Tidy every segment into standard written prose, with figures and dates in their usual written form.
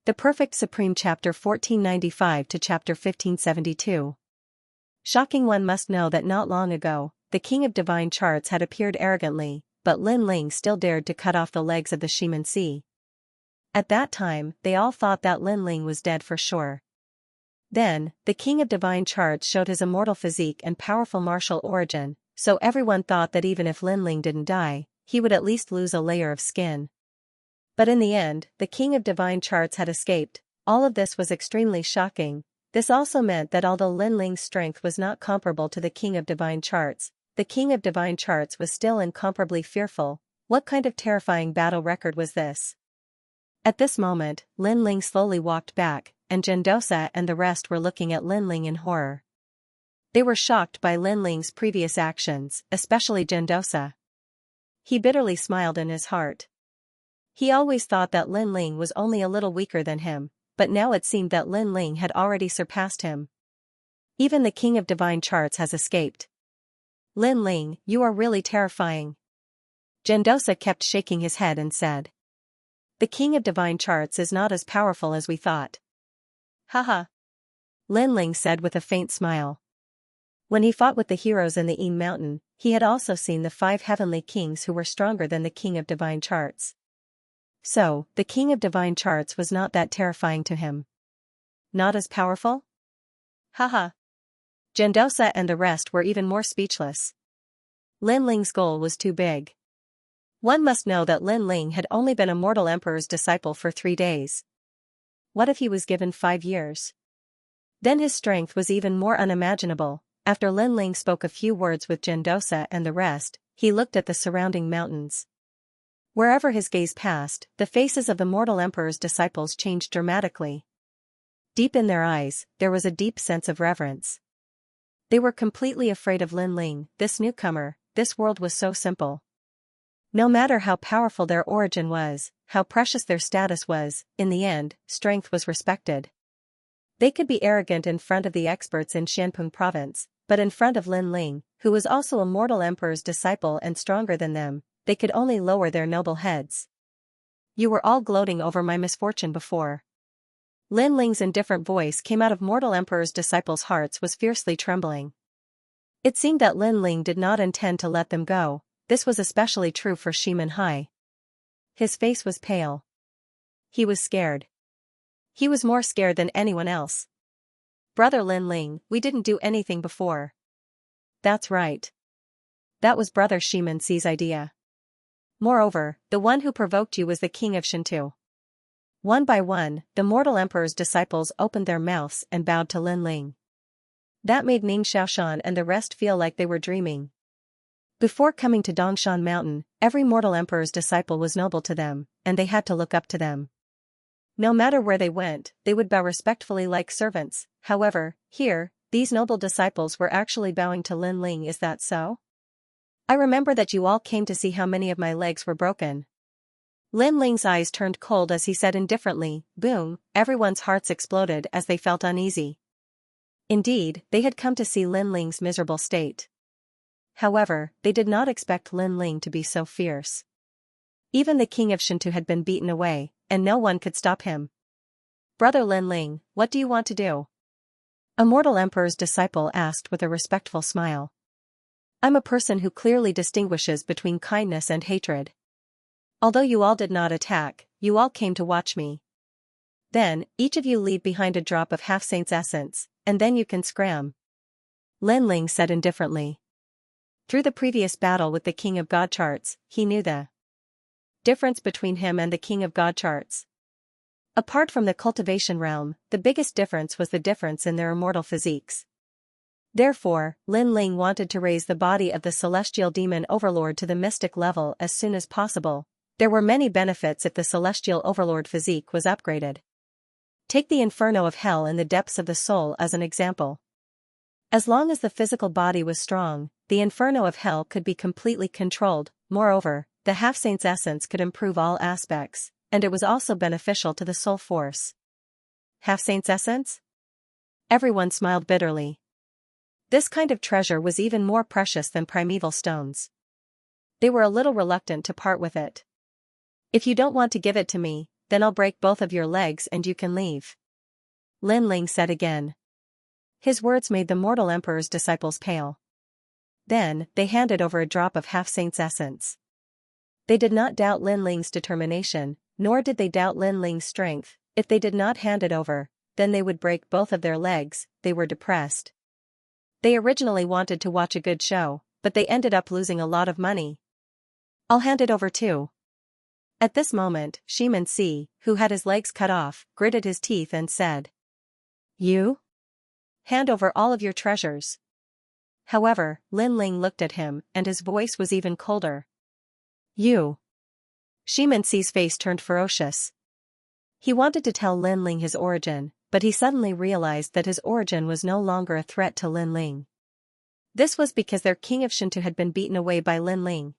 The Perfect Supreme Chapter 1495 to Chapter 1572. Shocking, one must know that not long ago, the King of Divine Charts had appeared arrogantly, but Lin Ling still dared to cut off the legs of the Xianxia. At that time, they all thought that Lin Ling was dead for sure. Then, the King of Divine Charts showed his immortal physique and powerful martial origin, so everyone thought that even if Lin Ling didn't die, he would at least lose a layer of skin. But in the end, the King of Divine Charts had escaped. All of this was extremely shocking. This also meant that although Lin Ling's strength was not comparable to the King of Divine Charts, the King of Divine Charts was still incomparably fearful. What kind of terrifying battle record was this? At this moment, Lin Ling slowly walked back, and Xianxia and the rest were looking at Lin Ling in horror. They were shocked by Lin Ling's previous actions, especially Xianxia. He bitterly smiled in his heart. He always thought that Lin Ling was only a little weaker than him, but now it seemed that Lin Ling had already surpassed him. Even the King of Divine Charts has escaped. Lin Ling, you are really terrifying. Xianxia kept shaking his head and said. The King of Divine Charts is not as powerful as we thought. Haha. Lin Ling said with a faint smile. When he fought with the heroes in the Yin Mountain, he had also seen the 5 heavenly kings who were stronger than the King of Divine Charts. So, the King of Divine Charts was not that terrifying to him. Not as powerful? Haha. Xianxia and the rest were even more speechless. Lin Ling's goal was too big. One must know that Lin Ling had only been a mortal emperor's disciple for 3 days. What if he was given 5 years? Then his strength was even more unimaginable. After Lin Ling spoke a few words with Xianxia and the rest, he looked at the surrounding mountains. Wherever his gaze passed, the faces of the mortal emperor's disciples changed dramatically. Deep in their eyes, there was a deep sense of reverence. They were completely afraid of Lin Ling, this newcomer. This world was so simple. No matter how powerful their origin was, how precious their status was, in the end, strength was respected. They could be arrogant in front of the experts in Xianpeng province, but in front of Lin Ling, who was also a mortal emperor's disciple and stronger than them, they could only lower their noble heads. You were all gloating over my misfortune before. Lin Ling's indifferent voice came out of mortal emperor's disciples' hearts was fiercely trembling. It seemed that Lin Ling did not intend to let them go. This was especially true for Xianxia. His face was pale. He was scared. He was more scared than anyone else. Brother Lin Ling, we didn't do anything before. That's right. That was Brother Xianxia's idea. Moreover, the one who provoked you was the King of Shintu. One by one, the mortal emperor's disciples opened their mouths and bowed to Lin Ling. That made Ning Xiaoshan and the rest feel like they were dreaming. Before coming to Dongshan Mountain, every mortal emperor's disciple was noble to them, and they had to look up to them. No matter where they went, they would bow respectfully like servants. However, here, these noble disciples were actually bowing to Lin Ling. Is that so? I remember that you all came to see how many of my legs were broken. Lin Ling's eyes turned cold as he said indifferently, boom. Everyone's hearts exploded as they felt uneasy. Indeed, they had come to see Lin Ling's miserable state. However, they did not expect Lin Ling to be so fierce. Even the King of Shintu had been beaten away, and no one could stop him. Brother Lin Ling, what do you want to do? A mortal emperor's disciple asked with a respectful smile. I'm a person who clearly distinguishes between kindness and hatred. Although you all did not attack, you all came to watch me. Then, each of you leave behind a drop of half-saint's essence, and then you can scram. Lin Ling said indifferently. Through the previous battle with the King of God Charts, he knew the difference between him and the King of God Charts. Apart from the cultivation realm, the biggest difference was the difference in their immortal physiques. Therefore, Lin Ling wanted to raise the body of the celestial demon overlord to the mystic level as soon as possible. There were many benefits if the celestial overlord physique was upgraded. Take the inferno of hell in the depths of the soul as an example. As long as the physical body was strong, the inferno of hell could be completely controlled. Moreover, the half-saint's essence could improve all aspects, and it was also beneficial to the soul force. Half-saint's essence? Everyone smiled bitterly. This kind of treasure was even more precious than primeval stones. They were a little reluctant to part with it. If you don't want to give it to me, then I'll break both of your legs and you can leave. Lin Ling said again. His words made the mortal emperor's disciples pale. Then, they handed over a drop of half-saint's essence. They did not doubt Lin Ling's determination, nor did they doubt Lin Ling's strength. If they did not hand it over, then they would break both of their legs. They were depressed. They originally wanted to watch a good show, but they ended up losing a lot of money. I'll hand it over too. At this moment, Xianxia, who had his legs cut off, gritted his teeth and said, "You? Hand over all of your treasures." However, Lin Ling looked at him, and his voice was even colder. "You?" Xianxia's face turned ferocious. He wanted to tell Lin Ling his origin, but he suddenly realized that his origin was no longer a threat to Lin Ling. This was because their king of Xianxia had been beaten away by Lin Ling.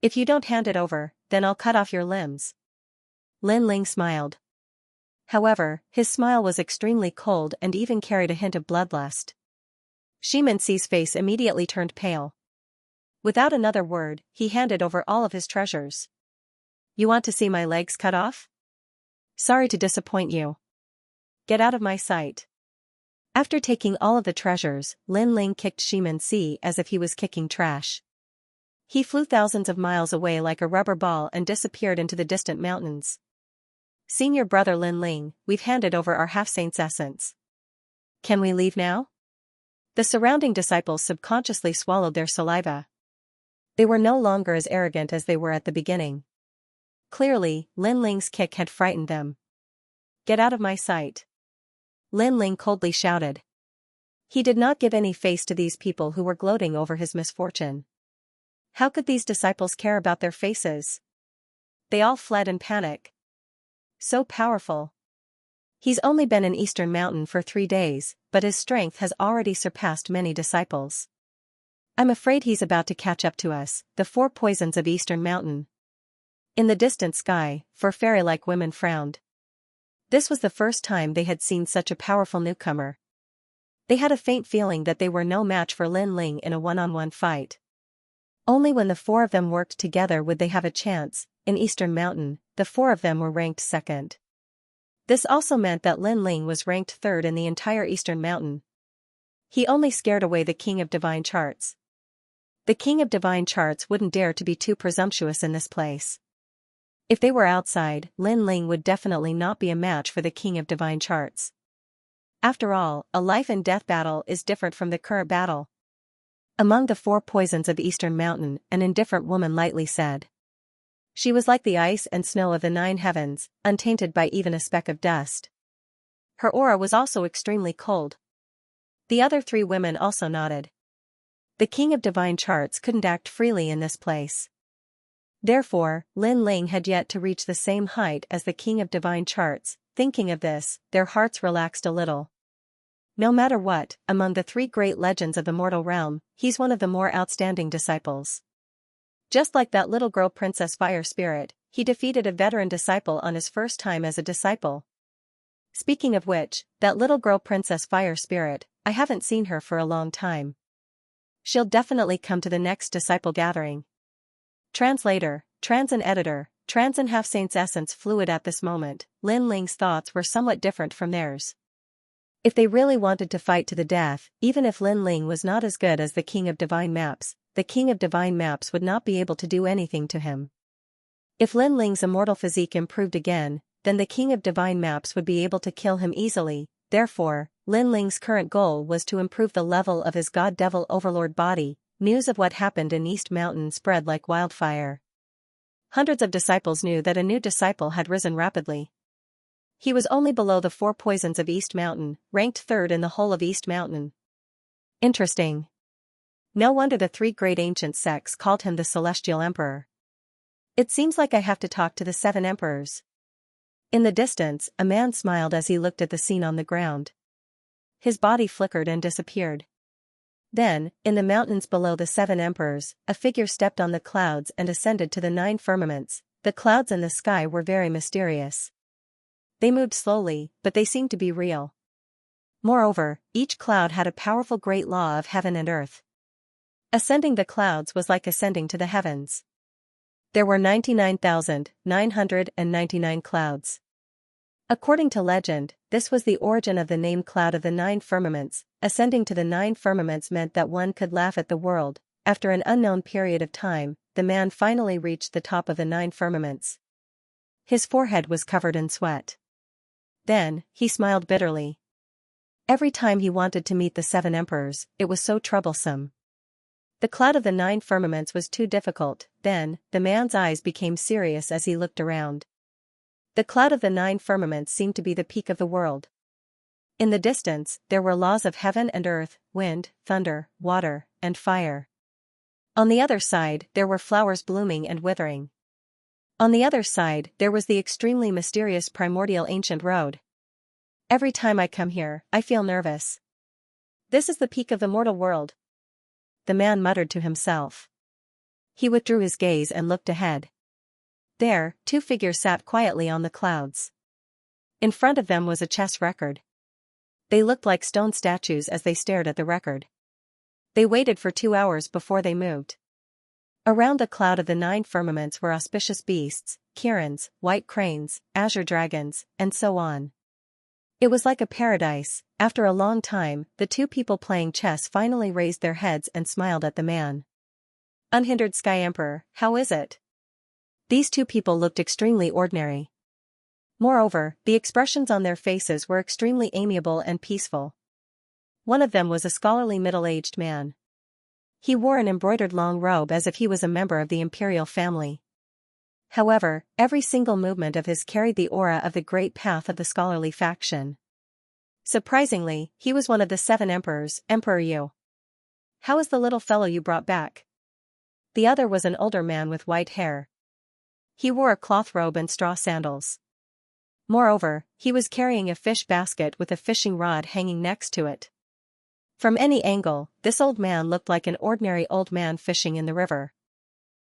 "If you don't hand it over, then I'll cut off your limbs." Lin Ling smiled. However, his smile was extremely cold and even carried a hint of bloodlust. Xianxia's face immediately turned pale. Without another word, he handed over all of his treasures. "You want to see my legs cut off? Sorry to disappoint you. Get out of my sight." After taking all of the treasures, Lin Ling kicked Xianxia as if he was kicking trash. He flew thousands of miles away like a rubber ball and disappeared into the distant mountains. "Senior brother Lin Ling, we've handed over our half-saint's essence. Can we leave now?" The surrounding disciples subconsciously swallowed their saliva. They were no longer as arrogant as they were at the beginning. Clearly, Lin Ling's kick had frightened them. "Get out of my sight," Lin Ling coldly shouted. He did not give any face to these people who were gloating over his misfortune. How could these disciples care about their faces? They all fled in panic. So powerful. He's only been in Eastern Mountain for 3 days, but his strength has already surpassed many disciples. I'm afraid he's about to catch up to us, the 4 poisons of Eastern Mountain. In the distant sky, 4 fairy-like women frowned. This was the first time they had seen such a powerful newcomer. They had a faint feeling that they were no match for Lin Ling in a one-on-one fight. Only when the 4 of them worked together would they have a chance. In Eastern Mountain, the 4 of them were ranked second. This also meant that Lin Ling was ranked third in the entire Eastern Mountain. He only scared away the King of Divine Charts. The King of Divine Charts wouldn't dare to be too presumptuous in this place. If they were outside, Lin Ling would definitely not be a match for the King of Divine Charts. After all, a life and death battle is different from the current battle. Among the 4 poisons of Eastern Mountain, an indifferent woman lightly said. She was like the ice and snow of the 9 heavens, untainted by even a speck of dust. Her aura was also extremely cold. The other 3 women also nodded. The King of Divine Charts couldn't act freely in this place. Therefore, Lin Ling had yet to reach the same height as the King of Divine Charts. Thinking of this, their hearts relaxed a little. No matter what, among the 3 great legends of the mortal realm, he's one of the more outstanding disciples. Just like that little girl Princess Fire Spirit, he defeated a veteran disciple on his first time as a disciple. Speaking of which, that little girl Princess Fire Spirit, I haven't seen her for a long time. She'll definitely come to the next disciple gathering. Translator, Trans and Editor, Trans and Half-Saint's essence fluid at this moment. Lin Ling's thoughts were somewhat different from theirs. If they really wanted to fight to the death, even if Lin Ling was not as good as the King of Divine Maps, the King of Divine Maps would not be able to do anything to him. If Lin Ling's immortal physique improved again, then the King of Divine Maps would be able to kill him easily. Therefore, Lin Ling's current goal was to improve the level of his God-Devil Overlord body. News of what happened in East Mountain spread like wildfire. Hundreds of disciples knew that a new disciple had risen rapidly. He was only below the 4 poisons of East Mountain, ranked 3rd in the whole of East Mountain. Interesting. No wonder the 3 great ancient sects called him the Celestial Emperor. It seems like I have to talk to the 7 emperors. In the distance, a man smiled as he looked at the scene on the ground. His body flickered and disappeared. Then, in the mountains below the 7 emperors, a figure stepped on the clouds and ascended to the 9 firmaments. The clouds and the sky were very mysterious. They moved slowly, but they seemed to be real. Moreover, each cloud had a powerful great law of heaven and earth. Ascending the clouds was like ascending to the heavens. There were 99,999 clouds. According to legend, this was the origin of the name Cloud of the Nine Firmaments. Ascending to the nine firmaments meant that one could laugh at the world. After an unknown period of time, the man finally reached the top of the nine firmaments. His forehead was covered in sweat. Then, he smiled bitterly. Every time he wanted to meet the seven emperors, it was so troublesome. The cloud of the nine firmaments was too difficult. Then, the man's eyes became serious as he looked around. The cloud of the nine firmaments seemed to be the peak of the world. In the distance, there were laws of heaven and earth, wind, thunder, water, and fire. On the other side, there were flowers blooming and withering. On the other side, there was the extremely mysterious primordial ancient road. Every time I come here, I feel nervous. This is the peak of the mortal world. The man muttered to himself. He withdrew his gaze and looked ahead. There, two figures sat quietly on the clouds. In front of them was a chess record. They looked like stone statues as they stared at the record. They waited for 2 hours before they moved. Around the cloud of the nine firmaments were auspicious beasts, kirans, white cranes, azure dragons, and so on. It was like a paradise. After a long time, the two people playing chess finally raised their heads and smiled at the man. Unhindered Sky Emperor, how is it? These two people looked extremely ordinary. Moreover, the expressions on their faces were extremely amiable and peaceful. One of them was a scholarly middle-aged man. He wore an embroidered long robe as if he was a member of the imperial family. However, every single movement of his carried the aura of the great path of the scholarly faction. Surprisingly, he was one of the seven emperors, Emperor Yu. How is the little fellow you brought back? The other was an older man with white hair. He wore a cloth robe and straw sandals. Moreover, he was carrying a fish basket with a fishing rod hanging next to it. From any angle, this old man looked like an ordinary old man fishing in the river.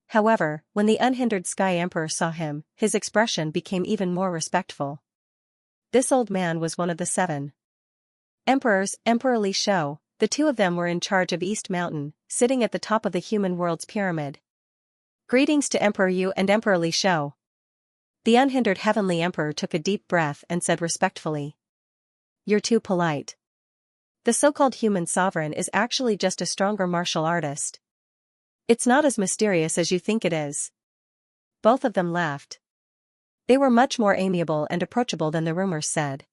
However, when the unhindered Sky Emperor saw him, his expression became even more respectful. This old man was one of the seven emperors, Emperor Li Shou. The two of them were in charge of East Mountain, sitting at the top of the human world's pyramid. Greetings to Emperor Yu and Emperor Li Shou. The unhindered Heavenly Emperor took a deep breath and said respectfully. You're too polite. The so-called human sovereign is actually just a stronger martial artist. It's not as mysterious as you think it is. Both of them laughed. They were much more amiable and approachable than the rumors said.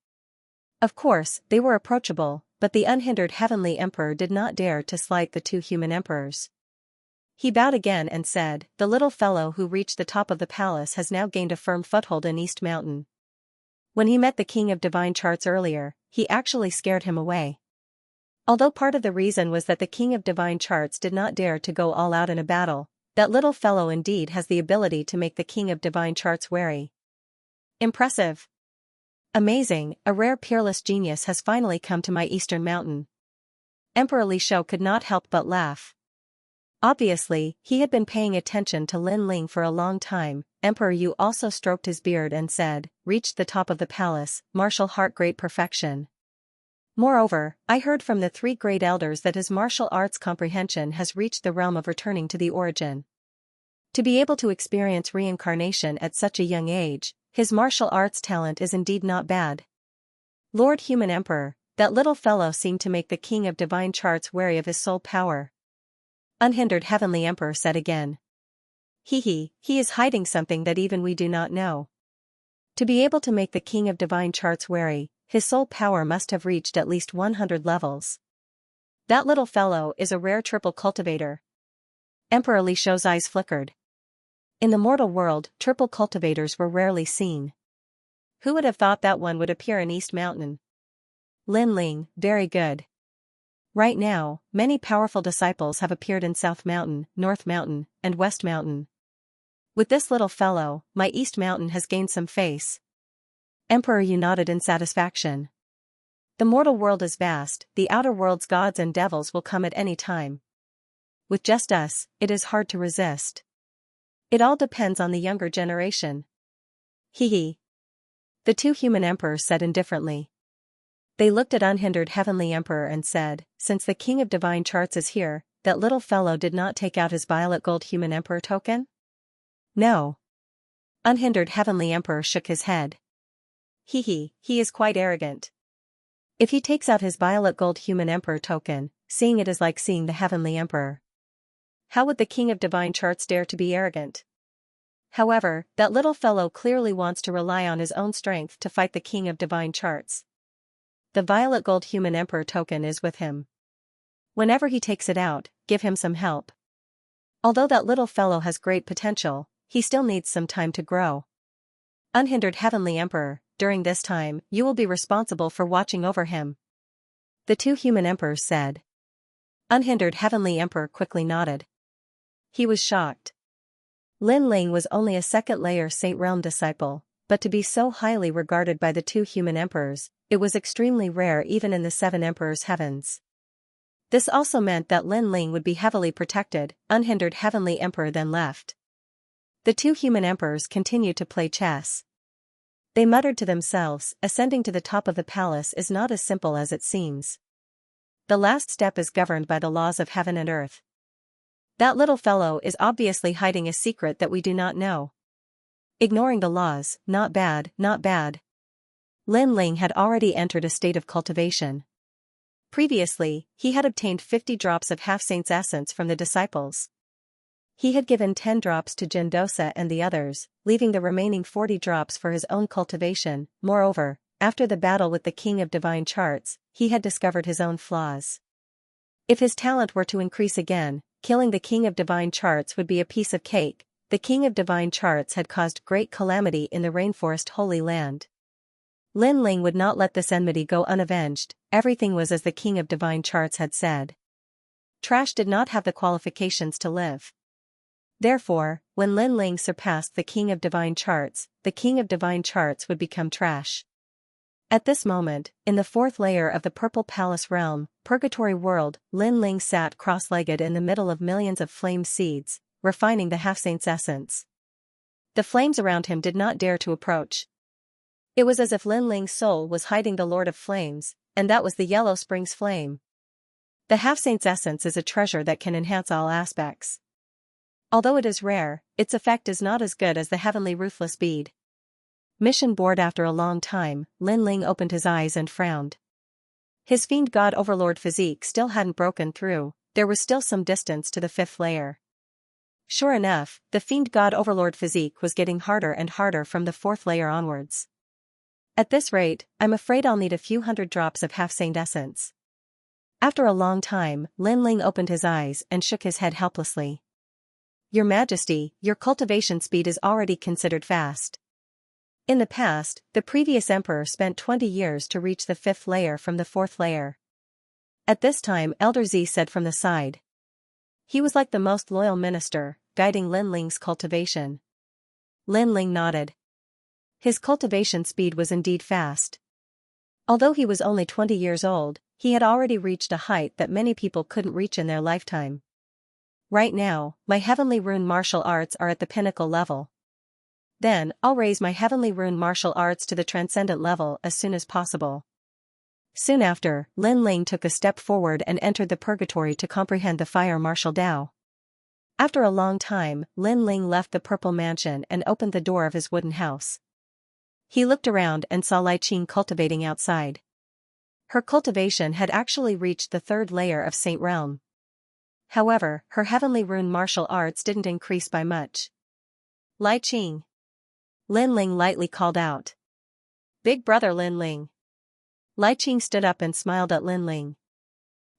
Of course, they were approachable, but the unhindered Heavenly Emperor did not dare to slight the two human emperors. He bowed again and said, the little fellow who reached the top of the palace has now gained a firm foothold in East Mountain. When he met the King of Divine Charts earlier, he actually scared him away. Although part of the reason was that the King of Divine Charts did not dare to go all out in a battle, that little fellow indeed has the ability to make the King of Divine Charts wary. Impressive. Amazing, a rare peerless genius has finally come to my Eastern Mountain. Emperor Li Shou could not help but laugh. Obviously, he had been paying attention to Lin Ling for a long time. Emperor Yu also stroked his beard and said, reached the top of the palace, martial heart great perfection. Moreover, I heard from the three great elders that his martial arts comprehension has reached the realm of returning to the origin. To be able to experience reincarnation at such a young age, his martial arts talent is indeed not bad. Lord Human Emperor, that little fellow seemed to make the King of Divine Charts wary of his soul power. Unhindered Heavenly Emperor said again. He is hiding something that even we do not know. To be able to make the King of Divine Charts wary, his soul power must have reached at least 100 levels. That little fellow is a rare triple cultivator. Emperor Li Shou's eyes flickered. In the mortal world, triple cultivators were rarely seen. Who would have thought that one would appear in East Mountain? Lin Ling, very good. Right now, many powerful disciples have appeared in South Mountain, North Mountain, and West Mountain. With this little fellow, my East Mountain has gained some face. Emperor Yu nodded in satisfaction. The mortal world is vast, the outer world's gods and devils will come at any time. With just us, it is hard to resist. It all depends on the younger generation. The two human emperors said indifferently. They looked at unhindered Heavenly Emperor and said, since the King of Divine Charts is here, that little fellow did not take out his violet gold human emperor token? No. Unhindered Heavenly Emperor shook his head. He is quite arrogant. If he takes out his violet gold human emperor token, seeing it is like seeing the Heavenly Emperor. How would the King of Divine Charts dare to be arrogant? However, that little fellow clearly wants to rely on his own strength to fight the King of Divine Charts. The violet gold human emperor token is with him. Whenever he takes it out, give him some help. Although that little fellow has great potential, he still needs some time to grow. Unhindered Heavenly Emperor, during this time, you will be responsible for watching over him. The two human emperors said. Unhindered Heavenly Emperor quickly nodded. He was shocked. Lin Ling was only a second-layer Saint Realm disciple, but to be so highly regarded by the two human emperors, it was extremely rare even in the Seven Emperors' heavens. This also meant that Lin Ling would be heavily protected. Unhindered Heavenly Emperor then left. The two human emperors continued to play chess. They muttered to themselves, ascending to the top of the palace is not as simple as it seems. The last step is governed by the laws of heaven and earth. That little fellow is obviously hiding a secret that we do not know. Ignoring the laws, not bad, not bad. Lin Ling had already entered a state of cultivation. Previously, he had obtained 50 drops of half-saint's essence from the disciples. He had given 10 drops to Jindosa and the others, leaving the remaining 40 drops for his own cultivation. Moreover, after the battle with the King of Divine Charts, he had discovered his own flaws. If his talent were to increase again, killing the King of Divine Charts would be a piece of cake. The King of Divine Charts had caused great calamity in the Rainforest Holy Land. Lin Ling would not let this enmity go unavenged. Everything was as the King of Divine Charts had said. Trash did not have the qualifications to live. Therefore, when Lin Ling surpassed the King of Divine Charts, the King of Divine Charts would become trash. At this moment, in the fourth layer of the Purple Palace realm, Purgatory World, Lin Ling sat cross-legged in the middle of millions of flame seeds, refining the half-saint's essence. The flames around him did not dare to approach. It was as if Lin Ling's soul was hiding the Lord of Flames, and that was the Yellow Springs flame. The half-saint's essence is a treasure that can enhance all aspects. Although it is rare, its effect is not as good as the Heavenly Ruthless Bead. Mission bored. After a long time, Lin Ling opened his eyes and frowned. His Fiend God Overlord physique still hadn't broken through, there was still some distance to the fifth layer. Sure enough, the Fiend God Overlord physique was getting harder and harder from the fourth layer onwards. At this rate, I'm afraid I'll need a few hundred drops of half-saint essence. After a long time, Lin Ling opened his eyes and shook his head helplessly. Your Majesty, your cultivation speed is already considered fast. In the past, the previous emperor spent 20 years to reach the fifth layer from the fourth layer. At this time, Elder Z said from the side. He was like the most loyal minister, guiding Lin Ling's cultivation. Lin Ling nodded. His cultivation speed was indeed fast. Although he was only 20 years old, he had already reached a height that many people couldn't reach in their lifetime. Right now, my heavenly rune martial arts are at the pinnacle level. Then, I'll raise my heavenly rune martial arts to the transcendent level as soon as possible. Soon after, Lin Ling took a step forward and entered the purgatory to comprehend the fire martial Tao. After a long time, Lin Ling left the purple mansion and opened the door of his wooden house. He looked around and saw Lai Qing cultivating outside. Her cultivation had actually reached the third layer of Saint Realm. However, her heavenly rune martial arts didn't increase by much. Lai Qing. Lin Ling lightly called out. Big brother Lin Ling. Lai Qing stood up and smiled at Lin Ling.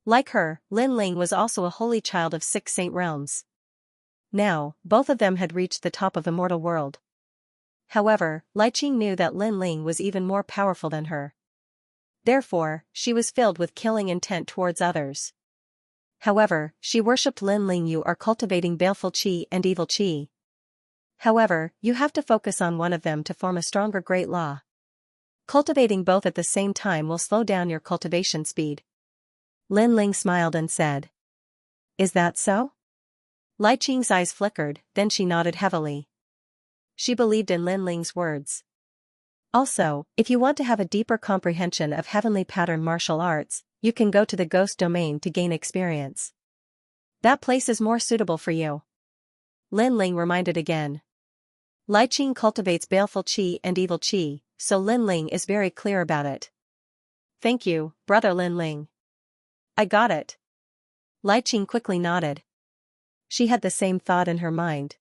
Like her, Lin Ling was also a holy child of 6 Saint Realms. Now, both of them had reached the top of the mortal world. However, Lai Qing knew that Lin Ling was even more powerful than her. Therefore, she was filled with killing intent towards others. However, she worshipped Lin Ling. You are cultivating baleful qi and evil qi. However, you have to focus on one of them to form a stronger great law. Cultivating both at the same time will slow down your cultivation speed. Lin Ling smiled and said. Is that so? Lai Qing's eyes flickered, then she nodded heavily. She believed in Lin Ling's words. Also, if you want to have a deeper comprehension of heavenly pattern martial arts, you can go to the ghost domain to gain experience. That place is more suitable for you. Lin Ling reminded again. Lai Qing cultivates baleful qi and evil qi, so Lin Ling is very clear about it. Thank you, brother Lin Ling. I got it. Lai Qing quickly nodded. She had the same thought in her mind.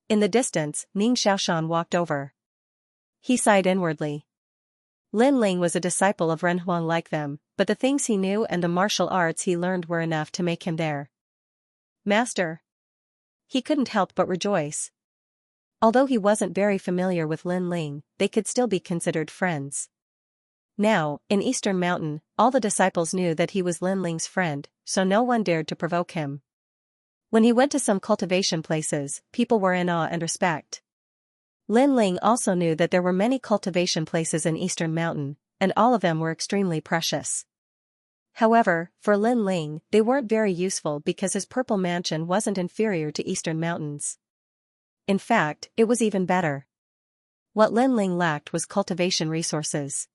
In the distance, Ning Xiaoshan walked over. He sighed inwardly. Lin Ling was a disciple of Ren Huang like them, but the things he knew and the martial arts he learned were enough to make him their master. He couldn't help but rejoice. Although he wasn't very familiar with Lin Ling, they could still be considered friends. Now, in Eastern Mountain, all the disciples knew that he was Lin Ling's friend, so no one dared to provoke him. When he went to some cultivation places, people were in awe and respect. Lin Ling also knew that there were many cultivation places in Eastern Mountain, and all of them were extremely precious. However, for Lin Ling, they weren't very useful because his purple mansion wasn't inferior to Eastern Mountains. In fact, it was even better. What Lin Ling lacked was cultivation resources.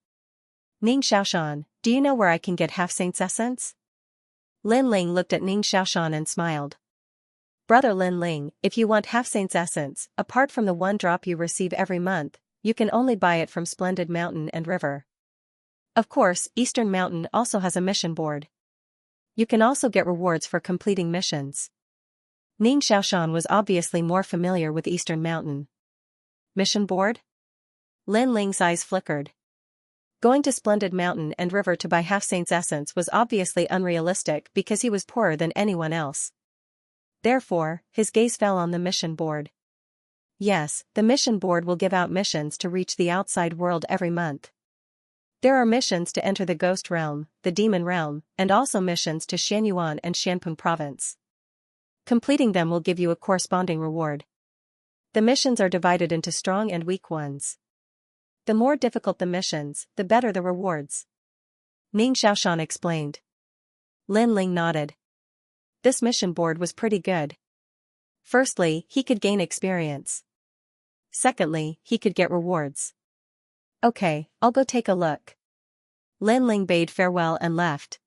Ning Xiaoshan, do you know where I can get half-saint's essence? Lin Ling looked at Ning Xiaoshan and smiled. Brother Lin Ling, if you want half-saint's essence, apart from the one drop you receive every month, you can only buy it from Splendid Mountain and River. Of course, Eastern Mountain also has a mission board. You can also get rewards for completing missions. Ning Xiaoshan was obviously more familiar with Eastern Mountain. Mission board? Lin Ling's eyes flickered. Going to Splendid Mountain and River to buy half-saint's essence was obviously unrealistic because he was poorer than anyone else. Therefore, his gaze fell on the mission board. Yes, the mission board will give out missions to reach the outside world every month. There are missions to enter the Ghost Realm, the Demon Realm, and also missions to Xianyuan and Xianpeng Province. Completing them will give you a corresponding reward. The missions are divided into strong and weak ones. The more difficult the missions, the better the rewards. Ning Xiaoshan explained. Lin Ling nodded. This mission board was pretty good. Firstly, he could gain experience. Secondly, he could get rewards. Okay, I'll go take a look. Lin Ling bade farewell and left.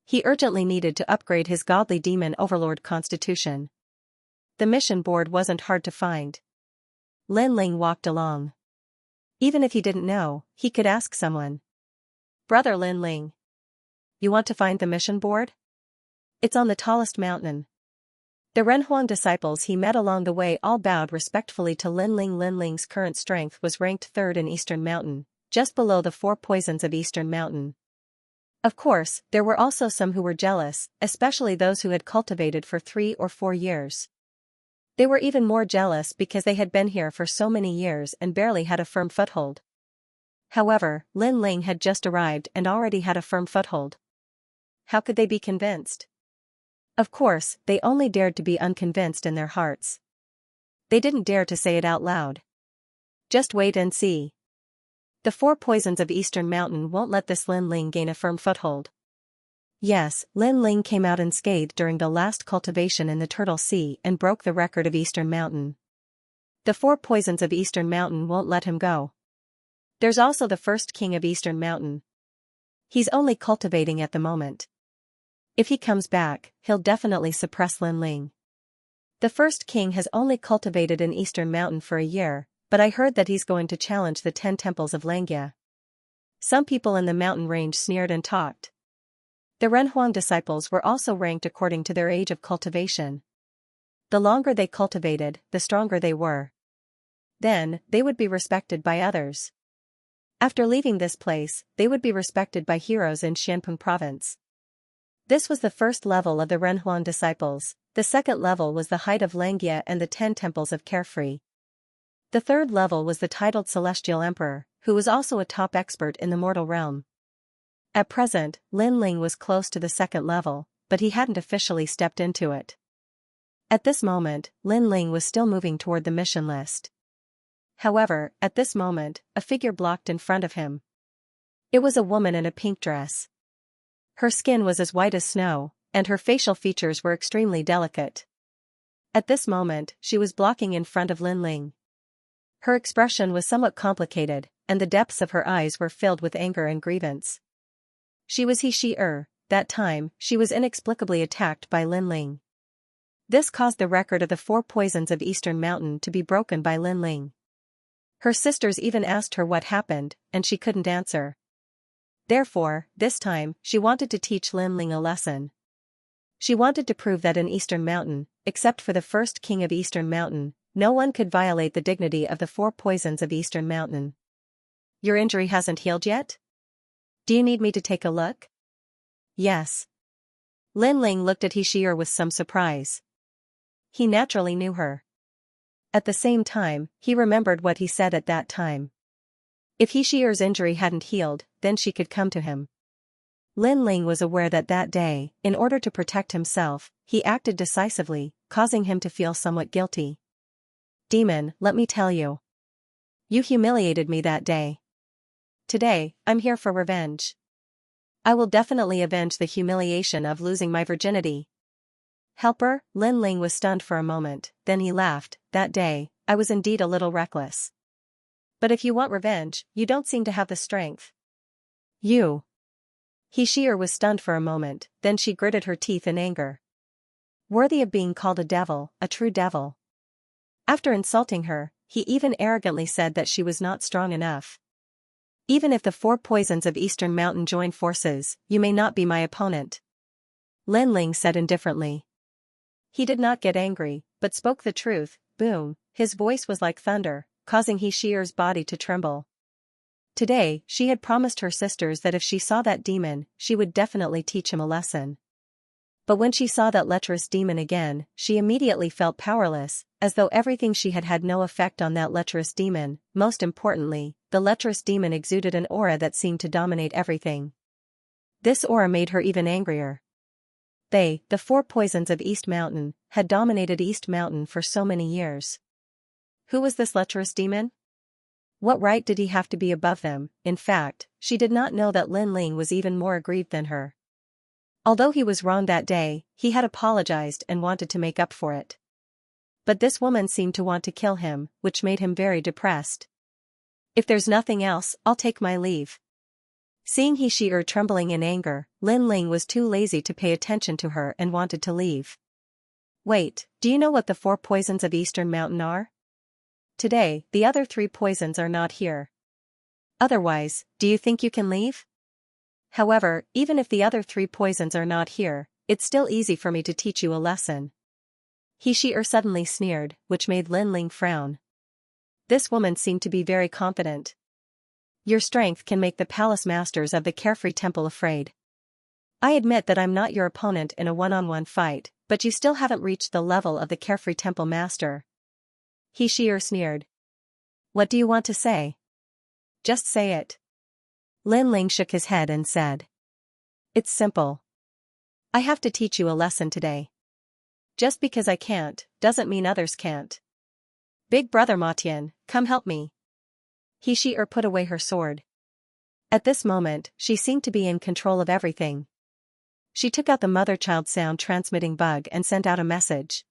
He urgently needed to upgrade his godly demon overlord constitution. The mission board wasn't hard to find. Lin Ling walked along. Even if he didn't know, he could ask someone. Brother Lin Ling. You want to find the mission board? It's on the tallest mountain. The Renhuang disciples he met along the way all bowed respectfully to Lin Ling. Lin Ling's current strength was ranked 3rd in Eastern Mountain, just below the 4 poisons of Eastern Mountain. Of course, there were also some who were jealous, especially those who had cultivated for 3 or 4 years. They were even more jealous because they had been here for so many years and barely had a firm foothold. However, Lin Ling had just arrived and already had a firm foothold. How could they be convinced? Of course, they only dared to be unconvinced in their hearts. They didn't dare to say it out loud. Just wait and see. The 4 poisons of Eastern Mountain won't let this Lin Ling gain a firm foothold. Yes, Lin Ling came out unscathed during the last cultivation in the Turtle Sea and broke the record of Eastern Mountain. The 4 poisons of Eastern Mountain won't let him go. There's also the first king of Eastern Mountain. He's only cultivating at the moment. If he comes back, he'll definitely suppress Lin Ling. The first king has only cultivated in Eastern Mountain for a year, but I heard that he's going to challenge the 10 temples of Xianxia. Some people in the mountain range sneered and talked. The Renhuang disciples were also ranked according to their age of cultivation. The longer they cultivated, the stronger they were. Then, they would be respected by others. After leaving this place, they would be respected by heroes in Xianpeng Province. This was the first level of the Renhuang disciples, the second level was the height of Xianxia and the 10 temples of Carefree. The third level was the titled Celestial Emperor, who was also a top expert in the mortal realm. At present, Lin Ling was close to the second level, but he hadn't officially stepped into it. At this moment, Lin Ling was still moving toward the mission list. However, at this moment, a figure blocked in front of him. It was a woman in a pink dress. Her skin was as white as snow, and her facial features were extremely delicate. At this moment, she was blocking in front of Lin Ling. Her expression was somewhat complicated, and the depths of her eyes were filled with anger and grievance. She was that time, she was inexplicably attacked by Lin Ling. This caused the record of the 4 poisons of Eastern Mountain to be broken by Lin Ling. Her sisters even asked her what happened, and she couldn't answer. Therefore, this time, she wanted to teach Lin Ling a lesson. She wanted to prove that in Eastern Mountain, except for the first king of Eastern Mountain, no one could violate the dignity of the 4 poisons of Eastern Mountain. Your injury hasn't healed yet? Do you need me to take a look? Yes. Lin Ling looked at Xianxia with some surprise. He naturally knew her. At the same time, he remembered what he said at that time. If Xianxia's injury hadn't healed, then she could come to him. Lin Ling was aware that that day, in order to protect himself, he acted decisively, causing him to feel somewhat guilty. Demon, let me tell you. You humiliated me that day. Today, I'm here for revenge. I will definitely avenge the humiliation of losing my virginity. Helper, Lin Ling was stunned for a moment, then he laughed. That day, I was indeed a little reckless. But if you want revenge, you don't seem to have the strength. You. Xianxia was stunned for a moment, then she gritted her teeth in anger. Worthy of being called a devil, a true devil. After insulting her, he even arrogantly said that she was not strong enough. Even if the 4 poisons of Eastern Mountain join forces, you may not be my opponent. Lin Ling said indifferently. He did not get angry, but spoke the truth. Boom, his voice was like thunder, causing Xianxia's body to tremble. Today, she had promised her sisters that if she saw that demon, she would definitely teach him a lesson. But when she saw that lecherous demon again, she immediately felt powerless, as though everything she had no effect on that lecherous demon. Most importantly, the lecherous demon exuded an aura that seemed to dominate everything. This aura made her even angrier. The 4 poisons of East Mountain, had dominated East Mountain for so many years. Who was this lecherous demon? What right did he have to be above them? In fact, she did not know that Lin Ling was even more aggrieved than her. Although he was wrong that day, he had apologized and wanted to make up for it. But this woman seemed to want to kill him, which made him very depressed. If there's nothing else, I'll take my leave. Seeing Xianxia trembling in anger, Lin Ling was too lazy to pay attention to her and wanted to leave. Wait, do you know what the 4 poisons of Eastern Mountain are? Today, the other 3 poisons are not here. Otherwise, do you think you can leave? However, even if the other 3 poisons are not here, it's still easy for me to teach you a lesson. Xianxia suddenly sneered, which made Lin Ling frown. This woman seemed to be very confident. Your strength can make the palace masters of the Carefree Temple afraid. I admit that I'm not your opponent in a one-on-one fight, but you still haven't reached the level of the Carefree Temple master. Xianxia sneered. What do you want to say? Just say it. Lin Ling shook his head and said. It's simple. I have to teach you a lesson today. Just because I can't, doesn't mean others can't. Big brother Matian, come help me. Xianxia put away her sword. At this moment, she seemed to be in control of everything. She took out the mother-child sound transmitting bug and sent out a message.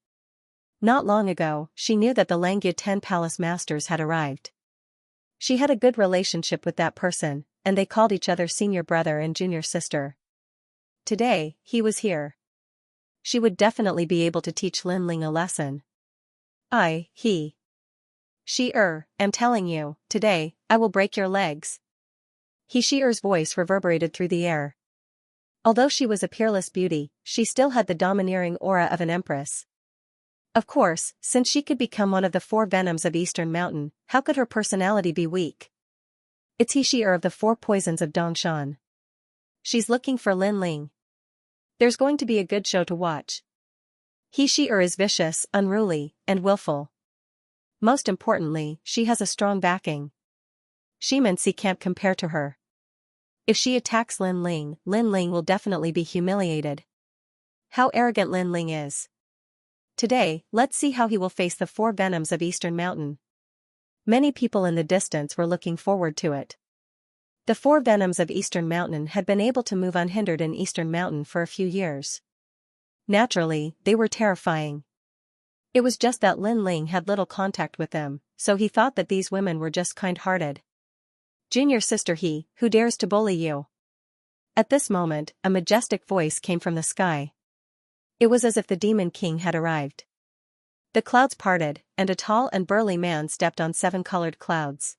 Not long ago, she knew that the Langya 10 palace masters had arrived. She had a good relationship with that person, and they called each other senior brother and junior sister. Today, he was here. She would definitely be able to teach Lin Ling a lesson. Am telling you, today, I will break your legs. Xianxia's voice reverberated through the air. Although she was a peerless beauty, she still had the domineering aura of an empress. Of course, since she could become one of the 4 venoms of Eastern Mountain, how could her personality be weak? It's Xianxia of the 4 poisons of Dongshan. She's looking for Lin Ling. There's going to be a good show to watch. Xianxia is vicious, unruly, and willful. Most importantly, she has a strong backing. Xianxia can't compare to her. If she attacks Lin Ling will definitely be humiliated. How arrogant Lin Ling is. Today, let's see how he will face the 4 venoms of Eastern Mountain. Many people in the distance were looking forward to it. The 4 venoms of Eastern Mountain had been able to move unhindered in Eastern Mountain for a few years. Naturally, they were terrifying. It was just that Lin Ling had little contact with them, so he thought that these women were just kind-hearted. Junior sister, who dares to bully you? At this moment, a majestic voice came from the sky. It was as if the demon king had arrived. The clouds parted, and a tall and burly man stepped on 7 colored clouds.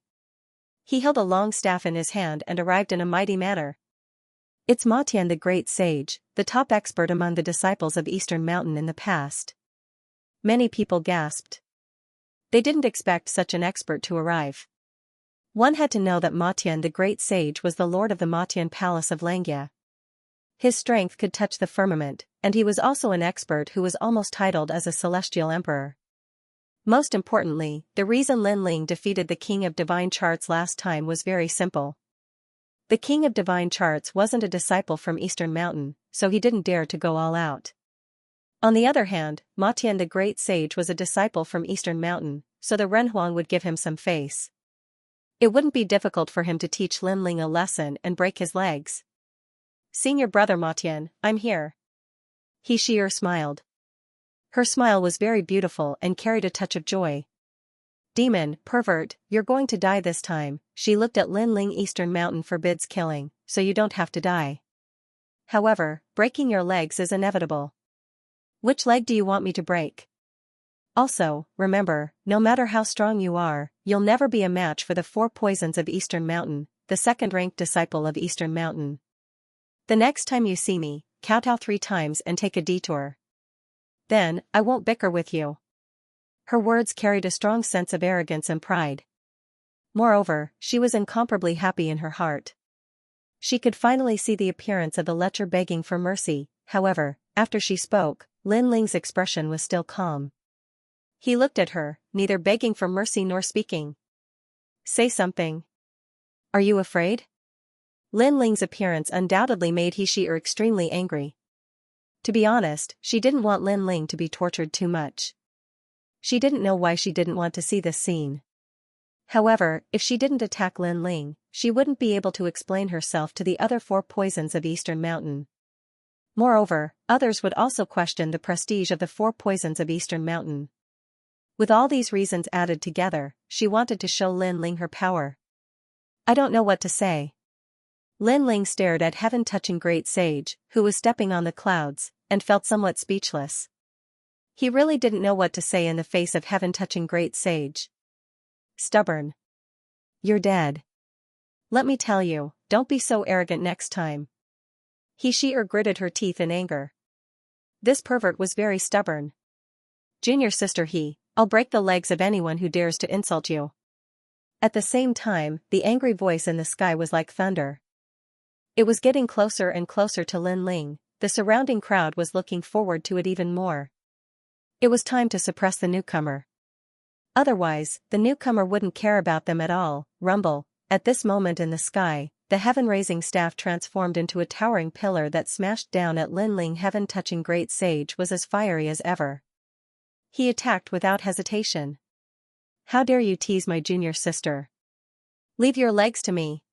He held a long staff in his hand and arrived in a mighty manner. It's Ma Tian, the great sage, the top expert among the disciples of Eastern Mountain in the past. Many people gasped. They didn't expect such an expert to arrive. One had to know that Ma Tian, the great sage, was the lord of the Ma Tian palace of Xianxia. His strength could touch the firmament, and he was also an expert who was almost titled as a celestial emperor. Most importantly, the reason Lin Ling defeated the King of Divine Charts last time was very simple. The King of Divine Charts wasn't a disciple from Eastern Mountain, so he didn't dare to go all out. On the other hand, Ma Tian, the great sage, was a disciple from Eastern Mountain, so the Renhuang would give him some face. It wouldn't be difficult for him to teach Lin Ling a lesson and break his legs. "Senior brother Ma Tian, I'm here." Xianxia smiled. Her smile was very beautiful and carried a touch of joy. "Demon, pervert, you're going to die this time." She looked at Lin Ling. "Eastern Mountain forbids killing, so you don't have to die. However, breaking your legs is inevitable. Which leg do you want me to break? Also, remember, no matter how strong you are, you'll never be a match for the 4 poisons of Eastern Mountain, the second-ranked disciple of Eastern Mountain. The next time you see me, kowtow 3 times and take a detour. Then, I won't bicker with you." Her words carried a strong sense of arrogance and pride. Moreover, she was incomparably happy in her heart. She could finally see the appearance of the lecher begging for mercy. However, after she spoke, Lin Ling's expression was still calm. He looked at her, neither begging for mercy nor speaking. "Say something. Are you afraid?" Lin Ling's appearance undoubtedly made Xianxia extremely angry. To be honest, she didn't want Lin Ling to be tortured too much. She didn't know why she didn't want to see this scene. However, if she didn't attack Lin Ling, she wouldn't be able to explain herself to the other 4 poisons of Eastern Mountain. Moreover, others would also question the prestige of the 4 poisons of Eastern Mountain. With all these reasons added together, she wanted to show Lin Ling her power. "I don't know what to say." Lin Ling stared at heaven-touching great sage, who was stepping on the clouds, and felt somewhat speechless. He really didn't know what to say in the face of heaven-touching great sage. "Stubborn. You're dead. Let me tell you, don't be so arrogant next time." Xianxia gritted her teeth in anger. This pervert was very stubborn. "Junior sister, I'll break the legs of anyone who dares to insult you." At the same time, the angry voice in the sky was like thunder. It was getting closer and closer to Lin Ling. The surrounding crowd was looking forward to it even more. It was time to suppress the newcomer. Otherwise, the newcomer wouldn't care about them at all. Rumble. At this moment in the sky, the heaven-raising staff transformed into a towering pillar that smashed down at Lin Ling. Heaven-touching great sage was as fiery as ever. He attacked without hesitation. "How dare you tease my junior sister? Leave your legs to me."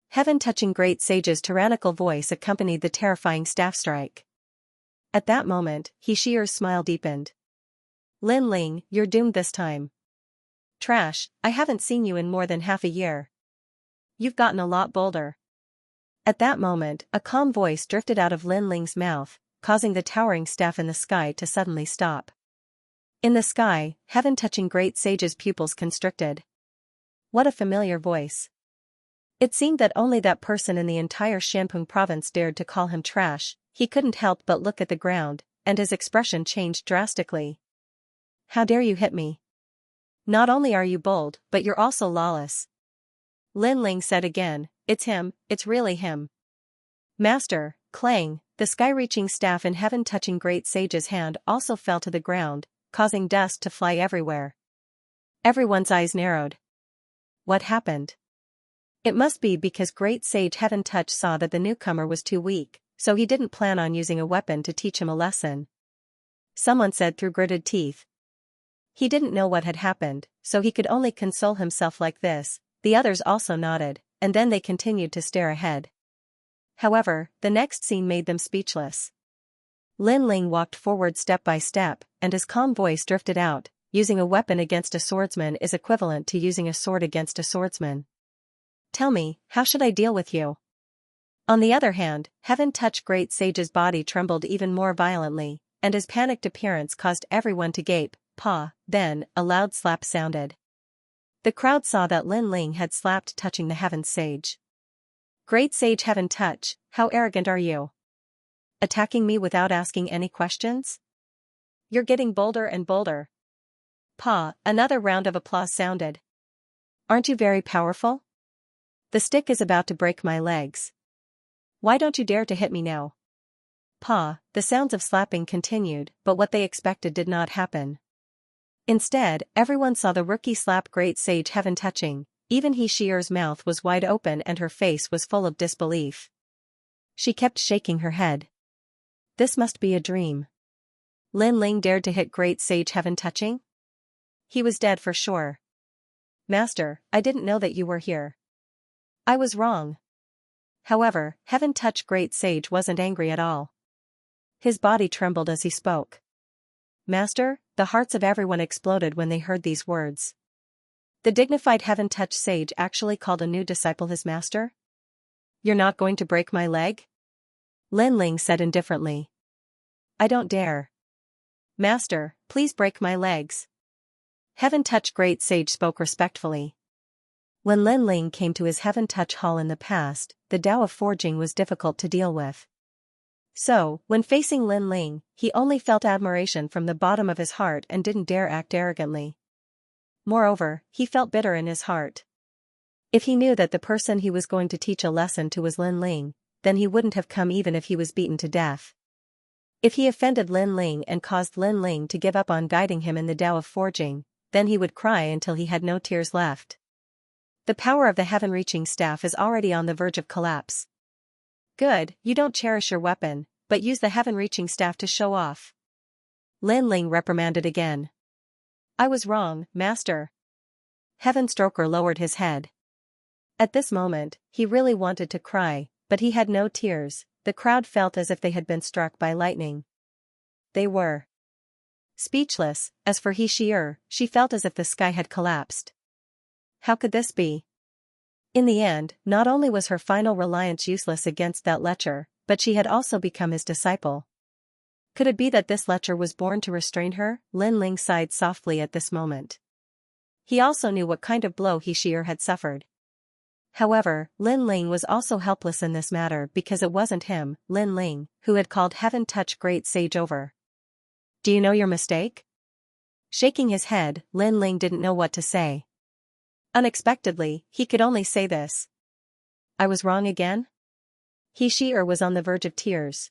Heaven-touching great sage's tyrannical voice accompanied the terrifying staff strike. At that moment, Xianxia's smile deepened. "Lin Ling, you're doomed this time. Trash, I haven't seen you in more than half a year. You've gotten a lot bolder." At that moment, a calm voice drifted out of Lin Ling's mouth, causing the towering staff in the sky to suddenly stop. In the sky, heaven-touching great sage's pupils constricted. What a familiar voice. It seemed that only that person in the entire Shanpeng province dared to call him trash. He couldn't help but look at the ground, and his expression changed drastically. "How dare you hit me? Not only are you bold, but you're also lawless." Lin Ling said again, "It's him, it's really him." "Master." Clang, the sky-reaching staff in heaven-touching great sage's hand also fell to the ground, causing dust to fly everywhere. Everyone's eyes narrowed. What happened? It must be because great sage Heaven Touch saw that the newcomer was too weak, so he didn't plan on using a weapon to teach him a lesson. Someone said through gritted teeth. He didn't know what had happened, so he could only console himself like this. The others also nodded, and then they continued to stare ahead. However, the next scene made them speechless. Lin Ling walked forward step by step, and his calm voice drifted out. "Using a weapon against a swordsman is equivalent to using a sword against a swordsman. Tell me, how should I deal with you?" On the other hand, Heaven Touch great sage's body trembled even more violently, and his panicked appearance caused everyone to gape. Then, a loud slap sounded. The crowd saw that Lin Ling had slapped touching the Heaven Sage. Great Sage Heaven Touch, how arrogant are you? Attacking me without asking any questions? You're getting bolder and bolder. Another round of applause sounded. Aren't you very powerful? The stick is about to break my legs. Why don't you dare to hit me now? The sounds of slapping continued, but what they expected did not happen. Instead, everyone saw the rookie slap Great Sage Heaven Touching. Even Xianxia's mouth was wide open and her face was full of disbelief. She kept shaking her head. This must be a dream. Lin Ling dared to hit Great Sage Heaven Touching? He was dead for sure. Master, I didn't know that you were here. I was wrong. However, Heaven Touch Great Sage wasn't angry at all. His body trembled as he spoke. Master, the hearts of everyone exploded when they heard these words. The dignified Heaven Touch Sage actually called a new disciple his master? You're not going to break my leg? Lin Ling said indifferently. I don't dare. Master, please break my legs. Heaven Touch Great Sage spoke respectfully. When Lin Ling came to his Heaven Touch Hall in the past, the Tao of forging was difficult to deal with. So, when facing Lin Ling, he only felt admiration from the bottom of his heart and didn't dare act arrogantly. Moreover, he felt bitter in his heart. If he knew that the person he was going to teach a lesson to was Lin Ling, then he wouldn't have come even if he was beaten to death. If he offended Lin Ling and caused Lin Ling to give up on guiding him in the Tao of forging, then he would cry until he had no tears left. The power of the heaven-reaching staff is already on the verge of collapse. Good, you don't cherish your weapon, but use the heaven-reaching staff to show off. Lin Ling reprimanded again. I was wrong, Master. Heaven Stroker lowered his head. At this moment, he really wanted to cry, but he had no tears. The crowd felt as if they had been struck by lightning. They were speechless. As for Xianxia, she felt as if the sky had collapsed. How could this be? In the end, not only was her final reliance useless against that lecher, but she had also become his disciple. Could it be that this lecher was born to restrain her? Lin Ling sighed softly at this moment. He also knew what kind of blow Xianxia had suffered. However, Lin Ling was also helpless in this matter because it wasn't him, Lin Ling, who had called Heaven Touch Great Sage over. Do you know your mistake? Shaking his head, Lin Ling didn't know what to say. Unexpectedly, he could only say this. I was wrong again? Xianxia was on the verge of tears.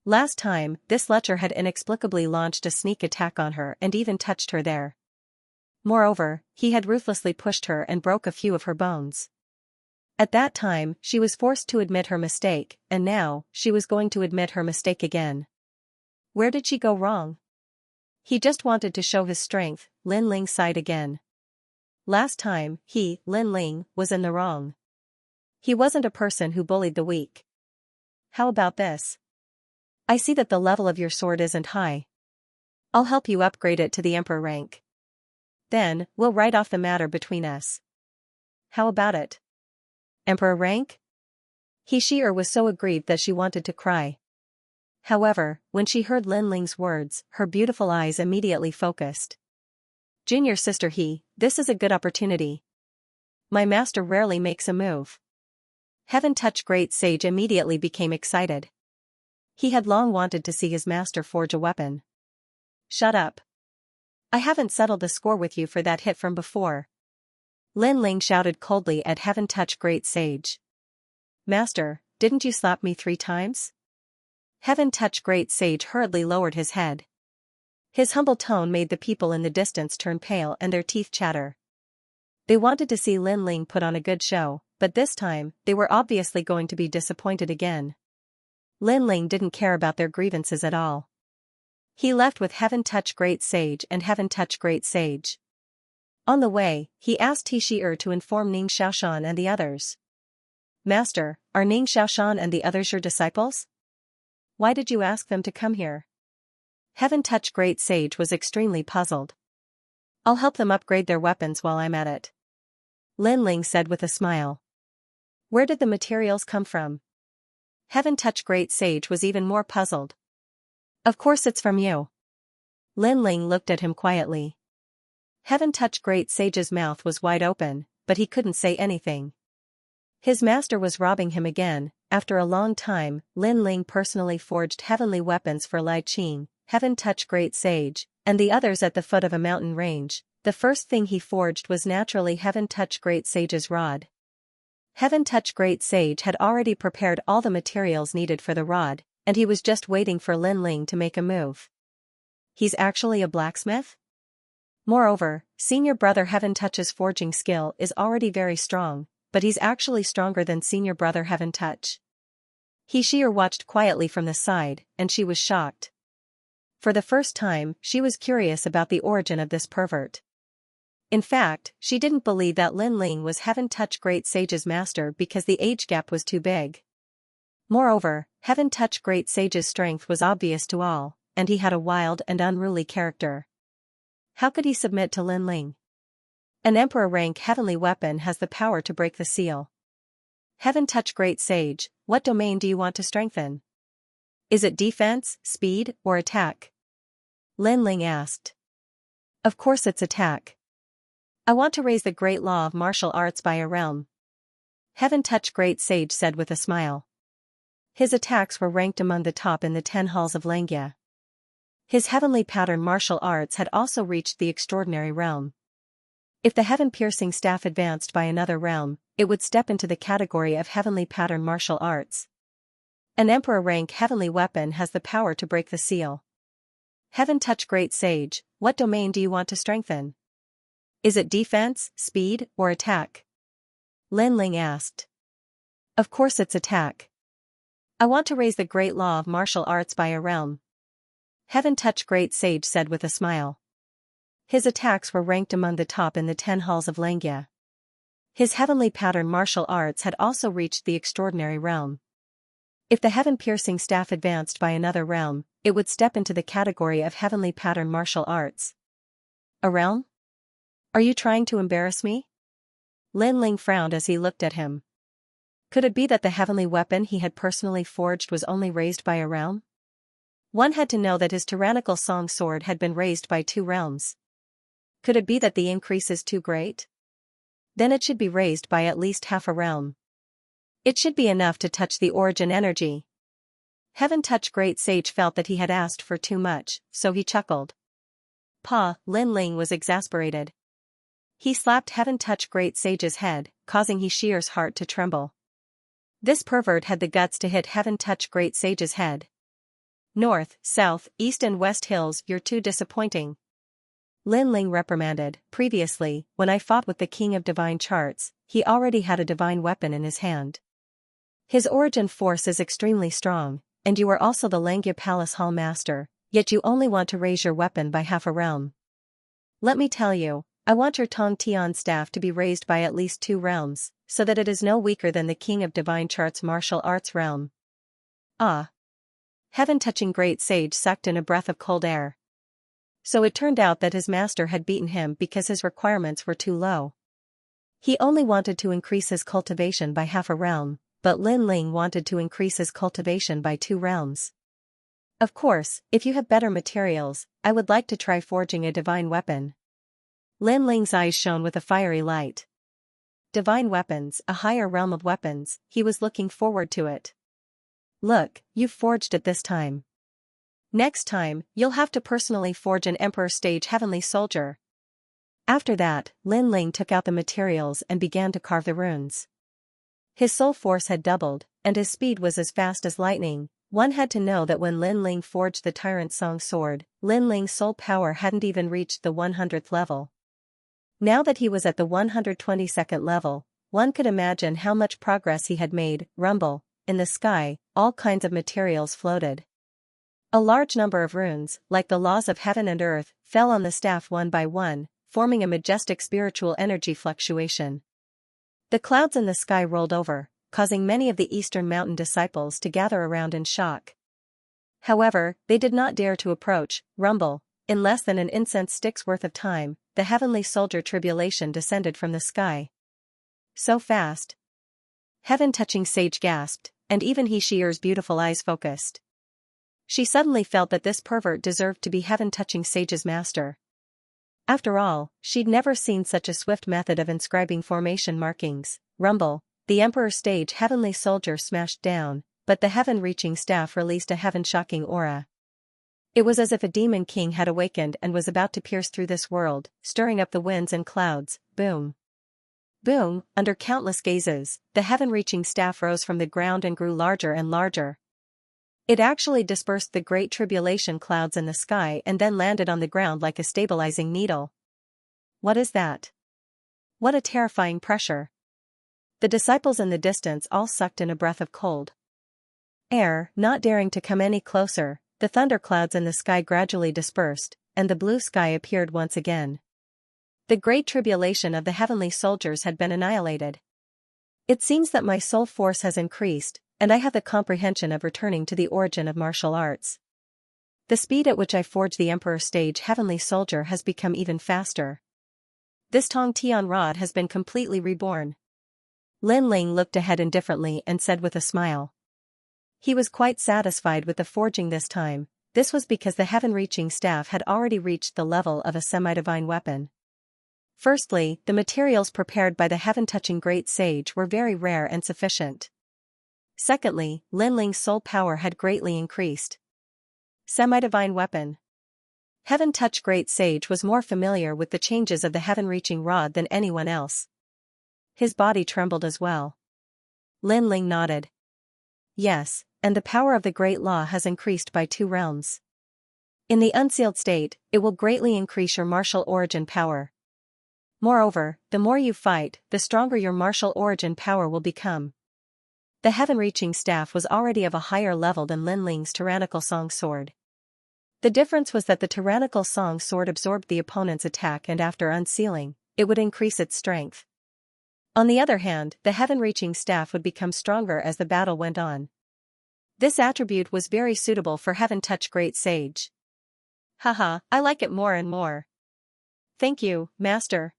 Last time, this lecher had inexplicably launched a sneak attack on her and even touched her there. Moreover, he had ruthlessly pushed her and broke a few of her bones. At that time, she was forced to admit her mistake, and now, she was going to admit her mistake again. Where did she go wrong? He just wanted to show his strength, Lin Ling sighed again. Last time, he, Lin Ling, was in the wrong. He wasn't a person who bullied the weak. How about this? I see that the level of your sword isn't high. I'll help you upgrade it to the Emperor rank. Then, we'll write off the matter between us. How about it? Emperor rank? Xianxia was so aggrieved that she wanted to cry. However, when she heard Lin Ling's words, her beautiful eyes immediately focused. Junior sister this is a good opportunity. My master rarely makes a move. Heaven Touch Great Sage immediately became excited. He had long wanted to see his master forge a weapon. Shut up. I haven't settled the score with you for that hit from before. Lin Ling shouted coldly at Heaven Touch Great Sage. Master, didn't you slap me 3 times? Heaven Touch Great Sage hurriedly lowered his head. His humble tone made the people in the distance turn pale and their teeth chatter. They wanted to see Lin Ling put on a good show, but this time, they were obviously going to be disappointed again. Lin Ling didn't care about their grievances at all. He left with Heaven Touch Great Sage and Heaven Touch Great Sage. On the way, he asked Xianxia to inform Ning Xiaoshan and the others. Master, are Ning Xiaoshan and the others your disciples? Why did you ask them to come here? Heaven Touch Great Sage was extremely puzzled. I'll help them upgrade their weapons while I'm at it. Lin Ling said with a smile. Where did the materials come from? Heaven Touch Great Sage was even more puzzled. Of course it's from you. Lin Ling looked at him quietly. Heaven Touch Great Sage's mouth was wide open, but he couldn't say anything. His master was robbing him again. After a long time, Lin Ling personally forged heavenly weapons for Lai Qing, Heaven Touch Great Sage, and the others at the foot of a mountain range. The first thing he forged was naturally Heaven Touch Great Sage's rod. Heaven Touch Great Sage had already prepared all the materials needed for the rod, and he was just waiting for Lin Ling to make a move. He's actually a blacksmith? Moreover, senior brother Heaven Touch's forging skill is already very strong, but he's actually stronger than senior brother Heaven Touch. Xianxia watched quietly from the side, and she was shocked. For the first time, she was curious about the origin of this pervert. In fact, she didn't believe that Lin Ling was Heaven Touch Great Sage's master because the age gap was too big. Moreover, Heaven Touch Great Sage's strength was obvious to all, and he had a wild and unruly character. How could he submit to Lin Ling? An emperor rank heavenly weapon has the power to break the seal. Heaven Touch Great Sage, what domain do you want to strengthen? Is it defense, speed, or attack? Lin Ling asked. Of course it's attack. I want to raise the great law of martial arts by a realm. Heaven Touch Great Sage said with a smile. His attacks were ranked among the top in the 10 halls of Xianxia. His heavenly pattern martial arts had also reached the extraordinary realm. If the heaven-piercing staff advanced by another realm, it would step into the category of heavenly pattern martial arts. An emperor rank heavenly weapon has the power to break the seal. Heaven Touch Great Sage, what domain do you want to strengthen? Is it defense, speed, or attack? Lin Ling asked. Of course it's attack. I want to raise the great law of martial arts by a realm. Heaven Touch Great Sage said with a smile. His attacks were ranked among the top in the 10 halls of Xianxia. His heavenly pattern martial arts had also reached the extraordinary realm. If the heaven-piercing staff advanced by another realm, it would step into the category of heavenly pattern martial arts. A realm? Are you trying to embarrass me? Lin Ling frowned as he looked at him. Could it be that the heavenly weapon he had personally forged was only raised by a realm? One had to know that his tyrannical song sword had been raised by 2 realms. Could it be that the increase is too great? Then it should be raised by at least half a realm. It should be enough to touch the origin energy. Heaven Touch Great Sage felt that he had asked for too much, so he chuckled. Lin Ling was exasperated. He slapped Heaven Touch Great Sage's head, causing Xianxia's heart to tremble. This pervert had the guts to hit Heaven Touch Great Sage's head. North, south, east and west hills, you're too disappointing. Lin Ling reprimanded. Previously, when I fought with the King of Divine Charts, he already had a divine weapon in his hand. His origin force is extremely strong, and you are also the Xianxia Palace Hall Master, yet you only want to raise your weapon by half a realm. Let me tell you, I want your Tong Tian staff to be raised by at least 2 realms, so that it is no weaker than the King of Divine Charts martial arts realm. Heaven Touching Great Sage sucked in a breath of cold air. So it turned out that his master had beaten him because his requirements were too low. He only wanted to increase his cultivation by half a realm, but Lin Ling wanted to increase his cultivation by 2 realms. Of course, if you have better materials, I would like to try forging a divine weapon. Lin Ling's eyes shone with a fiery light. Divine weapons, a higher realm of weapons, he was looking forward to it. Look, you've forged it this time. Next time, you'll have to personally forge an Emperor Stage Heavenly Soldier. After that, Lin Ling took out the materials and began to carve the runes. His soul force had doubled, and his speed was as fast as lightning. One had to know that when Lin Ling forged the Tyrant Song Sword, Lin Ling's soul power hadn't even reached the 100th level. Now that he was at the 122nd level, one could imagine how much progress he had made. Rumble. In the sky, all kinds of materials floated. A large number of runes, like the laws of heaven and earth, fell on the staff one by one, forming a majestic spiritual energy fluctuation. The clouds in the sky rolled over, causing many of the Eastern Mountain disciples to gather around in shock. However, they did not dare to approach. Rumble. In less than an incense stick's worth of time, the heavenly soldier Tribulation descended from the sky. So fast. Heaven Touching Sage gasped, and even Xianxia's beautiful eyes focused. She suddenly felt that this pervert deserved to be heaven-touching sage's master. After all, she'd never seen such a swift method of inscribing formation markings. Rumble, the Emperor's stage heavenly soldier smashed down, but the heaven-reaching staff released a heaven-shocking aura. It was as if a demon king had awakened and was about to pierce through this world, stirring up the winds and clouds. Boom. Boom, under countless gazes, the heaven-reaching staff rose from the ground and grew larger and larger. It actually dispersed the great tribulation clouds in the sky and then landed on the ground like a stabilizing needle. What is that? What a terrifying pressure. The disciples in the distance all sucked in a breath of cold air, not daring to come any closer. The thunderclouds in the sky gradually dispersed, and the blue sky appeared once again. The great tribulation of the heavenly soldiers had been annihilated. It seems that my soul force has increased, and I have the comprehension of returning to the origin of martial arts. The speed at which I forge the Emperor's stage heavenly soldier has become even faster. This Tong Tian rod has been completely reborn. Lin Ling looked ahead indifferently and said with a smile. He was quite satisfied with the forging this time. This was because the heaven-reaching staff had already reached the level of a semi-divine weapon. Firstly, the materials prepared by the heaven-touching great sage were very rare and sufficient. Secondly, Lin Ling's soul power had greatly increased. Semi-divine weapon. Heaven-touch great sage was more familiar with the changes of the heaven-reaching rod than anyone else. His body trembled as well. Lin Ling nodded. Yes, and the power of the great law has increased by 2 realms. In the unsealed state, it will greatly increase your martial origin power. Moreover, the more you fight, the stronger your martial origin power will become. The heaven-reaching staff was already of a higher level than Lin Ling's tyrannical song sword. The difference was that the tyrannical song sword absorbed the opponent's attack and after unsealing, it would increase its strength. On the other hand, the heaven-reaching staff would become stronger as the battle went on. This attribute was very suitable for heaven-touch great sage. Haha, I like it more and more. Thank you, master.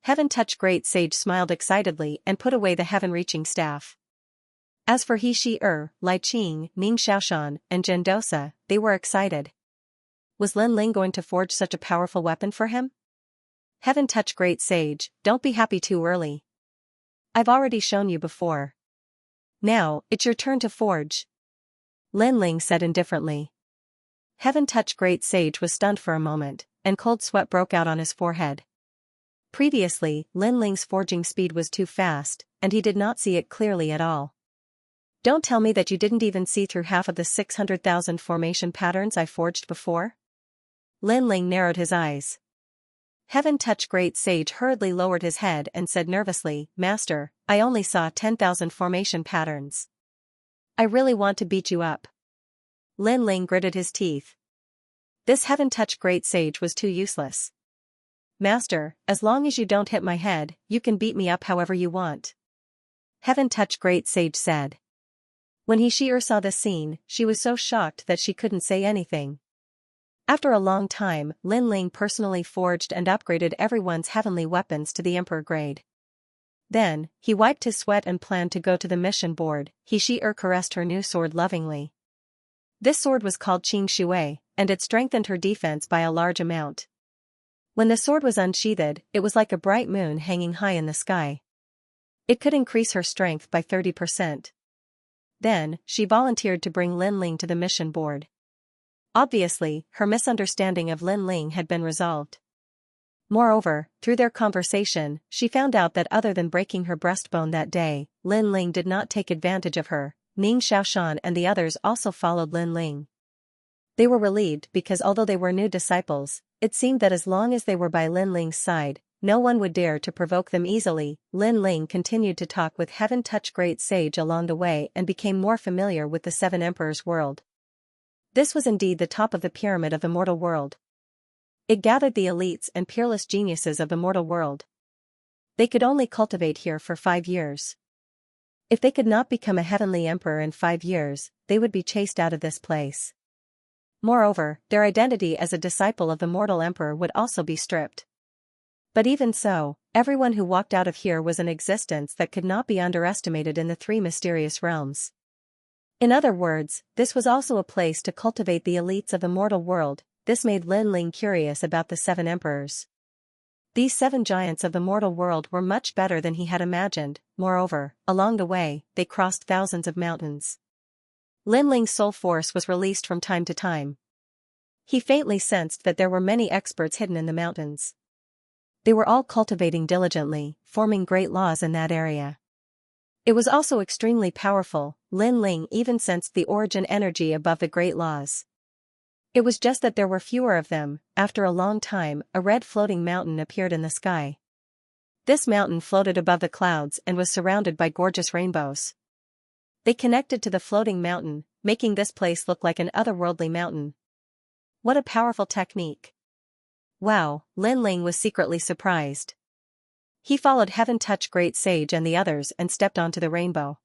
Heaven-touch great sage smiled excitedly and put away the heaven-reaching staff. As for He Shi Lai Qing, Ning Xiaoshan, and Gendosa, they were excited. Was Lin Ling going to forge such a powerful weapon for him? Heaven-touch great sage, don't be happy too early. I've already shown you before. Now, it's your turn to forge. Lin Ling said indifferently. Heaven-touch great sage was stunned for a moment, and cold sweat broke out on his forehead. Previously, Lin Ling's forging speed was too fast, and he did not see it clearly at all. Don't tell me that you didn't even see through half of the 600,000 formation patterns I forged before? Lin Ling narrowed his eyes. Heaven-touch great sage hurriedly lowered his head and said nervously, Master, I only saw 10,000 formation patterns. I really want to beat you up. Lin Ling gritted his teeth. This heaven-touch great sage was too useless. Master, as long as you don't hit my head, you can beat me up however you want. Heaven-touch great sage said. When He Shi saw the scene, she was so shocked that she couldn't say anything. After a long time, Lin Ling personally forged and upgraded everyone's heavenly weapons to the emperor grade. Then, he wiped his sweat and planned to go to the mission board. He Shi caressed her new sword lovingly. This sword was called Qing Shui, and it strengthened her defense by a large amount. When the sword was unsheathed, it was like a bright moon hanging high in the sky. It could increase her strength by 30%. Then, she volunteered to bring Lin Ling to the mission board. Obviously, her misunderstanding of Lin Ling had been resolved. Moreover, through their conversation, she found out that other than breaking her breastbone that day, Lin Ling did not take advantage of her. Ning Xiaoshan and the others also followed Lin Ling. They were relieved because although they were new disciples, it seemed that as long as they were by Lin Ling's side, no one would dare to provoke them easily. Lin Ling continued to talk with heaven-touch great sage along the way and became more familiar with the 7 emperors' world. This was indeed the top of the pyramid of the mortal world. It gathered the elites and peerless geniuses of the mortal world. They could only cultivate here for 5 years. If they could not become a heavenly emperor in 5 years, they would be chased out of this place. Moreover, their identity as a disciple of the mortal emperor would also be stripped. But even so, everyone who walked out of here was an existence that could not be underestimated in the 3 mysterious realms. In other words, this was also a place to cultivate the elites of the mortal world. This made Lin Ling curious about the 7 emperors. These 7 giants of the mortal world were much better than he had imagined. Moreover, along the way, they crossed thousands of mountains. Lin Ling's soul force was released from time to time. He faintly sensed that there were many experts hidden in the mountains. They were all cultivating diligently, forming great laws in that area. It was also extremely powerful. Lin Ling even sensed the origin energy above the great laws. It was just that there were fewer of them. After a long time, a red floating mountain appeared in the sky. This mountain floated above the clouds and was surrounded by gorgeous rainbows. They connected to the floating mountain, making this place look like an otherworldly mountain. What a powerful technique! Wow, Lin Ling was secretly surprised. He followed Heaven Touch Great Sage and the others and stepped onto the rainbow.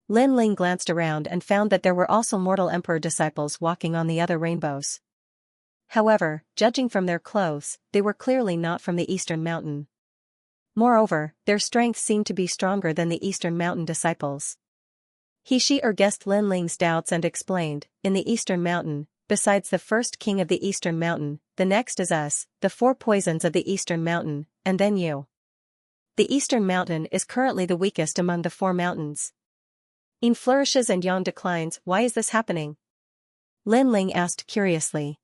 Lin Ling glanced around and found that there were also mortal emperor disciples walking on the other rainbows. However, judging from their clothes, they were clearly not from the Eastern Mountain. Moreover, their strength seemed to be stronger than the Eastern Mountain disciples. He guessed Lin Ling's doubts and explained, in the Eastern Mountain, besides the first king of the Eastern Mountain, the next is us, the 4 poisons of the Eastern Mountain, and then you. The Eastern Mountain is currently the weakest among the 4 mountains. Yin flourishes and Yang declines. Why is this happening? Lin Ling asked curiously.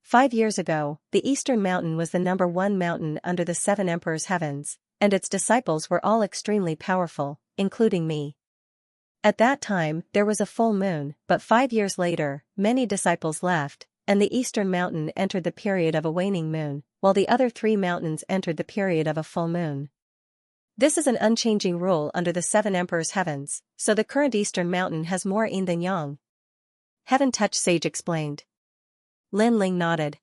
5 years ago, the Eastern Mountain was the number 1 mountain under the 7 emperors' heavens, and its disciples were all extremely powerful, including me. At that time, there was a full moon, but 5 years later, many disciples left, and the Eastern Mountain entered the period of a waning moon, while the other 3 mountains entered the period of a full moon. This is an unchanging rule under the 7 emperors' heavens, so the current Eastern Mountain has more yin than yang. Heaven Touch Sage explained. Lin Ling nodded.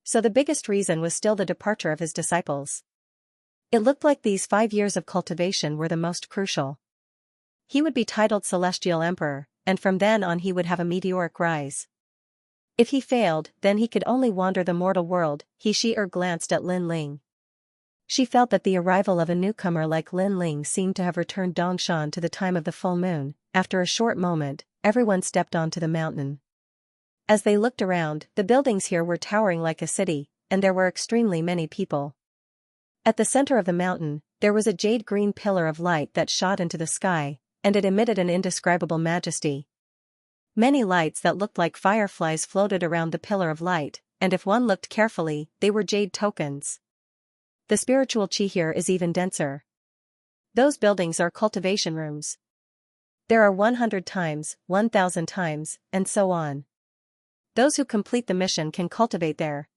So the biggest reason was still the departure of his disciples. It looked like these 5 years of cultivation were the most crucial. He would be titled Celestial Emperor, and from then on he would have a meteoric rise. If he failed, then he could only wander the mortal world. She glanced at Lin Ling. She felt that the arrival of a newcomer like Lin Ling seemed to have returned Dongshan to the time of the full moon. After a short moment, everyone stepped onto the mountain. As they looked around, the buildings here were towering like a city, and there were extremely many people. At the center of the mountain, there was a jade-green pillar of light that shot into the sky, and it emitted an indescribable majesty. Many lights that looked like fireflies floated around the pillar of light, and if one looked carefully, they were jade tokens. The spiritual chi here is even denser. Those buildings are cultivation rooms. There are 100 times, 1,000 times, and so on. Those who complete the mission can cultivate there.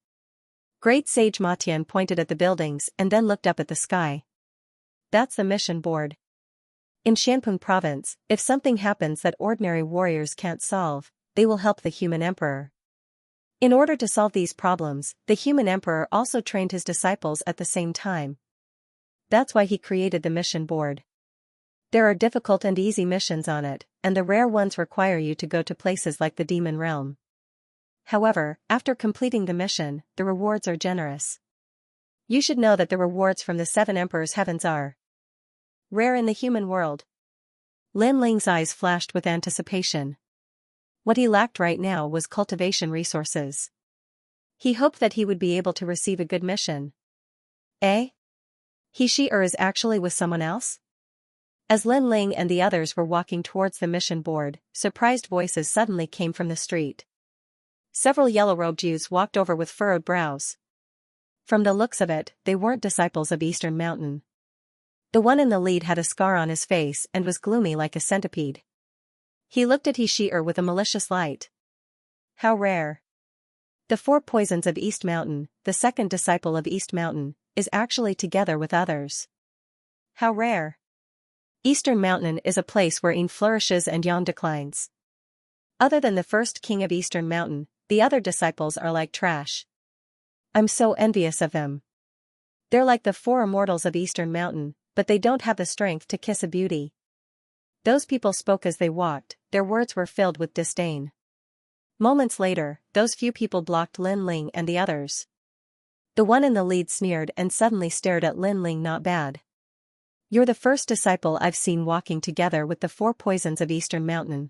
Great Sage Matian pointed at the buildings and then looked up at the sky. That's the mission board. In Xianpeng province, if something happens that ordinary warriors can't solve, they will help the human emperor. In order to solve these problems, the human emperor also trained his disciples at the same time. That's why he created the mission board. There are difficult and easy missions on it, and the rare ones require you to go to places like the demon realm. However, after completing the mission, the rewards are generous. You should know that the rewards from the 7 emperors' heavens are rare in the human world. Lin Ling's eyes flashed with anticipation. What he lacked right now was cultivation resources. He hoped that he would be able to receive a good mission. Eh? She is actually with someone else? As Lin Ling and the others were walking towards the mission board, surprised voices suddenly came from the street. Several yellow-robed youths walked over with furrowed brows. From the looks of it, they weren't disciples of Eastern Mountain. The one in the lead had a scar on his face and was gloomy like a centipede. He looked at He with a malicious light. How rare. The 4 poisons of East Mountain, the second disciple of East Mountain, is actually together with others. How rare. Eastern Mountain is a place where yin flourishes and yang declines. Other than the first king of Eastern Mountain, the other disciples are like trash. I'm so envious of them. They're like the 4 immortals of Eastern Mountain, but they don't have the strength to kiss a beauty. Those people spoke as they walked, their words were filled with disdain. Moments later, those few people blocked Lin Ling and the others. The one in the lead sneered and suddenly stared at Lin Ling. Not bad. You're the first disciple I've seen walking together with the four poisons of Eastern Mountain.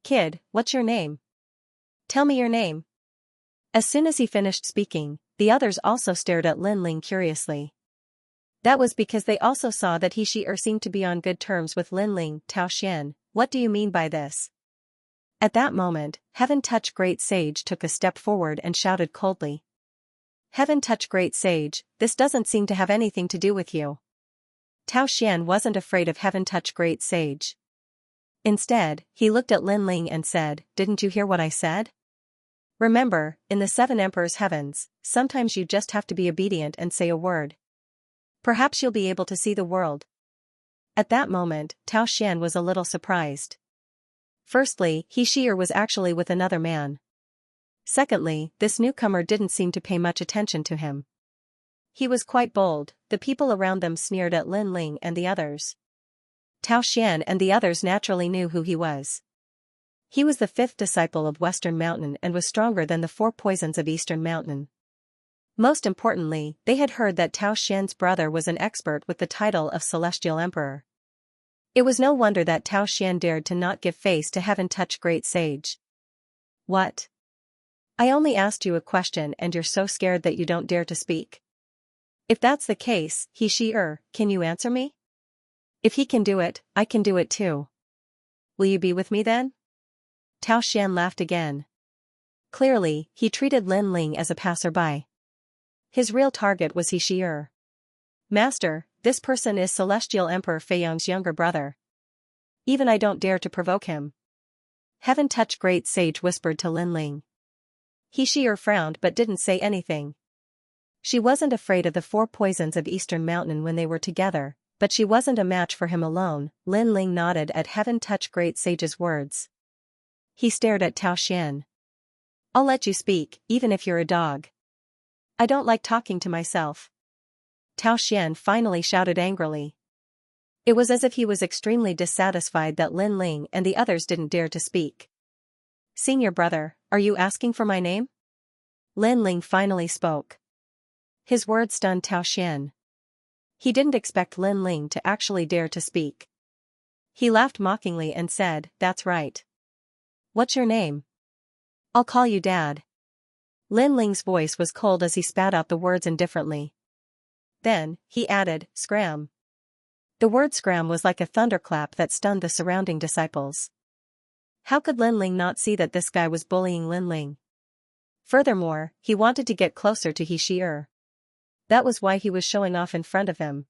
Kid, what's your name? Tell me your name. As soon as he finished speaking, the others also stared at Lin Ling curiously. That was because they also saw that he seemed to be on good terms with Lin Ling. Tao Xian, what do you mean by this? At that moment, Heaven Touch Great Sage took a step forward and shouted coldly. Heaven Touch Great Sage, this doesn't seem to have anything to do with you. Tao Xian wasn't afraid of Heaven Touch Great Sage. Instead, he looked at Lin Ling and said, didn't you hear what I said? Remember, in the Seven Emperors' heavens, sometimes you just have to be obedient and say a word. Perhaps you'll be able to see the world. At that moment, Tao Xian was a little surprised. Firstly, he was actually with another man. Secondly, this newcomer didn't seem to pay much attention to him. He was quite bold. The people around them sneered at Lin Ling and the others. Tao Xian and the others naturally knew who he was. He was the fifth disciple of Western Mountain and was stronger than the four poisons of Eastern Mountain. Most importantly, they had heard that Tao Xian's brother was an expert with the title of Celestial Emperor. It was no wonder that Tao Xian dared to not give face to Heaven Touch Great Sage. What? I only asked you a question and you're so scared that you don't dare to speak. If that's the case, can you answer me? If he can do it, I can do it too. Will you be with me then? Tao Xian laughed again. Clearly, he treated Lin Ling as a passerby. His real target was he. Master, this person is Celestial Emperor Feiyang's younger brother. Even I don't dare to provoke him. Heaven Touch Great Sage whispered to Lin Ling. He frowned but didn't say anything. She wasn't afraid of the four poisons of Eastern Mountain when they were together, but she wasn't a match for him alone. Lin Ling nodded at Heaven Touch Great Sage's words. He stared at Tao Xian. I'll let you speak, even if you're a dog. I don't like talking to myself. Tao Xian finally shouted angrily. It was as if he was extremely dissatisfied that Lin Ling and the others didn't dare to speak. Senior brother, are you asking for my name? Lin Ling finally spoke. His words stunned Tao Xian. He didn't expect Lin Ling to actually dare to speak. He laughed mockingly and said, that's right. What's your name? I'll call you Dad. Lin Ling's voice was cold as he spat out the words indifferently. Then, he added, scram. The word scram was like a thunderclap that stunned the surrounding disciples. How could Lin Ling not see that this guy was bullying Lin Ling? Furthermore, he wanted to get closer to he. That was why he was showing off in front of him.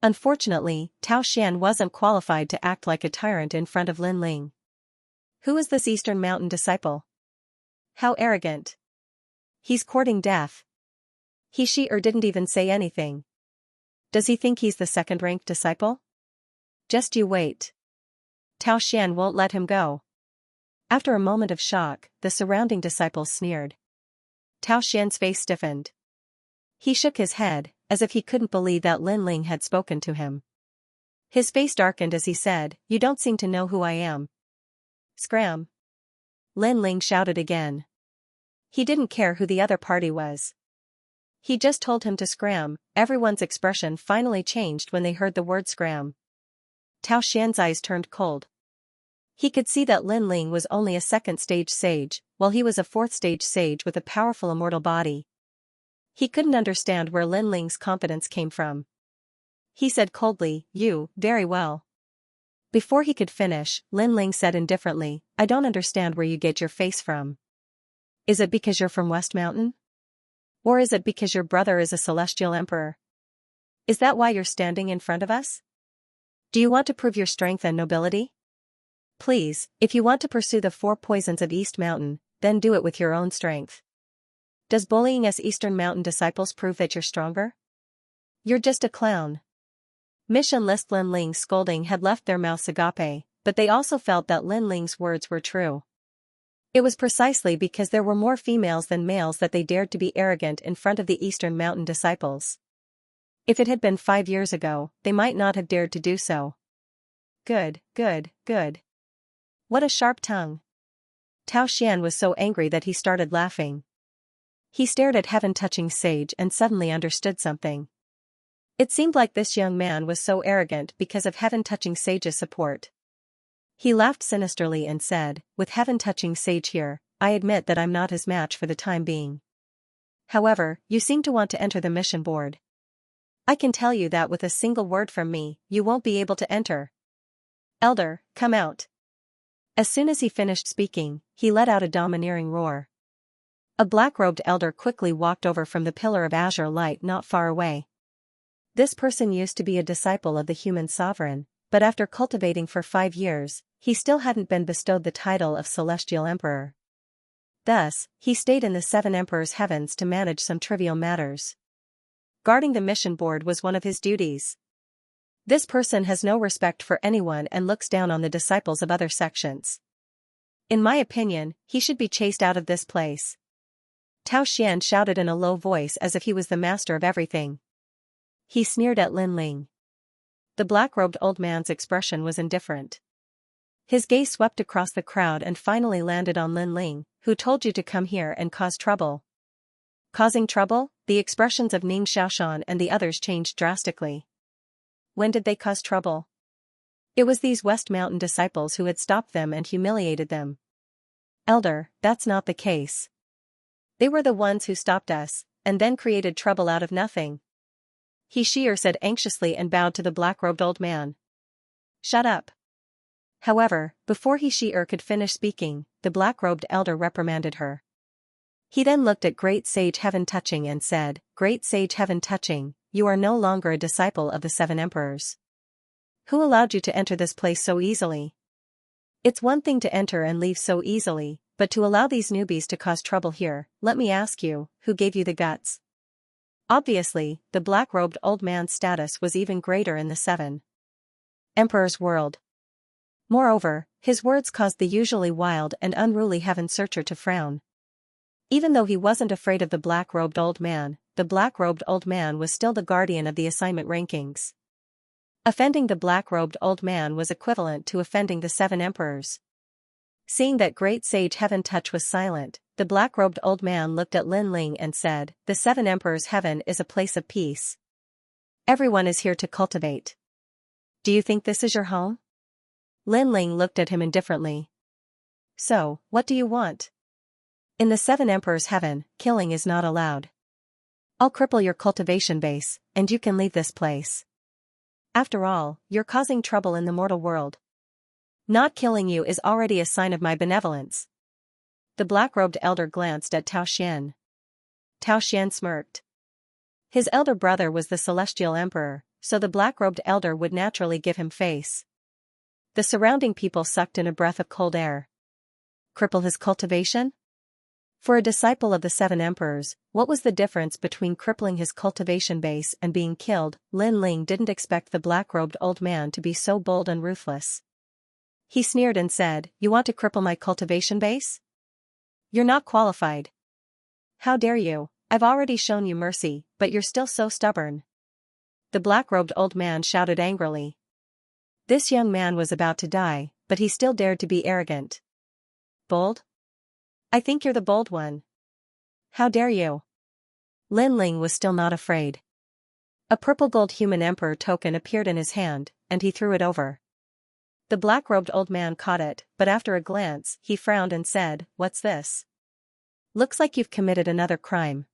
Unfortunately, Tao Xian wasn't qualified to act like a tyrant in front of Lin Ling. Who is this Eastern Mountain disciple? How arrogant. He's courting death. He didn't even say anything. Does he think he's the second-ranked disciple? Just you wait. Tao Xian won't let him go. After a moment of shock, the surrounding disciples sneered. Tao Xian's face stiffened. He shook his head, as if he couldn't believe that Lin Ling had spoken to him. His face darkened as he said, you don't seem to know who I am. Scram. Lin Ling shouted again. He didn't care who the other party was. He just told him to scram. Everyone's expression finally changed when they heard the word scram. Tao Xian's eyes turned cold. He could see that Lin Ling was only a second-stage sage, while he was a fourth-stage sage with a powerful immortal body. He couldn't understand where Lin Ling's confidence came from. He said coldly, very well. Before he could finish, Lin Ling said indifferently, I don't understand where you get your face from. Is it because you're from West Mountain? Or is it because your brother is a celestial emperor? Is that why you're standing in front of us? Do you want to prove your strength and nobility? Please, if you want to pursue the four poisons of East Mountain, then do it with your own strength. Does bullying us Eastern Mountain disciples prove that you're stronger? You're just a clown. Missionless Lin Ling's scolding had left their mouths agape, but they also felt that Lin Ling's words were true. It was precisely because there were more females than males that they dared to be arrogant in front of the Eastern Mountain disciples. If it had been 5 years ago, they might not have dared to do so. Good. What a sharp tongue. Tao Xian was so angry that he started laughing. He stared at Heaven Touching Sage and suddenly understood something. It seemed like this young man was so arrogant because of heaven-touching sage's support. He laughed sinisterly and said, "With heaven-touching sage here, I admit that I'm not his match for the time being. However, you seem to want to enter the mission board. I can tell you that with a single word from me, you won't be able to enter. Elder, come out." As soon as he finished speaking, he let out a domineering roar. A black-robed elder quickly walked over from the pillar of azure light not far away. This person used to be a disciple of the human sovereign, but after cultivating for 5 years, he still hadn't been bestowed the title of celestial emperor. Thus, he stayed in the 7 emperors' heavens to manage some trivial matters. Guarding the mission board was one of his duties. This person has no respect for anyone and looks down on the disciples of other sections. In my opinion, he should be chased out of this place. Tao Xian shouted in a low voice as if he was the master of everything. He sneered at Lin Ling. The black-robed old man's expression was indifferent. His gaze swept across the crowd and finally landed on Lin Ling, "Who told you to come here and cause trouble?" Causing trouble? The expressions of Ning Xiaoshan and the others changed drastically. When did they cause trouble? It was these West Mountain disciples who had stopped them and humiliated them. Elder, that's not the case. They were the ones who stopped us, and then created trouble out of nothing. He Shi'er said anxiously and bowed to the black-robed old man. Shut up. However, before he Shi'er could finish speaking, the black-robed elder reprimanded her. He then looked at Great Sage Heaven Touching and said, "Great Sage Heaven Touching, you are no longer a disciple of the 7 emperors. Who allowed you to enter this place so easily? It's one thing to enter and leave so easily, but to allow these newbies to cause trouble here, let me ask you, who gave you the guts?" Obviously, the black-robed old man's status was even greater in the 7 emperors' world. Moreover, his words caused the usually wild and unruly heaven searcher to frown. Even though he wasn't afraid of the black-robed old man, the black-robed old man was still the guardian of the assignment rankings. Offending the black-robed old man was equivalent to offending the 7 emperors. Seeing that Great Sage Heaven Touch was silent, the black-robed old man looked at Lin Ling and said, "The 7 emperors' heaven is a place of peace. Everyone is here to cultivate. Do you think this is your home?" Lin Ling looked at him indifferently. "So, what do you want?" "In the 7 emperors' heaven, killing is not allowed. I'll cripple your cultivation base, and you can leave this place. After all, you're causing trouble in the mortal world. Not killing you is already a sign of my benevolence." The black-robed elder glanced at Tao Xian. Tao Xian smirked. His elder brother was the celestial emperor, so the black-robed elder would naturally give him face. The surrounding people sucked in a breath of cold air. Cripple his cultivation? For a disciple of the 7 emperors, what was the difference between crippling his cultivation base and being killed? Lin Ling didn't expect the black-robed old man to be so bold and ruthless. He sneered and said, "You want to cripple my cultivation base? You're not qualified. How dare you? I've already shown you mercy, but you're still so stubborn." The black-robed old man shouted angrily. This young man was about to die, but he still dared to be arrogant. Bold? I think you're the bold one. How dare you? Lin Ling was still not afraid. A purple gold human emperor token appeared in his hand, and he threw it over. The black-robed old man caught it, but after a glance, he frowned and said, "What's this? Looks like you've committed another crime.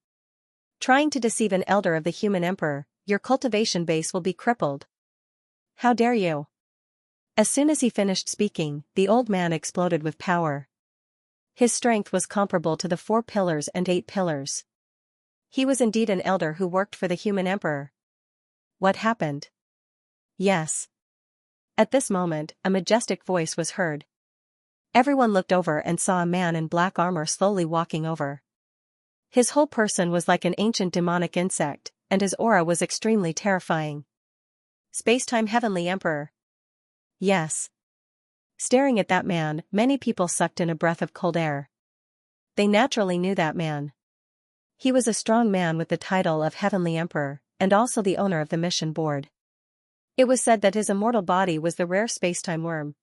Trying to deceive an elder of the human emperor, your cultivation base will be crippled. How dare you?" As soon as he finished speaking, the old man exploded with power. His strength was comparable to the 4 pillars and 8 pillars. He was indeed an elder who worked for the human emperor. What happened? Yes. At this moment, a majestic voice was heard. Everyone looked over and saw a man in black armor slowly walking over. His whole person was like an ancient demonic insect, and his aura was extremely terrifying. Spacetime Heavenly Emperor. Yes. Staring at that man, many people sucked in a breath of cold air. They naturally knew that man. He was a strong man with the title of Heavenly Emperor, and also the owner of the mission board. It was said that his immortal body was the rare spacetime worm.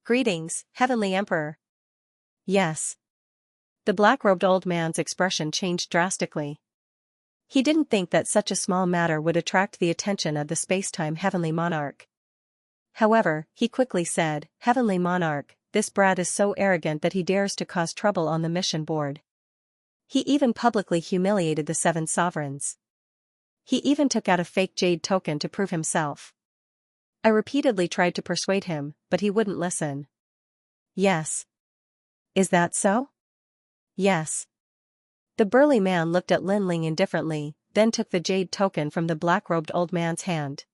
Greetings, Heavenly Emperor. Yes. The black-robed old man's expression changed drastically. He didn't think that such a small matter would attract the attention of the space-time Heavenly Monarch. However, he quickly said, "Heavenly Monarch, this brat is so arrogant that he dares to cause trouble on the mission board. He even publicly humiliated the 7 sovereigns. He even took out a fake jade token to prove himself. I repeatedly tried to persuade him, but he wouldn't listen." "Yes. Is that so?" "Yes." The burly man looked at Lin Ling indifferently, then took the jade token from the black-robed old man's hand.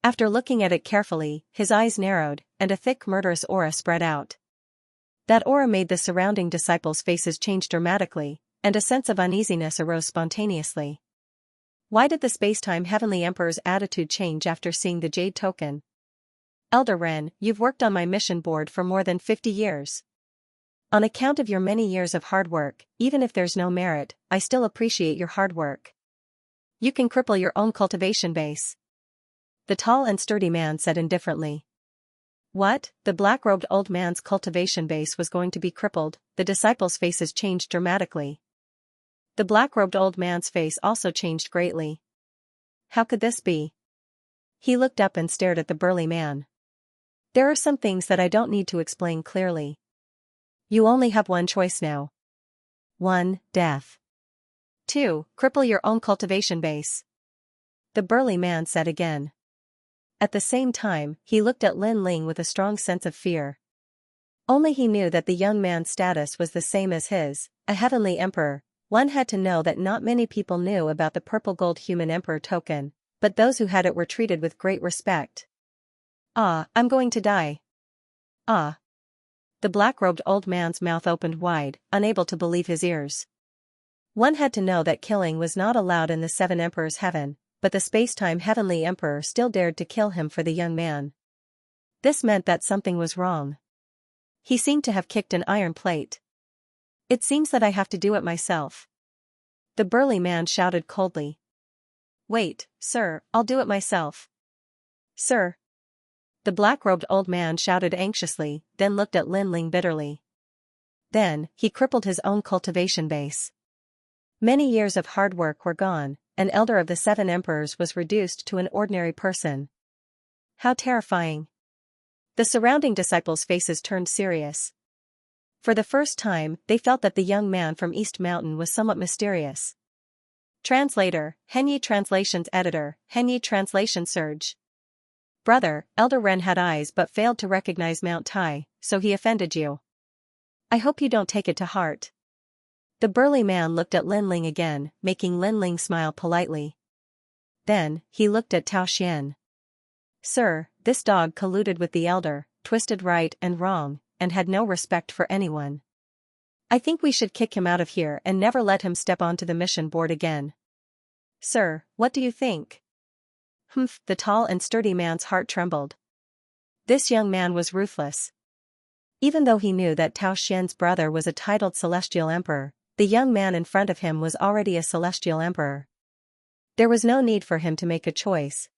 After looking at it carefully, his eyes narrowed, and a thick murderous aura spread out. That aura made the surrounding disciples' faces change dramatically, and a sense of uneasiness arose spontaneously. Why did the space-time Heavenly Emperor's attitude change after seeing the jade token? "Elder Ren, you've worked on my mission board for more than 50 years. On account of your many years of hard work, even if there's no merit, I still appreciate your hard work. You can cripple your own cultivation base," the tall and sturdy man said indifferently. What? The black-robed old man's cultivation base was going to be crippled? The disciples' faces changed dramatically. The black-robed old man's face also changed greatly. How could this be? He looked up and stared at the burly man. "There are some things that I don't need to explain clearly. You only have one choice now. 1. Death. 2. Cripple your own cultivation base," the burly man said again. At the same time, he looked at Lin Ling with a strong sense of fear. Only he knew that the young man's status was the same as his, a heavenly emperor. One had to know that not many people knew about the purple gold human emperor token, but those who had it were treated with great respect. "Ah, I'm going to die." "Ah." The black-robed old man's mouth opened wide, unable to believe his ears. One had to know that killing was not allowed in the 7 Emperors' heaven, but the space-time Heavenly Emperor still dared to kill him for the young man. This meant that something was wrong. He seemed to have kicked an iron plate. "It seems that I have to do it myself," the burly man shouted coldly. "Wait, sir, I'll do it myself." "Sir?" the black-robed old man shouted anxiously, then looked at Lin Ling bitterly. Then, he crippled his own cultivation base. Many years of hard work were gone. An elder of the 7 emperors was reduced to an ordinary person. How terrifying. The surrounding disciples' faces turned serious. For the first time, they felt that the young man from East Mountain was somewhat mysterious. Translator, Henyi Translations Editor, Henyi Translation Surge. Brother, Elder Ren had eyes but failed to recognize Mount Tai, so he offended you. I hope you don't take it to heart. The burly man looked at Lin Ling again, making Lin Ling smile politely. Then, he looked at Tao Xian. "Sir, this dog colluded with the elder, twisted right and wrong, and had no respect for anyone. I think we should kick him out of here and never let him step onto the mission board again." "Sir, what do you think?" "Humph," the tall and sturdy man's heart trembled. This young man was ruthless. Even though he knew that Tao Xian's brother was a titled celestial emperor, the young man in front of him was already a celestial emperor. There was no need for him to make a choice.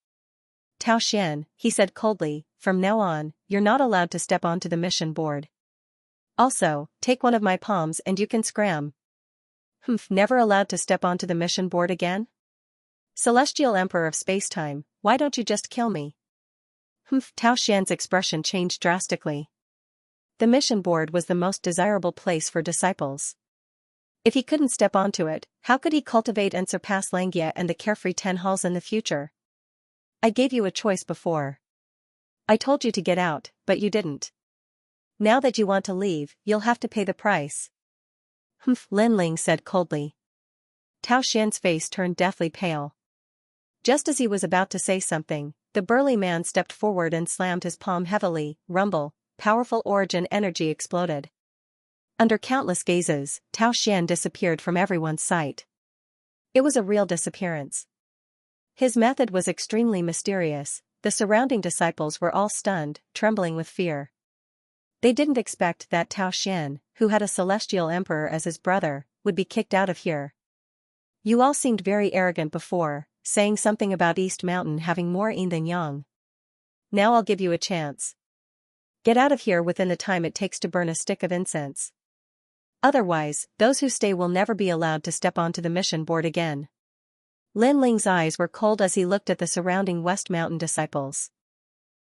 "Tao Xian," he said coldly, "from now on, you're not allowed to step onto the mission board. Also, take one of my palms and you can scram." "Humph, never allowed to step onto the mission board again? Celestial Emperor of Spacetime, why don't you just kill me?" Humph, Tao Xian's expression changed drastically. The mission board was the most desirable place for disciples. If he couldn't step onto it, how could he cultivate and surpass Xianxia and the carefree 10 halls in the future? "I gave you a choice before. I told you to get out, but you didn't. Now that you want to leave, you'll have to pay the price." "Humph," Lin Ling said coldly. Tao Xian's face turned deathly pale. Just as he was about to say something, the burly man stepped forward and slammed his palm heavily. Rumble, powerful origin energy exploded. Under countless gazes, Tao Xian disappeared from everyone's sight. It was a real disappearance. His method was extremely mysterious. The surrounding disciples were all stunned, trembling with fear. They didn't expect that Tao Xian, who had a celestial emperor as his brother, would be kicked out of here. "You all seemed very arrogant before, saying something about East Mountain having more yin than yang. Now I'll give you a chance. Get out of here within the time it takes to burn a stick of incense. Otherwise, those who stay will never be allowed to step onto the mission board again." Lin Ling's eyes were cold as he looked at the surrounding West Mountain disciples.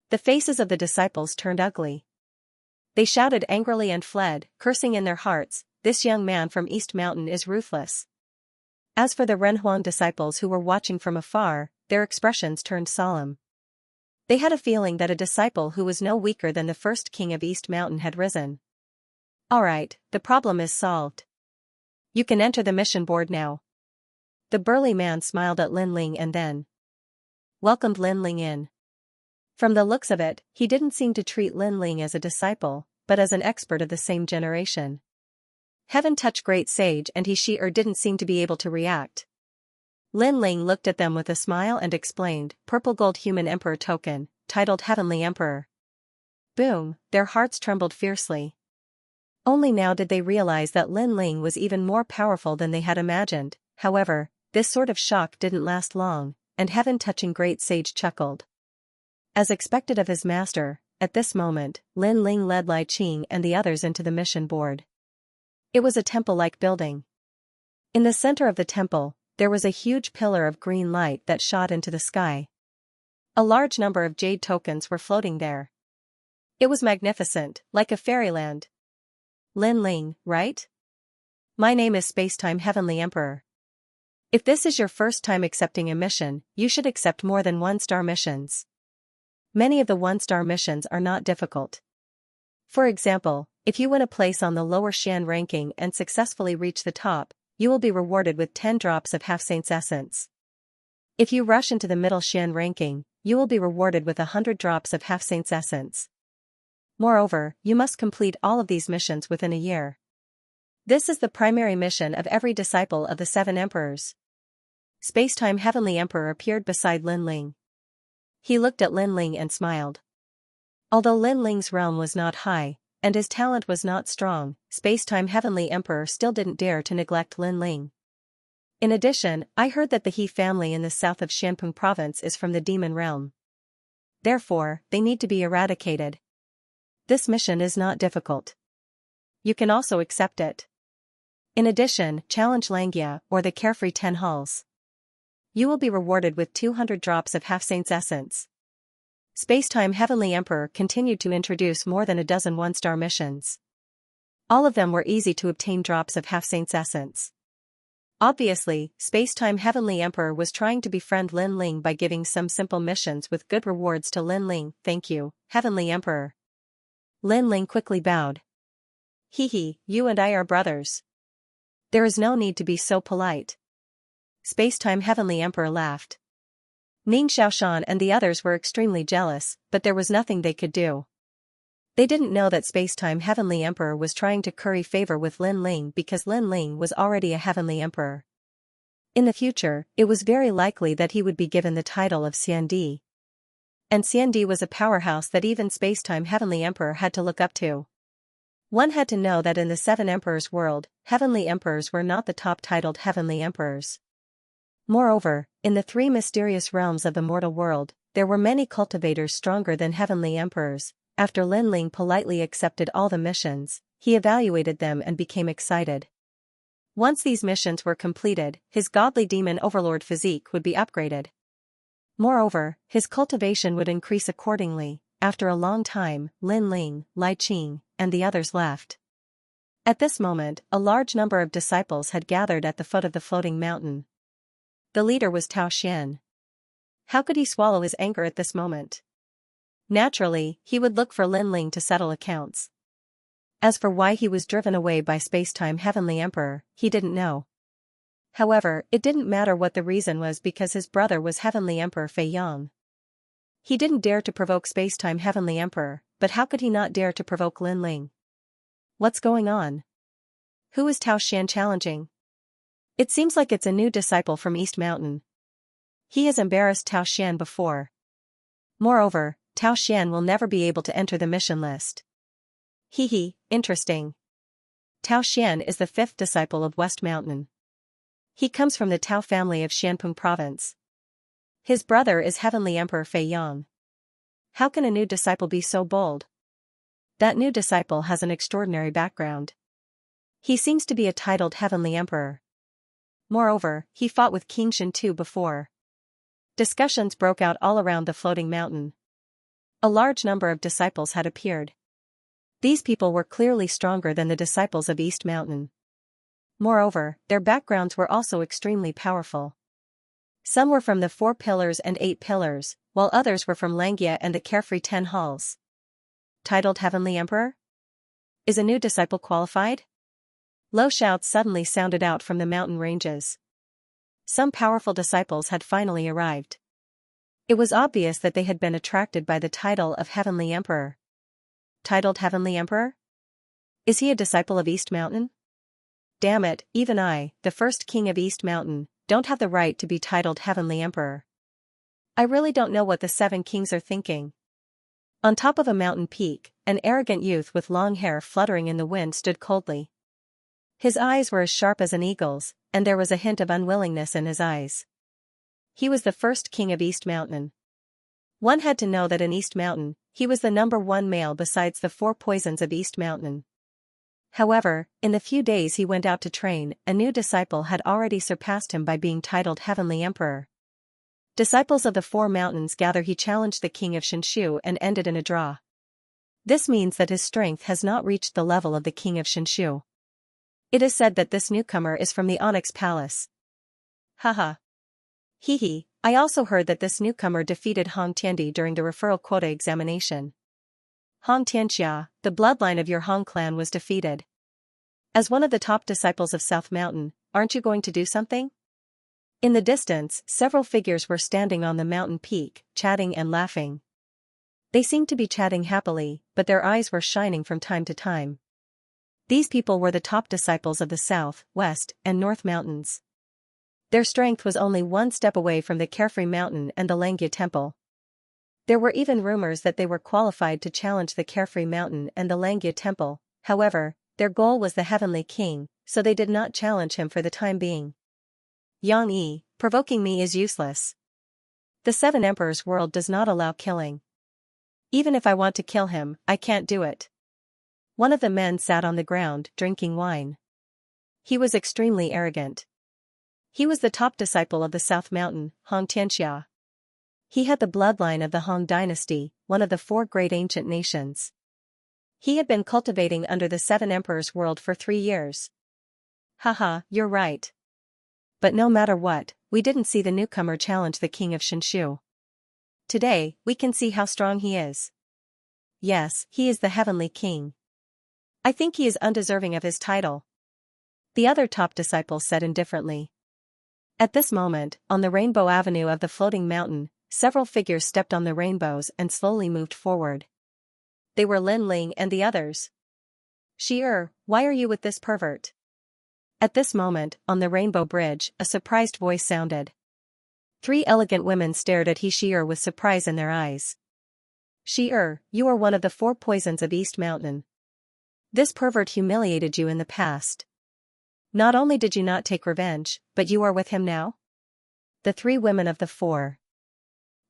The faces of the disciples turned ugly. They shouted angrily and fled, cursing in their hearts, "This young man from East Mountain is ruthless." As for the Renhuang disciples who were watching from afar, their expressions turned solemn. They had a feeling that a disciple who was no weaker than the first king of East Mountain had risen. "Alright, the problem is solved. You can enter the mission board now." The burly man smiled at Lin Ling and then welcomed Lin Ling in. From the looks of it, he didn't seem to treat Lin Ling as a disciple, but as an expert of the same generation. Heaven touch great sage, and he/she didn't seem to be able to react. Lin Ling looked at them with a smile and explained, "Purple gold human emperor token, titled Heavenly Emperor." Boom, their hearts trembled fiercely. Only now did they realize that Lin Ling was even more powerful than they had imagined. However, this sort of shock didn't last long, and heaven-touching great sage chuckled. As expected of his master, at this moment, Lin Ling led Lai Qing and the others into the mission board. It was a temple-like building. In the center of the temple, there was a huge pillar of green light that shot into the sky. A large number of jade tokens were floating there. It was magnificent, like a fairyland. "Lin Ling, right? My name is Spacetime Heavenly Emperor. If this is your first time accepting a mission, you should accept more than one-star missions. Many of the one-star missions are not difficult. For example, if you win a place on the lower Xian ranking and successfully reach the top, you will be rewarded with 10 drops of Half-Saint's Essence. If you rush into the middle Xian ranking, you will be rewarded with 100 drops of Half-Saint's Essence. Moreover, you must complete all of these missions within a year. This is the primary mission of every disciple of the 7 emperors." Spacetime Heavenly Emperor appeared beside Lin Ling. He looked at Lin Ling and smiled. Although Lin Ling's realm was not high, and his talent was not strong, Spacetime Heavenly Emperor still didn't dare to neglect Lin Ling. "In addition, I heard that the He family in the south of Xianpeng province is from the demon realm. Therefore, they need to be eradicated. This mission is not difficult. You can also accept it. In addition, challenge Xianxia or the Carefree 10 Halls. You will be rewarded with 200 drops of Half-Saint's Essence." Spacetime Heavenly Emperor continued to introduce more than a dozen one-star missions. All of them were easy to obtain drops of Half-Saint's Essence. Obviously, Spacetime Heavenly Emperor was trying to befriend Lin Ling by giving some simple missions with good rewards to Lin Ling. "Thank you, Heavenly Emperor." Lin Ling quickly bowed. "Hee, you and I are brothers. There is no need to be so polite." Spacetime Heavenly Emperor laughed. Ning Xiaoshan and the others were extremely jealous, but there was nothing they could do. They didn't know that Spacetime Heavenly Emperor was trying to curry favor with Lin Ling because Lin Ling was already a Heavenly Emperor. In the future, it was very likely that he would be given the title of Xiandi. And Xiandi was a powerhouse that even Spacetime Heavenly Emperor had to look up to. One had to know that in the 7 emperors world, Heavenly Emperors were not the top-titled Heavenly Emperors. Moreover, in the 3 mysterious realms of the mortal world, there were many cultivators stronger than Heavenly Emperors. After Lin Ling politely accepted all the missions, he evaluated them and became excited. Once these missions were completed, his godly demon overlord physique would be upgraded. Moreover, his cultivation would increase accordingly. After a long time, Lin Ling, Lai Qing, and the others left. At this moment, a large number of disciples had gathered at the foot of the floating mountain. The leader was Tao Xian. How could he swallow his anger at this moment? Naturally, he would look for Lin Ling to settle accounts. As for why he was driven away by Spacetime Heavenly Emperor, he didn't know. However, it didn't matter what the reason was because his brother was Heavenly Emperor Fei Yang. He didn't dare to provoke Spacetime Heavenly Emperor, but how could he not dare to provoke Lin Ling? What's going on? Who is Tao Xian challenging? It seems like it's a new disciple from East Mountain. He has embarrassed Tao Xian before. Moreover, Tao Xian will never be able to enter the mission list. Interesting. Tao Xian is the 5th disciple of West Mountain. He comes from the Tao family of Xianpeng province. His brother is Heavenly Emperor Fei Yang. How can a new disciple be so bold? That new disciple has an extraordinary background. He seems to be a titled Heavenly Emperor. Moreover, he fought with King Shan before. Discussions broke out all around the floating mountain. A large number of disciples had appeared. These people were clearly stronger than the disciples of East Mountain. Moreover, their backgrounds were also extremely powerful. Some were from the 4 Pillars and 8 Pillars, while others were from Xianxia and the Carefree 10 Halls. Titled Heavenly Emperor? Is a new disciple qualified? Low shouts suddenly sounded out from the mountain ranges. Some powerful disciples had finally arrived. It was obvious that they had been attracted by the title of Heavenly Emperor. Titled Heavenly Emperor? Is he a disciple of East Mountain? Damn it, even I, the first king of East Mountain, don't have the right to be titled Heavenly Emperor. I really don't know what the 7 kings are thinking. On top of a mountain peak, an arrogant youth with long hair fluttering in the wind stood coldly. His eyes were as sharp as an eagle's, and there was a hint of unwillingness in his eyes. He was the first king of East Mountain. One had to know that in East Mountain, he was the #1 male besides the 4 poisons of East Mountain. However, in the few days he went out to train, a new disciple had already surpassed him by being titled Heavenly Emperor. Disciples of the 4 mountains gather. He challenged the king of Xianxia and ended in a draw. This means that his strength has not reached the level of the king of Xianxia. It is said that this newcomer is from the Onyx Palace. Haha. Hehe, I also heard that this newcomer defeated Hong Tiandi during the referral quota examination. Hong Xianxia, the bloodline of your Hong clan was defeated. As one of the top disciples of South Mountain, aren't you going to do something? In the distance, several figures were standing on the mountain peak, chatting and laughing. They seemed to be chatting happily, but their eyes were shining from time to time. These people were the top disciples of the South, West, and North Mountains. Their strength was only one step away from the Carefree Mountain and the Xianxia Temple. There were even rumors that they were qualified to challenge the Carefree Mountain and the Xianxia Temple. However, their goal was the Heavenly King, so they did not challenge him for the time being. Yang Yi, provoking me is useless. The 7 Emperors world does not allow killing. Even if I want to kill him, I can't do it. One of the men sat on the ground, drinking wine. He was extremely arrogant. He was the top disciple of the South Mountain, Hong Xianxia. He had the bloodline of the Hong dynasty, one of the 4 great ancient nations. He had been cultivating under the 7 Emperors world for 3 years. Haha, you're right. But no matter what, we didn't see the newcomer challenge the king of Xianxia. Today, we can see how strong he is. Yes, he is the Heavenly King. I think he is undeserving of his title. The other top disciple said indifferently. At this moment, on the Rainbow Avenue of the floating mountain, several figures stepped on the rainbows and slowly moved forward. They were Lin Ling and the others. Shi, why are you with this pervert? At this moment, on the Rainbow Bridge, a surprised voice sounded. 3 elegant women stared at Shi with surprise in their eyes. Shi, you are one of the 4 poisons of East Mountain. This pervert humiliated you in the past. Not only did you not take revenge, but you are with him now? The 3 women of the 4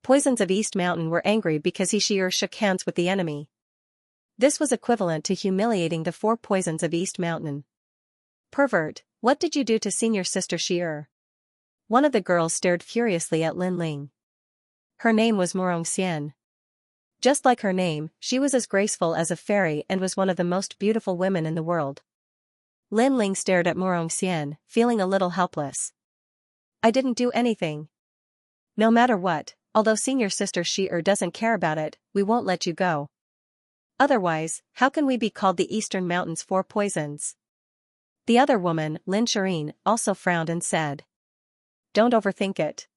poisons of East Mountain were angry because Shi shook hands with the enemy. This was equivalent to humiliating the 4 poisons of East Mountain. Pervert, what did you do to senior sister Shi? One of the girls stared furiously at Lin Ling. Her name was Xian. Just like her name, she was as graceful as a fairy and was one of the most beautiful women in the world. Lin Ling stared at Xian, feeling a little helpless. I didn't do anything. No matter what, although senior sister Shi doesn't care about it, we won't let you go. Otherwise, how can we be called the Eastern Mountains 4 poisons? The other woman, Lin Shireen, also frowned and said. Don't overthink it.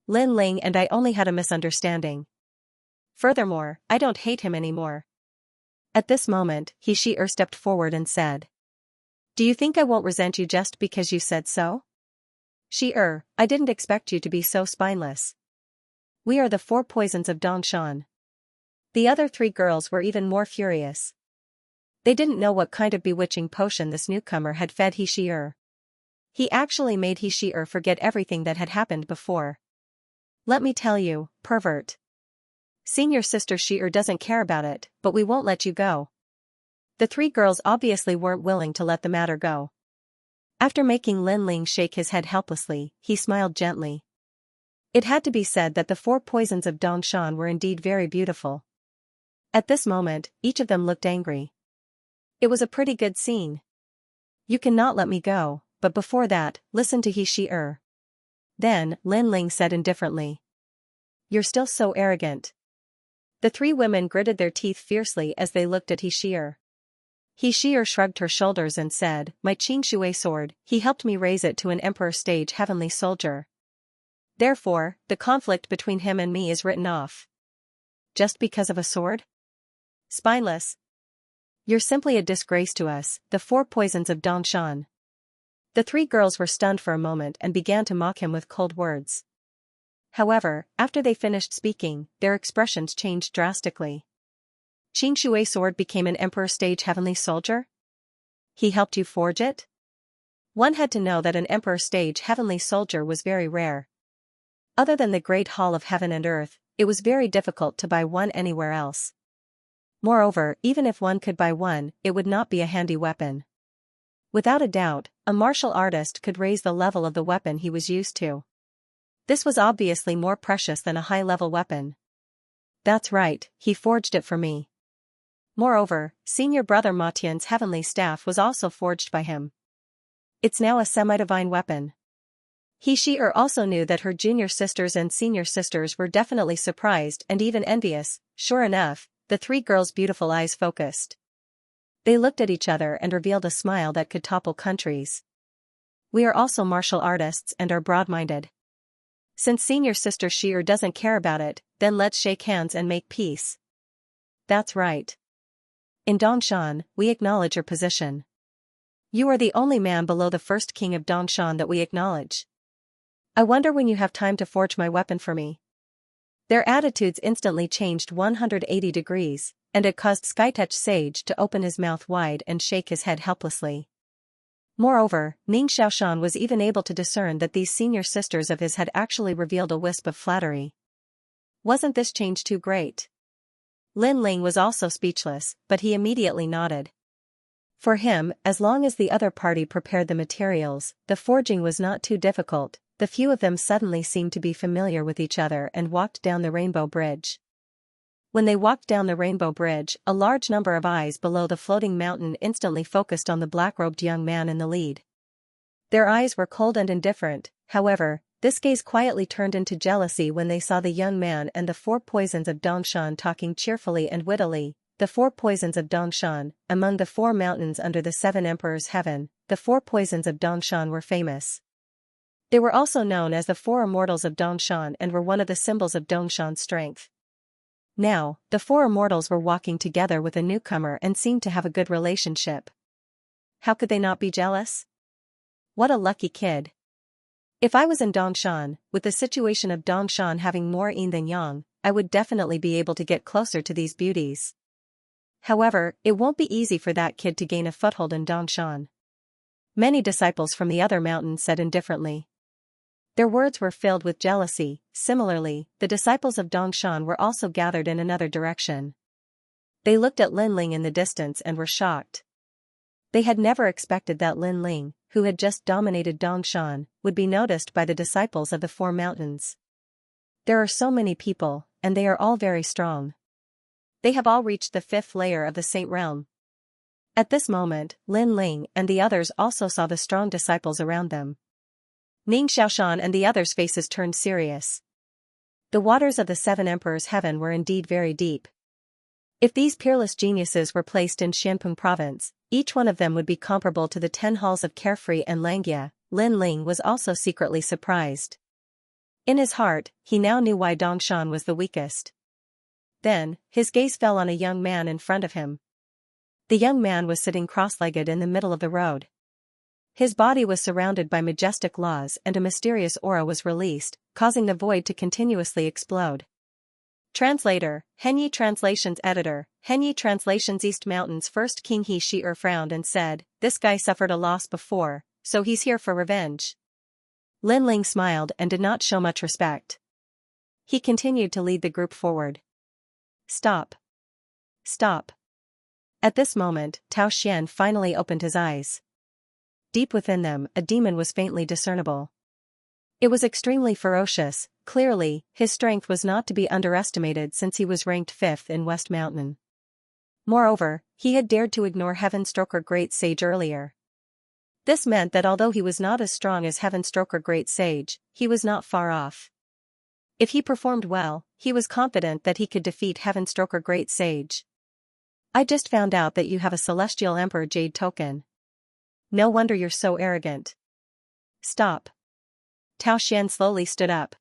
Lin Ling and I only had a misunderstanding. Furthermore, I don't hate him anymore. At this moment, Shi stepped forward and said. Do you think I won't resent you just because you said so? Shi, I didn't expect you to be so spineless. We are the 4 poisons of Dongshan. The other 3 girls were even more furious. They didn't know what kind of bewitching potion this newcomer had fed Shi. He actually made Shi forget everything that had happened before. Let me tell you, pervert. Senior sister Shi doesn't care about it, but we won't let you go. The 3 girls obviously weren't willing to let the matter go. After making Lin Ling shake his head helplessly, he smiled gently. It had to be said that the 4 poisons of Dongshan were indeed very beautiful. At this moment, each of them looked angry. It was a pretty good scene. You cannot let me go, but before that, listen to He-Shi-Er. Then, Lin Ling said indifferently. You're still so arrogant. The 3 women gritted their teeth fiercely as they looked at He-Shi-Er. He-Shi-Er shrugged her shoulders and said, My Qing Shui sword, he helped me raise it to an emperor stage heavenly soldier. Therefore, the conflict between him and me is written off. Just because of a sword? Spineless. You're simply a disgrace to us, the 4 poisons of Dongshan. The 3 girls were stunned for a moment and began to mock him with cold words. However, after they finished speaking, their expressions changed drastically. Qing Shui sword became an emperor stage heavenly soldier? He helped you forge it? One had to know that an emperor stage heavenly soldier was very rare. Other than the great hall of heaven and earth, it was very difficult to buy one anywhere else. Moreover, even if one could buy one, it would not be a handy weapon. Without a doubt, a martial artist could raise the level of the weapon he was used to. This was obviously more precious than a high-level weapon. That's right, he forged it for me. Moreover, senior brother Ma Tian's heavenly staff was also forged by him. It's now a semi-divine weapon. He-Shi-Er also knew that her junior sisters and senior sisters were definitely surprised and even envious. Sure enough, the 3 girls' beautiful eyes focused. They looked at each other and revealed a smile that could topple countries. We are also martial artists and are broad-minded. Since senior sister Shi-Er doesn't care about it, then let's shake hands and make peace. That's right. In Dongshan, we acknowledge your position. You are the only man below the first king of Dongshan that we acknowledge. I wonder when you have time to forge my weapon for me. Their attitudes instantly changed 180 degrees, and it caused Skytouch Sage to open his mouth wide and shake his head helplessly. Moreover, Ning Xiaoshan was even able to discern that these senior sisters of his had actually revealed a wisp of flattery. Wasn't this change too great? Lin Ling was also speechless, but he immediately nodded. For him, as long as the other party prepared the materials, the forging was not too difficult. The few of them suddenly seemed to be familiar with each other and walked down the Rainbow Bridge. When they walked down the Rainbow Bridge, a large number of eyes below the floating mountain instantly focused on the black-robed young man in the lead. Their eyes were cold and indifferent, however, this gaze quietly turned into jealousy when they saw the young man and the 4 poisons of Dongshan talking cheerfully and wittily. The 4 poisons of Dongshan, among the 4 mountains under the 7 emperors' heaven, the 4 poisons of Dongshan were famous. They were also known as the 4 immortals of Dongshan and were one of the symbols of Dongshan's strength. Now, the 4 immortals were walking together with a newcomer and seemed to have a good relationship. How could they not be jealous? What a lucky kid. If I was in Dongshan, with the situation of Dongshan having more yin than yang, I would definitely be able to get closer to these beauties. However, it won't be easy for that kid to gain a foothold in Dongshan. Many disciples from the other mountains said indifferently. Their words were filled with jealousy. Similarly, the disciples of Dongshan were also gathered in another direction. They looked at Lin Ling in the distance and were shocked. They had never expected that Lin Ling, who had just dominated Dongshan, would be noticed by the disciples of the 4 mountains. There are so many people, and they are all very strong. They have all reached the 5th layer of the Saint Realm. At this moment, Lin Ling and the others also saw the strong disciples around them. Ning Xiaoshan and the others' faces turned serious. The waters of the 7 emperors' heaven were indeed very deep. If these peerless geniuses were placed in Xianpeng province, each one of them would be comparable to the 10 halls of Carefree and Langia. Lin Ling was also secretly surprised. In his heart, he now knew why Dongshan was the weakest. Then, his gaze fell on a young man in front of him. The young man was sitting cross-legged in the middle of the road. His body was surrounded by majestic laws and a mysterious aura was released, causing the void to continuously explode. Translator, Henyi Translations Editor, Henyi Translations East Mountain's first king He-Shi-Er frowned and said, "This guy suffered a loss before, so he's here for revenge." Lin Ling smiled and did not show much respect. He continued to lead the group forward. Stop. Stop. At this moment, Tao Xian finally opened his eyes. Deep within them, a demon was faintly discernible. It was extremely ferocious. Clearly, his strength was not to be underestimated since he was ranked 5th in West Mountain. Moreover, he had dared to ignore Heavenstroker Great Sage earlier. This meant that although he was not as strong as Heavenstroker Great Sage, he was not far off. If he performed well, he was confident that he could defeat Heavenstroker Great Sage. I just found out that you have a Celestial Emperor Jade token. No wonder you're so arrogant. Stop. Tao Xian slowly stood up.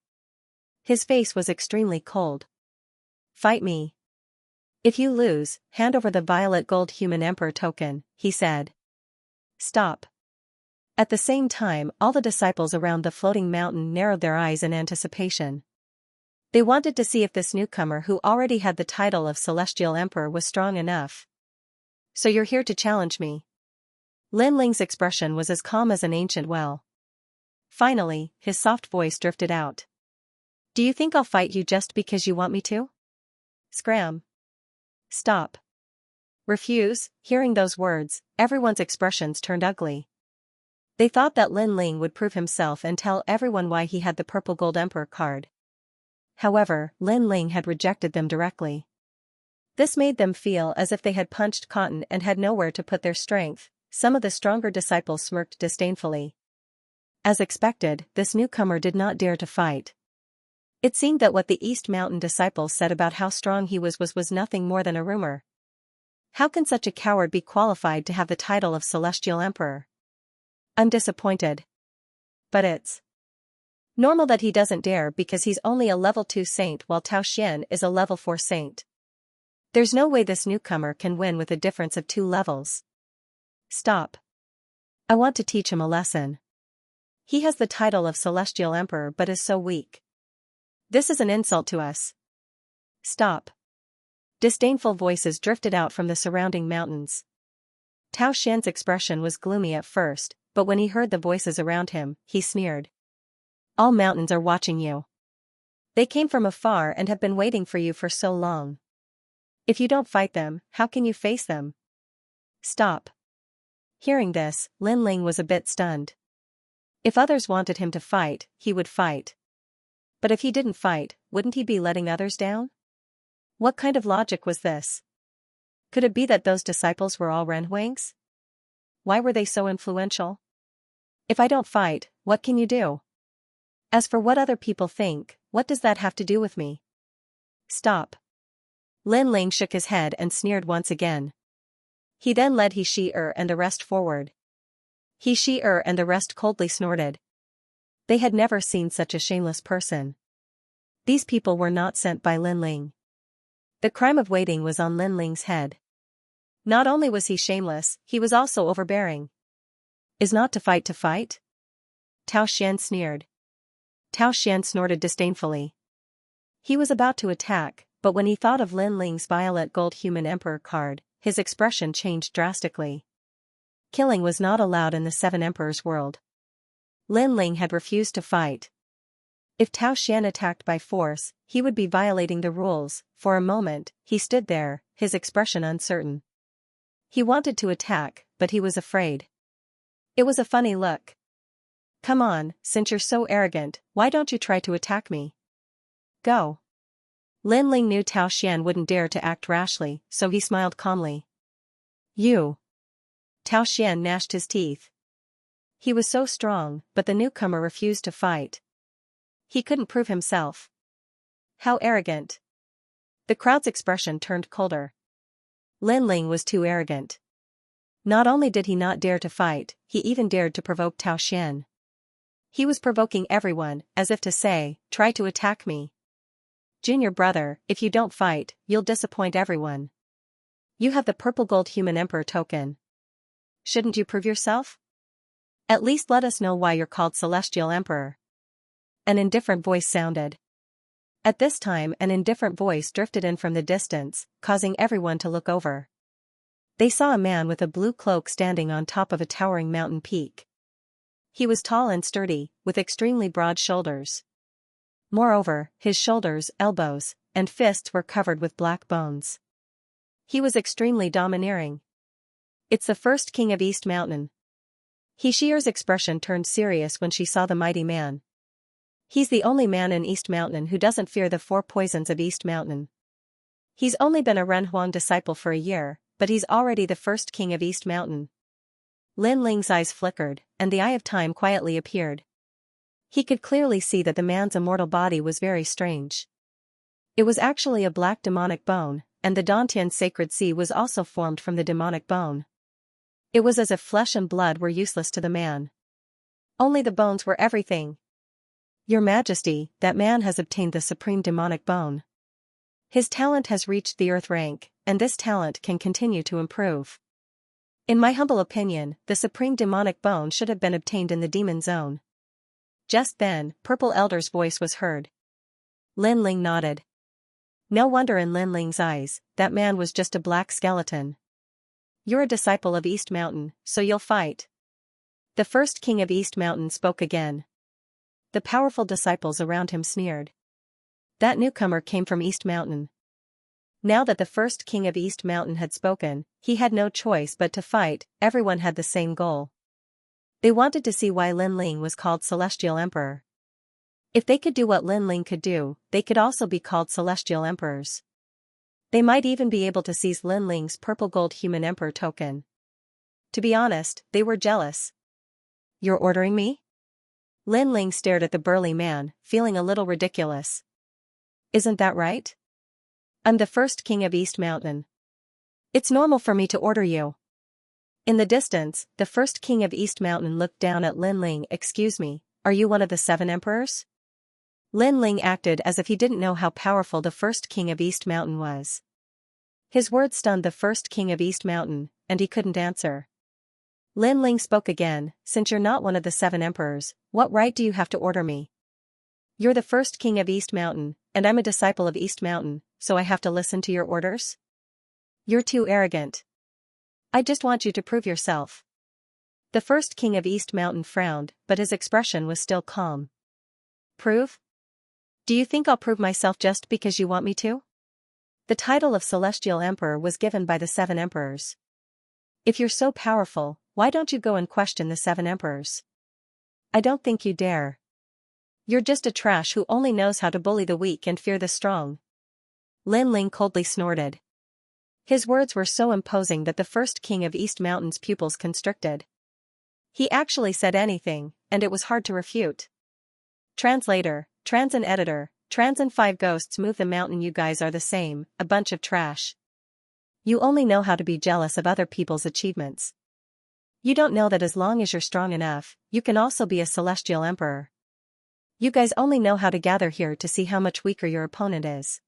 His face was extremely cold. Fight me. If you lose, hand over the violet gold human emperor token, he said. Stop. At the same time, all the disciples around the floating mountain narrowed their eyes in anticipation. They wanted to see if this newcomer who already had the title of Celestial Emperor was strong enough. So you're here to challenge me? Lin Ling's expression was as calm as an ancient well. Finally, his soft voice drifted out. Do you think I'll fight you just because you want me to? Scram. Stop. Refuse. Hearing those words, everyone's expressions turned ugly. They thought that Lin Ling would prove himself and tell everyone why he had the purple gold emperor card. However, Lin Ling had rejected them directly. This made them feel as if they had punched cotton and had nowhere to put their strength. Some of the stronger disciples smirked disdainfully. As expected, this newcomer did not dare to fight. It seemed that what the East Mountain disciples said about how strong he was nothing more than a rumor. How can such a coward be qualified to have the title of Celestial Emperor? I'm disappointed. But it's normal that he doesn't dare because he's only a level 2 saint while Tao Xian is a level 4 saint. There's no way this newcomer can win with a difference of 2 levels. Stop. I want to teach him a lesson. He has the title of Celestial Emperor but is so weak. This is an insult to us. Stop. Disdainful voices drifted out from the surrounding mountains. Tao Xian's expression was gloomy at first, but when he heard the voices around him, he sneered. All mountains are watching you. They came from afar and have been waiting for you for so long. If you don't fight them, how can you face them? Stop. Hearing this, Lin Ling was a bit stunned. If others wanted him to fight, he would fight. But if he didn't fight, wouldn't he be letting others down? What kind of logic was this? Could it be that those disciples were all Renhuangs? Why were they so influential? If I don't fight, what can you do? As for what other people think, what does that have to do with me? Stop. Lin Ling shook his head and sneered once again. He then led He Shi-er and the rest forward. He Shi-er and the rest coldly snorted. They had never seen such a shameless person. These people were not sent by Lin Ling. The crime of waiting was on Lin Ling's head. Not only was he shameless, he was also overbearing. Is not to fight to fight? Tao Xian sneered. Tao Xian snorted disdainfully. He was about to attack, but when he thought of Lin Ling's violet gold human emperor card, his expression changed drastically. Killing was not allowed in the Seven Emperors world. Lin Ling had refused to fight. If Tao Xian attacked by force, he would be violating the rules. For a moment, he stood there, his expression uncertain. He wanted to attack, but he was afraid. It was a funny look. Come on, since you're so arrogant, why don't you try to attack me? Go. Lin Ling knew Tao Xian wouldn't dare to act rashly, so he smiled calmly. You. Tao Xian gnashed his teeth. He was so strong, but the newcomer refused to fight. He couldn't prove himself. How arrogant. The crowd's expression turned colder. Lin Ling was too arrogant. Not only did he not dare to fight, he even dared to provoke Tao Xian. He was provoking everyone, as if to say, try to attack me. Junior brother, if you don't fight, you'll disappoint everyone. You have the purple gold human emperor token. Shouldn't you prove yourself? At least let us know why you're called Celestial Emperor. An indifferent voice sounded. At this time an indifferent voice drifted in from the distance, causing everyone to look over. They saw a man with a blue cloak standing on top of a towering mountain peak. He was tall and sturdy, with extremely broad shoulders. Moreover, his shoulders, elbows, and fists were covered with black bones. He was extremely domineering. It's the first king of East Mountain. He Xi'er's expression turned serious when she saw the mighty man. He's the only man in East Mountain who doesn't fear the 4 poisons of East Mountain. He's only been a Renhuang disciple for a year, but he's already the first king of East Mountain. Lin Ling's eyes flickered, and the Eye of Time quietly appeared. He could clearly see that the man's immortal body was very strange. It was actually a black demonic bone, and the Dantian sacred sea was also formed from the demonic bone. It was as if flesh and blood were useless to the man. Only the bones were everything. Your Majesty, that man has obtained the supreme demonic bone. His talent has reached the earth rank, and this talent can continue to improve. In my humble opinion, the supreme demonic bone should have been obtained in the demon zone. Just then, Purple Elder's voice was heard. Lin Ling nodded. No wonder in Lin Ling's eyes, that man was just a black skeleton. You're a disciple of East Mountain, so you'll fight. The first king of East Mountain spoke again. The powerful disciples around him sneered. That newcomer came from East Mountain. Now that the first king of East Mountain had spoken, he had no choice but to fight. Everyone had the same goal. They wanted to see why Lin Ling was called Celestial Emperor. If they could do what Lin Ling could do, they could also be called Celestial Emperors. They might even be able to seize Lin Ling's purple gold human emperor token. To be honest, they were jealous. You're ordering me? Lin Ling stared at the burly man, feeling a little ridiculous. Isn't that right? I'm the first king of East Mountain. It's normal for me to order you. In the distance, the first king of East Mountain looked down at Lin Ling. Excuse me, are you one of the 7 emperors? Lin Ling acted as if he didn't know how powerful the first king of East Mountain was. His words stunned the first king of East Mountain, and he couldn't answer. Lin Ling spoke again. Since you're not one of the 7 emperors, what right do you have to order me? You're the first king of East Mountain, and I'm a disciple of East Mountain, so I have to listen to your orders? You're too arrogant. I just want you to prove yourself. The first king of East Mountain frowned, but his expression was still calm. Prove? Do you think I'll prove myself just because you want me to? The title of Celestial Emperor was given by the 7 emperors. If you're so powerful, why don't you go and question the 7 emperors? I don't think you dare. You're just a trash who only knows how to bully the weak and fear the strong. Lin Ling coldly snorted. His words were so imposing that the first king of East Mountain's pupils constricted. He actually said anything, and it was hard to refute. Translator, trans and editor, trans and 5 ghosts move the mountain. You guys are the same, a bunch of trash. You only know how to be jealous of other people's achievements. You don't know that as long as you're strong enough, you can also be a celestial emperor. You guys only know how to gather here to see how much weaker your opponent is.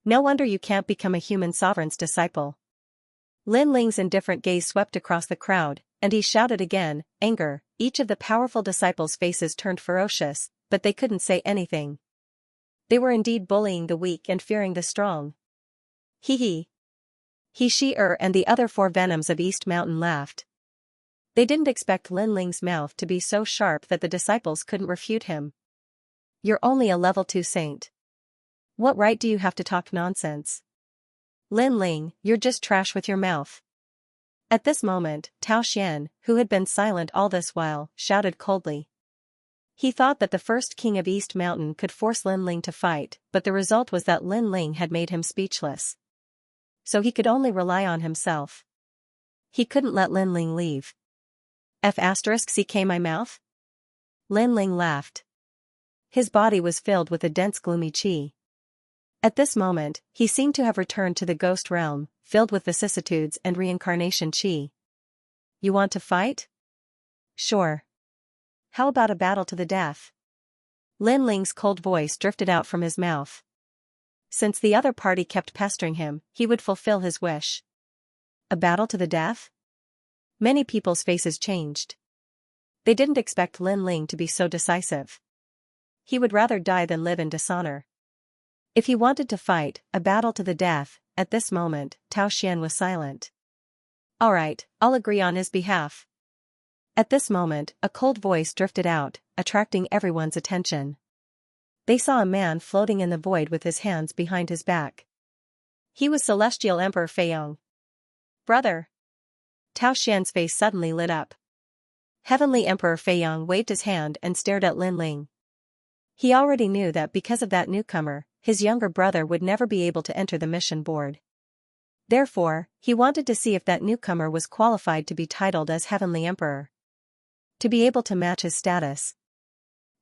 No wonder you can't become a human sovereign's disciple. Lin Ling's indifferent gaze swept across the crowd, and he shouted again, anger. Each of the powerful disciples' faces turned ferocious, but they couldn't say anything. They were indeed bullying the weak and fearing the strong. He Xi'er and the other 4 venoms of East Mountain laughed. They didn't expect Lin Ling's mouth to be so sharp that the disciples couldn't refute him. You're only a level 2 saint. What right do you have to talk nonsense? Lin Ling, you're just trash with your mouth. At this moment, Tao Xian, who had been silent all this while, shouted coldly. He thought that the first king of East Mountain could force Lin Ling to fight, but the result was that Lin Ling had made him speechless. So he could only rely on himself. He couldn't let Lin Ling leave. CK my mouth? Lin Ling laughed. His body was filled with a dense gloomy qi. At this moment, he seemed to have returned to the ghost realm, filled with vicissitudes and reincarnation qi. You want to fight? Sure. How about a battle to the death? Lin Ling's cold voice drifted out from his mouth. Since the other party kept pestering him, he would fulfill his wish. A battle to the death? Many people's faces changed. They didn't expect Lin Ling to be so decisive. He would rather die than live in dishonor. If he wanted to fight, a battle to the death. At this moment, Tao Xian was silent. All right, I'll agree on his behalf. At this moment, a cold voice drifted out, attracting everyone's attention. They saw a man floating in the void with his hands behind his back. He was Celestial Emperor Feiyong. Brother! Tao Xian's face suddenly lit up. Heavenly Emperor Feiyang waved his hand and stared at Lin Ling. He already knew that because of that newcomer, his younger brother would never be able to enter the mission board. Therefore, he wanted to see if that newcomer was qualified to be titled as Heavenly Emperor. To be able to match his status.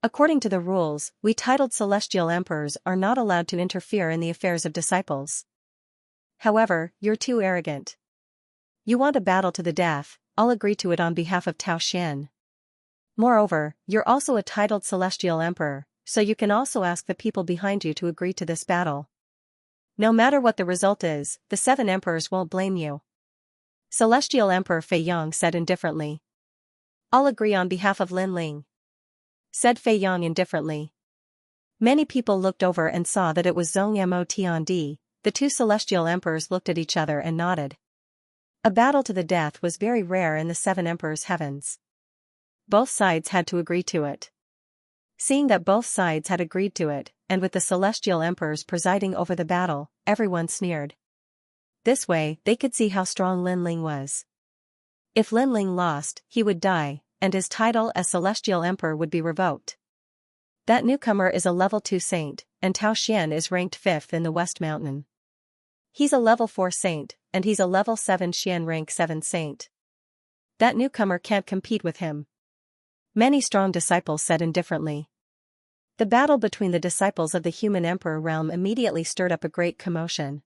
According to the rules, we titled celestial emperors are not allowed to interfere in the affairs of disciples. However, you're too arrogant. You want a battle to the death, I'll agree to it on behalf of Tao Xian. Moreover, you're also a titled celestial emperor, so you can also ask the people behind you to agree to this battle. No matter what the result is, the 7 emperors won't blame you. Celestial Emperor Feiyang said indifferently. I'll agree on behalf of Lin Ling, said Feiyang indifferently. Many people looked over and saw that it was Zhong Mo Tiandi. The 2 celestial emperors looked at each other and nodded. A battle to the death was very rare in the 7 emperors' heavens. Both sides had to agree to it. Seeing that both sides had agreed to it, and with the celestial emperors presiding over the battle, everyone sneered. This way, they could see how strong Lin Ling was. If Lin Ling lost, he would die, and his title as celestial emperor would be revoked. That newcomer is a level 2 saint, and Tao Xian is ranked 5th in the West Mountain. He's a level 4 saint, and he's a level 7 Xian rank 7 saint. That newcomer can't compete with him. Many strong disciples said indifferently. The battle between the disciples of the human emperor realm immediately stirred up a great commotion.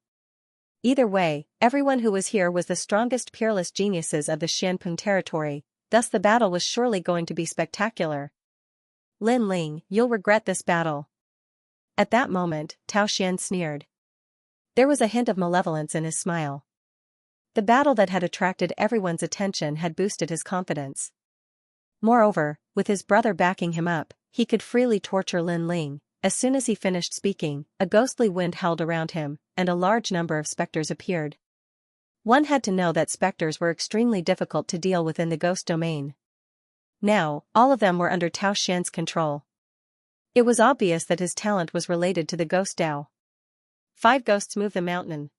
Either way, everyone who was here was the strongest peerless geniuses of the Xianpeng territory, thus the battle was surely going to be spectacular. Lin Ling, you'll regret this battle. At that moment, Tao Xian sneered. There was a hint of malevolence in his smile. The battle that had attracted everyone's attention had boosted his confidence. Moreover, with his brother backing him up, he could freely torture Lin Ling. As soon as he finished speaking, a ghostly wind held around him, and a large number of specters appeared. One had to know that specters were extremely difficult to deal with in the ghost domain. Now, all of them were under Tao Xian's control. It was obvious that his talent was related to the ghost Dao. 5 ghosts moved the mountain.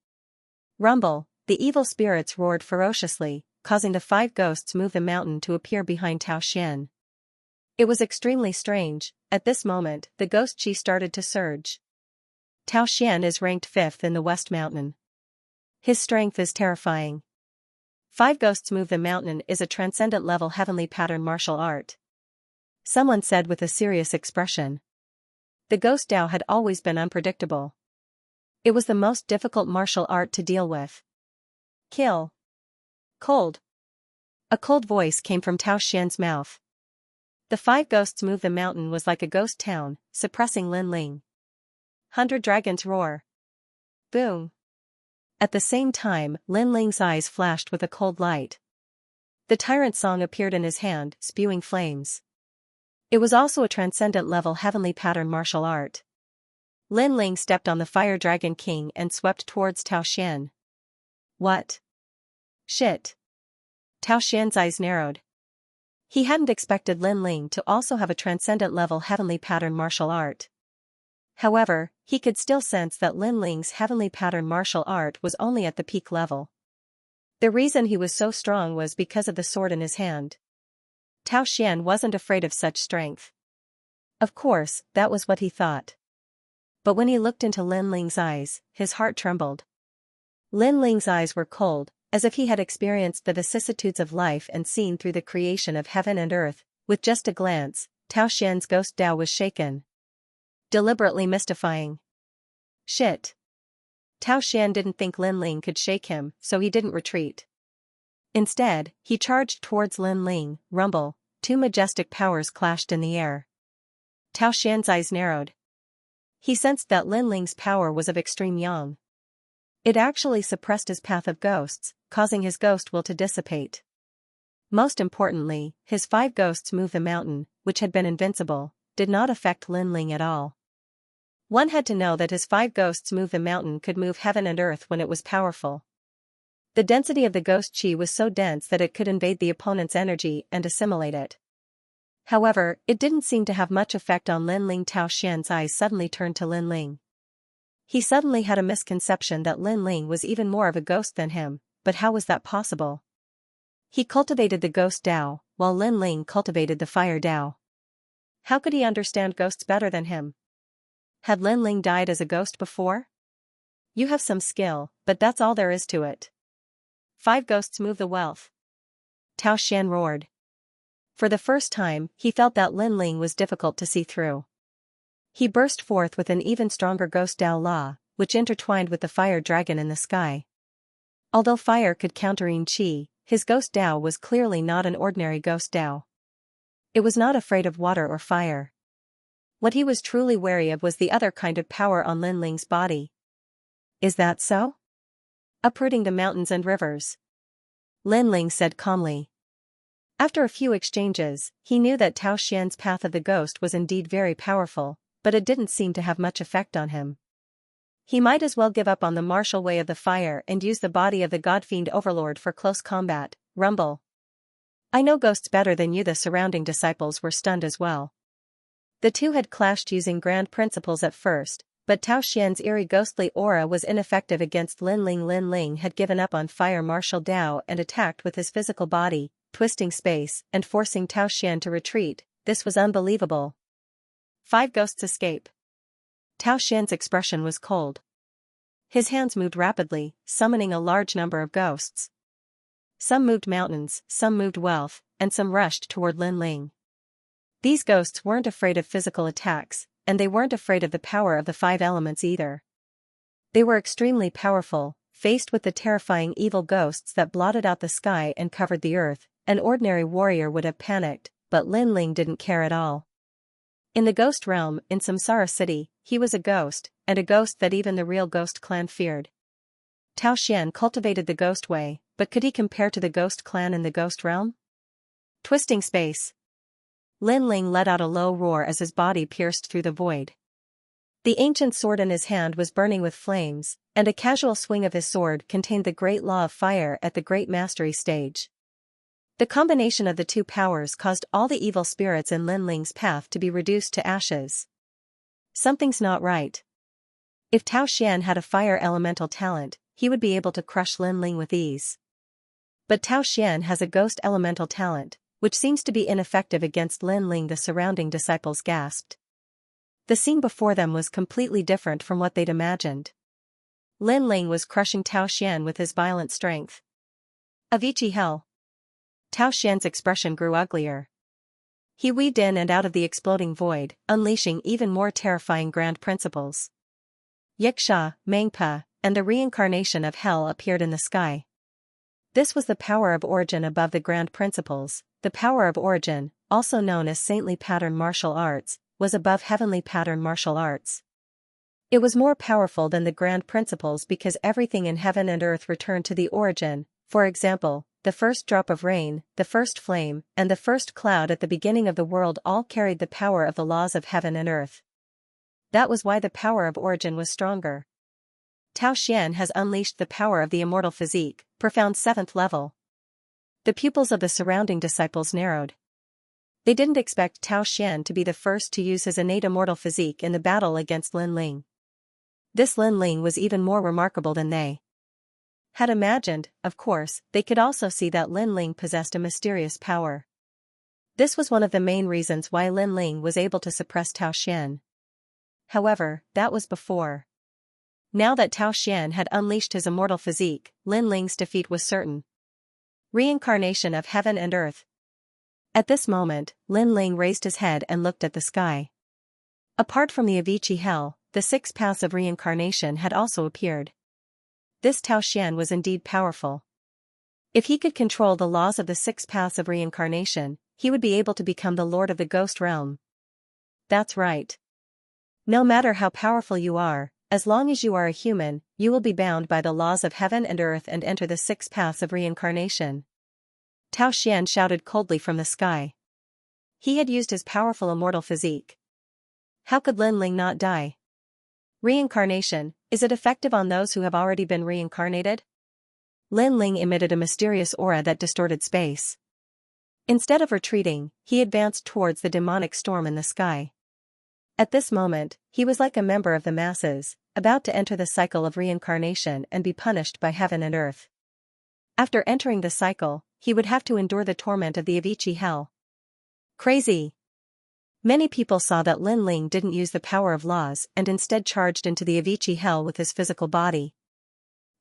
Rumble, the evil spirits roared ferociously, causing the 5 ghosts move the mountain to appear behind Tao Xian. It was extremely strange. At this moment, the ghost chi started to surge. Tao Xian is ranked 5th in the West Mountain. His strength is terrifying. 5 ghosts move the mountain is a transcendent level heavenly pattern martial art. Someone said with a serious expression. The ghost Dao had always been unpredictable. It was the most difficult martial art to deal with. Kill. Cold. A cold voice came from Tao Xian's mouth. The 5 ghosts move the mountain was like a ghost town, suppressing Lin Ling. 100 dragons roar. Boom. At the same time, Lin Ling's eyes flashed with a cold light. The tyrant song appeared in his hand, spewing flames. It was also a transcendent level heavenly pattern martial art. Lin Ling stepped on the Fire Dragon King and swept towards Tao Xian. What? Shit. Tao Xian's eyes narrowed. He hadn't expected Lin Ling to also have a transcendent level heavenly pattern martial art. However, he could still sense that Lin Ling's heavenly pattern martial art was only at the peak level. The reason he was so strong was because of the sword in his hand. Tao Xian wasn't afraid of such strength. Of course, that was what he thought. But when he looked into Lin Ling's eyes, his heart trembled. Lin Ling's eyes were cold, as if he had experienced the vicissitudes of life and seen through the creation of heaven and earth. With just a glance, Tao Xian's ghost Dao was shaken. Deliberately mystifying. Shit. Tao Xian didn't think Lin Ling could shake him, so he didn't retreat. Instead, he charged towards Lin Ling. Rumble, 2 majestic powers clashed in the air. Tao Xian's eyes narrowed. He sensed that Lin Ling's power was of extreme yang. It actually suppressed his path of ghosts, causing his ghost will to dissipate. Most importantly, his 5 ghosts move the mountain, which had been invincible, did not affect Lin Ling at all. One had to know that his 5 ghosts move the mountain could move heaven and earth when it was powerful. The density of the ghost chi was so dense that it could invade the opponent's energy and assimilate it. However, it didn't seem to have much effect on Lin Ling. Tao Xian's eyes suddenly turned to Lin Ling. He suddenly had a misconception that Lin Ling was even more of a ghost than him, but how was that possible? He cultivated the ghost Dao, while Lin Ling cultivated the fire Dao. How could he understand ghosts better than him? Had Lin Ling died as a ghost before? You have some skill, but that's all there is to it. 5 ghosts move the wealth. Tao Xian roared. For the first time, he felt that Lin Ling was difficult to see through. He burst forth with an even stronger ghost Dao law, which intertwined with the fire dragon in the sky. Although fire could counter Yin Qi, his ghost Dao was clearly not an ordinary ghost Dao. It was not afraid of water or fire. What he was truly wary of was the other kind of power on Lin Ling's body. Is that so? Uprooting the mountains and rivers. Lin Ling said calmly. After a few exchanges, he knew that Tao Xian's path of the ghost was indeed very powerful, but it didn't seem to have much effect on him. He might as well give up on the martial way of the fire and use the body of the God-fiend overlord for close combat. Rumble. I know ghosts better than you. The surrounding disciples were stunned as well. The two had clashed using grand principles at first, but Tao Xian's eerie ghostly aura was ineffective against Lin Ling. Lin Ling had given up on fire martial Dao and attacked with his physical body, twisting space and forcing Tao Xian to retreat. This was unbelievable. 5 ghosts escape. Tao Xian's expression was cold. His hands moved rapidly, summoning a large number of ghosts. Some moved mountains, some moved wealth, and some rushed toward Lin Ling. These ghosts weren't afraid of physical attacks, and they weren't afraid of the power of the 5 elements either. They were extremely powerful. Faced with the terrifying evil ghosts that blotted out the sky and covered the earth, an ordinary warrior would have panicked, but Lin Ling didn't care at all. In the ghost realm, in Samsara City, he was a ghost, and a ghost that even the real ghost clan feared. Tao Xian cultivated the ghost way, but could he compare to the ghost clan in the ghost realm? Twisting space. Lin Ling let out a low roar as his body pierced through the void. The ancient sword in his hand was burning with flames, and a casual swing of his sword contained the great law of fire at the great mastery stage. The combination of the two powers caused all the evil spirits in Lin Ling's path to be reduced to ashes. Something's not right. If Tao Xian had a fire elemental talent, he would be able to crush Lin Ling with ease. But Tao Xian has a ghost elemental talent, which seems to be ineffective against Lin Ling. The surrounding disciples gasped. The scene before them was completely different from what they'd imagined. Lin Ling was crushing Tao Xian with his violent strength. Avicii hell. Tao Xian's expression grew uglier. He weaved in and out of the exploding void, unleashing even more terrifying grand principles. Yiksha, Mangpa, and the reincarnation of hell appeared in the sky. This was the power of origin above the grand principles. The power of origin, also known as saintly pattern martial arts, was above heavenly pattern martial arts. It was more powerful than the grand principles because everything in heaven and earth returned to the origin. For example, the first drop of rain, the first flame, and the first cloud at the beginning of the world all carried the power of the laws of heaven and earth. That was why the power of origin was stronger. Tao Xian has unleashed the power of the immortal physique, profound 7th level. The pupils of the surrounding disciples narrowed. They didn't expect Tao Xian to be the first to use his innate immortal physique in the battle against Lin Ling. This Lin Ling was even more remarkable than they had imagined. Of course, they could also see that Lin Ling possessed a mysterious power. This was one of the main reasons why Lin Ling was able to suppress Tao Xian. However, that was before. Now that Tao Xian had unleashed his immortal physique, Lin Ling's defeat was certain. Reincarnation of heaven and earth. At this moment, Lin Ling raised his head and looked at the sky. Apart from the Avicii hell, the 6 paths of reincarnation had also appeared. This Tao Xian was indeed powerful. If he could control the laws of the 6 paths of reincarnation, he would be able to become the lord of the ghost realm. That's right. No matter how powerful you are, as long as you are a human, you will be bound by the laws of heaven and earth and enter the 6 paths of reincarnation. Tao Xian shouted coldly from the sky. He had used his powerful immortal physique. How could Lin Ling not die? Reincarnation, is it effective on those who have already been reincarnated? Lin Ling emitted a mysterious aura that distorted space. Instead of retreating, he advanced towards the demonic storm in the sky. At this moment, he was like a member of the masses, about to enter the cycle of reincarnation and be punished by heaven and earth. After entering the cycle, he would have to endure the torment of the Avici hell. Crazy. Many people saw that Lin Ling didn't use the power of laws and instead charged into the Avici hell with his physical body.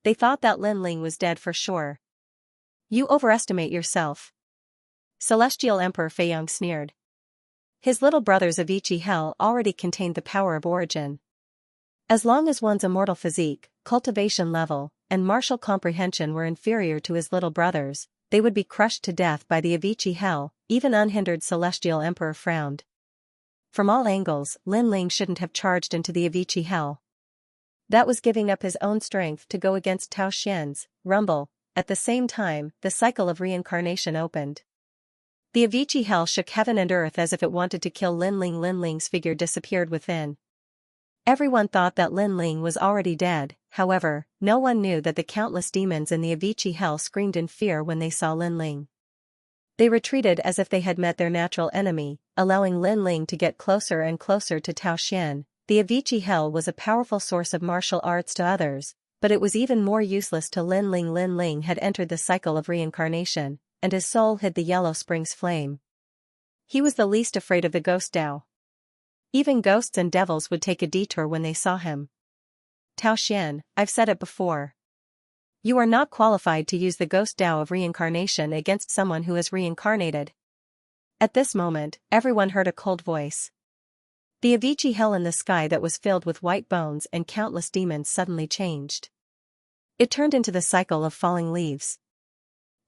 They thought that Lin Ling was dead for sure. You overestimate yourself. Celestial Emperor Feiyong sneered. His little brother's Avici hell already contained the power of origin. As long as one's immortal physique, cultivation level, and martial comprehension were inferior to his little brother's, they would be crushed to death by the Avici hell. Even unhindered Celestial Emperor frowned. From all angles, Lin Ling shouldn't have charged into the Avici hell. That was giving up his own strength to go against Tao Xian's rumble. At the same time, the cycle of reincarnation opened. The Avici hell shook heaven and earth as if it wanted to kill Lin Ling. Lin Ling's figure disappeared within. Everyone thought that Lin Ling was already dead, however, no one knew that the countless demons in the Avici hell screamed in fear when they saw Lin Ling. They retreated as if they had met their natural enemy, allowing Lin Ling to get closer and closer to Tao Xian. The Avici hell was a powerful source of martial arts to others, but it was even more useless to Lin Ling. Lin Ling had entered the cycle of reincarnation, and his soul hid the yellow spring's flame. He was the least afraid of the ghost Tao. Even ghosts and devils would take a detour when they saw him. Tao Xian, I've said it before. You are not qualified to use the ghost Tao of reincarnation against someone who has reincarnated. At this moment, everyone heard a cold voice. The Avici hell in the sky that was filled with white bones and countless demons suddenly changed. It turned into the cycle of falling leaves.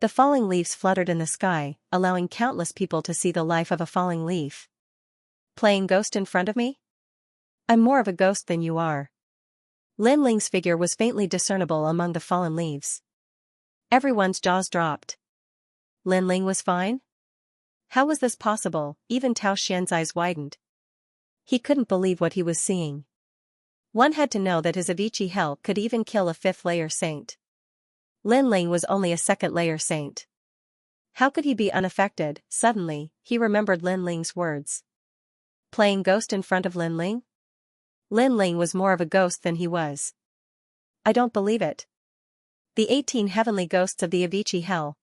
The falling leaves fluttered in the sky, allowing countless people to see the life of a falling leaf. Playing ghost in front of me? I'm more of a ghost than you are. Lin Ling's figure was faintly discernible among the fallen leaves. Everyone's jaws dropped. Lin Ling was fine? How was this possible? Even Tao Xian's eyes widened. He couldn't believe what he was seeing. One had to know that his Avici hell could even kill a fifth-layer saint. Lin Ling was only a second-layer saint. How could he be unaffected? Suddenly, he remembered Lin Ling's words. Playing ghost in front of Lin Ling? Lin Ling was more of a ghost than he was. I don't believe it. The 18 heavenly ghosts of the Avici hell.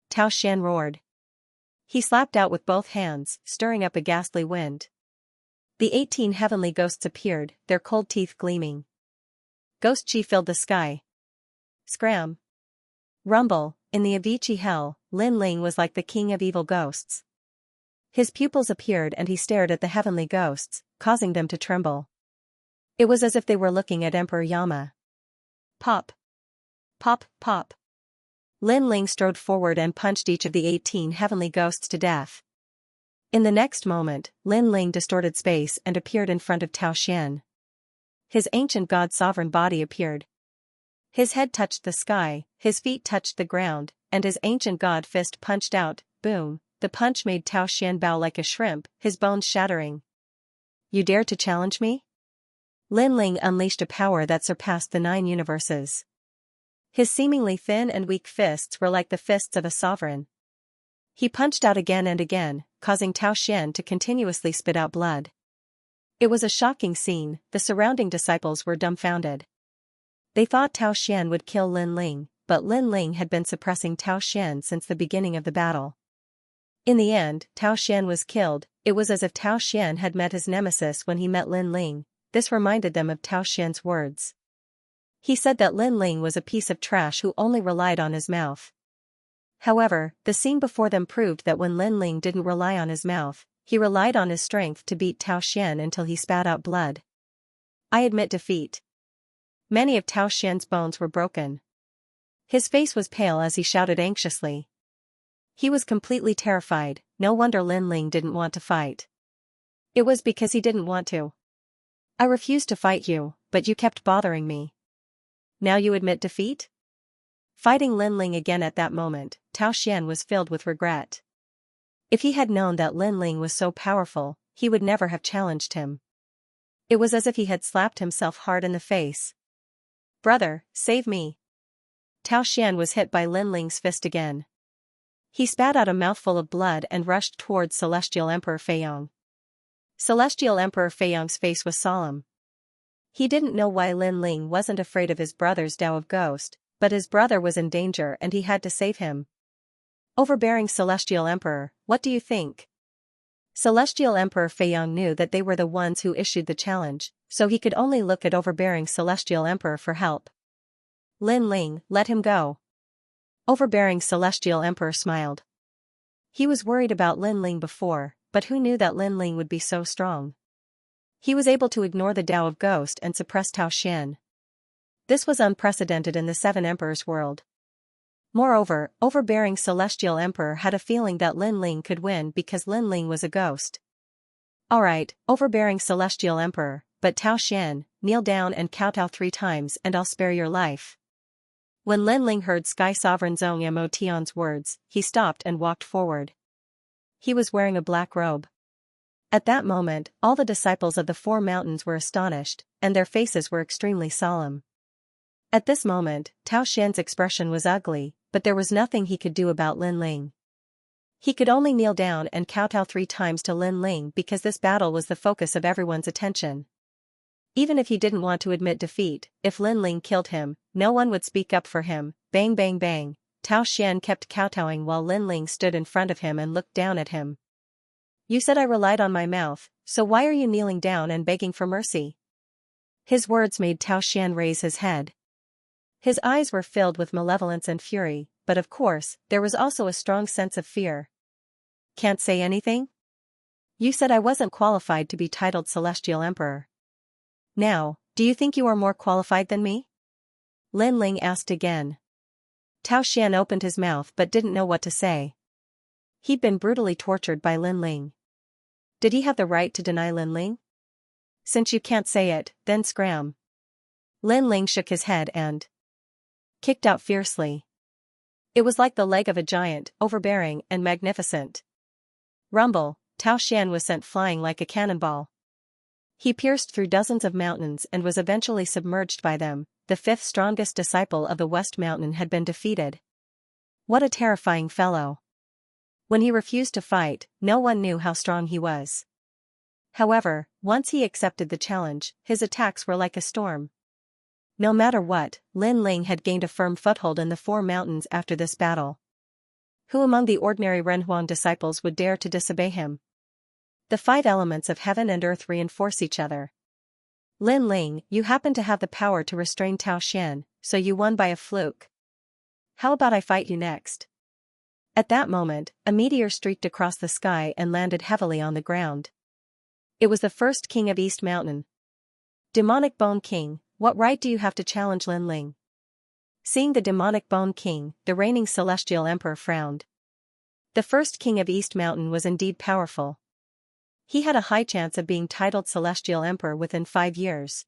Tao Xian roared. He slapped out with both hands, stirring up a ghastly wind. The 18 heavenly ghosts appeared, their cold teeth gleaming. Ghost chi filled the sky. Scram. Rumble. In the Avici hell, Lin Ling was like the king of evil ghosts. His pupils appeared and he stared at the heavenly ghosts, causing them to tremble. It was as if they were looking at Emperor Yama. Pop. Pop, pop. Lin Ling strode forward and punched each of the 18 heavenly ghosts to death. In the next moment, Lin Ling distorted space and appeared in front of Tao Xian. His ancient god-sovereign body appeared. His head touched the sky, his feet touched the ground, and his ancient god fist punched out. Boom, the punch made Tao Xian bow like a shrimp, his bones shattering. You dare to challenge me? Lin Ling unleashed a power that surpassed the 9 universes. His seemingly thin and weak fists were like the fists of a sovereign. He punched out again and again, causing Tao Xian to continuously spit out blood. It was a shocking scene. The surrounding disciples were dumbfounded. They thought Tao Xian would kill Lin Ling, but Lin Ling had been suppressing Tao Xian since the beginning of the battle. In the end, Tao Xian was killed. It was as if Tao Xian had met his nemesis when he met Lin Ling. This reminded them of Tao Xian's words. He said that Lin Ling was a piece of trash who only relied on his mouth. However, the scene before them proved that when Lin Ling didn't rely on his mouth, he relied on his strength to beat Tao Xian until he spat out blood. I admit defeat. Many of Tao Xian's bones were broken. His face was pale as he shouted anxiously. He was completely terrified. No wonder Lin Ling didn't want to fight. It was because he didn't want to. I refused to fight you, but you kept bothering me. Now you admit defeat? Fighting Lin Ling again at that moment, Tao Xian was filled with regret. If he had known that Lin Ling was so powerful, he would never have challenged him. It was as if he had slapped himself hard in the face. Brother, save me. Tao Xian was hit by Lin Ling's fist again. He spat out a mouthful of blood and rushed towards Celestial Emperor Feiyong. Celestial Emperor Feiyong's face was solemn. He didn't know why Lin Ling wasn't afraid of his brother's Tao of Ghost, but his brother was in danger and he had to save him. Overbearing Celestial Emperor, what do you think? Celestial Emperor Feiyang knew that they were the ones who issued the challenge, so he could only look at overbearing Celestial Emperor for help. Lin Ling, let him go. Overbearing Celestial Emperor smiled. He was worried about Lin Ling before, but who knew that Lin Ling would be so strong? He was able to ignore the Tao of Ghost and suppress Tao Xian. This was unprecedented in the Seven Emperors world. Moreover, overbearing Celestial Emperor had a feeling that Lin Ling could win because Lin Ling was a ghost. Alright, overbearing Celestial Emperor, but Tao Xian, kneel down and kowtow 3 times and I'll spare your life. When Lin Ling heard Sky Sovereign Zhong Mo Tian's words, he stopped and walked forward. He was wearing a black robe. At that moment, all the disciples of the 4 mountains were astonished, and their faces were extremely solemn. At this moment, Tao Xian's expression was ugly, but there was nothing he could do about Lin Ling. He could only kneel down and kowtow 3 times to Lin Ling because this battle was the focus of everyone's attention. Even if he didn't want to admit defeat, if Lin Ling killed him, no one would speak up for him. Bang bang bang, Tao Xian kept kowtowing while Lin Ling stood in front of him and looked down at him. You said I relied on my mouth, so why are you kneeling down and begging for mercy? His words made Tao Xian raise his head. His eyes were filled with malevolence and fury, but of course, there was also a strong sense of fear. Can't say anything? You said I wasn't qualified to be titled Celestial Emperor. Now, do you think you are more qualified than me? Lin Ling asked again. Tao Xian opened his mouth but didn't know what to say. He'd been brutally tortured by Lin Ling. Did he have the right to deny Lin Ling? Since you can't say it, then scram. Lin Ling shook his head and kicked out fiercely. It was like the leg of a giant, overbearing and magnificent. Rumble, Tao Xian was sent flying like a cannonball. He pierced through dozens of mountains and was eventually submerged by them. The 5th strongest disciple of the West Mountain had been defeated. What a terrifying fellow. When he refused to fight, no one knew how strong he was. However, once he accepted the challenge, his attacks were like a storm. No matter what, Lin Ling had gained a firm foothold in the 4 mountains after this battle. Who among the ordinary Renhuang disciples would dare to disobey him? The 5 elements of heaven and earth reinforce each other. Lin Ling, you happen to have the power to restrain Tao Xian, so you won by a fluke. How about I fight you next? At that moment, a meteor streaked across the sky and landed heavily on the ground. It was the first king of East Mountain. Demonic Bone King, what right do you have to challenge Lin Ling? Seeing the demonic Bone King, the reigning Celestial Emperor frowned. The first king of East Mountain was indeed powerful. He had a high chance of being titled Celestial Emperor within 5 years.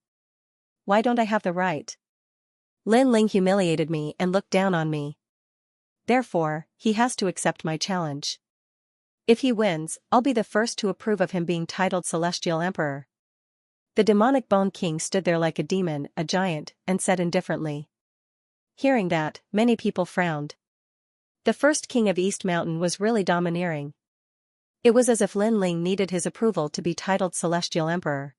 Why don't I have the right? Lin Ling humiliated me and looked down on me. Therefore, he has to accept my challenge. If he wins, I'll be the first to approve of him being titled Celestial Emperor. The demonic Bone King stood there like a demon, a giant, and said indifferently. Hearing that, many people frowned. The first king of East Mountain was really domineering. It was as if Lin Ling needed his approval to be titled Celestial Emperor.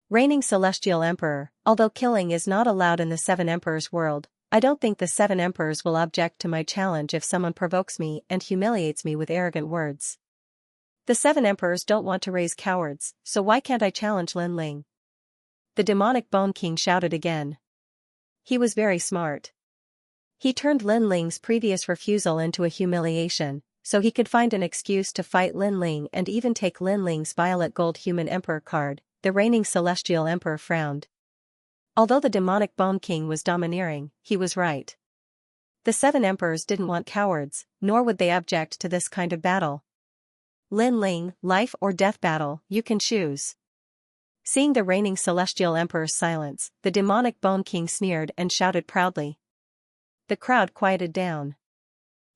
Reigning Celestial Emperor, although killing is not allowed in the 7 Emperors world, I don't think the 7 Emperors will object to my challenge if someone provokes me and humiliates me with arrogant words. The 7 Emperors don't want to raise cowards, so why can't I challenge Lin Ling? The demonic Bone King shouted again. He was very smart. He turned Lin Ling's previous refusal into a humiliation, so he could find an excuse to fight Lin Ling and even take Lin Ling's violet gold human emperor card. The reigning Celestial Emperor frowned. Although the demonic Bone King was domineering, he was right. The 7 Emperors didn't want cowards, nor would they object to this kind of battle. Lin Ling, life or death battle, you can choose. Seeing the reigning Celestial Emperor's silence, the demonic Bone King sneered and shouted proudly. The crowd quieted down.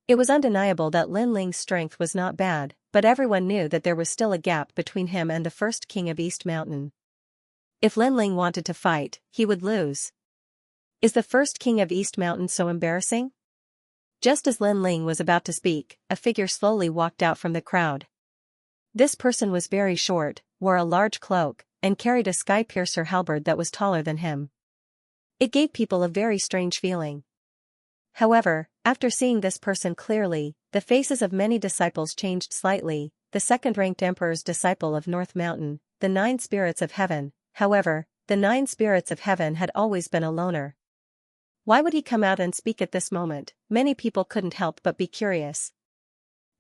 It was undeniable that Lin Ling's strength was not bad, but everyone knew that there was still a gap between him and the first king of East Mountain. If Lin Ling wanted to fight, he would lose. Is the first king of East Mountain so embarrassing? Just as Lin Ling was about to speak, a figure slowly walked out from the crowd. This person was very short, wore a large cloak, and carried a sky-piercer halberd that was taller than him. It gave people a very strange feeling. However, after seeing this person clearly, the faces of many disciples changed slightly. The second-ranked emperor's disciple of North Mountain, the 9 spirits of heaven. However, the 9 spirits of heaven had always been a loner. Why would he come out and speak at this moment? Many people couldn't help but be curious.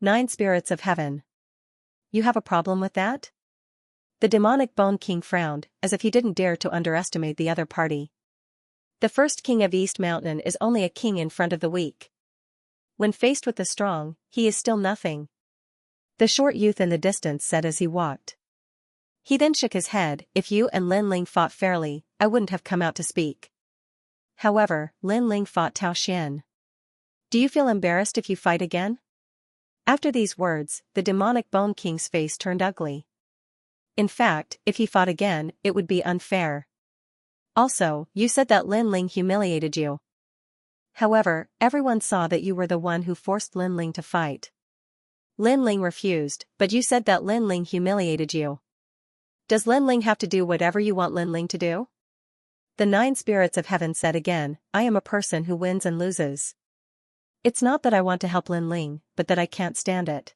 9 spirits of heaven. You have a problem with that? The demonic Bone King frowned, as if he didn't dare to underestimate the other party. The first king of East Mountain is only a king in front of the weak. When faced with the strong, he is still nothing. The short youth in the distance said as he walked. He then shook his head. If you and Lin Ling fought fairly, I wouldn't have come out to speak. However, Lin Ling fought Tao Xian. Do you feel embarrassed if you fight again? After these words, the demonic Bone King's face turned ugly. In fact, if he fought again, it would be unfair. Also, you said that Lin Ling humiliated you. However, everyone saw that you were the one who forced Lin Ling to fight. Lin Ling refused, but you said that Lin Ling humiliated you. Does Lin Ling have to do whatever you want Lin Ling to do? The 9 spirits of heaven said again, I am a person who wins and loses. It's not that I want to help Lin Ling, but that I can't stand it.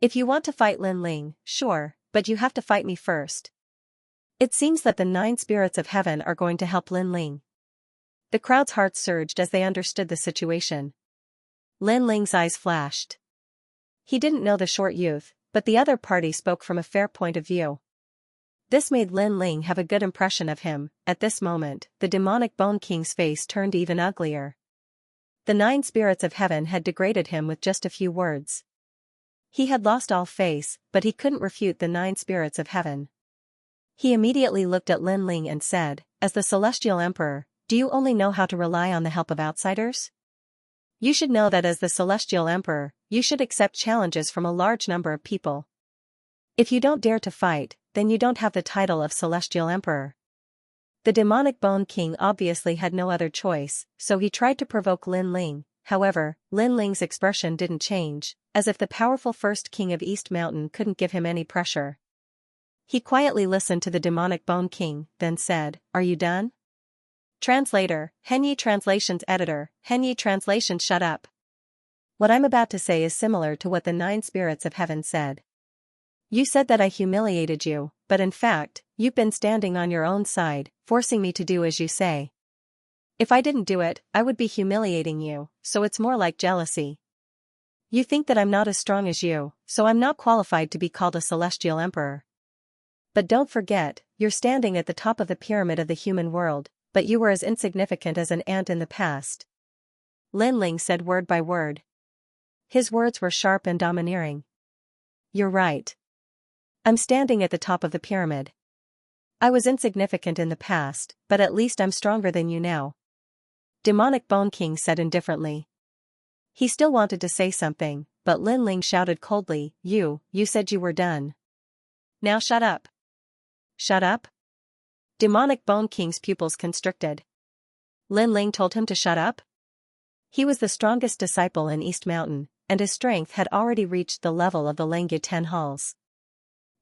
If you want to fight Lin Ling, sure, but you have to fight me first. It seems that the 9 spirits of heaven are going to help Lin Ling. The crowd's hearts surged as they understood the situation. Lin Ling's eyes flashed. He didn't know the short youth, but the other party spoke from a fair point of view. This made Lin Ling have a good impression of him. At this moment, the demonic Bone King's face turned even uglier. The 9 spirits of heaven had degraded him with just a few words. He had lost all face, but he couldn't refute the 9 spirits of heaven. He immediately looked at Lin Ling and said, as the Celestial Emperor, do you only know how to rely on the help of outsiders? You should know that as the Celestial Emperor, you should accept challenges from a large number of people. If you don't dare to fight, then you don't have the title of Celestial Emperor. The demonic Bone King obviously had no other choice, so he tried to provoke Lin Ling. However, Lin Ling's expression didn't change, as if the powerful first king of East Mountain couldn't give him any pressure. He quietly listened to the demonic Bone King, then said, Are you done? Translator, Henyi Translations Editor, Henyi Translation Shut up. What I'm about to say is similar to what the 9 spirits of heaven said. You said that I humiliated you, but in fact, you've been standing on your own side, forcing me to do as you say. If I didn't do it, I would be humiliating you, so it's more like jealousy. You think that I'm not as strong as you, so I'm not qualified to be called a Celestial Emperor. But don't forget, you're standing at the top of the pyramid of the human world, but you were as insignificant as an ant in the past. Lin Ling said word by word. His words were sharp and domineering. You're right. I'm standing at the top of the pyramid. I was insignificant in the past, but at least I'm stronger than you now. Demonic Bone King said indifferently. He still wanted to say something, but Lin Ling shouted coldly, You said you were done. Now shut up. Shut up? Demonic Bone King's pupils constricted. Lin Ling told him to shut up? He was the strongest disciple in East Mountain, and his strength had already reached the level of the Langya 10 halls.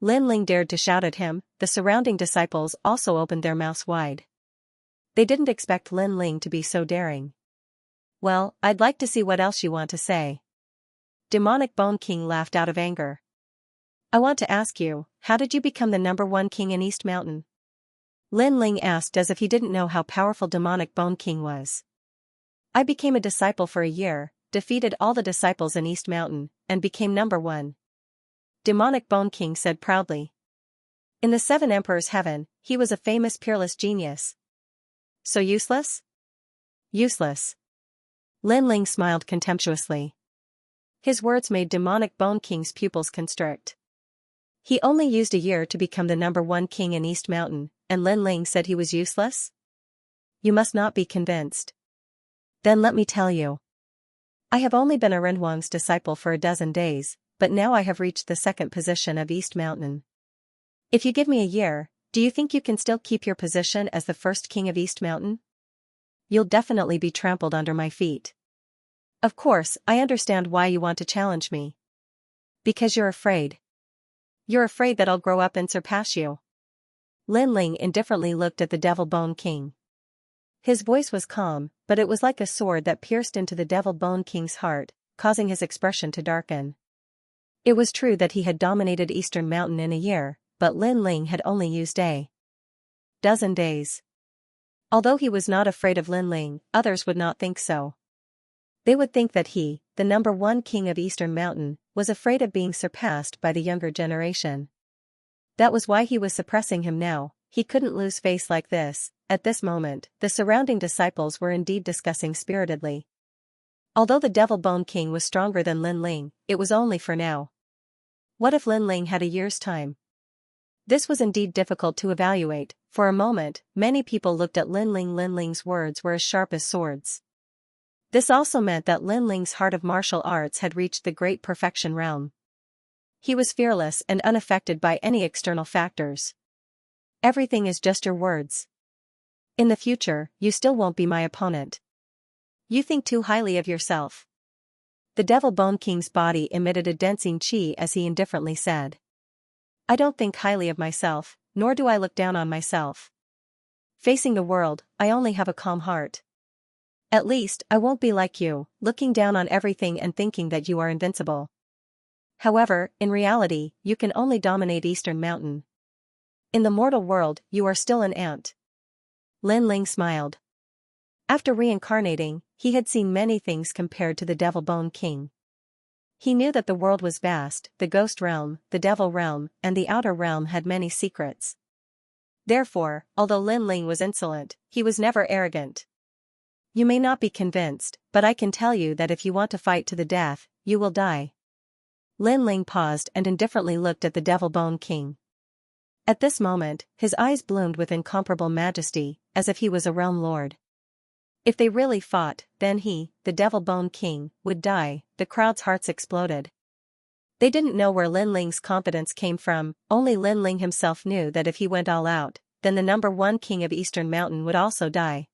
Lin Ling dared to shout at him. The surrounding disciples also opened their mouths wide. They didn't expect Lin Ling to be so daring. Well, I'd like to see what else you want to say. Demonic Bone King laughed out of anger. I want to ask you, how did you become the #1 king in East Mountain? Lin Ling asked as if he didn't know how powerful demonic Bone King was. I became a disciple for a year, defeated all the disciples in East Mountain, and became #1. Demonic Bone King said proudly. In the 7 Emperors' heaven, he was a famous peerless genius. So useless? Useless. Lin Ling smiled contemptuously. His words made demonic Bone King's pupils constrict. He only used a year to become the #1 king in East Mountain, and Lin Ling said he was useless? You must not be convinced. Then let me tell you. I have only been a Renhuang's disciple for a dozen days, but now I have reached the 2nd position of East Mountain. If you give me a year, do you think you can still keep your position as the first king of East Mountain? You'll definitely be trampled under my feet. Of course, I understand why you want to challenge me. Because you're afraid. You're afraid that I'll grow up and surpass you. Lin Ling indifferently looked at the Devil Bone King. His voice was calm, but it was like a sword that pierced into the Devil Bone King's heart, causing his expression to darken. It was true that he had dominated Eastern Mountain in a year, but Lin Ling had only used a dozen days. Although he was not afraid of Lin Ling, others would not think so. They would think that he, the number one king of Eastern Mountain, was afraid of being surpassed by the younger generation. That was why he was suppressing him now. He couldn't lose face like this. At this moment, the surrounding disciples were indeed discussing spiritedly. Although the Devil Bone King was stronger than Lin Ling, it was only for now. What if Lin Ling had a year's time? This was indeed difficult to evaluate. For a moment, many people looked at Lin Ling. Lin Ling's words were as sharp as swords. This also meant that Lin Ling's heart of martial arts had reached the great perfection realm. He was fearless and unaffected by any external factors. Everything is just your words. In the future, you still won't be my opponent. You think too highly of yourself. The Devil Bone King's body emitted a dancing chi as he indifferently said. I don't think highly of myself, nor do I look down on myself. Facing the world, I only have a calm heart. At least, I won't be like you, looking down on everything and thinking that you are invincible. However, in reality, you can only dominate Eastern Mountain. In the mortal world, you are still an ant. Lin Ling smiled. After reincarnating, he had seen many things compared to the Devil Bone King. He knew that the world was vast, the ghost realm, the devil realm, and the outer realm had many secrets. Therefore, although Lin Ling was insolent, he was never arrogant. You may not be convinced, but I can tell you that if you want to fight to the death, you will die. Lin Ling paused and indifferently looked at the Devil Bone King. At this moment, his eyes bloomed with incomparable majesty, as if he was a realm lord. If they really fought, then he, the Devil Bone King, would die. The crowd's hearts exploded. They didn't know where Lin Ling's confidence came from. Only Lin Ling himself knew that if he went all out, then the number one king of Eastern Mountain would also die.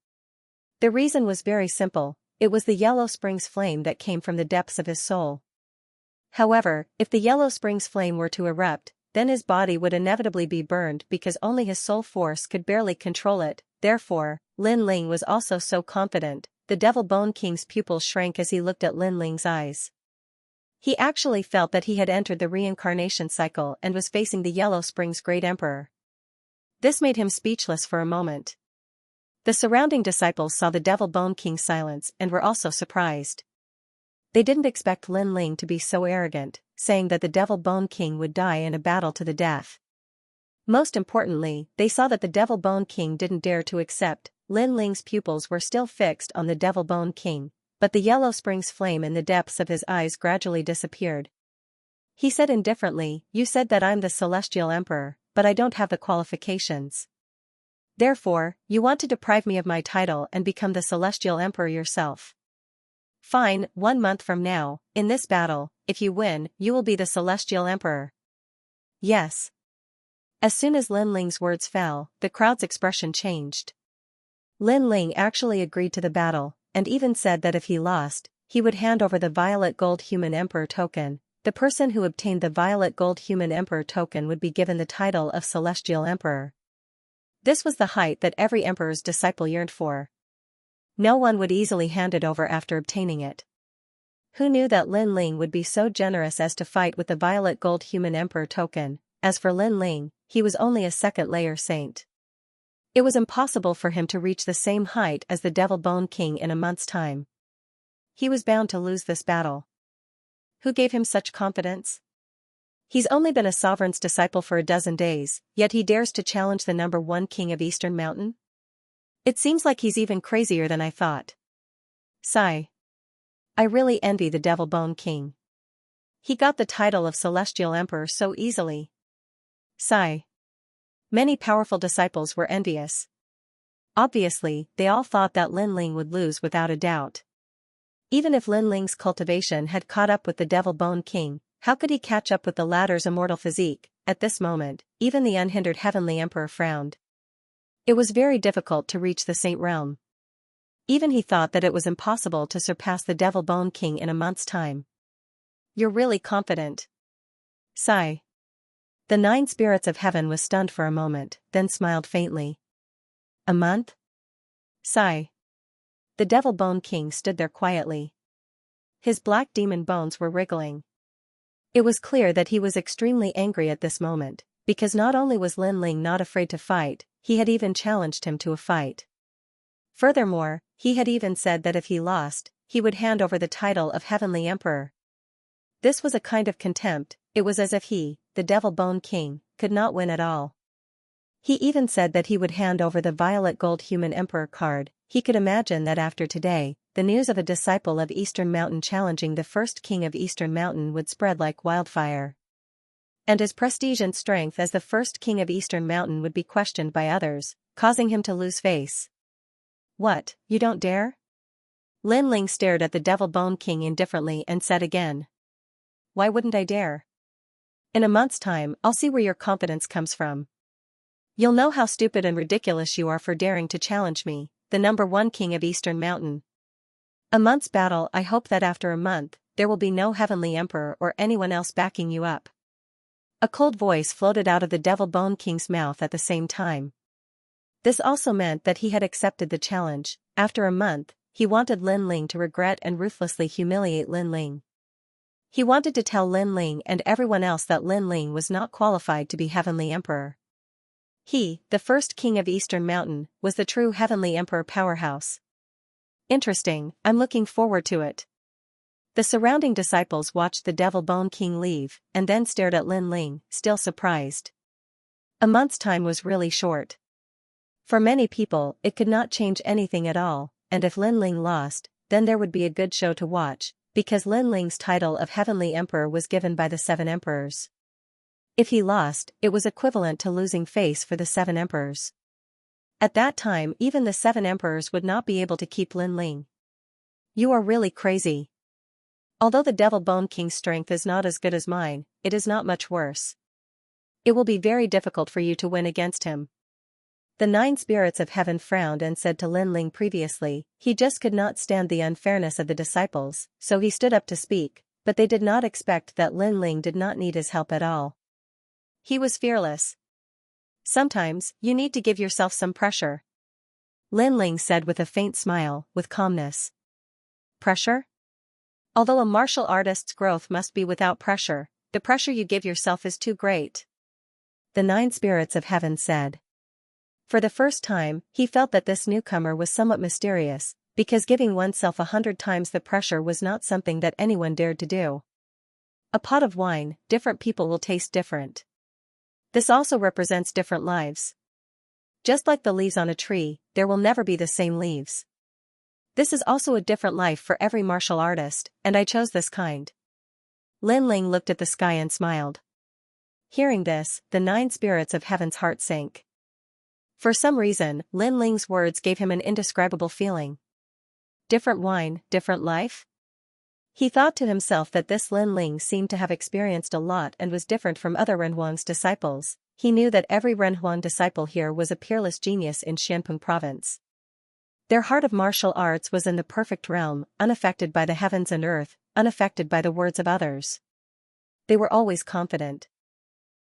The reason was very simple. It was the Yellow Springs flame that came from the depths of his soul. However, if the Yellow Springs flame were to erupt, then his body would inevitably be burned because only his soul force could barely control it. Therefore, Lin Ling was also so confident. The Devil Bone King's pupils shrank as he looked at Lin Ling's eyes. He actually felt that he had entered the reincarnation cycle and was facing the Yellow Springs Great Emperor. This made him speechless for a moment. The surrounding disciples saw the Devil Bone King's silence and were also surprised. They didn't expect Lin Ling to be so arrogant, saying that the Devil Bone King would die in a battle to the death. Most importantly, they saw that the Devil Bone King didn't dare to accept. Lin Ling's pupils were still fixed on the Devil Bone King, but the Yellow Springs flame in the depths of his eyes gradually disappeared. He said indifferently, "You said that I'm the Celestial Emperor, but I don't have the qualifications. Therefore, you want to deprive me of my title and become the Celestial Emperor yourself. Fine, 1 month from now, in this battle, if you win, you will be the Celestial Emperor." Yes. As soon as Lin Ling's words fell, the crowd's expression changed. Lin Ling actually agreed to the battle, and even said that if he lost, he would hand over the Violet Gold Human Emperor token. The person who obtained the Violet Gold Human Emperor token would be given the title of Celestial Emperor. This was the height that every emperor's disciple yearned for. No one would easily hand it over after obtaining it. Who knew that Lin Ling would be so generous as to fight with the Violet Gold Human Emperor token? As for Lin Ling, he was only a second-layer saint. It was impossible for him to reach the same height as the Devil Bone King in a month's time. He was bound to lose this battle. Who gave him such confidence? He's only been a sovereign's disciple for a dozen days, yet he dares to challenge the number one king of Eastern Mountain? It seems like he's even crazier than I thought. Sigh. I really envy the Devil Bone King. He got the title of Celestial Emperor so easily. Sigh. Many powerful disciples were envious. Obviously, they all thought that Lin Ling would lose without a doubt. Even if Lin Ling's cultivation had caught up with the Devil Bone King, how could he catch up with the latter's immortal physique? At this moment, even the unhindered Heavenly Emperor frowned. It was very difficult to reach the Saint Realm. Even he thought that it was impossible to surpass the Devil Bone King in a month's time. You're really confident. Sigh. The 9 spirits of heaven was stunned for a moment, then smiled faintly. A month? Sigh. The Devil Bone King stood there quietly. His black demon bones were wriggling. It was clear that he was extremely angry at this moment, because not only was Lin Ling not afraid to fight, he had even challenged him to a fight. Furthermore, he had even said that if he lost, he would hand over the title of Heavenly Emperor. This was a kind of contempt. It was as if he, the Devil Bone King, could not win at all. He even said that he would hand over the violet gold human emperor card. He could imagine that after today, the news of a disciple of Eastern Mountain challenging the first king of Eastern Mountain would spread like wildfire. And his prestige and strength as the first king of Eastern Mountain would be questioned by others, causing him to lose face. What, you don't dare? Lin Ling stared at the Devil Bone King indifferently and said again. Why wouldn't I dare? In a month's time, I'll see where your confidence comes from. You'll know how stupid and ridiculous you are for daring to challenge me, the #1 king of Eastern Mountain. A month's battle. I hope that after a month, there will be no Heavenly Emperor or anyone else backing you up. A cold voice floated out of the Devil Bone King's mouth at the same time. This also meant that he had accepted the challenge. After a month, he wanted Lin Ling to regret and ruthlessly humiliate Lin Ling. He wanted to tell Lin Ling and everyone else that Lin Ling was not qualified to be Heavenly Emperor. He, the first king of Eastern Mountain, was the true Heavenly Emperor powerhouse. Interesting, I'm looking forward to it. The surrounding disciples watched the Devil Bone King leave, and then stared at Lin Ling, still surprised. A month's time was really short. For many people, it could not change anything at all, and if Lin Ling lost, then there would be a good show to watch, because Lin Ling's title of Heavenly Emperor was given by the 7 emperors. If he lost, it was equivalent to losing face for the 7 emperors. At that time, even the 7 emperors would not be able to keep Lin Ling. You are really crazy. Although the Devil Bone King's strength is not as good as mine, it is not much worse. It will be very difficult for you to win against him. The 9 spirits of heaven frowned and said to Lin Ling previously, he just could not stand the unfairness of the disciples, so he stood up to speak, but they did not expect that Lin Ling did not need his help at all. He was fearless. Sometimes, you need to give yourself some pressure. Lin Ling said with a faint smile, with calmness. Pressure? Although a martial artist's growth must be without pressure, the pressure you give yourself is too great. The 9 spirits of heaven said. For the first time, he felt that this newcomer was somewhat mysterious, because giving oneself 100 times the pressure was not something that anyone dared to do. A pot of wine, different people will taste different. This also represents different lives. Just like the leaves on a tree, there will never be the same leaves. This is also a different life for every martial artist, and I chose this kind. Lin Ling looked at the sky and smiled. Hearing this, the 9 spirits of heaven's heart sank. For some reason, Lin Ling's words gave him an indescribable feeling. Different wine, different life? He thought to himself that this Lin Ling seemed to have experienced a lot and was different from other Renhuang's disciples. He knew that every Renhuang disciple here was a peerless genius in Xianpeng province. Their heart of martial arts was in the perfect realm, unaffected by the heavens and earth, unaffected by the words of others. They were always confident.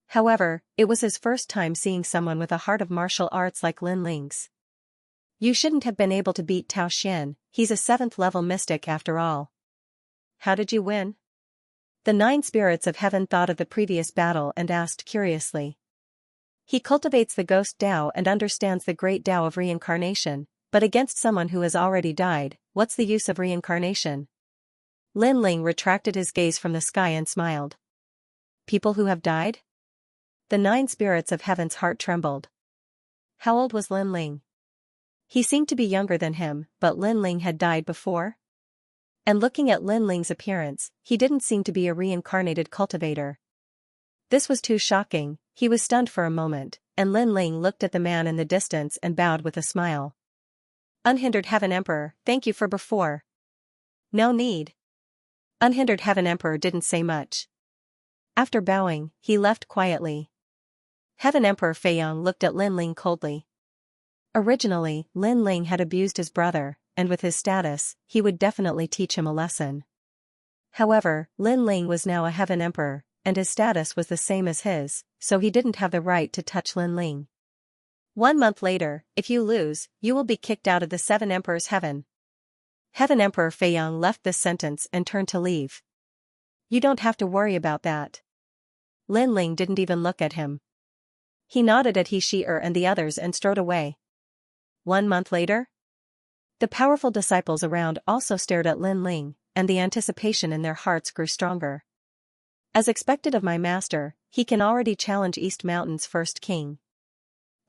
However, it was his first time seeing someone with a heart of martial arts like Lin Ling's. You shouldn't have been able to beat Tao Xian, he's a 7th-level mystic after all. How did you win? The 9 spirits of heaven thought of the previous battle and asked curiously. He cultivates the ghost Tao and understands the great Tao of reincarnation, but against someone who has already died, what's the use of reincarnation? Lin Ling retracted his gaze from the sky and smiled. People who have died? The 9 spirits of heaven's heart trembled. How old was Lin Ling? He seemed to be younger than him, but Lin Ling had died before? And looking at Lin Ling's appearance, he didn't seem to be a reincarnated cultivator. This was too shocking. He was stunned for a moment, and Lin Ling looked at the man in the distance and bowed with a smile. Unhindered Heaven Emperor, thank you for before. No need. Unhindered Heaven Emperor didn't say much. After bowing, he left quietly. Heaven Emperor Feiyang looked at Lin Ling coldly. Originally, Lin Ling had abused his brother, and with his status, he would definitely teach him a lesson. However, Lin Ling was now a Heaven Emperor, and his status was the same as his, so he didn't have the right to touch Lin Ling. 1 month later, if you lose, you will be kicked out of the 7 Emperors' Heaven. Heaven Emperor Feiyang left this sentence and turned to leave. You don't have to worry about that. Lin Ling didn't even look at him. He nodded at He Shi-er and the others and strode away. 1 month later? The powerful disciples around also stared at Lin Ling, and the anticipation in their hearts grew stronger. As expected of my master, he can already challenge East Mountain's first king.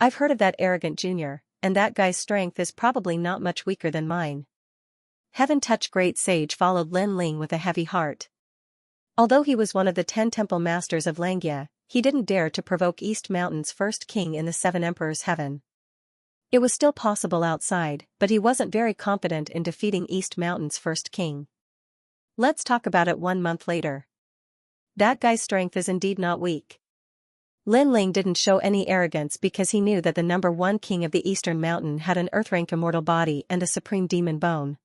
I've heard of that arrogant junior, and that guy's strength is probably not much weaker than mine. Heaven Touch Great Sage followed Lin Ling with a heavy heart. Although he was one of the 10 temple masters of Xianxia, he didn't dare to provoke East Mountain's first king in the 7 Emperors' Heaven. It was still possible outside, but he wasn't very confident in defeating East Mountain's first king. Let's talk about it 1 month later. That guy's strength is indeed not weak. Lin Ling didn't show any arrogance because he knew that the number 1 king of the Eastern Mountain had an earth-rank immortal body and a supreme demon bone.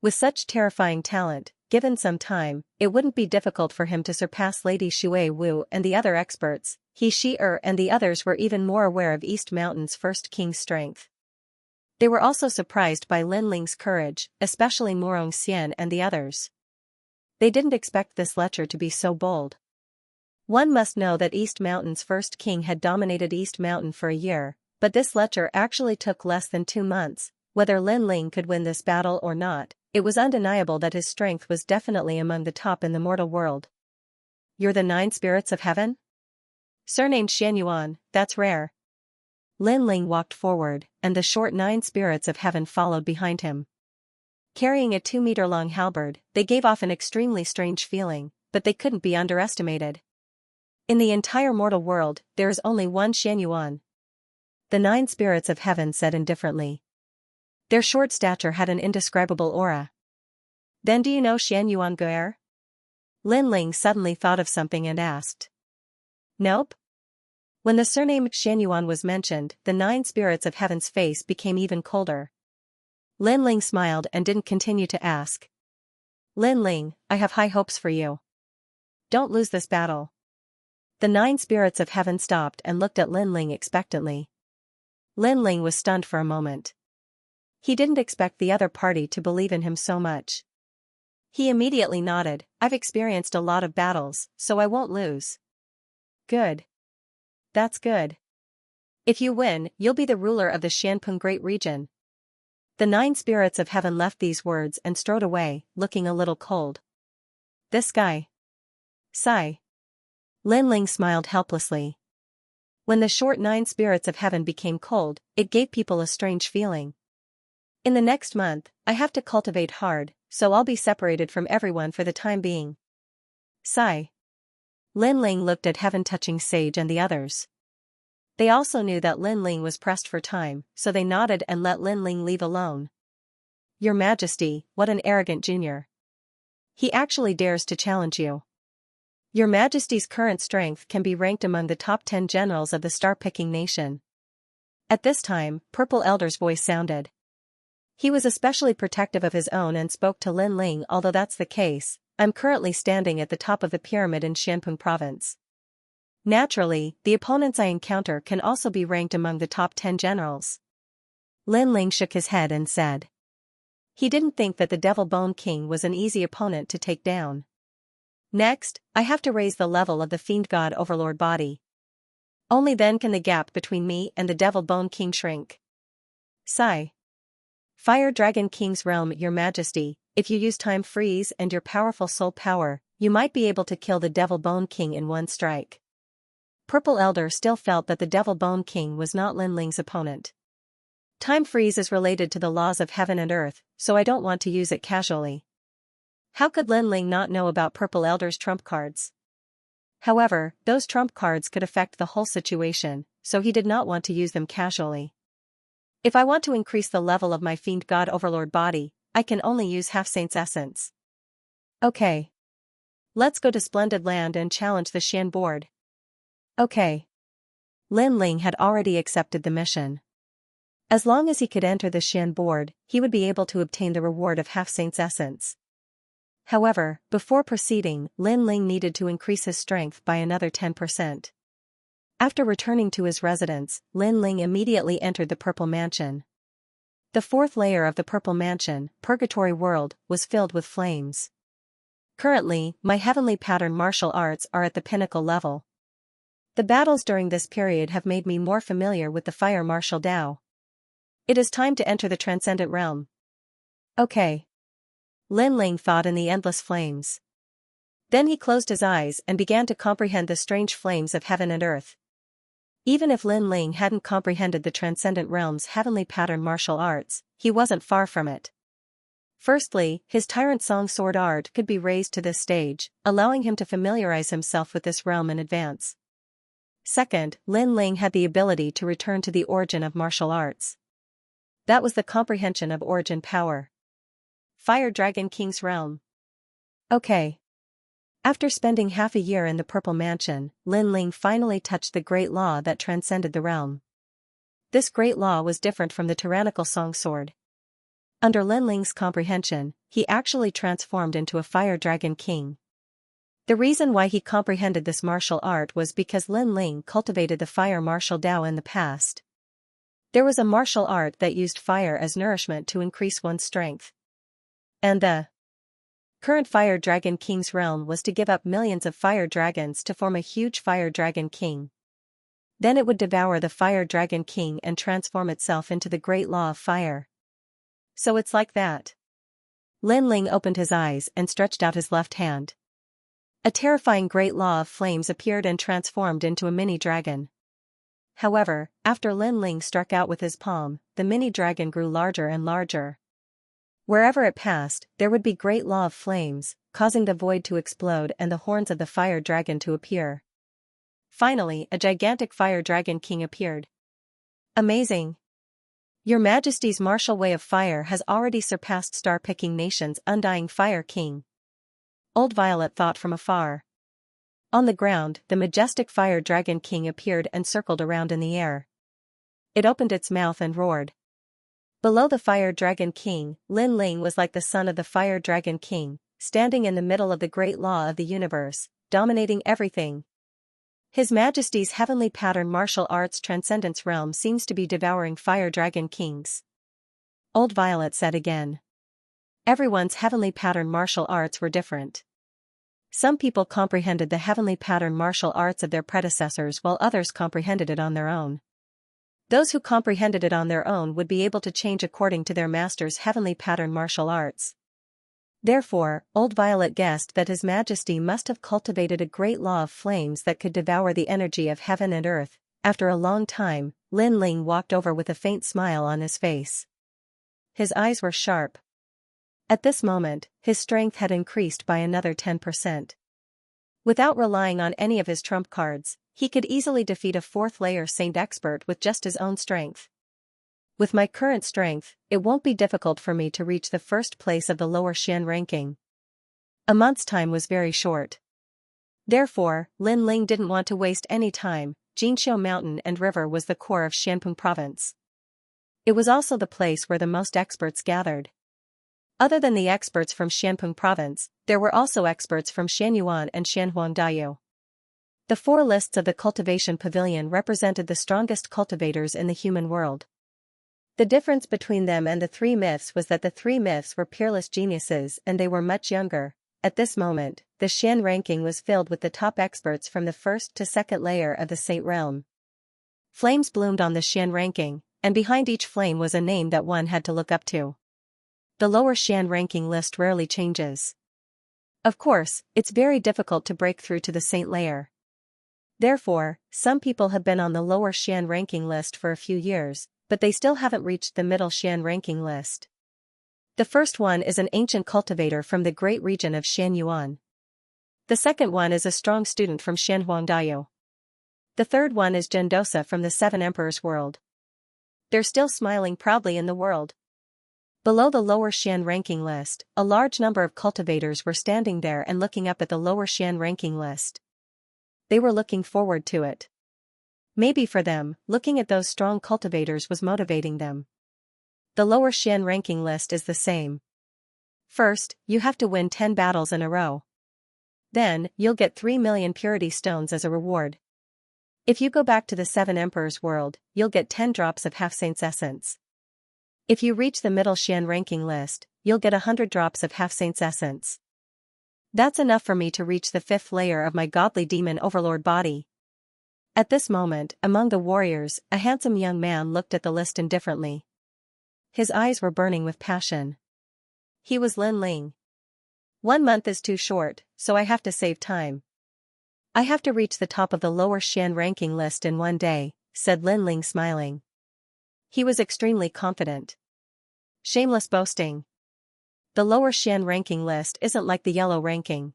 With such terrifying talent, given some time, it wouldn't be difficult for him to surpass Lady Shui Wu and the other experts. He Shi-er and the others were even more aware of East Mountain's first king's strength. They were also surprised by Lin Ling's courage, especially Morong Xian and the others. They didn't expect this lecher to be so bold. One must know that East Mountain's first king had dominated East Mountain for a year, but this lecher actually took less than 2 months. Whether Lin Ling could win this battle or not, it was undeniable that his strength was definitely among the top in the mortal world. You're the 9 spirits of heaven? Surnamed Xianyuan, that's rare. Lin Ling walked forward, and the short 9 spirits of heaven followed behind him. Carrying a 2-meter-long halberd, they gave off an extremely strange feeling, but they couldn't be underestimated. In the entire mortal world, there is only one Xianyuan. The 9 spirits of heaven said indifferently. Their short stature had an indescribable aura. Then do you know Xianyuan Guer? Lin Ling suddenly thought of something and asked. Nope. When the surname Xianyuan was mentioned, the 9 spirits of heaven's face became even colder. Lin Ling smiled and didn't continue to ask. Lin Ling, I have high hopes for you. Don't lose this battle. The 9 spirits of heaven stopped and looked at Lin Ling expectantly. Lin Ling was stunned for a moment. He didn't expect the other party to believe in him so much. He immediately nodded. I've experienced a lot of battles, so I won't lose. Good. That's good. If you win, you'll be the ruler of the Xianpeng Great Region. The 9 spirits of heaven left these words and strode away, looking a little cold. This guy. Sigh. Lin Ling smiled helplessly. When the short 9 spirits of heaven became cold, it gave people a strange feeling. In the next month, I have to cultivate hard, so I'll be separated from everyone for the time being. Sigh. Lin Ling looked at Heaven Touching Sage and the others. They also knew that Lin Ling was pressed for time, so they nodded and let Lin Ling leave alone. Your Majesty, what an arrogant junior. He actually dares to challenge you. Your Majesty's current strength can be ranked among the top 10 generals of the star-picking nation. At this time, Purple Elder's voice sounded. He was especially protective of his own and spoke to Lin Ling. Although that's the case, I'm currently standing at the top of the pyramid in Xianpeng province. Naturally, the opponents I encounter can also be ranked among the top 10 generals. Lin Ling shook his head and said. He didn't think that the Devil Bone King was an easy opponent to take down. Next, I have to raise the level of the Fiend God Overlord body. Only then can the gap between me and the Devil Bone King shrink. Sigh. Fire Dragon King's realm, Your Majesty, if you use Time Freeze and your powerful soul power, you might be able to kill the Devil Bone King in one strike. Purple Elder still felt that the Devil Bone King was not Lin Ling's opponent. Time Freeze is related to the laws of heaven and earth, so I don't want to use it casually. How could Lin Ling not know about Purple Elder's trump cards? However, those trump cards could affect the whole situation, so he did not want to use them casually. If I want to increase the level of my Fiend God Overlord body, I can only use Half Saint's essence. Okay. Let's go to Splendid Land and challenge the Xian board. Okay. Lin Ling had already accepted the mission. As long as he could enter the Xian board, he would be able to obtain the reward of Half Saint's essence. However, before proceeding, Lin Ling needed to increase his strength by another 10%. After returning to his residence, Lin Ling immediately entered the Purple Mansion. The fourth layer of the Purple Mansion, Purgatory World, was filled with flames. Currently, my heavenly pattern martial arts are at the pinnacle level. The battles during this period have made me more familiar with the fire martial Dao. It is time to enter the transcendent realm. Okay. Lin Ling thought in the endless flames. Then he closed his eyes and began to comprehend the strange flames of heaven and earth. Even if Lin Ling hadn't comprehended the transcendent realm's heavenly pattern martial arts, he wasn't far from it. Firstly, his tyrant song sword art could be raised to this stage, allowing him to familiarize himself with this realm in advance. Second, Lin Ling had the ability to return to the origin of martial arts. That was the comprehension of origin power. Fire Dragon King's realm. Okay. After spending half a year in the Purple Mansion, Lin Ling finally touched the great law that transcended the realm. This great law was different from the tyrannical song sword. Under Lin Ling's comprehension, he actually transformed into a Fire Dragon King. The reason why he comprehended this martial art was because Lin Ling cultivated the fire martial Dao in the past. There was a martial art that used fire as nourishment to increase one's strength. And the current Fire Dragon King's realm was to give up millions of fire dragons to form a huge Fire Dragon King. Then it would devour the Fire Dragon King and transform itself into the Great Law of Fire. So it's like that. Lin Ling opened his eyes and stretched out his left hand. A terrifying Great Law of Flames appeared and transformed into a mini dragon. However, after Lin Ling struck out with his palm, the mini dragon grew larger and larger. Wherever it passed, there would be Great Law of Flames, causing the void to explode and the horns of the fire dragon to appear. Finally, a gigantic Fire Dragon King appeared. Amazing! Your Majesty's martial way of fire has already surpassed star-picking nation's undying Fire King. Old Violet thought from afar. On the ground, the majestic Fire Dragon King appeared and circled around in the air. It opened its mouth and roared. Below the Fire Dragon King, Lin Ling was like the son of the Fire Dragon King, standing in the middle of the great law of the universe, dominating everything. His Majesty's heavenly pattern martial arts transcendence realm seems to be devouring Fire Dragon Kings. Old Violet said again. Everyone's heavenly pattern martial arts were different. Some people comprehended the heavenly pattern martial arts of their predecessors while others comprehended it on their own. Those who comprehended it on their own would be able to change according to their master's heavenly pattern martial arts. Therefore, Old Violet guessed that His Majesty must have cultivated a great law of flames that could devour the energy of heaven and earth. After a long time, Lin Ling walked over with a faint smile on his face. His eyes were sharp. At this moment, his strength had increased by another 10%. Without relying on any of his trump cards, he could easily defeat a fourth-layer Saint Expert with just his own strength. With my current strength, it won't be difficult for me to reach the first place of the lower Xian ranking. A month's time was very short. Therefore, Lin Ling didn't want to waste any time. Xianxia Mountain and River was the core of Xianpeng Province. It was also the place where the most experts gathered. Other than the experts from Xianpeng Province, there were also experts from Xianyuan and Xianhuangdao. The four lists of the Cultivation Pavilion represented the strongest cultivators in the human world. The difference between them and the three myths was that the three myths were peerless geniuses and they were much younger. At this moment, the Xian ranking was filled with the top experts from the first to second layer of the Saint realm. Flames bloomed on the Xian ranking, and behind each flame was a name that one had to look up to. The lower Xian ranking list rarely changes. Of course, it's very difficult to break through to the Saint layer. Therefore, some people have been on the lower Xian ranking list for a few years, but they still haven't reached the middle Xian ranking list. The first one is an ancient cultivator from the great region of Xianyuan. The second one is a strong student from Xianhuangdao. The third one is Gendosa from the Seven Emperors world. They're still smiling proudly in the world. Below the lower Xian ranking list, a large number of cultivators were standing there and looking up at the lower Xian ranking list. They were looking forward to it. Maybe for them, looking at those strong cultivators was motivating them. The lower Xian ranking list is the same. First, you have to win 10 battles in a row. Then, you'll get 3 million purity stones as a reward. If you go back to the Seven Emperors world, you'll get 10 drops of Half-Saint's essence. If you reach the middle Xian ranking list, you'll get 100 drops of Half-Saint's essence. That's enough for me to reach the 5th layer of my godly demon overlord body. At this moment, among the warriors, a handsome young man looked at the list indifferently. His eyes were burning with passion. He was Lin Ling. 1 month is too short, so I have to save time. I have to reach the top of the lower Xian ranking list in 1 day, said Lin Ling smiling. He was extremely confident. Shameless boasting. The lower Xian ranking list isn't like the yellow ranking.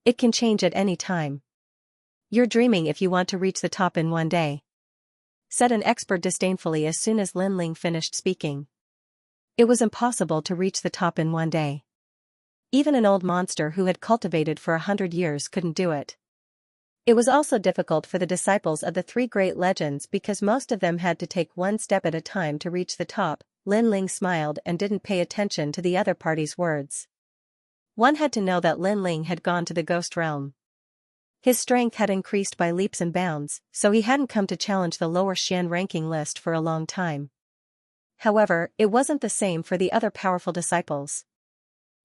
It can change at any time. You're dreaming if you want to reach the top in 1 day, said an expert disdainfully as soon as Lin Ling finished speaking. It was impossible to reach the top in 1 day. Even an old monster who had cultivated for 100 years couldn't do it. It was also difficult for the disciples of the 3 great legends because most of them had to take 1 step at a time to reach the top. Lin Ling smiled and didn't pay attention to the other party's words. One had to know that Lin Ling had gone to the ghost realm. His strength had increased by leaps and bounds, so he hadn't come to challenge the lower Xian ranking list for a long time. However, it wasn't the same for the other powerful disciples.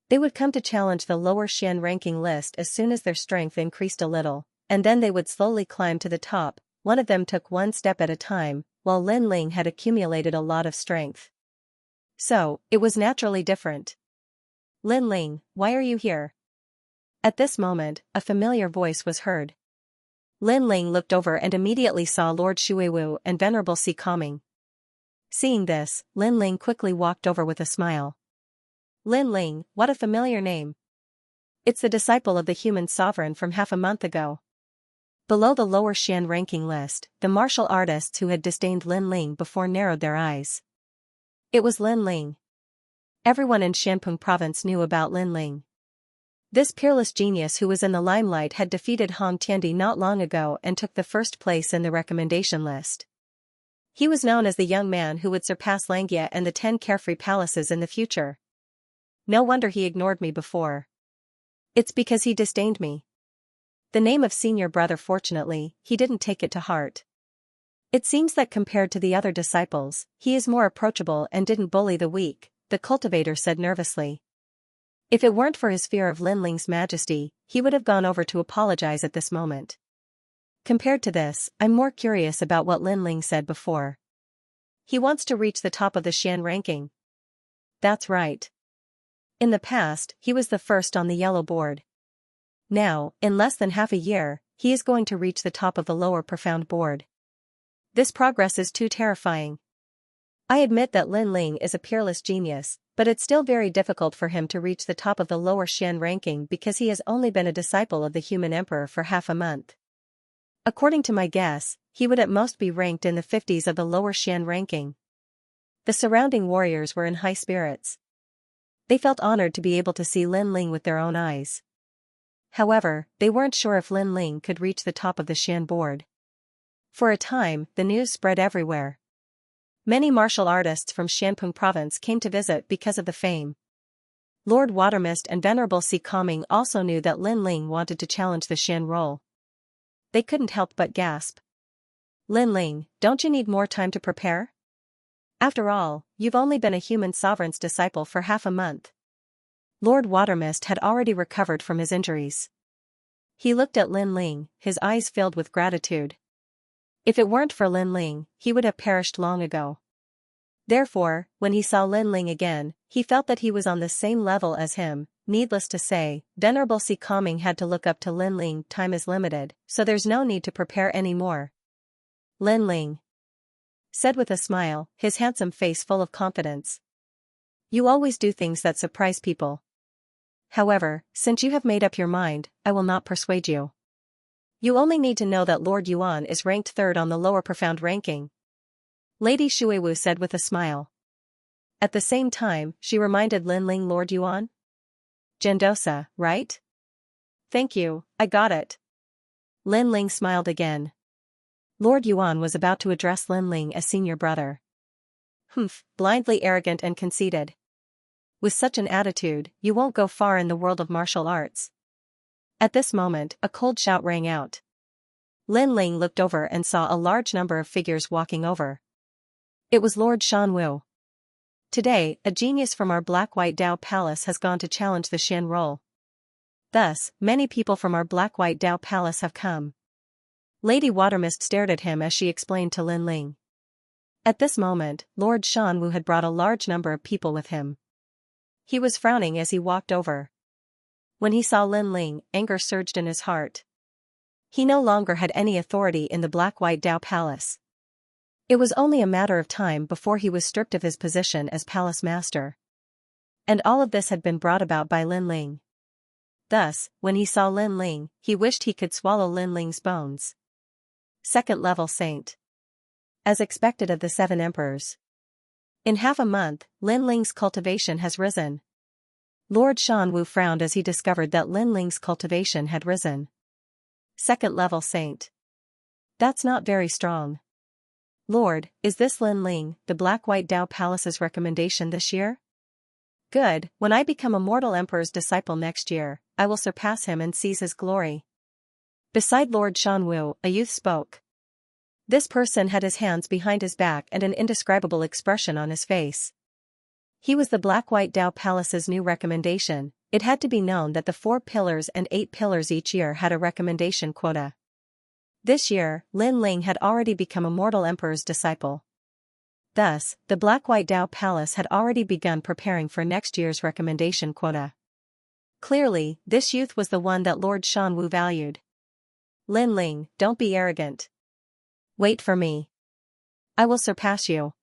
They would come to challenge the lower Xian ranking list as soon as their strength increased a little, and then they would slowly climb to the top. One of them took 1 step at a time, while Lin Ling had accumulated a lot of strength. So, it was naturally different. Lin Ling, why are you here? At this moment, a familiar voice was heard. Lin Ling looked over and immediately saw Lord Shuiwu and Venerable Si coming. Seeing this, Lin Ling quickly walked over with a smile. Lin Ling, what a familiar name. It's the disciple of the human sovereign from half a month ago. Below the lower Xian ranking list, the martial artists who had disdained Lin Ling before narrowed their eyes. It was Lin Ling. Everyone in Shanpeng province knew about Lin Ling. This peerless genius who was in the limelight had defeated Hong Tiandi not long ago and took the 1st place in the recommendation list. He was known as the young man who would surpass Xianxia and the 10 carefree palaces in the future. No wonder he ignored me before. It's because he disdained me. The name of senior brother, fortunately, he didn't take it to heart. It seems that compared to the other disciples, he is more approachable and didn't bully the weak, the cultivator said nervously. If it weren't for his fear of Lin Ling's majesty, he would have gone over to apologize at this moment. Compared to this, I'm more curious about what Lin Ling said before. He wants to reach the top of the Xian ranking. That's right. In the past, he was the first on the yellow board. Now, in less than half a year, he is going to reach the top of the lower profound board. This progress is too terrifying. I admit that Lin Ling is a peerless genius, but it's still very difficult for him to reach the top of the lower Xian ranking because he has only been a disciple of the human emperor for half a month. According to my guess, he would at most be ranked in the 50s of the lower Xian ranking. The surrounding warriors were in high spirits. They felt honored to be able to see Lin Ling with their own eyes. However, they weren't sure if Lin Ling could reach the top of the Xian board. For a time, the news spread everywhere. Many martial artists from Shanpeng province came to visit because of the fame. Lord Watermist and Venerable Si Coming also knew that Lin Ling wanted to challenge the Xian role. They couldn't help but gasp. Lin Ling, don't you need more time to prepare? After all, you've only been a human sovereign's disciple for half a month. Lord Watermist had already recovered from his injuries. He looked at Lin Ling, his eyes filled with gratitude. If it weren't for Lin Ling, he would have perished long ago. Therefore, when he saw Lin Ling again, he felt that he was on the same level as him. Needless to say, Venerable Si Coming had to look up to Lin Ling. Time is limited, so there's no need to prepare any more. Lin Ling said with a smile, his handsome face full of confidence. You always do things that surprise people. However, since you have made up your mind, I will not persuade you. You only need to know that Lord Yuan is ranked 3rd on the lower profound ranking. Lady Shuiwu said with a smile. At the same time, she reminded Lin Ling Lord Yuan? Gendosa, right? Thank you, I got it. Lin Ling smiled again. Lord Yuan was about to address Lin Ling as senior brother. Humph, blindly arrogant and conceited. With such an attitude, you won't go far in the world of martial arts. At this moment, a cold shout rang out. Lin Ling looked over and saw a large number of figures walking over. It was Lord Shanwu. Today, a genius from our Black-White Dao Palace has gone to challenge the Xian role. Thus, many people from our Black-White Dao Palace have come. Lady Watermist stared at him as she explained to Lin Ling. At this moment, Lord Shanwu had brought a large number of people with him. He was frowning as he walked over. When he saw Lin Ling, anger surged in his heart. He no longer had any authority in the Black-White Dao Palace. It was only a matter of time before he was stripped of his position as palace master. And all of this had been brought about by Lin Ling. Thus, when he saw Lin Ling, he wished he could swallow Lin Ling's bones. Second level saint. As expected of the 7 emperors. In half a month, Lin Ling's cultivation has risen. Lord Shanwu frowned as he discovered that Lin Ling's cultivation had risen. Second level saint. That's not very strong. Lord, is this Lin Ling, the Black-White Dao Palace's recommendation this year? Good, when I become a mortal emperor's disciple next year, I will surpass him and seize his glory. Beside Lord Shanwu, a youth spoke. This person had his hands behind his back and an indescribable expression on his face. He was the Black-White Dao Palace's new recommendation. It had to be known that the 4 pillars and 8 pillars each year had a recommendation quota. This year, Lin Ling had already become a mortal emperor's disciple. Thus, the Black-White Dao Palace had already begun preparing for next year's recommendation quota. Clearly, this youth was the one that Lord Shanwu valued. Lin Ling, don't be arrogant. Wait for me. I will surpass you.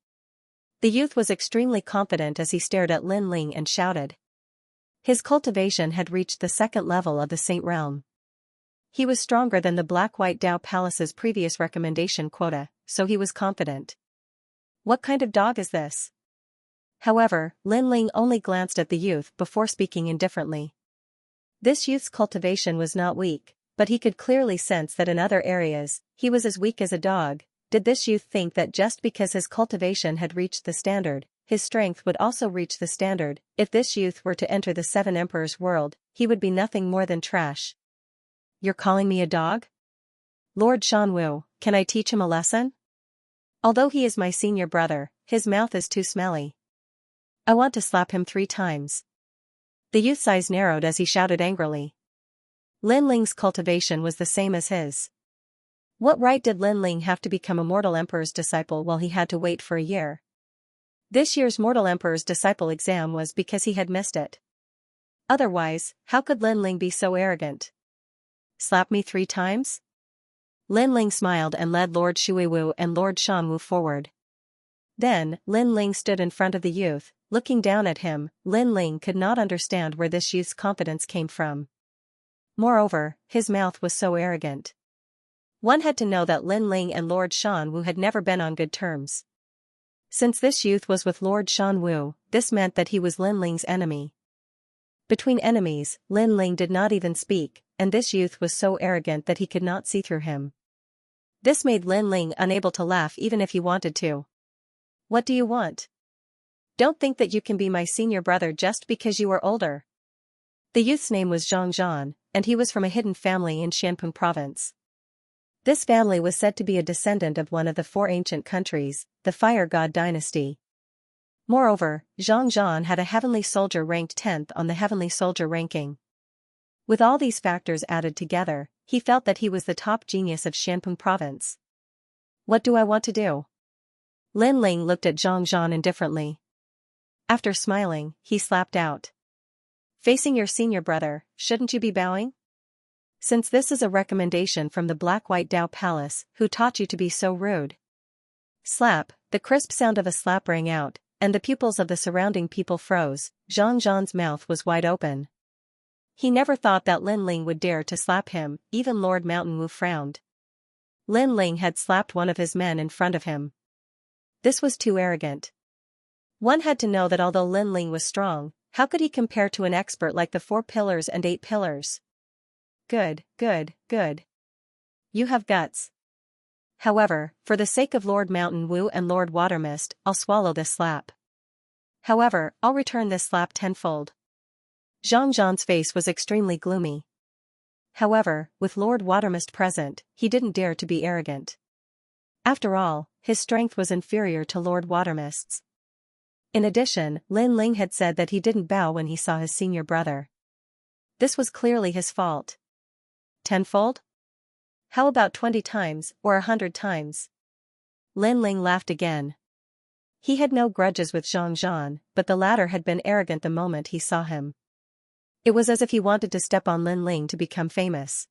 The youth was extremely confident as he stared at Lin Ling and shouted. His cultivation had reached the 2nd level of the Saint Realm. He was stronger than the Black-White Dao Palace's previous recommendation quota, so he was confident. What kind of dog is this? However, Lin Ling only glanced at the youth before speaking indifferently. This youth's cultivation was not weak, but he could clearly sense that in other areas, he was as weak as a dog. Did this youth think that just because his cultivation had reached the standard, his strength would also reach the standard? If this youth were to enter the 7 emperors' world, he would be nothing more than trash. You're calling me a dog? Lord Shanwu, can I teach him a lesson? Although he is my senior brother, his mouth is too smelly. I want to slap him 3 times. The youth's eyes narrowed as he shouted angrily. Lin Ling's cultivation was the same as his. What right did Lin Ling have to become a mortal emperor's disciple while he had to wait for a year? This year's mortal emperor's disciple exam was because he had missed it. Otherwise, how could Lin Ling be so arrogant? Slap me 3 times? Lin Ling smiled and led Lord Shuiwu and Lord Shanwu forward. Then, Lin Ling stood in front of the youth, looking down at him. Lin Ling could not understand where this youth's confidence came from. Moreover, his mouth was so arrogant. One had to know that Lin Ling and Lord Shanwu had never been on good terms. Since this youth was with Lord Shanwu, this meant that he was Lin Ling's enemy. Between enemies, Lin Ling did not even speak, and this youth was so arrogant that he could not see through him. This made Lin Ling unable to laugh even if he wanted to. What do you want? Don't think that you can be my senior brother just because you are older. The youth's name was Xianxia, and he was from a hidden family in Xianpeng province. This family was said to be a descendant of one of the 4 ancient countries, the Fire God dynasty. Moreover, Xianxia had a heavenly soldier ranked 10th on the heavenly soldier ranking. With all these factors added together, he felt that he was the top genius of Xianpeng province. What do I want to do? Lin Ling looked at Xianxia indifferently. After smiling, he slapped out. Facing your senior brother, shouldn't you be bowing? Since this is a recommendation from the Black-White Dao Palace, who taught you to be so rude? Slap, the crisp sound of a slap rang out, and the pupils of the surrounding people froze. Xianxia's mouth was wide open. He never thought that Lin Ling would dare to slap him. Even Lord Mountain Wu frowned. Lin Ling had slapped one of his men in front of him. This was too arrogant. One had to know that although Lin Ling was strong, how could he compare to an expert like the 4 pillars and 8 pillars? Good, good, good. You have guts. However, for the sake of Lord Mountain Wu and Lord Watermist, I'll swallow this slap. However, I'll return this slap tenfold. Xianxia's face was extremely gloomy. However, with Lord Watermist present, he didn't dare to be arrogant. After all, his strength was inferior to Lord Watermist's. In addition, Lin Ling had said that he didn't bow when he saw his senior brother. This was clearly his fault. Tenfold? How about 20 times, or 100 times? Lin Ling laughed again. He had no grudges with Xianxia, but the latter had been arrogant the moment he saw him. It was as if he wanted to step on Lin Ling to become famous.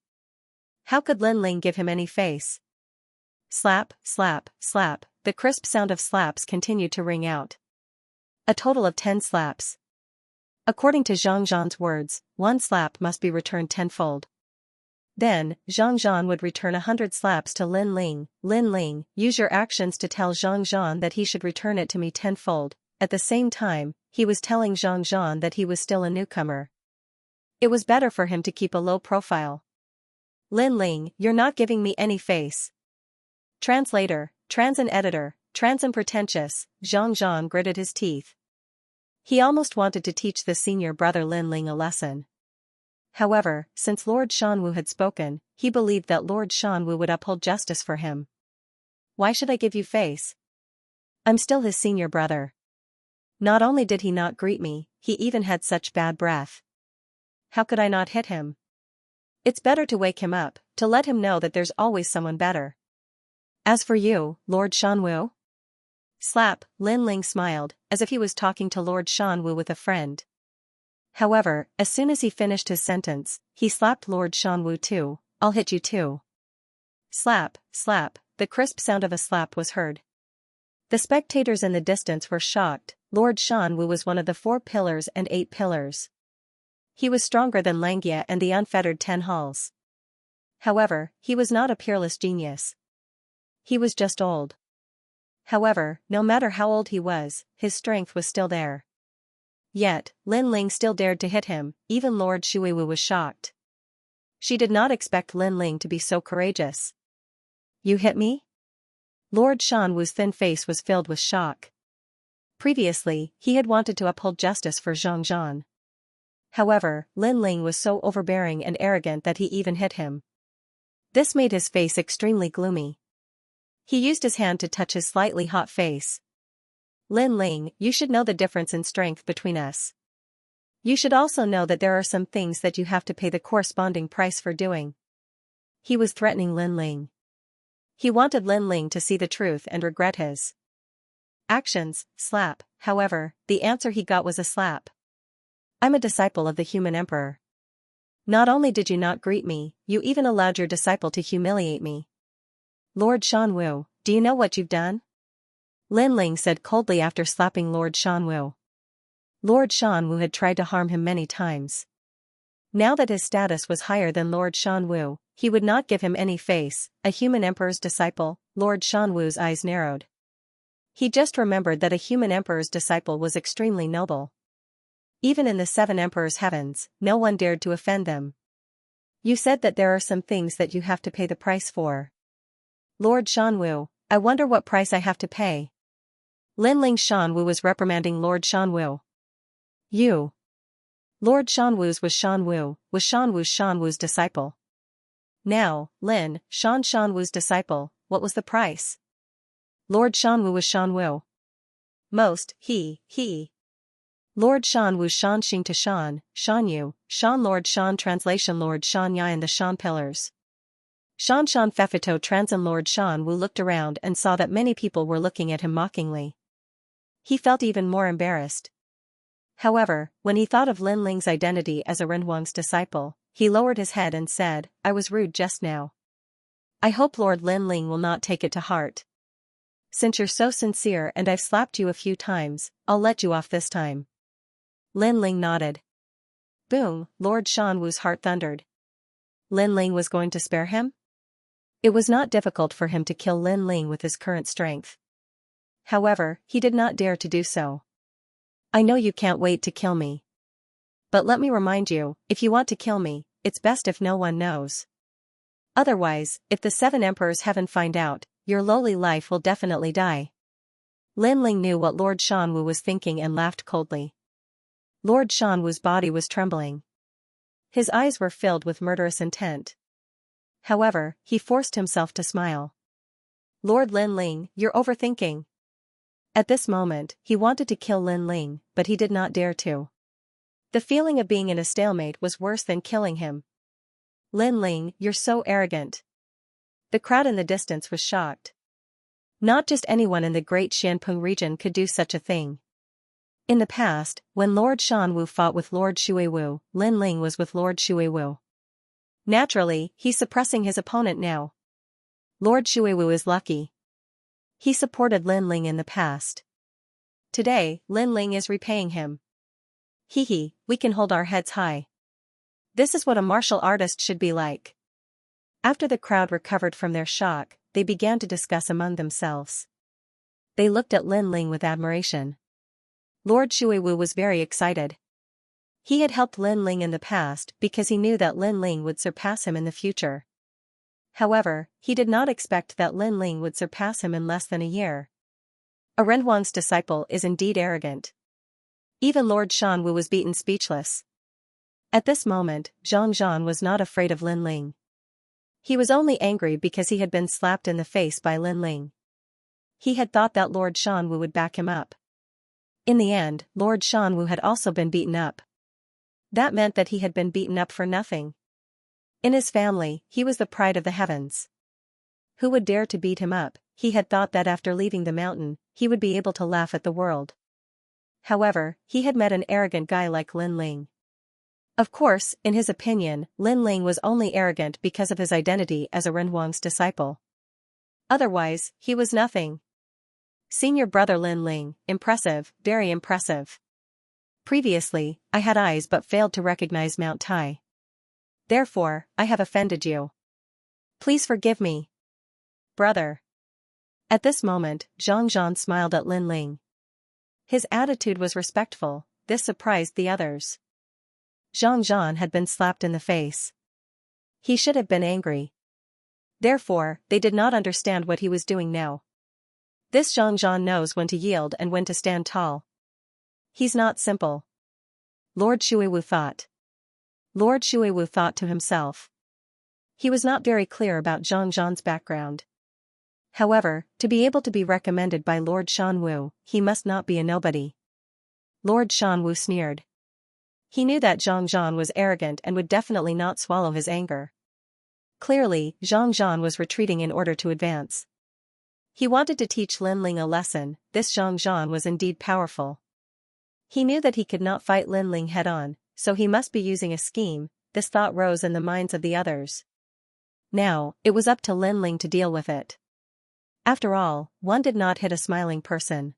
How could Lin Ling give him any face? Slap, slap, slap, the crisp sound of slaps continued to ring out. A total of 10 slaps. According to Xianxia's words, one slap must be returned tenfold. Then, Xianxia would return 100 slaps to Lin Ling. Lin Ling, use your actions to tell Xianxia that he should return it to me tenfold. At the same time, he was telling Xianxia that he was still a newcomer. It was better for him to keep a low profile. Lin Ling, you're not giving me any face. Translator, Transin editor, Transin pretentious, Xianxia gritted his teeth. He almost wanted to teach the senior brother Lin Ling a lesson. However, since Lord Shanwu had spoken, he believed that Lord Shanwu would uphold justice for him. Why should I give you face? I'm still his senior brother. Not only did he not greet me, he even had such bad breath. How could I not hit him? It's better to wake him up, to let him know that there's always someone better. As for you, Lord Shanwu? Slap, Lin Ling smiled, as if he was talking to Lord Shanwu with a friend. However, as soon as he finished his sentence, he slapped Lord Shanwu too. I'll hit you too. Slap, slap, the crisp sound of a slap was heard. The spectators in the distance were shocked. Lord Shanwu was one of the 4 pillars and 8 pillars. He was stronger than Xianxia and the unfettered 10 halls. However, he was not a peerless genius. He was just old. However, no matter how old he was, his strength was still there. Yet, Lin Ling still dared to hit him. Even Lord Shuiwu was shocked. She did not expect Lin Ling to be so courageous. You hit me? Lord Shanwu's thin face was filled with shock. Previously, he had wanted to uphold justice for Xianxia. However, Lin Ling was so overbearing and arrogant that he even hit him. This made his face extremely gloomy. He used his hand to touch his slightly hot face. Lin Ling, you should know the difference in strength between us. You should also know that there are some things that you have to pay the corresponding price for doing. He was threatening Lin Ling. He wanted Lin Ling to see the truth and regret his actions. Slap. However, the answer he got was a slap. I'm a disciple of the human emperor. Not only did you not greet me, you even allowed your disciple to humiliate me. Lord Shanwu, do you know what you've done? Lin Ling said coldly after slapping Lord Shanwu. Lord Shanwu had tried to harm him many times. Now that his status was higher than Lord Shanwu, he would not give him any face. A human emperor's disciple. Lord Shanwu's eyes narrowed. He just remembered that a human emperor's disciple was extremely noble. Even in the 7 emperors' heavens, no one dared to offend them. You said that there are some things that you have to pay the price for. Lord Shanwu, I wonder what price I have to pay. Lin Ling Shanwu was reprimanding Lord Shanwu. You. Lord Shanwu's was Shanwu's disciple. Now, Lin, Shanwu's disciple, what was the price? Lord Shanwu was Shanwu. Most, he. Lord Shanwu Shan Xing to Shan Yu, Shan Lord Shan translation Lord Shan Yan the Shan pillars. Shan Fefito Transin Lord Shan Wu looked around and saw that many people were looking at him mockingly. He felt even more embarrassed. However, when he thought of Lin Ling's identity as a Renhuang's disciple, he lowered his head and said, I was rude just now. I hope Lord Lin Ling will not take it to heart. Since you're so sincere and I've slapped you a few times, I'll let you off this time. Lin Ling nodded. Boom, Lord Shanwu's heart thundered. Lin Ling was going to spare him? It was not difficult for him to kill Lin Ling with his current strength. However, he did not dare to do so. I know you can't wait to kill me. But let me remind you, if you want to kill me, it's best if no one knows. Otherwise, if the 7 emperors heaven find out, your lowly life will definitely die. Lin Ling knew what Lord Shanwu was thinking and laughed coldly. Lord Shanwu's body was trembling. His eyes were filled with murderous intent. However, he forced himself to smile. Lord Lin Ling, you're overthinking. At this moment, he wanted to kill Lin Ling, but he did not dare to. The feeling of being in a stalemate was worse than killing him. Lin Ling, you're so arrogant. The crowd in the distance was shocked. Not just anyone in the Great Xianpeng region could do such a thing. In the past, when Lord Shanwu fought with Lord Shuiwu, Lin Ling was with Lord Shuiwu. Naturally, he's suppressing his opponent now. Lord Shuiwu is lucky. He supported Lin Ling in the past. Today, Lin Ling is repaying him. Hee, we can hold our heads high. This is what a martial artist should be like. After the crowd recovered from their shock, they began to discuss among themselves. They looked at Lin Ling with admiration. Lord Shuiwu was very excited. He had helped Lin Ling in the past because he knew that Lin Ling would surpass him in the future. However, he did not expect that Lin Ling would surpass him in less than a year. A Renhuang's disciple is indeed arrogant. Even Lord Shanwu was beaten speechless. At this moment, Zhang Zhan was not afraid of Lin Ling. He was only angry because he had been slapped in the face by Lin Ling. He had thought that Lord Shanwu would back him up. In the end, Lord Shanwu had also been beaten up. That meant that he had been beaten up for nothing. In his family, he was the pride of the heavens. Who would dare to beat him up? He had thought that after leaving the mountain, he would be able to laugh at the world. However, he had met an arrogant guy like Lin Ling. Of course, in his opinion, Lin Ling was only arrogant because of his identity as a Renhuang's disciple. Otherwise, he was nothing. Senior brother Lin Ling, impressive, very impressive. Previously, I had eyes but failed to recognize Mount Tai. Therefore, I have offended you. Please forgive me. Brother. At this moment, Zhang Zhan smiled at Lin Ling. His attitude was respectful. This surprised the others. Zhang Zhan had been slapped in the face. He should have been angry. Therefore, they did not understand what he was doing now. This Zhang Zhan knows when to yield and when to stand tall. He's not simple. Lord Shuiwu thought. Lord Shuiwu thought to himself. He was not very clear about Zhang Zhan's background. However, to be able to be recommended by Lord Shanwu, he must not be a nobody. Lord Shanwu sneered. He knew that Zhang Zhan was arrogant and would definitely not swallow his anger. Clearly, Zhang Zhan was retreating in order to advance. He wanted to teach Lin Ling a lesson. This Zhang Zhan was indeed powerful. He knew that he could not fight Lin Ling head-on, so he must be using a scheme. This thought rose in the minds of the others. Now, it was up to Lin Ling to deal with it. After all, one did not hit a smiling person.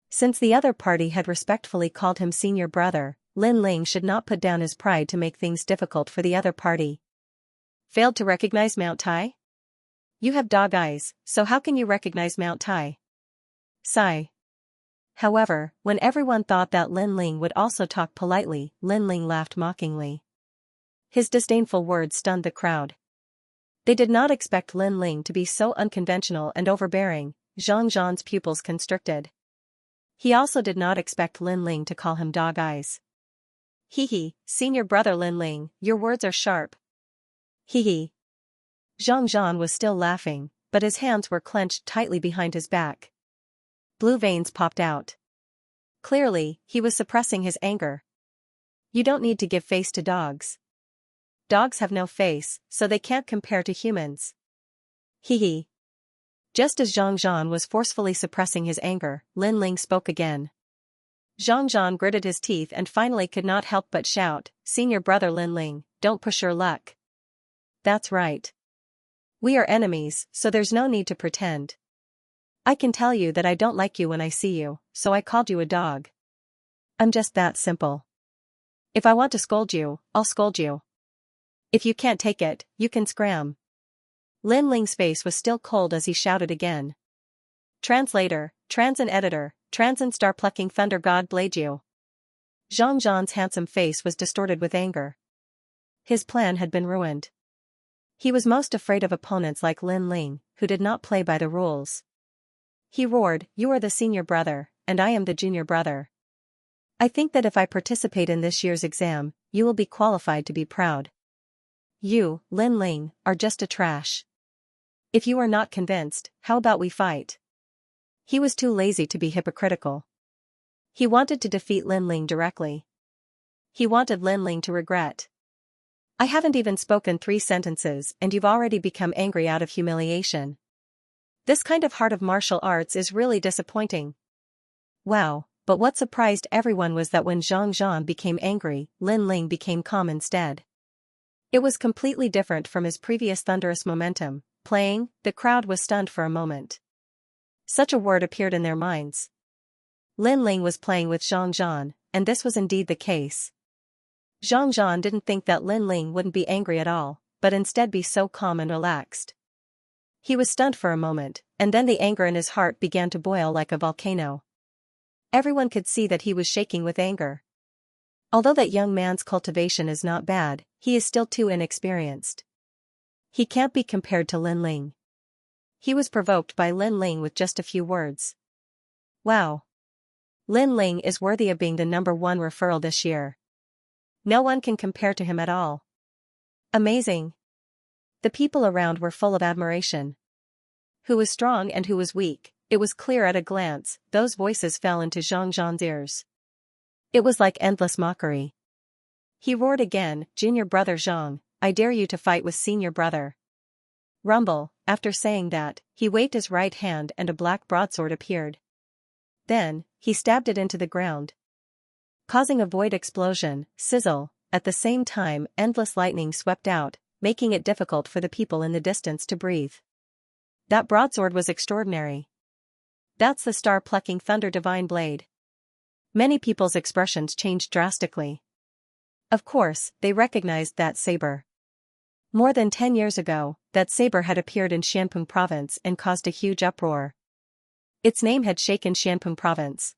Since the other party had respectfully called him senior brother, Lin Ling should not put down his pride to make things difficult for the other party. Failed to recognize Mount Tai? You have dog eyes, so how can you recognize Mount Tai? Sigh. However, when everyone thought that Lin Ling would also talk politely, Lin Ling laughed mockingly. His disdainful words stunned the crowd. They did not expect Lin Ling to be so unconventional and overbearing. Zhang Zhan's pupils constricted. He also did not expect Lin Ling to call him dog eyes. Hee, senior brother Lin Ling, your words are sharp. Hee. Zhang Zhan was still laughing, but his hands were clenched tightly behind his back. Blue veins popped out. Clearly, he was suppressing his anger. You don't need to give face to dogs. Dogs have no face, so they can't compare to humans. Hee. Just as Zhang Zhan was forcefully suppressing his anger, Lin Ling spoke again. Zhang Zhan gritted his teeth and finally could not help but shout, Senior brother Lin Ling, don't push your luck. That's right. We are enemies, so there's no need to pretend. I can tell you that I don't like you when I see you, so I called you a dog. I'm just that simple. If I want to scold you, I'll scold you. If you can't take it, you can scram. Lin Ling's face was still cold as he shouted again. Translator, Transin editor, Transin star plucking thunder god blade you. Zhang Zhan's handsome face was distorted with anger. His plan had been ruined. He was most afraid of opponents like Lin Ling, who did not play by the rules. He roared, You are the senior brother, and I am the junior brother. I think that if I participate in this year's exam, you will be qualified to be proud. You, Lin Ling, are just a trash. If you are not convinced, how about we fight? He was too lazy to be hypocritical. He wanted to defeat Lin Ling directly. He wanted Lin Ling to regret. I haven't even spoken 3 sentences and you've already become angry out of humiliation. This kind of heart of martial arts is really disappointing. Wow, but what surprised everyone was that when Xianxia became angry, Lin Ling became calm instead. It was completely different from his previous thunderous momentum. Playing, the crowd was stunned for a moment. Such a word appeared in their minds. Lin Ling was playing with Xianxia, and this was indeed the case. Xianxia didn't think that Lin Ling wouldn't be angry at all, but instead be so calm and relaxed. He was stunned for a moment, and then the anger in his heart began to boil like a volcano. Everyone could see that he was shaking with anger. Although that young man's cultivation is not bad, he is still too inexperienced. He can't be compared to Lin Ling. He was provoked by Lin Ling with just a few words. Wow. Lin Ling is worthy of being the #1 referral this year. No one can compare to him at all. Amazing. The people around were full of admiration. Who was strong and who was weak, it was clear at a glance. Those voices fell into Xianxia's ears. It was like endless mockery. He roared again, "Junior brother Zhang, I dare you to fight with senior brother." Rumble. After saying that, he waved his right hand and a black broadsword appeared. Then, he stabbed it into the ground, causing a void explosion. Sizzle. At the same time, endless lightning swept out, making it difficult for the people in the distance to breathe. That broadsword was extraordinary. That's the star-plucking thunder divine blade. Many people's expressions changed drastically. Of course, they recognized that saber. More than 10 years ago, that saber had appeared in Xianpeng province and caused a huge uproar. Its name had shaken Xianpeng province.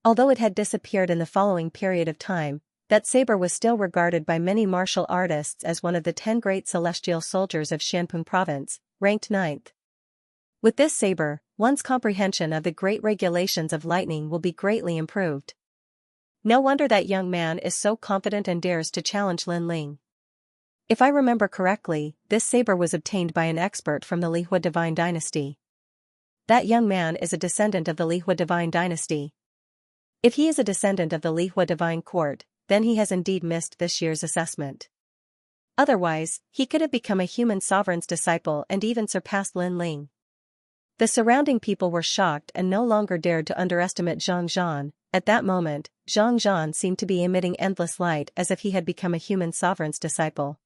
Although it had disappeared in the following period of time, that saber was still regarded by many martial artists as one of the 10 great celestial soldiers of Xianpeng province, ranked 9th. With this saber, one's comprehension of the great regulations of lightning will be greatly improved. No wonder that young man is so confident and dares to challenge Lin Ling. If I remember correctly, this saber was obtained by an expert from the Lihua divine dynasty. That young man is a descendant of the Lihua divine dynasty. If he is a descendant of the Lihua divine court, then he has indeed missed this year's assessment. Otherwise, he could have become a human sovereign's disciple and even surpassed Lin Ling. The surrounding people were shocked and no longer dared to underestimate Xianxia. At that moment, Xianxia seemed to be emitting endless light as if he had become a human sovereign's disciple.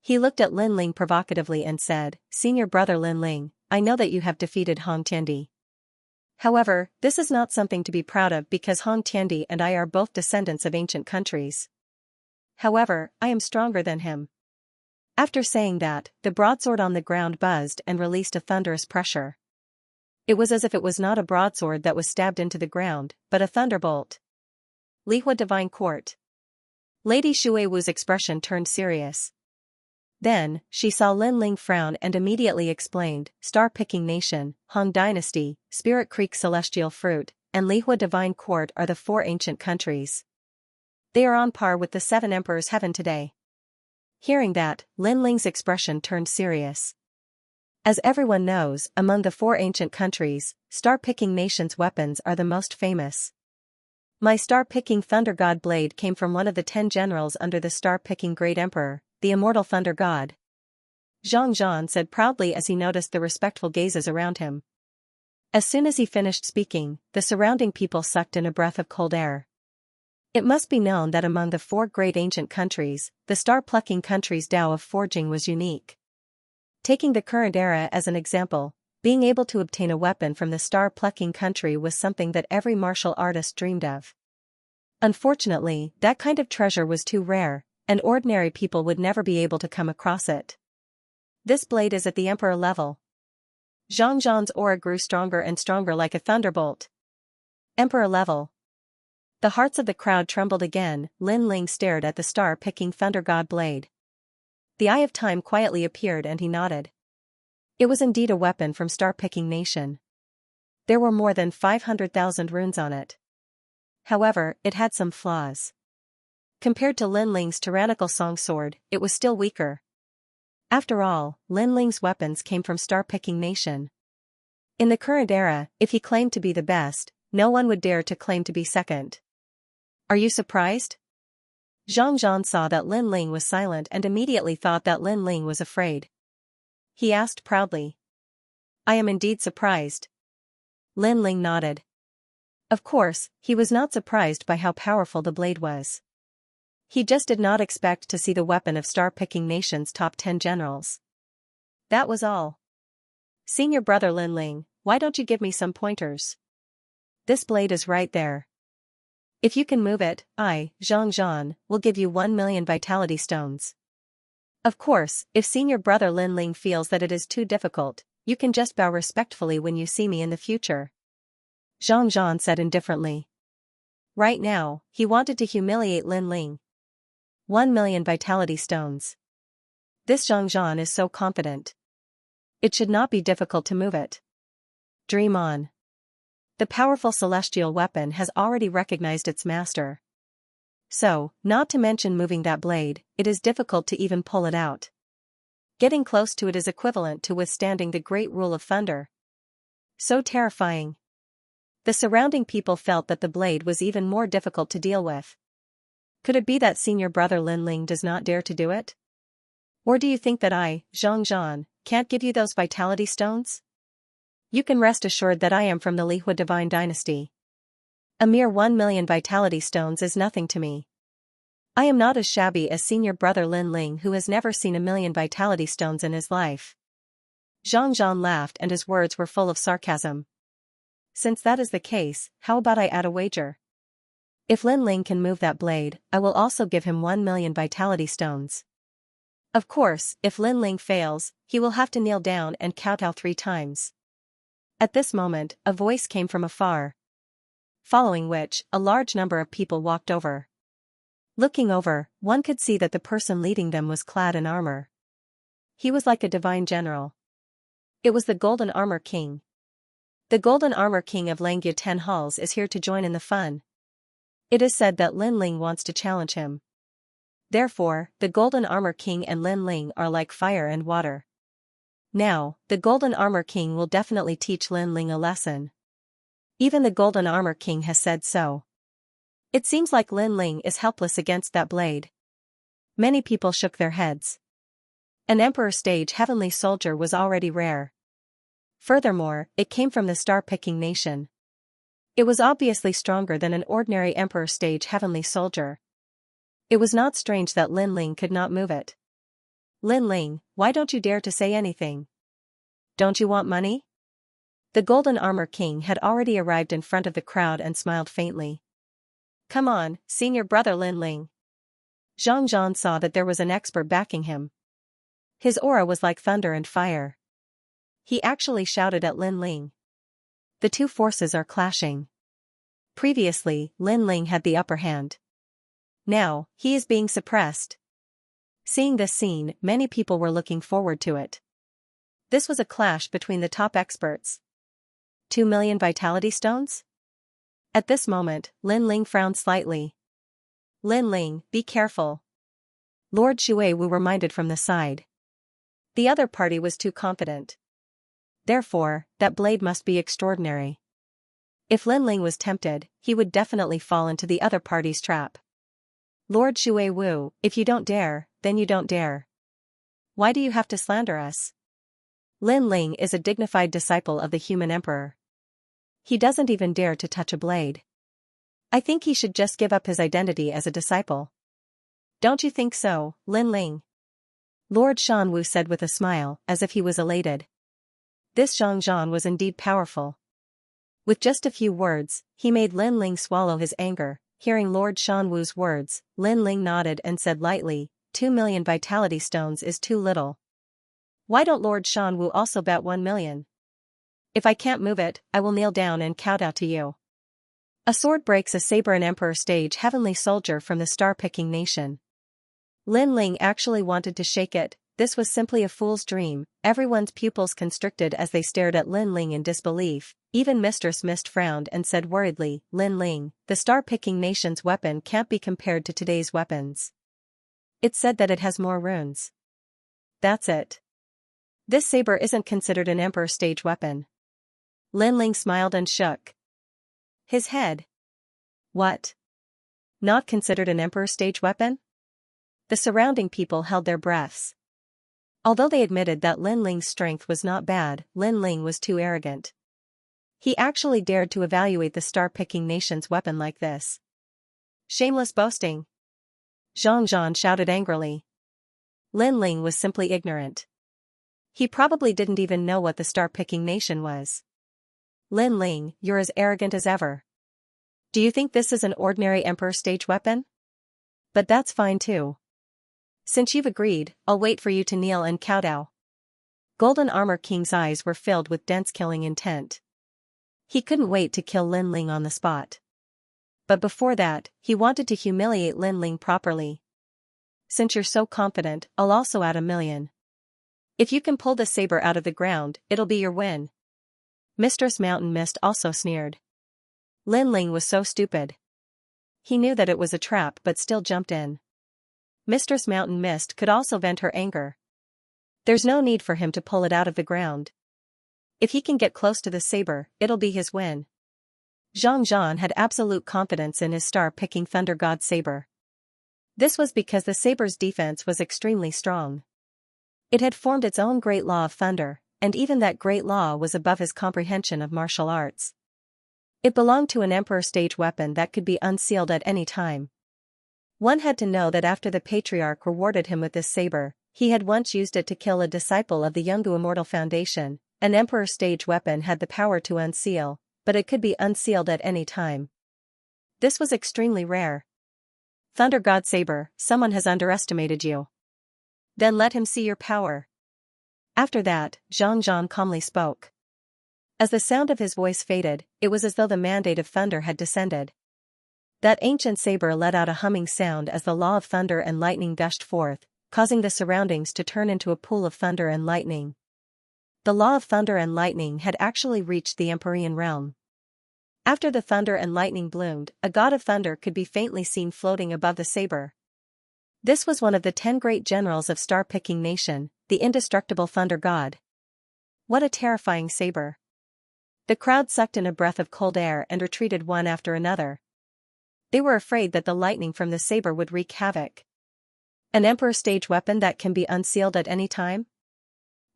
He looked at Lin Ling provocatively and said, "Senior brother Lin Ling, I know that you have defeated Hong Tiandi. However, this is not something to be proud of because Hong Tiandi and I are both descendants of ancient countries. However, I am stronger than him." After saying that, the broadsword on the ground buzzed and released a thunderous pressure. It was as if it was not a broadsword that was stabbed into the ground, but a thunderbolt. Lihua Divine Court. Lady Shuiwu's expression turned serious. Then, she saw Lin Ling frown and immediately explained, "Star-picking nation, Hong Dynasty, Spirit Creek Celestial Fruit, and Lihua Divine Court are the 4 ancient countries. They are on par with the 7 Emperors' Heaven today." Hearing that, Lin Ling's expression turned serious. As everyone knows, among the 4 ancient countries, star-picking nations' weapons are the most famous. My star-picking Thunder God blade came from one of the 10 generals under the star-picking Great Emperor, the immortal Thunder God. Xianxia said proudly as he noticed the respectful gazes around him. As soon as he finished speaking, the surrounding people sucked in a breath of cold air. It must be known that among the 4 great ancient countries, the star-plucking country's Tao of forging was unique. Taking the current era as an example, being able to obtain a weapon from the star-plucking country was something that every martial artist dreamed of. Unfortunately, that kind of treasure was too rare, and ordinary people would never be able to come across it. This blade is at the Emperor level. Xianxia's aura grew stronger and stronger like a thunderbolt. Emperor level. The hearts of the crowd trembled again. Lin Ling stared at the star-picking Thunder God blade. The Eye of Time quietly appeared and he nodded. It was indeed a weapon from star-picking nation. There were more than 500,000 runes on it. However, it had some flaws. Compared to Lin Ling's tyrannical song sword, it was still weaker. After all, Lin Ling's weapons came from star-picking nation. In the current era, if he claimed to be the best, no one would dare to claim to be second. Are you surprised? Xianxia saw that Lin Ling was silent and immediately thought that Lin Ling was afraid. He asked proudly. I am indeed surprised. Lin Ling nodded. Of course, he was not surprised by how powerful the blade was. He just did not expect to see the weapon of star-picking nation's top 10 generals. That was all. Senior brother Lin Ling, why don't you give me some pointers? This blade is right there. If you can move it, I, Xianxia, will give you 1 million vitality stones. Of course, if senior brother Lin Ling feels that it is too difficult, you can just bow respectfully when you see me in the future. Xianxia said indifferently. Right now, he wanted to humiliate Lin Ling. 1 million vitality stones. This Xianxia is so confident. It should not be difficult to move it. Dream on. The powerful celestial weapon has already recognized its master. So, not to mention moving that blade, it is difficult to even pull it out. Getting close to it is equivalent to withstanding the great rule of thunder. So terrifying. The surrounding people felt that the blade was even more difficult to deal with. Could it be that senior brother Lin Ling does not dare to do it? Or do you think that I, Xianxia, can't give you those vitality stones? You can rest assured that I am from the Lihua divine dynasty. A mere 1 million vitality stones is nothing to me. I am not as shabby as senior brother Lin Ling, who has never seen 1 million vitality stones in his life. Xianxia laughed and his words were full of sarcasm. Since that is the case, how about I add a wager? If Lin Ling can move that blade, I will also give him 1 million vitality stones. Of course, if Lin Ling fails, he will have to kneel down and kowtow 3 times. At this moment, a voice came from afar. Following which, a large number of people walked over. Looking over, one could see that the person leading them was clad in armor. He was like a divine general. It was the Golden Armor King. The Golden Armor King of Langyue 10 Halls is here to join in the fun. It is said that Lin Ling wants to challenge him. Therefore, the Golden Armor King and Lin Ling are like fire and water. Now, the Golden Armor King will definitely teach Lin Ling a lesson. Even the Golden Armor King has said so. It seems like Lin Ling is helpless against that blade. Many people shook their heads. An Emperor Stage Heavenly Soldier was already rare. Furthermore, it came from the star-picking nation. It was obviously stronger than an ordinary Emperor Stage Heavenly Soldier. It was not strange that Lin Ling could not move it. Lin Ling, why don't you dare to say anything? Don't you want money? The Golden Armor King had already arrived in front of the crowd and smiled faintly. Come on, senior brother Lin Ling. Xianxia saw that there was an expert backing him. His aura was like thunder and fire. He actually shouted at Lin Ling. The two forces are clashing. Previously, Lin Ling had the upper hand. Now, he is being suppressed. Seeing this scene, many people were looking forward to it. This was a clash between the top experts. 2 million vitality stones? At this moment, Lin Ling frowned slightly. Lin Ling, be careful. Lord Shui Wu reminded from the side. The other party was too confident. Therefore, that blade must be extraordinary. If Lin Ling was tempted, he would definitely fall into the other party's trap. Lord Shui Wu, if you don't dare, then you don't dare. Why do you have to slander us? Lin Ling is a dignified disciple of the human emperor. He doesn't even dare to touch a blade. I think he should just give up his identity as a disciple. Don't you think so, Lin Ling? Lord Shan Wu said with a smile, as if he was elated. This Xianxia was indeed powerful. With just a few words, he made Lin Ling swallow his anger. Hearing Lord Shan Wu's words, Lin Ling nodded and said lightly, 2 million vitality stones is too little. Why don't Lord Shan Wu also bet 1 million? If I can't move it, I will kneel down and kowtow to you. A sword breaks a saber. An Emperor Stage Heavenly Soldier from the star-picking nation. Lin Ling actually wanted to shake it. this was simply a fool's dream. Everyone's pupils constricted as they stared at Lin Ling in disbelief. Even Mistress Mist frowned and said worriedly, Lin Ling, the star-picking nation's weapon can't be compared to today's weapons. It's said that it has more runes. That's it. This saber isn't considered an Emperor stage weapon. Lin Ling smiled and shook his head. What? Not considered an Emperor stage weapon? The surrounding people held their breaths. Although they admitted that Lin Ling's strength was not bad, Lin Ling was too arrogant. He actually dared to evaluate the star-picking nation's weapon like this. Shameless boasting! Xianxia shouted angrily. Lin Ling was simply ignorant. He probably didn't even know what the star-picking nation was. Lin Ling, you're as arrogant as ever. Do you think this is an ordinary Emperor stage weapon? But that's fine too. Since you've agreed, I'll wait for you to kneel and kowtow. Golden Armor King's eyes were filled with dense killing intent. He couldn't wait to kill Lin Ling on the spot. But before that, he wanted to humiliate Lin Ling properly. Since you're so confident, I'll also add 1,000,000. If you can pull the saber out of the ground, it'll be your win. Mistress Mountain Mist also sneered. Lin Ling was so stupid. He knew that it was a trap but still jumped in. Mistress Mountain Mist could also vent her anger. There's no need for him to pull it out of the ground. If he can get close to the saber, it'll be his win. Xianxia had absolute confidence in his star-picking Thunder God saber. This was because the saber's defense was extremely strong. It had formed its own great law of thunder, and even that great law was above his comprehension of martial arts. It belonged to an Emperor stage weapon that could be unsealed at any time. One had to know that after the Patriarch rewarded him with this saber, he had once used it to kill a disciple of the Yungu Immortal Foundation. An Emperor stage weapon had the power to unseal, but it could be unsealed at any time. This was extremely rare. Thunder God Saber, someone has underestimated you. Then let him see your power. After that, Xianxia calmly spoke. As the sound of his voice faded, it was as though the mandate of thunder had descended. That ancient saber let out a humming sound as the law of thunder and lightning gushed forth, causing the surroundings to turn into a pool of thunder and lightning. The law of thunder and lightning had actually reached the Empyrean realm. After the thunder and lightning bloomed, a god of thunder could be faintly seen floating above the saber. This was one of the 10 great generals of star-picking nation, the indestructible thunder god. What a terrifying saber. The crowd sucked in a breath of cold air and retreated one after another. They were afraid that the lightning from the saber would wreak havoc. An Emperor stage weapon that can be unsealed at any time?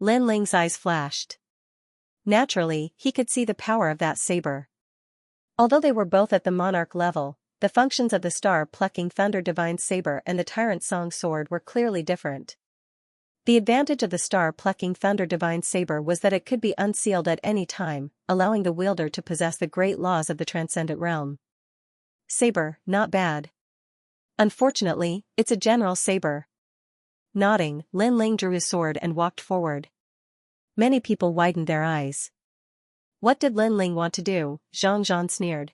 Lin Ling's eyes flashed. Naturally, he could see the power of that saber. Although they were both at the monarch level, the functions of the star-plucking Thunder Divine Saber and the Tyrant Song Sword were clearly different. The advantage of the star-plucking Thunder Divine Saber was that it could be unsealed at any time, allowing the wielder to possess the great laws of the transcendent realm. Saber, not bad. Unfortunately, it's a general saber. Nodding, Lin Ling drew his sword and walked forward. Many people widened their eyes. What did Lin Ling want to do? Xianxia sneered.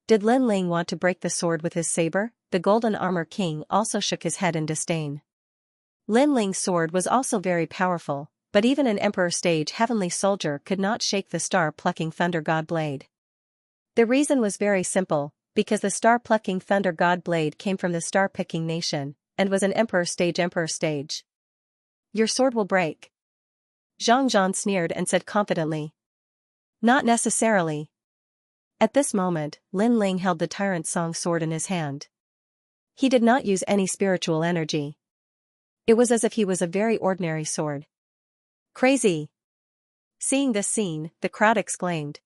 Did Lin Ling want to break the sword with his saber? The Golden Armor King also shook his head in disdain. Lin Ling's sword was also very powerful, but even an Emperor stage heavenly soldier could not shake the star-plucking Thunder God blade. The reason was very simple, because the star-plucking Thunder God blade came from the star-picking nation, and was an Emperor stage. Your sword will break. Xianxia sneered and said confidently. Not necessarily. At this moment, Lin Ling held the Tyrant Song Sword in his hand. He did not use any spiritual energy. It was as if he was a very ordinary sword. Crazy! Seeing this scene, the crowd exclaimed.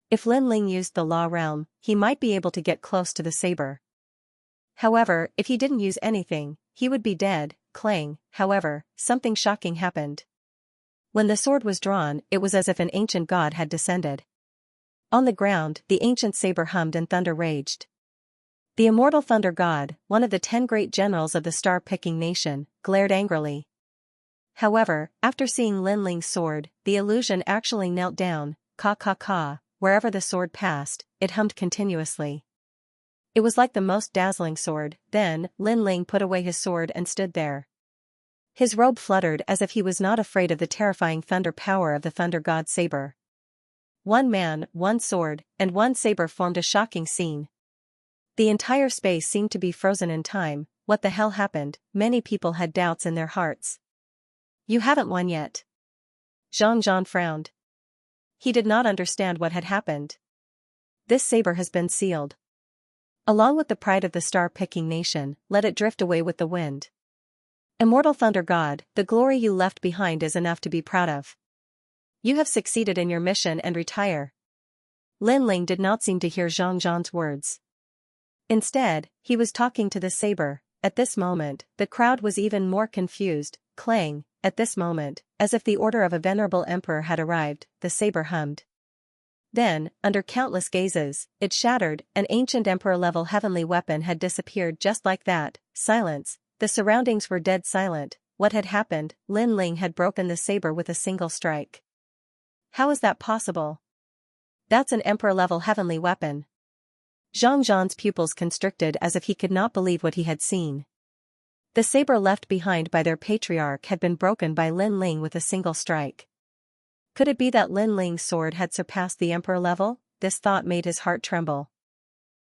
If Lin Ling used the law realm, he might be able to get close to the saber. However, if he didn't use anything, he would be dead. Clang. However, something shocking happened. When the sword was drawn, it was as if an ancient god had descended. On the ground, the ancient saber hummed and thunder raged. The immortal thunder god, one of the 10 great generals of the star-picking nation, glared angrily. However, after seeing Lin Ling's sword, the illusion actually knelt down, ka. Wherever the sword passed, it hummed continuously. It was like the most dazzling sword. Then, Lin Ling put away his sword and stood there. His robe fluttered as if he was not afraid of the terrifying thunder power of the thunder god's saber. One man, one sword, and one saber formed a shocking scene. The entire space seemed to be frozen in time. What the hell happened? Many people had doubts in their hearts. You haven't won yet. Xianxia frowned. He did not understand what had happened. This saber has been sealed. Along with the pride of the star-picking nation, let it drift away with the wind. Immortal Thunder God, the glory you left behind is enough to be proud of. You have succeeded in your mission and retire. Lin Ling did not seem to hear Xianxia's words. Instead, he was talking to the saber. At this moment, the crowd was even more confused. Clang, at this moment, as if the order of a venerable emperor had arrived, the saber hummed. Then, under countless gazes, it shattered. An ancient emperor-level heavenly weapon had disappeared just like that. Silence. The surroundings were dead silent. What had happened? Lin Ling had broken the saber with a single strike. How is that possible? That's an emperor-level heavenly weapon. Xianxia's pupils constricted as if he could not believe what he had seen. The saber left behind by their patriarch had been broken by Lin Ling with a single strike. Could it be that Lin Ling's sword had surpassed the emperor level? This thought made his heart tremble.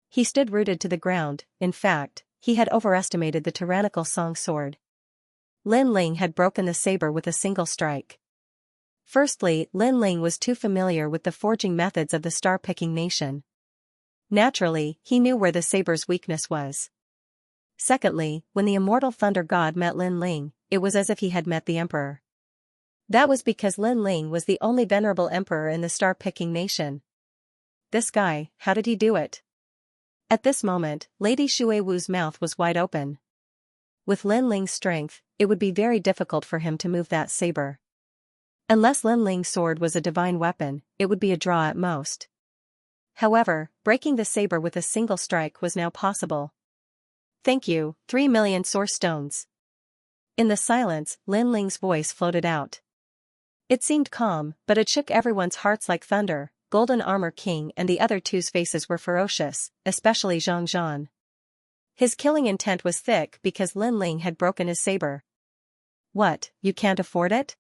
He stood rooted to the ground. In fact, he had overestimated the tyrannical Song sword. Lin Ling had broken the saber with a single strike. Firstly, Lin Ling was too familiar with the forging methods of the star-picking nation. Naturally, he knew where the saber's weakness was. Secondly, when the immortal thunder god met Lin Ling, it was as if he had met the emperor. That was because Lin Ling was the only venerable emperor in the star-picking nation. This guy, how did he do it? At this moment, Lady Xuewu's mouth was wide open. With Lin Ling's strength, it would be very difficult for him to move that saber. Unless Lin Ling's sword was a divine weapon, it would be a draw at most. However, breaking the saber with a single strike was now possible. Thank you, 3 million source stones. In the silence, Lin Ling's voice floated out. It seemed calm, but it shook everyone's hearts like thunder. Golden Armor King and the other two's faces were ferocious, especially Xianxia. His killing intent was thick because Lin Ling had broken his saber. What, you can't afford it?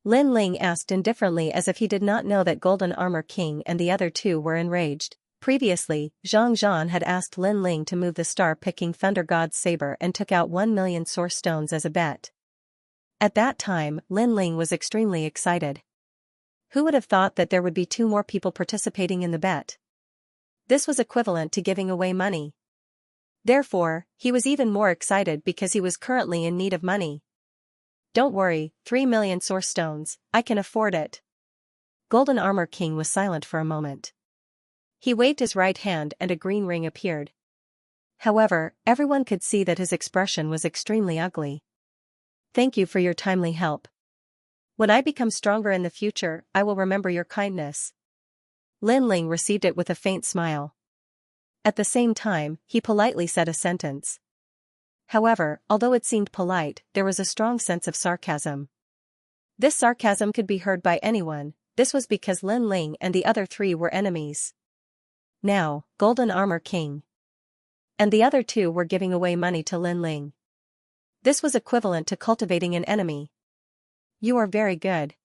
Lin Ling asked indifferently as if he did not know that Golden Armor King and the other two were enraged. Previously, Xianxia had asked Lin Ling to move the star-picking Thunder God's saber and took out 1 million source stones as a bet. At that time, Lin Ling was extremely excited. Who would have thought that there would be 2 more people participating in the bet? This was equivalent to giving away money. Therefore, he was even more excited because he was currently in need of money. Don't worry, 3 million source stones, I can afford it. Golden Armor King was silent for a moment. He waved his right hand and a green ring appeared. However, everyone could see that his expression was extremely ugly. Thank you for your timely help. When I become stronger in the future, I will remember your kindness. Lin Ling received it with a faint smile. At the same time, he politely said a sentence. However, although it seemed polite, there was a strong sense of sarcasm. This sarcasm could be heard by anyone. This was because Lin Ling and the other 3 were enemies. Now, Golden Armor King and the other 2 were giving away money to Lin Ling. This was equivalent to cultivating an enemy. You are very good.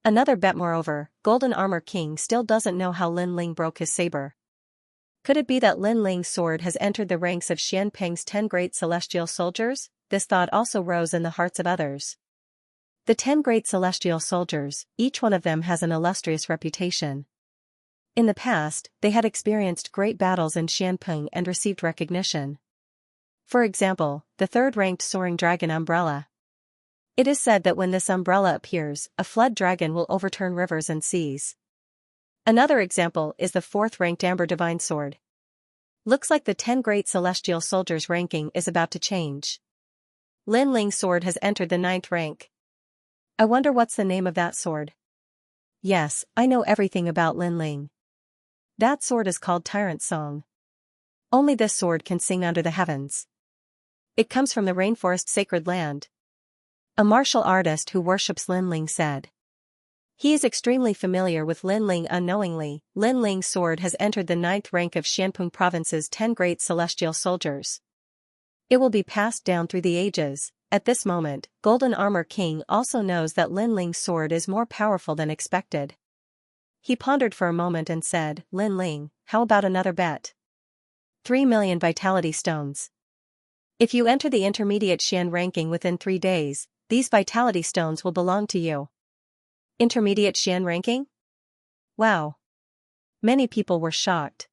Another bet. Moreover, Golden Armor King still doesn't know how Lin Ling broke his saber. Could it be that Lin Ling's sword has entered the ranks of Xian Peng's 10 great celestial soldiers? This thought also rose in the hearts of others. The 10 great celestial soldiers, each one of them has an illustrious reputation. In the past, they had experienced great battles in Xianpeng and received recognition. For example, the 3rd-ranked soaring dragon umbrella. It is said that when this umbrella appears, a flood dragon will overturn rivers and seas. Another example is the 4th-ranked amber divine sword. Looks like the 10 great celestial soldiers ranking is about to change. Lin Ling's sword has entered the 9th rank. I wonder what's the name of that sword. Yes, I know everything about Lin Ling. That sword is called Tyrant Song. Only this sword can sing under the heavens. It comes from the rainforest sacred land. A martial artist who worships Lin Ling said. He is extremely familiar with Lin Ling. Unknowingly, Lin Ling's sword has entered the 9th rank of Xianpeng Province's 10 great celestial soldiers. It will be passed down through the ages, At this moment, Golden Armor King also knows that Lin Ling's sword is more powerful than expected. He pondered for a moment and said, Lin Ling, how about another bet? 3 million vitality stones. If you enter the intermediate Xian ranking within 3 days, these vitality stones will belong to you. Intermediate Xian ranking? Wow. Many people were shocked.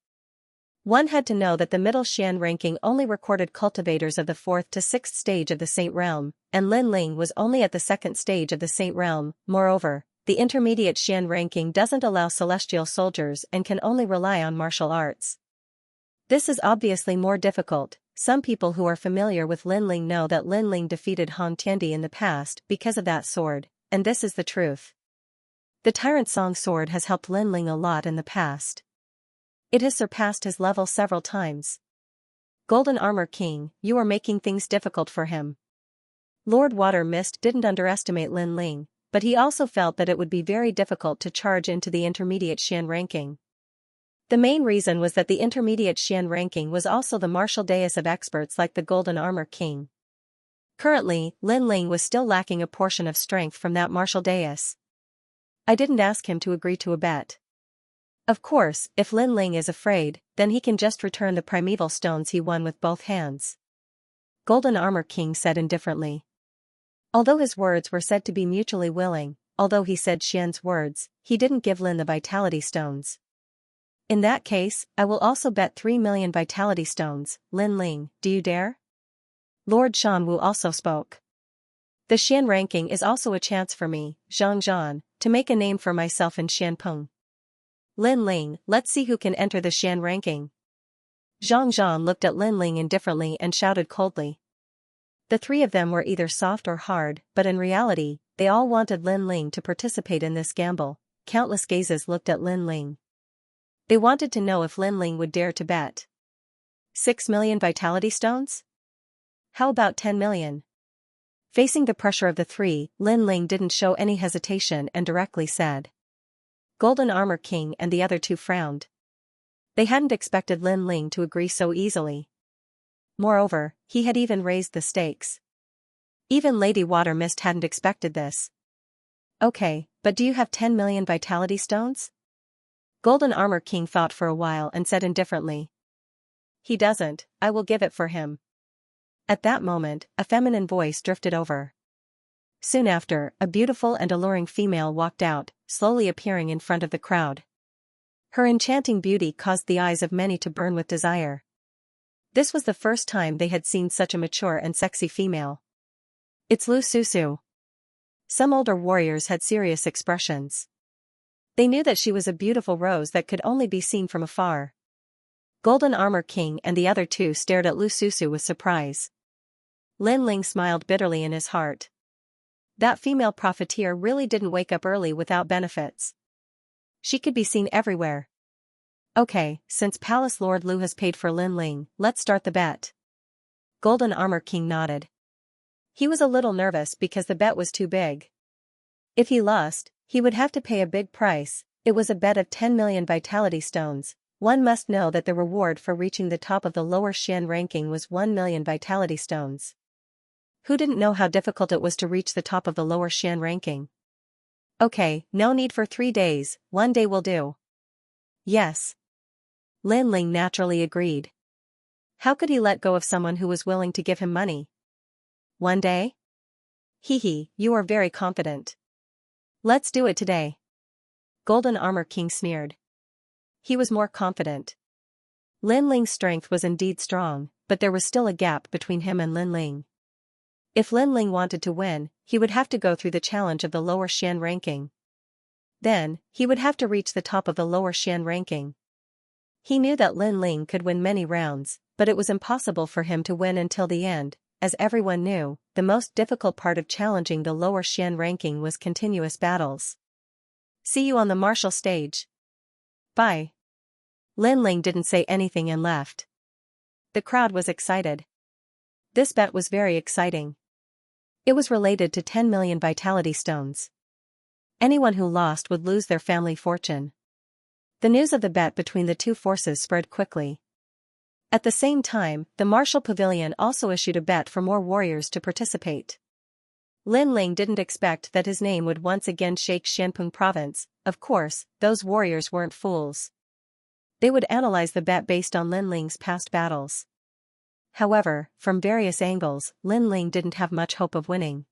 One had to know that the middle Xian ranking only recorded cultivators of the 4th to 6th stage of the Saint Realm, and Lin Ling was only at the 2nd stage of the Saint Realm. Moreover, the intermediate Xian ranking doesn't allow celestial soldiers and can only rely on martial arts. This is obviously more difficult. Some people who are familiar with Lin Ling know that Lin Ling defeated Han Tiandi in the past because of that sword, and this is the truth. The Tyrant Song sword has helped Lin Ling a lot in the past. It has surpassed his level several times. Golden Armor King, you are making things difficult for him. Lord Water Mist didn't underestimate Lin Ling, but he also felt that it would be very difficult to charge into the intermediate Xian ranking. The main reason was that the intermediate Xian ranking was also the martial dais of experts like the Golden Armor King. Currently, Lin Ling was still lacking a portion of strength from that martial dais. I didn't ask him to agree to a bet. Of course, if Lin Ling is afraid, then he can just return the primeval stones he won with both hands. Golden Armor King said indifferently. Although his words were said to be mutually willing, although he said Xian's words, he didn't give Lin the vitality stones. In that case, I will also bet 3 million vitality stones. Lin Ling, do you dare? Lord Shanwu also spoke. The Xian ranking is also a chance for me, Xianxia, to make a name for myself in Xianpeng. Lin Ling, let's see who can enter the Xian ranking. Xianxia looked at Lin Ling indifferently and shouted coldly. The 3 of them were either soft or hard, but in reality, they all wanted Lin Ling to participate in this gamble. Countless gazes looked at Lin Ling. They wanted to know if Lin Ling would dare to bet. 6 million vitality stones? How about 10 million? Facing the pressure of the 3, Lin Ling didn't show any hesitation and directly said. Golden Armor King and the other 2 frowned. They hadn't expected Lin Ling to agree so easily. Moreover, he had even raised the stakes. Even Lady Water Mist hadn't expected this. Okay, but do you have 10 million vitality stones? Golden Armor King thought for a while and said indifferently. He doesn't, I will give it for him. At that moment, a feminine voice drifted over. Soon after, a beautiful and alluring female walked out, slowly appearing in front of the crowd. Her enchanting beauty caused the eyes of many to burn with desire. This was the first time they had seen such a mature and sexy female. It's Lu Susu. Some older warriors had serious expressions. They knew that she was a beautiful rose that could only be seen from afar. Golden Armor King and the other 2 stared at Lu Susu with surprise. Lin Ling smiled bitterly in his heart. That female profiteer really didn't wake up early without benefits. She could be seen everywhere. Okay, since Palace Lord Lu has paid for Lin Ling, let's start the bet. Golden Armor King nodded. He was a little nervous because the bet was too big. If he lost, he would have to pay a big price. It was a bet of 10 million vitality stones. One must know that the reward for reaching the top of the lower Xian ranking was 1 million vitality stones. Who didn't know how difficult it was to reach the top of the lower Xian ranking? Okay, no need for 3 days, 1 day will do. Yes. Lin Ling naturally agreed. How could he let go of someone who was willing to give him money? 1 day? Hee, you are very confident. Let's do it today. Golden Armor King sneered. He was more confident. Lin Ling's strength was indeed strong, but there was still a gap between him and Lin Ling. If Lin Ling wanted to win, he would have to go through the challenge of the lower Xian ranking. Then, he would have to reach the top of the lower Xian ranking. He knew that Lin Ling could win many rounds, but it was impossible for him to win until the end. As everyone knew, the most difficult part of challenging the lower Xian ranking was continuous battles. See you on the martial stage. Bye. Lin Ling didn't say anything and left. The crowd was excited. This bet was very exciting. It was related to 10 million vitality stones. Anyone who lost would lose their family fortune. The news of the bet between the 2 forces spread quickly. At the same time, the martial pavilion also issued a bet for more warriors to participate. Lin Ling didn't expect that his name would once again shake Xianpeng province. Of course, those warriors weren't fools. They would analyze the bet based on Lin Ling's past battles. However, from various angles, Lin Ling didn't have much hope of winning.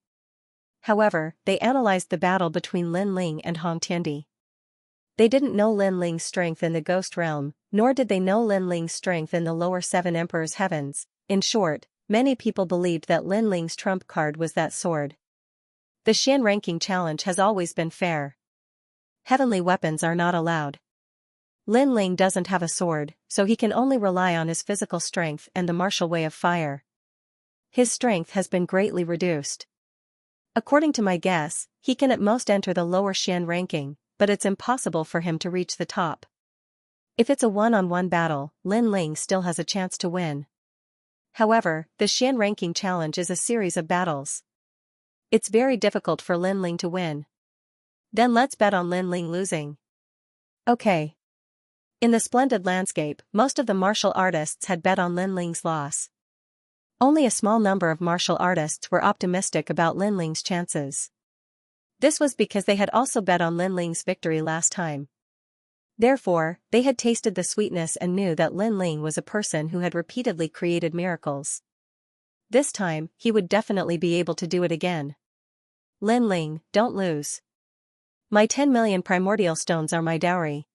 However, they analyzed the battle between Lin Ling and Hong Tiandi. They didn't know Lin Ling's strength in the Ghost Realm, nor did they know Lin Ling's strength in the lower 7 Emperors' heavens. In short, many people believed that Lin Ling's trump card was that sword. The Xian ranking challenge has always been fair. Heavenly weapons are not allowed. Lin Ling doesn't have a sword, so he can only rely on his physical strength and the martial way of fire. His strength has been greatly reduced. According to my guess, he can at most enter the lower Xian ranking, but it's impossible for him to reach the top. If it's a one-on-one battle, Lin Ling still has a chance to win. However, the Xian ranking challenge is a series of battles. It's very difficult for Lin Ling to win. Then let's bet on Lin Ling losing. Okay. In the splendid landscape, most of the martial artists had bet on Lin Ling's loss. Only a small number of martial artists were optimistic about Lin Ling's chances. This was because they had also bet on Lin Ling's victory last time. Therefore, they had tasted the sweetness and knew that Lin Ling was a person who had repeatedly created miracles. This time, he would definitely be able to do it again. Lin Ling, don't lose. My 10 million primordial stones are my dowry.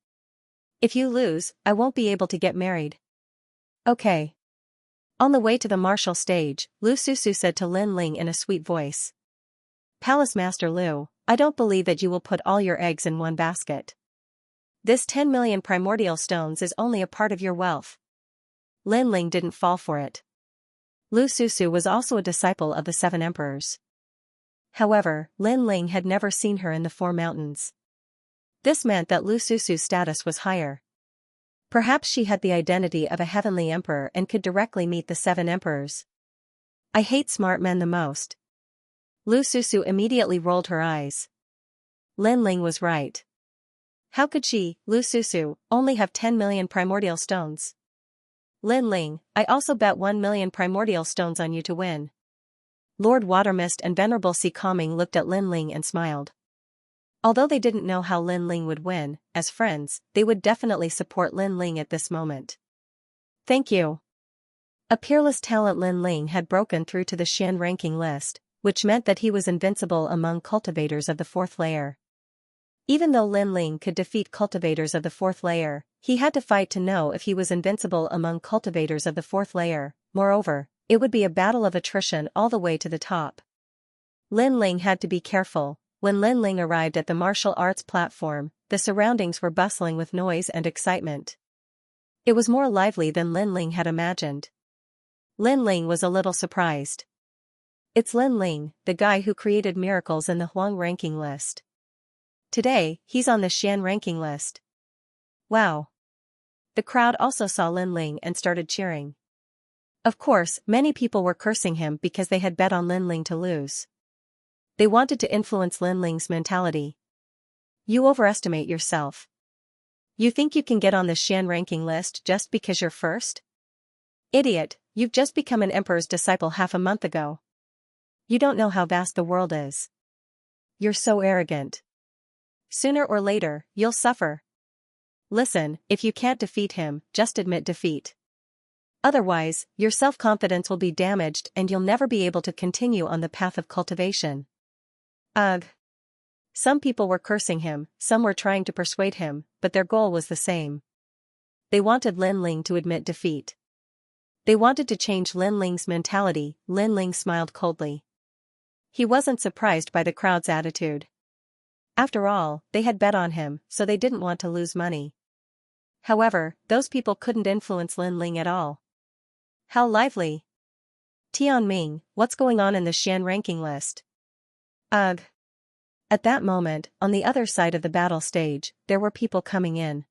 If you lose, I won't be able to get married. Okay. On the way to the martial stage, Lu Susu said to Lin Ling in a sweet voice. Palace Master Lu, I don't believe that you will put all your eggs in one basket. This 10 million primordial stones is only a part of your wealth. Lin Ling didn't fall for it. Lu Susu was also a disciple of the 7 Emperors. However, Lin Ling had never seen her in the 4 mountains. This meant that Lu Susu's status was higher. Perhaps she had the identity of a heavenly emperor and could directly meet the 7 emperors. I hate smart men the most. Lu Susu immediately rolled her eyes. Lin Ling was right. How could she, Lu Susu, only have 10 million primordial stones? Lin Ling, I also bet 1 million primordial stones on you to win. Lord Watermist and Venerable Sea Calming looked at Lin Ling and smiled. Although they didn't know how Lin Ling would win, as friends, they would definitely support Lin Ling at this moment. Thank you. A peerless talent, Lin Ling had broken through to the Xian ranking list, which meant that he was invincible among cultivators of the 4th layer. Even though Lin Ling could defeat cultivators of the 4th layer, he had to fight to know if he was invincible among cultivators of the 4th layer. Moreover, it would be a battle of attrition all the way to the top. Lin Ling had to be careful. When Lin Ling arrived at the martial arts platform, the surroundings were bustling with noise and excitement. It was more lively than Lin Ling had imagined. Lin Ling was a little surprised. It's Lin Ling, the guy who created miracles in the Huang ranking list. Today, he's on the Xian ranking list. Wow. The crowd also saw Lin Ling and started cheering. Of course, many people were cursing him because they had bet on Lin Ling to lose. They wanted to influence Lin Ling's mentality. You overestimate yourself. You think you can get on the Xian ranking list just because you're first? Idiot, you've just become an emperor's disciple half a month ago. You don't know how vast the world is. You're so arrogant. Sooner or later, you'll suffer. Listen, if you can't defeat him, just admit defeat. Otherwise, your self-confidence will be damaged and you'll never be able to continue on the path of cultivation. Ugh. Some people were cursing him, some were trying to persuade him, but their goal was the same. They wanted Lin Ling to admit defeat. They wanted to change Lin Ling's mentality. Lin Ling smiled coldly. He wasn't surprised by the crowd's attitude. After all, they had bet on him, so they didn't want to lose money. However, those people couldn't influence Lin Ling at all. How lively. Tianming, what's going on in the Xian ranking list? Ugh. At that moment, on the other side of the battle stage, there were people coming in.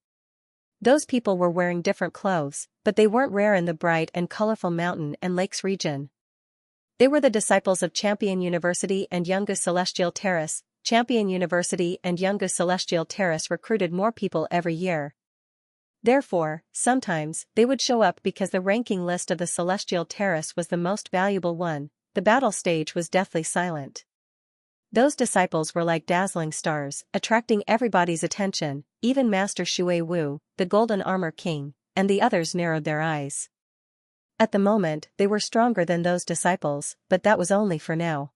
Those people were wearing different clothes, but they weren't rare in the bright and colorful mountain and lakes region. They were the disciples of Champion University and Yunga Celestial Terrace. Champion University and Yunga Celestial Terrace recruited more people every year. Therefore, sometimes, they would show up because the ranking list of the celestial terrace was the most valuable one. The battle stage was deathly silent. Those disciples were like dazzling stars, attracting everybody's attention. Even Master Shui Wu, the Golden Armor King, and the others narrowed their eyes. At the moment, they were stronger than those disciples, but that was only for now.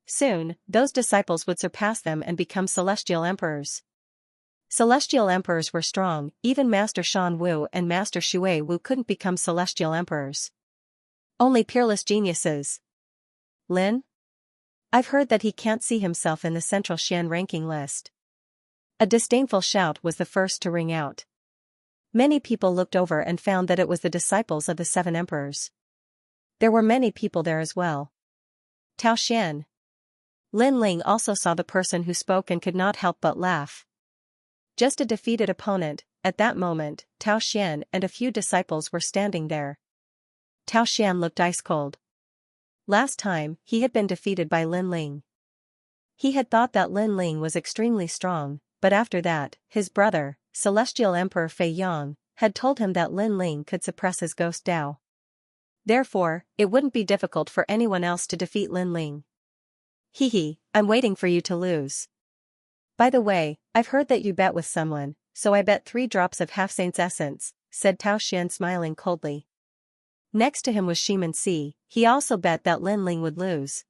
Soon, those disciples would surpass them and become celestial emperors. Celestial emperors were strong. Even Master Shan Wu and Master Shui Wu couldn't become celestial emperors. Only peerless geniuses. Lin? I've heard that he can't see himself in the Central Xian ranking list. A disdainful shout was the first to ring out. Many people looked over and found that it was the disciples of the 7 emperors. There were many people there as well. Tao Xian. Lin Ling also saw the person who spoke and could not help but laugh. Just a defeated opponent. At that moment, Tao Xian and a few disciples were standing there. Tao Xian looked ice-cold. Last time, he had been defeated by Lin Ling. He had thought that Lin Ling was extremely strong, but after that, his brother, Celestial Emperor Fei Yang, had told him that Lin Ling could suppress his ghost Dao. Therefore, it wouldn't be difficult for anyone else to defeat Lin Ling. Hee, I'm waiting for you to lose. By the way, I've heard that you bet with someone, so I bet 3 drops of half-saint's essence, said Tao Xian smiling coldly. Next to him was Xianxia. He also bet that Lin Ling would lose.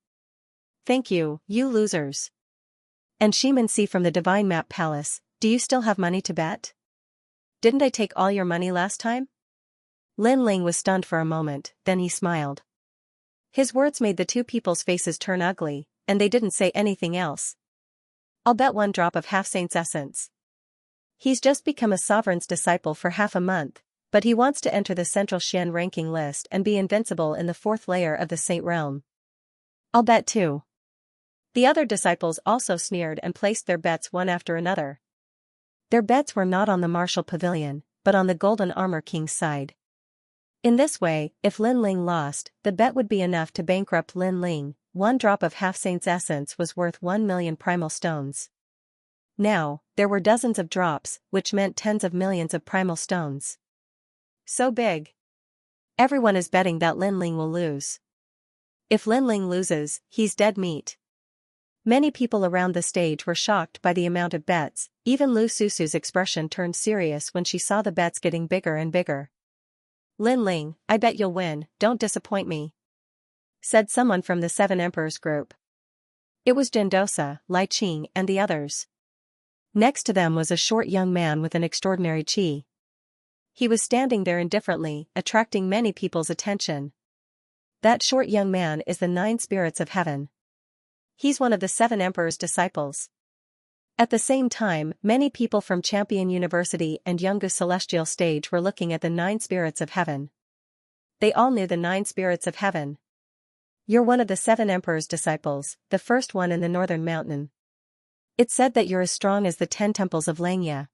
Thank you, you losers. And Xianxia from the Divine Map Palace, do you still have money to bet? Didn't I take all your money last time? Lin Ling was stunned for a moment, then he smiled. His words made the 2 people's faces turn ugly, and they didn't say anything else. I'll bet 1 drop of half-saint's essence. He's just become a sovereign's disciple for half a month, but he wants to enter the Central Xian ranking list and be invincible in the 4th layer of the Saint Realm. I'll bet 2. The other disciples also sneered and placed their bets one after another. Their bets were not on the Martial Pavilion, but on the Golden Armor King's side. In this way, if Lin Ling lost, the bet would be enough to bankrupt Lin Ling. 1 drop of half-saint's essence was worth 1 million primal stones. Now, there were dozens of drops, which meant tens of millions of primal stones. So big. Everyone is betting that Lin Ling will lose. If Lin Ling loses, he's dead meat. Many people around the stage were shocked by the amount of bets. Even Lu Susu's expression turned serious when she saw the bets getting bigger and bigger. Lin Ling, I bet you'll win, don't disappoint me, said someone from the 7 Emperors group. It was Gendosa, Lai Qing and the others. Next to them was a short young man with an extraordinary chi. He was standing there indifferently, attracting many people's attention. That short young man is the 9 spirits of heaven. He's one of the 7 Emperors' disciples. At the same time, many people from Champion University and Yungu Celestial Stage were looking at the 9 spirits of heaven. They all knew the 9 spirits of heaven. You're one of the 7 Emperors' disciples, the first one in the northern mountain. It's said that you're as strong as the 10 temples of Xianxia.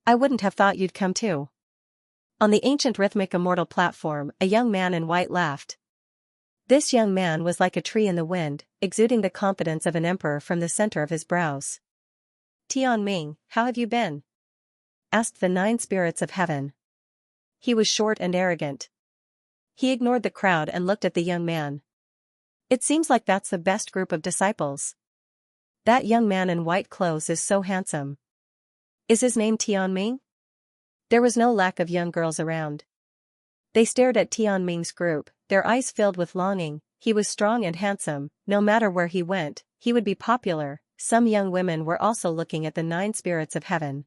I wouldn't have thought you'd come too. On the ancient rhythmic immortal platform, a young man in white laughed. This young man was like a tree in the wind, exuding the confidence of an emperor from the center of his brows. Tianming, how have you been? Asked the 9 spirits of heaven. He was short and arrogant. He ignored the crowd and looked at the young man. It seems like that's the best group of disciples. That young man in white clothes is so handsome. Is his name Tianming? There was no lack of young girls around. They stared at Tianming's group, their eyes filled with longing. He was strong and handsome, no matter where he went, he would be popular. Some young women were also looking at the 9 spirits of heaven.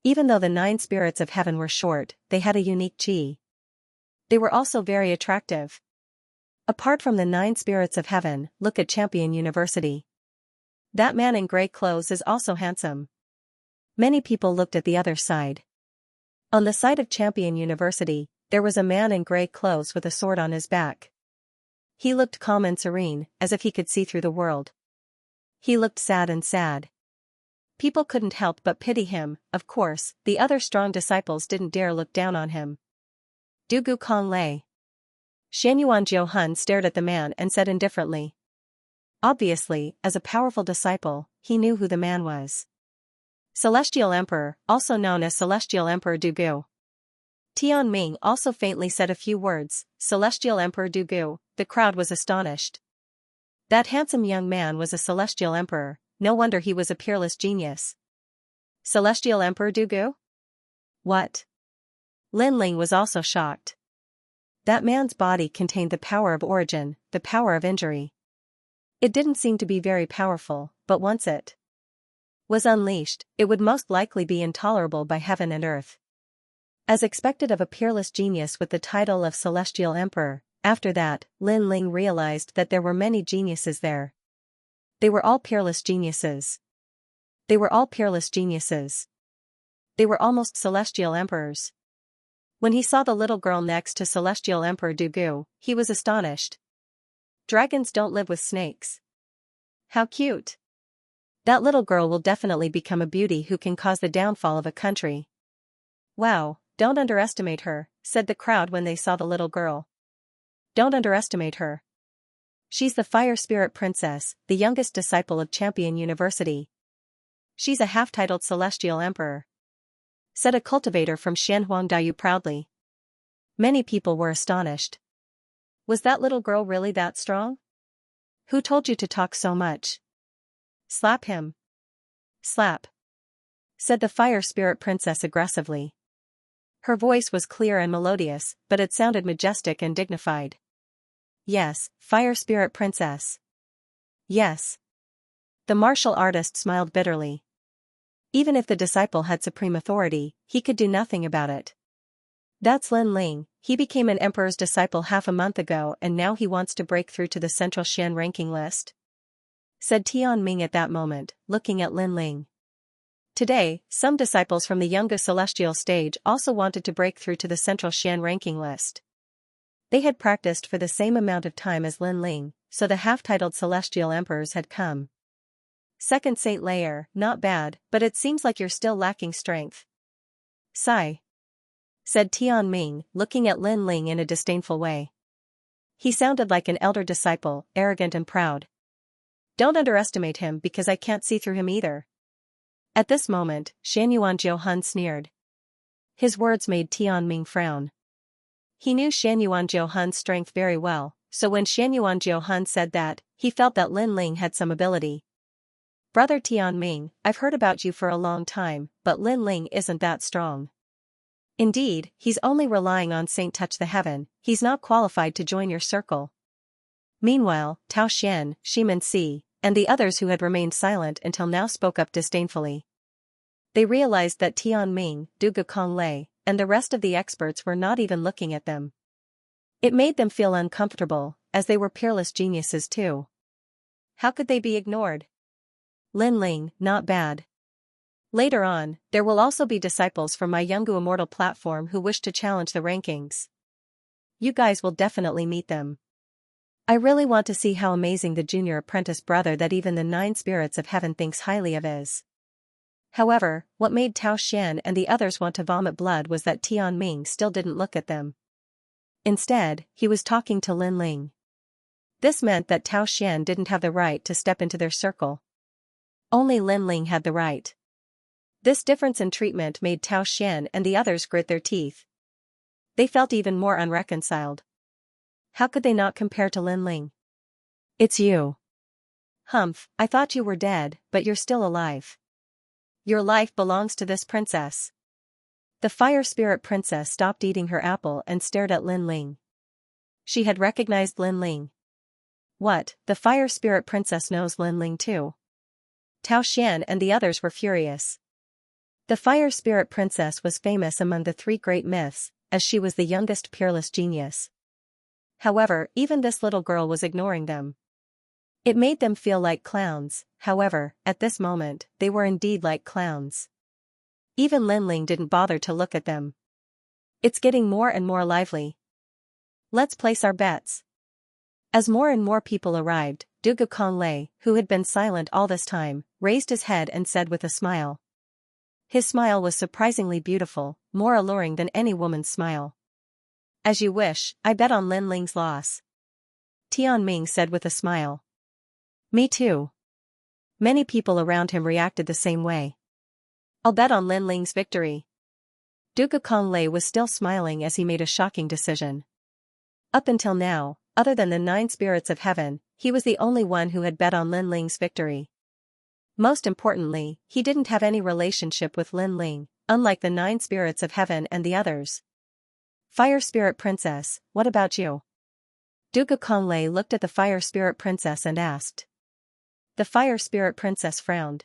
Even though the 9 spirits of heaven were short, they had a unique chi. They were also very attractive. Apart from the 9 spirits of heaven, look at Champion University. That man in gray clothes is also handsome. Many people looked at the other side. On the side of Champion University, there was a man in gray clothes with a sword on his back. He looked calm and serene, as if he could see through the world. He looked sad and sad. People couldn't help but pity him. Of course, the other strong disciples didn't dare look down on him. Dugu Kong Lei. Shanyuan Jiuhun stared at the man and said indifferently. Obviously, as a powerful disciple, he knew who the man was. Celestial Emperor, also known as Celestial Emperor Dugu. Tian Ming also faintly said a few words, Celestial Emperor Dugu. The crowd was astonished. That handsome young man was a Celestial Emperor, no wonder he was a peerless genius. Celestial Emperor Dugu? What? Lin Ling was also shocked. That man's body contained the power of origin, the power of injury. It didn't seem to be very powerful, but once it was unleashed, it would most likely be intolerable by heaven and earth. As expected of a peerless genius with the title of Celestial Emperor, after that, Lin Ling realized that there were many geniuses there. They were all peerless geniuses. They were all peerless geniuses. They were almost celestial emperors. When he saw the little girl next to Celestial Emperor Dugu, he was astonished. Dragons don't live with snakes. How cute. That little girl will definitely become a beauty who can cause the downfall of a country. Wow, don't underestimate her, said the crowd when they saw the little girl. Don't underestimate her. She's the Fire Spirit Princess, the youngest disciple of Champion University. She's a half-titled Celestial Emperor, said a cultivator from Xianxia proudly. Many people were astonished. Was that little girl really that strong? Who told you to talk so much? Slap him. Slap, said the Fire Spirit Princess aggressively. Her voice was clear and melodious, but it sounded majestic and dignified. Yes, Fire Spirit Princess. Yes. The martial artist smiled bitterly. Even if the disciple had supreme authority, he could do nothing about it. That's Lin Ling, he became an emperor's disciple half a month ago and now he wants to break through to the Central Xian ranking list, said Tian Ming at that moment, looking at Lin Ling. Today, some disciples from the younger celestial stage also wanted to break through to the Central Xian ranking list. They had practiced for the same amount of time as Lin Ling, so the half-titled celestial emperors had come. Second Saint Layer, not bad, but it seems like you're still lacking strength. Sigh, said Tian Ming, looking at Lin Ling in a disdainful way. He sounded like an elder disciple, arrogant and proud. Don't underestimate him because I can't see through him either. At this moment, Xianyuan Han sneered. His words made Tian Ming frown. He knew Xianyuan Han's strength very well, so when Xianyuan Han said that, he felt that Lin Ling had some ability. Brother Tian Ming, I've heard about you for a long time, but Lin Ling isn't that strong. Indeed, he's only relying on Saint Touch the Heaven, he's not qualified to join your circle. Meanwhile, Tao Xian, Shimen Si, and the others who had remained silent until now spoke up disdainfully. They realized that Tian Ming, Dugu Konglei, and the rest of the experts were not even looking at them. It made them feel uncomfortable, as they were peerless geniuses too. How could they be ignored? Lin Ling, not bad. Later on, there will also be disciples from my Yungu Immortal platform who wish to challenge the rankings. You guys will definitely meet them. I really want to see how amazing the junior apprentice brother that even the 9 spirits of heaven thinks highly of is. However, what made Tao Xian and the others want to vomit blood was that Tian Ming still didn't look at them. Instead, he was talking to Lin Ling. This meant that Tao Xian didn't have the right to step into their circle. Only Lin Ling had the right. This difference in treatment made Tao Xian and the others grit their teeth. They felt even more unreconciled. How could they not compare to Lin Ling? It's you. Humph, I thought you were dead, but you're still alive. Your life belongs to this princess. The Fire Spirit Princess stopped eating her apple and stared at Lin Ling. She had recognized Lin Ling. What, the Fire Spirit Princess knows Lin Ling too? Tao Xian and the others were furious. The Fire Spirit Princess was famous among the 3 great myths, as she was the youngest peerless genius. However, even this little girl was ignoring them. It made them feel like clowns, however, at this moment, they were indeed like clowns. Even Lin Ling didn't bother to look at them. It's getting more and more lively. Let's place our bets. As more and more people arrived, Dugu Konglei, who had been silent all this time, raised his head and said with a smile. His smile was surprisingly beautiful, more alluring than any woman's smile. As you wish, I bet on Lin Ling's loss. Tian Ming said with a smile. Me too. Many people around him reacted the same way. I'll bet on Lin Ling's victory. Dugu Konglei was still smiling as he made a shocking decision. Up until now, other than the 9 spirits of heaven, he was the only one who had bet on Lin Ling's victory. Most importantly, he didn't have any relationship with Lin Ling, unlike the 9 spirits of heaven and the others. Fire Spirit Princess, what about you? Dugu Konglei looked at the Fire Spirit Princess and asked. The Fire Spirit Princess frowned.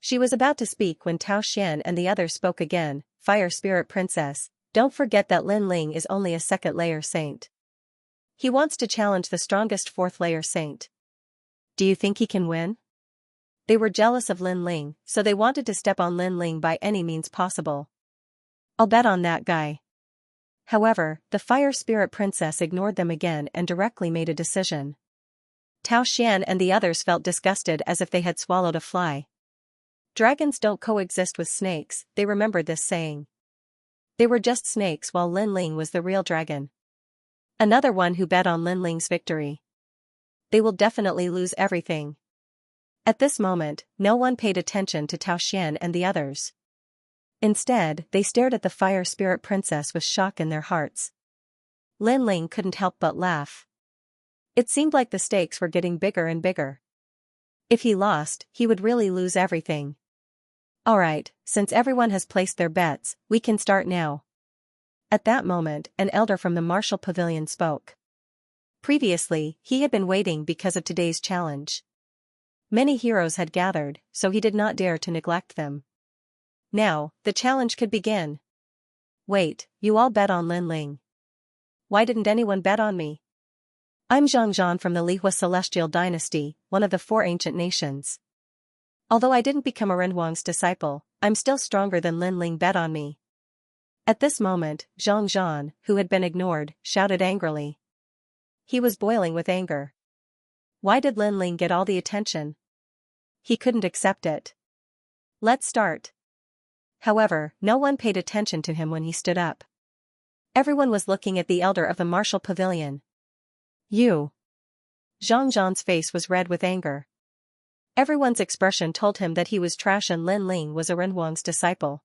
She was about to speak when Tao Xian and the others spoke again. Fire Spirit Princess, don't forget that Lin Ling is only a 2nd layer saint. He wants to challenge the strongest 4th layer saint. Do you think he can win? They were jealous of Lin Ling, so they wanted to step on Lin Ling by any means possible. I'll bet on that guy. However, the Fire Spirit Princess ignored them again and directly made a decision. Tao Xian and the others felt disgusted as if they had swallowed a fly. Dragons don't coexist with snakes, they remembered this saying. They were just snakes while Lin Ling was the real dragon. Another one who bet on Lin Ling's victory. They will definitely lose everything. At this moment, no one paid attention to Tao Xian and the others. Instead, they stared at the Fire Spirit Princess with shock in their hearts. Lin Ling couldn't help but laugh. It seemed like the stakes were getting bigger and bigger. If he lost, he would really lose everything. Alright, since everyone has placed their bets, we can start now. At that moment, an elder from the Martial Pavilion spoke. Previously, he had been waiting because of today's challenge. Many heroes had gathered, so he did not dare to neglect them. Now, the challenge could begin. Wait, you all bet on Lin Ling. Why didn't anyone bet on me? I'm Xianxia from the Lihua Celestial Dynasty, one of the 4 ancient nations. Although I didn't become a Renhuang's disciple, I'm still stronger than Lin Ling bet on me. At this moment, Xianxia, who had been ignored, shouted angrily. He was boiling with anger. Why did Lin Ling get all the attention? He couldn't accept it. Let's start. However, no one paid attention to him when he stood up. Everyone was looking at the elder of the Martial Pavilion. You. Xianxia's face was red with anger. Everyone's expression told him that he was trash and Lin Ling was a Renhuang's disciple.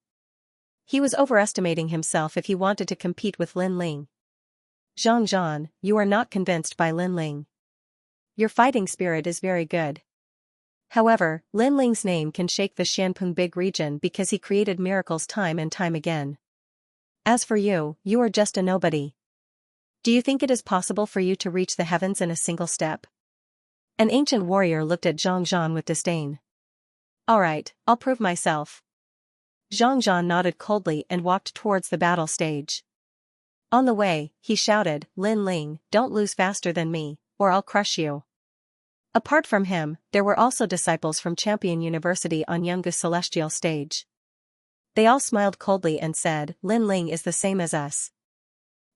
He was overestimating himself if he wanted to compete with Lin Ling. Xianxia, you are not convinced by Lin Ling. Your fighting spirit is very good. However, Lin Ling's name can shake the Xianpeng Big region because he created miracles time and time again. As for you, you are just a nobody. Do you think it is possible for you to reach the heavens in a single step? An ancient warrior looked at Xianxia with disdain. Alright, I'll prove myself. Xianxia nodded coldly and walked towards the battle stage. On the way, he shouted, Lin Ling, don't lose faster than me, or I'll crush you. Apart from him, there were also disciples from Champion University on Yungu Celestial stage. They all smiled coldly and said, Lin Ling is the same as us.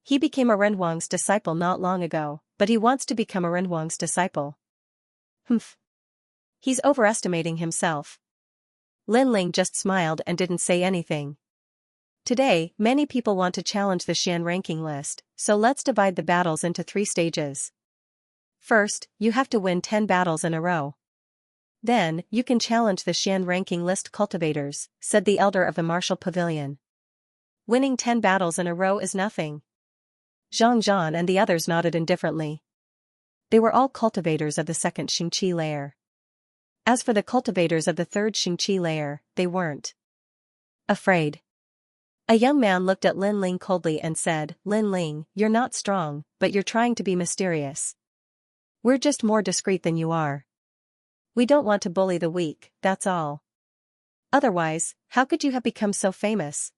He became a Renhuang's disciple not long ago, but he wants to become a Renhuang's disciple. Humph. He's overestimating himself. Lin Ling just smiled and didn't say anything. Today, many people want to challenge the Xian ranking list, so let's divide the battles into 3 stages. First, you have to win 10 battles in a row. Then, you can challenge the Xian ranking list cultivators, said the elder of the Martial Pavilion. Winning 10 battles in a row is nothing. Xianxia and the others nodded indifferently. They were all cultivators of the 2nd Xingqi layer. As for the cultivators of the 3rd Xingqi layer, they weren't afraid. A young man looked at Lin Ling coldly and said, Lin Ling, you're not strong, but you're trying to be mysterious. We're just more discreet than you are. We don't want to bully the weak, that's all. Otherwise, how could you have become so famous?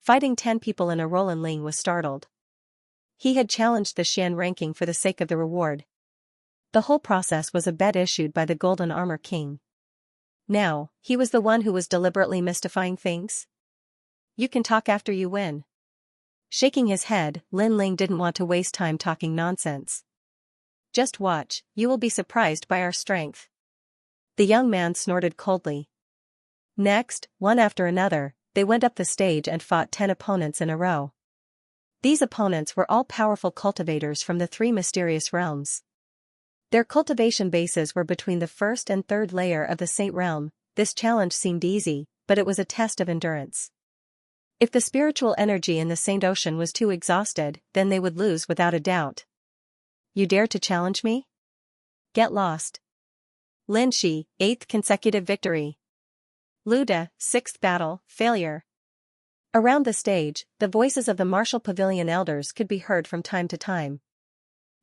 Fighting 10 people in a row. Lin Ling was startled. He had challenged the Xian ranking for the sake of the reward. The whole process was a bet issued by the Golden Armor King. Now, he was the one who was deliberately mystifying things? You can talk after you win. Shaking his head, Lin Ling didn't want to waste time talking nonsense. Just watch, you will be surprised by our strength. The young man snorted coldly. Next, one after another, they went up the stage and fought 10 opponents in a row. These opponents were all powerful cultivators from the 3 mysterious realms. Their cultivation bases were between the 1st and 3rd layer of the Saint realm. This challenge seemed easy, but it was a test of endurance. If the spiritual energy in the Saint Ocean was too exhausted, then they would lose without a doubt. You dare to challenge me? Get lost. Lin Shi, 8th consecutive victory. Luda, 6th battle, failure. Around the stage, the voices of the Martial Pavilion elders could be heard from time to time.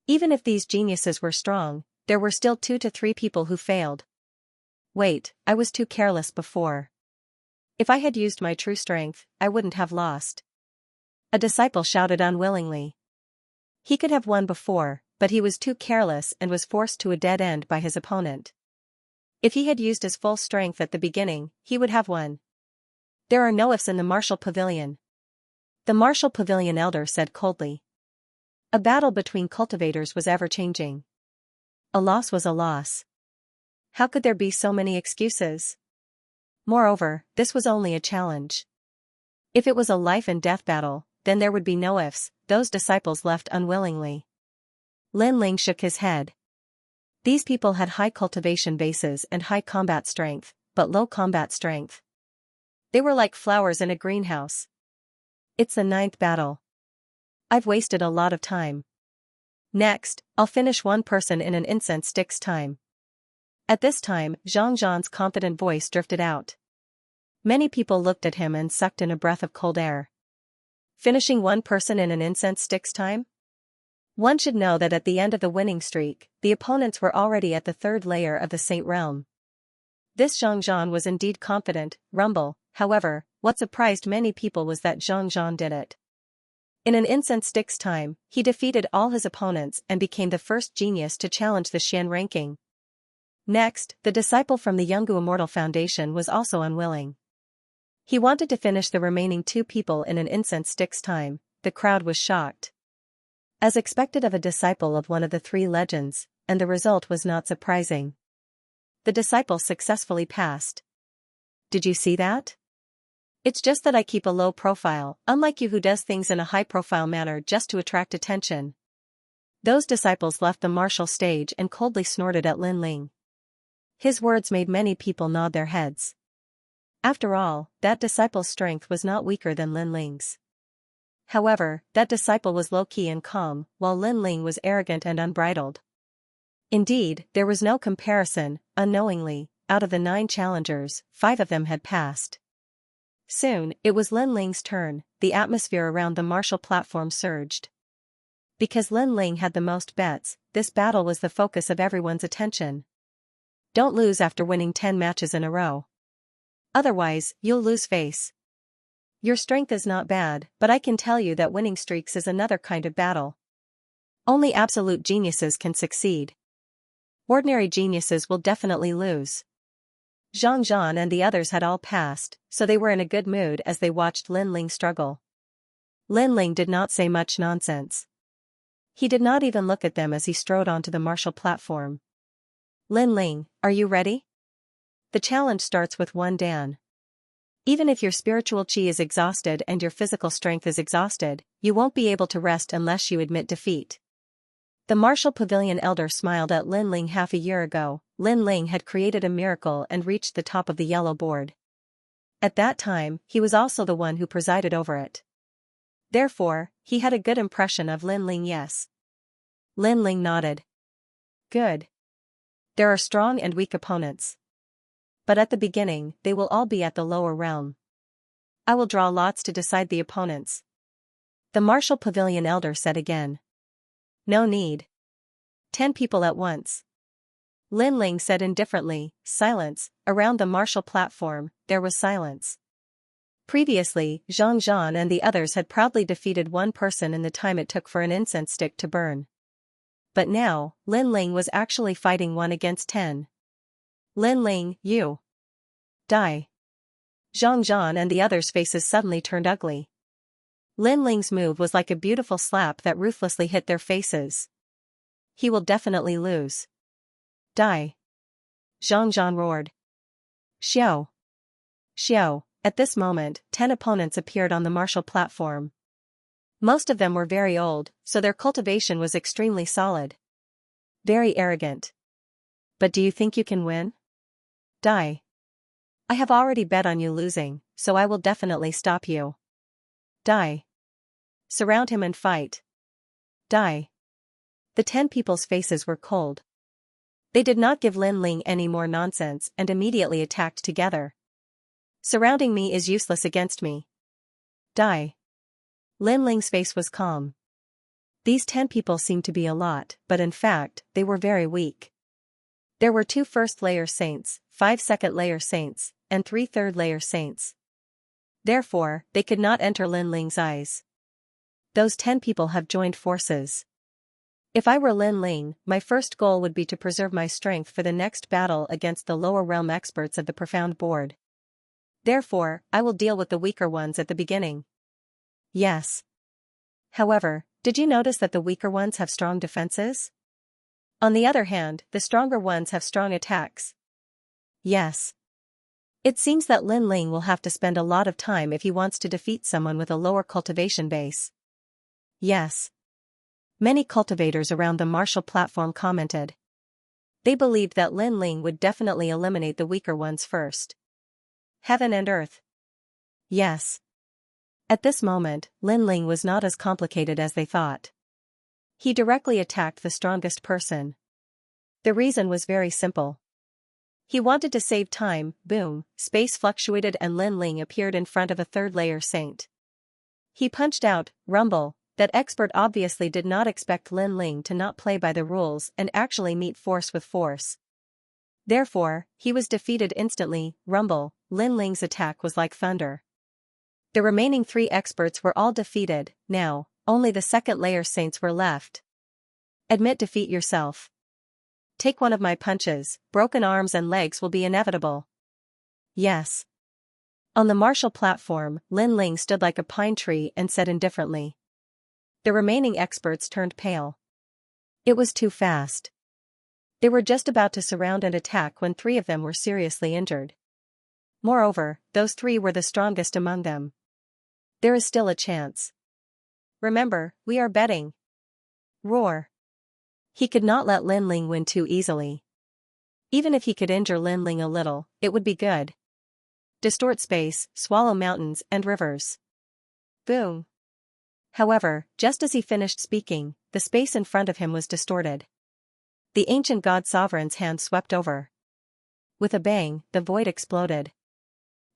Even if these geniuses were strong, there were still 2 to 3 people who failed. Wait, I was too careless before. If I had used my true strength, I wouldn't have lost. A disciple shouted unwillingly. He could have won before, but he was too careless and was forced to a dead end by his opponent. If he had used his full strength at the beginning, he would have won. There are no ifs in the Martial Pavilion. The Martial Pavilion elder said coldly. A battle between cultivators was ever-changing. A loss was a loss. How could there be so many excuses? Moreover, this was only a challenge. If it was a life-and-death battle, then there would be no ifs. Those disciples left unwillingly. Lin Ling shook his head. These people had high cultivation bases and high combat strength, but low combat strength. They were like flowers in a greenhouse. It's the 9th battle. I've wasted a lot of time. Next, I'll finish one person in an incense stick's time. At this time, Xianxia's confident voice drifted out. Many people looked at him and sucked in a breath of cold air. Finishing one person in an incense stick's time? One should know that at the end of the winning streak, the opponents were already at the 3rd layer of the Saint Realm. This Xianxia was indeed confident. Rumble, however, what surprised many people was that Xianxia did it. In an incense stick's time, he defeated all his opponents and became the first genius to challenge the Xian ranking. Next, the disciple from the Yungu Immortal Foundation was also unwilling. He wanted to finish the remaining 2 people in an incense stick's time. The crowd was shocked. As expected of a disciple of one of the 3 legends, and the result was not surprising. The disciple successfully passed. Did you see that? It's just that I keep a low profile, unlike you who does things in a high-profile manner just to attract attention. Those disciples left the martial stage and coldly snorted at Lin Ling. His words made many people nod their heads. After all, that disciple's strength was not weaker than Lin Ling's. However, that disciple was low-key and calm, while Lin Ling was arrogant and unbridled. Indeed, there was no comparison. Unknowingly, out of the 9 challengers, 5 of them had passed. Soon, it was Lin Ling's turn. The atmosphere around the martial platform surged. Because Lin Ling had the most bets, this battle was the focus of everyone's attention. Don't lose after winning 10 matches in a row. Otherwise, you'll lose face. Your strength is not bad, but I can tell you that winning streaks is another kind of battle. Only absolute geniuses can succeed. Ordinary geniuses will definitely lose. Xianxia and the others had all passed, so they were in a good mood as they watched Lin Ling struggle. Lin Ling did not say much nonsense. He did not even look at them as he strode onto the martial platform. Lin Ling, are you ready? The challenge starts with 1 dan. Even if your spiritual chi is exhausted and your physical strength is exhausted, you won't be able to rest unless you admit defeat. The Martial Pavilion elder smiled at Lin Ling. Half a year ago, Lin Ling had created a miracle and reached the top of the yellow board. At that time, he was also the one who presided over it. Therefore, he had a good impression of Lin Ling. Yes. Lin Ling nodded. Good. There are strong and weak opponents. But at the beginning, they will all be at the lower realm. I will draw lots to decide the opponents. The Martial Pavilion elder said again. No need. 10 people at once. Lin Ling said indifferently. Silence. Around the martial platform, there was silence. Previously, Xianxia and the others had proudly defeated 1 person in the time it took for an incense stick to burn. But now, Lin Ling was actually fighting 1 against 10. Lin Ling, you. Die. Xianxia and the others' faces suddenly turned ugly. Lin Ling's move was like a beautiful slap that ruthlessly hit their faces. He will definitely lose. Die. Xianxia roared. Xiao. Xiao. At this moment, 10 opponents appeared on the martial platform. Most of them were very old, so their cultivation was extremely solid. Very arrogant. But do you think you can win? Die. I have already bet on you losing, so I will definitely stop you. Die. Surround him and fight. Die. The 10 people's faces were cold. They did not give Lin Ling any more nonsense and immediately attacked together. Surrounding me is useless against me. Die. Lin Ling's face was calm. These 10 people seemed to be a lot, but in fact, they were very weak. There were 2 first-layer saints, 5 second-layer saints, and 3 third-layer saints. Therefore, they could not enter Lin Ling's eyes. Those 10 people have joined forces. If I were Lin Ling, my first goal would be to preserve my strength for the next battle against the lower realm experts of the Profound Board. Therefore, I will deal with the weaker ones at the beginning. Yes. However, did you notice that the weaker ones have strong defenses? On the other hand, the stronger ones have strong attacks. Yes. It seems that Lin Ling will have to spend a lot of time if he wants to defeat someone with a lower cultivation base. Yes. Many cultivators around the martial platform commented. They believed that Lin Ling would definitely eliminate the weaker ones first. Heaven and earth. Yes. At this moment, Lin Ling was not as complicated as they thought. He directly attacked the strongest person. The reason was very simple. He wanted to save time. Boom, space fluctuated and Lin Ling appeared in front of a third-layer saint. He punched out, rumble. That expert obviously did not expect Lin Ling to not play by the rules and actually meet force with force. Therefore, he was defeated instantly. Rumble, Lin Ling's attack was like thunder. The remaining 3 experts were all defeated. Now, only the second-layer saints were left. Admit defeat yourself. Take one of my punches, broken arms and legs will be inevitable. Yes. On the martial platform, Lin Ling stood like a pine tree and said indifferently. The remaining experts turned pale. It was too fast. They were just about to surround and attack when 3 of them were seriously injured. Moreover, those 3 were the strongest among them. There is still a chance. Remember, we are betting. Roar. He could not let Lin Ling win too easily. Even if he could injure Lin Ling a little, it would be good. Distort space, swallow mountains and rivers. Boom. However, just as he finished speaking, the space in front of him was distorted. The ancient god sovereign's hand swept over. With a bang, the void exploded.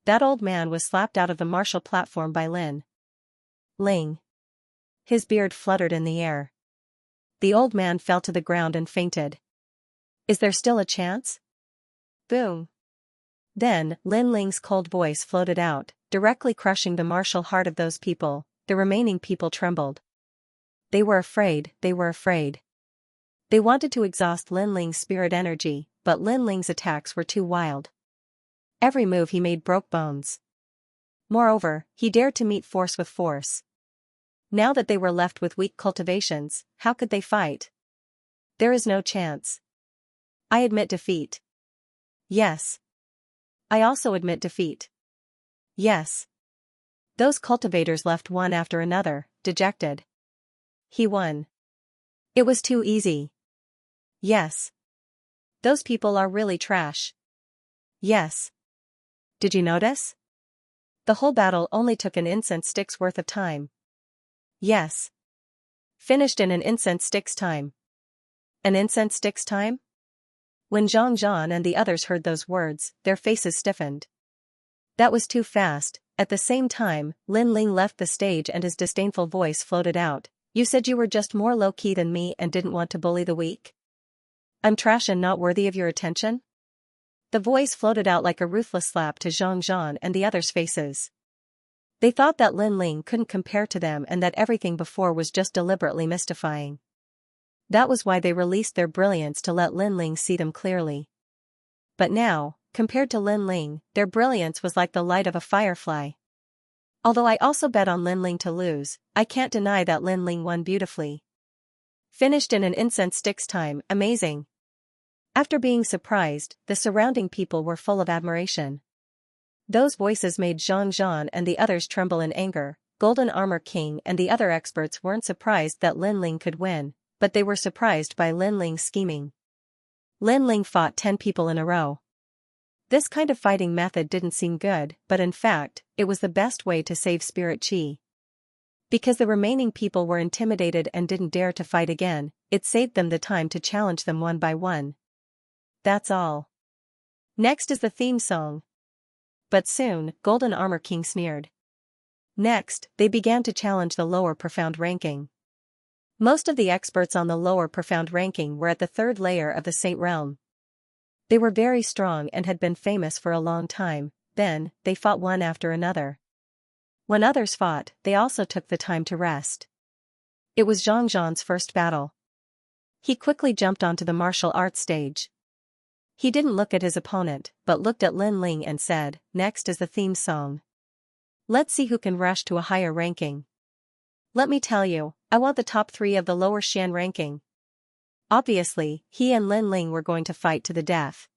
That old man was slapped out of the martial platform by Lin Ling. His beard fluttered in the air. The old man fell to the ground and fainted. Is there still a chance? Boom. Then, Lin Ling's cold voice floated out, directly crushing the martial heart of those people. The remaining people trembled. They were afraid, they were afraid. They wanted to exhaust Lin Ling's spirit energy, but Lin Ling's attacks were too wild. Every move he made broke bones. Moreover, he dared to meet force with force. Now that they were left with weak cultivations, how could they fight? There is no chance. I admit defeat. Yes. I also admit defeat. Yes. Those cultivators left one after another, dejected. He won. It was too easy. Yes. Those people are really trash. Yes. Did you notice? The whole battle only took an incense stick's worth of time. Yes. Finished in an incense stick's time. An incense stick's time? When Xianxia and the others heard those words, their faces stiffened. That was too fast. At the same time, Lin Ling left the stage and his disdainful voice floated out. You said you were just more low-key than me and didn't want to bully the weak? I'm trash and not worthy of your attention? The voice floated out like a ruthless slap to Xianxia and the others' faces. They thought that Lin Ling couldn't compare to them and that everything before was just deliberately mystifying. That was why they released their brilliance to let Lin Ling see them clearly. But now, compared to Lin Ling, their brilliance was like the light of a firefly. Although I also bet on Lin Ling to lose, I can't deny that Lin Ling won beautifully. Finished in an incense stick's time, amazing. After being surprised, the surrounding people were full of admiration. Those voices made Xianxia and the others tremble in anger. Golden Armor King and the other experts weren't surprised that Lin Ling could win, but they were surprised by Lin Ling's scheming. Lin Ling fought 10 people in a row. This kind of fighting method didn't seem good, but in fact, it was the best way to save spirit chi. Because the remaining people were intimidated and didn't dare to fight again, it saved them the time to challenge them one by one. That's all. Next is the theme song. But soon, Golden Armor King sneered. Next, they began to challenge the lower profound ranking. Most of the experts on the lower profound ranking were at the third layer of the Saint Realm. They were very strong and had been famous for a long time. Then, they fought one after another. When others fought, they also took the time to rest. It was Xianxia's first battle. He quickly jumped onto the martial arts stage. He didn't look at his opponent, but looked at Lin Ling and said, "Next is the theme song. Let's see who can rush to a higher ranking. Let me tell you, I want the top 3 of the lower Xian ranking." Obviously, he and Lin Ling were going to fight to the death.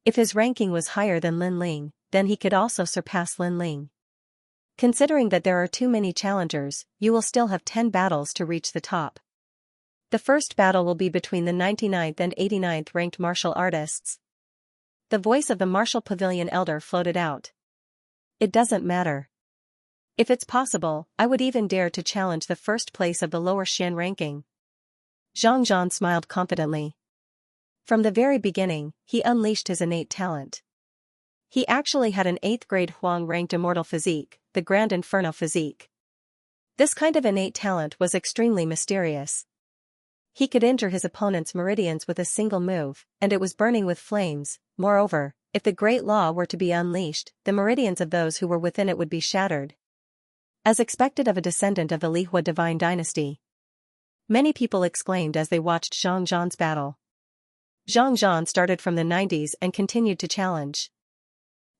If his ranking was higher than Lin Ling, then he could also surpass Lin Ling. Considering that there are too many challengers, you will still have 10 battles to reach the top. The first battle will be between the 99th and 89th ranked martial artists. The voice of the martial pavilion elder floated out. It doesn't matter. If it's possible, I would even dare to challenge the first place of the lower Xian ranking. Xianxia smiled confidently. From the very beginning, he unleashed his innate talent. He actually had an 8th grade Huang-ranked immortal physique, the Grand Inferno physique. This kind of innate talent was extremely mysterious. He could injure his opponent's meridians with a single move, and it was burning with flames. Moreover, if the Great Law were to be unleashed, the meridians of those who were within it would be shattered. As expected of a descendant of the Lihua divine dynasty. Many people exclaimed as they watched Xianxia's battle. Xianxia started from the 90s and continued to challenge.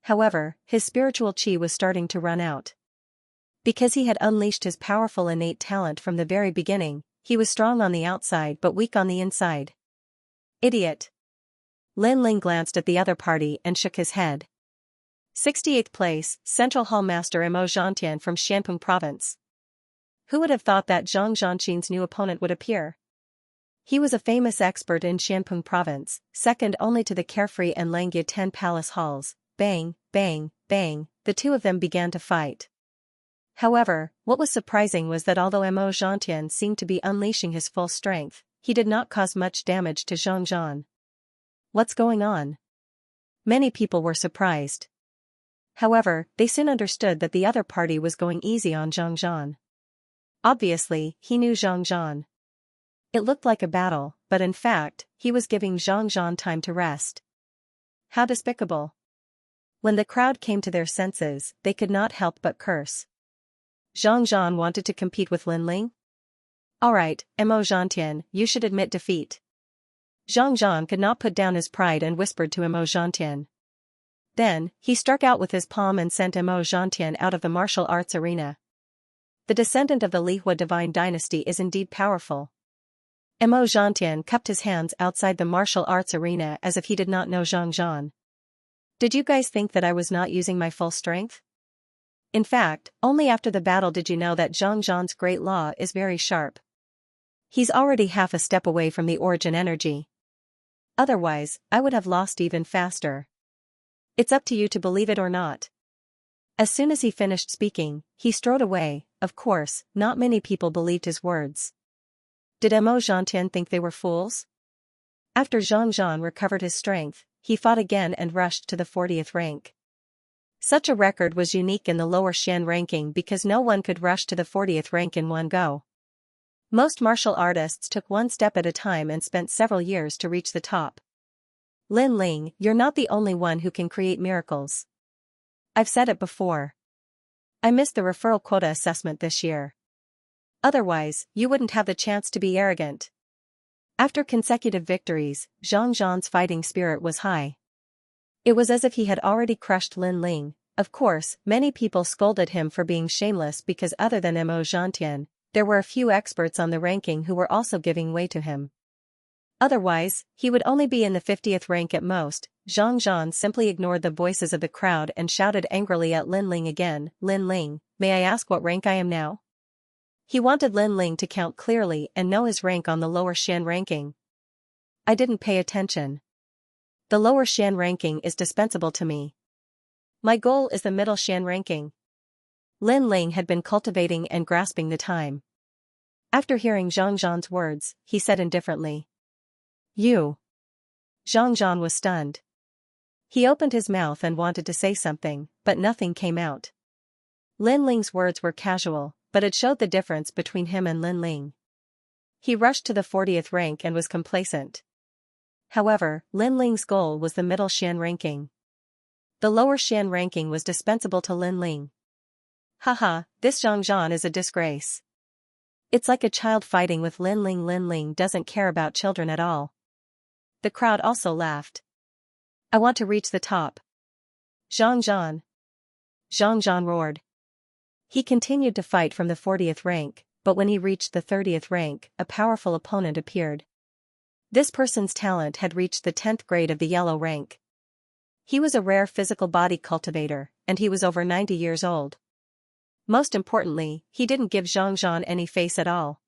However, his spiritual chi was starting to run out. Because he had unleashed his powerful innate talent from the very beginning, he was strong on the outside but weak on the inside. Idiot. Lin Ling glanced at the other party and shook his head. 68th place, Central Hall Master Mo Zhantian from Xianpeng Province. Who would have thought that Zhang Zhanqin's new opponent would appear? He was a famous expert in Xianpeng Province, second only to the Carefree and Langia 10 palace halls. Bang, bang, bang, the two of them began to fight. However, what was surprising was that although Mo Zhantian seemed to be unleashing his full strength, he did not cause much damage to Xianxia. What's going on? Many people were surprised. However, they soon understood that the other party was going easy on Xianxia. Obviously, he knew Xianxia. It looked like a battle, but in fact, he was giving Xianxia time to rest. How despicable. When the crowd came to their senses, they could not help but curse. Xianxia wanted to compete with Lin Ling? Alright, Mo Zhantian, you should admit defeat. Xianxia could not put down his pride and whispered to Mo Zhantian. Then, he struck out with his palm and sent Mo Zhantian out of the martial arts arena. The descendant of the Lihua divine dynasty is indeed powerful. Mo Zhantian cupped his hands outside the martial arts arena as if he did not know Xianxia. Did you guys think that I was not using my full strength? In fact, only after the battle did you know that Xianxia's great law is very sharp. He's already half a step away from the origin energy. Otherwise, I would have lost even faster. It's up to you to believe it or not. As soon as he finished speaking, he strode away. Of course, not many people believed his words. Did Mo Zhantian think they were fools? After Xianxia recovered his strength, he fought again and rushed to the 40th rank. Such a record was unique in the lower Xian ranking because no one could rush to the 40th rank in one go. Most martial artists took one step at a time and spent several years to reach the top. Lin Ling, you're not the only one who can create miracles. I've said it before. I missed the referral quota assessment this year. Otherwise, you wouldn't have the chance to be arrogant. After consecutive victories, Xianxia's fighting spirit was high. It was as if he had already crushed Lin Ling. Of course, many people scolded him for being shameless because other than Mo Zhantian, there were a few experts on the ranking who were also giving way to him. Otherwise, he would only be in the 50th rank at most. Xianxia simply ignored the voices of the crowd and shouted angrily at Lin Ling again, "Lin Ling, may I ask what rank I am now?" He wanted Lin Ling to count clearly and know his rank on the lower Xian ranking. I didn't pay attention. The lower Xian ranking is dispensable to me. My goal is the middle Xian ranking. Lin Ling had been cultivating and grasping the time. After hearing Zhang Zhan's words, he said indifferently. You. Zhang Zhan was stunned. He opened his mouth and wanted to say something, but nothing came out. Lin Ling's words were casual, but it showed the difference between him and Lin Ling. He rushed to the 40th rank and was complacent. However, Lin Ling's goal was the middle Xian ranking. The lower Xian ranking was dispensable to Lin Ling. Haha, this Zhang Zhan is a disgrace. It's like a child fighting with Lin Ling. Lin Ling doesn't care about children at all. The crowd also laughed. I want to reach the top. Zhang Zhan. Zhang Zhan roared. He continued to fight from the 40th rank, but when he reached the 30th rank, a powerful opponent appeared. This person's talent had reached the 10th grade of the yellow rank. He was a rare physical body cultivator, and he was over 90 years old. Most importantly, he didn't give Zhang Zhan any face at all.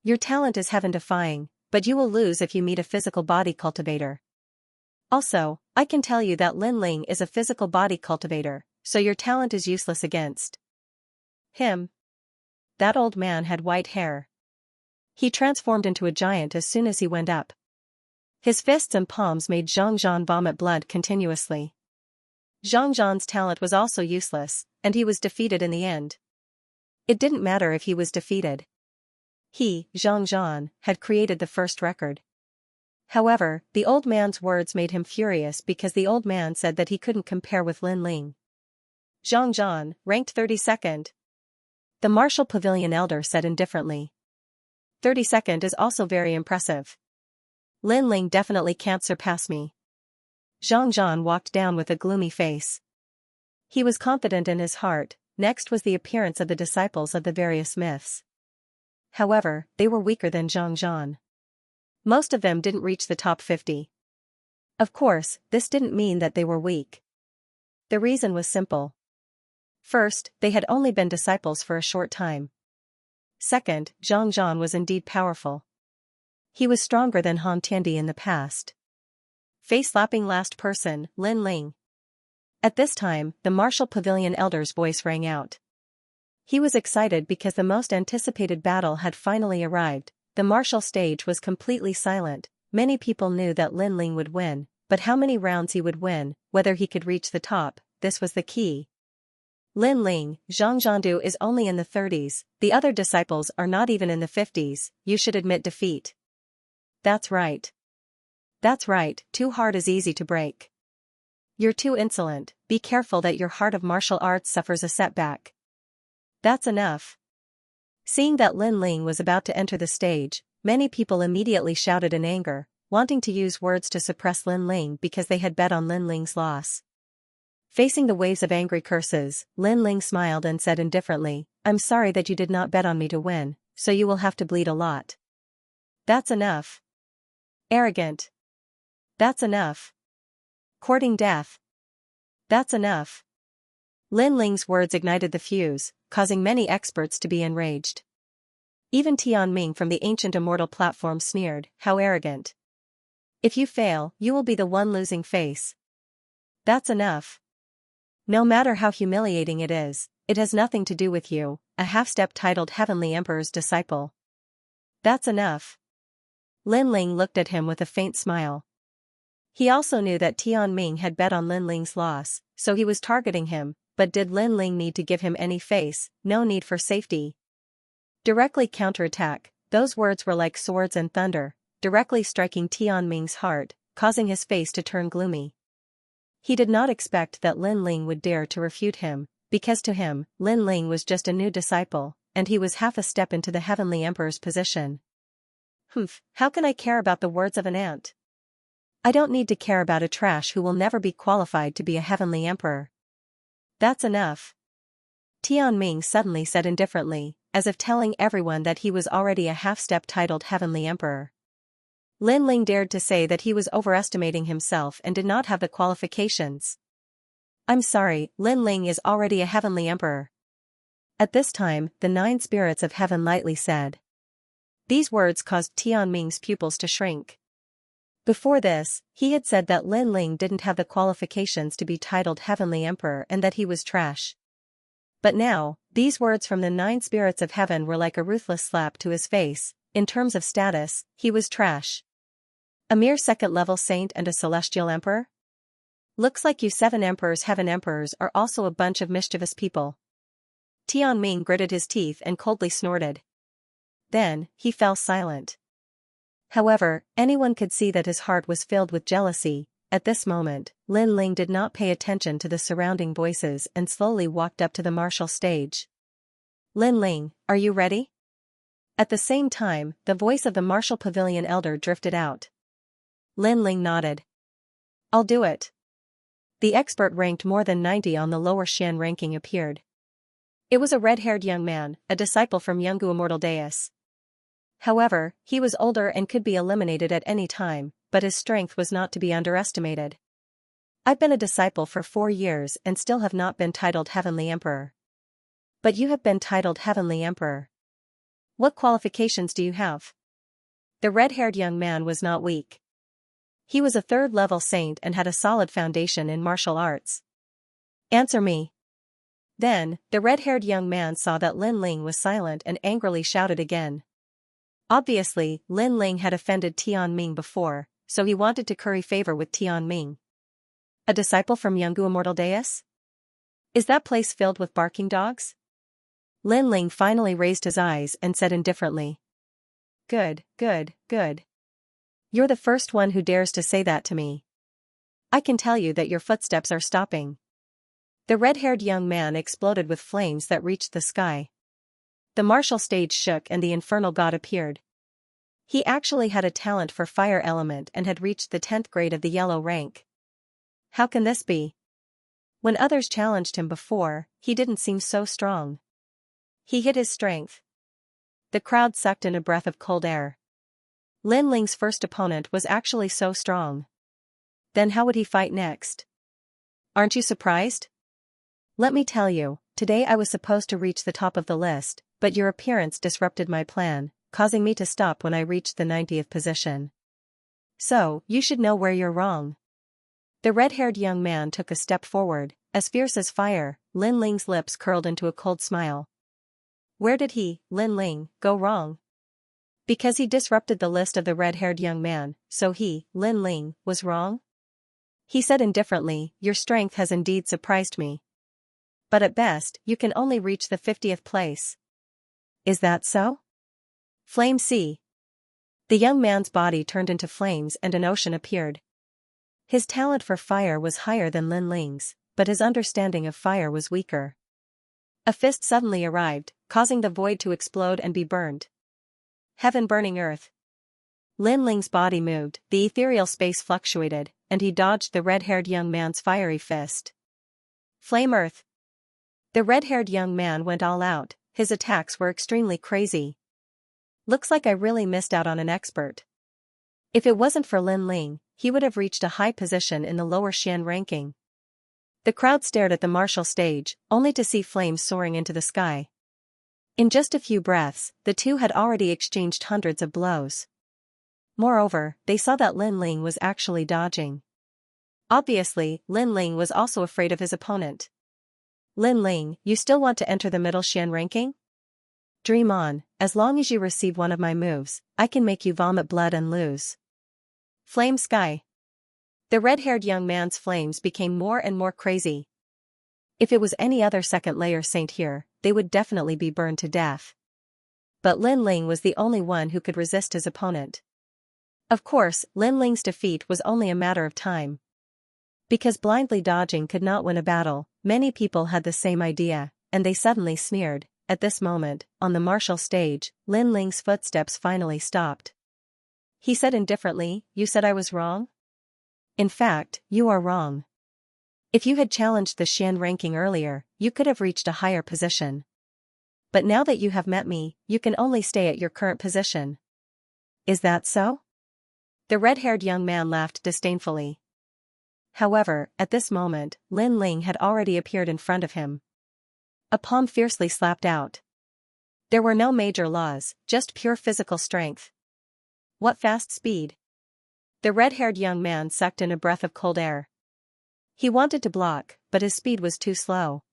Your talent is heaven-defying, but you will lose if you meet a physical body cultivator. Also, I can tell you that Lin Ling is a physical body cultivator, so your talent is useless against him. That old man had white hair. He transformed into a giant as soon as he went up. His fists and palms made Zhang Zhan vomit blood continuously. Zhang Zhan's talent was also useless, and he was defeated in the end. It didn't matter if he was defeated. He, Zhang Zhan, had created the first record. However, the old man's words made him furious because the old man said that he couldn't compare with Lin Ling. Zhang Zhan, ranked 32nd. The Martial Pavilion elder said indifferently. 32nd is also very impressive. Lin Ling definitely can't surpass me. Zhang Zhan walked down with a gloomy face. He was confident in his heart. Next was the appearance of the disciples of the various myths. However, they were weaker than Zhang Zhan. Most of them didn't reach the top 50. Of course, this didn't mean that they were weak. The reason was simple. First, they had only been disciples for a short time. Second, Zhang Zhan was indeed powerful. He was stronger than Han Tiandi in the past. Face-slapping last person, Lin Ling. At this time, the Martial Pavilion elder's voice rang out. He was excited because the most anticipated battle had finally arrived. The martial stage was completely silent. Many people knew that Lin Ling would win, but how many rounds he would win, whether he could reach the top, this was the key. Lin Ling, Zhang Zhandu is only in the 30s, the other disciples are not even in the 50s, you should admit defeat. That's right. That's right, too hard is easy to break. You're too insolent, be careful that your heart of martial arts suffers a setback. That's enough. Seeing that Lin Ling was about to enter the stage, many people immediately shouted in anger, wanting to use words to suppress Lin Ling because they had bet on Lin Ling's loss. Facing the waves of angry curses, Lin Ling smiled and said indifferently, I'm sorry that you did not bet on me to win, so you will have to bleed a lot. That's enough. Arrogant. That's enough. Courting death. That's enough. Lin Ling's words ignited the fuse, causing many experts to be enraged. Even Tian Ming from the ancient immortal platform sneered, how arrogant. If you fail, you will be the one losing face. That's enough. No matter how humiliating it is, it has nothing to do with you, a half-step titled Heavenly Emperor's disciple. That's enough. Lin Ling looked at him with a faint smile. He also knew that Tian Ming had bet on Lin Ling's loss, so he was targeting him, but did Lin Ling need to give him any face? No need for safety. Directly counterattack, those words were like swords and thunder, directly striking Tian Ming's heart, causing his face to turn gloomy. He did not expect that Lin Ling would dare to refute him, because to him, Lin Ling was just a new disciple, and he was half a step into the Heavenly Emperor's position. How can I care about the words of an ant? I don't need to care about a trash who will never be qualified to be a Heavenly Emperor. That's enough. Tian Ming suddenly said indifferently, as if telling everyone that he was already a half-step titled Heavenly Emperor. Lin Ling dared to say that he was overestimating himself and did not have the qualifications. I'm sorry, Lin Ling is already a Heavenly Emperor. At this time, the 9 spirits of heaven lightly said. These words caused Tian Ming's pupils to shrink. Before this, he had said that Lin Ling didn't have the qualifications to be titled Heavenly Emperor and that he was trash. But now, these words from the 9 spirits of heaven were like a ruthless slap to his face. In terms of status, he was trash. A mere second-level saint and a celestial emperor? Looks like you 7 emperors heaven emperors are also a bunch of mischievous people. Tianming gritted his teeth and coldly snorted. Then, he fell silent. However, anyone could see that his heart was filled with jealousy. At this moment, Lin Ling did not pay attention to the surrounding voices and slowly walked up to the martial stage. Lin Ling, are you ready? At the same time, the voice of the martial pavilion elder drifted out. Lin Ling nodded. I'll do it. The expert ranked more than 90 on the lower Xian ranking appeared. It was a red-haired young man, a disciple from Yungu Immortal Deus. However, he was older and could be eliminated at any time, but his strength was not to be underestimated. I've been a disciple for 4 years and still have not been titled Heavenly Emperor. But you have been titled Heavenly Emperor. What qualifications do you have? The red-haired young man was not weak. He was a 3rd-level saint and had a solid foundation in martial arts. Answer me. Then, the red-haired young man saw that Lin Ling was silent and angrily shouted again. Obviously, Lin Ling had offended Tianming before, so he wanted to curry favor with Tianming. A disciple from Yungu Immortal Deus? Is that place filled with barking dogs? Lin Ling finally raised his eyes and said indifferently. Good, good, good. You're the first one who dares to say that to me. I can tell you that your footsteps are stopping. The red-haired young man exploded with flames that reached the sky. The martial stage shook and the infernal god appeared. He actually had a talent for fire element and had reached the 10th grade of the yellow rank. How can this be? When others challenged him before, he didn't seem so strong. He hid his strength. The crowd sucked in a breath of cold air. Lin Ling's first opponent was actually so strong. Then how would he fight next? Aren't you surprised? Let me tell you, today I was supposed to reach the top of the list, but your appearance disrupted my plan, causing me to stop when I reached the 90th position. So, you should know where you're wrong. The red-haired young man took a step forward, as fierce as fire. Lin Ling's lips curled into a cold smile. Where did he, Lin Ling, go wrong? Because he disrupted the list of the red-haired young man, so he, Lin Ling, was wrong? He said indifferently, your strength has indeed surprised me. But at best, you can only reach the 50th place. Is that so? Flame see. The young man's body turned into flames and an ocean appeared. His talent for fire was higher than Lin Ling's, but his understanding of fire was weaker. A fist suddenly arrived, causing the void to explode and be burned. Heaven burning earth. Lin Ling's body moved, the ethereal space fluctuated, and he dodged the red-haired young man's fiery fist. Flame earth. The red-haired young man went all out, his attacks were extremely crazy. Looks like I really missed out on an expert. If it wasn't for Lin Ling, he would have reached a high position in the lower Xian ranking. The crowd stared at the martial stage, only to see flames soaring into the sky. In just a few breaths, the two had already exchanged hundreds of blows. Moreover, they saw that Lin Ling was actually dodging. Obviously, Lin Ling was also afraid of his opponent. Lin Ling, you still want to enter the middle Xian ranking? Dream on, as long as you receive one of my moves, I can make you vomit blood and lose. Flame sky. The red-haired young man's flames became more and more crazy. If it was any other second-layer saint here, they would definitely be burned to death. But Lin Ling was the only one who could resist his opponent. Of course, Lin Ling's defeat was only a matter of time. Because blindly dodging could not win a battle, many people had the same idea, and they suddenly sneered. At this moment, on the martial stage, Lin Ling's footsteps finally stopped. He said indifferently, you said I was wrong? In fact, you are wrong. If you had challenged the Xian ranking earlier, you could have reached a higher position. But now that you have met me, you can only stay at your current position. Is that so? The red-haired young man laughed disdainfully. However, at this moment, Lin Ling had already appeared in front of him. A palm fiercely slapped out. There were no major laws, just pure physical strength. What fast speed! The red-haired young man sucked in a breath of cold air. He wanted to block, but his speed was too slow.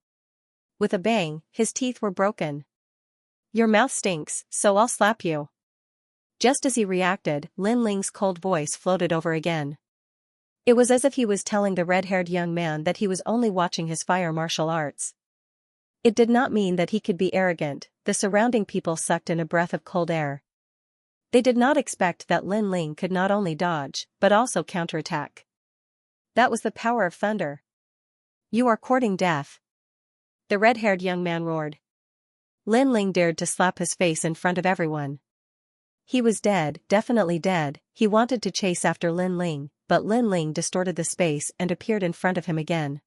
With a bang, his teeth were broken. "Your mouth stinks, so I'll slap you." Just as he reacted, Lin Ling's cold voice floated over again. It was as if he was telling the red-haired young man that he was only watching his fire martial arts. It did not mean that he could be arrogant. The surrounding people sucked in a breath of cold air. They did not expect that Lin Ling could not only dodge, but also counterattack. That was the power of thunder. "You are courting death," the red-haired young man roared. Lin Ling dared to slap his face in front of everyone. He was dead, definitely dead. He wanted to chase after Lin Ling, but Lin Ling distorted the space and appeared in front of him again.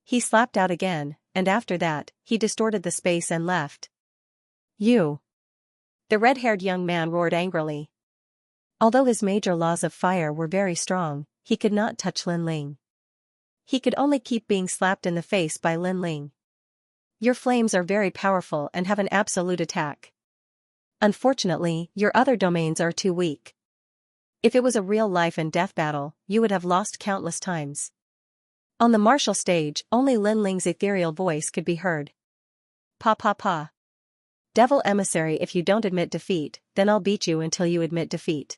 He slapped out again, and after that, he distorted the space and left. "You!" the red-haired young man roared angrily. Although his major laws of fire were very strong, he could not touch Lin Ling. He could only keep being slapped in the face by Lin Ling. "Your flames are very powerful and have an absolute attack. Unfortunately, your other domains are too weak. If it was a real life and death battle, you would have lost countless times." On the martial stage, only Lin Ling's ethereal voice could be heard. "Pa pa pa. Devil emissary, if you don't admit defeat, then I'll beat you until you admit defeat.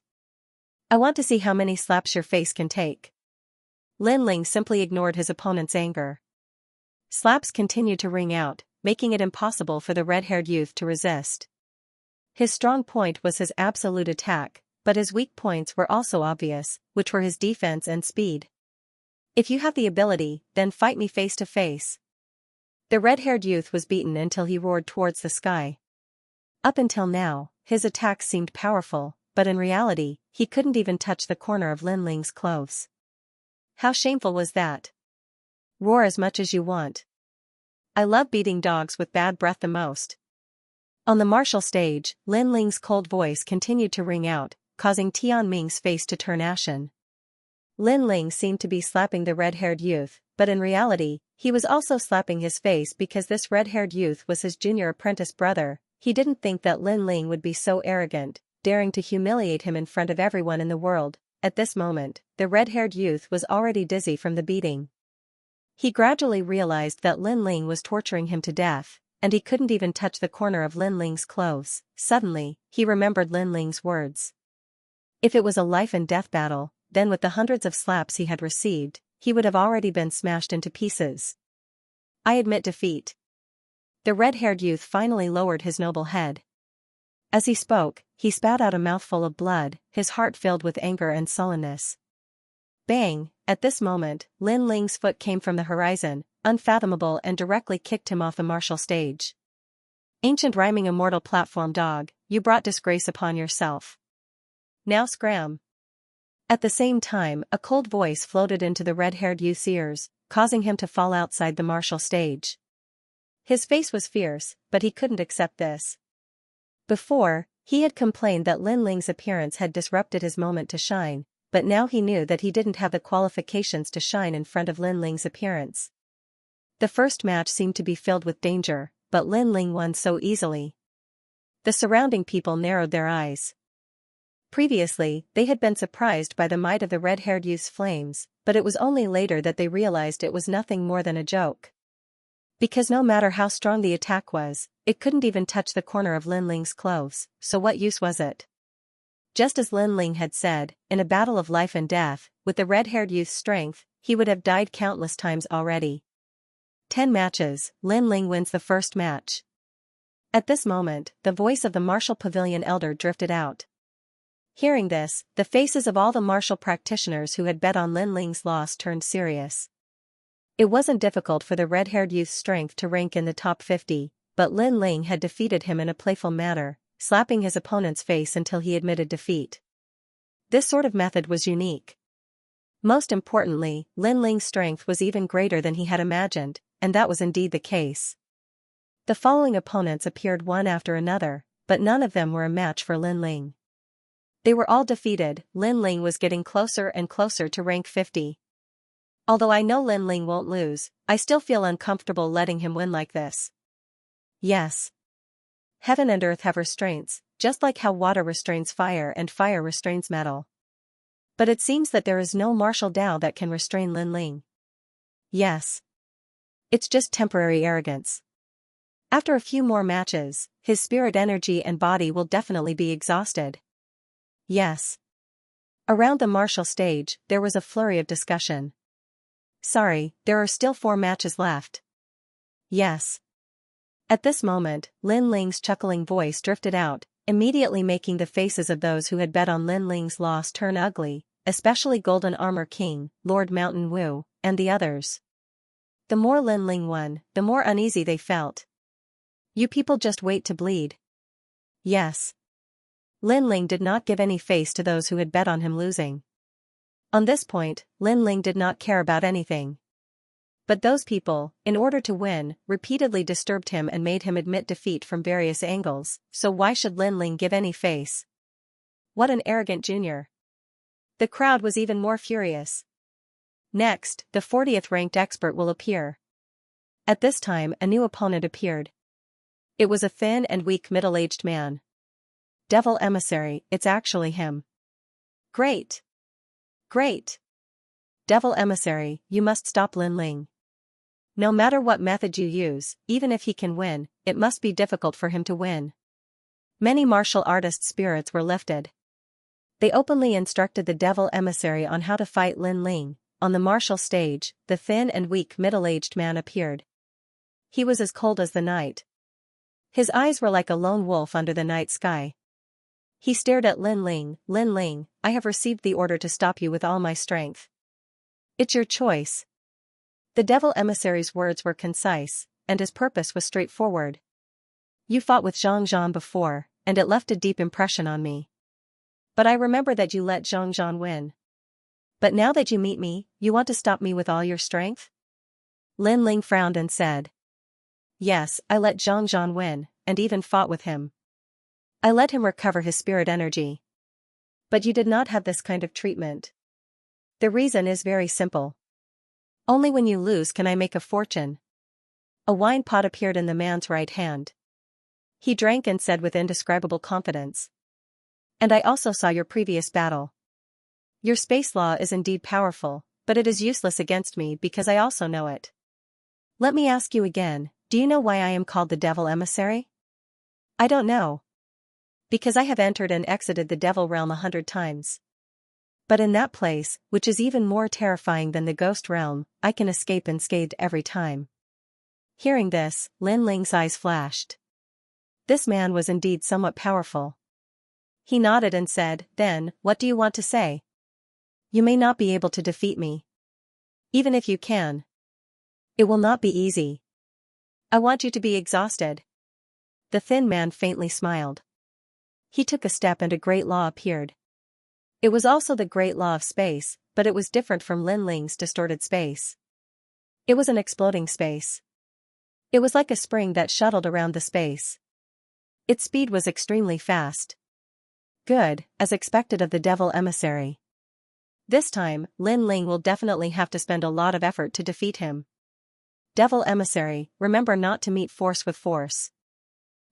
I want to see how many slaps your face can take." Lin Ling simply ignored his opponent's anger. Slaps continued to ring out, making it impossible for the red-haired youth to resist. His strong point was his absolute attack, but his weak points were also obvious, which were his defense and speed. "If you have the ability, then fight me face to face." The red-haired youth was beaten until he roared towards the sky. Up until now, his attacks seemed powerful, but in reality, he couldn't even touch the corner of Lin Ling's clothes. How shameful was that? "Roar as much as you want. I love beating dogs with bad breath the most." On the martial stage, Lin Ling's cold voice continued to ring out, causing Tian Ming's face to turn ashen. Lin Ling seemed to be slapping the red-haired youth, but in reality, he was also slapping his face because this red-haired youth was his junior apprentice brother. He didn't think that Lin Ling would be so arrogant, daring to humiliate him in front of everyone in the world. At this moment, the red-haired youth was already dizzy from the beating. He gradually realized that Lin Ling was torturing him to death, and he couldn't even touch the corner of Lin Ling's clothes. Suddenly, he remembered Lin Ling's words. If it was a life-and-death battle, then with the hundreds of slaps he had received, he would have already been smashed into pieces. "I admit defeat." The red-haired youth finally lowered his noble head. As he spoke, he spat out a mouthful of blood, his heart filled with anger and sullenness. Bang! At this moment, Lin Ling's foot came from the horizon, unfathomable, and directly kicked him off the martial stage. "Ancient rhyming immortal platform dog, you brought disgrace upon yourself. Now scram." At the same time, a cold voice floated into the red-haired youth's ears, causing him to fall outside the martial stage. His face was fierce, but he couldn't accept this. Before, he had complained that Lin Ling's appearance had disrupted his moment to shine, but now he knew that he didn't have the qualifications to shine in front of Lin Ling's appearance. The first match seemed to be filled with danger, but Lin Ling won so easily. The surrounding people narrowed their eyes. Previously, they had been surprised by the might of the red-haired youth's flames, but it was only later that they realized it was nothing more than a joke. Because no matter how strong the attack was, it couldn't even touch the corner of Lin Ling's clothes, so what use was it? Just as Lin Ling had said, in a battle of life and death, with the red-haired youth's strength, he would have died countless times already. 10 matches, Lin Ling wins the first match. At this moment, the voice of the martial pavilion elder drifted out. Hearing this, the faces of all the martial practitioners who had bet on Lin Ling's loss turned serious. It wasn't difficult for the red-haired youth's strength to rank in the top 50, but Lin Ling had defeated him in a playful manner, slapping his opponent's face until he admitted defeat. This sort of method was unique. Most importantly, Lin Ling's strength was even greater than he had imagined, and that was indeed the case. The following opponents appeared one after another, but none of them were a match for Lin Ling. They were all defeated. Lin Ling was getting closer and closer to rank 50. Although I know Lin Ling won't lose, I still feel uncomfortable letting him win like this. Yes. Heaven and earth have restraints, just like how water restrains fire and fire restrains metal. But it seems that there is no martial Tao that can restrain Lin Ling. Yes. It's just temporary arrogance. After a few more matches, his spirit energy and body will definitely be exhausted. Yes. Around the martial stage, there was a flurry of discussion. Sorry, there are still 4 matches left. Yes. At this moment, Lin Ling's chuckling voice drifted out, immediately making the faces of those who had bet on Lin Ling's loss turn ugly, especially Golden Armor King, Lord Mountain Wu, and the others. The more Lin Ling won, the more uneasy they felt. You people just wait to bleed. Yes. Lin Ling did not give any face to those who had bet on him losing. On this point, Lin Ling did not care about anything. But those people, in order to win, repeatedly disturbed him and made him admit defeat from various angles, so why should Lin Ling give any face? What an arrogant junior. The crowd was even more furious. Next, the 40th ranked expert will appear. At this time, a new opponent appeared. It was a thin and weak middle-aged man. Devil Emissary, it's actually him. Great. Great. Devil Emissary, you must stop Lin Ling. No matter what method you use, even if he can win, it must be difficult for him to win. Many martial artist spirits were lifted. They openly instructed the Devil Emissary on how to fight Lin Ling. On the martial stage, the thin and weak middle-aged man appeared. He was as cold as the night. His eyes were like a lone wolf under the night sky. He stared at Lin Ling. Lin Ling, I have received the order to stop you with all my strength. It's your choice. The Devil Emissary's words were concise, and his purpose was straightforward. You fought with Xianxia before, and it left a deep impression on me. But I remember that you let Xianxia win. But now that you meet me, you want to stop me with all your strength? Lin Ling frowned and said. Yes, I let Xianxia win, and even fought with him. I let him recover his spirit energy. But you did not have this kind of treatment. The reason is very simple. Only when you lose can I make a fortune. A wine pot appeared in the man's right hand. He drank and said with indescribable confidence. And I also saw your previous battle. Your space law is indeed powerful, but it is useless against me because I also know it. Let me ask you again, do you know why I am called the Devil Emissary? I don't know. Because I have entered and exited the Devil Realm 100 times. But in that place, which is even more terrifying than the Ghost Realm, I can escape unscathed every time. Hearing this, Lin Ling's eyes flashed. This man was indeed somewhat powerful. He nodded and said, then, what do you want to say? You may not be able to defeat me. Even if you can. It will not be easy. I want you to be exhausted. The thin man faintly smiled. He took a step and a great law appeared. It was also the great law of space, but it was different from Lin Ling's distorted space. It was an exploding space. It was like a spring that shuttled around the space. Its speed was extremely fast. Good, as expected of the Devil Emissary. This time, Lin Ling will definitely have to spend a lot of effort to defeat him. Devil Emissary, remember not to meet force with force.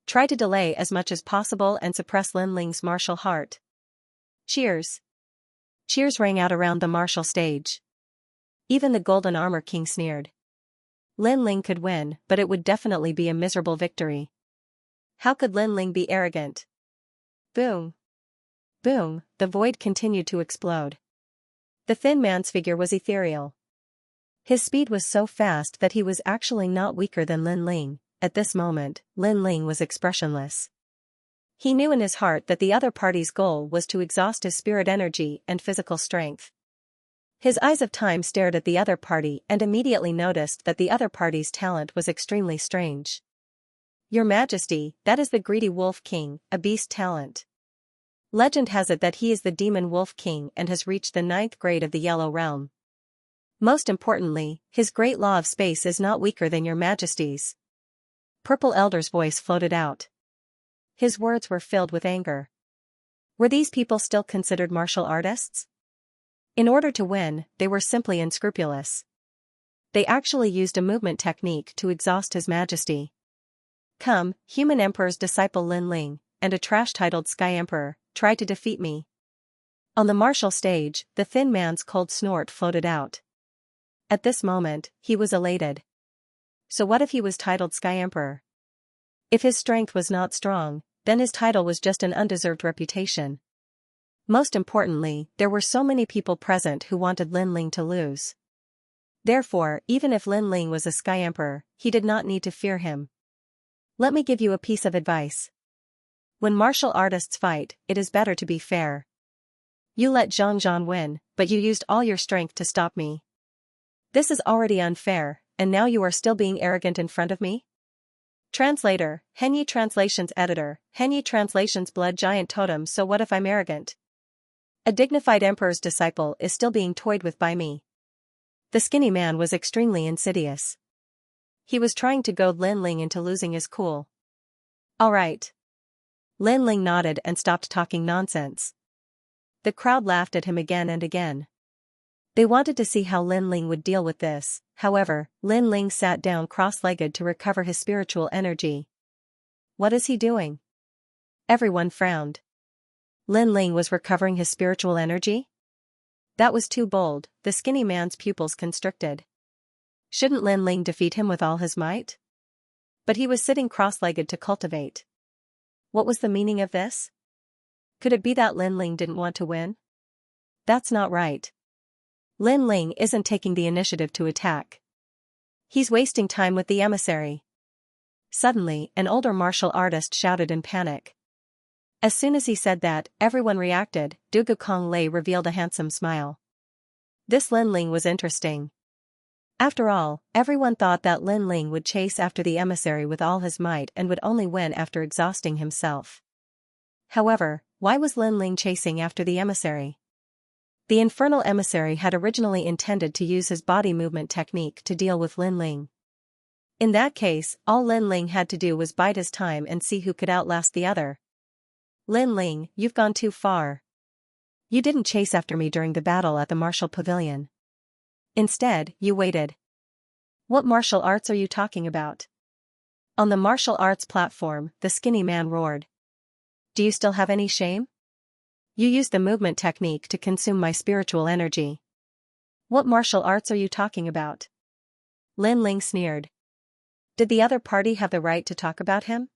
Try to delay as much as possible and suppress Lin Ling's martial heart. Cheers. Cheers rang out around the martial stage. Even the Golden Armor King sneered. Lin Ling could win, but it would definitely be a miserable victory. How could Lin Ling be arrogant? Boom. Boom, the void continued to explode. The thin man's figure was ethereal. His speed was so fast that he was actually not weaker than Lin Ling. At this moment, Lin Ling was expressionless. He knew in his heart that the other party's goal was to exhaust his spirit energy and physical strength. His eyes of time stared at the other party and immediately noticed that the other party's talent was extremely strange. Your Majesty, that is the greedy Wolf King, a beast talent. Legend has it that he is the Demon Wolf King and has reached the 9th grade of the Yellow Realm. Most importantly, his great law of space is not weaker than your Majesty's. Purple Elder's voice floated out. His words were filled with anger. Were these people still considered martial artists? In order to win, they were simply unscrupulous. They actually used a movement technique to exhaust His Majesty. Come, Human Emperor's disciple Lin Ling, and a trash-titled Sky Emperor, try to defeat me. On the martial stage, the thin man's cold snort floated out. At this moment, he was elated. So what if he was titled Sky Emperor? If his strength was not strong, then his title was just an undeserved reputation. Most importantly, there were so many people present who wanted Lin Ling to lose. Therefore, even if Lin Ling was a Sky Emperor, he did not need to fear him. Let me give you a piece of advice. When martial artists fight, it is better to be fair. You let Zhang win, but you used all your strength to stop me. This is already unfair, and now you are still being arrogant in front of me? Translator, Henyi Translations Editor, Henyi Translations Blood Giant Totem. So what if I'm arrogant? A dignified emperor's disciple is still being toyed with by me. The skinny man was extremely insidious. He was trying to goad Lin Ling into losing his cool. All right. Lin Ling nodded and stopped talking nonsense. The crowd laughed at him again and again. They wanted to see how Lin Ling would deal with this. However, Lin Ling sat down cross-legged to recover his spiritual energy. What is he doing? Everyone frowned. Lin Ling was recovering his spiritual energy? That was too bold. The skinny man's pupils constricted. Shouldn't Lin Ling defeat him with all his might? But he was sitting cross-legged to cultivate. What was the meaning of this? Could it be that Lin Ling didn't want to win? That's not right. Lin Ling isn't taking the initiative to attack. He's wasting time with the emissary. Suddenly, an older martial artist shouted in panic. As soon as he said that, everyone reacted. Dugu Kong Lei revealed a handsome smile. This Lin Ling was interesting. After all, everyone thought that Lin Ling would chase after the emissary with all his might and would only win after exhausting himself. However, why was Lin Ling chasing after the emissary? The infernal emissary had originally intended to use his body movement technique to deal with Lin Ling. In that case, all Lin Ling had to do was bide his time and see who could outlast the other. Lin Ling, you've gone too far. You didn't chase after me during the battle at the martial pavilion. Instead, you waited. What martial arts are you talking about? On the martial arts platform, the skinny man roared. Do you still have any shame? You used the movement technique to consume my spiritual energy. What martial arts are you talking about? Lin Ling sneered. Did the other party have the right to talk about him?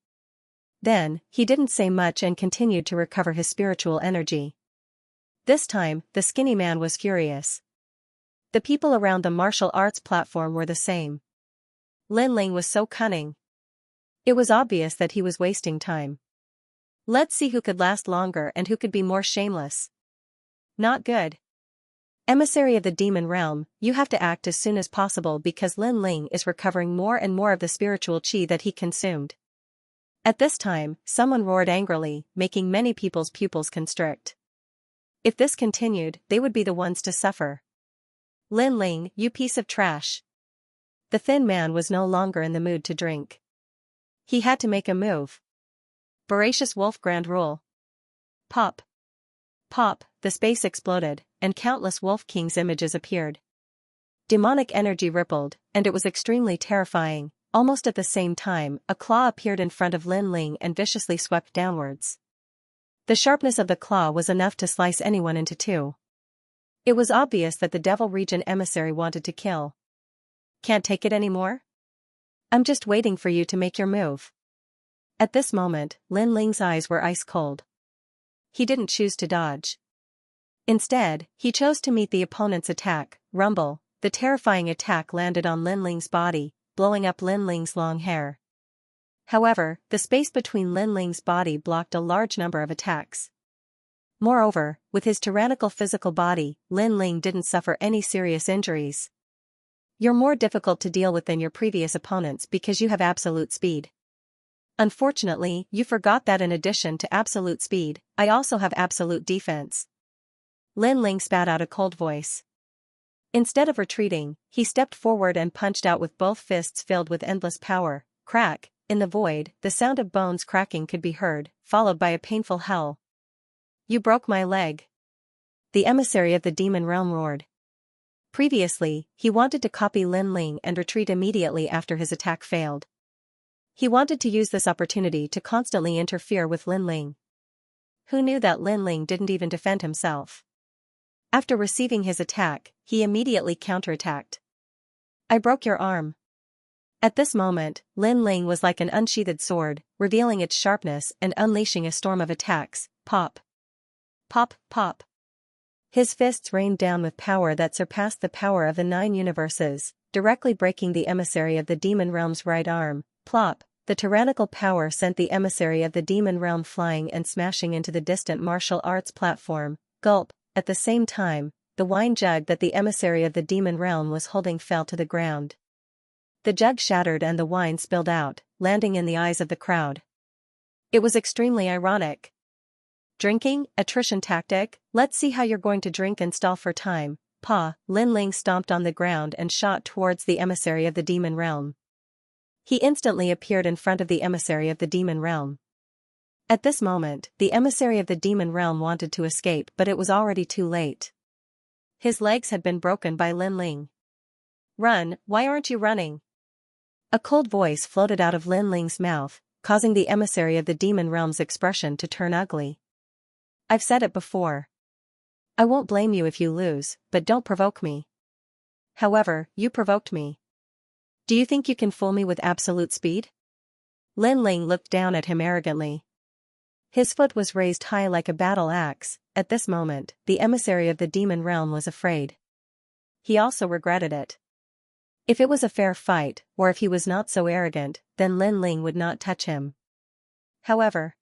Then, he didn't say much and continued to recover his spiritual energy. This time, the skinny man was furious. The people around the martial arts platform were the same. Lin Ling was so cunning. It was obvious that he was wasting time. Let's see who could last longer and who could be more shameless. Not good. Emissary of the demon realm, you have to act as soon as possible because Lin Ling is recovering more and more of the spiritual qi that he consumed. At this time, someone roared angrily, making many people's pupils constrict. If this continued, they would be the ones to suffer. Lin Ling, you piece of trash. The thin man was no longer in the mood to drink. He had to make a move. Voracious Wolf Grand Rule. Pop. Pop, the space exploded, and countless Wolf King's images appeared. Demonic energy rippled, and it was extremely terrifying. Almost at the same time, a claw appeared in front of Lin Ling and viciously swept downwards. The sharpness of the claw was enough to slice anyone into two. It was obvious that the Devil Region emissary wanted to kill. Can't take it anymore? I'm just waiting for you to make your move. At this moment, Lin Ling's eyes were ice cold. He didn't choose to dodge. Instead, he chose to meet the opponent's attack. Rumble, the terrifying attack landed on Lin Ling's body, blowing up Lin Ling's long hair. However, the space between Lin Ling's body blocked a large number of attacks. Moreover, with his tyrannical physical body, Lin Ling didn't suffer any serious injuries. You're more difficult to deal with than your previous opponents because you have absolute speed. Unfortunately, you forgot that in addition to absolute speed, I also have absolute defense. Lin Ling spat out a cold voice. Instead of retreating, he stepped forward and punched out with both fists filled with endless power. Crack, in the void, the sound of bones cracking could be heard, followed by a painful howl. You broke my leg. The emissary of the demon realm roared. Previously, he wanted to copy Lin Ling and retreat immediately after his attack failed. He wanted to use this opportunity to constantly interfere with Lin Ling. Who knew that Lin Ling didn't even defend himself? After receiving his attack, he immediately counterattacked. I broke your arm. At this moment, Lin Ling was like an unsheathed sword, revealing its sharpness and unleashing a storm of attacks. Pop. Pop, pop. His fists rained down with power that surpassed the power of the 9 universes, directly breaking the emissary of the demon realm's right arm. Plop. The tyrannical power sent the emissary of the demon realm flying and smashing into the distant martial arts platform. Gulp. At the same time, the wine jug that the emissary of the demon realm was holding fell to the ground. The jug shattered and the wine spilled out, landing in the eyes of the crowd. It was extremely ironic. Drinking, attrition tactic, let's see how you're going to drink and stall for time. Pa. Lin Ling stomped on the ground and shot towards the emissary of the demon realm. He instantly appeared in front of the emissary of the demon realm. At this moment, the emissary of the demon realm wanted to escape, but it was already too late. His legs had been broken by Lin Ling. Run, why aren't you running? A cold voice floated out of Lin Ling's mouth, causing the emissary of the demon realm's expression to turn ugly. I've said it before. I won't blame you if you lose, but don't provoke me. However, you provoked me. Do you think you can fool me with absolute speed? Lin Ling looked down at him arrogantly. His foot was raised high like a battle axe. At this moment, the emissary of the demon realm was afraid. He also regretted it. If it was a fair fight, or if he was not so arrogant, then Lin Ling would not touch him. However,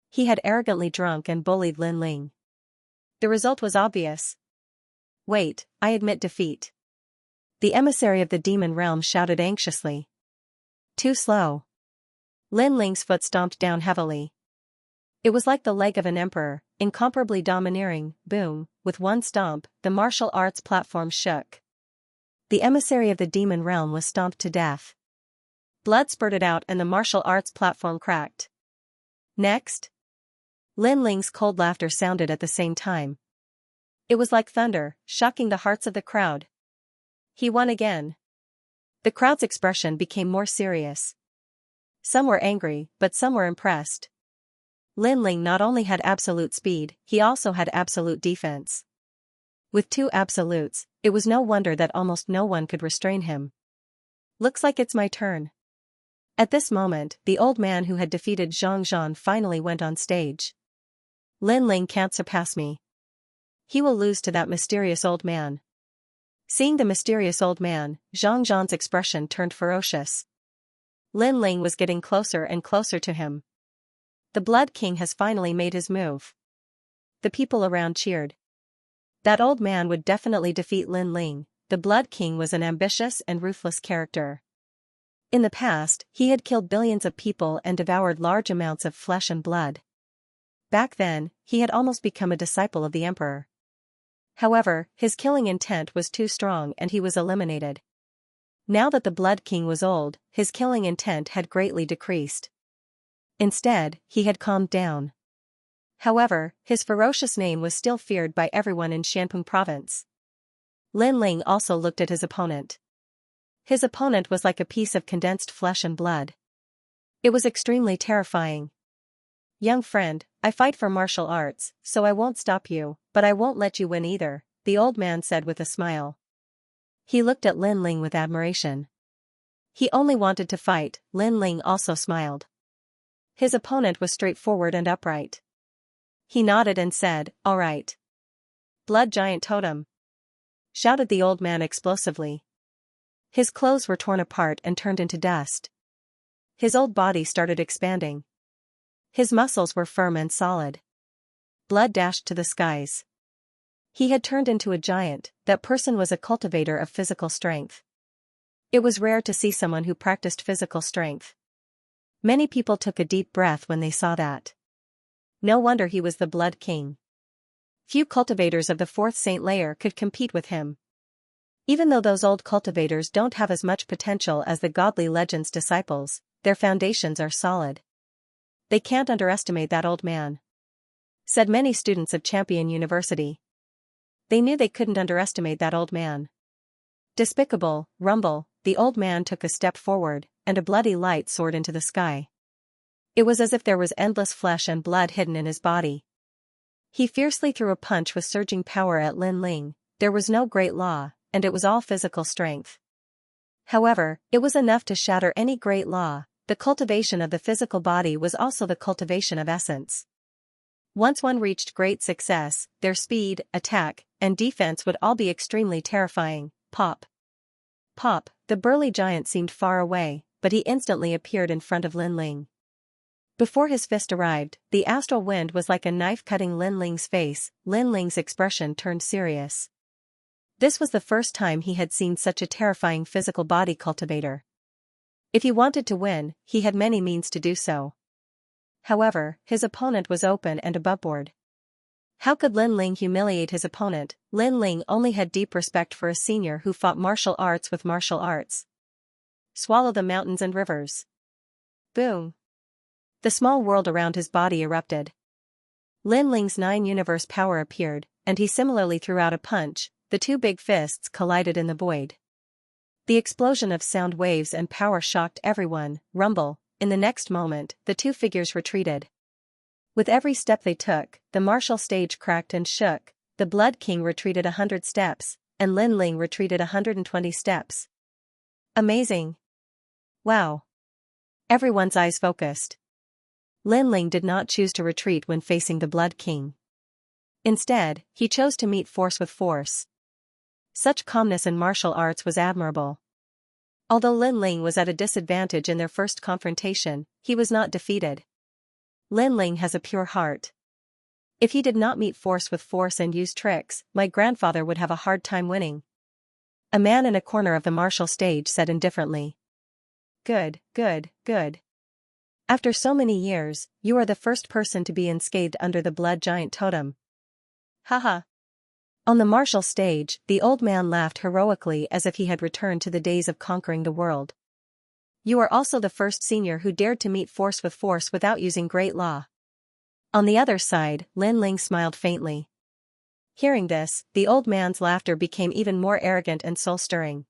he had arrogantly drunk and bullied Lin Ling. The result was obvious. Wait, I admit defeat. The emissary of the demon realm shouted anxiously. Too slow. Lin Ling's foot stomped down heavily. It was like the leg of an emperor, incomparably domineering. Boom, with one stomp, the martial arts platform shook. The emissary of the demon realm was stomped to death. Blood spurted out and the martial arts platform cracked. Next. Lin Ling's cold laughter sounded at the same time. It was like thunder, shocking the hearts of the crowd. He won again. The crowd's expression became more serious. Some were angry, but some were impressed. Lin Ling not only had absolute speed, he also had absolute defense. With 2 absolutes, it was no wonder that almost no one could restrain him. Looks like it's my turn. At this moment, the old man who had defeated Xianxia finally went on stage. Lin Ling can't surpass me. He will lose to that mysterious old man. Seeing the mysterious old man, Xianxia's expression turned ferocious. Lin Ling was getting closer and closer to him. The Blood King has finally made his move. The people around cheered. That old man would definitely defeat Lin Ling. The Blood King was an ambitious and ruthless character. In the past, he had killed billions of people and devoured large amounts of flesh and blood. Back then, he had almost become a disciple of the emperor. However, his killing intent was too strong and he was eliminated. Now that the Blood King was old, his killing intent had greatly decreased. Instead, he had calmed down. However, his ferocious name was still feared by everyone in Xianpeng province. Lin Ling also looked at his opponent. His opponent was like a piece of condensed flesh and blood. It was extremely terrifying. Young friend, I fight for martial arts, so I won't stop you, but I won't let you win either, the old man said with a smile. He looked at Lin Ling with admiration. He only wanted to fight. Lin Ling also smiled. His opponent was straightforward and upright. He nodded and said, "All right." Blood Giant Totem, shouted the old man explosively. His clothes were torn apart and turned into dust. His old body started expanding. His muscles were firm and solid. Blood dashed to the skies. He had turned into a giant. That person was a cultivator of physical strength. It was rare to see someone who practiced physical strength. Many people took a deep breath when they saw that. No wonder he was the Blood King. Few cultivators of the 4th Saint layer could compete with him. Even though those old cultivators don't have as much potential as the godly legend's disciples, their foundations are solid. They can't underestimate that old man, said many students of Champion University. They knew they couldn't underestimate that old man. Despicable, rumble, the old man took a step forward, and a bloody light soared into the sky. It was as if there was endless flesh and blood hidden in his body. He fiercely threw a punch with surging power at Lin Ling. There was no great law, and it was all physical strength. However, it was enough to shatter any great law. The cultivation of the physical body was also the cultivation of essence. Once one reached great success, their speed, attack, and defense would all be extremely terrifying. Pop. Pop, the burly giant seemed far away, but he instantly appeared in front of Lin Ling. Before his fist arrived, the astral wind was like a knife cutting Lin Ling's face. Lin Ling's expression turned serious. This was the first time he had seen such a terrifying physical body cultivator. If he wanted to win, he had many means to do so. However, his opponent was open and aboveboard. How could Lin Ling humiliate his opponent? Lin Ling only had deep respect for a senior who fought martial arts with martial arts. Swallow the mountains and rivers. Boom. The small world around his body erupted. Lin Ling's 9-universe power appeared, and he similarly threw out a punch. The two big fists collided in the void. The explosion of sound waves and power shocked everyone. Rumble. In the next moment, the two figures retreated. With every step they took, the martial stage cracked and shook. The Blood King retreated 100 steps, and Lin Ling retreated 120 steps. Amazing. Wow. Everyone's eyes focused. Lin Ling did not choose to retreat when facing the Blood King. Instead, he chose to meet force with force. Such calmness in martial arts was admirable. Although Lin Ling was at a disadvantage in their first confrontation, he was not defeated. Lin Ling has a pure heart. If he did not meet force with force and use tricks, my grandfather would have a hard time winning. A man in a corner of the martial stage said indifferently. Good, good, good. After so many years, you are the first person to be unscathed under the blood giant totem. Haha. On the martial stage, the old man laughed heroically as if he had returned to the days of conquering the world. You are also the first senior who dared to meet force with force without using great law. On the other side, Lin Ling smiled faintly. Hearing this, the old man's laughter became even more arrogant and soul-stirring.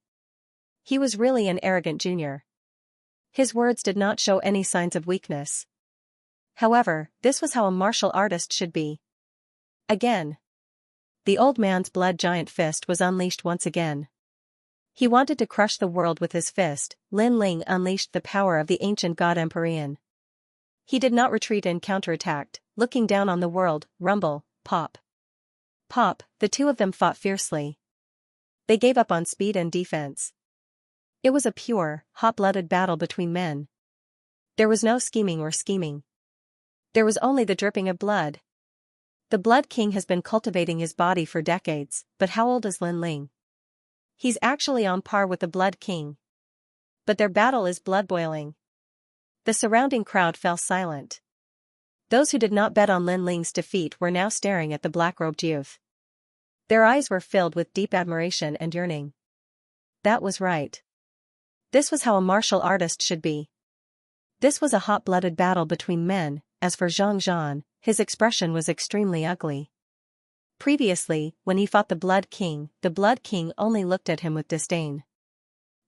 He was really an arrogant junior. His words did not show any signs of weakness. However, this was how a martial artist should be. Again. The old man's blood giant fist was unleashed once again. He wanted to crush the world with his fist. Lin Ling unleashed the power of the ancient god Empyrean. He did not retreat and counterattacked, looking down on the world. Rumble, pop. Pop, the two of them fought fiercely. They gave up on speed and defense. It was a pure, hot-blooded battle between men. There was no scheming or scheming. There was only the dripping of blood. The Blood King has been cultivating his body for decades, but how old is Lin Ling? He's actually on par with the Blood King. But their battle is blood-boiling. The surrounding crowd fell silent. Those who did not bet on Lin Ling's defeat were now staring at the black-robed youth. Their eyes were filled with deep admiration and yearning. That was right. This was how a martial artist should be. This was a hot-blooded battle between men. As for Xianxia, his expression was extremely ugly. Previously, when he fought the Blood King only looked at him with disdain.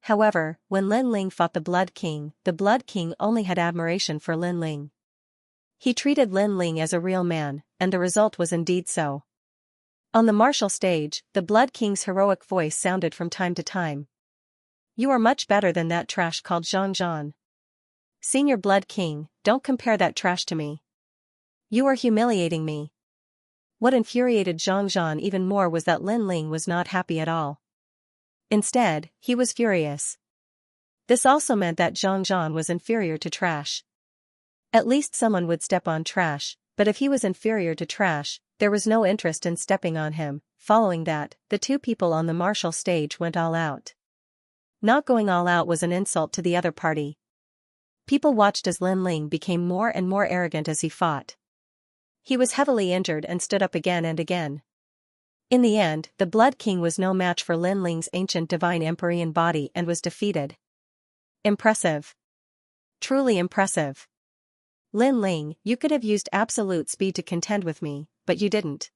However, when Lin Ling fought the Blood King only had admiration for Lin Ling. He treated Lin Ling as a real man, and the result was indeed so. On the martial stage, the Blood King's heroic voice sounded from time to time. You are much better than that trash called Xianxia. Senior Blood King, don't compare that trash to me. You are humiliating me. What infuriated Xianxia even more was that Lin Ling was not happy at all. Instead, he was furious. This also meant that Xianxia was inferior to trash. At least someone would step on trash, but if he was inferior to trash, there was no interest in stepping on him. Following that, the two people on the martial stage went all out. Not going all out was an insult to the other party. People watched as Lin Ling became more and more arrogant as he fought. He was heavily injured and stood up again and again. In the end, the Blood King was no match for Lin Ling's ancient divine Empyrean body and was defeated. Impressive. Truly impressive. Lin Ling, you could have used absolute speed to contend with me, but you didn't.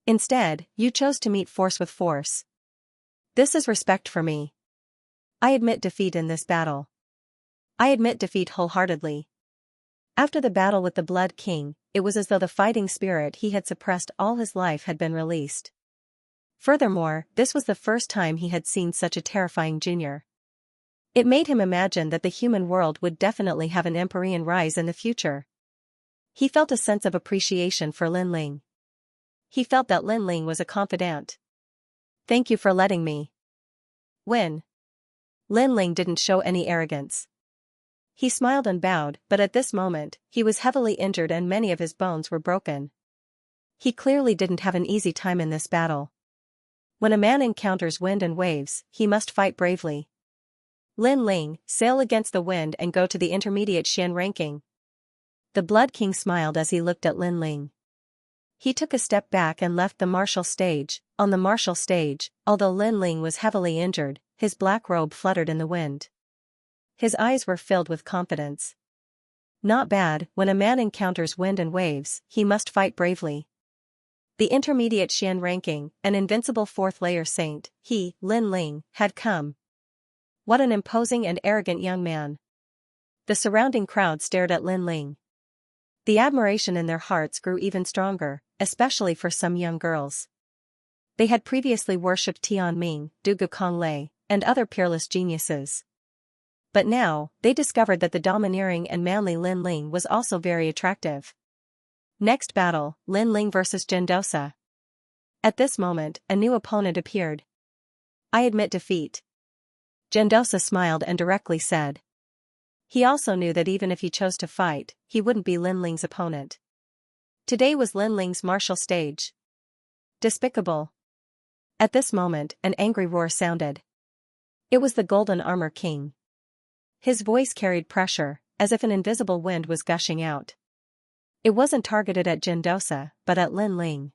Instead, you chose to meet force with force. This is respect for me. I admit defeat in this battle. I admit defeat wholeheartedly. After the battle with the Blood King, it was as though the fighting spirit he had suppressed all his life had been released. Furthermore, this was the first time he had seen such a terrifying junior. It made him imagine that the human world would definitely have an Empyrean rise in the future. He felt a sense of appreciation for Lin Ling. He felt that Lin Ling was a confidant. "Thank you for letting me win." Lin Ling didn't show any arrogance. He smiled and bowed, but at this moment, he was heavily injured and many of his bones were broken. He clearly didn't have an easy time in this battle. When a man encounters wind and waves, he must fight bravely. Lin Ling, sail against the wind and go to the intermediate Xian ranking. The Blood King smiled as he looked at Lin Ling. He took a step back and left the martial stage. On the martial stage, although Lin Ling was heavily injured, his black robe fluttered in the wind. His eyes were filled with confidence. Not bad, when a man encounters wind and waves, he must fight bravely. The intermediate Xian ranking, an invincible fourth-layer saint, he, Lin Ling, had come. What an imposing and arrogant young man. The surrounding crowd stared at Lin Ling. The admiration in their hearts grew even stronger, especially for some young girls. They had previously worshipped Tianming, Dugu Konglei, and other peerless geniuses. But now, they discovered that the domineering and manly Lin Ling was also very attractive. Next battle, Lin Ling vs. Xianxia. At this moment, a new opponent appeared. "I admit defeat." Xianxia smiled and directly said. He also knew that even if he chose to fight, he wouldn't be Lin Ling's opponent. Today was Lin Ling's martial stage. Despicable. At this moment, an angry roar sounded. It was the Golden Armor King. His voice carried pressure, as if an invisible wind was gushing out. It wasn't targeted at Xianxia, but at Lin Ling.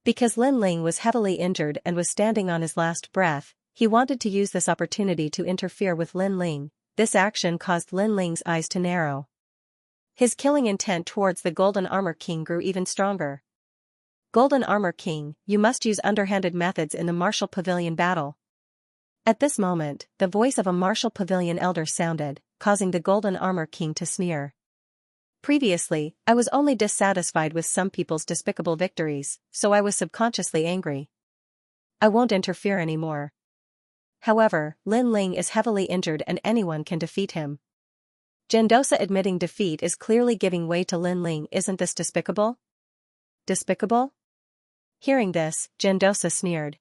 Because Lin Ling was heavily injured and was standing on his last breath, he wanted to use this opportunity to interfere with Lin Ling. This action caused Lin Ling's eyes to narrow. His killing intent towards the Golden Armor King grew even stronger. "Golden Armor King, you must use underhanded methods in the martial pavilion battle." At this moment, the voice of a martial pavilion elder sounded, causing the Golden Armor King to sneer. Previously, I was only dissatisfied with some people's despicable victories, so I was subconsciously angry. I won't interfere anymore. However, Lin Ling is heavily injured and anyone can defeat him. Xianxia admitting defeat is clearly giving way to Lin Ling. Isn't this despicable? Despicable? Hearing this, Xianxia sneered.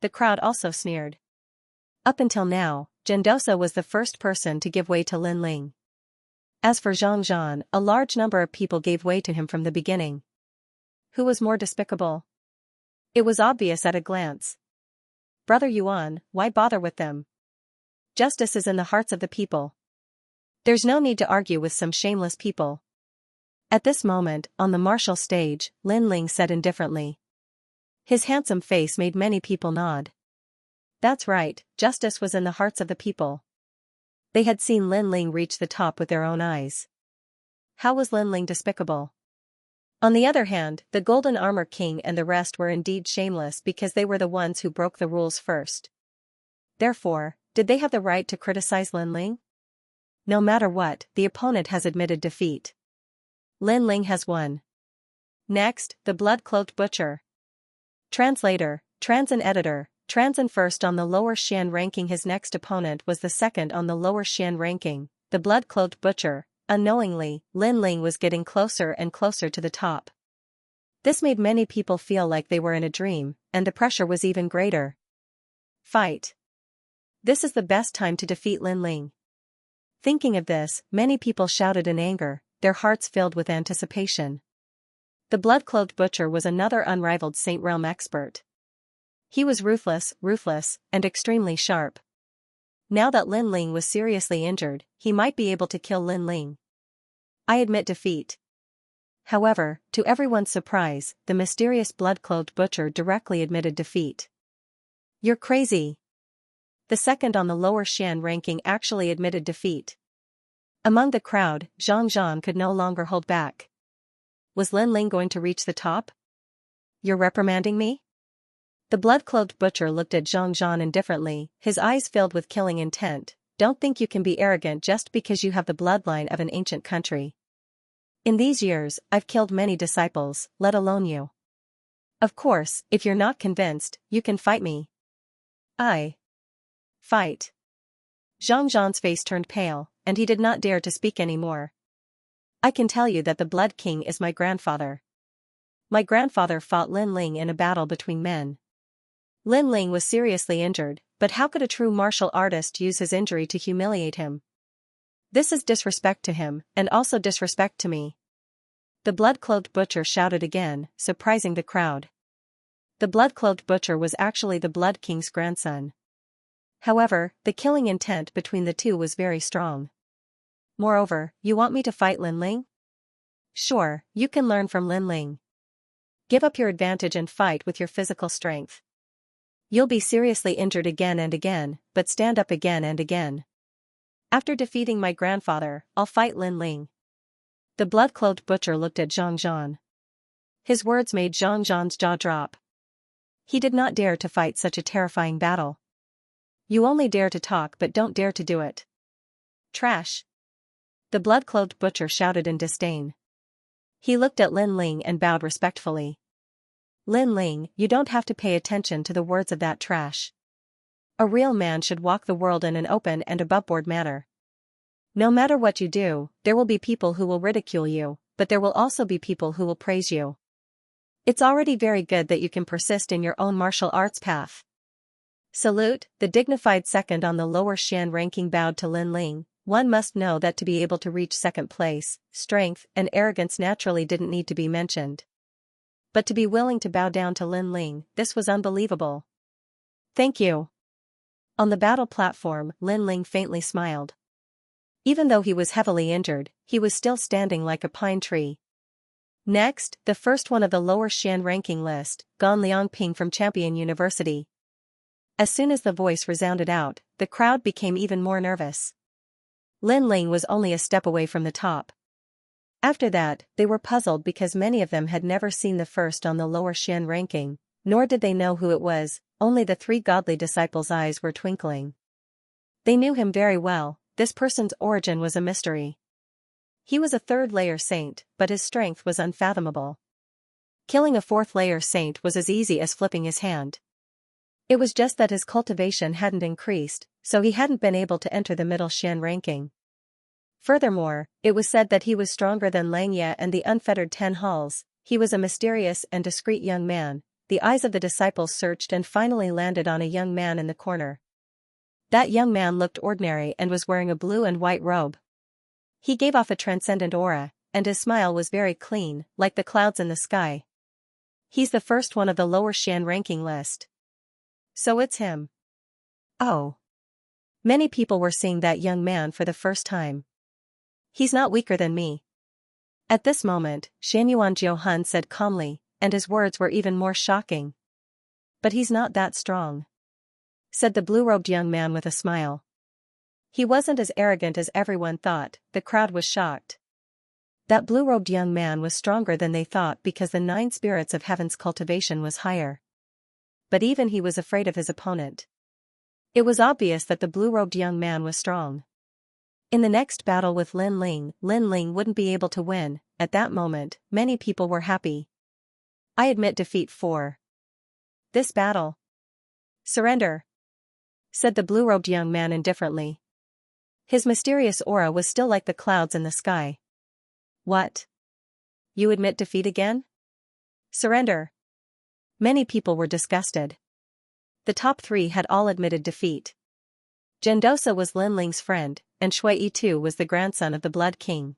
The crowd also sneered. Up until now, Xianxia was the first person to give way to Lin Ling. As for Xianxia, a large number of people gave way to him from the beginning. Who was more despicable? It was obvious at a glance. Brother Yuan, why bother with them? Justice is in the hearts of the people. There's no need to argue with some shameless people. At this moment, on the martial stage, Lin Ling said indifferently. His handsome face made many people nod. That's right, justice was in the hearts of the people. They had seen Lin Ling reach the top with their own eyes. How was Lin Ling despicable? On the other hand, the Golden Armor King and the rest were indeed shameless because they were the ones who broke the rules first. Therefore, did they have the right to criticize Lin Ling? No matter what, the opponent has admitted defeat. Lin Ling has won. Next, the blood-cloaked butcher. Translator, trans and editor, trans and first on the lower Xian ranking. His next opponent was the second on the lower Xian ranking, the blood-cloaked butcher. Unknowingly, Lin Ling was getting closer and closer to the top. This made many people feel like they were in a dream, and the pressure was even greater. Fight. This is the best time to defeat Lin Ling. Thinking of this, many people shouted in anger, their hearts filled with anticipation. The blood-cloaked butcher was another unrivaled Saint Realm expert. He was ruthless, and extremely sharp. Now that Lin Ling was seriously injured, he might be able to kill Lin Ling. I admit defeat. However, to everyone's surprise, the mysterious blood-cloaked butcher directly admitted defeat. You're crazy. The second on the lower Xian ranking actually admitted defeat. Among the crowd, Xianxia could no longer hold back. Was Lin Ling going to reach the top? You're reprimanding me? The blood-cloaked butcher looked at Xianxia indifferently, his eyes filled with killing intent. Don't think you can be arrogant just because you have the bloodline of an ancient country. In these years, I've killed many disciples, let alone you. Of course, if you're not convinced, you can fight me. I. Fight. Xianxia's face turned pale, and he did not dare to speak anymore. I can tell you that the Blood King is my grandfather. My grandfather fought Lin Ling in a battle between men. Lin Ling was seriously injured, but how could a true martial artist use his injury to humiliate him? This is disrespect to him, and also disrespect to me. The blood-clothed butcher shouted again, surprising the crowd. The blood-clothed butcher was actually the Blood King's grandson. However, the killing intent between the two was very strong. Moreover, you want me to fight Lin Ling? Sure, you can learn from Lin Ling. Give up your advantage and fight with your physical strength. You'll be seriously injured again and again, but stand up again and again. After defeating my grandfather, I'll fight Lin Ling. The blood-clothed butcher looked at Xianxia. His words made Xianxia's jaw drop. He did not dare to fight such a terrifying battle. You only dare to talk but don't dare to do it. Trash. The blood-clothed butcher shouted in disdain. He looked at Lin Ling and bowed respectfully. Lin Ling, you don't have to pay attention to the words of that trash. A real man should walk the world in an open and aboveboard manner. No matter what you do, there will be people who will ridicule you, but there will also be people who will praise you. It's already very good that you can persist in your own martial arts path. Salute. The dignified second on the lower Shan ranking bowed to Lin Ling. One must know that to be able to reach second place, strength and arrogance naturally didn't need to be mentioned. But to be willing to bow down to Lin Ling, this was unbelievable. Thank you. On the battle platform, Lin Ling faintly smiled. Even though he was heavily injured, he was still standing like a pine tree. Next, the first one of the lower Shan ranking list, Gan Liangping from Champion University. As soon as the voice resounded out, the crowd became even more nervous. Lin Ling was only a step away from the top. After that, they were puzzled because many of them had never seen the first on the lower Shan ranking, nor did they know who it was. Only the three godly disciples' eyes were twinkling. They knew him very well. This person's origin was a mystery. He was a third-layer saint, but his strength was unfathomable. Killing a fourth-layer saint was as easy as flipping his hand. It was just that his cultivation hadn't increased, so he hadn't been able to enter the middle Shan ranking. Furthermore, it was said that he was stronger than Xianxia and the unfettered 10 halls. He was a mysterious and discreet young man. The eyes of the disciples searched and finally landed on a young man in the corner. That young man looked ordinary and was wearing a blue and white robe. He gave off a transcendent aura, and his smile was very clean, like the clouds in the sky. He's the first one of the lower Shan ranking list. So it's him. Oh. Many people were seeing that young man for the first time. He's not weaker than me. At this moment, Shanyuan Jiuhun said calmly, and his words were even more shocking. But he's not that strong, said the blue-robed young man with a smile. He wasn't as arrogant as everyone thought. The crowd was shocked. That blue-robed young man was stronger than they thought because the 9 spirits of heaven's cultivation was higher. But even he was afraid of his opponent. It was obvious that the blue-robed young man was strong. In the next battle with Lin Ling wouldn't be able to win. At that moment, many people were happy. I admit defeat for this battle. Surrender, said the blue-robed young man indifferently. His mysterious aura was still like the clouds in the sky. What? You admit defeat again? Surrender. Many people were disgusted. The top 3 had all admitted defeat. Gendosa was Lin Ling's friend, and Shui Yi was the grandson of the Blood King.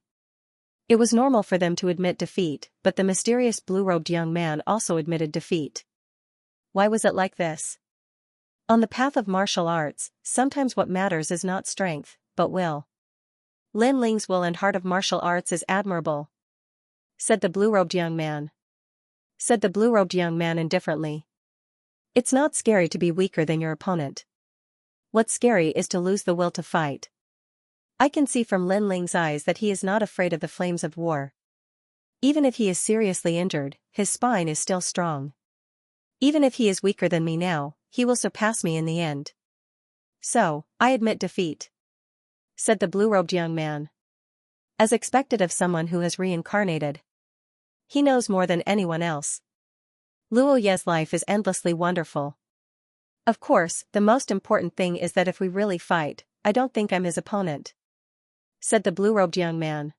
It was normal for them to admit defeat, but the mysterious blue-robed young man also admitted defeat. Why was it like this? On the path of martial arts, sometimes what matters is not strength, but will. Lin Ling's will and heart of martial arts is admirable, said the blue-robed young man. Said the blue-robed young man indifferently. It's not scary to be weaker than your opponent. What's scary is to lose the will to fight. I can see from Lin Ling's eyes that he is not afraid of the flames of war. Even if he is seriously injured, his spine is still strong. Even if he is weaker than me now, he will surpass me in the end. So, I admit defeat, said the blue-robed young man. As expected of someone who has reincarnated. He knows more than anyone else. Luo Ye's life is endlessly wonderful. Of course, the most important thing is that if we really fight, I don't think I'm his opponent. Said the blue-robed young man.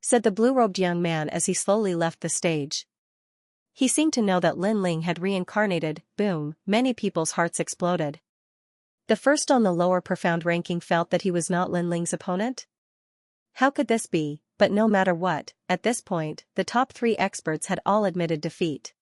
Said the blue-robed young man as he slowly left the stage. He seemed to know that Lin Ling had reincarnated. Boom, many people's hearts exploded. The first on the lower profound ranking felt that he was not Lin Ling's opponent? How could this be? But no matter what, at this point, the top 3 experts had all admitted defeat.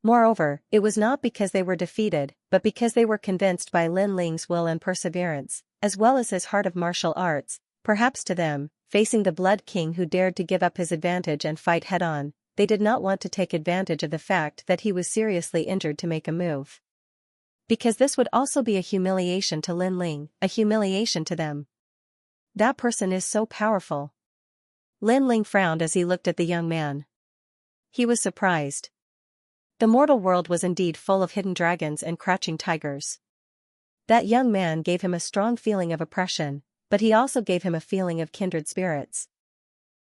Moreover, it was not because they were defeated, but because they were convinced by Lin Ling's will and perseverance, as well as his heart of martial arts. Perhaps to them, facing the Blood King who dared to give up his advantage and fight head-on, they did not want to take advantage of the fact that he was seriously injured to make a move. Because this would also be a humiliation to Lin Ling, a humiliation to them. That person is so powerful. Lin Ling frowned as he looked at the young man. He was surprised. The mortal world was indeed full of hidden dragons and crouching tigers. That young man gave him a strong feeling of oppression, but he also gave him a feeling of kindred spirits.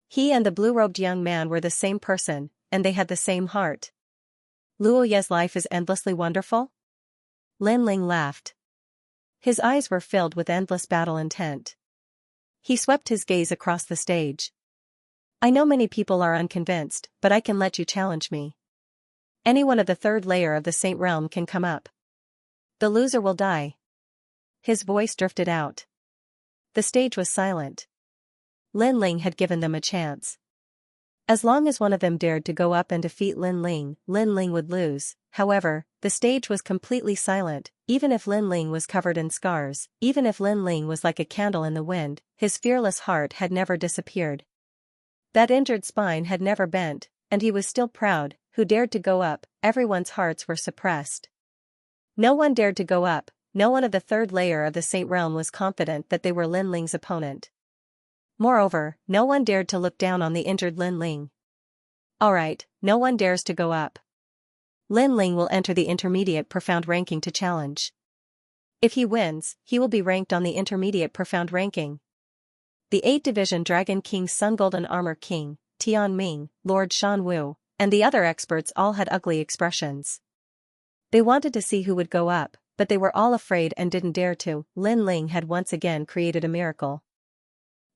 He and the blue-robed young man were the same person, and they had the same heart. Luo Ye's life is endlessly wonderful? Lin Ling laughed. His eyes were filled with endless battle intent. He swept his gaze across the stage. I know many people are unconvinced, but I can let you challenge me. Anyone of the 3rd layer of the Saint Realm can come up. The loser will die. His voice drifted out. The stage was silent. Lin Ling had given them a chance. As long as one of them dared to go up and defeat Lin Ling would lose. However, the stage was completely silent. Even if Lin Ling was covered in scars, even if Lin Ling was like a candle in the wind, his fearless heart had never disappeared. That injured spine had never bent, and he was still proud. Who dared to go up? Everyone's hearts were suppressed. No one dared to go up. No one of the 3rd layer of the Saint Realm was confident that they were Lin Ling's opponent. Moreover, no one dared to look down on the injured Lin Ling. Alright, no one dares to go up. Lin Ling will enter the intermediate profound ranking to challenge. If he wins, he will be ranked on the intermediate profound ranking. The 8th Division Dragon King Sun Golden Armor King, Tian Ming, Lord Shan Wu, and the other experts all had ugly expressions. They wanted to see who would go up, but they were all afraid and didn't dare to. Lin Ling had once again created a miracle.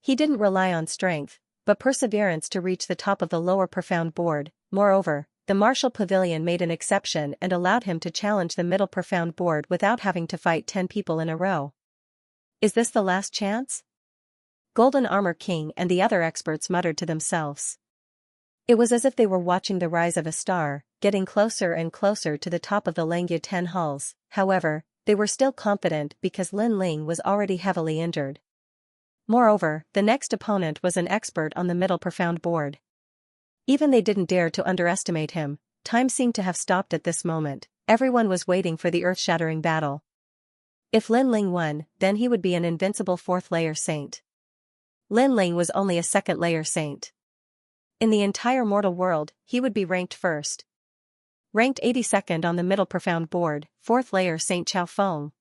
He didn't rely on strength, but perseverance to reach the top of the lower profound board. Moreover, the Martial Pavilion made an exception and allowed him to challenge the middle profound board without having to fight 10 people in a row. Is this the last chance? Golden Armor King and the other experts muttered to themselves. It was as if they were watching the rise of a star, getting closer and closer to the top of the Langya 10 halls. However, they were still confident because Lin Ling was already heavily injured. Moreover, the next opponent was an expert on the middle profound board. Even they didn't dare to underestimate him. Time seemed to have stopped at this moment. Everyone was waiting for the earth-shattering battle. If Lin Ling won, then he would be an invincible 4th layer saint. Lin Ling was only a 2nd layer saint. In the entire mortal world, he would be ranked 1st. Ranked 82nd on the middle profound board, 4th layer Saint Chao Feng.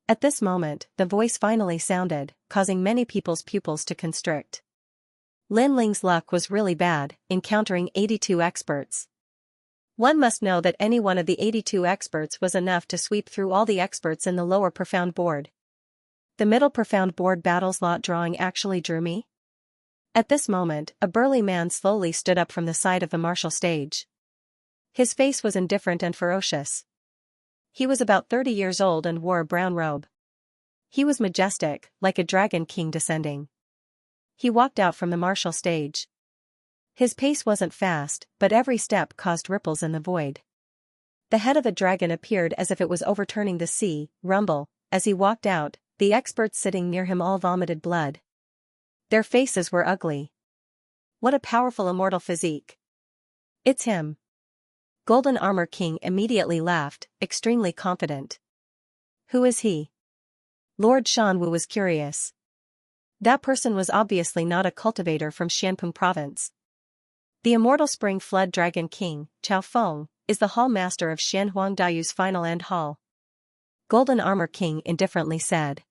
At this moment, the voice finally sounded, causing many people's pupils to constrict. Lin Ling's luck was really bad, encountering 82 experts. One must know that any one of the 82 experts was enough to sweep through all the experts in the lower profound board. The middle profound board battle's lot drawing actually drew me? At this moment, a burly man slowly stood up from the side of the martial stage. His face was indifferent and ferocious. He was about 30 years old and wore a brown robe. He was majestic, like a dragon king descending. He walked out from the martial stage. His pace wasn't fast, but every step caused ripples in the void. The head of the dragon appeared as if it was overturning the sea. Rumble. As he walked out, the experts sitting near him all vomited blood. Their faces were ugly. What a powerful immortal physique. It's him. Golden Armor King immediately laughed, extremely confident. Who is he? Lord Shan Wu was curious. That person was obviously not a cultivator from Xianpeng province. The immortal Spring Flood Dragon King, Chao Feng, is the hall master of Xianhuang Dayu's final end hall. Golden Armor King indifferently said.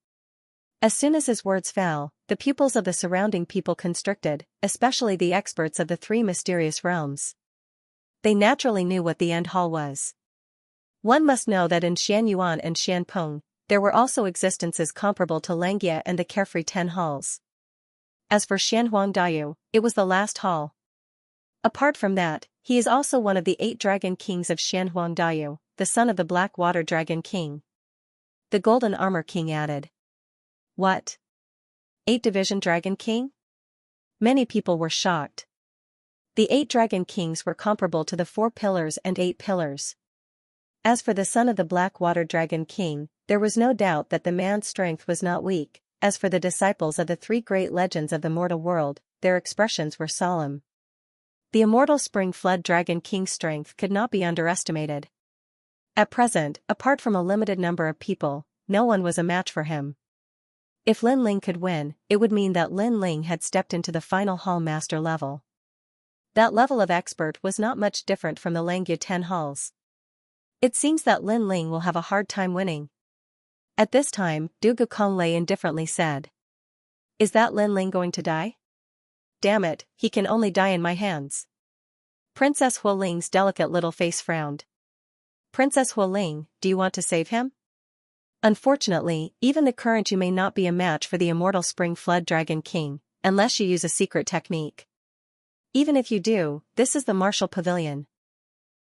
As soon as his words fell, the pupils of the surrounding people constricted, especially the experts of the three mysterious realms. They naturally knew what the end hall was. One must know that in Xianyuan and Xianpeng, there were also existences comparable to Langia and the carefree 10 halls. As for Xianhuangdayu, it was the last hall. Apart from that, he is also one of the 8 dragon kings of Xianhuangdayu, the son of the Black Water Dragon King. The Golden Armor King added. What? 8 Division Dragon King? Many people were shocked. The 8 dragon kings were comparable to the 4 pillars and 8 pillars. As for the son of the Black Water Dragon King, there was no doubt that the man's strength was not weak. As for the disciples of the 3 great legends of the mortal world, their expressions were solemn. The immortal Spring Flood Dragon King's strength could not be underestimated. At present, apart from a limited number of people, no one was a match for him. If Lin Ling could win, it would mean that Lin Ling had stepped into the final hall master level. That level of expert was not much different from the Langia 10 halls. It seems that Lin Ling will have a hard time winning. At this time, Du Gukong indifferently said. Is that Lin Ling going to die? Damn it, he can only die in my hands. Princess Huoling's delicate little face frowned. Princess Huoling, do you want to save him? Unfortunately, even the current you may not be a match for the immortal Spring Flood Dragon King, unless you use a secret technique. Even if you do, this is the Martial Pavilion.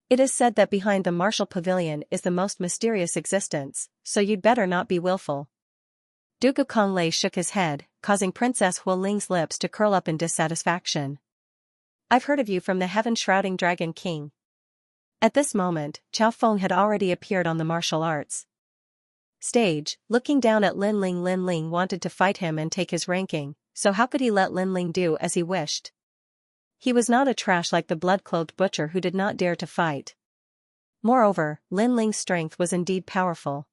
It is said that behind the Martial Pavilion is the most mysterious existence, so you'd better not be willful. Du Gukong shook his head, causing Princess Huoling's lips to curl up in dissatisfaction. I've heard of you from the heaven-shrouding Dragon King. At this moment, Chao Feng had already appeared on the martial arts stage, looking down at Lin Ling. Lin Ling wanted to fight him and take his ranking, so how could he let Lin Ling do as he wished? He was not a trash like the blood-clothed butcher who did not dare to fight. Moreover, Lin Ling's strength was indeed powerful.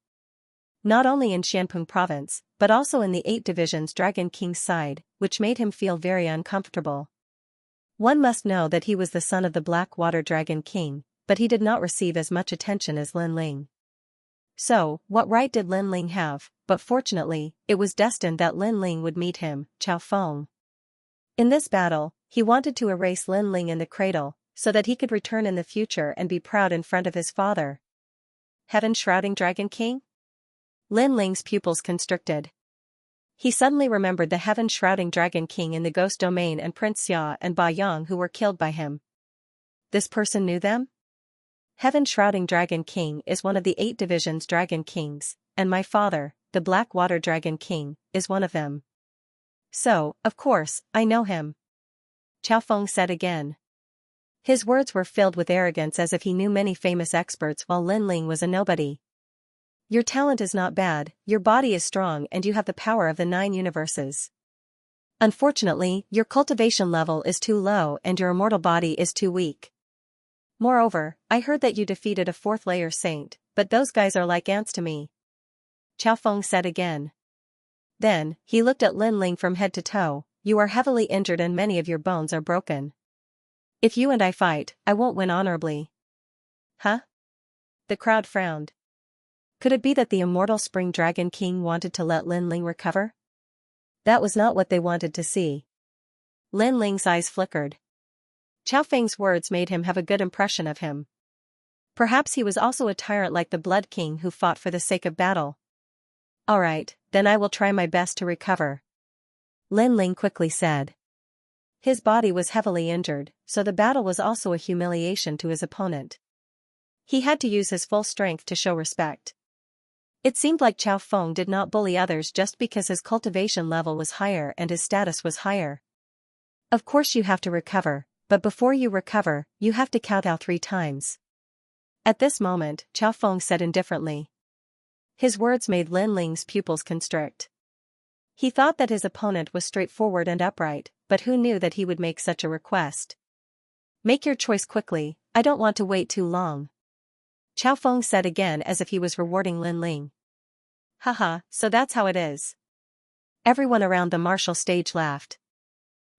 Not only in Xianpeng province, but also in the 8 divisions Dragon King's side, which made him feel very uncomfortable. One must know that he was the son of the Black Water Dragon King, but he did not receive as much attention as Lin Ling. So, what right did Lin Ling have? But fortunately, it was destined that Lin Ling would meet him, Chao Feng. In this battle, he wanted to erase Lin Ling in the cradle, so that he could return in the future and be proud in front of his father. Heaven-shrouding Dragon King? Lin Ling's pupils constricted. He suddenly remembered the heaven-shrouding Dragon King in the Ghost Domain and Prince Xia and Ba Yang who were killed by him. This person knew them? Heaven-shrouding Dragon King is one of the 8 divisions Dragon Kings, and my father, the Black Water Dragon King, is one of them. So, of course, I know him. Chao Feng said again. His words were filled with arrogance as if he knew many famous experts while Lin Ling was a nobody. Your talent is not bad, your body is strong and you have the power of the 9 universes. Unfortunately, your cultivation level is too low and your immortal body is too weak. Moreover, I heard that you defeated a 4th layer saint, but those guys are like ants to me. Chao Feng said again. Then, he looked at Lin Ling from head to toe. You are heavily injured and many of your bones are broken. If you and I fight, I won't win honorably. Huh? The crowd frowned. Could it be that the immortal Spring Dragon King wanted to let Lin Ling recover? That was not what they wanted to see. Lin Ling's eyes flickered. Chao Feng's words made him have a good impression of him. Perhaps he was also a tyrant like the Blood King who fought for the sake of battle. Alright, then I will try my best to recover. Lin Ling quickly said. His body was heavily injured, so the battle was also a humiliation to his opponent. He had to use his full strength to show respect. It seemed like Chao Feng did not bully others just because his cultivation level was higher and his status was higher. Of course you have to recover, but before you recover, you have to kowtow 3 times. At this moment, Chao Feng said indifferently. His words made Lin Ling's pupils constrict. He thought that his opponent was straightforward and upright, but who knew that he would make such a request? Make your choice quickly, I don't want to wait too long. Chao Feng said again as if he was rewarding Lin Ling. Haha, so that's how it is. Everyone around the martial stage laughed.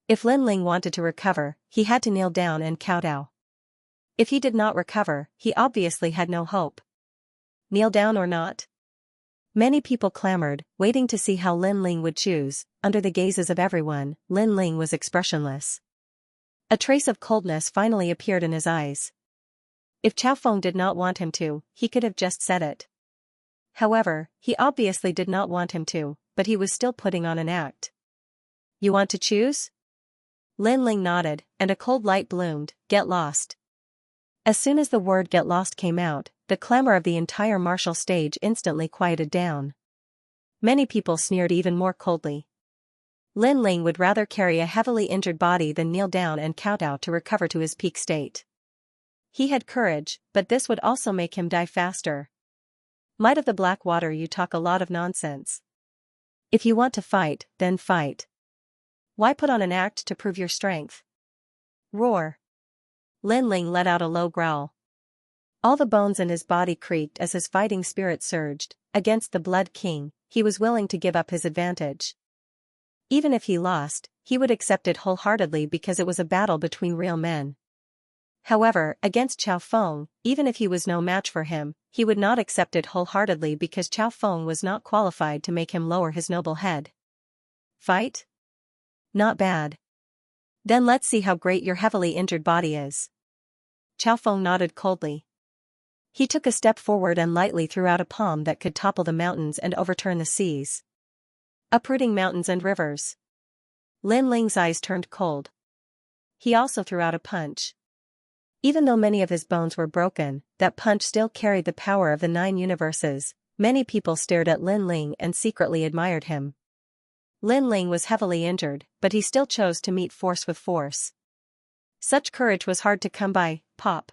If Lin Ling wanted to recover, he had to kneel down and kowtow. If he did not recover, he obviously had no hope. Kneel down or not? Many people clamored, waiting to see how Lin Ling would choose. Under the gazes of everyone, Lin Ling was expressionless. A trace of coldness finally appeared in his eyes. If Chao Feng did not want him to, he could have just said it. However, he obviously did not want him to, but he was still putting on an act. You want to choose? Lin Ling nodded, and a cold light bloomed. Get lost. As soon as the word get lost came out, the clamor of the entire martial stage instantly quieted down. Many people sneered even more coldly. Lin Ling would rather carry a heavily injured body than kneel down and kowtow to recover to his peak state. He had courage, but this would also make him die faster. Might of the black water, you talk a lot of nonsense. If you want to fight, then fight. Why put on an act to prove your strength? Roar. Lin Ling let out a low growl. All the bones in his body creaked as his fighting spirit surged. Against the Blood King, he was willing to give up his advantage. Even if he lost, he would accept it wholeheartedly because it was a battle between real men. However, against Chao Feng, even if he was no match for him, he would not accept it wholeheartedly because Chao Feng was not qualified to make him lower his noble head. Fight? Not bad. Then let's see how great your heavily injured body is. Chao Feng nodded coldly. He took a step forward and lightly threw out a palm that could topple the mountains and overturn the seas. Uprooting mountains and rivers. Lin Ling's eyes turned cold. He also threw out a punch. Even though many of his bones were broken, that punch still carried the power of the 9 universes. Many people stared at Lin Ling and secretly admired him. Lin Ling was heavily injured, but he still chose to meet force with force. Such courage was hard to come by. Pop.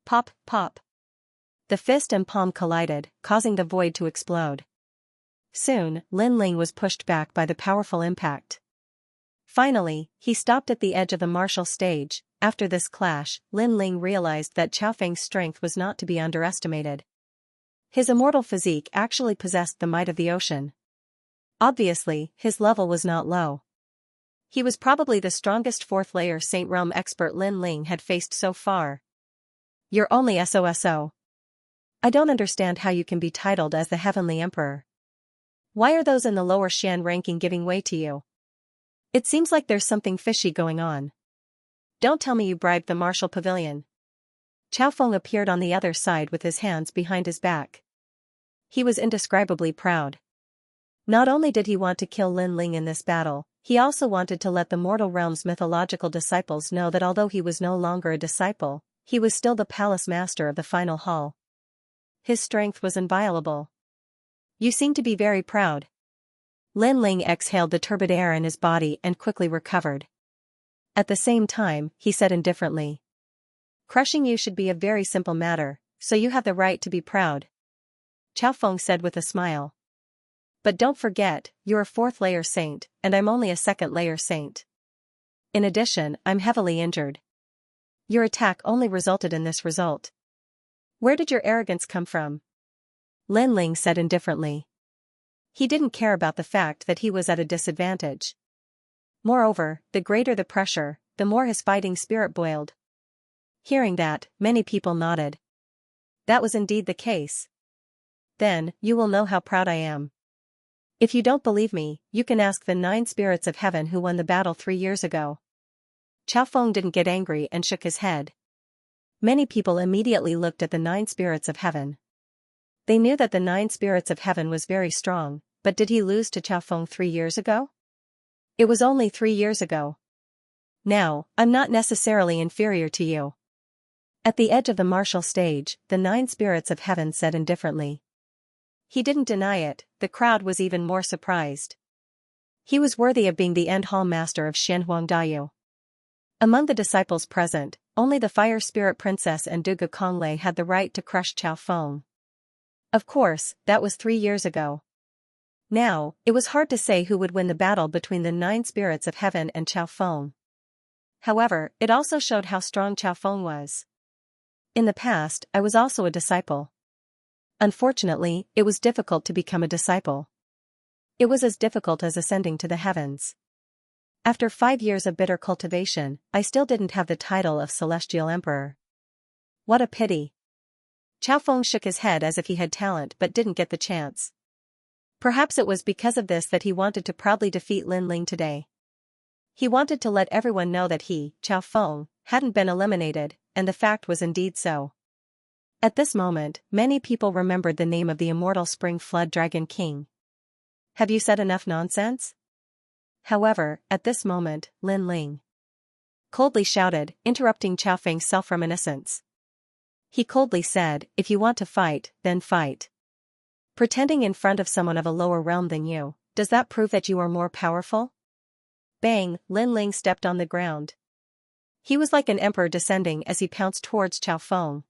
Pop, pop. The fist and palm collided, causing the void to explode. Soon, Lin Ling was pushed back by the powerful impact. Finally, he stopped at the edge of the martial stage. After this clash, Lin Ling realized that Chao Feng's strength was not to be underestimated. His immortal physique actually possessed the might of the ocean. Obviously, his level was not low. He was probably the strongest 4th-layer Saint Realm expert Lin Ling had faced so far. You're only SOSO. I don't understand how you can be titled as the Heavenly Emperor. Why are those in the lower Xian ranking giving way to you? It seems like there's something fishy going on. Don't tell me you bribed the martial pavilion. Chao Feng appeared on the other side with his hands behind his back. He was indescribably proud. Not only did he want to kill Lin Ling in this battle, he also wanted to let the mortal realm's mythological disciples know that although he was no longer a disciple, he was still the palace master of the final hall. His strength was inviolable. You seem to be very proud. Lin Ling exhaled the turbid air in his body and quickly recovered. At the same time, he said indifferently. Crushing you should be a very simple matter, so you have the right to be proud. Chao Feng said with a smile. But don't forget, you're a 4th-layer saint, and I'm only a 2nd-layer saint. In addition, I'm heavily injured. Your attack only resulted in this result. Where did your arrogance come from? Lin Ling said indifferently. He didn't care about the fact that he was at a disadvantage. Moreover, the greater the pressure, the more his fighting spirit boiled. Hearing that, many people nodded. That was indeed the case. Then, you will know how proud I am. If you don't believe me, you can ask the 9 spirits of heaven who won the battle 3 years ago. Chao Feng didn't get angry and shook his head. Many people immediately looked at the 9 spirits of heaven. They knew that the 9 spirits of heaven was very strong, but did he lose to Chao Feng 3 years ago? It was only 3 years ago. Now, I'm not necessarily inferior to you. At the edge of the martial stage, the 9 spirits of heaven said indifferently. He didn't deny it, the crowd was even more surprised. He was worthy of being the end hall master of Shenhuang Dayu. Among the disciples present, only the Fire Spirit Princess and Duga Konglei had the right to crush Chao Feng. Of course, that was 3 years ago. Now, it was hard to say who would win the battle between the 9 spirits of heaven and Chao Feng. However, it also showed how strong Chao Feng was. In the past, I was also a disciple. Unfortunately, it was difficult to become a disciple. It was as difficult as ascending to the heavens. After 5 years of bitter cultivation, I still didn't have the title of Celestial Emperor. What a pity. Chao Feng shook his head as if he had talent but didn't get the chance. Perhaps it was because of this that he wanted to proudly defeat Lin Ling today. He wanted to let everyone know that he, Chao Feng, hadn't been eliminated, and the fact was indeed so. At this moment, many people remembered the name of the immortal Spring Flood Dragon King. Have you said enough nonsense? However, at this moment, Lin Ling coldly shouted, interrupting Chao Feng's self-reminiscence. He coldly said, "If you want to fight, then fight. Pretending in front of someone of a lower realm than you, does that prove that you are more powerful?" Bang! Lin Ling stepped on the ground. He was like an emperor descending as he pounced towards Chao Feng.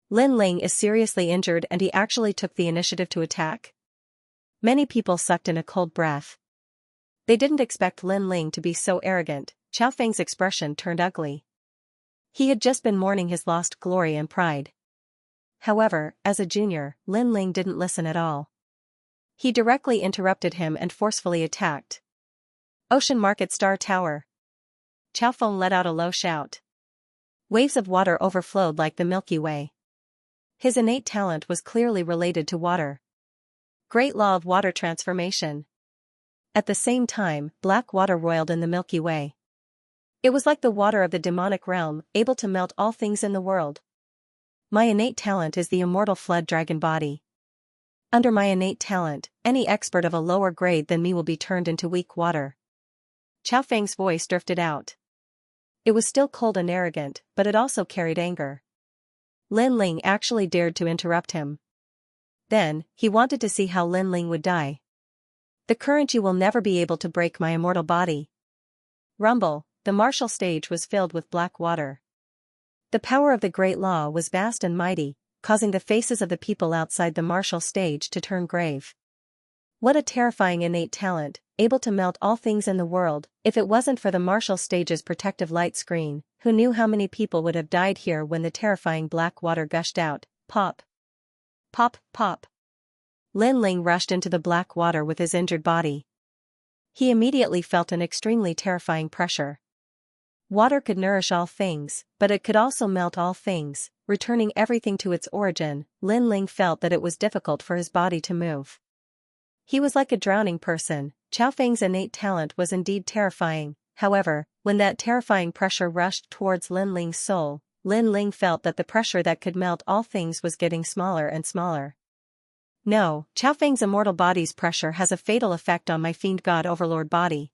Lin Ling is seriously injured and he actually took the initiative to attack. Many people sucked in a cold breath. They didn't expect Lin Ling to be so arrogant. Chao Feng's expression turned ugly. He had just been mourning his lost glory and pride. However, as a junior, Lin Ling didn't listen at all. He directly interrupted him and forcefully attacked. Ocean Market Star Tower. Chao Feng let out a low shout. Waves of water overflowed like the Milky Way. His innate talent was clearly related to water. Great law of water transformation. At the same time, black water roiled in the Milky Way. It was like the water of the demonic realm, able to melt all things in the world. My innate talent is the immortal flood dragon body. Under my innate talent, any expert of a lower grade than me will be turned into weak water. Chao Feng's voice drifted out. It was still cold and arrogant, but it also carried anger. Lin Ling actually dared to interrupt him. Then, he wanted to see how Lin Ling would die. The current you will never be able to break my immortal body. Rumble, the martial stage was filled with black water. The power of the great law was vast and mighty, causing the faces of the people outside the martial stage to turn grave. What a terrifying innate talent, able to melt all things in the world. If it wasn't for the martial stage's protective light screen, who knew how many people would have died here when the terrifying black water gushed out? Pop. Pop, pop. Lin Ling rushed into the black water with his injured body. He immediately felt an extremely terrifying pressure. Water could nourish all things, but it could also melt all things, returning everything to its origin. Lin Ling felt that it was difficult for his body to move. He was like a drowning person. Chao Feng's innate talent was indeed terrifying. However, when that terrifying pressure rushed towards Lin Ling's soul, Lin Ling felt that the pressure that could melt all things was getting smaller and smaller. No, Chao Feng's immortal body's pressure has a fatal effect on my fiend god overlord body.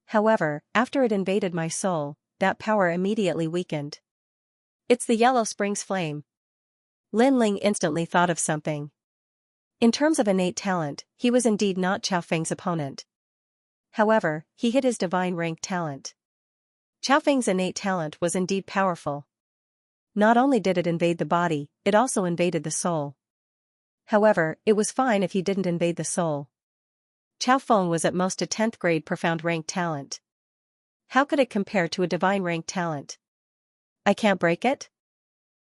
However, after it invaded my soul, that power immediately weakened. It's the Yellow Springs flame. Lin Ling instantly thought of something. In terms of innate talent, he was indeed not Chao Feng's opponent. However, he hid his divine rank talent. Chao Feng's innate talent was indeed powerful. Not only did it invade the body, it also invaded the soul. However, it was fine if he didn't invade the soul. Chao Feng was at most a 10th grade profound rank talent. How could it compare to a divine rank talent? I can't break it?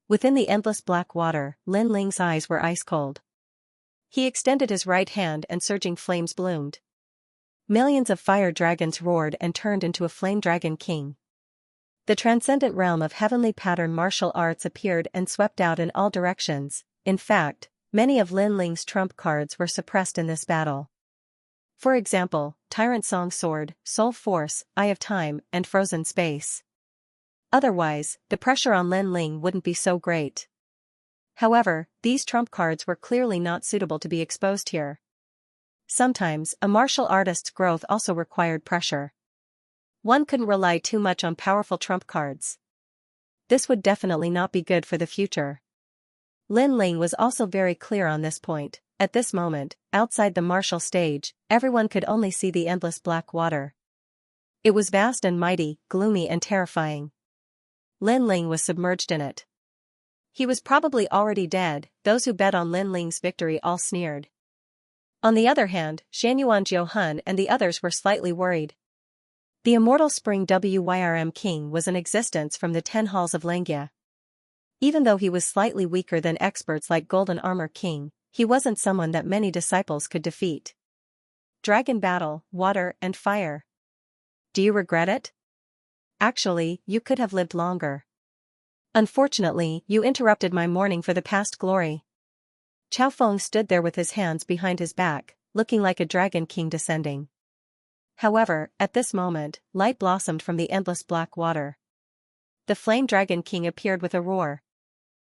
Within the endless black water, Lin Ling's eyes were ice cold. He extended his right hand and surging flames bloomed. Millions of fire dragons roared and turned into a flame dragon king. The transcendent realm of heavenly pattern martial arts appeared and swept out in all directions. In fact, many of Lin Ling's trump cards were suppressed in this battle. For example, Tyrant Song Sword, Soul Force, Eye of Time, and Frozen Space. Otherwise, the pressure on Lin Ling wouldn't be so great. However, these trump cards were clearly not suitable to be exposed here. Sometimes, a martial artist's growth also required pressure. One couldn't rely too much on powerful trump cards. This would definitely not be good for the future. Lin Ling was also very clear on this point. At this moment, outside the martial stage, everyone could only see the endless black water. It was vast and mighty, gloomy and terrifying. Lin Ling was submerged in it. He was probably already dead. Those who bet on Lin Ling's victory all sneered. On the other hand, Shanyuan Jiuhun and the others were slightly worried. The immortal Spring Wyrm King was in existence from the 10 halls of Xianxia. Even though he was slightly weaker than experts like Golden Armor King, he wasn't someone that many disciples could defeat. Dragon battle, water and fire. Do you regret it? Actually, you could have lived longer. Unfortunately, you interrupted my mourning for the past glory. Chao Feng stood there with his hands behind his back, looking like a dragon king descending. However, at this moment, light blossomed from the endless black water. The flame dragon king appeared with a roar.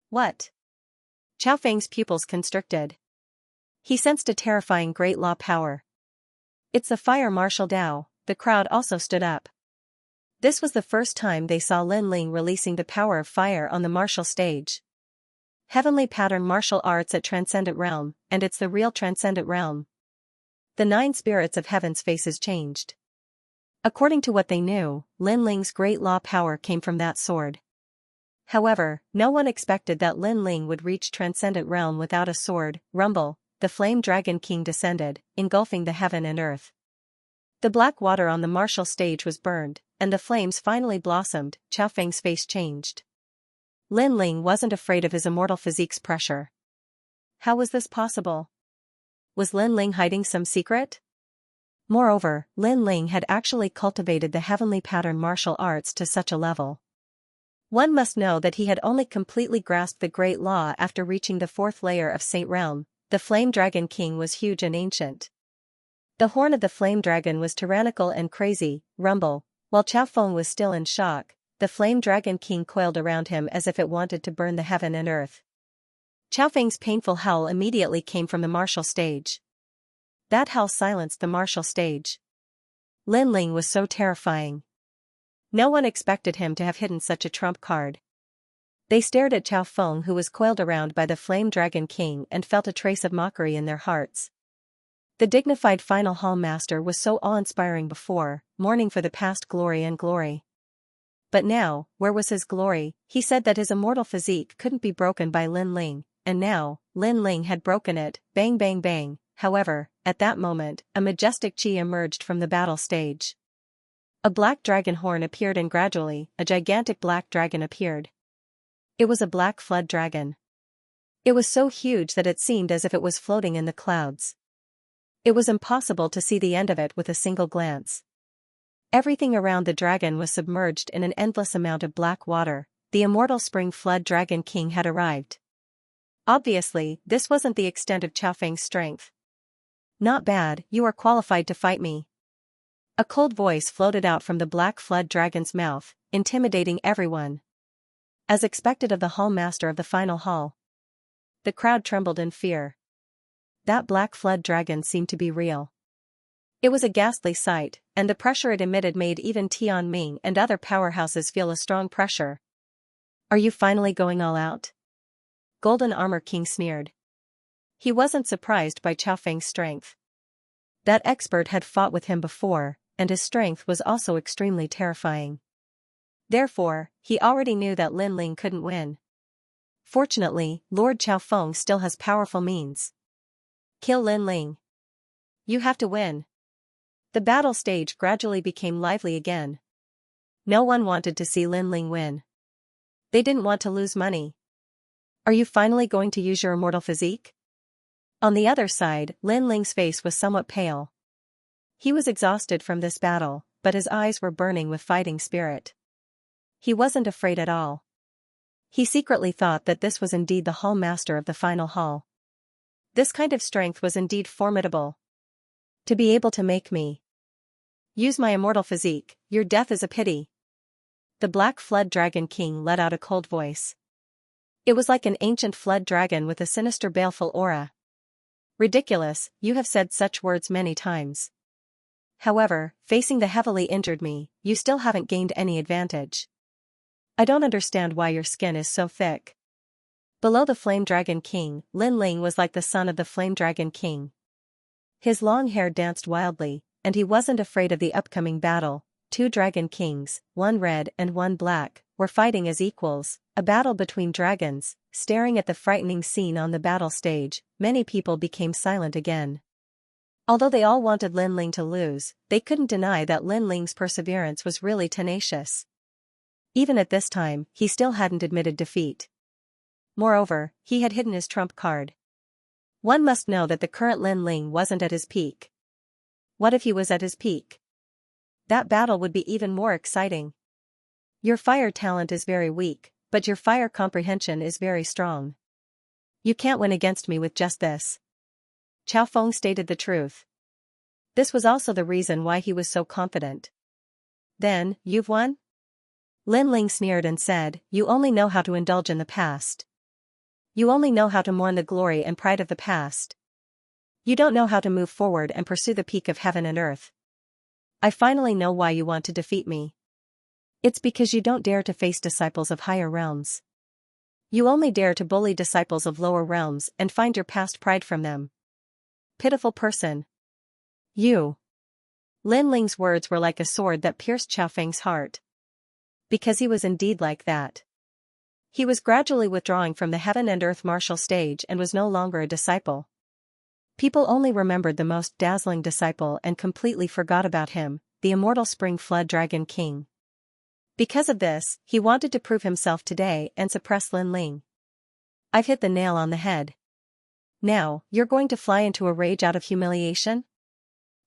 What? Chao Feng's pupils constricted. He sensed a terrifying great law power. It's the fire martial Dao. The crowd also stood up. This was the first time they saw Lin Ling releasing the power of fire on the martial stage. Heavenly pattern martial arts at Transcendent Realm, and it's the real Transcendent Realm. The 9 spirits of heaven's faces changed. According to what they knew, Lin Ling's great law power came from that sword. However, no one expected that Lin Ling would reach Transcendent Realm without a sword. Rumble, the flame dragon king descended, engulfing the heaven and earth. The black water on the martial stage was burned, and the flames finally blossomed. Chao Feng's face changed. Lin Ling wasn't afraid of his immortal physique's pressure. How was this possible? Was Lin Ling hiding some secret? Moreover, Lin Ling had actually cultivated the heavenly pattern martial arts to such a level. One must know that he had only completely grasped the great law after reaching the 4th layer of Saint Realm. The flame dragon king was huge and ancient. The horn of the flame dragon was tyrannical and crazy. Rumble, while Chao Feng was still in shock, the flame dragon king coiled around him as if it wanted to burn the heaven and earth. Chao Feng's painful howl immediately came from the martial stage. That howl silenced the martial stage. Lin Ling was so terrifying. No one expected him to have hidden such a trump card. They stared at Chao Feng, who was coiled around by the flame dragon king, and felt a trace of mockery in their hearts. The dignified final hall master was so awe-inspiring before, mourning for the past glory and glory. But now, where was his glory? He said that his immortal physique couldn't be broken by Lin Ling, and now, Lin Ling had broken it. Bang bang bang. However, at that moment, a majestic chi emerged from the battle stage. A black dragon horn appeared, and gradually, a gigantic black dragon appeared. It was a black flood dragon. It was so huge that it seemed as if it was floating in the clouds. It was impossible to see the end of it with a single glance. Everything around the dragon was submerged in an endless amount of black water. The immortal spring flood dragon king had arrived. Obviously, this wasn't the extent of Chao Feng's strength. Not bad, you are qualified to fight me. A cold voice floated out from the black flood dragon's mouth, intimidating everyone. As expected of the hall master of the final hall. The crowd trembled in fear. That black flood dragon seemed to be real. It was a ghastly sight, and the pressure it emitted made even Tian Ming and other powerhouses feel a strong pressure. Are you finally going all out? Golden Armor King sneered. He wasn't surprised by Chao Feng's strength. That expert had fought with him before, and his strength was also extremely terrifying. Therefore, he already knew that Lin Ling couldn't win. Fortunately, Lord Chao Feng still has powerful means. Kill Lin Ling. You have to win. The battle stage gradually became lively again. No one wanted to see Lin Ling win. They didn't want to lose money. Are you finally going to use your immortal physique? On the other side, Lin Ling's face was somewhat pale. He was exhausted from this battle, but his eyes were burning with fighting spirit. He wasn't afraid at all. He secretly thought that this was indeed the hall master of the final hall. This kind of strength was indeed formidable. To be able to make me use my immortal physique, your death is a pity. The black flood dragon king let out a cold voice. It was like an ancient flood dragon with a sinister baleful aura. Ridiculous, you have said such words many times. However, facing the heavily injured me, you still haven't gained any advantage. I don't understand why your skin is so thick. Below the Flame Dragon King, Lin Ling was like the son of the Flame Dragon King. His long hair danced wildly, and he wasn't afraid of the upcoming battle. 2 Dragon Kings, one red and one black, were fighting as equals, a battle between dragons. Staring at the frightening scene on the battle stage, many people became silent again. Although they all wanted Lin Ling to lose, they couldn't deny that Lin Ling's perseverance was really tenacious. Even at this time, he still hadn't admitted defeat. Moreover, he had hidden his trump card. One must know that the current Lin Ling wasn't at his peak. What if he was at his peak? That battle would be even more exciting. Your fire talent is very weak, but your fire comprehension is very strong. You can't win against me with just this. Xiao Feng stated the truth. This was also the reason why he was so confident. Then, you've won? Lin Ling sneered and said, you only know how to indulge in the past. You only know how to mourn the glory and pride of the past. You don't know how to move forward and pursue the peak of heaven and earth. I finally know why you want to defeat me. It's because you don't dare to face disciples of higher realms. You only dare to bully disciples of lower realms and find your past pride from them. Pitiful person. You. Lin Ling's words were like a sword that pierced Xiao Feng's heart. Because he was indeed like that. He was gradually withdrawing from the heaven and earth martial stage and was no longer a disciple. People only remembered the most dazzling disciple and completely forgot about him, the immortal Spring Flood Dragon King. Because of this, he wanted to prove himself today and suppress Lin Ling. I've hit the nail on the head. Now, you're going to fly into a rage out of humiliation?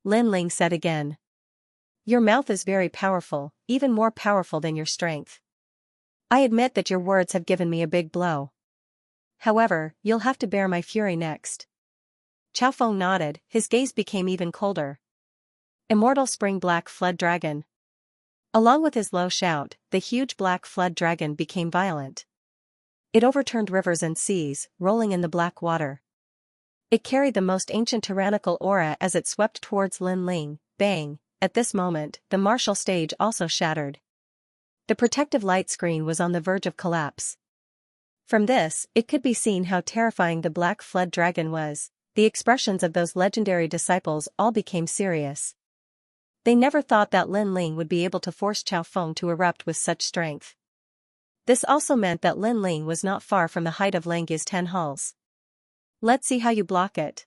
Lin Ling said again. Your mouth is very powerful, even more powerful than your strength. I admit that your words have given me a big blow. However, you'll have to bear my fury next. Xiao Feng nodded, his gaze became even colder. Immortal Spring Black Flood Dragon. Along with his low shout, the huge black flood dragon became violent. It overturned rivers and seas, rolling in the black water. It carried the most ancient tyrannical aura as it swept towards Lin Ling. Bang! At this moment, the martial stage also shattered. The protective light screen was on the verge of collapse. From this, it could be seen how terrifying the black flood dragon was. The expressions of those legendary disciples all became serious. They never thought that Lin Ling would be able to force Xiao Feng to erupt with such strength. This also meant that Lin Ling was not far from the height of Langya's 10 halls. Let's see how you block it.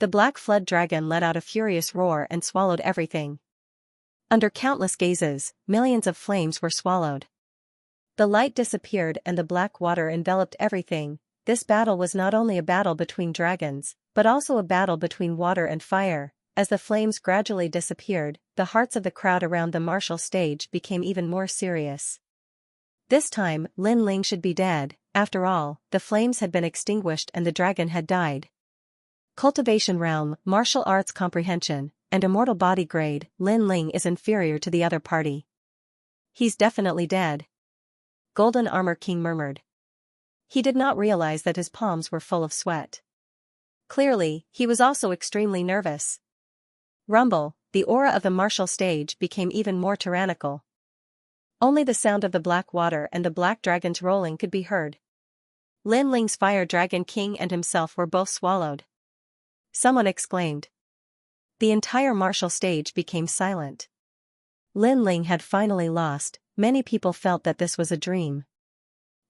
The black flood dragon let out a furious roar and swallowed everything. Under countless gazes, millions of flames were swallowed. The light disappeared and the black water enveloped everything. This battle was not only a battle between dragons, but also a battle between water and fire. As the flames gradually disappeared, the hearts of the crowd around the martial stage became even more serious. This time, Lin Ling should be dead. After all, the flames had been extinguished and the dragon had died. Cultivation realm, martial arts comprehension, and immortal body grade, Lin Ling is inferior to the other party. He's definitely dead. Golden Armor King murmured. He did not realize that his palms were full of sweat. Clearly, he was also extremely nervous. Rumble, the aura of the martial stage became even more tyrannical. Only the sound of the black water and the black dragon's rolling could be heard. Lin Ling's Fire Dragon King and himself were both swallowed. Someone exclaimed. The entire martial stage became silent. Lin Ling had finally lost. Many people felt that this was a dream.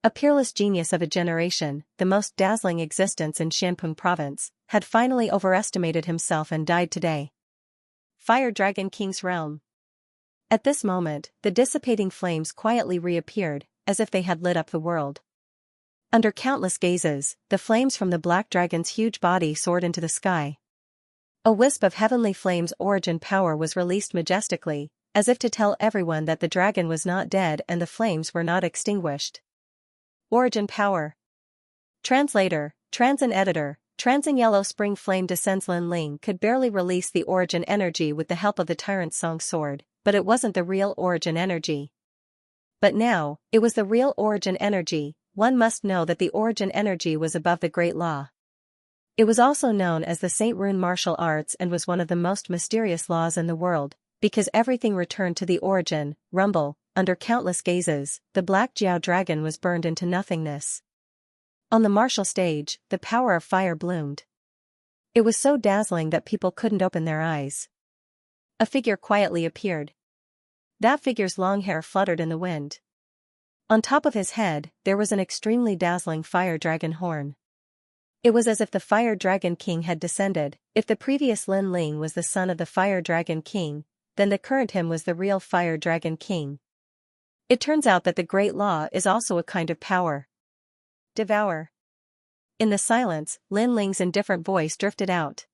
A peerless genius of a generation, the most dazzling existence in Xianpeng province, had finally overestimated himself and died today. Fire Dragon King's realm. At this moment, the dissipating flames quietly reappeared, as if they had lit up the world. Under countless gazes, the flames from the black dragon's huge body soared into the sky. A wisp of heavenly flames' origin power was released majestically, as if to tell everyone that the dragon was not dead and the flames were not extinguished. Origin power. Translator, Transin editor, Transin Yellow Spring Flame descends. Lin Ling could barely release the origin energy with the help of the Tyrant's Song Sword, but it wasn't the real origin energy. But now, it was the real origin energy. One must know that the origin energy was above the Great Law. It was also known as the Saint Rune martial arts and was one of the most mysterious laws in the world, because everything returned to the origin. Rumble, under countless gazes, the black Jiao dragon was burned into nothingness. On the martial stage, the power of fire bloomed. It was so dazzling that people couldn't open their eyes. A figure quietly appeared. That figure's long hair fluttered in the wind. On top of his head, there was an extremely dazzling fire dragon horn. It was as if the Fire Dragon King had descended. If the previous Lin Ling was the son of the Fire Dragon King, then the current him was the real Fire Dragon King. It turns out that the Great Law is also a kind of power. Devour. In the silence, Lin Ling's indifferent voice drifted out.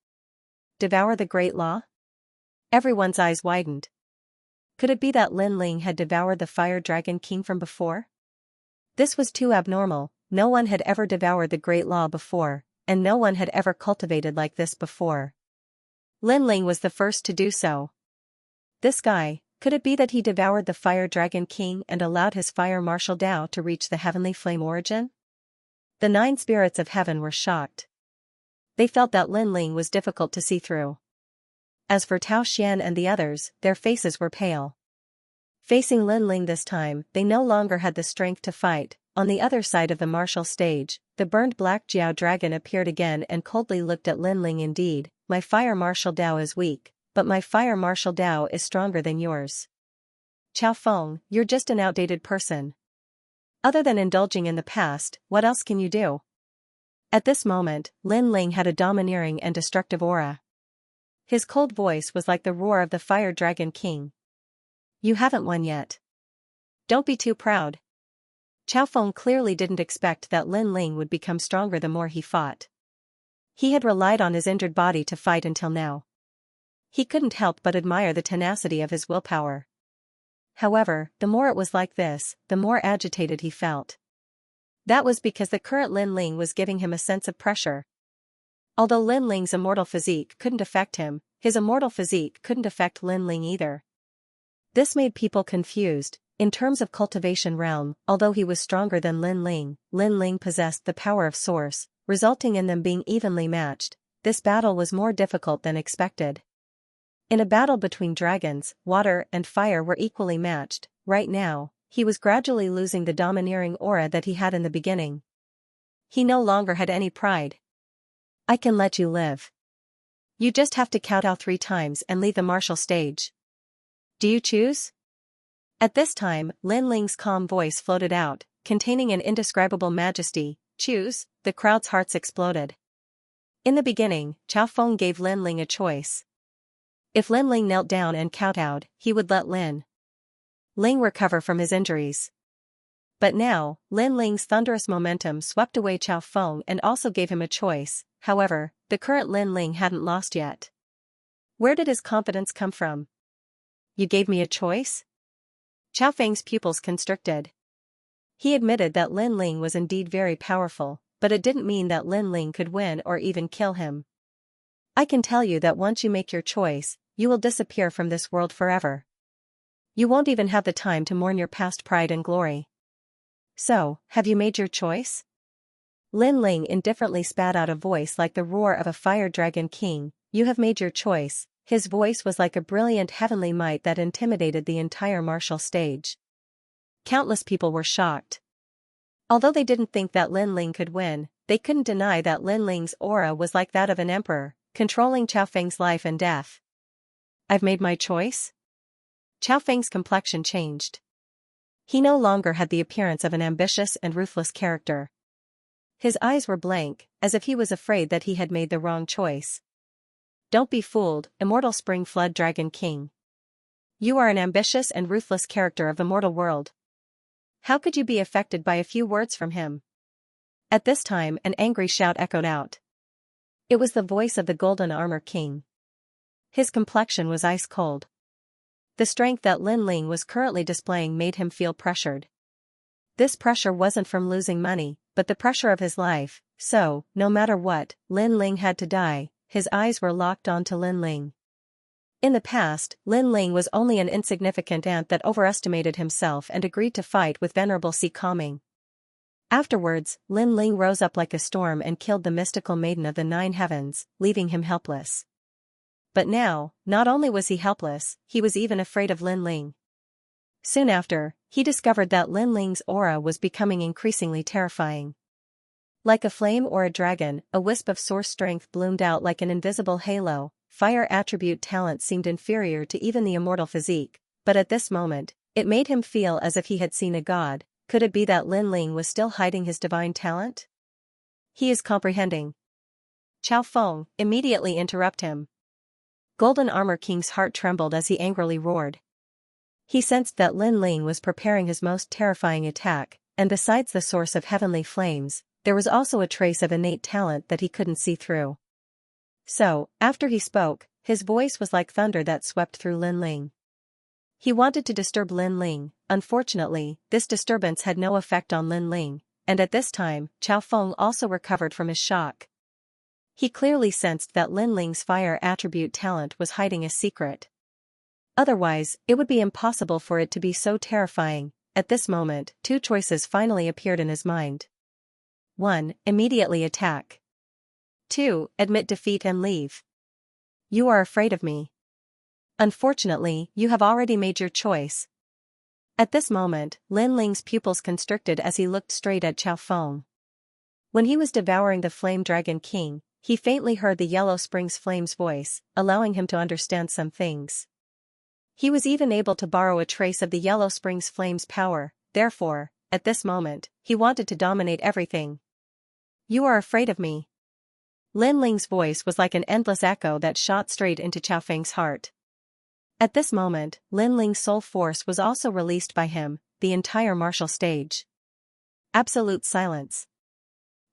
Devour the Great Law? Everyone's eyes widened. Could it be that Lin Ling had devoured the Fire Dragon King from before? This was too abnormal. No one had ever devoured the Great Law before. and no one had ever cultivated like this before. Lin Ling was the first to do so. This guy, could it be that he devoured the Fire Dragon King and allowed his fire martial Dao to reach the heavenly flame origin? The 9 spirits of heaven were shocked. They felt that Lin Ling was difficult to see through. As for Tao Xian and the others, their faces were pale. Facing Lin Ling this time, they no longer had the strength to fight. On the other side of the martial stage, the burned black Jiao dragon appeared again and coldly looked at Lin Ling. Indeed, my fire martial Dao is weak, but my fire martial Dao is stronger than yours. Chao Feng, you're just an outdated person. Other than indulging in the past, what else can you do? At this moment, Lin Ling had a domineering and destructive aura. His cold voice was like the roar of the Fire Dragon King. You haven't won yet. Don't be too proud. Chao Feng clearly didn't expect that Lin Ling would become stronger the more he fought. He had relied on his injured body to fight until now. He couldn't help but admire the tenacity of his willpower. However, the more it was like this, the more agitated he felt. That was because the current Lin Ling was giving him a sense of pressure. Although Lin Ling's immortal physique couldn't affect him, his immortal physique couldn't affect Lin Ling either. This made people confused. In terms of cultivation realm, although he was stronger than Lin Ling possessed the power of Source, resulting in them being evenly matched. This battle was more difficult than expected. In a battle between dragons, water and fire were equally matched. Right now, he was gradually losing the domineering aura that he had in the beginning. He no longer had any pride. I can let you live. You just have to kowtow 3 times and leave the martial stage. Do you choose? At this time, Lin Ling's calm voice floated out, containing an indescribable majesty. Choose. The crowd's hearts exploded. In the beginning, Chao Feng gave Lin Ling a choice. If Lin Ling knelt down and kowtowed, he would let Lin Ling recover from his injuries. But now, Lin Ling's thunderous momentum swept away Chao Feng and also gave him a choice. However, the current Lin Ling hadn't lost yet. Where did his confidence come from? You gave me a choice? Chao Feng's pupils constricted. He admitted that Lin Ling was indeed very powerful, but it didn't mean that Lin Ling could win or even kill him. I can tell you that once you make your choice, you will disappear from this world forever. You won't even have the time to mourn your past pride and glory. So, have you made your choice? Lin Ling indifferently spat out a voice like the roar of a Fire Dragon King. You have made your choice. His voice was like a brilliant heavenly might that intimidated the entire martial stage. Countless people were shocked. Although they didn't think that Lin Ling could win, they couldn't deny that Lin Ling's aura was like that of an emperor, controlling Chao Feng's life and death. I've made my choice? Chao Feng's complexion changed. He no longer had the appearance of an ambitious and ruthless character. His eyes were blank, as if he was afraid that he had made the wrong choice. Don't be fooled, immortal Spring Flood Dragon King. You are an ambitious and ruthless character of the mortal world. How could you be affected by a few words from him? At this time, an angry shout echoed out. It was the voice of the Golden Armor King. His complexion was ice cold. The strength that Lin Ling was currently displaying made him feel pressured. This pressure wasn't from losing money, but the pressure of his life, so, no matter what, Lin Ling had to die. His eyes were locked onto Lin Ling. In the past, Lin Ling was only an insignificant ant that overestimated himself and agreed to fight with Venerable Si Calming. Afterwards, Lin Ling rose up like a storm and killed the mystical maiden of the 9 heavens, leaving him helpless. But now, not only was he helpless, he was even afraid of Lin Ling. Soon after, he discovered that Lin Ling's aura was becoming increasingly terrifying. Like a flame or a dragon, a wisp of source strength bloomed out like an invisible halo. Fire attribute talent seemed inferior to even the immortal physique, but at this moment, it made him feel as if he had seen a god. Could it be that Lin Ling was still hiding his divine talent? He is comprehending. Chao Feng, immediately interrupt him. Golden Armor King's heart trembled as he angrily roared. He sensed that Lin Ling was preparing his most terrifying attack, and besides the source of heavenly flames, there was also a trace of innate talent that he couldn't see through. So, after he spoke, his voice was like thunder that swept through Lin Ling. He wanted to disturb Lin Ling. Unfortunately, this disturbance had no effect on Lin Ling, and at this time, Chao Feng also recovered from his shock. He clearly sensed that Lin Ling's fire attribute talent was hiding a secret. Otherwise, it would be impossible for it to be so terrifying. At this moment, two choices finally appeared in his mind. 1. Immediately attack. 2. Admit defeat and leave. You are afraid of me. Unfortunately, you have already made your choice. At this moment, Lin Ling's pupils constricted as he looked straight at Xiao Feng. When he was devouring the Flame Dragon King, he faintly heard the Yellow Springs Flame's voice, allowing him to understand some things. He was even able to borrow a trace of the Yellow Springs Flame's power, therefore, at this moment, he wanted to dominate everything. You are afraid of me. Lin Ling's voice was like an endless echo that shot straight into Xiao Feng's heart. At this moment, Lin Ling's soul force was also released by him, the entire martial stage. Absolute silence.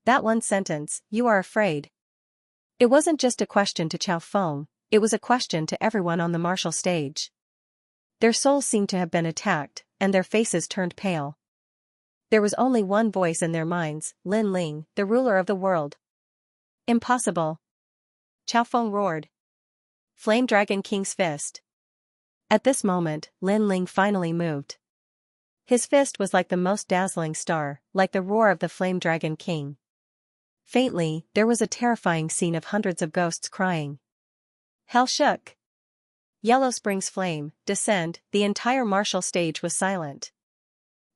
That one sentence, you are afraid. It wasn't just a question to Xiao Feng, it was a question to everyone on the martial stage. Their souls seemed to have been attacked, and their faces turned pale. There was only one voice in their minds, Lin Ling, the ruler of the world. Impossible. Xiao Feng roared. Flame Dragon King's fist. At this moment, Lin Ling finally moved. His fist was like the most dazzling star, like the roar of the Flame Dragon King. Faintly, there was a terrifying scene of hundreds of ghosts crying. Hell shook. Yellow Springs Flame, descend, the entire martial stage was silent.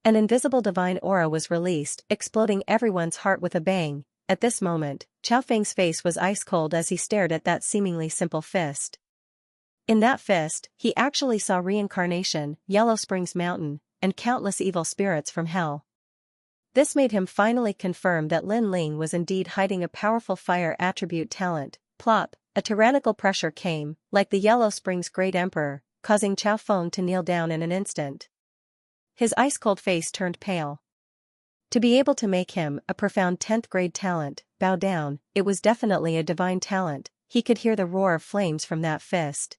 An invisible divine aura was released, exploding everyone's heart with a bang. At this moment, Xiao Feng's face was ice cold as he stared at that seemingly simple fist. In that fist, he actually saw reincarnation, Yellow Springs Mountain, and countless evil spirits from hell. This made him finally confirm that Lin Ling was indeed hiding a powerful fire attribute talent. Plop, a tyrannical pressure came, like the Yellow Springs Great Emperor, causing Xiao Feng to kneel down in an instant. His ice-cold face turned pale. To be able to make him, a profound 10th grade talent, bow down, it was definitely a divine talent. He could hear the roar of flames from that fist.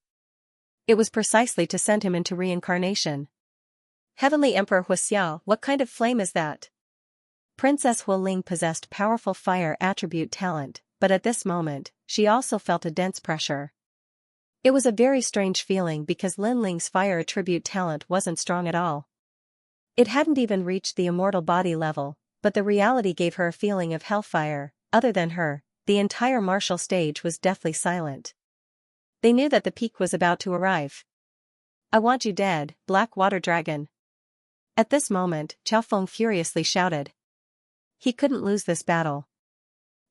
It was precisely to send him into reincarnation. Heavenly Emperor Huixiao, what kind of flame is that? Princess Huiling possessed powerful fire attribute talent, but at this moment, she also felt a dense pressure. It was a very strange feeling because Lin Ling's fire attribute talent wasn't strong at all. It hadn't even reached the immortal body level, but the reality gave her a feeling of hellfire. Other than her, the entire martial stage was deathly silent. They knew that the peak was about to arrive. I want you dead, Black Water Dragon. At this moment, Xiao Feng furiously shouted. He couldn't lose this battle.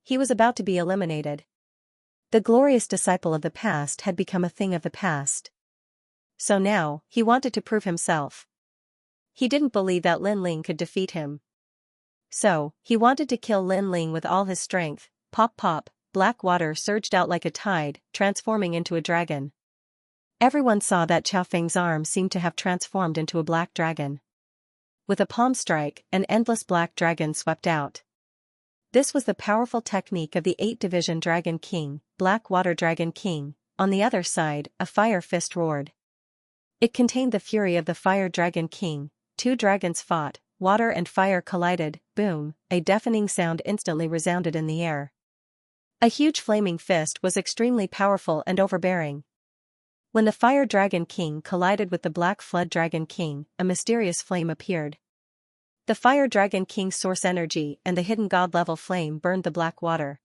He was about to be eliminated. The glorious disciple of the past had become a thing of the past. So now, he wanted to prove himself. He didn't believe that Lin Ling could defeat him. So, he wanted to kill Lin Ling with all his strength. Pop pop, black water surged out like a tide, transforming into a dragon. Everyone saw that Xiao Feng's arm seemed to have transformed into a black dragon. With a palm strike, an endless black dragon swept out. This was the powerful technique of the 8-division Dragon King, Black Water Dragon King. On the other side, a fire fist roared. It contained the fury of the Fire Dragon King. Two dragons fought, water and fire collided, boom, a deafening sound instantly resounded in the air. A huge flaming fist was extremely powerful and overbearing. When the Fire Dragon King collided with the Black Flood Dragon King, a mysterious flame appeared. The Fire Dragon King's source energy and the hidden god-level flame burned the black water.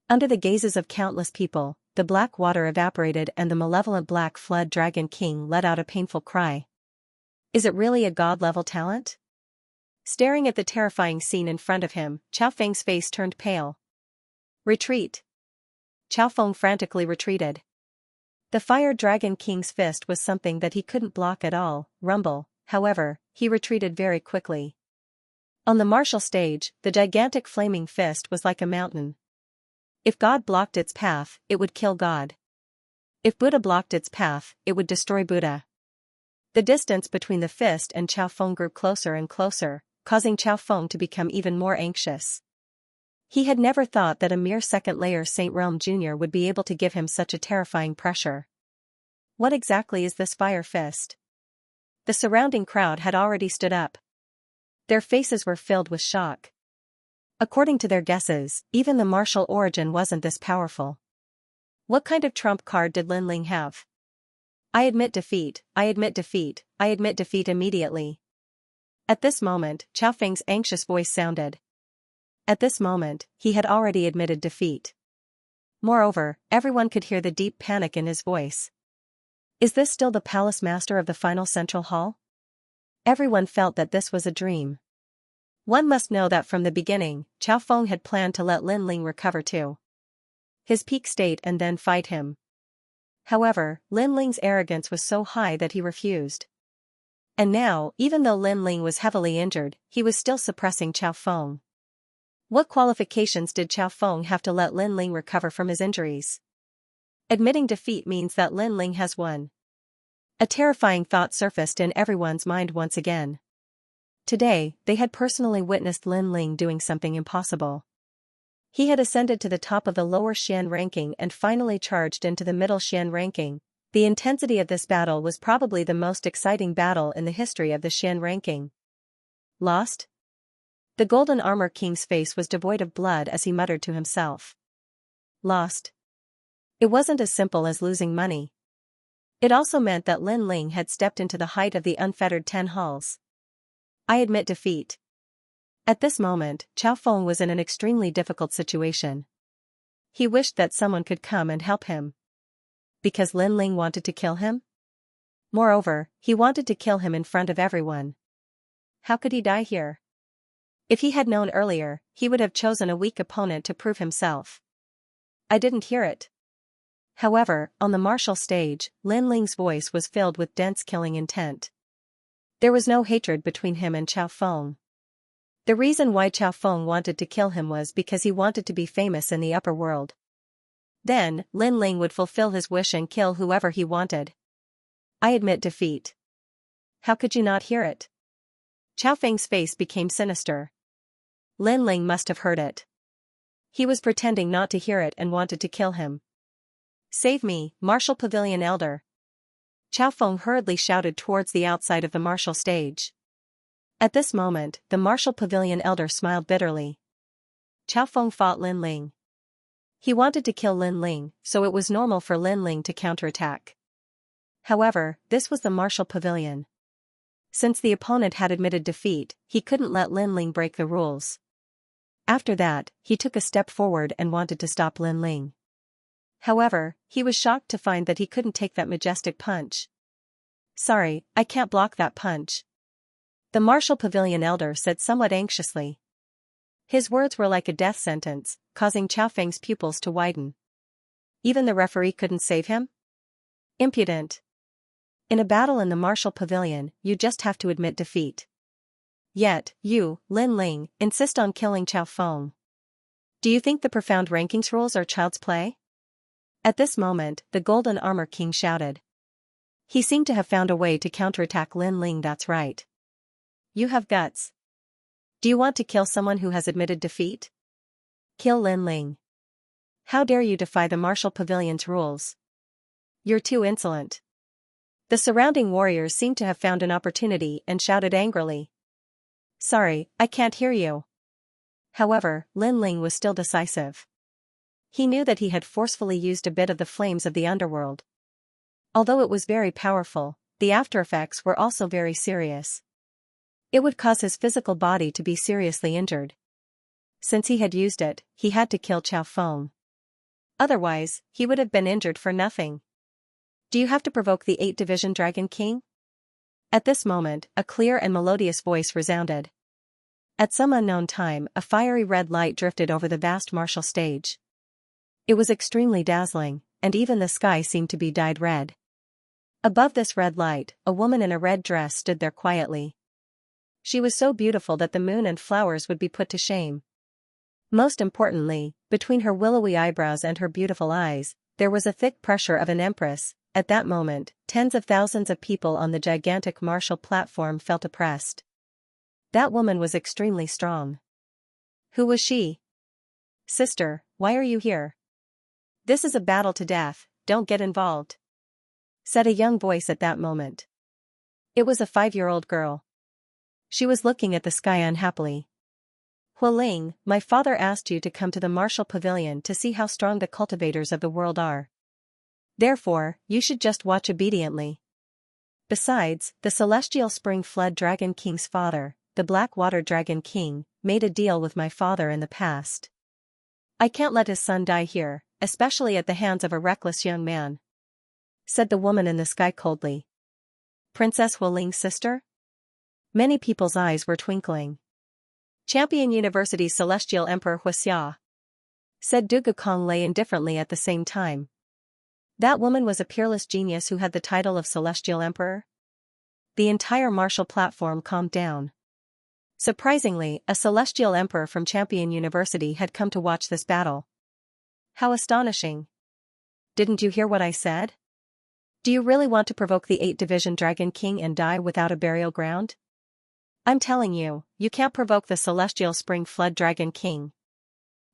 Under the gazes of countless people, the black water evaporated and the malevolent Black Flood Dragon King let out a painful cry. Is it really a god-level talent? Staring at the terrifying scene in front of him, Xiao Feng's face turned pale. Retreat. Xiao Feng frantically retreated. The Fire Dragon King's fist was something that he couldn't block at all. Rumble, however, he retreated very quickly. On the martial stage, the gigantic flaming fist was like a mountain. If God blocked its path, it would kill God. If Buddha blocked its path, it would destroy Buddha. The distance between the fist and Xiao Feng grew closer and closer, causing Xiao Feng to become even more anxious. He had never thought that a mere second-layer Saint Realm Jr. would be able to give him such a terrifying pressure. What exactly is this fire fist? The surrounding crowd had already stood up. Their faces were filled with shock. According to their guesses, even the martial origin wasn't this powerful. What kind of trump card did Lin Ling have? I admit defeat, I admit defeat, I admit defeat immediately. At this moment, Chao Feng's anxious voice sounded. At this moment, he had already admitted defeat. Moreover, everyone could hear the deep panic in his voice. Is this still the palace master of the final central hall? Everyone felt that this was a dream. One must know that from the beginning, Chao Feng had planned to let Lin Ling recover to his peak state and then fight him. However, Lin Ling's arrogance was so high that he refused. And now, even though Lin Ling was heavily injured, he was still suppressing Chao Feng. What qualifications did Chao Feng have to let Lin Ling recover from his injuries? Admitting defeat means that Lin Ling has won. A terrifying thought surfaced in everyone's mind once again. Today, they had personally witnessed Lin Ling doing something impossible. He had ascended to the top of the lower Xian ranking and finally charged into the middle Xian ranking. The intensity of this battle was probably the most exciting battle in the history of the Xian ranking. Lost? The Golden Armor King's face was devoid of blood as he muttered to himself. Lost. It wasn't as simple as losing money. It also meant that Lin Ling had stepped into the height of the unfettered 10 halls. I admit defeat. At this moment, Chao Feng was in an extremely difficult situation. He wished that someone could come and help him. Because Lin Ling wanted to kill him? Moreover, he wanted to kill him in front of everyone. How could he die here? If he had known earlier, he would have chosen a weak opponent to prove himself. I didn't hear it. However, on the martial stage, Lin Ling's voice was filled with dense killing intent. There was no hatred between him and Chao Feng. The reason why Chao Feng wanted to kill him was because he wanted to be famous in the upper world. Then, Lin Ling would fulfill his wish and kill whoever he wanted. I admit defeat. How could you not hear it? Chao Feng's face became sinister. Lin Ling must have heard it. He was pretending not to hear it and wanted to kill him. Save me, Martial Pavilion Elder. Chao Feng hurriedly shouted towards the outside of the martial stage. At this moment, the Martial Pavilion Elder smiled bitterly. Chao Feng fought Lin Ling. He wanted to kill Lin Ling, so it was normal for Lin Ling to counterattack. However, this was the Martial Pavilion. Since the opponent had admitted defeat, he couldn't let Lin Ling break the rules. After that, he took a step forward and wanted to stop Lin Ling. However, he was shocked to find that he couldn't take that majestic punch. Sorry, I can't block that punch. The Martial Pavilion Elder said somewhat anxiously. His words were like a death sentence, causing Chao Feng's pupils to widen. Even the referee couldn't save him? Impudent. In a battle in the Martial Pavilion, you just have to admit defeat. Yet, you, Lin Ling, insist on killing Chao Feng. Do you think the profound rankings rules are child's play? At this moment, the Golden Armor King shouted. He seemed to have found a way to counterattack Lin Ling. That's right. You have guts. Do you want to kill someone who has admitted defeat? Kill Lin Ling. How dare you defy the Martial Pavilion's rules? You're too insolent. The surrounding warriors seemed to have found an opportunity and shouted angrily. Sorry, I can't hear you. However, Lin Ling was still decisive. He knew that he had forcefully used a bit of the flames of the underworld. Although it was very powerful, the after effects were also very serious. It would cause his physical body to be seriously injured. Since he had used it, he had to kill Chao Feng. Otherwise, he would have been injured for nothing. Do you have to provoke the 8th-division Dragon King? At this moment, a clear and melodious voice resounded. At some unknown time, a fiery red light drifted over the vast martial stage. It was extremely dazzling, and even the sky seemed to be dyed red. Above this red light, a woman in a red dress stood there quietly. She was so beautiful that the moon and flowers would be put to shame. Most importantly, between her willowy eyebrows and her beautiful eyes, there was a thick pressure of an empress. At that moment, tens of thousands of people on the gigantic martial platform felt oppressed. That woman was extremely strong. Who was she? Sister, why are you here? This is a battle to death, don't get involved, said a young voice at that moment. It was a 5-year-old girl. She was looking at the sky unhappily. Hualing, my father asked you to come to the martial pavilion to see how strong the cultivators of the world are. Therefore, you should just watch obediently. Besides, the celestial spring flood dragon king's father, the black water dragon king, made a deal with my father in the past. I can't let his son die here, especially at the hands of a reckless young man," said the woman in the sky coldly. Princess Hualing's sister? Many people's eyes were twinkling. Champion University's Celestial Emperor Xianxia, said Du Gukong Lei indifferently at the same time. That woman was a peerless genius who had the title of Celestial Emperor? The entire martial platform calmed down. Surprisingly, a Celestial Emperor from Champion University had come to watch this battle. How astonishing. Didn't you hear what I said? Do you really want to provoke the 8th-division Dragon King and die without a burial ground? I'm telling you, you can't provoke the Celestial Spring Flood Dragon King,"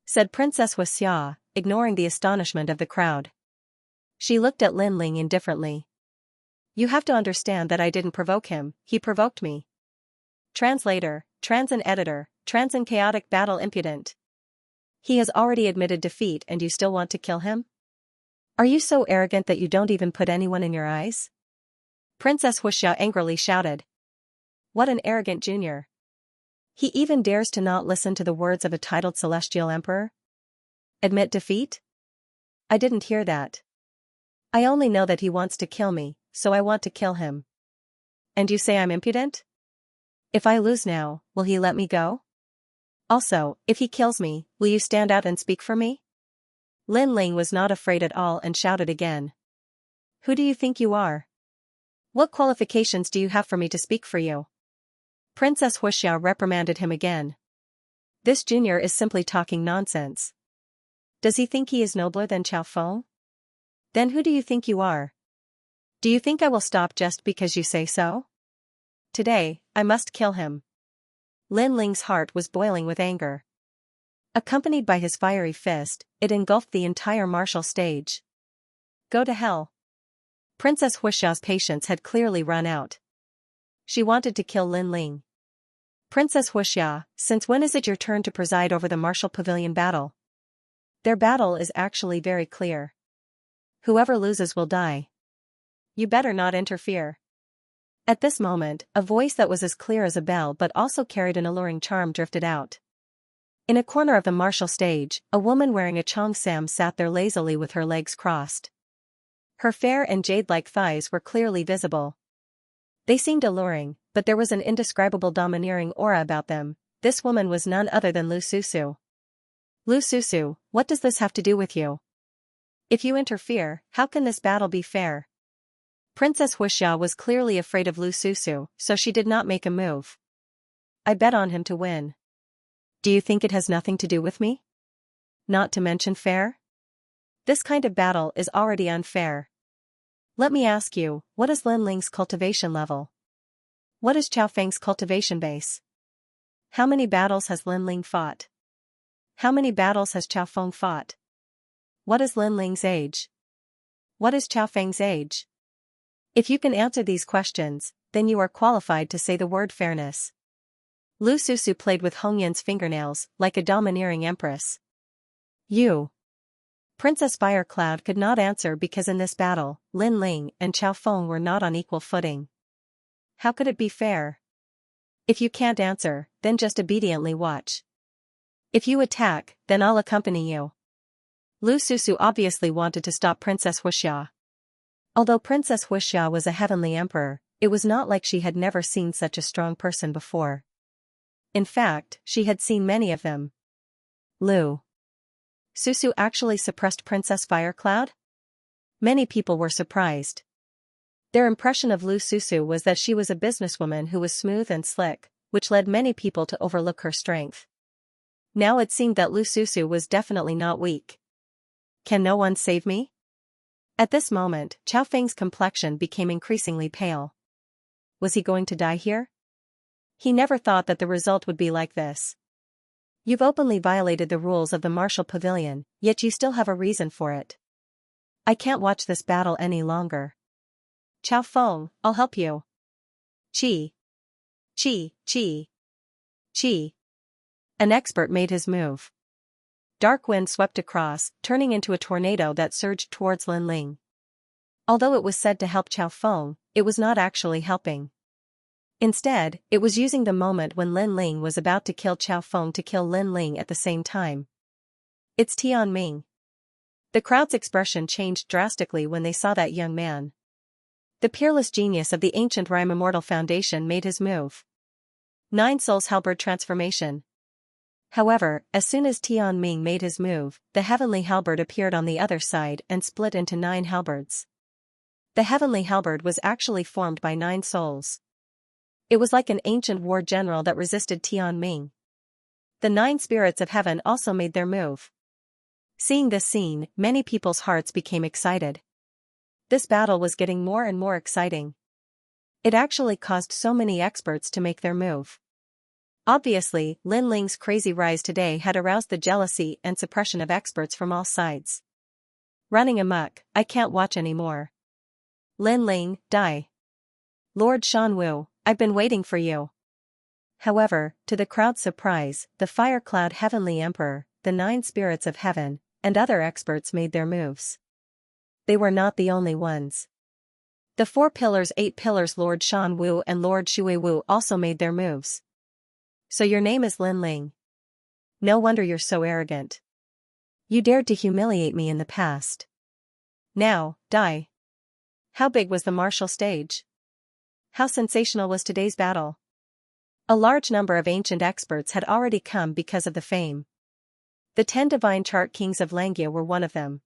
said Princess Xianxia, ignoring the astonishment of the crowd. She looked at Lin Ling indifferently. "You have to understand that I didn't provoke him, he provoked me." Translator, trans and editor, trans and chaotic battle impudent. He has already admitted defeat and you still want to kill him? Are you so arrogant that you don't even put anyone in your eyes? Princess Xianxia angrily shouted. What an arrogant junior. He even dares to not listen to the words of a titled celestial emperor? Admit defeat? I didn't hear that. I only know that he wants to kill me, so I want to kill him. And you say I'm impudent? If I lose now, will he let me go? Also, if he kills me, will you stand out and speak for me? Lin Ling was not afraid at all and shouted again. Who do you think you are? What qualifications do you have for me to speak for you? Princess Xianxia reprimanded him again. This junior is simply talking nonsense. Does he think he is nobler than Qiao Feng? Then who do you think you are? Do you think I will stop just because you say so? Today, I must kill him. Lin Ling's heart was boiling with anger. Accompanied by his fiery fist, it engulfed the entire martial stage. Go to hell. Princess Xiao's patience had clearly run out. She wanted to kill Lin Ling. Princess Xiao, since when is it your turn to preside over the martial pavilion battle? Their battle is actually very clear. Whoever loses will die. You better not interfere. At this moment, a voice that was as clear as a bell but also carried an alluring charm drifted out. In a corner of the martial stage, a woman wearing a cheongsam sat there lazily with her legs crossed. Her fair and jade-like thighs were clearly visible. They seemed alluring, but there was an indescribable domineering aura about them. This woman was none other than Lu Susu. Lu Susu, what does this have to do with you? If you interfere, how can this battle be fair? Princess Xiao was clearly afraid of Lu Susu, so she did not make a move. I bet on him to win. Do you think it has nothing to do with me? Not to mention fair? This kind of battle is already unfair. Let me ask you, what is Lin Ling's cultivation level? What is Qiao Feng's cultivation base? How many battles has Lin Ling fought? How many battles has Qiao Feng fought? What is Lin Ling's age? What is Qiao Feng's age? If you can answer these questions, then you are qualified to say the word fairness. Lu Susu played with Hong Yin's fingernails, like a domineering empress. You. Princess Firecloud could not answer because in this battle, Lin Ling and Qiao Feng were not on equal footing. How could it be fair? If you can't answer, then just obediently watch. If you attack, then I'll accompany you. Lu Susu obviously wanted to stop Princess Xiao. Although Princess Xiao was a heavenly emperor, it was not like she had never seen such a strong person before. In fact, she had seen many of them. Lu Susu actually suppressed Princess Firecloud? Many people were surprised. Their impression of Lu Susu was that she was a businesswoman who was smooth and slick, which led many people to overlook her strength. Now it seemed that Lu Susu was definitely not weak. Can no one save me? At this moment, Qiao Feng's complexion became increasingly pale. Was he going to die here? He never thought that the result would be like this. You've openly violated the rules of the martial pavilion, yet you still have a reason for it. I can't watch this battle any longer. Qiao Feng, I'll help you. Chi. Chi. Chi. Chi. An expert made his move. Dark wind swept across, turning into a tornado that surged towards Lin Ling. Although it was said to help Qiao Feng, it was not actually helping. Instead, it was using the moment when Lin Ling was about to kill Qiao Feng to kill Lin Ling at the same time. It's Tian Ming. The crowd's expression changed drastically when they saw that young man. The peerless genius of the ancient Rime Immortal Foundation made his move. 9 Souls Halberd Transformation. However, as soon as Tian Ming made his move, the heavenly halberd appeared on the other side and split into 9 halberds. The heavenly halberd was actually formed by 9 souls. It was like an ancient war general that resisted Tian Ming. The 9 spirits of heaven also made their move. Seeing this scene, many people's hearts became excited. This battle was getting more and more exciting. It actually caused so many experts to make their move. Obviously, Lin Ling's crazy rise today had aroused the jealousy and suppression of experts from all sides. Running amok, I can't watch anymore. Lin Ling, die. Lord Shanwu, I've been waiting for you. However, to the crowd's surprise, the fire-clad heavenly emperor, the 9 spirits of heaven, and other experts made their moves. They were not the only ones. The 4 pillars 8 pillars Lord Shanwu and Lord Shuiwu also made their moves. So your name is Lin Ling. No wonder you're so arrogant. You dared to humiliate me in the past. Now, die. How big was the martial stage? How sensational was today's battle? A large number of ancient experts had already come because of the fame. The 10 divine chart kings of Langia were one of them.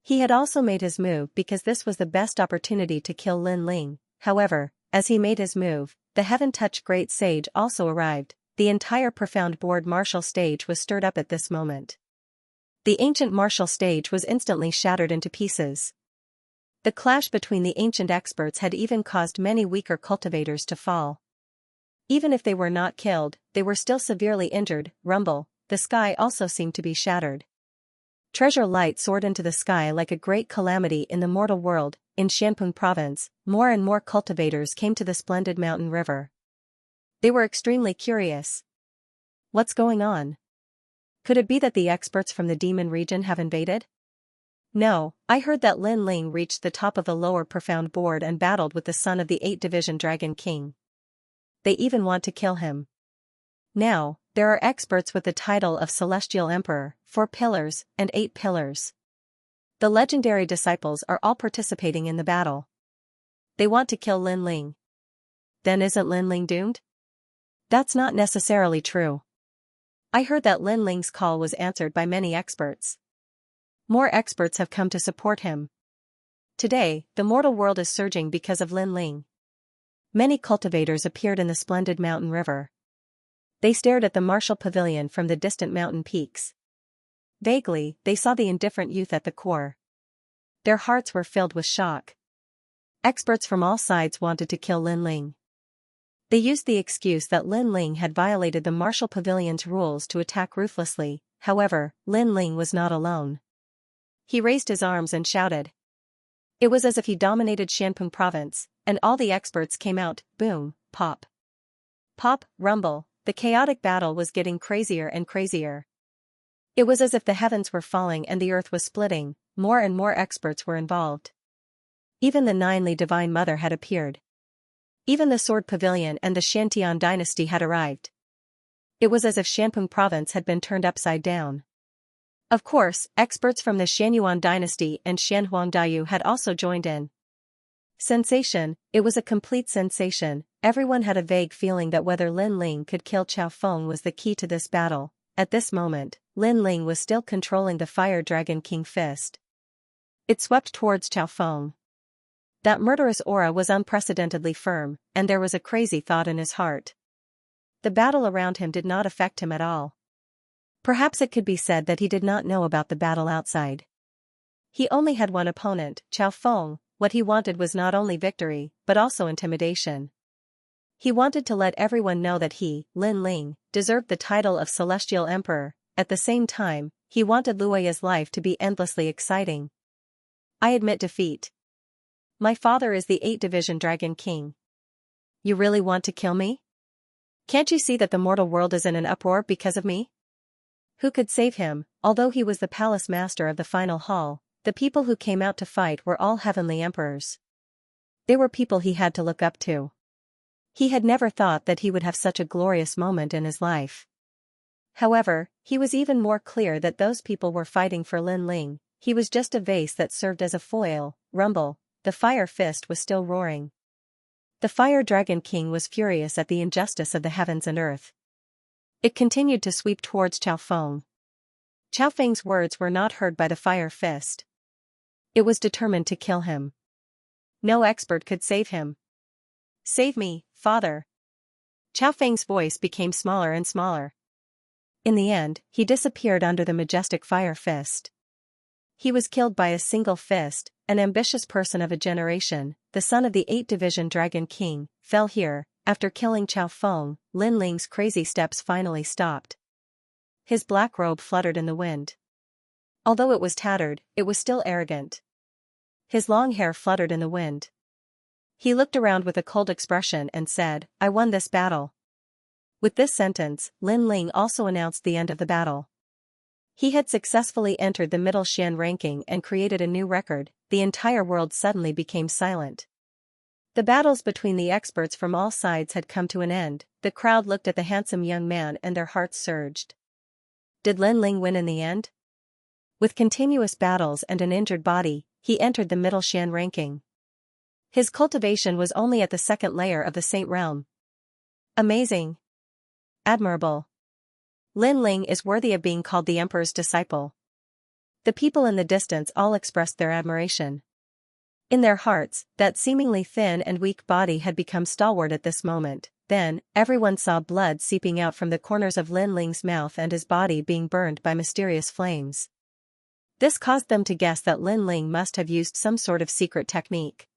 He had also made his move because this was the best opportunity to kill Lin Ling. However, as he made his move, the heaven-touched great sage also arrived. The entire profound board martial stage was stirred up at this moment. The ancient martial stage was instantly shattered into pieces. The clash between the ancient experts had even caused many weaker cultivators to fall. Even if they were not killed, they were still severely injured. Rumble, the sky also seemed to be shattered. Treasure light soared into the sky like a great calamity in the mortal world. In Xianpeng province, more and more cultivators came to the splendid mountain river. They were extremely curious. What's going on? Could it be that the experts from the demon region have invaded? No, I heard that Lin Ling reached the top of the lower profound board and battled with the son of the 8-division Dragon King. They even want to kill him. Now, there are experts with the title of Celestial Emperor, 4 pillars, and 8 pillars. The legendary disciples are all participating in the battle. They want to kill Lin Ling. Then isn't Lin Ling doomed? That's not necessarily true. I heard that Lin Ling's call was answered by many experts. More experts have come to support him. Today, the mortal world is surging because of Lin Ling. Many cultivators appeared in the splendid mountain river. They stared at the martial pavilion from the distant mountain peaks. Vaguely, they saw the indifferent youth at the core. Their hearts were filled with shock. Experts from all sides wanted to kill Lin Ling. They used the excuse that Lin Ling had violated the martial pavilion's rules to attack ruthlessly. However, Lin Ling was not alone. He raised his arms and shouted. It was as if he dominated Xianpeng province, and all the experts came out. Boom, pop. Pop, rumble, the chaotic battle was getting crazier and crazier. It was as if the heavens were falling and the earth was splitting. More and more experts were involved. Even the 9-Li Divine Mother had appeared. Even the Sword Pavilion and the Shantian dynasty had arrived. It was as if Xianpeng province had been turned upside down. Of course, experts from the Xianyuan dynasty and Xianhuangdayu had also joined in. Sensation, it was a complete sensation. Everyone had a vague feeling that whether Lin Ling could kill Qiao Feng was the key to this battle. At this moment, Lin Ling was still controlling the Fire Dragon King fist. It swept towards Qiao Feng. That murderous aura was unprecedentedly firm, and there was a crazy thought in his heart. The battle around him did not affect him at all. Perhaps it could be said that he did not know about the battle outside. He only had one opponent, Qiao Feng. What he wanted was not only victory, but also intimidation. He wanted to let everyone know that he, Lin Ling, deserved the title of Celestial Emperor. At the same time, he wanted Luoya's life to be endlessly exciting. I admit defeat. My father is the 8-division Dragon King. You really want to kill me? Can't you see that the mortal world is in an uproar because of me? Who could save him? Although he was the palace master of the final hall, the people who came out to fight were all heavenly emperors. They were people he had to look up to. He had never thought that he would have such a glorious moment in his life. However, he was even more clear that those people were fighting for Lin Ling. He was just a vase that served as a foil. Rumble, the fire fist was still roaring. The Fire Dragon King was furious at the injustice of the heavens and earth. It continued to sweep towards Xiao Feng. Xiao Feng's words were not heard by the fire fist. It was determined to kill him. No expert could save him. Save me, father. Xiao Feng's voice became smaller and smaller. In the end, he disappeared under the majestic fire fist. He was killed by a single fist. An ambitious person of a generation, the son of the 8-division Dragon King, fell here. After killing Xiao Feng, Lin Ling's crazy steps finally stopped. His black robe fluttered in the wind. Although it was tattered, it was still arrogant. His long hair fluttered in the wind. He looked around with a cold expression and said, "I won this battle." With this sentence, Lin Ling also announced the end of the battle. He had successfully entered the middle Xian ranking and created a new record. The entire world suddenly became silent. The battles between the experts from all sides had come to an end. The crowd looked at the handsome young man and their hearts surged. Did Lin Ling win in the end? With continuous battles and an injured body, he entered the middle Xian ranking. His cultivation was only at the second layer of the Saint Realm. Amazing. Admirable. Lin Ling is worthy of being called the Emperor's disciple. The people in the distance all expressed their admiration. In their hearts, that seemingly thin and weak body had become stalwart at this moment. Then, everyone saw blood seeping out from the corners of Lin Ling's mouth and his body being burned by mysterious flames. This caused them to guess that Lin Ling must have used some sort of secret technique.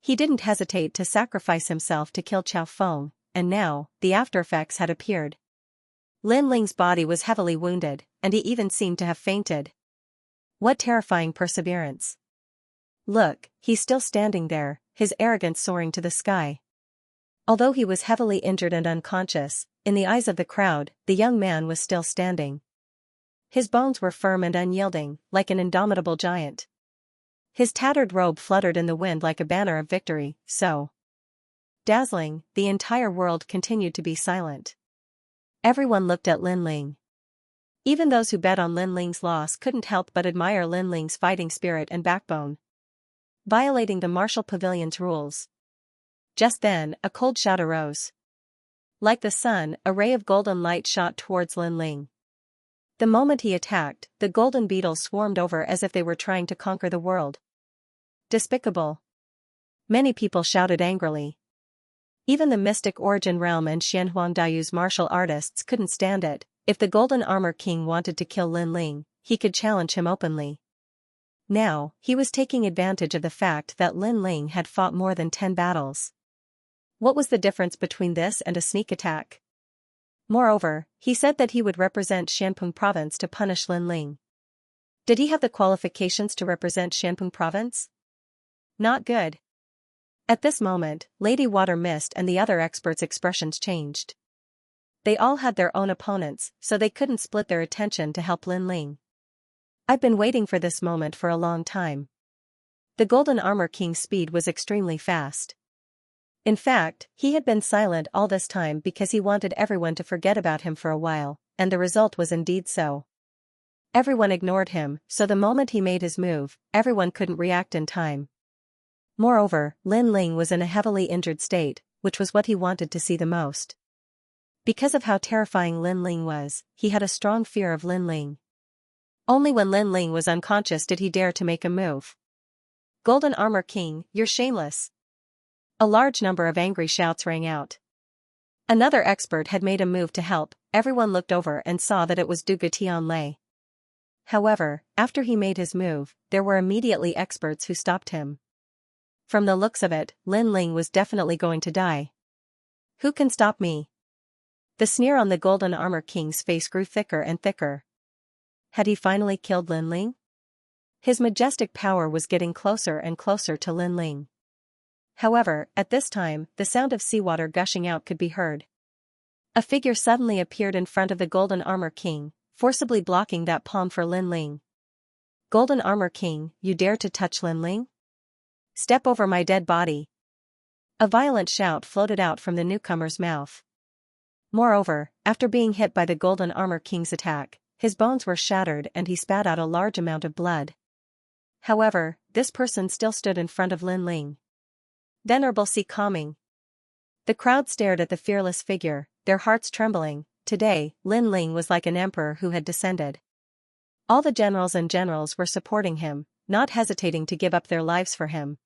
He didn't hesitate to sacrifice himself to kill Xiao Feng, and now, the aftereffects had appeared. Lin Ling's body was heavily wounded, and he even seemed to have fainted. What terrifying perseverance. Look, he's still standing there, his arrogance soaring to the sky. Although he was heavily injured and unconscious, in the eyes of the crowd, the young man was still standing. His bones were firm and unyielding, like an indomitable giant. His tattered robe fluttered in the wind like a banner of victory, so dazzling, the entire world continued to be silent. Everyone looked at Lin Ling. Even those who bet on Lin Ling's loss couldn't help but admire Lin Ling's fighting spirit and backbone. Violating the martial pavilion's rules. Just then, a cold shout arose. Like the sun, a ray of golden light shot towards Lin Ling. The moment he attacked, the golden beetles swarmed over as if they were trying to conquer the world. Despicable. Many people shouted angrily. Even the mystic origin realm and Xianhuangdayu's martial artists couldn't stand it. If the Golden Armor King wanted to kill Lin Ling, he could challenge him openly. Now, he was taking advantage of the fact that Lin Ling had fought more than 10 battles. What was the difference between this and a sneak attack? Moreover, he said that he would represent Shanpeng Province to punish Lin Ling. Did he have the qualifications to represent Shanpeng Province? Not good. At this moment, Lady Water Mist and the other experts' expressions changed. They all had their own opponents, so they couldn't split their attention to help Lin Ling. I've been waiting for this moment for a long time. The Golden Armor King's speed was extremely fast. In fact, he had been silent all this time because he wanted everyone to forget about him for a while, and the result was indeed so. Everyone ignored him, so the moment he made his move, everyone couldn't react in time. Moreover, Lin Ling was in a heavily injured state, which was what he wanted to see the most. Because of how terrifying Lin Ling was, he had a strong fear of Lin Ling. Only when Lin Ling was unconscious did he dare to make a move. Golden Armor King, you're shameless. A large number of angry shouts rang out. Another expert had made a move to help. Everyone looked over and saw that it was Du Tianlei. However, after he made his move, there were immediately experts who stopped him. From the looks of it, Lin Ling was definitely going to die. Who can stop me? The sneer on the Golden Armor King's face grew thicker and thicker. Had he finally killed Lin Ling? His majestic power was getting closer and closer to Lin Ling. However, at this time, the sound of seawater gushing out could be heard. A figure suddenly appeared in front of the Golden Armor King, forcibly blocking that palm for Lin Ling. Golden Armor King, you dare to touch Lin Ling? Step over my dead body. A violent shout floated out from the newcomer's mouth. Moreover, after being hit by the Golden Armor King's attack, his bones were shattered and he spat out a large amount of blood. However, this person still stood in front of Lin Ling. Venerable Si Kaming. The crowd stared at the fearless figure, their hearts trembling. Today, Lin Ling was like an emperor who had descended. All the generals and generals were supporting him, not hesitating to give up their lives for him.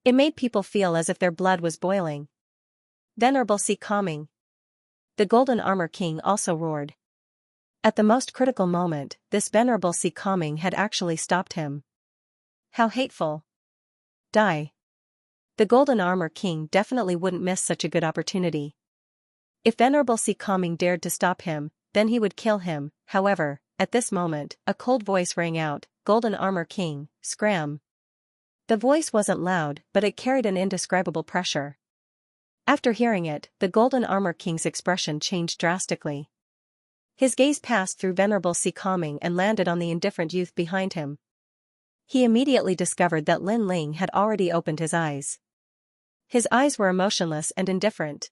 It made people feel as if their blood was boiling. Venerable Si Kaming. The Golden Armor King also roared. At the most critical moment, this Venerable Si Kaming had actually stopped him. How hateful. Die. The Golden Armor King definitely wouldn't miss such a good opportunity. If Venerable Si Kaming dared to stop him, then he would kill him. However, at this moment, a cold voice rang out, Golden Armor King, scram. The voice wasn't loud, but it carried an indescribable pressure. After hearing it, the Golden Armor King's expression changed drastically. His gaze passed through Venerable Si Kaming and landed on the indifferent youth behind him. He immediately discovered that Lin Ling had already opened his eyes. His eyes were emotionless and indifferent.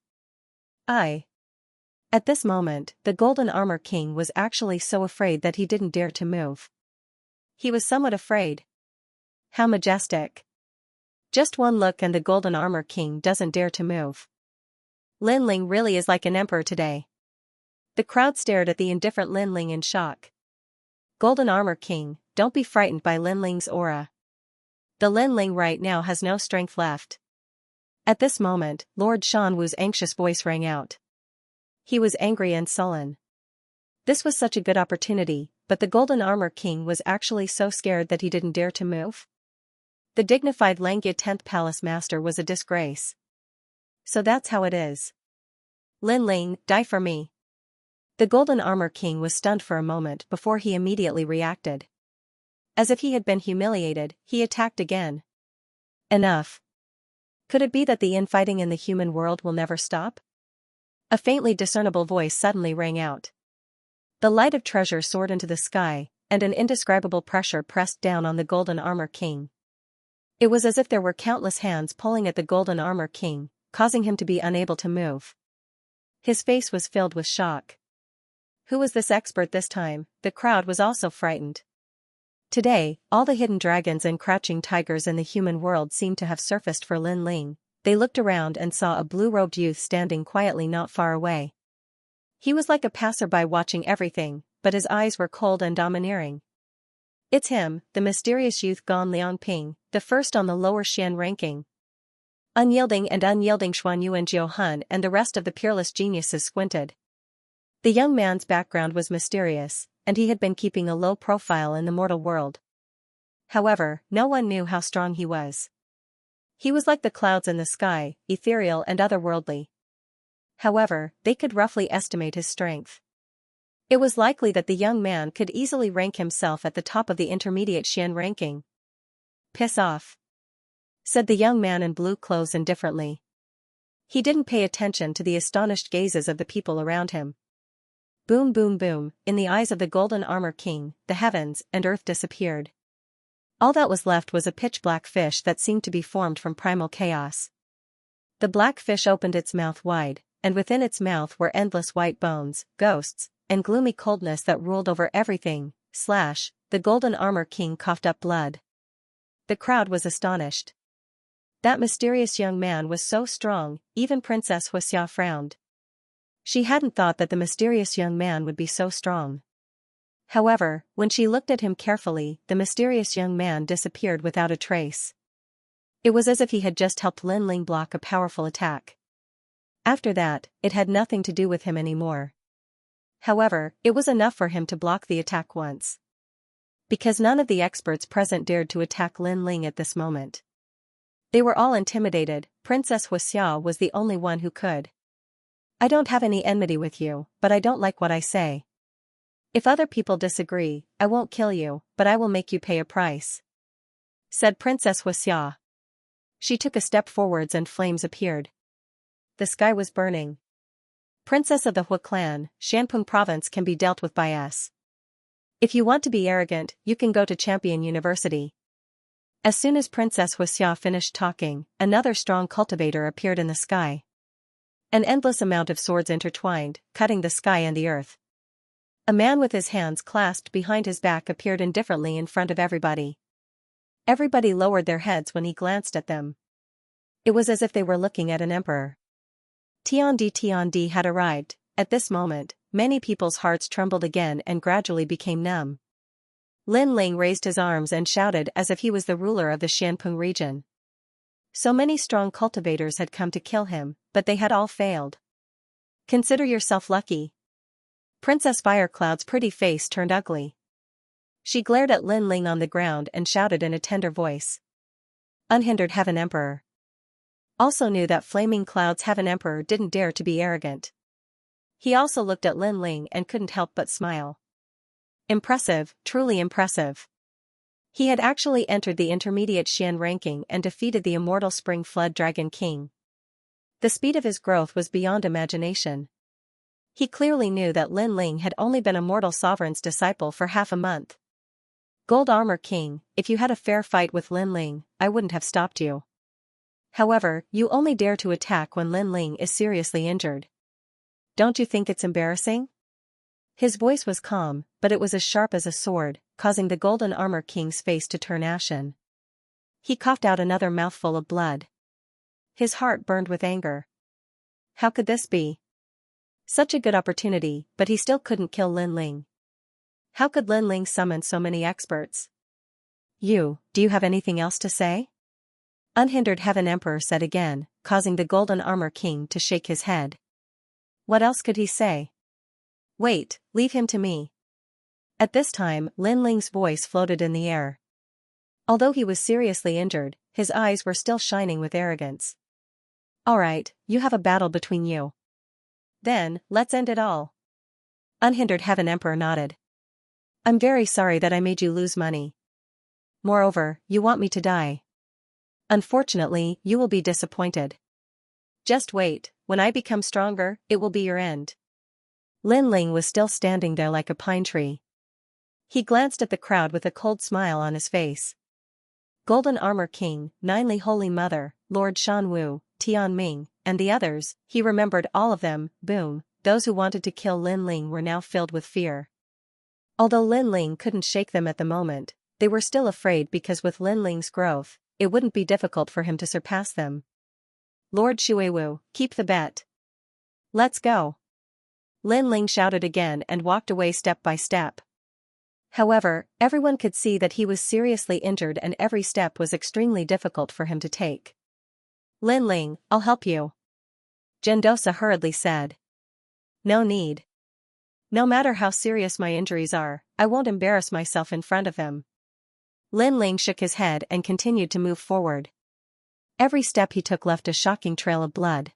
At this moment, the Golden Armor King was actually so afraid that he didn't dare to move. He was somewhat afraid. How majestic. Just one look and the Golden Armor King doesn't dare to move. Lin Ling really is like an emperor today. The crowd stared at the indifferent Lin Ling in shock. Golden Armor King, don't be frightened by Lin Ling's aura. The Lin Ling right now has no strength left. At this moment, Lord Shan Wu's anxious voice rang out. He was angry and sullen. This was such a good opportunity, but the Golden Armor King was actually so scared that he didn't dare to move. The dignified Langia 10th Palace Master was a disgrace. So that's how it is. Lin Ling, die for me. The Golden Armor King was stunned for a moment before he immediately reacted. As if he had been humiliated, he attacked again. Enough. Could it be that the infighting in the human world will never stop? A faintly discernible voice suddenly rang out. The light of treasure soared into the sky, and an indescribable pressure pressed down on the Golden Armor King. It was as if there were countless hands pulling at the Golden Armor King, causing him to be unable to move. His face was filled with shock. Who was this expert this time? The crowd was also frightened. Today, all the hidden dragons and crouching tigers in the human world seemed to have surfaced for Lin Ling. They looked around and saw a blue-robed youth standing quietly not far away. He was like a passerby watching everything, but his eyes were cold and domineering. It's him, the mysterious youth Gan Liangping, the first on the lower Xian ranking. Unyielding Xuan Yu and Jiu Hun and the rest of the peerless geniuses squinted. The young man's background was mysterious, and he had been keeping a low profile in the mortal world. However, no one knew how strong he was. He was like the clouds in the sky, ethereal and otherworldly. However, they could roughly estimate his strength. It was likely that the young man could easily rank himself at the top of the intermediate Xian ranking. Piss off, said the young man in blue clothes indifferently. He didn't pay attention to the astonished gazes of the people around him. Boom boom boom, in the eyes of the Golden Armor King, the heavens and earth disappeared. All that was left was a pitch-black fish that seemed to be formed from primal chaos. The black fish opened its mouth wide, and within its mouth were endless white bones, ghosts, and gloomy coldness that ruled over everything. The Golden Armor King coughed up blood. The crowd was astonished. That mysterious young man was so strong, even Princess Xianxia frowned. She hadn't thought that the mysterious young man would be so strong. However, when she looked at him carefully, the mysterious young man disappeared without a trace. It was as if he had just helped Lin Ling block a powerful attack. After that, it had nothing to do with him anymore. However, it was enough for him to block the attack once. Because none of the experts present dared to attack Lin Ling at this moment. They were all intimidated. Princess Xianxia was the only one who could. I don't have any enmity with you, but I don't like what I say. If other people disagree, I won't kill you, but I will make you pay a price, said Princess Xianxia. She took a step forwards and flames appeared. The sky was burning. Princess of the Hui clan, Xianpeng province can be dealt with by us. If you want to be arrogant, you can go to Champion University. As soon as Princess Xianxia finished talking, another strong cultivator appeared in the sky. An endless amount of swords intertwined, cutting the sky and the earth. A man with his hands clasped behind his back appeared indifferently in front of everybody. Everybody lowered their heads when he glanced at them. It was as if they were looking at an emperor. Tiandi had arrived. At this moment, many people's hearts trembled again and gradually became numb. Lin Ling raised his arms and shouted as if he was the ruler of the Xianpeng region. So many strong cultivators had come to kill him, but they had all failed. Consider yourself lucky. Princess Firecloud's pretty face turned ugly. She glared at Lin Ling on the ground and shouted in a tender voice. Unhindered Heaven Emperor. Also knew that Flaming Cloud's Heaven Emperor didn't dare to be arrogant. He also looked at Lin Ling and couldn't help but smile. Impressive, truly impressive. He had actually entered the intermediate Xian ranking and defeated the immortal Spring Flood Dragon King. The speed of his growth was beyond imagination. He clearly knew that Lin Ling had only been a mortal sovereign's disciple for half a month. Gold Armor King, if you had a fair fight with Lin Ling, I wouldn't have stopped you. However, you only dare to attack when Lin Ling is seriously injured. Don't you think it's embarrassing? His voice was calm, but it was as sharp as a sword, causing the Golden Armor King's face to turn ashen. He coughed out another mouthful of blood. His heart burned with anger. How could this be? Such a good opportunity, but he still couldn't kill Lin Ling. How could Lin Ling summon so many experts? Do you have anything else to say? Unhindered Heaven Emperor said again, causing the Golden Armor King to shake his head. What else could he say? Wait, leave him to me. At this time, Lin Ling's voice floated in the air. Although he was seriously injured, his eyes were still shining with arrogance. Alright, you have a battle between you. Then, let's end it all. Unhindered Heaven Emperor nodded. I'm very sorry that I made you lose money. Moreover, you want me to die. Unfortunately, you will be disappointed. Just wait, when I become stronger, it will be your end. Lin Ling was still standing there like a pine tree. He glanced at the crowd with a cold smile on his face. Golden Armor King, Ninely Holy Mother, Lord Shanwu, Tian Ming, and the others, he remembered all of them. Boom, those who wanted to kill Lin Ling were now filled with fear. Although Lin Ling couldn't shake them at the moment, they were still afraid because with Lin Ling's growth, it wouldn't be difficult for him to surpass them. Lord Shuiwu, keep the bet. Let's go. Lin Ling shouted again and walked away step by step. However, everyone could see that he was seriously injured and every step was extremely difficult for him to take. Lin Ling, I'll help you. Gendosa hurriedly said. No need. No matter how serious my injuries are, I won't embarrass myself in front of him. Lin Ling shook his head and continued to move forward. Every step he took left a shocking trail of blood.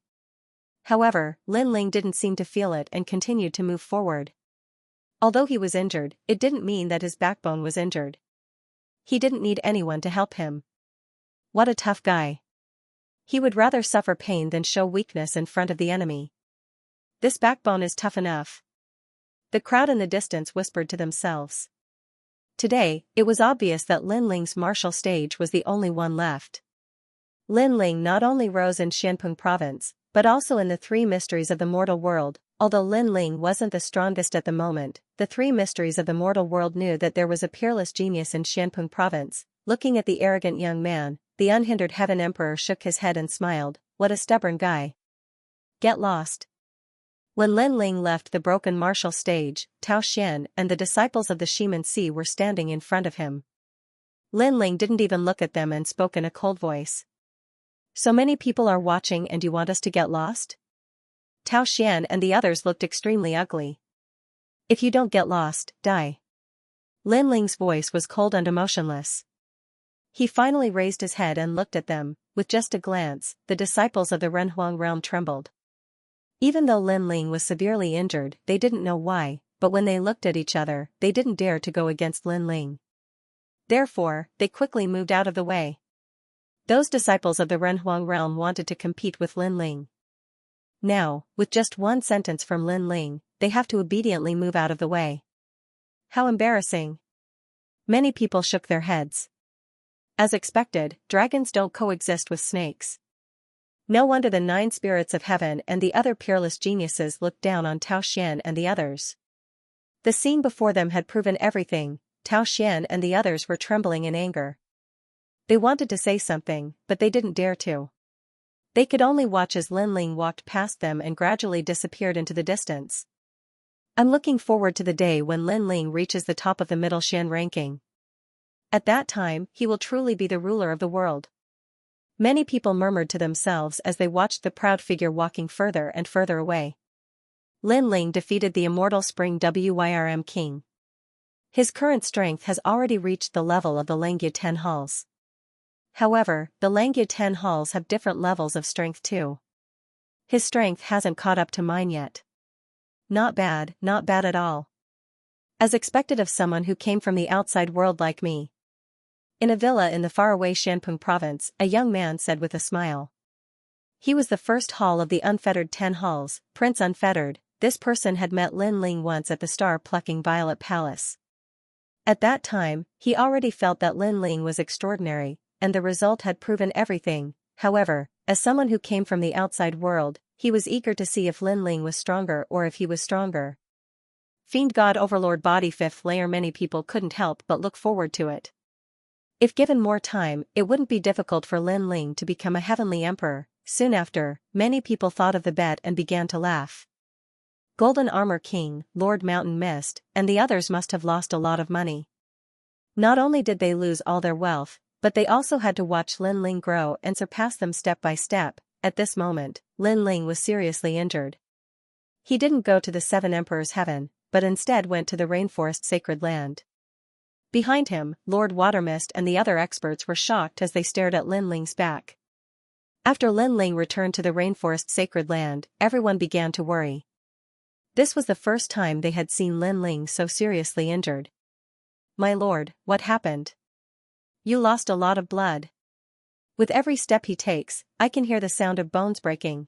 However, Lin Ling didn't seem to feel it and continued to move forward. Although he was injured, it didn't mean that his backbone was injured. He didn't need anyone to help him. What a tough guy. He would rather suffer pain than show weakness in front of the enemy. This backbone is tough enough. The crowd in the distance whispered to themselves. Today, it was obvious that Lin Ling's martial stage was the only one left. Lin Ling not only rose in Xianpeng province, but also in the three mysteries of the mortal world. Although Lin Ling wasn't the strongest at the moment, the three mysteries of the mortal world knew that there was a peerless genius in Xianpeng province. Looking at the arrogant young man, the unhindered Heaven Emperor shook his head and smiled. What a stubborn guy. Get lost. When Lin Ling left the broken martial stage, Tao Xian and the disciples of the Shimen were standing in front of him. Lin Ling didn't even look at them and spoke in a cold voice. So many people are watching and you want us to get lost? Tao Xian and the others looked extremely ugly. If you don't get lost, die. Lin Ling's voice was cold and emotionless. He finally raised his head and looked at them. With just a glance, the disciples of the Renhuang realm trembled. Even though Lin Ling was severely injured, they didn't know why, but when they looked at each other, they didn't dare to go against Lin Ling. Therefore, they quickly moved out of the way. Those disciples of the Renhuang realm wanted to compete with Lin Ling. Now, with just one sentence from Lin Ling, they have to obediently move out of the way. How embarrassing. Many people shook their heads. As expected, dragons don't coexist with snakes. No wonder the 9 spirits of heaven and the other peerless geniuses looked down on Tao Xian and the others. The scene before them had proven everything. Tao Xian and the others were trembling in anger. They wanted to say something, but they didn't dare to. They could only watch as Lin Ling walked past them and gradually disappeared into the distance. I'm looking forward to the day when Lin Ling reaches the top of the middle Xian ranking. At that time, he will truly be the ruler of the world. Many people murmured to themselves as they watched the proud figure walking further and further away. Lin Ling defeated the immortal Spring Wyrm King. His current strength has already reached the level of the Langya 10 halls. However, the Langya 10 halls have different levels of strength too. His strength hasn't caught up to mine yet. Not bad at all. As expected of someone who came from the outside world like me. In a villa in the faraway Shanpeng province, a young man said with a smile. He was the first hall of the unfettered 10 halls, Prince Unfettered. This person had met Lin Ling once at the star-plucking Violet Palace. At that time, he already felt that Lin Ling was extraordinary, and the result had proven everything. However, as someone who came from the outside world, he was eager to see if Lin Ling was stronger or if he was stronger. Fiend God Overlord Body 5th layer. Many people couldn't help but look forward to it. If given more time, it wouldn't be difficult for Lin Ling to become a heavenly emperor. Soon after, many people thought of the bet and began to laugh. Golden Armor King, Lord Mountain Mist, and the others must have lost a lot of money. Not only did they lose all their wealth, but they also had to watch Lin Ling grow and surpass them step by step. At this moment, Lin Ling was seriously injured. He didn't go to the 7 Emperors' Heaven, but instead went to the Rainforest Sacred Land. Behind him, Lord Watermist and the other experts were shocked as they stared at Lin Ling's back. After Lin Ling returned to the Rainforest Sacred Land, everyone began to worry. This was the first time they had seen Lin Ling so seriously injured. My lord, what happened? You lost a lot of blood. With every step he takes, I can hear the sound of bones breaking.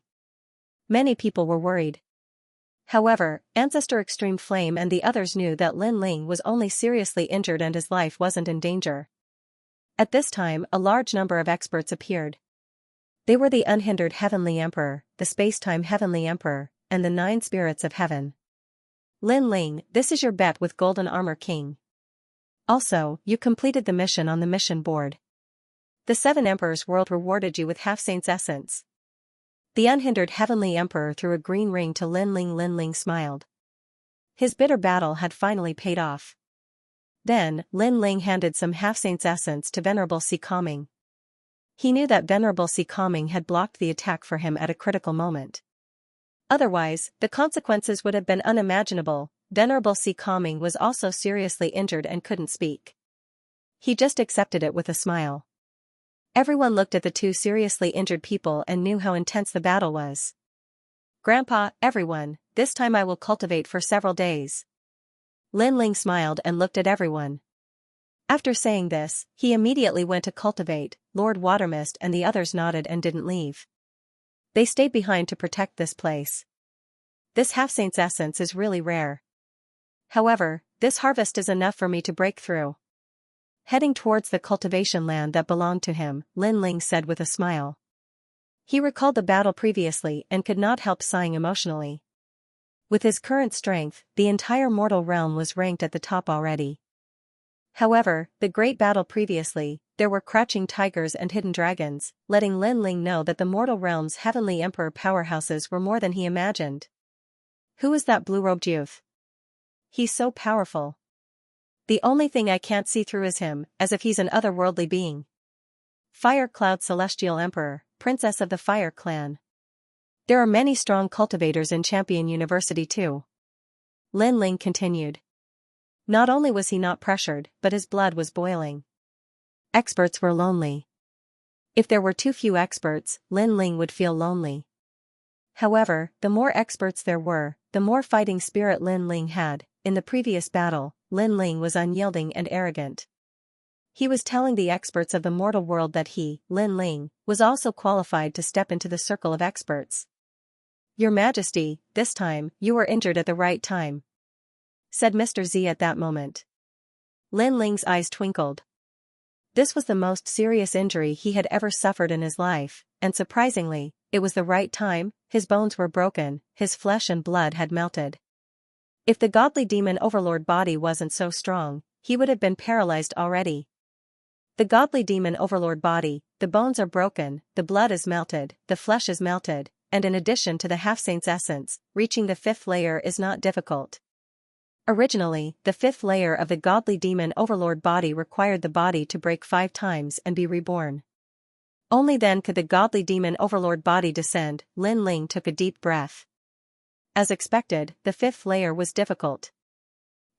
Many people were worried. However, Ancestor Extreme Flame and the others knew that Lin Ling was only seriously injured and his life wasn't in danger. At this time, a large number of experts appeared. They were the Unhindered Heavenly Emperor, the Spacetime Heavenly Emperor, and the 9 Spirits of Heaven. Lin Ling, this is your bet with Golden Armor King. Also, you completed the mission on the mission board. The 7 Emperors World rewarded you with Half Saint's Essence. The Unhindered Heavenly Emperor threw a green ring to Lin Ling. Lin Ling smiled. His bitter battle had finally paid off. Then, Lin Ling handed some Half Saint's Essence to Venerable Si Calming. He knew that Venerable Si Calming had blocked the attack for him at a critical moment. Otherwise, the consequences would have been unimaginable. Venerable Si Calming was also seriously injured and couldn't speak. He just accepted it with a smile. Everyone looked at the 2 seriously injured people and knew how intense the battle was. Grandpa, everyone, this time I will cultivate for several days. Lin Ling smiled and looked at everyone. After saying this, he immediately went to cultivate. Lord Watermist and the others nodded and didn't leave. They stayed behind to protect this place. This Half Saint's Essence is really rare. However, this harvest is enough for me to break through. Heading towards the cultivation land that belonged to him, Lin Ling said with a smile. He recalled the battle previously and could not help sighing emotionally. With his current strength, the entire mortal realm was ranked at the top already. However, the great battle previously, there were crouching tigers and hidden dragons, letting Lin Ling know that the mortal realm's heavenly emperor powerhouses were more than he imagined. Who is that blue-robed youth? He's so powerful. The only thing I can't see through is him, as if he's an otherworldly being. Fire Cloud Celestial Emperor, Princess of the Fire Clan. There are many strong cultivators in Champion University too. Lin Ling continued. Not only was he not pressured, but his blood was boiling. Experts were lonely. If there were too few experts, Lin Ling would feel lonely. However, the more experts there were, the more fighting spirit Lin Ling had. In the previous battle, Lin Ling was unyielding and arrogant. He was telling the experts of the mortal world that he, Lin Ling, was also qualified to step into the circle of experts. Your Majesty, this time, you were injured at the right time, said Mr. Z at that moment. Lin Ling's eyes twinkled. This was the most serious injury he had ever suffered in his life, and surprisingly, it was the right time. His bones were broken, his flesh and blood had melted. If the godly demon overlord body wasn't so strong, he would have been paralyzed already. The godly demon overlord body, the bones are broken, the blood is melted, the flesh is melted, and in addition to the half-saint's essence, reaching the 5th layer is not difficult. Originally, the 5th layer of the godly demon overlord body required the body to break 5 times and be reborn. Only then could the godly demon overlord body descend. Lin Ling took a deep breath. As expected, the 5th layer was difficult.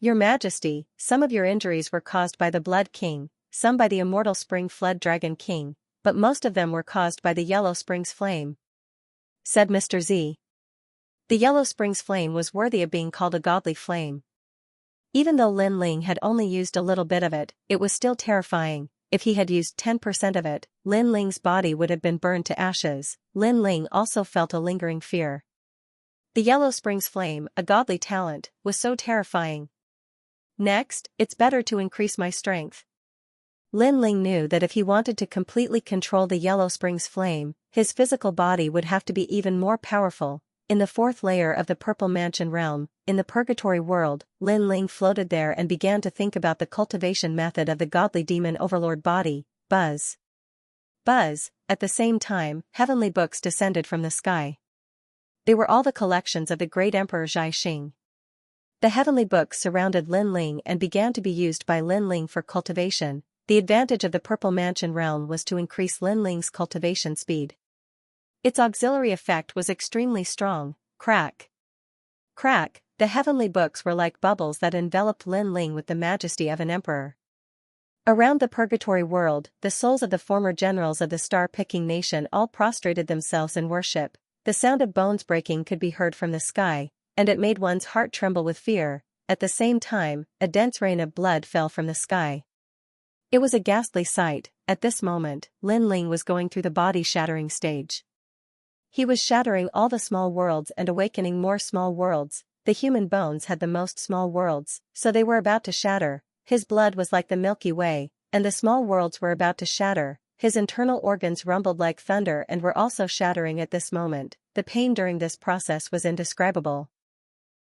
Your Majesty, some of your injuries were caused by the Blood King, some by the immortal Spring Flood Dragon King, but most of them were caused by the Yellow Spring's flame, said Mr. Z. The Yellow Spring's flame was worthy of being called a godly flame. Even though Lin Ling had only used a little bit of it, it was still terrifying. If he had used 10% of it, Lin Ling's body would have been burned to ashes. Lin Ling also felt a lingering fear. The Yellow Spring's flame, a godly talent, was so terrifying. Next, it's better to increase my strength. Lin Ling knew that if he wanted to completely control the Yellow Spring's flame, his physical body would have to be even more powerful. In the 4th layer of the Purple Mansion realm, in the Purgatory world, Lin Ling floated there and began to think about the cultivation method of the godly demon overlord body. Buzz. Buzz. At the same time, heavenly books descended from the sky. They were all the collections of the great Emperor Xianxia. The heavenly books surrounded Lin Ling and began to be used by Lin Ling for cultivation. The advantage of the Purple Mansion realm was to increase Lin Ling's cultivation speed. Its auxiliary effect was extremely strong. Crack. Crack. The heavenly books were like bubbles that enveloped Lin Ling with the majesty of an emperor. Around the Purgatory world, the souls of the former generals of the star-picking nation all prostrated themselves in worship. The sound of bones breaking could be heard from the sky, and it made one's heart tremble with fear. At the same time, a dense rain of blood fell from the sky. It was a ghastly sight. At this moment, Lin Ling was going through the body-shattering stage. He was shattering all the small worlds and awakening more small worlds. The human bones had the most small worlds, so they were about to shatter. His blood was like the Milky Way, and the small worlds were about to shatter. His internal organs rumbled like thunder and were also shattering at this moment. The pain during this process was indescribable.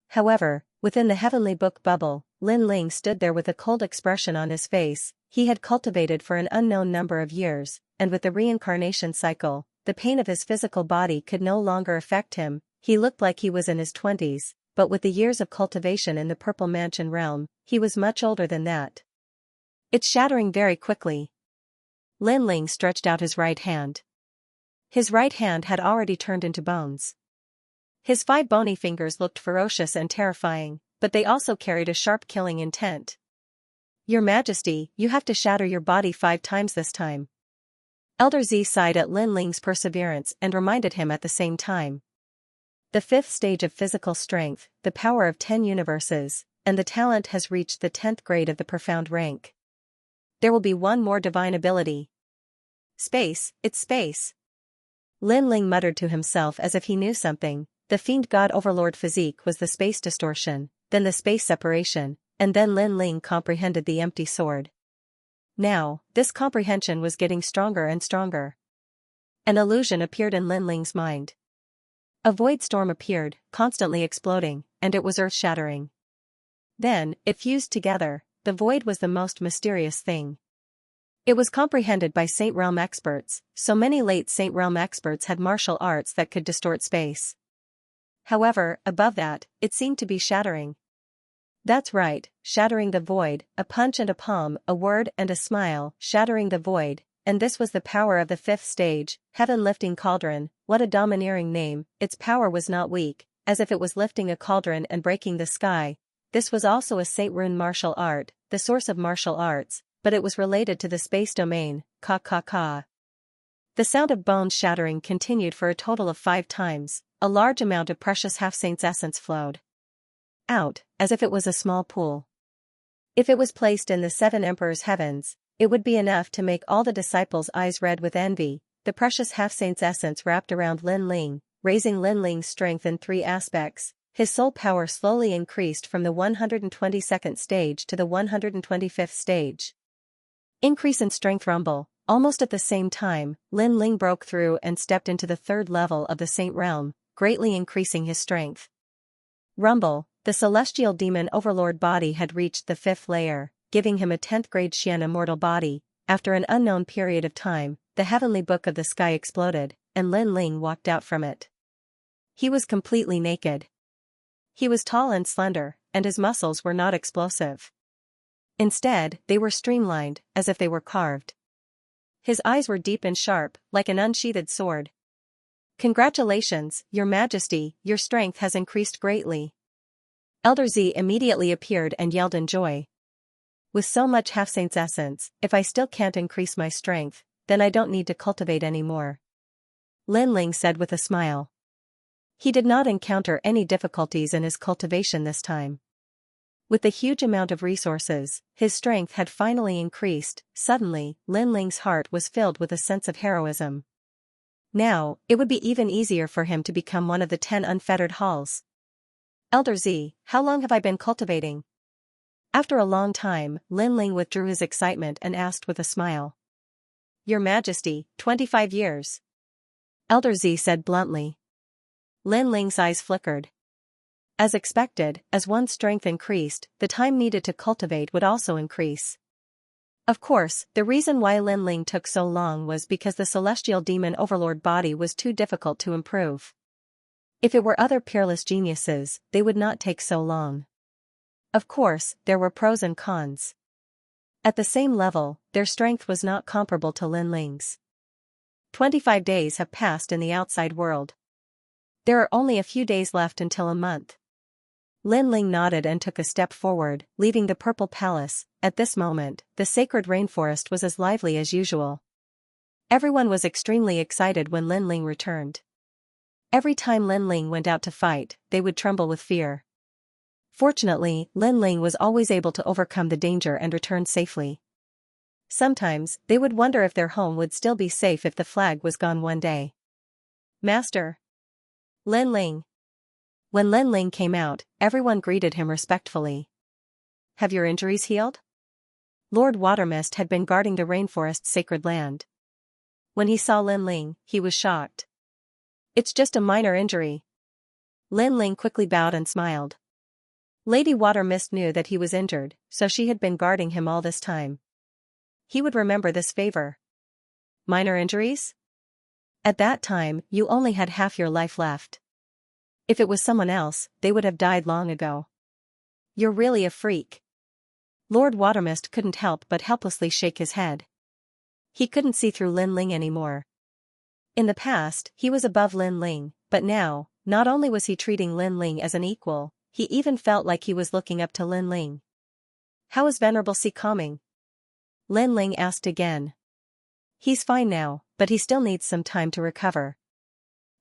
However, within the heavenly book bubble, Lin Ling stood there with a cold expression on his face. He had cultivated for an unknown number of years, and with the reincarnation cycle, the pain of his physical body could no longer affect him. He looked like he was in his 20s, but with the years of cultivation in the Purple Mansion realm, he was much older than that. It's shattering very quickly. Lin Ling stretched out his right hand. His right hand had already turned into bones. His 5 bony fingers looked ferocious and terrifying, but they also carried a sharp killing intent. Your Majesty, you have to shatter your body 5 times this time. Elder Z sighed at Lin Ling's perseverance and reminded him at the same time. The 5th stage of physical strength, the power of 10 universes, and the talent has reached the 10th grade of the profound rank. There will be one more divine ability. Space, it's space. Lin Ling muttered to himself as if he knew something. The fiend god overlord physique was the space distortion, then the space separation, and then Lin Ling comprehended the empty sword. Now, this comprehension was getting stronger and stronger. An illusion appeared in Lin Ling's mind. A void storm appeared, constantly exploding, and it was earth-shattering. Then, it fused together. The void was the most mysterious thing. It was comprehended by Saint Realm experts. So many late Saint Realm experts had martial arts that could distort space. However, above that, it seemed to be shattering. That's right, shattering the void, a punch and a palm, a word and a smile, shattering the void, and this was the power of the 5th stage, heaven-lifting cauldron. What a domineering name. Its power was not weak, as if it was lifting a cauldron and breaking the sky. This was also a Saint Rune martial art, the source of martial arts, but it was related to the space domain. Ka. The sound of bones shattering continued for a total of 5 times. A large amount of precious half-saint's essence flowed out, as if it was a small pool. If it was placed in the 7 emperors' heavens, it would be enough to make all the disciples' eyes red with envy. The precious half-saint's essence wrapped around Lin Ling, raising Lin Ling's strength in 3 aspects. His soul power slowly increased from the 122nd stage to the 125th stage. Increase in strength rumble. Almost at the same time, Lin Ling broke through and stepped into the 3rd level of the Saint Realm, greatly increasing his strength. Rumble, the celestial demon overlord body had reached the 5th layer, giving him a 10th grade Xian immortal body. After an unknown period of time, the heavenly book of the sky exploded, and Lin Ling walked out from it. He was completely naked. He was tall and slender, and his muscles were not explosive. Instead, they were streamlined, as if they were carved. His eyes were deep and sharp, like an unsheathed sword. "Congratulations, Your Majesty, your strength has increased greatly." Elder Z immediately appeared and yelled in joy. "With so much half-saint's essence, if I still can't increase my strength, then I don't need to cultivate anymore," Lin Ling said with a smile. He did not encounter any difficulties in his cultivation this time. With the huge amount of resources, his strength had finally increased. Suddenly, Lin Ling's heart was filled with a sense of heroism. Now, it would be even easier for him to become one of the 10 unfettered halls. "Elder Z, how long have I been cultivating?" After a long time, Lin Ling withdrew his excitement and asked with a smile. "Your Majesty, 25 years. Elder Z said bluntly. Lin Ling's eyes flickered. As expected, as one's strength increased, the time needed to cultivate would also increase. Of course, the reason why Lin Ling took so long was because the celestial demon overlord body was too difficult to improve. If it were other peerless geniuses, they would not take so long. Of course, there were pros and cons. At the same level, their strength was not comparable to Lin Ling's. 25 days have passed in the outside world. There are only a few days left until a month. Lin Ling nodded and took a step forward, leaving the purple palace. At this moment, the sacred rainforest was as lively as usual. Everyone was extremely excited when Lin Ling returned. Every time Lin Ling went out to fight, they would tremble with fear. Fortunately, Lin Ling was always able to overcome the danger and return safely. Sometimes, they would wonder if their home would still be safe if the flag was gone one day. "Master." Lin Ling. When Lin Ling came out, everyone greeted him respectfully. "Have your injuries healed?" Lord Watermist had been guarding the rainforest's sacred land. When he saw Lin Ling, he was shocked. "It's just a minor injury." Lin Ling quickly bowed and smiled. Lady Watermist knew that he was injured, so she had been guarding him all this time. He would remember this favor. "Minor injuries? At that time, you only had half your life left. If it was someone else, they would have died long ago. You're really a freak." Lord Watermist couldn't help but helplessly shake his head. He couldn't see through Lin Ling anymore. In the past, he was above Lin Ling, but now, not only was he treating Lin Ling as an equal, he even felt like he was looking up to Lin Ling. "How is Venerable C calming?" Lin Ling asked again. "He's fine now, but he still needs some time to recover.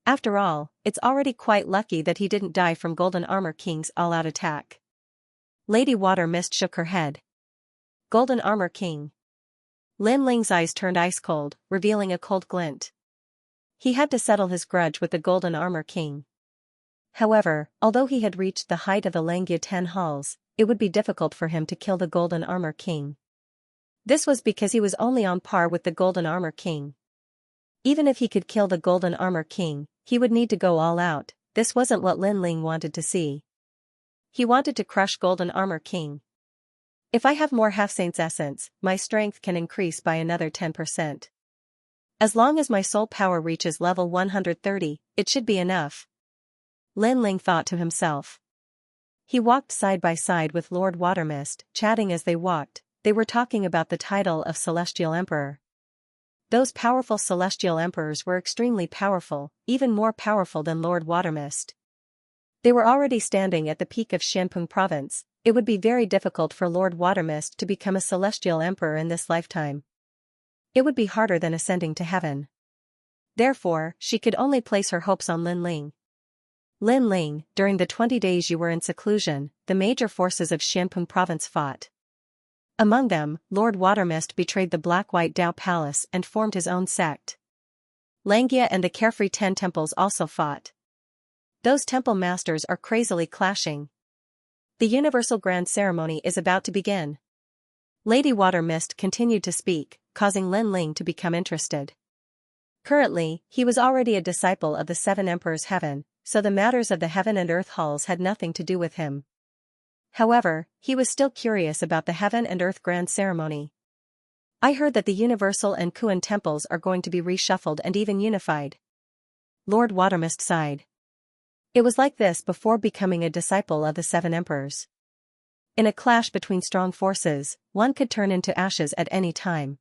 After all, it's already quite lucky that he didn't die from Golden Armor King's all-out attack." Lady Watermist shook her head. "Golden Armor King." Lin Ling's eyes turned ice-cold, revealing a cold glint. He had to settle his grudge with the Golden Armor King. However, although he had reached the height of the Langya 10 halls, it would be difficult for him to kill the Golden Armor King. This was because he was only on par with the Golden Armor King. Even if he could kill the Golden Armor King, he would need to go all out. This wasn't what Lin Ling wanted to see. He wanted to crush Golden Armor King. "If I have more half-saint's essence, my strength can increase by another 10%. As long as my soul power reaches level 130, it should be enough," Lin Ling thought to himself. He walked side by side with Lord Watermist, chatting as they walked. They were talking about the title of Celestial Emperor. Those powerful Celestial Emperors were extremely powerful, even more powerful than Lord Watermist. They were already standing at the peak of Xianpeng province. It would be very difficult for Lord Watermist to become a Celestial Emperor in this lifetime. It would be harder than ascending to heaven. Therefore, she could only place her hopes on Lin Ling. "Lin Ling, during the 20 days you were in seclusion, the major forces of Xianpeng province fought. Among them, Lord Watermist betrayed the Black-White Dao Palace and formed his own sect. Xianxia and the carefree 10 temples also fought. Those temple masters are crazily clashing. The universal grand ceremony is about to begin. Lady Water Mist continued to speak, causing Lin Ling to become interested. Currently, he was already a disciple of the Seven Emperors' Heaven, so the matters of the Heaven and Earth halls had nothing to do with him. However, he was still curious about the Heaven and Earth grand ceremony. I heard that the Universal and Kuan temples are going to be reshuffled and even unified. Lord Watermist sighed. It was like this before becoming a disciple of the Seven Emperors. In a clash between strong forces, one could turn into ashes at any time.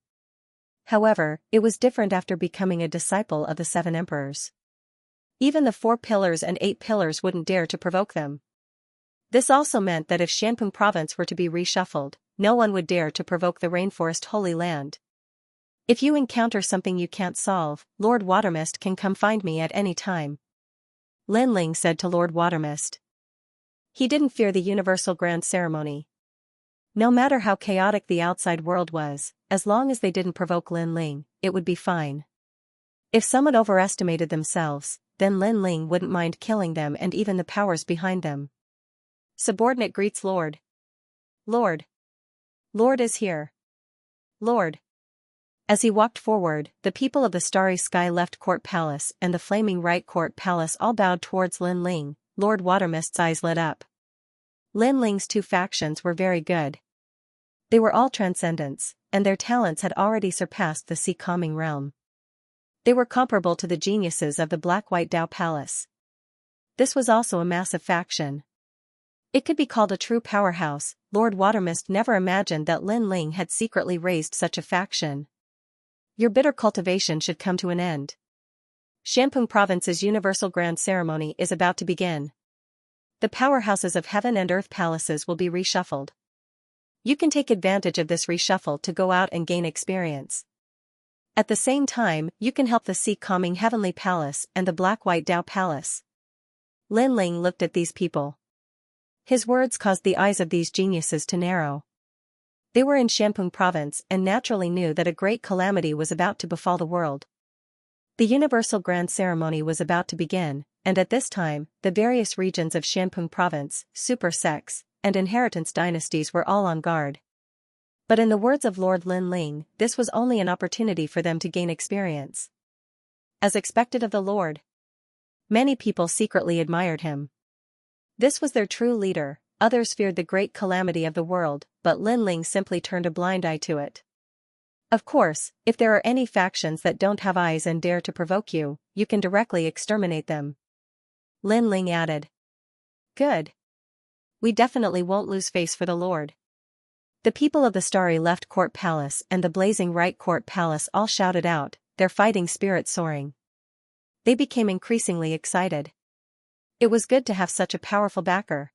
However, it was different after becoming a disciple of the Seven Emperors. Even the 4 pillars and 8 pillars wouldn't dare to provoke them. This also meant that if Xianpeng province were to be reshuffled, no one would dare to provoke the Rainforest Holy Land. If you encounter something you can't solve, Lord Watermist can come find me at any time. Lin Ling said to Lord Watermist. He didn't fear the universal grand ceremony. No matter how chaotic the outside world was, as long as they didn't provoke Lin Ling, it would be fine. If someone overestimated themselves, then Lin Ling wouldn't mind killing them and even the powers behind them. Subordinate greets Lord. Lord. Lord is here. Lord. As he walked forward, the people of the Starry Sky Left Court Palace and the Flaming Right Court Palace all bowed towards Lin Ling. Lord Watermist's eyes lit up. Lin Ling's 2 factions were very good. They were all transcendents, and their talents had already surpassed the sea calming realm. They were comparable to the geniuses of the Black-White Dao Palace. This was also a massive faction. It could be called a true powerhouse. Lord Watermist never imagined that Lin Ling had secretly raised such a faction. Your bitter cultivation should come to an end. Xianpeng Province's Universal Grand Ceremony is about to begin. The powerhouses of Heaven and Earth palaces will be reshuffled. You can take advantage of this reshuffle to go out and gain experience. At the same time, you can help the sea-calming Heavenly Palace and the Black-White Dao Palace. Lin Ling looked at these people. His words caused the eyes of these geniuses to narrow. They were in Xianpeng Province and naturally knew that a great calamity was about to befall the world. The Universal Grand Ceremony was about to begin, and at this time, the various regions of Xianpeng Province, super sects, and inheritance dynasties were all on guard. But in the words of Lord Lin Ling, this was only an opportunity for them to gain experience. As expected of the Lord, many people secretly admired him. This was their true leader. Others feared the great calamity of the world, but Lin Ling simply turned a blind eye to it. Of course, if there are any factions that don't have eyes and dare to provoke you, you can directly exterminate them. Lin Ling added. Good. We definitely won't lose face for the Lord. The people of the Starry Left Court Palace and the Blazing Right Court Palace all shouted out, their fighting spirit soaring. They became increasingly excited. It was good to have such a powerful backer.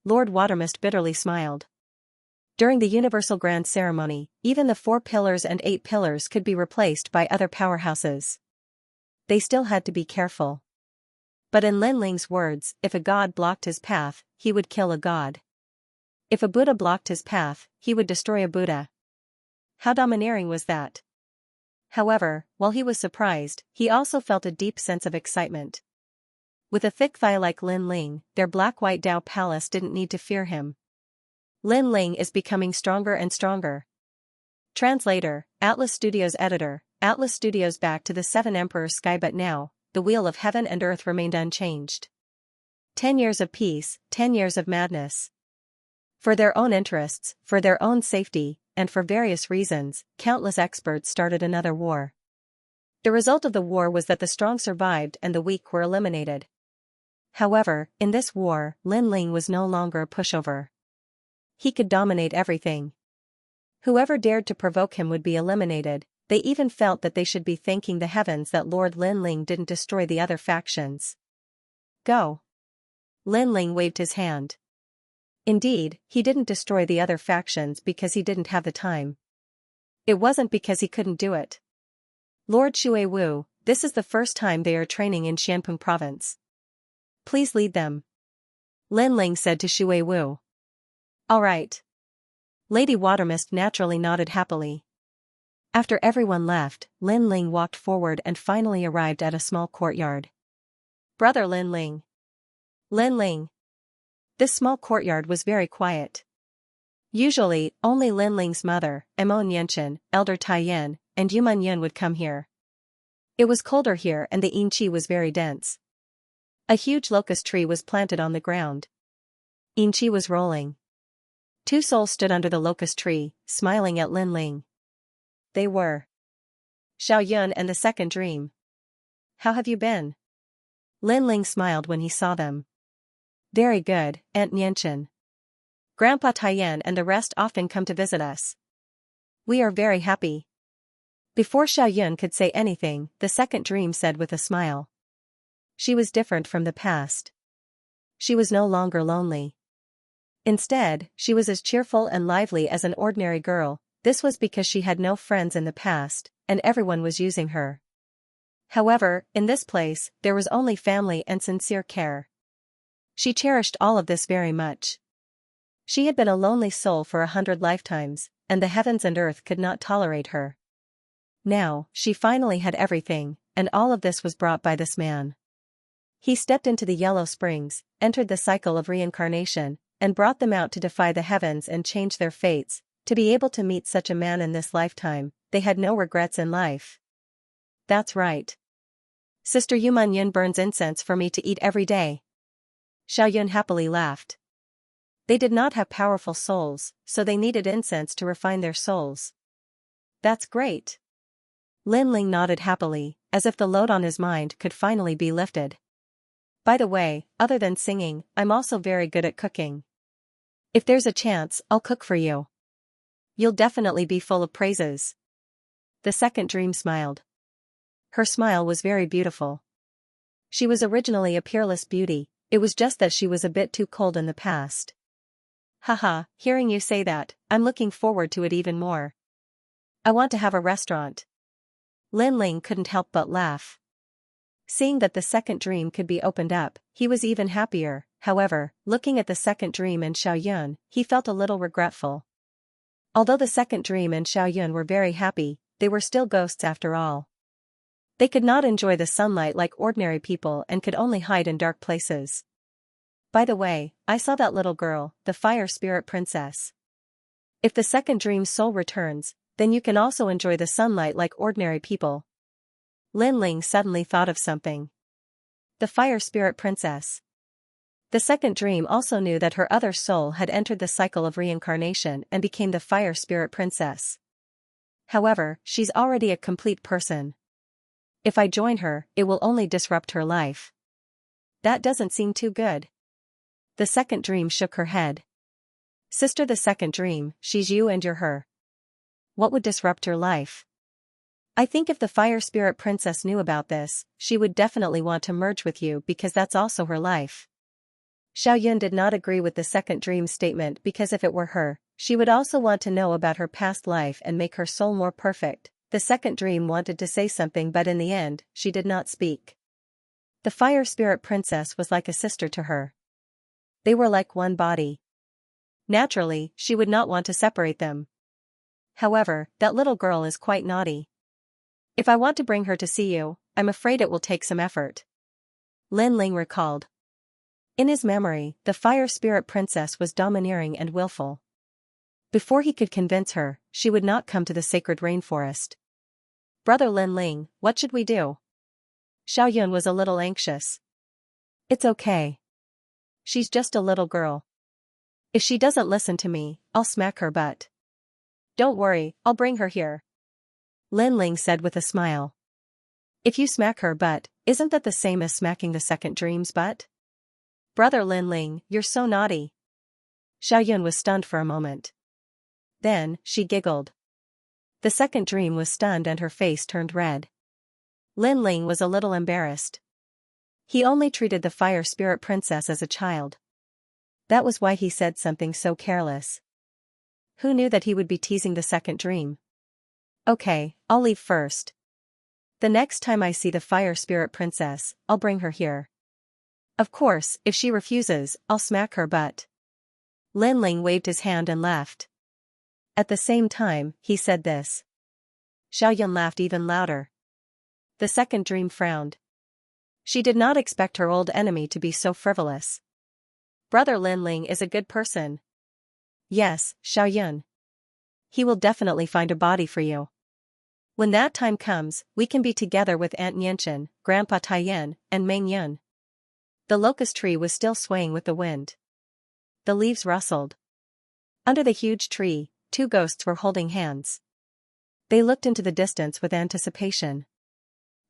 Lord Watermist bitterly smiled. During the Universal Grand Ceremony, even the 4 pillars and 8 pillars could be replaced by other powerhouses. They still had to be careful. But in Lin Ling's words, if a god blocked his path, he would kill a god. If a Buddha blocked his path, he would destroy a Buddha. How domineering was that? However, while he was surprised, he also felt a deep sense of excitement. With a thick thigh like Lin Ling, their Black-White Dao Palace didn't need to fear him. Lin Ling is becoming stronger and stronger. Translator, Atlas Studios Editor, Atlas Studios back to the 7 Emperors Sky, but now, the wheel of heaven and earth remained unchanged. 10 years of peace, 10 years of madness. For their own interests, for their own safety, and for various reasons, countless experts started another war. The result of the war was that the strong survived and the weak were eliminated. However, in this war, Lin Ling was no longer a pushover. He could dominate everything. Whoever dared to provoke him would be eliminated. They even felt that they should be thanking the heavens that Lord Lin Ling didn't destroy the other factions. Go. Lin Ling waved his hand. Indeed, he didn't destroy the other factions because he didn't have the time. It wasn't because he couldn't do it. Lord Shui Wu, this is the first time they are training in Xianpeng Province. Please lead them. Lin Ling said to Shui Wu. All right. Lady Watermist naturally nodded happily. After everyone left, Lin Ling walked forward and finally arrived at a small courtyard. Brother Lin Ling. Lin Ling. This small courtyard was very quiet. Usually, only Lin Ling's mother, Mo Nianchen, Elder Taiyan, and Yuman Yun would come here. It was colder here and the Yin Qi was very dense. A huge locust tree was planted on the ground. Yin Qi was rolling. Two souls stood under the locust tree, smiling at Lin Ling. They were Xiao Yun and the second dream. How have you been? Lin Ling smiled when he saw them. Very good, Aunt Nianchen. Grandpa Taiyan and the rest often come to visit us. We are very happy. Before Xiao Yun could say anything, the second dream said with a smile. She was different from the past. She was no longer lonely. Instead, she was as cheerful and lively as an ordinary girl. This was because she had no friends in the past, and everyone was using her. However, in this place, there was only family and sincere care. She cherished all of this very much. She had been a lonely soul for 100 lifetimes, and the heavens and earth could not tolerate her. Now, she finally had everything, and all of this was brought by this man. He stepped into the yellow springs, entered the cycle of reincarnation, and brought them out to defy the heavens and change their fates. To be able to meet such a man in this lifetime, they had no regrets in life. That's right. Sister Yuman Yun burns incense for me to eat every day. Xiao Yun happily laughed. They did not have powerful souls, so they needed incense to refine their souls. That's great. Lin Ling nodded happily, as if the load on his mind could finally be lifted. By the way, other than singing, I'm also very good at cooking. If there's a chance, I'll cook for you. You'll definitely be full of praises. The second dream smiled. Her smile was very beautiful. She was originally a peerless beauty, it was just that she was a bit too cold in the past. Haha, hearing you say that, I'm looking forward to it even more. I want to have a restaurant. Lin Ling couldn't help but laugh. Seeing that the second dream could be opened up, he was even happier. However, looking at the second dream and Xiao Yun, he felt a little regretful. Although the second dream and Xiao Yun were very happy, they were still ghosts after all. They could not enjoy the sunlight like ordinary people and could only hide in dark places. By the way, I saw that little girl, the fire spirit princess. If the second dream's soul returns, then you can also enjoy the sunlight like ordinary people. Lin Ling suddenly thought of something. The fire spirit princess. The second dream also knew that her other soul had entered the cycle of reincarnation and became the fire spirit princess. However, she's already a complete person. If I join her, it will only disrupt her life. That doesn't seem too good. The second dream shook her head. Sister, the second dream, she's you and you're her. What would disrupt your life? I think if the fire spirit princess knew about this, she would definitely want to merge with you because that's also her life. Xiao Yun did not agree with the second dream's statement because if it were her, she would also want to know about her past life and make her soul more perfect. The second dream wanted to say something but in the end, she did not speak. The fire spirit princess was like a sister to her. They were like one body. Naturally, she would not want to separate them. However, that little girl is quite naughty. If I want to bring her to see you, I'm afraid it will take some effort. Lin Ling recalled. In his memory, the fire spirit princess was domineering and willful. Before he could convince her, she would not come to the sacred rainforest. Brother Lin Ling, what should we do? Xiao Yun was a little anxious. It's okay. She's just a little girl. If she doesn't listen to me, I'll smack her butt. Don't worry, I'll bring her here. Lin Ling said with a smile. If you smack her butt, isn't that the same as smacking the second dream's butt? Brother Lin Ling, you're so naughty. Xiao Yun was stunned for a moment. Then, she giggled. The second dream was stunned and her face turned red. Lin Ling was a little embarrassed. He only treated the fire spirit princess as a child. That was why he said something so careless. Who knew that he would be teasing the second dream? Okay, I'll leave first. The next time I see the fire spirit princess, I'll bring her here. Of course, if she refuses, I'll smack her butt. Lin Ling waved his hand and left. At the same time, he said this. Xiaoyun laughed even louder. The second dream frowned. She did not expect her old enemy to be so frivolous. Brother Linling is a good person. Yes, Xiaoyun. He will definitely find a body for you. When that time comes, we can be together with Aunt Nianchen, Grandpa Taiyan, and Meng Yun. The locust tree was still swaying with the wind. The leaves rustled. Under the huge tree, two ghosts were holding hands. They looked into the distance with anticipation.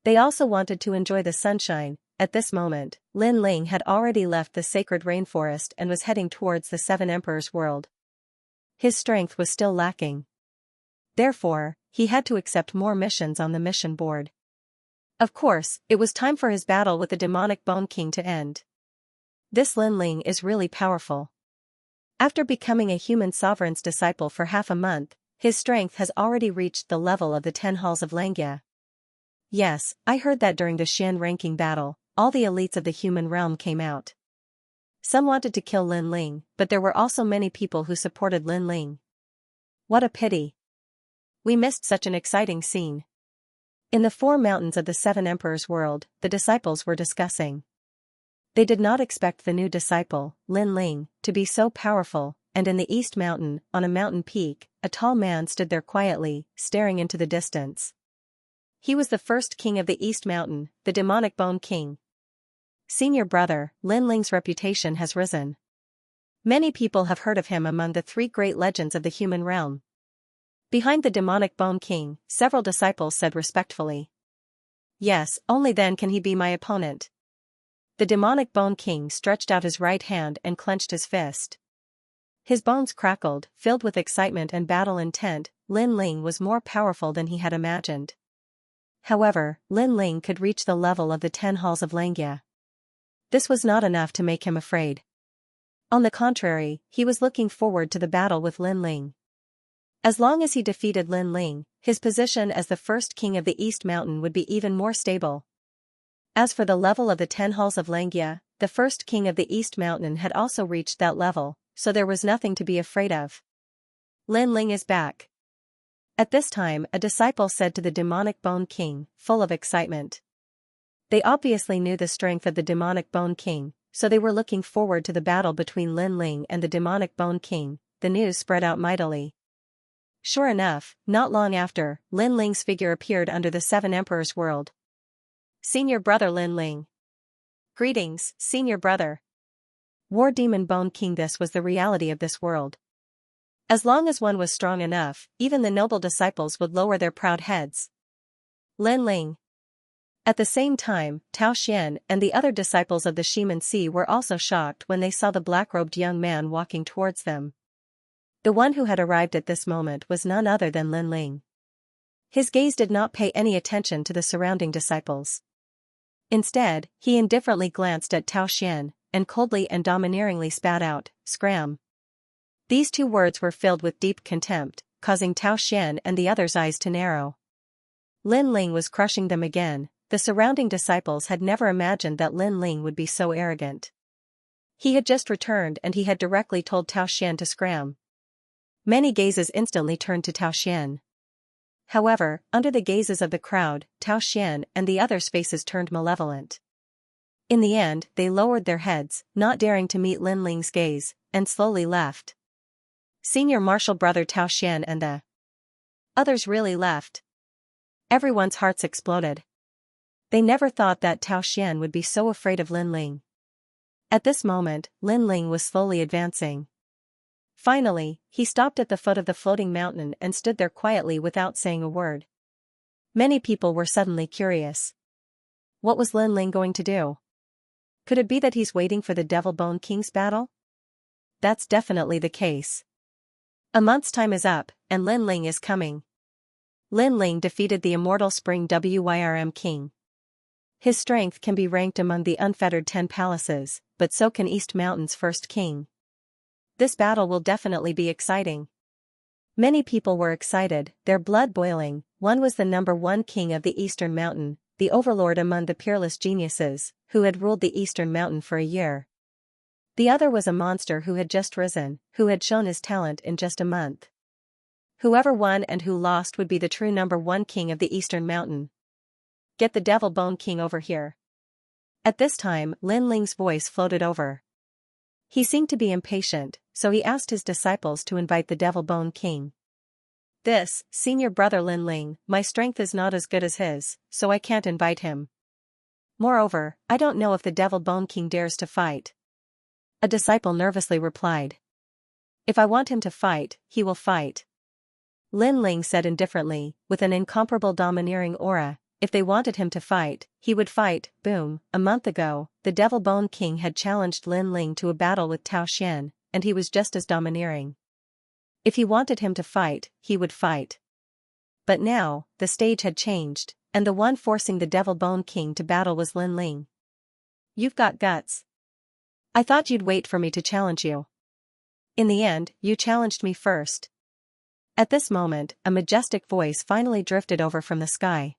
They also wanted to enjoy the sunshine. At this moment, Lin Ling had already left the sacred rainforest and was heading towards the Seven Emperors' world. His strength was still lacking. Therefore, he had to accept more missions on the mission board. Of course, it was time for his battle with the demonic Bone King to end. This Lin Ling is really powerful. After becoming a human sovereign's disciple for half a month, his strength has already reached the level of the 10 halls of Xianxia. Yes, I heard that during the Xian ranking battle, all the elites of the human realm came out. Some wanted to kill Lin Ling, but there were also many people who supported Lin Ling. What a pity. We missed such an exciting scene. In the 4 mountains of the Seven Emperors' world, the disciples were discussing. They did not expect the new disciple, Lin Ling, to be so powerful, and in the East Mountain, on a mountain peak, a tall man stood there quietly, staring into the distance. He was the first king of the East Mountain, the demonic Bone King. Senior brother, Lin Ling's reputation has risen. Many people have heard of him among the 3 great legends of the human realm. Behind the demonic Bone King, several disciples said respectfully. Yes, only then can he be my opponent. The demonic Bone King stretched out his right hand and clenched his fist. His bones crackled, filled with excitement and battle intent. Lin Ling was more powerful than he had imagined. However, Lin Ling could reach the level of the 10 halls of Xianxia. This was not enough to make him afraid. On the contrary, he was looking forward to the battle with Lin Ling. As long as he defeated Lin Ling, his position as the first king of the East Mountain would be even more stable. As for the level of the 10 halls of Xianxia, the first king of the East Mountain had also reached that level, so there was nothing to be afraid of. Lin Ling is back. At this time, a disciple said to the demonic Bone King, full of excitement. They obviously knew the strength of the demonic Bone King, so they were looking forward to the battle between Lin Ling and the demonic Bone King. The news spread out mightily. Sure enough, not long after, Lin Ling's figure appeared under the Seven Emperors' world. Senior brother Lin Ling. Greetings, senior brother. War Demon Bone King. This was the reality of this world. As long as one was strong enough, even the noble disciples would lower their proud heads. Lin Ling. At the same time, Tao Xian and the other disciples of the Shiman Sea were also shocked when they saw the black-robed young man walking towards them. The one who had arrived at this moment was none other than Lin Ling. His gaze did not pay any attention to the surrounding disciples. Instead, he indifferently glanced at Tao Xian, and coldly and domineeringly spat out, "Scram." These 2 words were filled with deep contempt, causing Tao Xian and the others' eyes to narrow. Lin Ling was crushing them again. The surrounding disciples had never imagined that Lin Ling would be so arrogant. He had just returned and he had directly told Tao Xian to scram. Many gazes instantly turned to Tao Xian. However, under the gazes of the crowd, Tao Xian and the others' faces turned malevolent. In the end, they lowered their heads, not daring to meet Lin Ling's gaze, and slowly left. Senior martial brother Tao Xian and the others really left. Everyone's hearts exploded. They never thought that Tao Xian would be so afraid of Lin Ling. At this moment, Lin Ling was slowly advancing. Finally, he stopped at the foot of the floating mountain and stood there quietly without saying a word. Many people were suddenly curious. What was Lin Ling going to do? Could it be that he's waiting for the Devil Bone King's battle? That's definitely the case. A month's time is up, and Lin Ling is coming. Lin Ling defeated the immortal Spring Wyrm King. His strength can be ranked among the unfettered 10 palaces, but so can East Mountain's first king. This battle will definitely be exciting. Many people were excited, their blood boiling. One was the #1 king of the Eastern Mountain, the overlord among the peerless geniuses, who had ruled the Eastern Mountain for a year. The other was a monster who had just risen, who had shown his talent in just a month. Whoever won and who lost would be the true #1 king of the Eastern Mountain. Get the Devil Bone King over here. At this time, Lin Ling's voice floated over. He seemed to be impatient, so he asked his disciples to invite the Devil Bone King. This, senior brother Lin Ling, my strength is not as good as his, so I can't invite him. Moreover, I don't know if the Devil Bone King dares to fight. A disciple nervously replied. If I want him to fight, he will fight. Lin Ling said indifferently, with an incomparable domineering aura, if they wanted him to fight, he would fight. Boom. A month ago, the Devil Bone King had challenged Lin Ling to a battle with Tao Xian, and he was just as domineering. If he wanted him to fight, he would fight. But now, the stage had changed, and the one forcing the Devil Bone King to battle was Lin Ling. You've got guts. I thought you'd wait for me to challenge you. In the end, you challenged me first. At this moment, a majestic voice finally drifted over from the sky.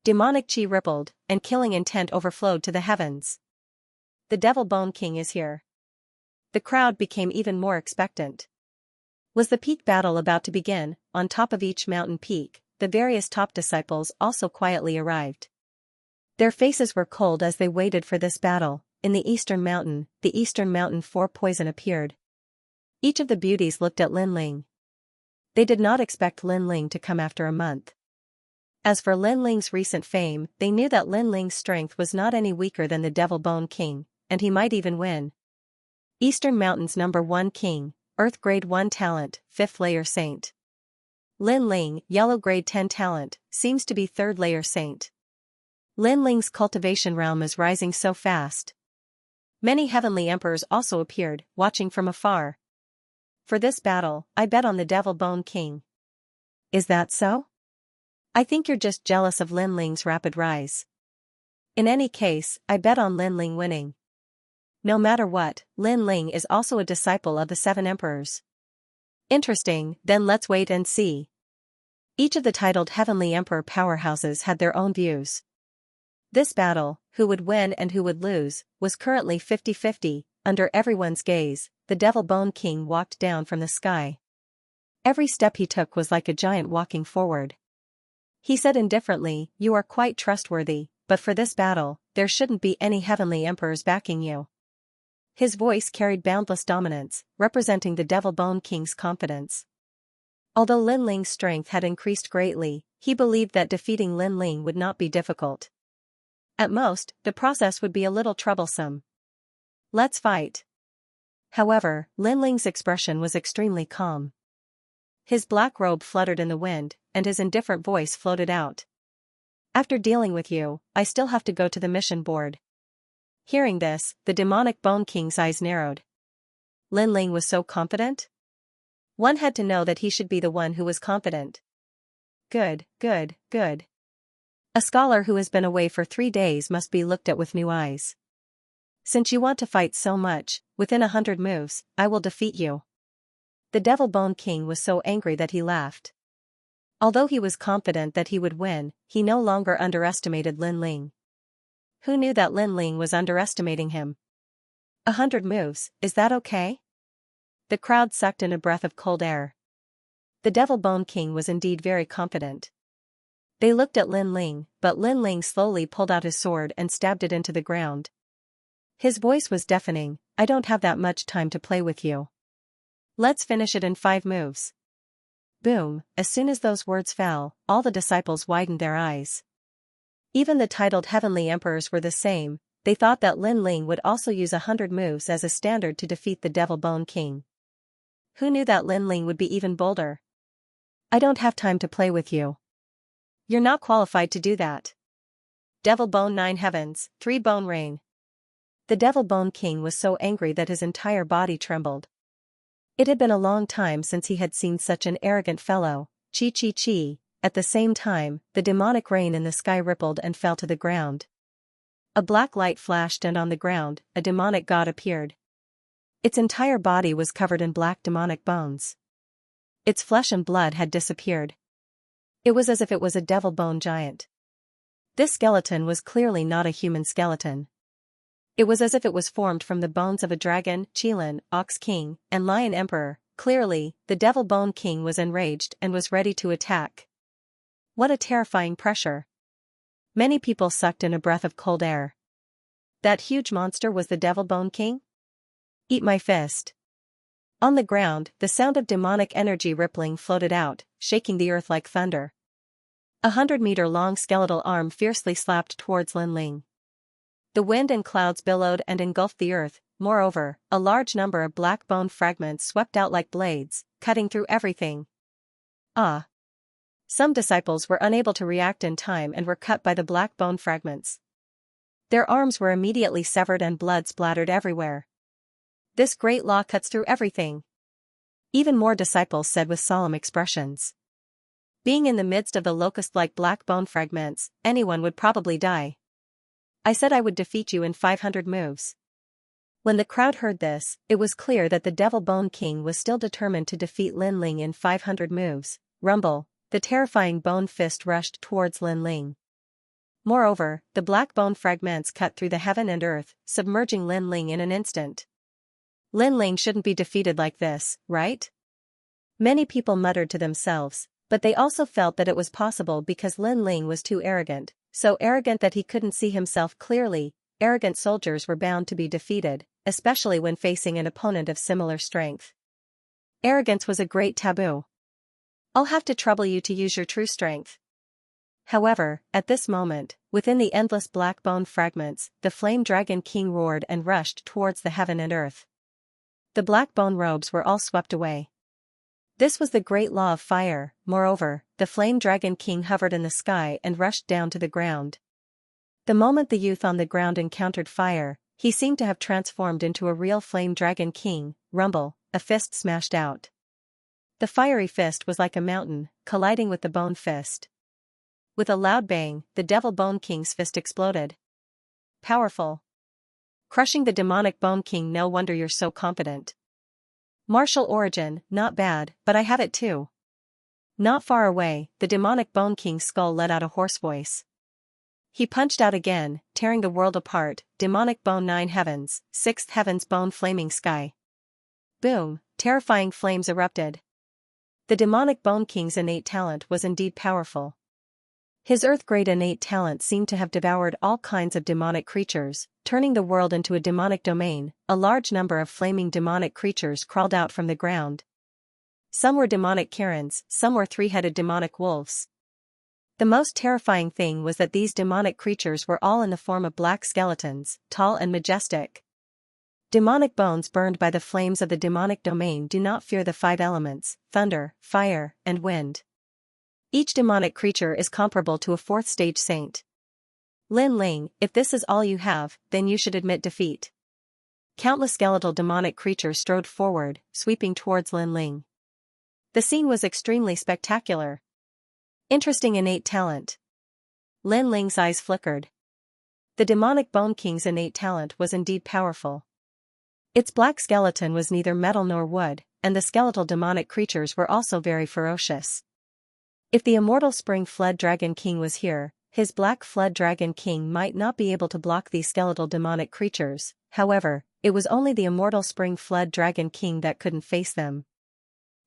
Demonic chi rippled, and killing intent overflowed to the heavens. The Devil Bone King is here. The crowd became even more expectant. Was the peak battle about to begin? On top of each mountain peak, the various top disciples also quietly arrived. Their faces were cold as they waited for this battle. In the Eastern Mountain 4 poison appeared. Each of the beauties looked at Lin Ling. They did not expect Lin Ling to come after a month. As for Lin Ling's recent fame, they knew that Lin Ling's strength was not any weaker than the Devil Bone King, and he might even win. Eastern Mountain's #1 king, Earth Grade 1 talent, 5th layer saint. Lin Ling, Yellow Grade 10 talent, seems to be 3rd layer saint. Lin Ling's cultivation realm is rising so fast. Many heavenly emperors also appeared, watching from afar. For this battle, I bet on the Devil Bone King. Is that so? I think you're just jealous of Lin Ling's rapid rise. In any case, I bet on Lin Ling winning. No matter what, Lin Ling is also a disciple of the 7 emperors. Interesting, then let's wait and see. Each of the titled Heavenly Emperor powerhouses had their own views. This battle, who would win and who would lose, was currently 50-50, under everyone's gaze. The Devil Bone King walked down from the sky. Every step he took was like a giant walking forward. He said indifferently, you are quite trustworthy, but for this battle, there shouldn't be any heavenly emperors backing you. His voice carried boundless dominance, representing the Devil Bone King's confidence. Although Lin Ling's strength had increased greatly, he believed that defeating Lin Ling would not be difficult. At most, the process would be a little troublesome. Let's fight. However, Lin Ling's expression was extremely calm. His black robe fluttered in the wind, and his indifferent voice floated out. After dealing with you, I still have to go to the mission board. Hearing this, the Demonic Bone King's eyes narrowed. Lin Ling was so confident? One had to know that he should be the one who was confident. Good. A scholar who has been away for 3 days must be looked at with new eyes. Since you want to fight so much, within 100 moves, I will defeat you. The Devil Bone King was so angry that he laughed. Although he was confident that he would win, he no longer underestimated Lin Ling. Who knew that Lin Ling was underestimating him? 100 moves, is that okay? The crowd sucked in a breath of cold air. The Devil Bone King was indeed very confident. They looked at Lin Ling, but Lin Ling slowly pulled out his sword and stabbed it into the ground. His voice was deafening, I don't have that much time to play with you. Let's finish it in 5 moves. Boom, as soon as those words fell, all the disciples widened their eyes. Even the titled heavenly emperors were the same, they thought that Lin Ling would also use 100 moves as a standard to defeat the Devil Bone King. Who knew that Lin Ling would be even bolder? I don't have time to play with you. You're not qualified to do that. Devil Bone 9 heavens, 3 bone rain. The Devil Bone King was so angry that his entire body trembled. It had been a long time since he had seen such an arrogant fellow. Chi. At the same time, the demonic rain in the sky rippled and fell to the ground. A black light flashed and on the ground, a demonic god appeared. Its entire body was covered in black demonic bones. Its flesh and blood had disappeared. It was as if it was a devil bone giant. This skeleton was clearly not a human skeleton. It was as if it was formed from the bones of a dragon, Qilin, Ox King, and Lion Emperor. Clearly, the Devil Bone King was enraged and was ready to attack. What a terrifying pressure. Many people sucked in a breath of cold air. That huge monster was the Devil Bone King? Eat my fist. On the ground, the sound of demonic energy rippling floated out, shaking the earth like thunder. 100-meter-long skeletal arm fiercely slapped towards Lin Ling. The wind and clouds billowed and engulfed the earth. Moreover, a large number of black bone fragments swept out like blades, cutting through everything. Ah! Some disciples were unable to react in time and were cut by the black bone fragments. Their arms were immediately severed and blood splattered everywhere. This great law cuts through everything. Even more disciples said with solemn expressions. Being in the midst of the locust-like black bone fragments, anyone would probably die. I said I would defeat you in 500 moves. When the crowd heard this, it was clear that the Devil Bone King was still determined to defeat Lin Ling in 500 moves. Rumble, the terrifying bone fist rushed towards Lin Ling. Moreover, the black bone fragments cut through the heaven and earth, submerging Lin Ling in an instant. Lin Ling shouldn't be defeated like this, right? Many people muttered to themselves, but they also felt that it was possible because Lin Ling was too arrogant, so arrogant that he couldn't see himself clearly. Arrogant soldiers were bound to be defeated, especially when facing an opponent of similar strength. Arrogance was a great taboo. I'll have to trouble you to use your true strength. However, at this moment, within the endless black bone fragments, the Flame Dragon King roared and rushed towards the heaven and earth. The black bone robes were all swept away. This was the great law of fire. Moreover, the Flame Dragon King hovered in the sky and rushed down to the ground. The moment the youth on the ground encountered fire, he seemed to have transformed into a real Flame Dragon King. Rumble, a fist smashed out. The fiery fist was like a mountain, colliding with the bone fist. With a loud bang, the Devil Bone King's fist exploded. Powerful. Crushing the demonic Bone King. No wonder you're so confident. Martial origin, not bad, but I have it too. Not far away, the demonic Bone King's skull let out a hoarse voice. He punched out again, tearing the world apart. Demonic bone 9 heavens, 6th heavens bone flaming sky. Boom, terrifying flames erupted. The demonic Bone King's innate talent was indeed powerful. His earth-grade innate talent seemed to have devoured all kinds of demonic creatures, turning the world into a demonic domain. A large number of flaming demonic creatures crawled out from the ground. Some were demonic Karens, some were 3-headed demonic wolves. The most terrifying thing was that these demonic creatures were all in the form of black skeletons, tall and majestic. Demonic bones burned by the flames of the demonic domain do not fear the 5 elements, thunder, fire, and wind. Each demonic creature is comparable to a 4th-stage saint. Lin Ling, if this is all you have, then you should admit defeat. Countless skeletal demonic creatures strode forward, sweeping towards Lin Ling. The scene was extremely spectacular. Interesting innate talent. Lin Ling's eyes flickered. The demonic Bone King's innate talent was indeed powerful. Its black skeleton was neither metal nor wood, and the skeletal demonic creatures were also very ferocious. If the immortal Spring Flood Dragon King was here, his Black Flood Dragon King might not be able to block these skeletal demonic creatures. However, it was only the immortal Spring Flood Dragon King that couldn't face them.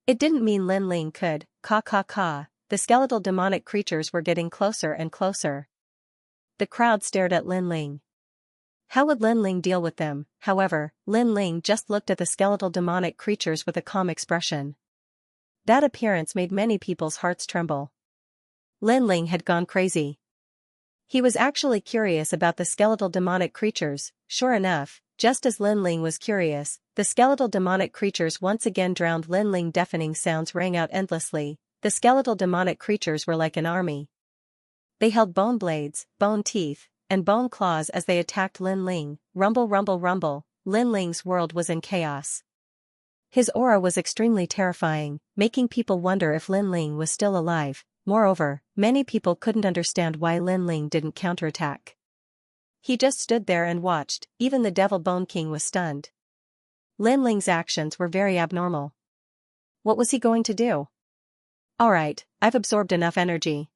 It didn't mean Lin Ling could. The skeletal demonic creatures were getting closer and closer. The crowd stared at Lin Ling. How would Lin Ling deal with them? However, Lin Ling just looked at the skeletal demonic creatures with a calm expression. That appearance made many people's hearts tremble. Lin Ling had gone crazy. He was actually curious about the skeletal demonic creatures. Sure enough, just as Lin Ling was curious, the skeletal demonic creatures once again drowned Lin Ling. Deafening sounds rang out endlessly. The skeletal demonic creatures were like an army. They held bone blades, bone teeth, and bone claws as they attacked Lin Ling. Rumble, rumble, rumble. Lin Ling's world was in chaos. His aura was extremely terrifying, making people wonder if Lin Ling was still alive. Moreover, many people couldn't understand why Lin Ling didn't counterattack. He just stood there and watched. Even the Devil Bone King was stunned. Lin Ling's actions were very abnormal. What was he going to do? Alright, I've absorbed enough energy.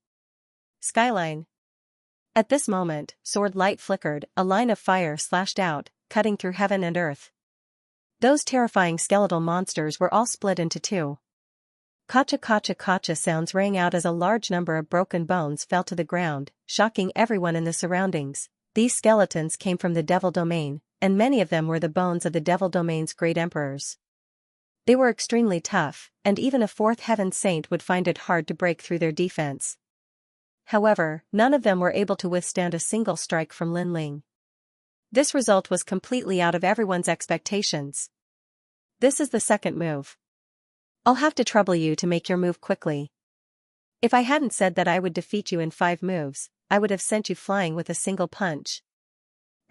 Skyline. At this moment, sword light flickered, a line of fire slashed out, cutting through heaven and earth. Those terrifying skeletal monsters were all split into two. Kacha sounds rang out as a large number of broken bones fell to the ground, shocking everyone in the surroundings. These skeletons came from the Devil Domain, and many of them were the bones of the Devil Domain's great emperors. They were extremely tough, and even a fourth heaven saint would find it hard to break through their defense. However, none of them were able to withstand a single strike from Lin Ling. This result was completely out of everyone's expectations. This is the second move. I'll have to trouble you to make your move quickly. If I hadn't said that I would defeat you in 5 moves, I would have sent you flying with a single punch.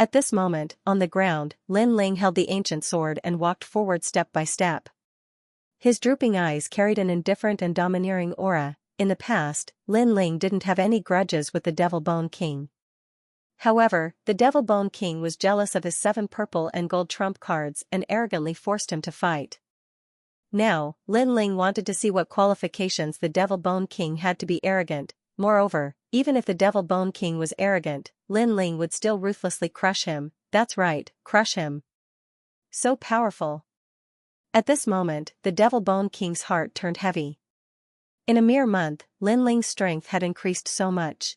At this moment, on the ground, Lin Ling held the ancient sword and walked forward step by step. His drooping eyes carried an indifferent and domineering aura. In the past, Lin Ling didn't have any grudges with the Devil Bone King. However, the Devil Bone King was jealous of his 7 purple and gold trump cards and arrogantly forced him to fight. Now, Lin Ling wanted to see what qualifications the Devil Bone King had to be arrogant. Moreover, even if the Devil Bone King was arrogant, Lin Ling would still ruthlessly crush him. That's right, crush him. So powerful. At this moment, the Devil Bone King's heart turned heavy. In a mere month, Lin Ling's strength had increased so much.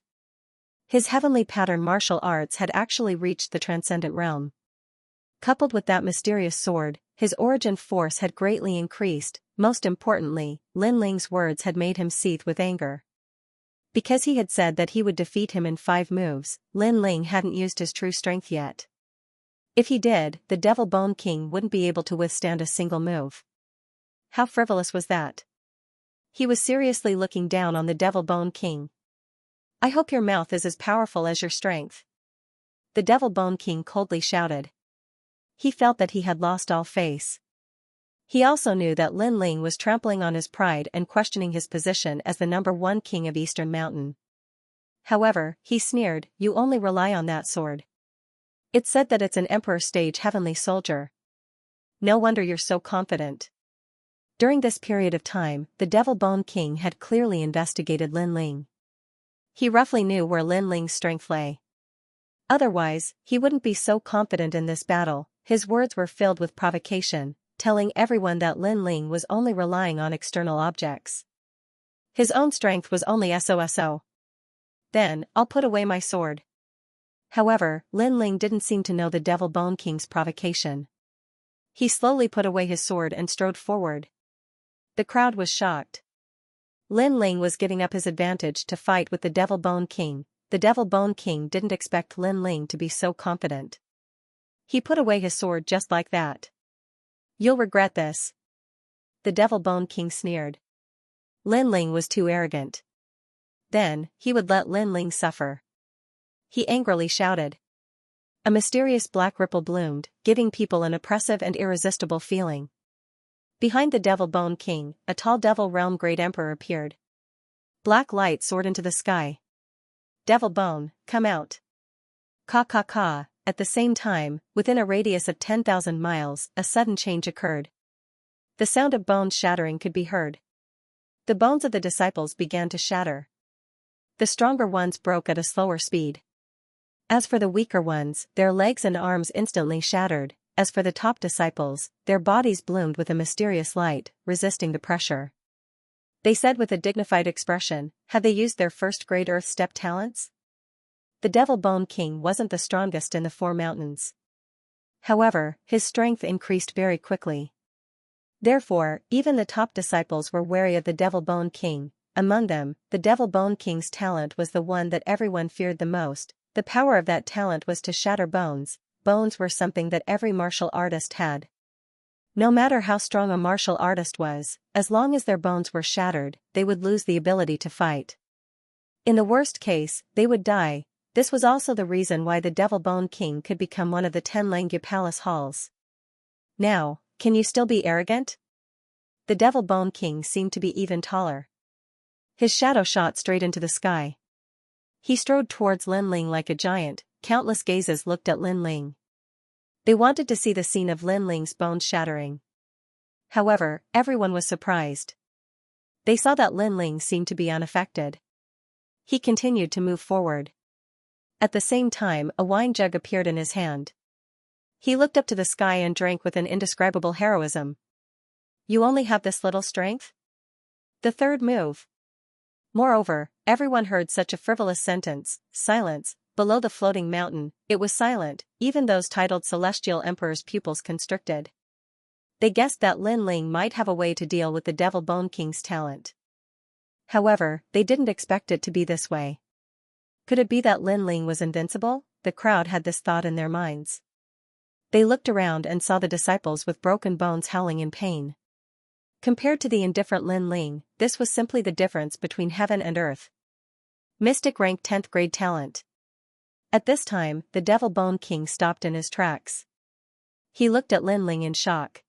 His heavenly pattern martial arts had actually reached the transcendent realm. Coupled with that mysterious sword, his origin force had greatly increased. Most importantly, Lin Ling's words had made him seethe with anger. Because he had said that he would defeat him in 5 moves, Lin Ling hadn't used his true strength yet. If he did, the Devil Bone King wouldn't be able to withstand a single move. How frivolous was that? He was seriously looking down on the Devil Bone King. I hope your mouth is as powerful as your strength. The Devil Bone King coldly shouted. He felt that he had lost all face. He also knew that Lin Ling was trampling on his pride and questioning his position as the #1 king of Eastern Mountain. However, he sneered, you only rely on that sword. It's said that it's an Emperor stage heavenly soldier. No wonder you're so confident. During this period of time, the Devil Bone King had clearly investigated Lin Ling. He roughly knew where Lin Ling's strength lay. Otherwise, he wouldn't be so confident in this battle. His words were filled with provocation, telling everyone that Lin Ling was only relying on external objects. His own strength was only so. Then, I'll put away my sword. However, Lin Ling didn't seem to know the Devil Bone King's provocation. He slowly put away his sword and strode forward. The crowd was shocked. Lin Ling was giving up his advantage to fight with the Devil Bone King. The Devil Bone King didn't expect Lin Ling to be so confident. He put away his sword just like that. You'll regret this. The Devil Bone King sneered. Lin Ling was too arrogant. Then, he would let Lin Ling suffer. He angrily shouted. A mysterious black ripple bloomed, giving people an oppressive and irresistible feeling. Behind the Devil Bone King, a tall Devil Realm Great Emperor appeared. Black light soared into the sky. Devil Bone, come out. Ka. At the same time, within a radius of 10,000 miles, a sudden change occurred. The sound of bones shattering could be heard. The bones of the disciples began to shatter. The stronger ones broke at a slower speed. As for the weaker ones, their legs and arms instantly shattered. As for the top disciples, their bodies bloomed with a mysterious light, resisting the pressure. They said with a dignified expression, had they used their first great earth step talents? The Devil Bone King wasn't the strongest in the 4 mountains. However, his strength increased very quickly. Therefore, even the top disciples were wary of the Devil Bone King. Among them, the Devil Bone King's talent was the one that everyone feared the most. The power of that talent was to shatter bones. Bones were something that every martial artist had. No matter how strong a martial artist was, as long as their bones were shattered, they would lose the ability to fight. In the worst case, they would die. This was also the reason why the Devil Bone King could become one of the 10 Langya Palace halls. Now, can you still be arrogant? The Devil Bone King seemed to be even taller. His shadow shot straight into the sky. He strode towards Lin Ling like a giant. Countless gazes looked at Lin Ling. They wanted to see the scene of Lin Ling's bones shattering. However, everyone was surprised. They saw that Lin Ling seemed to be unaffected. He continued to move forward. At the same time, a wine jug appeared in his hand. He looked up to the sky and drank with an indescribable heroism. You only have this little strength? The third move. Moreover, everyone heard such a frivolous sentence. Silence. Below the floating mountain, it was silent, even those titled celestial emperors' pupils constricted. They guessed that Lin Ling might have a way to deal with the Devil Bone King's talent. However, they didn't expect it to be this way. Could it be that Lin Ling was invincible? The crowd had this thought in their minds. They looked around and saw the disciples with broken bones howling in pain. Compared to the indifferent Lin Ling, this was simply the difference between heaven and earth. Mystic rank 10th grade talent. At this time, the Devil Bone King stopped in his tracks. He looked at Lin Ling in shock.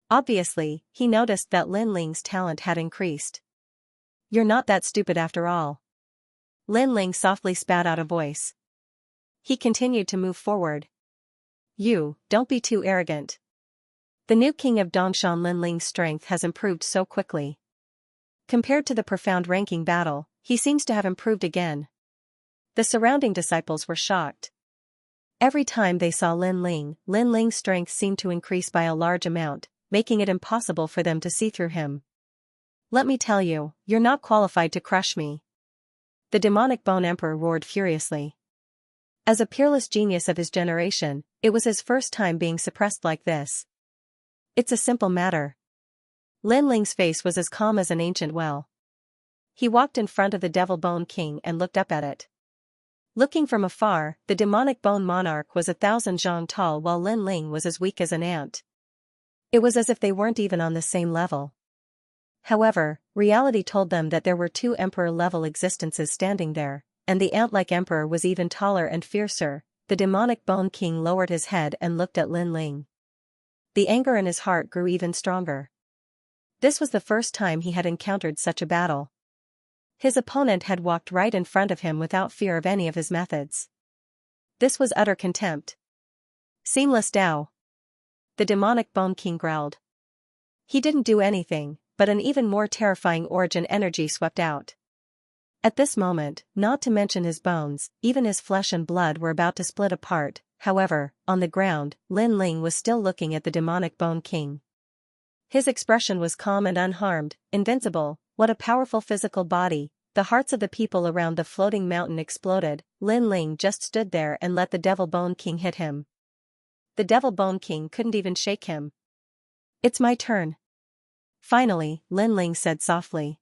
Obviously, he noticed that Lin Ling's talent had increased. You're not that stupid after all. Lin Ling softly spat out a voice. He continued to move forward. Don't be too arrogant. The new king of Dongshan, Lin Ling's strength has improved so quickly. Compared to the profound ranking battle, he seems to have improved again. The surrounding disciples were shocked. Every time they saw Lin Ling's strength seemed to increase by a large amount, making it impossible for them to see through him. Let me tell you, you're not qualified to crush me. The demonic Bone Emperor roared furiously. As a peerless genius of his generation, it was his first time being suppressed like this. It's a simple matter. Lin Ling's face was as calm as an ancient well. He walked in front of the Devil Bone King and looked up at it. Looking from afar, the demonic bone monarch was 1,000 zhang tall while Lin Ling was as weak as an ant. It was as if they weren't even on the same level. However, reality told them that there were two emperor-level existences standing there, and the ant-like emperor was even taller and fiercer. The demonic Bone King lowered his head and looked at Lin Ling. The anger in his heart grew even stronger. This was the first time he had encountered such a battle. His opponent had walked right in front of him without fear of any of his methods. This was utter contempt. Seamless Tao. The demonic Bone King growled. He didn't do anything, but an even more terrifying origin energy swept out. At this moment, not to mention his bones, even his flesh and blood were about to split apart. However, on the ground, Lin Ling was still looking at the demonic Bone King. His expression was calm and unharmed. Invincible. What a powerful physical body. The hearts of the people around the floating mountain exploded. Lin Ling just stood there and let the Devil Bone King hit him. The Devil Bone King couldn't even shake him. It's my turn. Finally, Lin Ling said softly.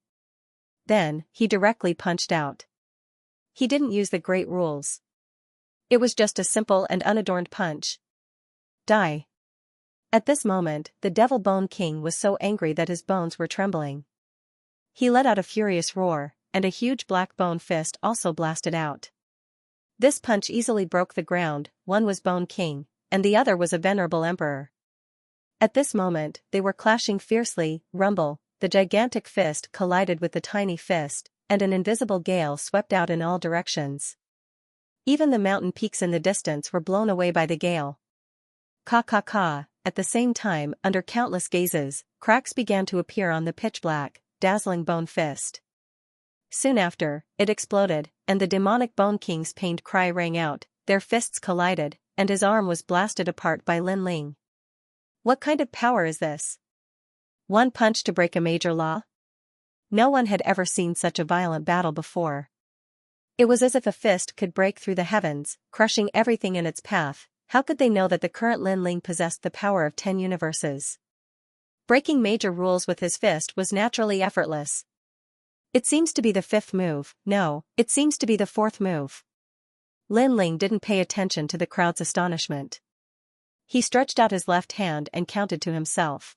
Then, he directly punched out. He didn't use the great rules. It was just a simple and unadorned punch. Die. At this moment, the Devil Bone King was so angry that his bones were trembling. He let out a furious roar, and a huge black bone fist also blasted out. This punch easily broke the ground. One was Bone King, and the other was a venerable emperor. At this moment, they were clashing fiercely. Rumble, the gigantic fist collided with the tiny fist, and an invisible gale swept out in all directions. Even the mountain peaks in the distance were blown away by the gale. Ka. At the same time, under countless gazes, cracks began to appear on the pitch-black, dazzling bone fist. Soon after, it exploded, and the demonic Bone King's pained cry rang out. Their fists collided, and his arm was blasted apart by Lin Ling. What kind of power is this? One punch to break a major law? No one had ever seen such a violent battle before. It was as if a fist could break through the heavens, crushing everything in its path. How could they know that the current Lin Ling possessed the power of 10 universes? Breaking major rules with his fist was naturally effortless. It seems to be the fifth move. No, it seems to be the fourth move. Lin Ling didn't pay attention to the crowd's astonishment. He stretched out his left hand and counted to himself.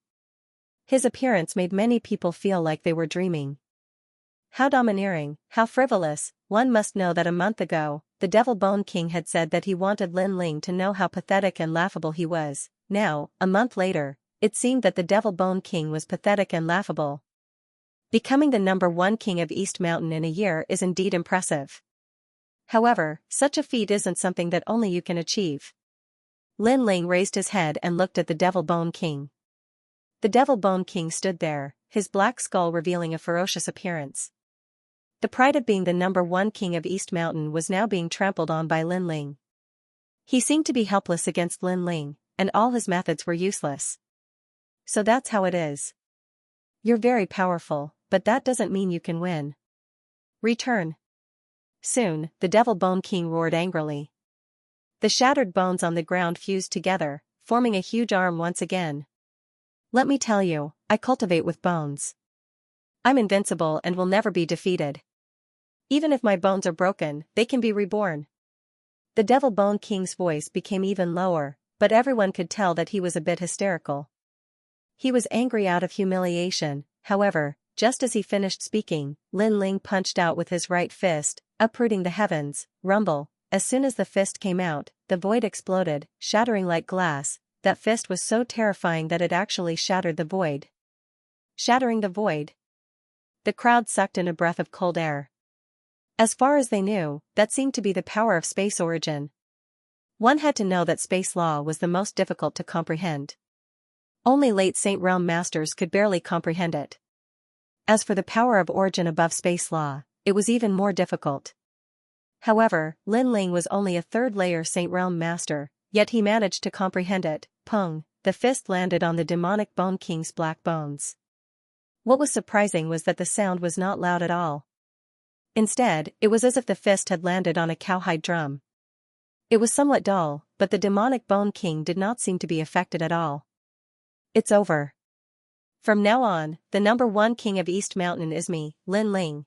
His appearance made many people feel like they were dreaming. How domineering, how frivolous. One must know that a month ago, the Devil Bone King had said that he wanted Lin Ling to know how pathetic and laughable he was. Now, a month later, it seemed that the Devil Bone King was pathetic and laughable. Becoming the #1 king of East Mountain in a year is indeed impressive. However, such a feat isn't something that only you can achieve. Lin Ling raised his head and looked at the Devil Bone King. The Devil Bone King stood there, his black skull revealing a ferocious appearance. The pride of being the #1 king of East Mountain was now being trampled on by Lin Ling. He seemed to be helpless against Lin Ling, and all his methods were useless. So that's how it is. You're very powerful, but that doesn't mean you can win. Return. Soon, the Devil Bone King roared angrily. The shattered bones on the ground fused together, forming a huge arm once again. Let me tell you, I cultivate with bones. I'm invincible and will never be defeated. Even if my bones are broken, they can be reborn. The Devil Bone King's voice became even lower, but everyone could tell that he was a bit hysterical. He was angry out of humiliation. However, just as he finished speaking, Lin Ling punched out with his right fist, uprooting the heavens. Rumble. As soon as the fist came out, the void exploded, shattering like glass. That fist was so terrifying that it actually shattered the void. Shattering the void. The crowd sucked in a breath of cold air. As far as they knew, that seemed to be the power of space origin. One had to know that space law was the most difficult to comprehend. Only late Saint Realm masters could barely comprehend it. As for the power of origin above space law, it was even more difficult. However, Lin Ling was only a third-layer Saint Realm master, yet he managed to comprehend it. Pung! The fist landed on the demonic Bone King's black bones. What was surprising was that the sound was not loud at all. Instead, it was as if the fist had landed on a cowhide drum. It was somewhat dull, but the demonic Bone King did not seem to be affected at all. It's over. From now on, the #1 king of East Mountain is me, Lin Ling.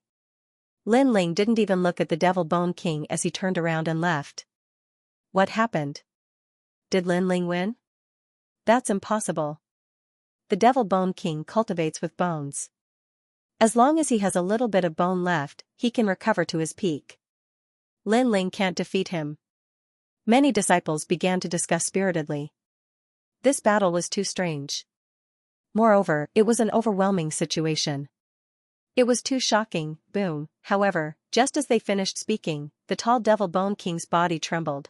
Lin Ling didn't even look at the Devil Bone King as he turned around and left. What happened? Did Lin Ling win? That's impossible. The Devil Bone King cultivates with bones. As long as he has a little bit of bone left, he can recover to his peak. Lin Ling can't defeat him. Many disciples began to discuss spiritedly. This battle was too strange. Moreover, it was an overwhelming situation. It was too shocking. Boom. However, just as they finished speaking, the tall Devil Bone King's body trembled.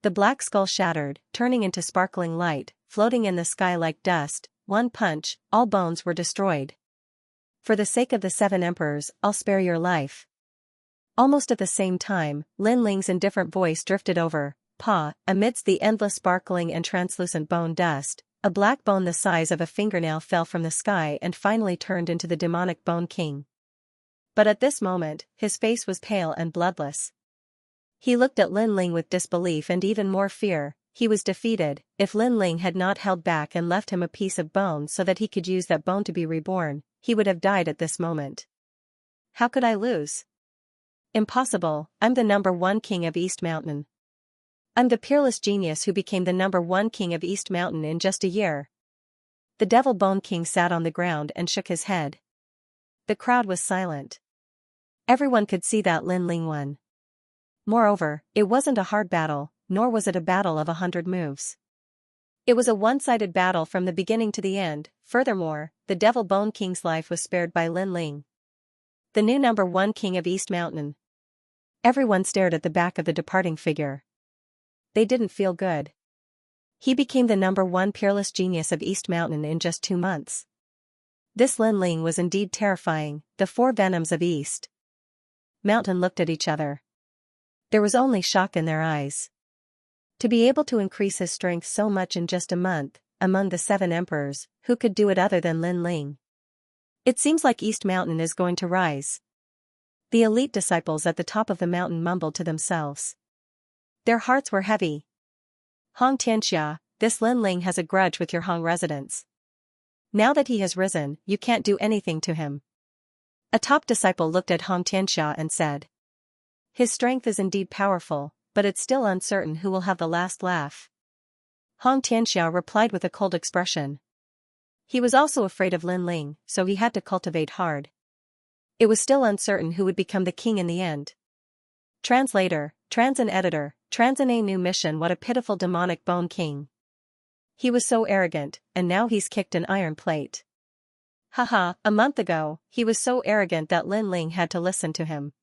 The black skull shattered, turning into sparkling light, floating in the sky like dust. One punch, all bones were destroyed. For the sake of the 7 emperors, I'll spare your life. Almost at the same time, Lin Ling's indifferent voice drifted over. Pa, amidst the endless sparkling and translucent bone dust, a black bone the size of a fingernail fell from the sky and finally turned into the demonic Bone King. But at this moment, his face was pale and bloodless. He looked at Lin Ling with disbelief and even more fear. He was defeated. If Lin Ling had not held back and left him a piece of bone so that he could use that bone to be reborn, he would have died at this moment. How could I lose? Impossible. I'm the #1 king of East Mountain. I'm the peerless genius who became the #1 king of East Mountain in just a year. The Devil Bone King sat on the ground and shook his head. The crowd was silent. Everyone could see that Lin Ling won. Moreover, it wasn't a hard battle, nor was it a battle of 100 moves. It was a one-sided battle from the beginning to the end. Furthermore, the Devil Bone King's life was spared by Lin Ling, the new #1 king of East Mountain. Everyone stared at the back of the departing figure. They didn't feel good. He became the #1 peerless genius of East Mountain in just 2 months. This Lin Ling was indeed terrifying. The 4 venoms of East Mountain looked at each other. There was only shock in their eyes. To be able to increase his strength so much in just a month, among the 7 emperors, who could do it other than Lin Ling? It seems like East Mountain is going to rise. The elite disciples at the top of the mountain mumbled to themselves. Their hearts were heavy. Xianxia, this Lin Ling has a grudge with your Hong residents. Now that he has risen, you can't do anything to him. A top disciple looked at Xianxia and said, his strength is indeed powerful, but it's still uncertain who will have the last laugh. Xianxia replied with a cold expression. He was also afraid of Lin Ling, so he had to cultivate hard. It was still uncertain who would become the king in the end. Translator, Transin editor, Transin a new mission. What a pitiful demonic Bone King. He was so arrogant, and now he's kicked an iron plate. Haha, a month ago, he was so arrogant that Lin Ling had to listen to him.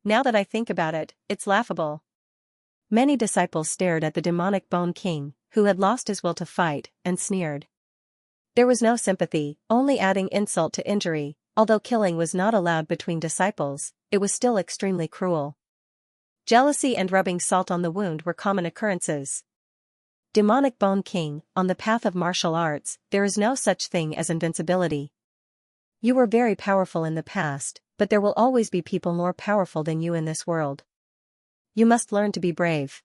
Now that I think about it, it's laughable. Many disciples stared at the demonic Bone King, who had lost his will to fight, and sneered. There was no sympathy, only adding insult to injury. Although killing was not allowed between disciples, it was still extremely cruel. Jealousy and rubbing salt on the wound were common occurrences. Demonic Bone King, on the path of martial arts, there is no such thing as invincibility. You were very powerful in the past, but there will always be people more powerful than you in this world. You must learn to be brave.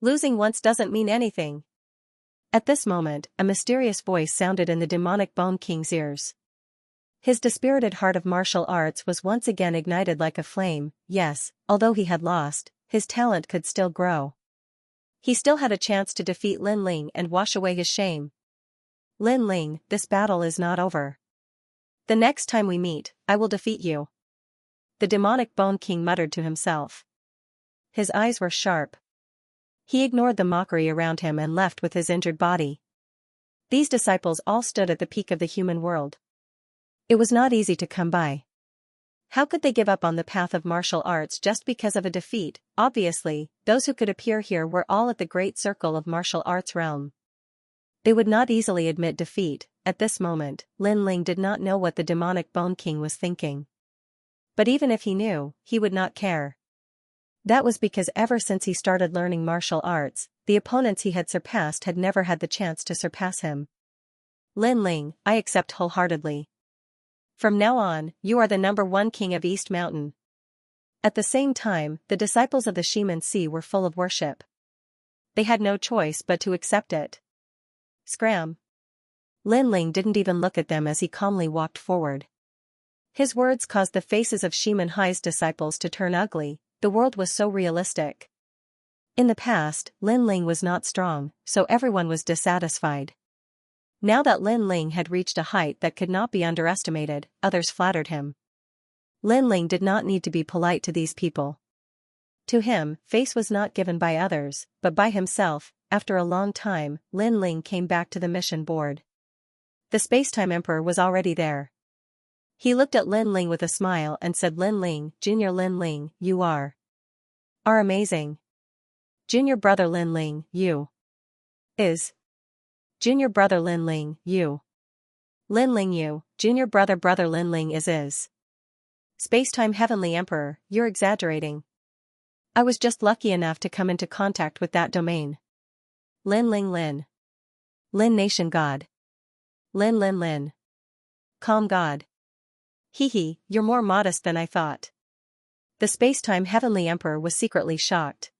Losing once doesn't mean anything. At this moment, a mysterious voice sounded in the demonic Bone King's ears. His dispirited heart of martial arts was once again ignited like a flame. Yes, although he had lost, his talent could still grow. He still had a chance to defeat Lin Ling and wash away his shame. Lin Ling, this battle is not over. The next time we meet, I will defeat you. The demonic Bone King muttered to himself. His eyes were sharp. He ignored the mockery around him and left with his injured body. These disciples all stood at the peak of the human world. It was not easy to come by. How could they give up on the path of martial arts just because of a defeat? Obviously, those who could appear here were all at the great circle of martial arts realm. They would not easily admit defeat. At this moment, Lin Ling did not know what the demonic Bone King was thinking. But even if he knew, he would not care. That was because ever since he started learning martial arts, the opponents he had surpassed had never had the chance to surpass him. Lin Ling, I accept wholeheartedly. From now on, you are the #1 king of East Mountain. At the same time, the disciples of the Xianxia were full of worship. They had no choice but to accept it. Scram. Lin Ling didn't even look at them as he calmly walked forward. His words caused the faces of Xianxia's disciples to turn ugly. The world was so realistic. In the past, Lin Ling was not strong, so everyone was dissatisfied. Now that Lin Ling had reached a height that could not be underestimated, others flattered him. Lin Ling did not need to be polite to these people. To him, face was not given by others, but by himself. After a long time, Lin Ling came back to the mission board. The Spacetime Emperor was already there. He looked at Lin Ling with a smile and said, Lin Ling, Junior Lin Ling, you are amazing. Junior brother Lin Ling, you is. Junior brother Lin Ling, you. Lin Ling you, junior brother Lin Ling is. Spacetime Heavenly Emperor, you're exaggerating. I was just lucky enough to come into contact with that domain. Lin Ling Lin. Lin Nation God. Lin. Calm God. Hee, you're more modest than I thought. The Spacetime Heavenly Emperor was secretly shocked.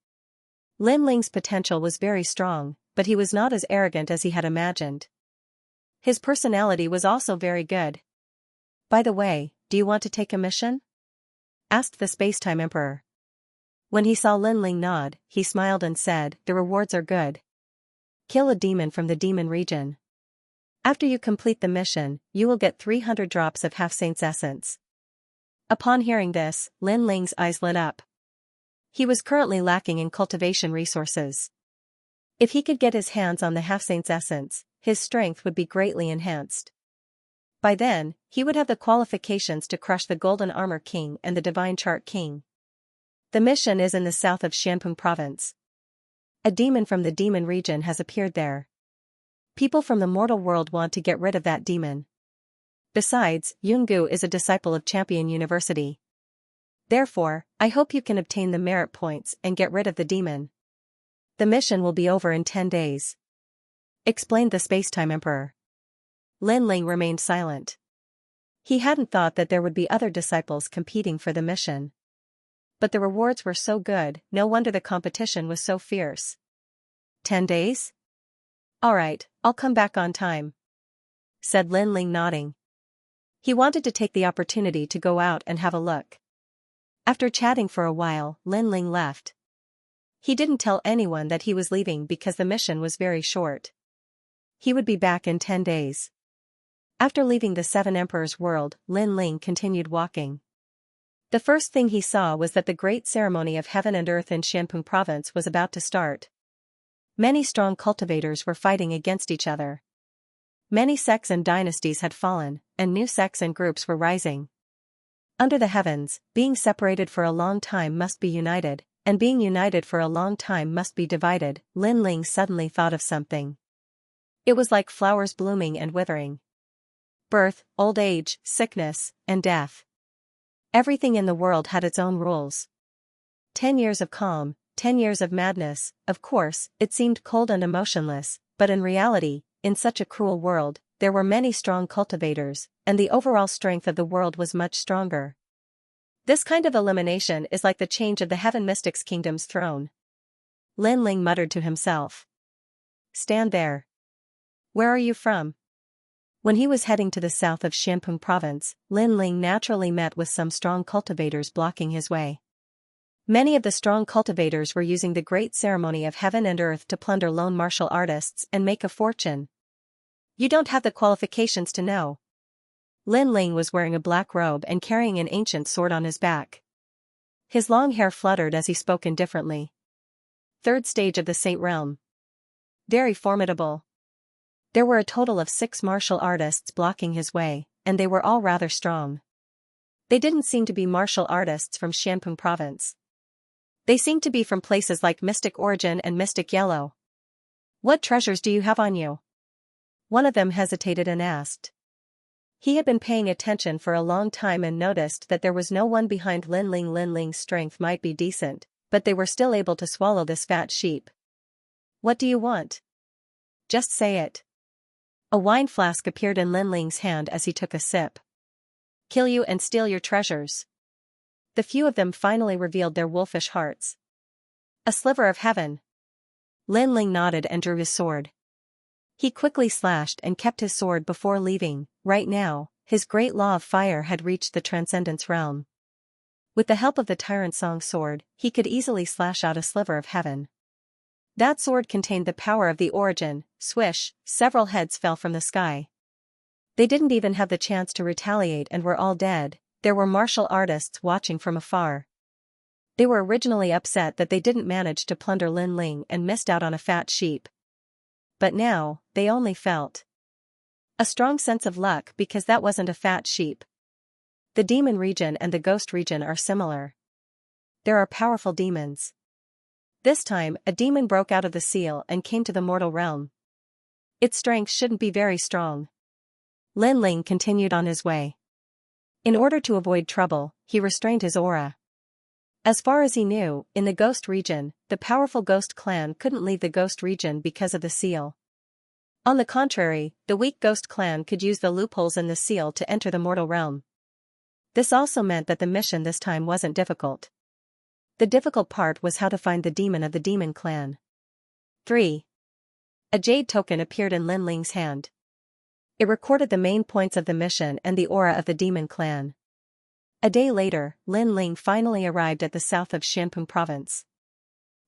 Lin Ling's potential was very strong, but he was not as arrogant as he had imagined. His personality was also very good. By the way, do you want to take a mission? Asked the Spacetime Emperor. When he saw Lin Ling nod, he smiled and said, the rewards are good. Kill a demon from the demon region. After you complete the mission, you will get 300 drops of Half-Saint's essence. Upon hearing this, Lin Ling's eyes lit up. He was currently lacking in cultivation resources. If he could get his hands on the Half-Saint's essence, his strength would be greatly enhanced. By then, he would have the qualifications to crush the Golden Armor King and the Divine Chart King. The mission is in the south of Xianpeng province. A demon from the demon region has appeared there. People from the mortal world want to get rid of that demon. Besides, Yungu is a disciple of Champion University. Therefore, I hope you can obtain the merit points and get rid of the demon. The mission will be over in 10 days. Explained the Spacetime Emperor. Lin Ling remained silent. He hadn't thought that there would be other disciples competing for the mission. But the rewards were so good, no wonder the competition was so fierce. 10 days? Alright, I'll come back on time. Said Lin Ling nodding. He wanted to take the opportunity to go out and have a look. After chatting for a while, Lin Ling left. He didn't tell anyone that he was leaving because the mission was very short. He would be back in 10 days. After leaving the Seven Emperors world, Lin Ling continued walking. The first thing he saw was that the great ceremony of heaven and earth in Xianpeng province was about to start. Many strong cultivators were fighting against each other. Many sects and dynasties had fallen, and new sects and groups were rising. Under the heavens, being separated for a long time must be united, and being united for a long time must be divided. Lin Ling suddenly thought of something. It was like flowers blooming and withering. Birth, old age, sickness, and death. Everything in the world had its own rules. 10 years of calm, 10 years of madness. Of course, it seemed cold and emotionless, but in reality, in such a cruel world, there were many strong cultivators, and the overall strength of the world was much stronger. This kind of elimination is like the change of the Heaven Mystic's kingdom's throne. Lin Ling muttered to himself. Stand there. Where are you from? When he was heading to the south of Xianpeng province, Lin Ling naturally met with some strong cultivators blocking his way. Many of the strong cultivators were using the great ceremony of heaven and earth to plunder lone martial artists and make a fortune. You don't have the qualifications to know. Lin Ling was wearing a black robe and carrying an ancient sword on his back. His long hair fluttered as he spoke indifferently. Third stage of the Saint Realm. Very formidable. There were a total of 6 martial artists blocking his way, and they were all rather strong. They didn't seem to be martial artists from Xianpeng province. They seemed to be from places like Mystic Origin and Mystic Yellow. What treasures do you have on you? One of them hesitated and asked. He had been paying attention for a long time and noticed that there was no one behind Lin Ling. Lin Ling's strength might be decent, but they were still able to swallow this fat sheep. What do you want? Just say it. A wine flask appeared in Lin Ling's hand as he took a sip. Kill you and steal your treasures. The few of them finally revealed their wolfish hearts. A sliver of heaven. Lin Ling nodded and drew his sword. He quickly slashed and kept his sword before leaving. Right now, his great law of fire had reached the Transcendence realm. With the help of the Tyrant Song sword, he could easily slash out a sliver of heaven. That sword contained the power of the origin. Swish, several heads fell from the sky. They didn't even have the chance to retaliate and were all dead. There were martial artists watching from afar. They were originally upset that they didn't manage to plunder Lin Ling and missed out on a fat sheep. But now, they only felt a strong sense of luck because that wasn't a fat sheep. The demon region and the ghost region are similar. There are powerful demons. This time, a demon broke out of the seal and came to the mortal realm. Its strength shouldn't be very strong. Lin Ling continued on his way. In order to avoid trouble, he restrained his aura. As far as he knew, in the ghost region, the powerful ghost clan couldn't leave the ghost region because of the seal. On the contrary, the weak ghost clan could use the loopholes in the seal to enter the mortal realm. This also meant that the mission this time wasn't difficult. The difficult part was how to find the demon of the demon clan. 3. A jade token appeared in Lin Ling's hand. It recorded the main points of the mission and the aura of the demon clan. A day later, Lin Ling finally arrived at the south of Xianpeng province.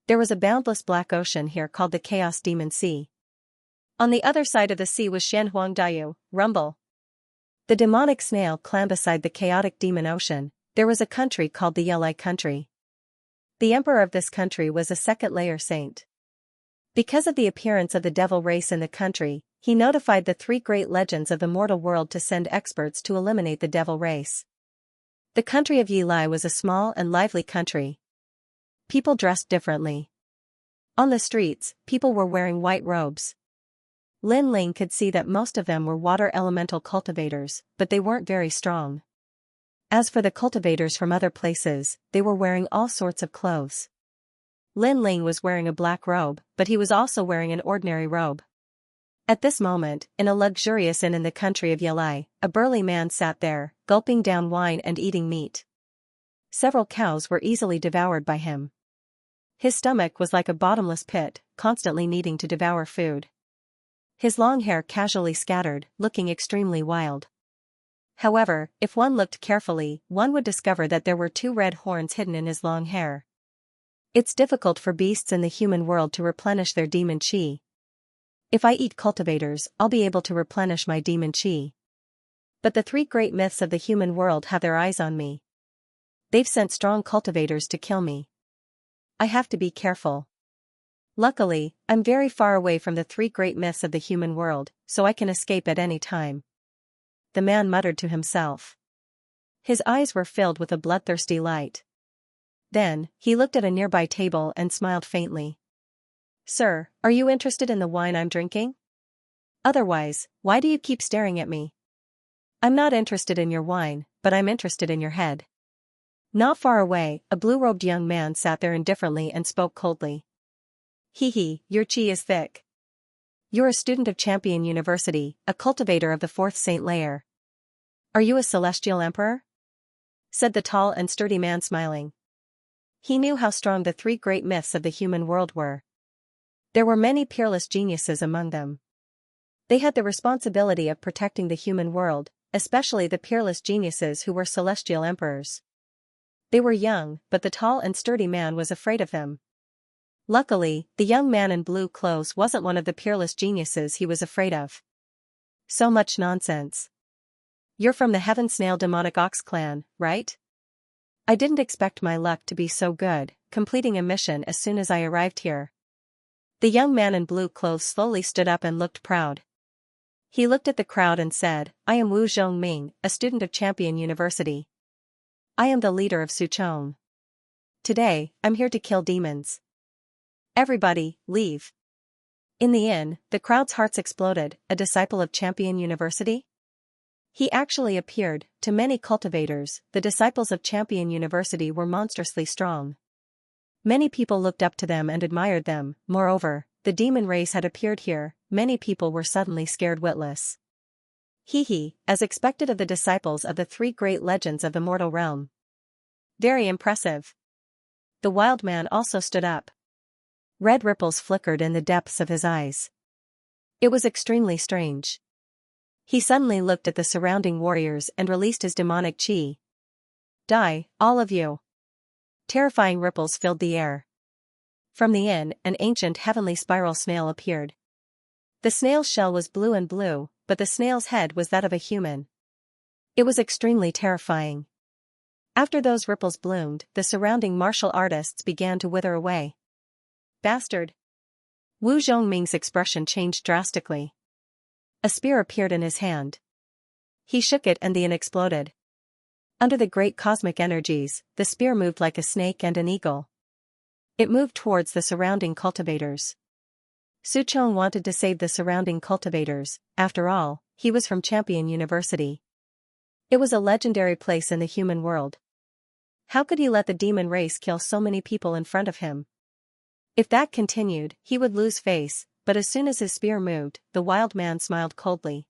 There was a boundless black ocean here called the Chaos Demon Sea. On the other side of the sea was Shenhuangdayu, Rumble. The demonic snail clan. Beside the chaotic demon ocean, there was a country called the Yelai country. The emperor of this country was a second-layer saint. Because of the appearance of the devil race in the country, he notified the 3 great legends of the mortal world to send experts to eliminate the devil race. The country of Yilai was a small and lively country. People dressed differently. On the streets, people were wearing white robes. Lin Ling could see that most of them were water elemental cultivators, but they weren't very strong. As for the cultivators from other places, they were wearing all sorts of clothes. Lin Ling was wearing a black robe, but he was also wearing an ordinary robe. At this moment, in a luxurious inn in the country of Yilai, a burly man sat there, gulping down wine and eating meat. Several cows were easily devoured by him. His stomach was like a bottomless pit, constantly needing to devour food. His long hair casually scattered, looking extremely wild. However, if one looked carefully, one would discover that there were 2 red horns hidden in his long hair. It's difficult for beasts in the human world to replenish their demon chi. If I eat cultivators, I'll be able to replenish my demon chi. But the 3 great myths of the human world have their eyes on me. They've sent strong cultivators to kill me. I have to be careful. Luckily, I'm very far away from the 3 great myths of the human world, so I can escape at any time. The man muttered to himself. His eyes were filled with a bloodthirsty light. Then, he looked at a nearby table and smiled faintly. Sir, are you interested in the wine I'm drinking? Otherwise, why do you keep staring at me? I'm not interested in your wine, but I'm interested in your head. Not far away, a blue-robed young man sat there indifferently and spoke coldly. Hee, your chi is thick. You're a student of Champion University, a cultivator of the fourth Saint Layer. Are you a celestial emperor? Said the tall and sturdy man smiling. He knew how strong the three great myths of the human world were. There were many peerless geniuses among them. They had the responsibility of protecting the human world, especially the peerless geniuses who were celestial emperors. They were young, but the tall and sturdy man was afraid of them. Luckily, the young man in blue clothes wasn't one of the peerless geniuses he was afraid of. So much nonsense. You're from the Heaven Snail Demonic Ox clan, right? I didn't expect my luck to be so good, completing a mission as soon as I arrived here. The young man in blue clothes slowly stood up and looked proud. He looked at the crowd and said, I am Wu Zhongming, a student of Champion University. I am the leader of Suchong. Today, I'm here to kill demons. Everybody, leave. In the inn, the crowd's hearts exploded. A disciple of Champion University? He actually appeared. To many cultivators, the disciples of Champion University were monstrously strong. Many people looked up to them and admired them. Moreover, the demon race had appeared here. Many people were suddenly scared witless. As expected of the disciples of the three great legends of the mortal realm. Very impressive. The wild man also stood up. Red ripples flickered in the depths of his eyes. It was extremely strange. He suddenly looked at the surrounding warriors and released his demonic chi. Die, all of you. Terrifying ripples filled the air. From the inn, an ancient heavenly spiral snail appeared. The snail's shell was blue and blue, but the snail's head was that of a human. It was extremely terrifying. After those ripples bloomed, the surrounding martial artists began to wither away. Bastard! Wu Zhongming's expression changed drastically. A spear appeared in his hand. He shook it and the inn exploded. Under the great cosmic energies, the spear moved like a snake and an eagle. It moved towards the surrounding cultivators. Suchong wanted to save the surrounding cultivators. After all, he was from Champion University. It was a legendary place in the human world. How could he let the demon race kill so many people in front of him? If that continued, he would lose face, but as soon as his spear moved, the wild man smiled coldly.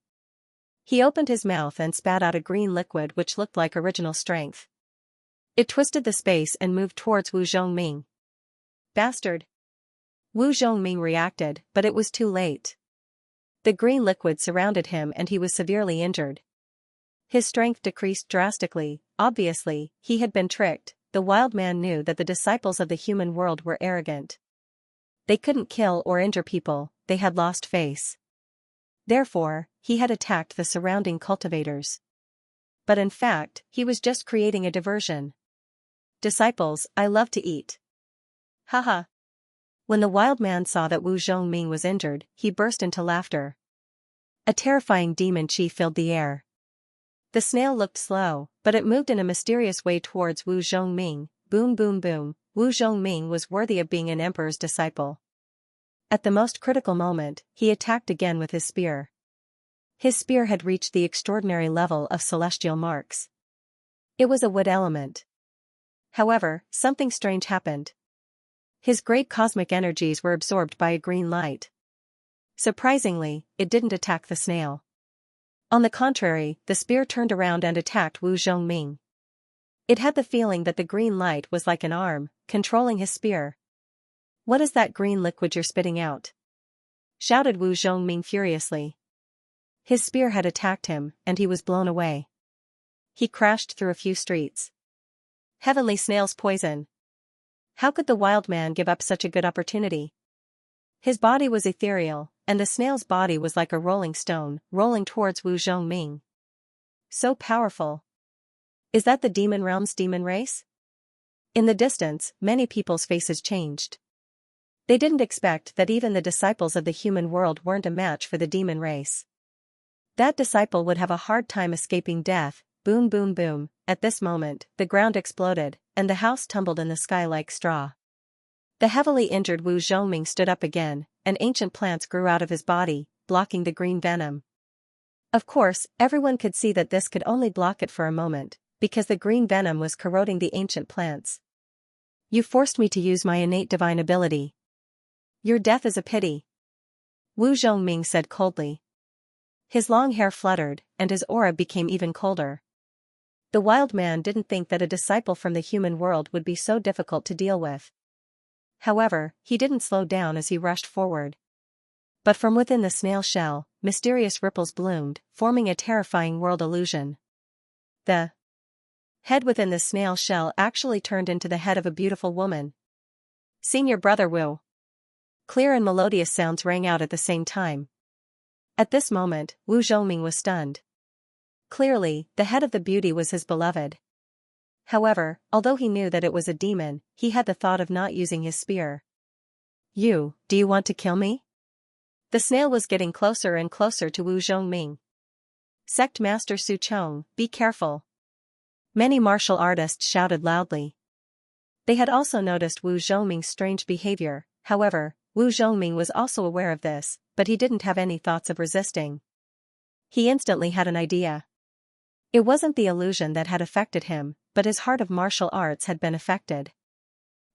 He opened his mouth and spat out a green liquid which looked like original strength. It twisted the space and moved towards Wu Zhongming. Bastard! Wu Zhongming reacted, but it was too late. The green liquid surrounded him and he was severely injured. His strength decreased drastically. Obviously, he had been tricked. The wild man knew that the disciples of the human world were arrogant. They couldn't kill or injure people, they had lost face. Therefore, he had attacked the surrounding cultivators. But in fact, he was just creating a diversion. Disciples, I love to eat. Haha. When the wild man saw that Wu Zhongming was injured, he burst into laughter. A terrifying demon chi filled the air. The snail looked slow, but it moved in a mysterious way towards Wu Zhongming. Boom boom boom, Wu Zhongming was worthy of being an emperor's disciple. At the most critical moment, he attacked again with his spear. His spear had reached the extraordinary level of celestial marks. It was a wood element. However, something strange happened. His great cosmic energies were absorbed by a green light. Surprisingly, it didn't attack the snail. On the contrary, the spear turned around and attacked Wu Zhongming. It had the feeling that the green light was like an arm, controlling his spear. What is that green liquid you're spitting out? Shouted Wu Zhongming furiously. His spear had attacked him, and he was blown away. He crashed through a few streets. Heavenly snail's poison. How could the wild man give up such a good opportunity? His body was ethereal, and the snail's body was like a rolling stone, rolling towards Wu Zhongming. So powerful. Is that the demon realm's demon race? In the distance, many people's faces changed. They didn't expect that even the disciples of the human world weren't a match for the demon race. That disciple would have a hard time escaping death. Boom boom boom. At this moment, the ground exploded, and the house tumbled in the sky like straw. The heavily injured Wu Zhongming stood up again, and ancient plants grew out of his body, blocking the green venom. Of course, everyone could see that this could only block it for a moment, because the green venom was corroding the ancient plants. You forced me to use my innate divine ability. Your death is a pity. Wu Zhongming said coldly. His long hair fluttered, and his aura became even colder. The wild man didn't think that a disciple from the human world would be so difficult to deal with. However, he didn't slow down as he rushed forward. But from within the snail shell, mysterious ripples bloomed, forming a terrifying world illusion. The head within the snail shell actually turned into the head of a beautiful woman. Senior brother Wu. Clear and melodious sounds rang out at the same time. At this moment, Wu Zhongming was stunned. Clearly, the head of the beauty was his beloved. However, although he knew that it was a demon, he had the thought of not using his spear. Do you want to kill me? The snail was getting closer and closer to Wu Zhongming. Sect Master Su Chong, be careful. Many martial artists shouted loudly. They had also noticed Wu Zhongming's strange behavior. However, Wu Zhongming was also aware of this, but he didn't have any thoughts of resisting. He instantly had an idea. It wasn't the illusion that had affected him, but his heart of martial arts had been affected.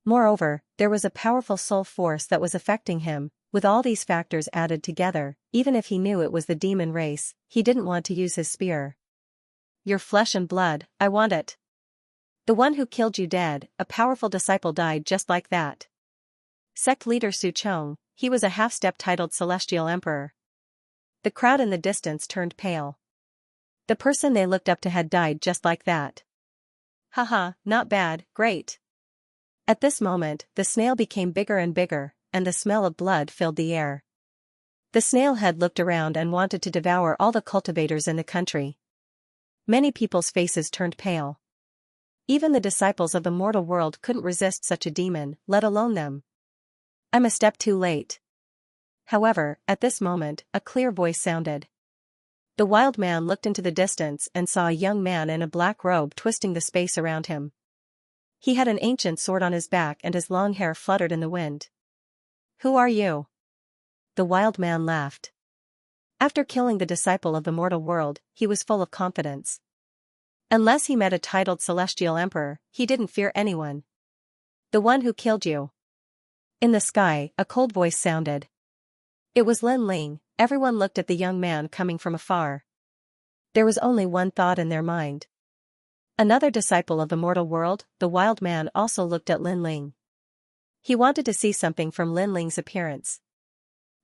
Moreover, there was a powerful soul force that was affecting him. With all these factors added together, even if he knew it was the demon race, he didn't want to use his spear. Your flesh and blood, I want it. The one who killed you dead, a powerful disciple died just like that. Sect leader Su Chong, he was a half-step titled Celestial Emperor. The crowd in the distance turned pale. The person they looked up to had died just like that. Haha, not bad, great. At this moment, the snail became bigger and bigger, and the smell of blood filled the air. The snail head looked around and wanted to devour all the cultivators in the country. Many people's faces turned pale. Even the disciples of the mortal world couldn't resist such a demon, let alone them. I'm a step too late. However, at this moment, a clear voice sounded. The wild man looked into the distance and saw a young man in a black robe twisting the space around him. He had an ancient sword on his back and his long hair fluttered in the wind. Who are you? The wild man laughed. After killing the disciple of the mortal world, he was full of confidence. Unless he met a titled Celestial Emperor, he didn't fear anyone. The one who killed you. In the sky, a cold voice sounded. It was Lin Ling. Everyone looked at the young man coming from afar. There was only one thought in their mind. Another disciple of the mortal world, the wild man also looked at Lin Ling. He wanted to see something from Lin Ling's appearance.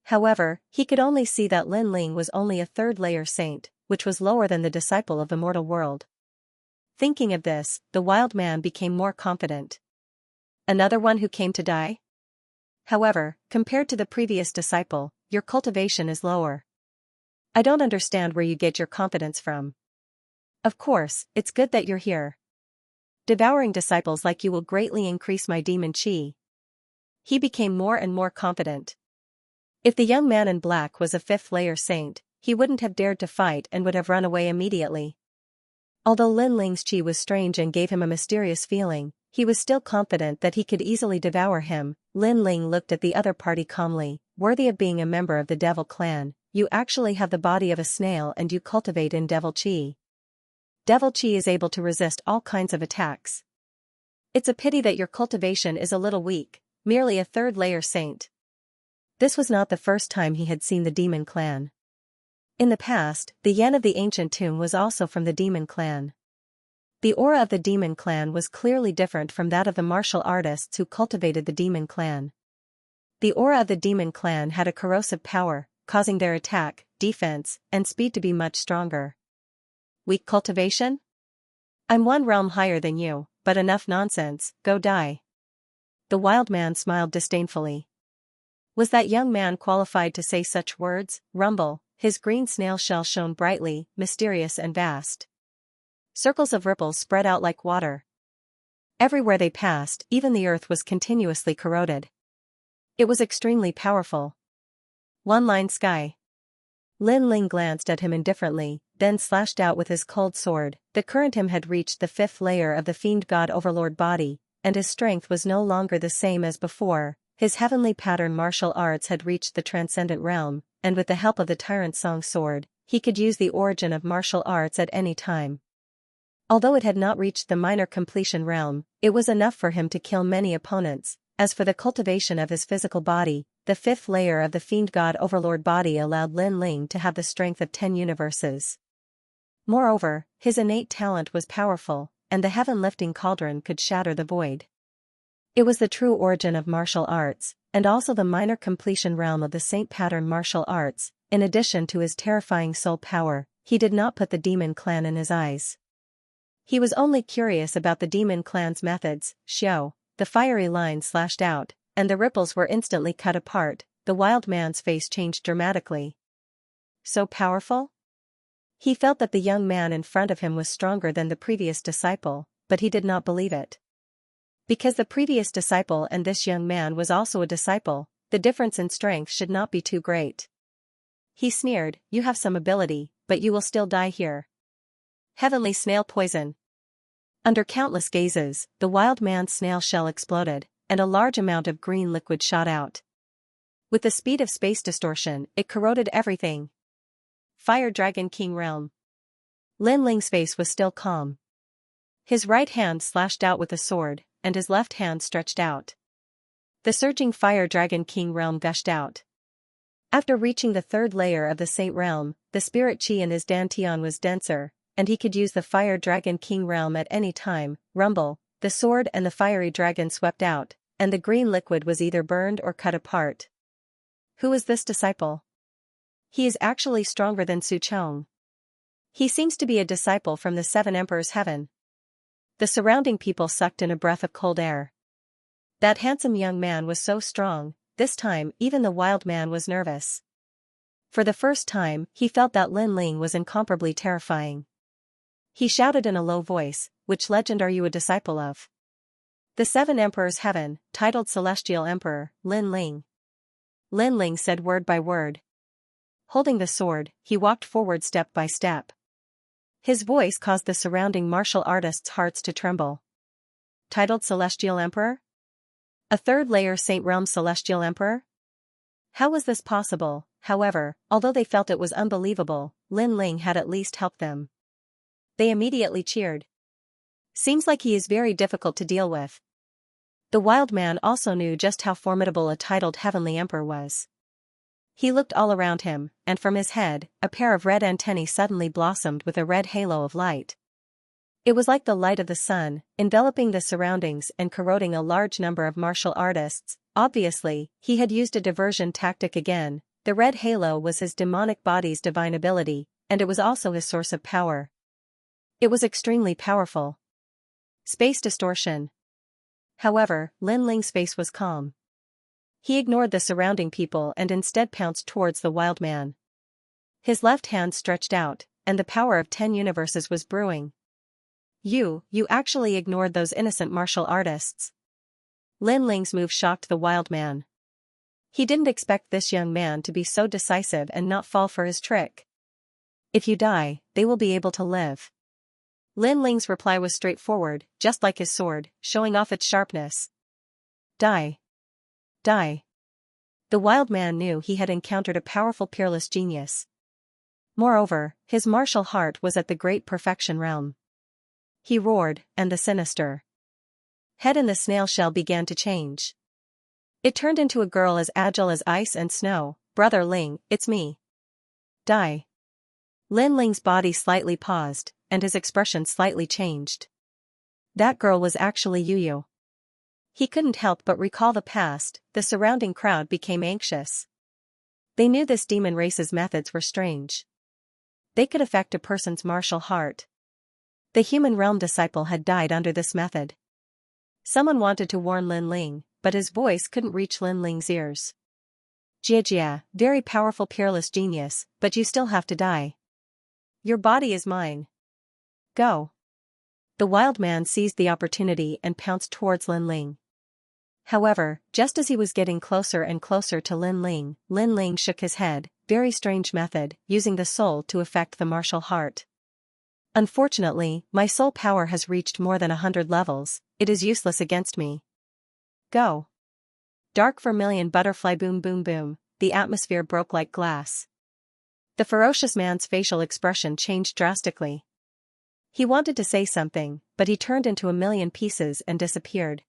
However, he could only see that Lin Ling was only a third-layer saint, which was lower than the disciple of the mortal world. Thinking of this, the wild man became more confident. Another one who came to die? However, compared to the previous disciple, your cultivation is lower. I don't understand where you get your confidence from. Of course, it's good that you're here. Devouring disciples like you will greatly increase my demon chi. He became more and more confident. If the young man in black was a fifth-layer saint, he wouldn't have dared to fight and would have run away immediately. Although Lin Ling's chi was strange and gave him a mysterious feeling, he was still confident that he could easily devour him. Lin Ling looked at the other party calmly. Worthy of being a member of the Devil Clan, you actually have the body of a snail and you cultivate in Devil Chi. Devil Chi is able to resist all kinds of attacks. It's a pity that your cultivation is a little weak, merely a third-layer saint. This was not the first time he had seen the Demon Clan. In the past, the Yan of the Ancient Tomb was also from the Demon Clan. The aura of the Demon Clan was clearly different from that of the martial artists who cultivated the Demon Clan. The aura of the Demon Clan had a corrosive power, causing their attack, defense, and speed to be much stronger. Weak cultivation? I'm one realm higher than you, but enough nonsense, go die. The wild man smiled disdainfully. Was that young man qualified to say such words? Rumble, his green snail shell shone brightly, mysterious and vast. Circles of ripples spread out like water. Everywhere they passed, even the earth was continuously corroded. It was extremely powerful. One-line sky. Lin Ling glanced at him indifferently, then slashed out with his cold sword. The current him had reached the fifth layer of the fiend god overlord body, and his strength was no longer the same as before. His heavenly pattern martial arts had reached the transcendent realm, and with the help of the tyrant song sword, he could use the origin of martial arts at any time. Although it had not reached the minor completion realm, it was enough for him to kill many opponents. As for the cultivation of his physical body, the fifth layer of the Fiend God Overlord body allowed Lin Ling to have the strength of 10 universes. Moreover, his innate talent was powerful, and the heaven-lifting cauldron could shatter the void. It was the true origin of martial arts, and also the minor completion realm of the Saint Pattern martial arts. In addition to his terrifying soul power, he did not put the demon clan in his eyes. He was only curious about the demon clan's methods. Xiao. The fiery line slashed out, and the ripples were instantly cut apart. The wild man's face changed dramatically. So powerful? He felt that the young man in front of him was stronger than the previous disciple, but he did not believe it. Because the previous disciple and this young man was also a disciple, the difference in strength should not be too great. He sneered, "You have some ability, but you will still die here." Heavenly snail poison. Under countless gazes, the wild man's snail shell exploded, and a large amount of green liquid shot out. With the speed of space distortion, it corroded everything. Fire Dragon King Realm. Lin Ling's face was still calm. His right hand slashed out with a sword, and his left hand stretched out. The surging Fire Dragon King Realm gushed out. After reaching the third layer of the Saint Realm, the spirit chi in his dantian was denser, and he could use the Fire Dragon King Realm at any time. Rumble, the sword and the fiery dragon swept out, and the green liquid was either burned or cut apart. Who is this disciple? He is actually stronger than Su Chong. He seems to be a disciple from the Seven Emperors' Heaven. The surrounding people sucked in a breath of cold air. That handsome young man was so strong. This time even the wild man was nervous. For the first time, he felt that Lin Ling was incomparably terrifying. He shouted in a low voice, "Which legend are you a disciple of?" "The Seven Emperors' Heaven, titled Celestial Emperor, Lin Ling." Lin Ling said word by word. Holding the sword, he walked forward step by step. His voice caused the surrounding martial artists' hearts to tremble. Titled Celestial Emperor? A third layer Saint Realm Celestial Emperor? How was this possible? However, although they felt it was unbelievable, Lin Ling had at least helped them. They immediately cheered. Seems like he is very difficult to deal with. The wild man also knew just how formidable a titled Heavenly Emperor was. He looked all around him, and from his head, a pair of red antennae suddenly blossomed with a red halo of light. It was like the light of the sun, enveloping the surroundings and corroding a large number of martial artists. Obviously, he had used a diversion tactic again. The red halo was his demonic body's divine ability, and it was also his source of power. It was extremely powerful. Space distortion. However, Lin Ling's face was calm. He ignored the surrounding people and instead pounced towards the wild man. His left hand stretched out, and the power of 10 universes was brewing. You actually ignored those innocent martial artists." Lin Ling's move shocked the wild man. He didn't expect this young man to be so decisive and not fall for his trick. "If you die, they will be able to live." Lin Ling's reply was straightforward, just like his sword, showing off its sharpness. "Die. Die." The wild man knew he had encountered a powerful peerless genius. Moreover, his martial heart was at the great perfection realm. He roared, and the sinister head in the snail shell began to change. It turned into a girl as agile as ice and snow. "Brother Ling, it's me. Die." Lin Ling's body slightly paused, and his expression slightly changed. That girl was actually Yu. He couldn't help but recall the past. The surrounding crowd became anxious. They knew this demon race's methods were strange. They could affect a person's martial heart. The human realm disciple had died under this method. Someone wanted to warn Lin Ling, but his voice couldn't reach Lin Ling's ears. "Jia, very powerful peerless genius, but you still have to die. Your body is mine. Go." The wild man seized the opportunity and pounced towards Lin Ling. However, just as he was getting closer and closer to Lin Ling shook his head. "Very strange method, using the soul to affect the martial heart. Unfortunately, my soul power has reached more than 100 levels, it is useless against me. Go." Dark vermilion butterfly boom boom boom, the atmosphere broke like glass. The ferocious man's facial expression changed drastically. He wanted to say something, but he turned into a million pieces and disappeared.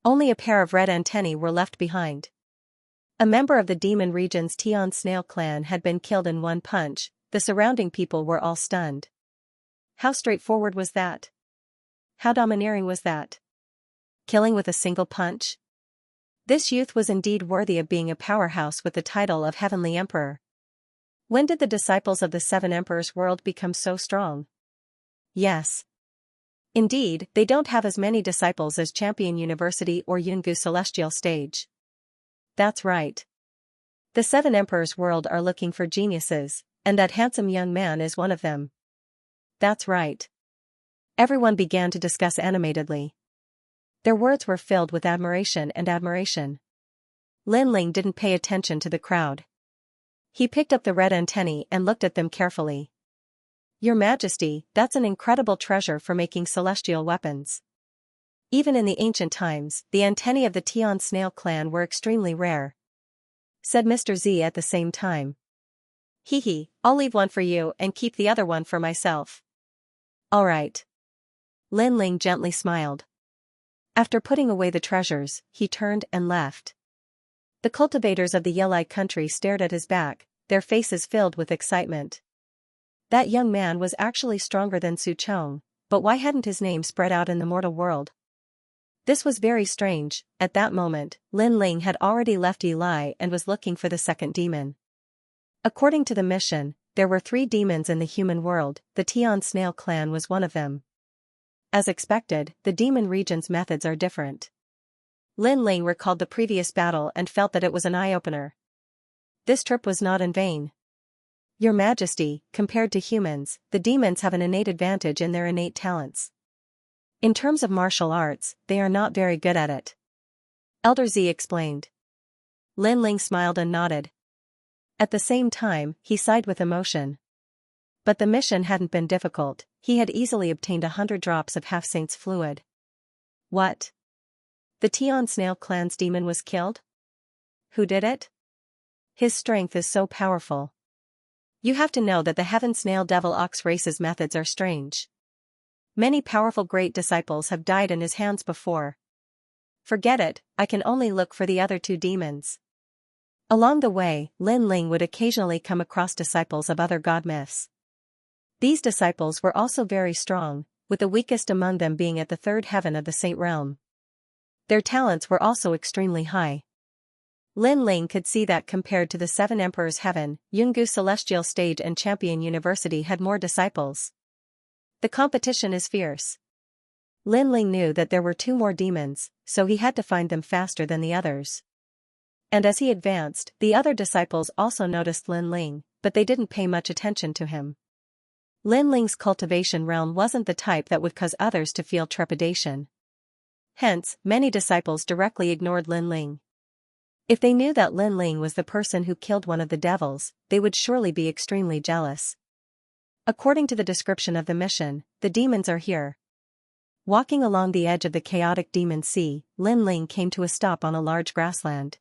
Only a pair of red antennae were left behind. A member of the demon region's Tian snail clan had been killed in one punch. The surrounding people were all stunned. How straightforward was that? How domineering was that? Killing with a single punch? This youth was indeed worthy of being a powerhouse with the title of Heavenly Emperor. When did the disciples of the Seven Emperors world become so strong? Yes. Indeed, they don't have as many disciples as Champion University or Yungu Celestial Stage. That's right. The Seven Emperors world are looking for geniuses, and that handsome young man is one of them. That's right. Everyone began to discuss animatedly. Their words were filled with admiration and admiration. Lin Ling didn't pay attention to the crowd. He picked up the red antennae and looked at them carefully. Your Majesty, that's an incredible treasure for making celestial weapons. Even in the ancient times, the antennae of the Tian snail clan were extremely rare, said Mr. Z at the same time. Hee, I'll leave one for you and keep the other one for myself. All right. Lin Ling gently smiled. After putting away the treasures, he turned and left. The cultivators of the Yelai country stared at his back, their faces filled with excitement. That young man was actually stronger than Su Chong, but why hadn't his name spread out in the mortal world? This was very strange. At that moment, Lin Ling had already left Yelai and was looking for the second demon. According to the mission, there were 3 demons in the human world. The Tian snail clan was one of them. As expected, the demon region's methods are different. Lin Ling recalled the previous battle and felt that it was an eye-opener. This trip was not in vain. Your Majesty, compared to humans, the demons have an innate advantage in their innate talents. In terms of martial arts, they are not very good at it. Elder Z explained. Lin Ling smiled and nodded. At the same time, he sighed with emotion. But the mission hadn't been difficult. He had easily obtained 100 drops of half-saint's fluid. What? The Tian snail clan's demon was killed? Who did it? His strength is so powerful. You have to know that the Heaven Snail Devil Ox race's methods are strange. Many powerful great disciples have died in his hands before. Forget it, I can only look for the other 2 demons. Along the way, Lin Ling would occasionally come across disciples of other god myths. These disciples were also very strong, with the weakest among them being at the 3rd heaven of the Saint Realm. Their talents were also extremely high. Lin Ling could see that compared to the 7 Emperors' Heaven, Yungu Celestial Stage and Champion University had more disciples. The competition is fierce. Lin Ling knew that there were 2 more demons, so he had to find them faster than the others. And as he advanced, the other disciples also noticed Lin Ling, but they didn't pay much attention to him. Lin Ling's cultivation realm wasn't the type that would cause others to feel trepidation. Hence, many disciples directly ignored Lin Ling. If they knew that Lin Ling was the person who killed one of the devils, they would surely be extremely jealous. According to the description of the mission, the demons are here. Walking along the edge of the chaotic demon sea, Lin Ling came to a stop on a large grassland.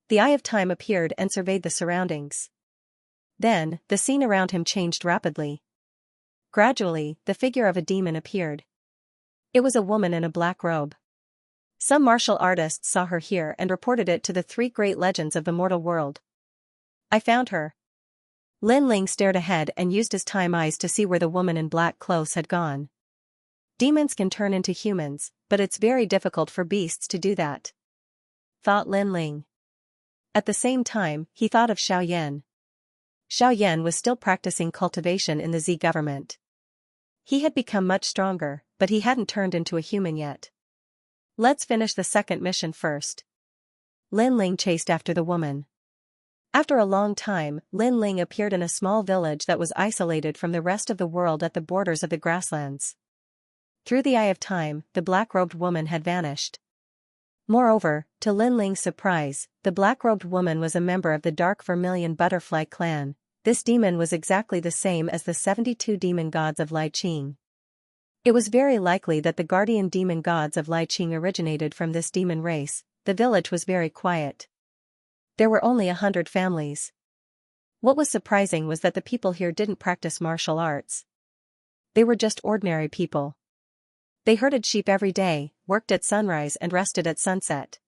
The Eye of Time appeared and surveyed the surroundings. Then, the scene around him changed rapidly. Gradually, the figure of a demon appeared. It was a woman in a black robe. Some martial artists saw her here and reported it to the 3 great legends of the mortal world. I found her. Lin Ling stared ahead and used his time eyes to see where the woman in black clothes had gone. Demons can turn into humans, but it's very difficult for beasts to do that, thought Lin Ling. At the same time, he thought of Xiao Yan. Xiao Yan was still practicing cultivation in the Z government. He had become much stronger, but he hadn't turned into a human yet. Let's finish the second mission first. Lin Ling chased after the woman. After a long time, Lin Ling appeared in a small village that was isolated from the rest of the world at the borders of the grasslands. Through the Eye of Time, the black-robed woman had vanished. Moreover, to Lin Ling's surprise, the black-robed woman was a member of the Dark Vermilion Butterfly clan. This demon was exactly the same as the 72 demon gods of Lai Qing. It was very likely that the guardian demon gods of Lai Qing originated from this demon race. The village was very quiet. There were only 100 families. What was surprising was that the people here didn't practice martial arts. They were just ordinary people. They herded sheep every day, worked at sunrise and rested at sunset.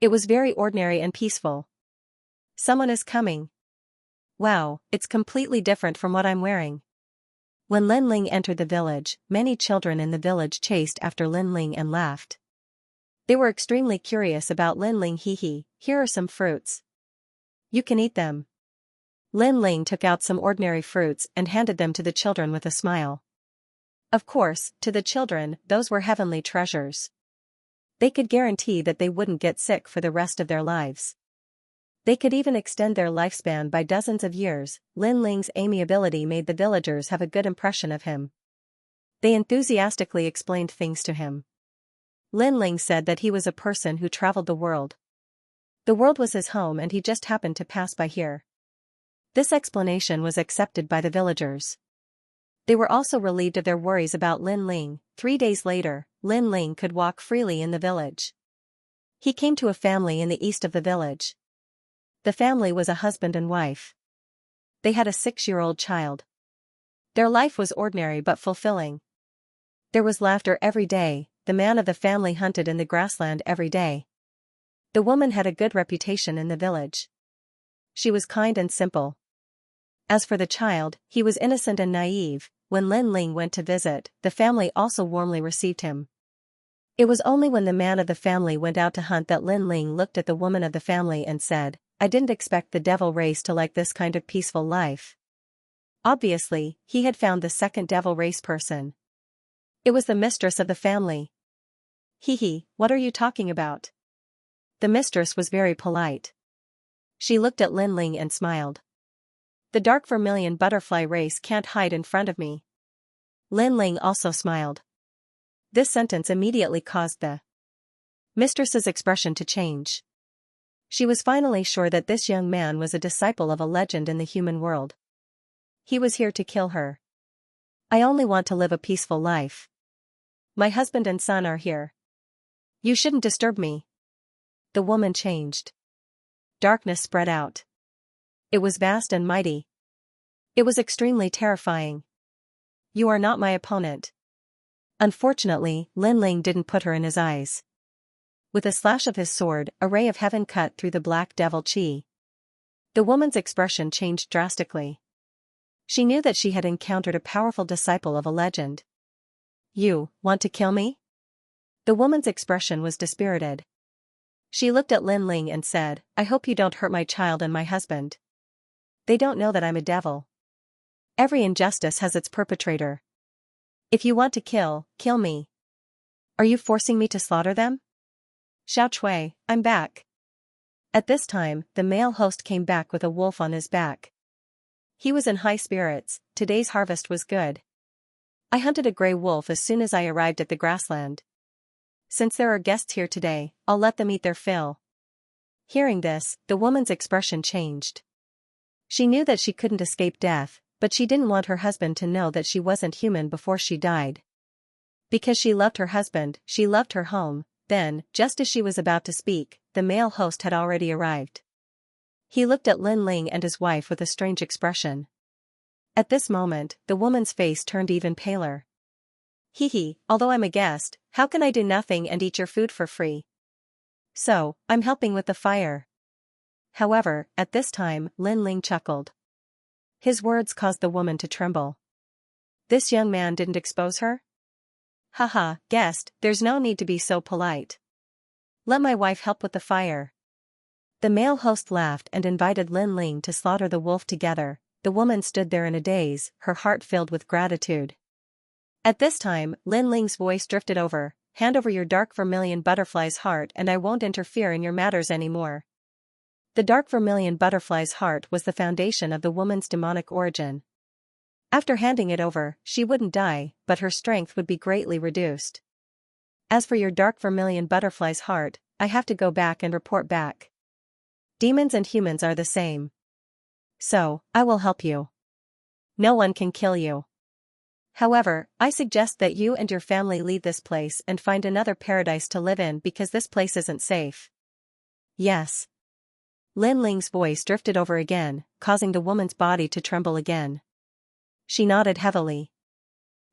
It was very ordinary and peaceful. Someone is coming. Wow, it's completely different from what I'm wearing. When Lin Ling entered the village, many children in the village chased after Lin Ling and laughed. They were extremely curious about Lin Ling. Hee, here are some fruits. You can eat them. Lin Ling took out some ordinary fruits and handed them to the children with a smile. Of course, to the children, those were heavenly treasures. They could guarantee that they wouldn't get sick for the rest of their lives. They could even extend their lifespan by dozens of years. Lin Ling's amiability made the villagers have a good impression of him. They enthusiastically explained things to him. Lin Ling said that he was a person who traveled the world. The world was his home and he just happened to pass by here. This explanation was accepted by the villagers. They were also relieved of their worries about Lin Ling. 3 days later, Lin Ling could walk freely in the village. He came to a family in the east of the village. The family was a husband and wife. They had a 6-year-old child. Their life was ordinary but fulfilling. There was laughter every day. The man of the family hunted in the grassland every day. The woman had a good reputation in the village. She was kind and simple. As for the child, he was innocent and naive. When Lin Ling went to visit, the family also warmly received him. It was only when the man of the family went out to hunt that Lin Ling looked at the woman of the family and said, "I didn't expect the devil race to like this kind of peaceful life." Obviously, he had found the second devil race person. It was the mistress of the family. Hee, what are you talking about? The mistress was very polite. She looked at Lin Ling and smiled. The dark vermilion butterfly race can't hide in front of me. Lin Ling also smiled. This sentence immediately caused the mistress's expression to change. She was finally sure that this young man was a disciple of a legend in the human world. He was here to kill her. I only want to live a peaceful life. My husband and son are here. You shouldn't disturb me. The woman changed. Darkness spread out. It was vast and mighty. It was extremely terrifying. You are not my opponent. Unfortunately, Lin Ling didn't put her in his eyes. With a slash of his sword, a ray of heaven cut through the black devil chi. The woman's expression changed drastically. She knew that she had encountered a powerful disciple of a legend. You want to kill me? The woman's expression was dispirited. She looked at Lin Ling and said, I hope you don't hurt my child and my husband. They don't know that I'm a devil. Every injustice has its perpetrator. If you want to kill me. Are you forcing me to slaughter them? Xiao Chui, I'm back. At this time, the male host came back with a wolf on his back. He was in high spirits. Today's harvest was good. I hunted a gray wolf as soon as I arrived at the grassland. Since there are guests here today, I'll let them eat their fill. Hearing this, the woman's expression changed. She knew that she couldn't escape death, but she didn't want her husband to know that she wasn't human before she died. Because she loved her husband, she loved her home. Then, just as she was about to speak, the male host had already arrived. He looked at Lin Ling and his wife with a strange expression. At this moment, the woman's face turned even paler. Although I'm a guest, how can I do nothing and eat your food for free? So, I'm helping with the fire. However, at this time, Lin Ling chuckled. His words caused the woman to tremble. This young man didn't expose her? Haha, guest, there's no need to be so polite. Let my wife help with the fire. The male host laughed and invited Lin Ling to slaughter the wolf together. The woman stood there in a daze, her heart filled with gratitude. At this time, Lin Ling's voice drifted over, hand over your dark vermilion butterfly's heart and I won't interfere in your matters anymore. The dark vermilion butterfly's heart was the foundation of the woman's demonic origin. After handing it over, she wouldn't die, but her strength would be greatly reduced. As for your dark vermilion butterfly's heart, I have to go back and report back. Demons and humans are the same. So, I will help you. No one can kill you. However, I suggest that you and your family leave this place and find another paradise to live in because this place isn't safe. Yes. Lin Ling's voice drifted over again, causing the woman's body to tremble again. She nodded heavily.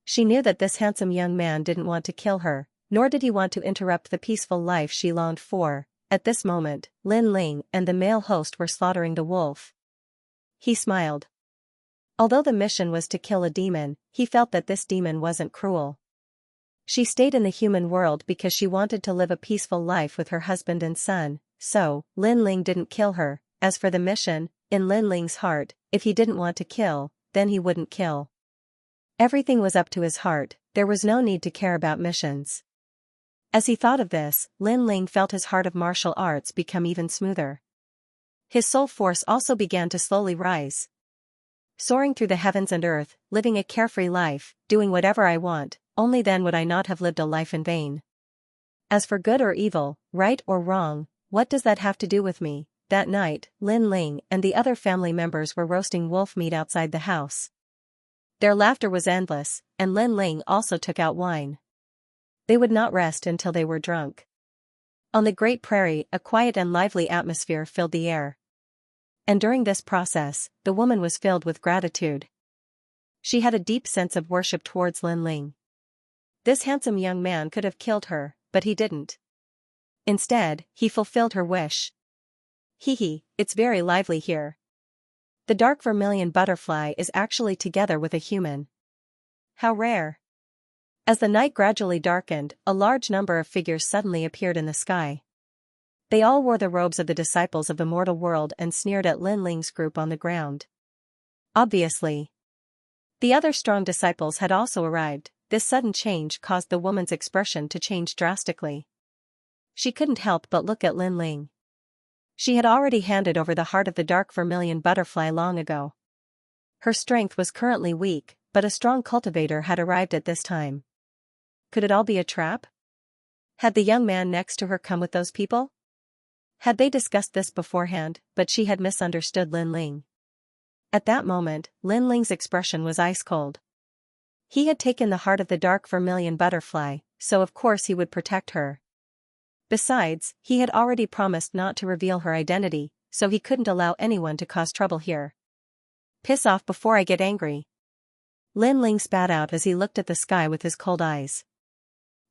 She knew that this handsome young man didn't want to kill her, nor did he want to interrupt the peaceful life she longed for. At this moment, Lin Ling and the male host were slaughtering the wolf. He smiled. Although the mission was to kill a demon, he felt that this demon wasn't cruel. She stayed in the human world because she wanted to live a peaceful life with her husband and son, so Lin Ling didn't kill her. As for the mission, in Lin Ling's heart, if he didn't want to kill, then he wouldn't kill. Everything was up to his heart, there was no need to care about missions. As he thought of this, Lin Ling felt his heart of martial arts become even smoother. His soul force also began to slowly rise. Soaring through the heavens and earth, living a carefree life, doing whatever I want, only then would I not have lived a life in vain. As for good or evil, right or wrong, what does that have to do with me? That night, Lin Ling and the other family members were roasting wolf meat outside the house. Their laughter was endless, and Lin Ling also took out wine. They would not rest until they were drunk. On the Great Prairie, a quiet and lively atmosphere filled the air. And during this process, the woman was filled with gratitude. She had a deep sense of worship towards Lin Ling. This handsome young man could have killed her, but he didn't. Instead, he fulfilled her wish. Hee, it's very lively here. The dark vermilion butterfly is actually together with a human. How rare. As the night gradually darkened, a large number of figures suddenly appeared in the sky. They all wore the robes of the disciples of the mortal world and sneered at Lin Ling's group on the ground. Obviously, the other strong disciples had also arrived. This sudden change caused the woman's expression to change drastically. She couldn't help but look at Lin Ling. She had already handed over the heart of the dark vermilion butterfly long ago. Her strength was currently weak, but a strong cultivator had arrived at this time. Could it all be a trap? Had the young man next to her come with those people? Had they discussed this beforehand, but she had misunderstood Lin Ling? At that moment, Lin Ling's expression was ice cold. He had taken the heart of the dark vermilion butterfly, so of course he would protect her. Besides, he had already promised not to reveal her identity, so he couldn't allow anyone to cause trouble here. Piss off before I get angry. Lin Ling spat out as he looked at the sky with his cold eyes.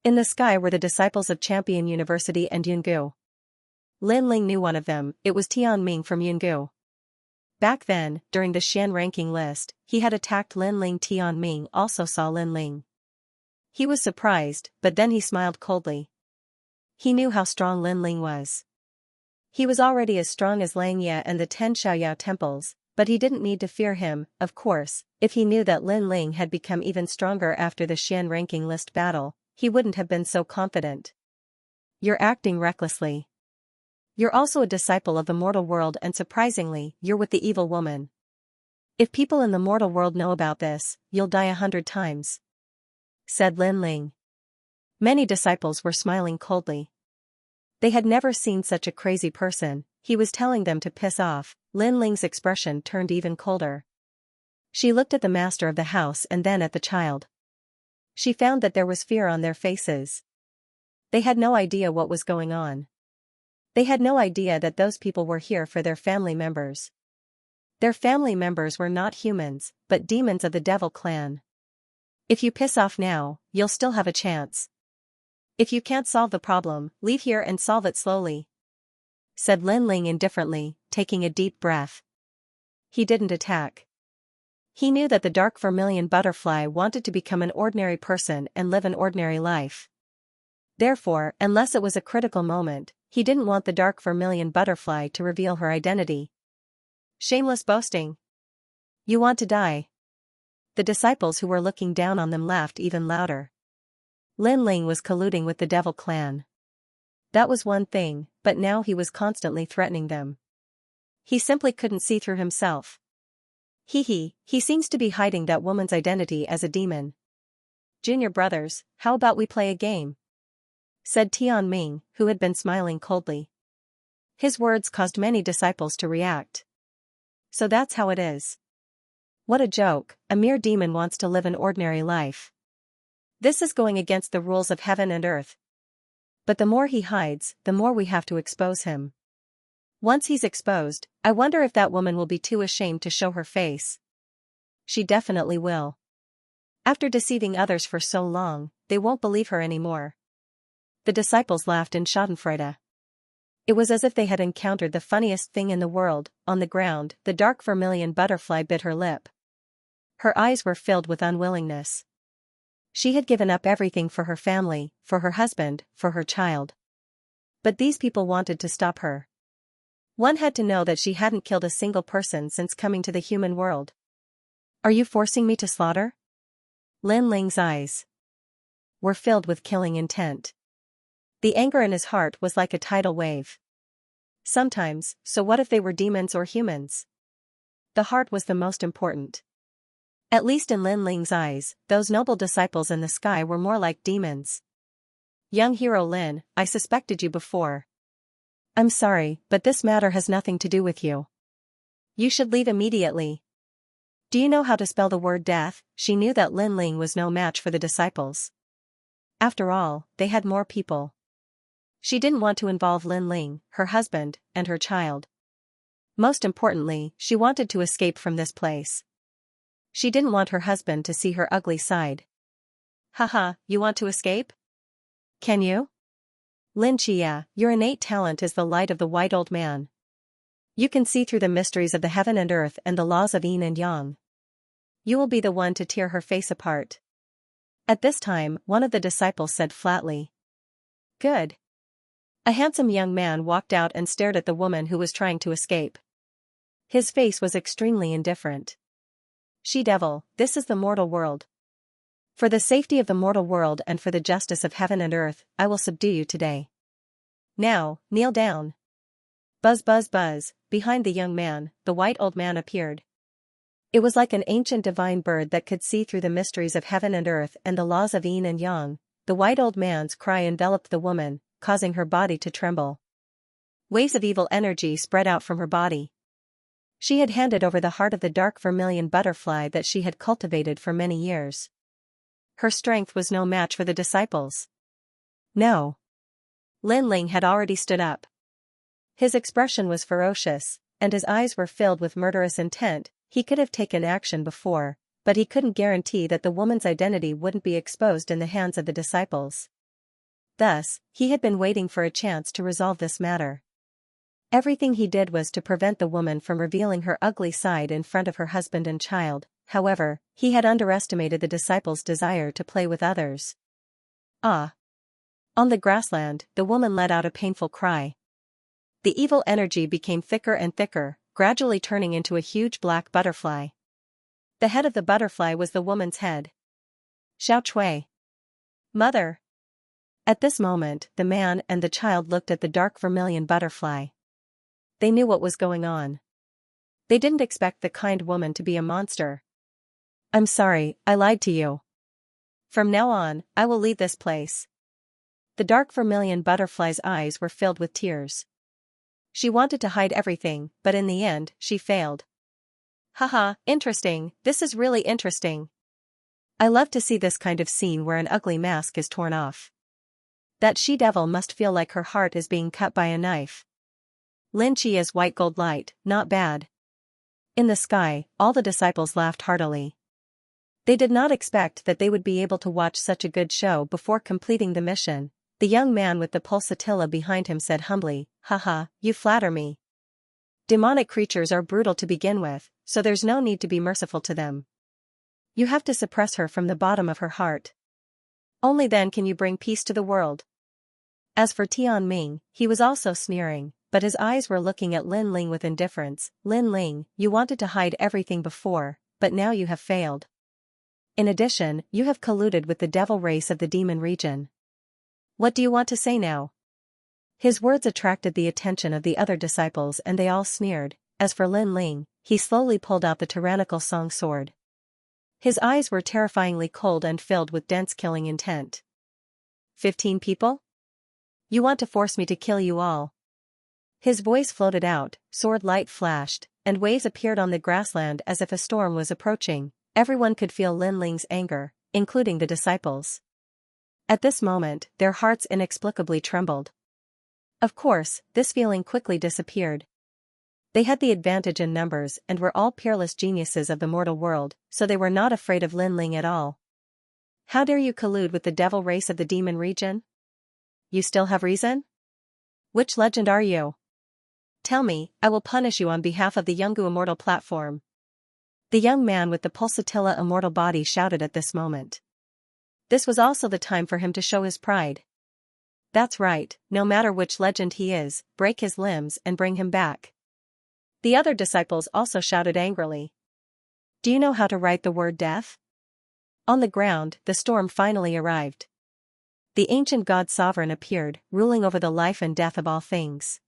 In the sky were the disciples of Champion University and Yungu. Lin Ling knew one of them, it was Tianming from Yungu. Back then, during the Xian ranking list, he had attacked Lin Ling. Tianming also saw Lin Ling. He was surprised, but then he smiled coldly. He knew how strong Lin Ling was. He was already as strong as Xianxia and the 10 Xiaoyao temples, but he didn't need to fear him. Of course, if he knew that Lin Ling had become even stronger after the Xian ranking list battle, he wouldn't have been so confident. You're acting recklessly. You're also a disciple of the mortal world and surprisingly, you're with the evil woman. If people in the mortal world know about this, you'll die 100 times. Said Lin Ling. Many disciples were smiling coldly. They had never seen such a crazy person. He was telling them to piss off. Lin Ling's expression turned even colder. She looked at the master of the house and then at the child. She found that there was fear on their faces. They had no idea what was going on. They had no idea that those people were here for their family members. Their family members were not humans, but demons of the devil clan. If you piss off now, you'll still have a chance. If you can't solve the problem, leave here and solve it slowly. Said Lin Ling indifferently, taking a deep breath. He didn't attack. He knew that the dark vermilion butterfly wanted to become an ordinary person and live an ordinary life. Therefore, unless it was a critical moment, he didn't want the dark vermilion butterfly to reveal her identity. Shameless boasting. You want to die. The disciples who were looking down on them laughed even louder. Lin Ling was colluding with the devil clan. That was one thing, but now he was constantly threatening them. He simply couldn't see through himself. He seems to be hiding that woman's identity as a demon. Junior brothers, how about we play a game? Said Tianming, who had been smiling coldly. His words caused many disciples to react. So that's how it is. What a joke, a mere demon wants to live an ordinary life. This is going against the rules of heaven and earth. But the more he hides, the more we have to expose him. Once he's exposed, I wonder if that woman will be too ashamed to show her face. She definitely will. After deceiving others for so long, they won't believe her anymore. The disciples laughed in schadenfreude. It was as if they had encountered the funniest thing in the world. On the ground, the dark vermilion butterfly bit her lip. Her eyes were filled with unwillingness. She had given up everything for her family, for her husband, for her child. But these people wanted to stop her. One had to know that she hadn't killed a single person since coming to the human world. Are you forcing me to slaughter? Lin Ling's eyes were filled with killing intent. The anger in his heart was like a tidal wave. Sometimes, so what if they were demons or humans? The heart was the most important. At least in Lin Ling's eyes, those noble disciples in the sky were more like demons. Young hero Lin, I suspected you before. I'm sorry, but this matter has nothing to do with you. You should leave immediately. Do you know how to spell the word death? She knew that Lin Ling was no match for the disciples. After all, they had more people. She didn't want to involve Lin Ling, her husband, and her child. Most importantly, she wanted to escape from this place. She didn't want her husband to see her ugly side. Haha, you want to escape? Can you? Xianxia, your innate talent is the light of the white old man. You can see through the mysteries of the heaven and earth and the laws of yin and yang. You will be the one to tear her face apart. At this time, one of the disciples said flatly. Good. A handsome young man walked out and stared at the woman who was trying to escape. His face was extremely indifferent. She-devil, this is the mortal world. For the safety of the mortal world and for the justice of heaven and earth, I will subdue you today. Now, kneel down. Buzz buzz buzz, behind the young man, the white old man appeared. It was like an ancient divine bird that could see through the mysteries of heaven and earth and the laws of yin and yang. The white old man's cry enveloped the woman, causing her body to tremble. Waves of evil energy spread out from her body. She had handed over the heart of the dark vermilion butterfly that she had cultivated for many years. Her strength was no match for the disciples. No. Lin Ling had already stood up. His expression was ferocious, and his eyes were filled with murderous intent. He could have taken action before, but he couldn't guarantee that the woman's identity wouldn't be exposed in the hands of the disciples. Thus, he had been waiting for a chance to resolve this matter. Everything he did was to prevent the woman from revealing her ugly side in front of her husband and child. However, he had underestimated the disciples' desire to play with others. Ah! On the grassland, the woman let out a painful cry. The evil energy became thicker and thicker, gradually turning into a huge black butterfly. The head of the butterfly was the woman's head. Xiao Cui. Mother! At this moment, the man and the child looked at the dark vermilion butterfly. They knew what was going on. They didn't expect the kind woman to be a monster. I'm sorry, I lied to you. From now on, I will leave this place. The dark vermilion butterfly's eyes were filled with tears. She wanted to hide everything, but in the end, she failed. Haha, interesting, this is really interesting. I love to see this kind of scene where an ugly mask is torn off. That she-devil must feel like her heart is being cut by a knife. Xianxia's white gold light, not bad. In the sky, all the disciples laughed heartily. They did not expect that they would be able to watch such a good show before completing the mission. The young man with the pulsatilla behind him said humbly, haha, you flatter me. Demonic creatures are brutal to begin with, so there's no need to be merciful to them. You have to suppress her from the bottom of her heart. Only then can you bring peace to the world. As for Tian Ming, he was also sneering, but his eyes were looking at Lin Ling with indifference. Lin Ling, you wanted to hide everything before, but now you have failed. In addition, you have colluded with the devil race of the demon region. What do you want to say now? His words attracted the attention of the other disciples and they all sneered. As for Lin Ling, he slowly pulled out the tyrannical song sword. His eyes were terrifyingly cold and filled with dense killing intent. 15 people? You want to force me to kill you all? His voice floated out, sword light flashed, and waves appeared on the grassland as if a storm was approaching. Everyone could feel Lin Ling's anger, including the disciples. At this moment, their hearts inexplicably trembled. Of course, this feeling quickly disappeared. They had the advantage in numbers and were all peerless geniuses of the mortal world, so they were not afraid of Lin Ling at all. How dare you collude with the devil race of the demon region? You still have reason? Which legend are you? Tell me, I will punish you on behalf of the Yungu immortal platform. The young man with the pulsatilla immortal body shouted at this moment. This was also the time for him to show his pride. That's right, no matter which legend he is, break his limbs and bring him back. The other disciples also shouted angrily. Do you know how to write the word death? On the ground, the storm finally arrived. The ancient god sovereign appeared, ruling over the life and death of all things.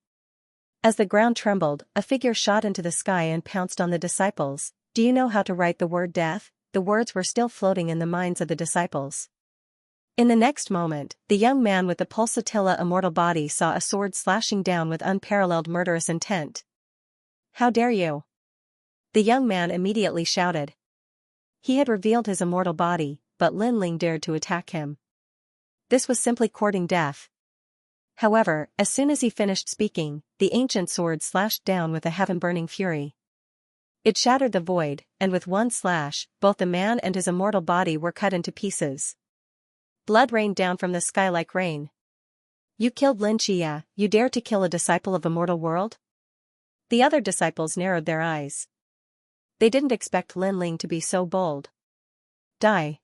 As the ground trembled, a figure shot into the sky and pounced on the disciples. Do you know how to write the word death? The words were still floating in the minds of the disciples. In the next moment, the young man with the pulsatilla immortal body saw a sword slashing down with unparalleled murderous intent. How dare you? The young man immediately shouted. He had revealed his immortal body, but Lin Ling dared to attack him. This was simply courting death. However, as soon as he finished speaking, the ancient sword slashed down with a heaven-burning fury. It shattered the void, and with one slash, both the man and his immortal body were cut into pieces. Blood rained down from the sky like rain. You killed Xianxia, you dare to kill a disciple of immortal world? The other disciples narrowed their eyes. They didn't expect Lin Ling to be so bold. Die.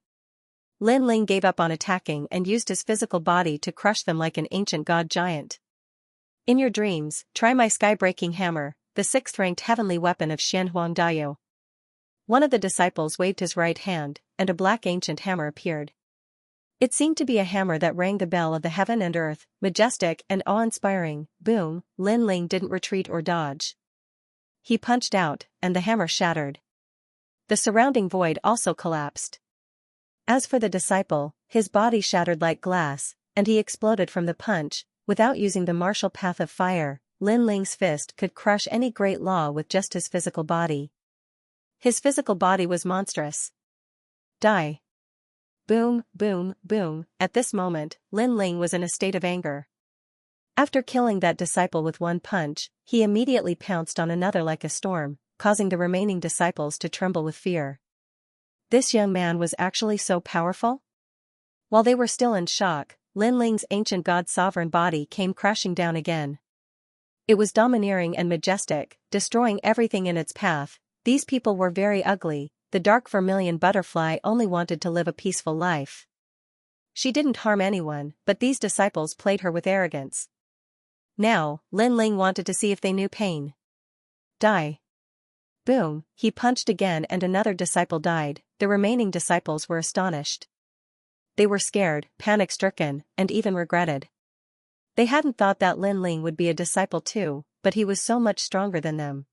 Lin Ling gave up on attacking and used his physical body to crush them like an ancient god giant. In your dreams, try my sky-breaking hammer, the sixth-ranked heavenly weapon of Xianhuang Dayu. One of the disciples waved his right hand, and a black ancient hammer appeared. It seemed to be a hammer that rang the bell of the heaven and earth, majestic and awe-inspiring. Boom, Lin Ling didn't retreat or dodge. He punched out, and the hammer shattered. The surrounding void also collapsed. As for the disciple, his body shattered like glass, and he exploded from the punch. Without using the martial path of fire, Lin Ling's fist could crush any great law with just his physical body. His physical body was monstrous. Die. Boom, boom, boom. At this moment, Lin Ling was in a state of anger. After killing that disciple with one punch, he immediately pounced on another like a storm, causing the remaining disciples to tremble with fear. This young man was actually so powerful? While they were still in shock, Lin Ling's ancient god sovereign body came crashing down again. It was domineering and majestic, destroying everything in its path. These people were very ugly. The dark vermilion butterfly only wanted to live a peaceful life. She didn't harm anyone, but these disciples played her with arrogance. Now, Lin Ling wanted to see if they knew pain. Die. Boom, he punched again and another disciple died. The remaining disciples were astonished. They were scared, panic-stricken, and even regretted. They hadn't thought that Lin Ling would be a disciple too, but he was so much stronger than them.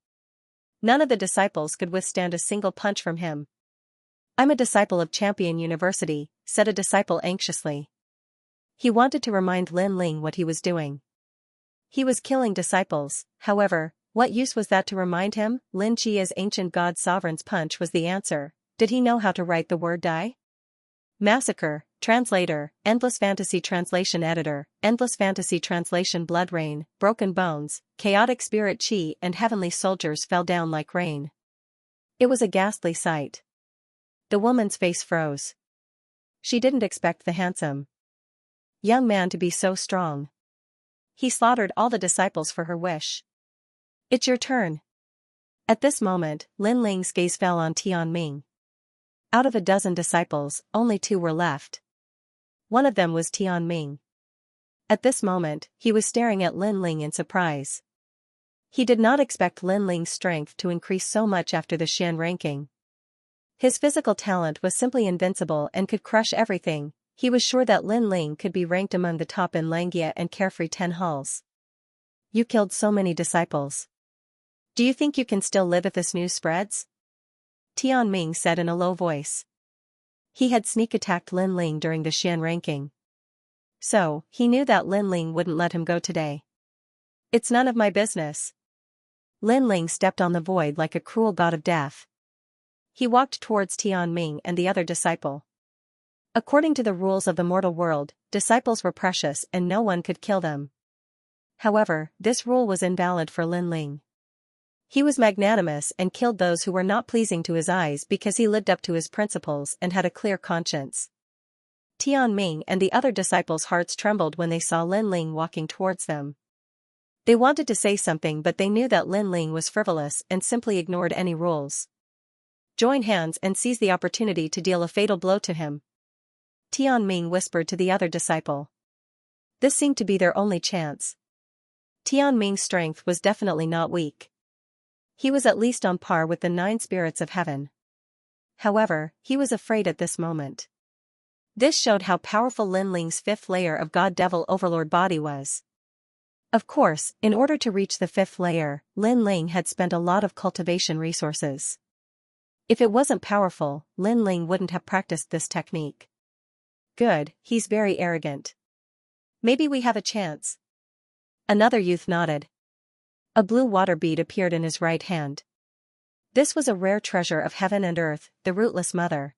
None of the disciples could withstand a single punch from him. I'm a disciple of Champion University, said a disciple anxiously. He wanted to remind Lin Ling what he was doing. He was killing disciples, however, what use was that to remind him? Lin Qia's ancient god sovereign's punch was the answer. Did he know how to write the word die? Massacre, translator, Endless Fantasy Translation Editor, Endless Fantasy Translation Blood Rain, Broken Bones, Chaotic Spirit Qi and Heavenly Soldiers fell down like rain. It was a ghastly sight. The woman's face froze. She didn't expect the handsome young man to be so strong. He slaughtered all the disciples for her wish. It's your turn. At this moment, Lin Ling's gaze fell on Tianming. Out of a dozen disciples, only 2 were left. One of them was Tianming. At this moment, he was staring at Lin Ling in surprise. He did not expect Lin Ling's strength to increase so much after the Xian ranking. His physical talent was simply invincible and could crush everything. He was sure that Lin Ling could be ranked among the top in Langia and Carefree 10 hulls. You killed so many disciples. Do you think you can still live if this news spreads? Tianming said in a low voice. He had sneak attacked Lin Ling during the Xian ranking. So, he knew that Lin Ling wouldn't let him go today. It's none of my business. Lin Ling stepped on the void like a cruel god of death. He walked towards Tianming and the other disciple. According to the rules of the mortal world, disciples were precious and no one could kill them. However, this rule was invalid for Lin Ling. He was magnanimous and killed those who were not pleasing to his eyes because he lived up to his principles and had a clear conscience. Tianming and the other disciples' hearts trembled when they saw Lin Ling walking towards them. They wanted to say something, but they knew that Lin Ling was frivolous and simply ignored any rules. Join hands and seize the opportunity to deal a fatal blow to him, Tianming whispered to the other disciple. This seemed to be their only chance. Tianming's strength was definitely not weak. He was at least on par with the 9 spirits of heaven. However, he was afraid at this moment. This showed how powerful Lin Ling's 5th layer of God-Devil Overlord body was. Of course, in order to reach the 5th layer, Lin Ling had spent a lot of cultivation resources. If it wasn't powerful, Lin Ling wouldn't have practiced this technique. Good, he's very arrogant. Maybe we have a chance. Another youth nodded. A blue water bead appeared in his right hand. This was a rare treasure of heaven and earth, the rootless mother.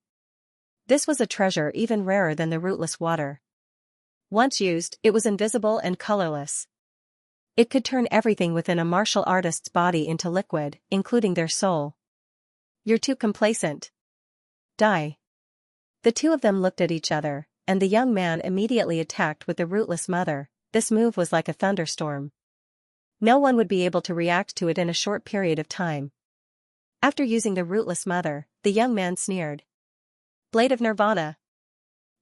This was a treasure even rarer than the rootless water. Once used, it was invisible and colorless. It could turn everything within a martial artist's body into liquid, including their soul. You're too complacent. Die. The two of them looked at each other, and the young man immediately attacked with the rootless mother. This move was like a thunderstorm. No one would be able to react to it in a short period of time. After using the rootless mother, the young man sneered. Blade of Nirvana.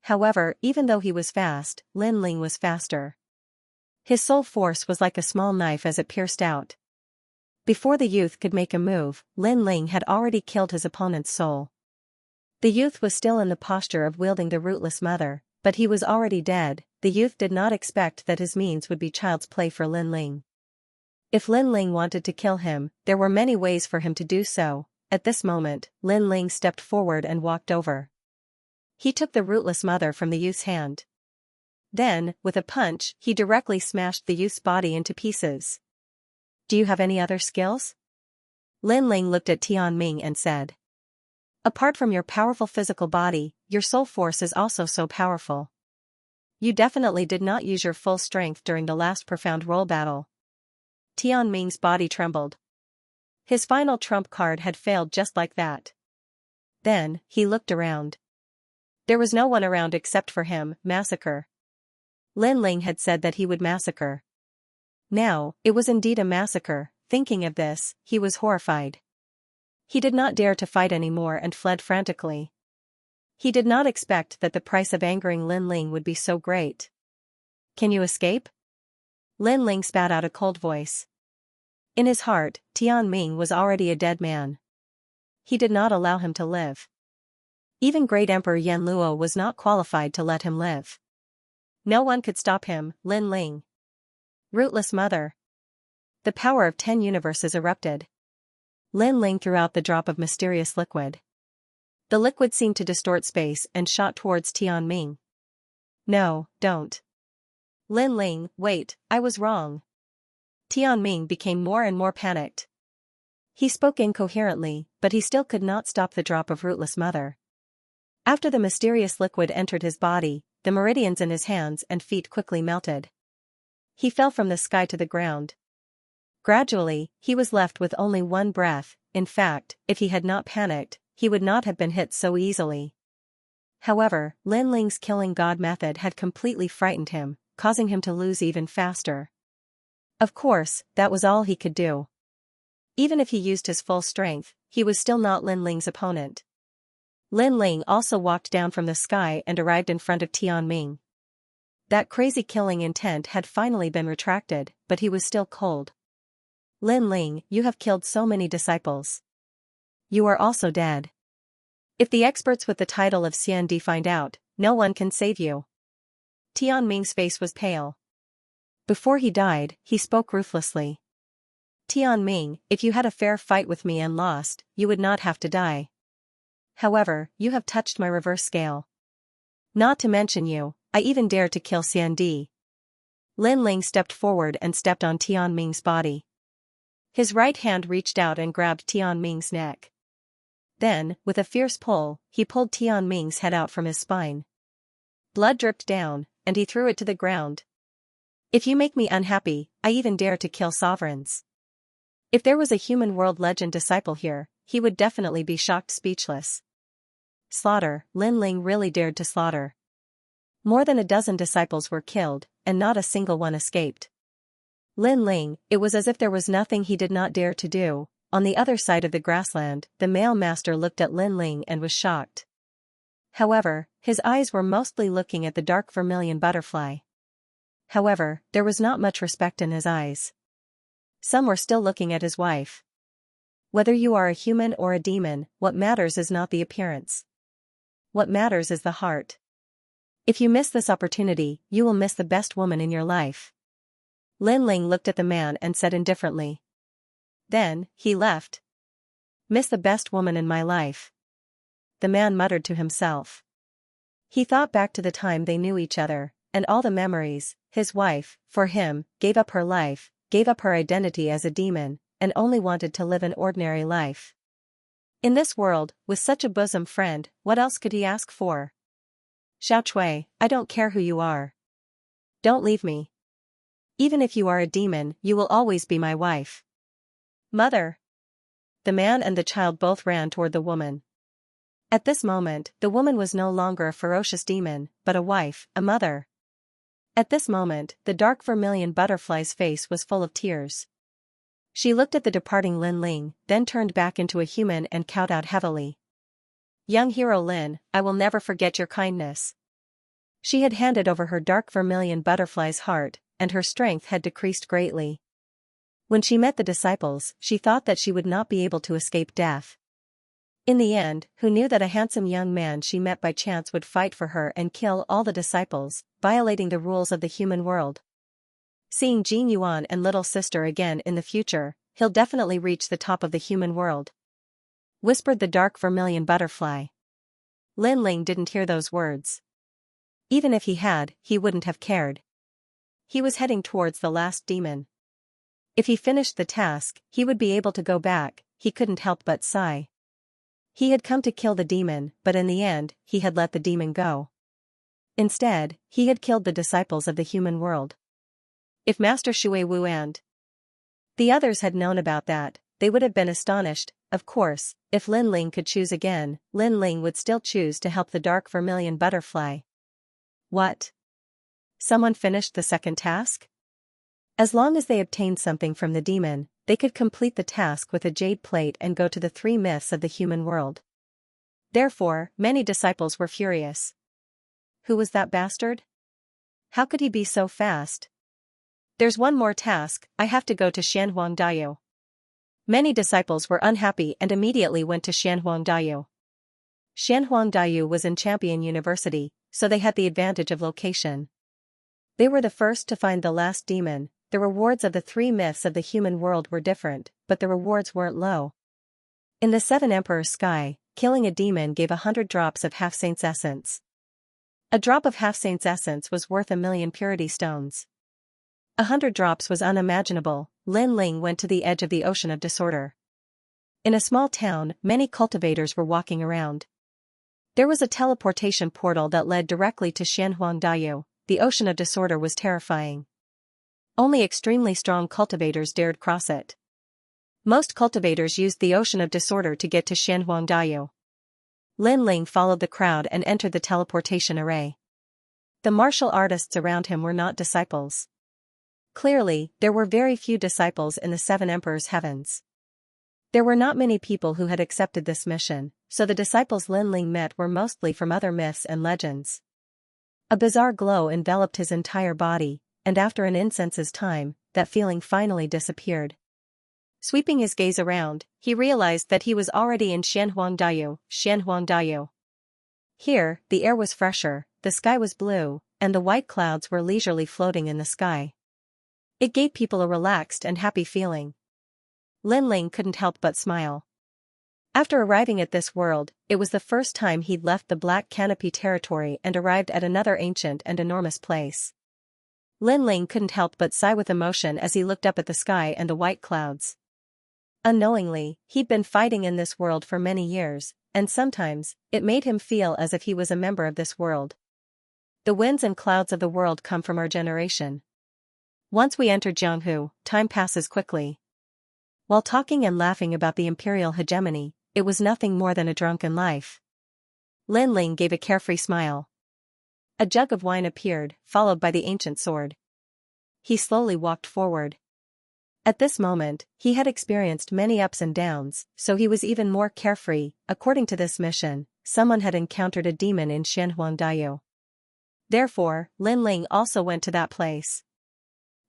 However, even though he was fast, Lin Ling was faster. His soul force was like a small knife as it pierced out. Before the youth could make a move, Lin Ling had already killed his opponent's soul. The youth was still in the posture of wielding the rootless mother, but he was already dead. The youth did not expect that his means would be child's play for Lin Ling. If Lin Ling wanted to kill him, there were many ways for him to do so. At this moment, Lin Ling stepped forward and walked over. He took the rootless mother from the youth's hand. Then, with a punch, he directly smashed the youth's body into pieces. Do you have any other skills? Lin Ling looked at Tianming and said. Apart from your powerful physical body, your soul force is also so powerful. You definitely did not use your full strength during the last profound role battle. Tianming's body trembled. His final trump card had failed just like that. Then, he looked around. There was no one around except for him. Massacre. Lin Ling had said that he would massacre. Now, it was indeed a massacre. Thinking of this, he was horrified. He did not dare to fight anymore and fled frantically. He did not expect that the price of angering Lin Ling would be so great. Can you escape? Lin Ling spat out a cold voice. In his heart, Tianming was already a dead man. He did not allow him to live. Even Great Emperor Yan Luo was not qualified to let him live. No one could stop him. Lin Ling. Rootless mother. The power of 10 universes erupted. Lin Ling threw out the drop of mysterious liquid. The liquid seemed to distort space and shot towards Tianming. No, don't. Lin Ling, wait, I was wrong. Tianming became more and more panicked. He spoke incoherently, but he still could not stop the drop of rootless mother. After the mysterious liquid entered his body, the meridians in his hands and feet quickly melted. He fell from the sky to the ground. Gradually, he was left with only one breath. In fact, if he had not panicked, he would not have been hit so easily. However, Lin Ling's killing god method had completely frightened him, causing him to lose even faster. Of course, that was all he could do. Even if he used his full strength, he was still not Lin Ling's opponent. Lin Ling also walked down from the sky and arrived in front of Tianming. That crazy killing intent had finally been retracted, but he was still cold. Lin Ling, you have killed so many disciples. You are also dead. If the experts with the title of Xianxia find out, no one can save you. Tianming's face was pale. Before he died, he spoke ruthlessly. Tianming, if you had a fair fight with me and lost, you would not have to die. However, you have touched my reverse scale. Not to mention you, I even dared to kill Xianxia. Lin Ling stepped forward and stepped on Tianming's body. His right hand reached out and grabbed Tianming's neck. Then, with a fierce pull, he pulled Tianming's head out from his spine. Blood dripped down, and he threw it to the ground. If you make me unhappy, I even dare to kill sovereigns. If there was a human world legend disciple here, he would definitely be shocked speechless. Slaughter, Lin Ling really dared to slaughter. More than a dozen disciples were killed, and not a single one escaped. Lin Ling, it was as if there was nothing he did not dare to do. On the other side of the grassland, the male master looked at Lin Ling and was shocked. However, his eyes were mostly looking at the dark vermilion butterfly. However, there was not much respect in his eyes. Some were still looking at his wife. Whether you are a human or a demon, what matters is not the appearance. What matters is the heart. If you miss this opportunity, you will miss the best woman in your life. Lin Ling looked at the man and said indifferently. Then, he left. Miss the best woman in my life. The man muttered to himself. He thought back to the time they knew each other, and all the memories. His wife, for him, gave up her life, gave up her identity as a demon, and only wanted to live an ordinary life. In this world, with such a bosom friend, what else could he ask for? Xiao, I don't care who you are. Don't leave me. Even if you are a demon, you will always be my wife. Mother. The man and the child both ran toward the woman. At this moment, the woman was no longer a ferocious demon, but a wife, a mother. At this moment, the dark vermilion butterfly's face was full of tears. She looked at the departing Lin Ling, then turned back into a human and cowed out heavily. Young hero Lin, I will never forget your kindness. She had handed over her dark vermilion butterfly's heart, and her strength had decreased greatly. When she met the disciples, she thought that she would not be able to escape death. In the end, who knew that a handsome young man she met by chance would fight for her and kill all the disciples, violating the rules of the human world? Seeing Jin Yuan and little sister again in the future, he'll definitely reach the top of the human world. Whispered the dark vermilion butterfly. Lin Ling didn't hear those words. Even if he had, he wouldn't have cared. He was heading towards the last demon. If he finished the task, he would be able to go back. He couldn't help but sigh. He had come to kill the demon, but in the end, he had let the demon go. Instead, he had killed the disciples of the human world. If Master Shui Wu and the others had known about that, they would have been astonished. Of course, if Lin Ling could choose again, Lin Ling would still choose to help the dark vermilion butterfly. What? Someone finished the second task? As long as they obtained something from the demon, they could complete the task with a jade plate and go to the 3 myths of the human world. Therefore, many disciples were furious. Who was that bastard? How could he be so fast? There's one more task, I have to go to Xianxia. Many disciples were unhappy and immediately went to Xianxia. Xianxia was in Champion University, so they had the advantage of location. They were the first to find the last demon. The rewards of the 3 myths of the human world were different, but the rewards weren't low. In the 7 Emperor's sky, killing a demon gave 100 drops of half-saint's essence. A drop of half-saint's essence was worth 1,000,000 purity stones. 100 drops was unimaginable. Lin Ling went to the edge of the ocean of disorder. In a small town, many cultivators were walking around. There was a teleportation portal that led directly to Xianxia. The ocean of disorder was terrifying. Only extremely strong cultivators dared cross it. Most cultivators used the ocean of disorder to get to Xianxia. Lin Ling followed the crowd and entered the teleportation array. The martial artists around him were not disciples. Clearly, there were very few disciples in the 7 Emperor's heavens. There were not many people who had accepted this mission, so the disciples Lin Ling met were mostly from other myths and legends. A bizarre glow enveloped his entire body, and after an incense's time, that feeling finally disappeared. Sweeping his gaze around, he realized that he was already in Xianxia. Here, the air was fresher, the sky was blue, and the white clouds were leisurely floating in the sky. It gave people a relaxed and happy feeling. Lin Ling couldn't help but smile. After arriving at this world, it was the first time he'd left the Black Canopy territory and arrived at another ancient and enormous place. Lin Ling couldn't help but sigh with emotion as he looked up at the sky and the white clouds. Unknowingly, he'd been fighting in this world for many years, and sometimes, it made him feel as if he was a member of this world. The winds and clouds of the world come from our generation. Once we enter Jianghu, time passes quickly. While talking and laughing about the imperial hegemony, it was nothing more than a drunken life. Lin Ling gave a carefree smile. A jug of wine appeared, followed by the ancient sword. He slowly walked forward. At this moment, he had experienced many ups and downs, so he was even more carefree. According to this mission, someone had encountered a demon in Xianxia. Therefore, Lin Ling also went to that place.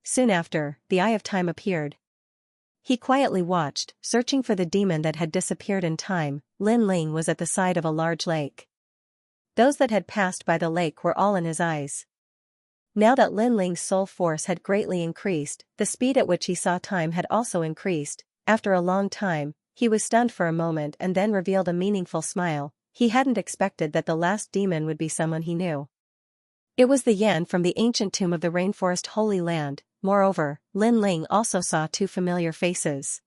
Soon after, the Eye of Time appeared. He quietly watched, searching for the demon that had disappeared in time. Lin Ling was at the side of a large lake. Those that had passed by the lake were all in his eyes. Now that Lin Ling's soul force had greatly increased, the speed at which he saw time had also increased. After a long time, he was stunned for a moment and then revealed a meaningful smile. He hadn't expected that the last demon would be someone he knew. It was the Yan from the ancient tomb of the rainforest Holy Land. Moreover, Lin Ling also saw two familiar faces.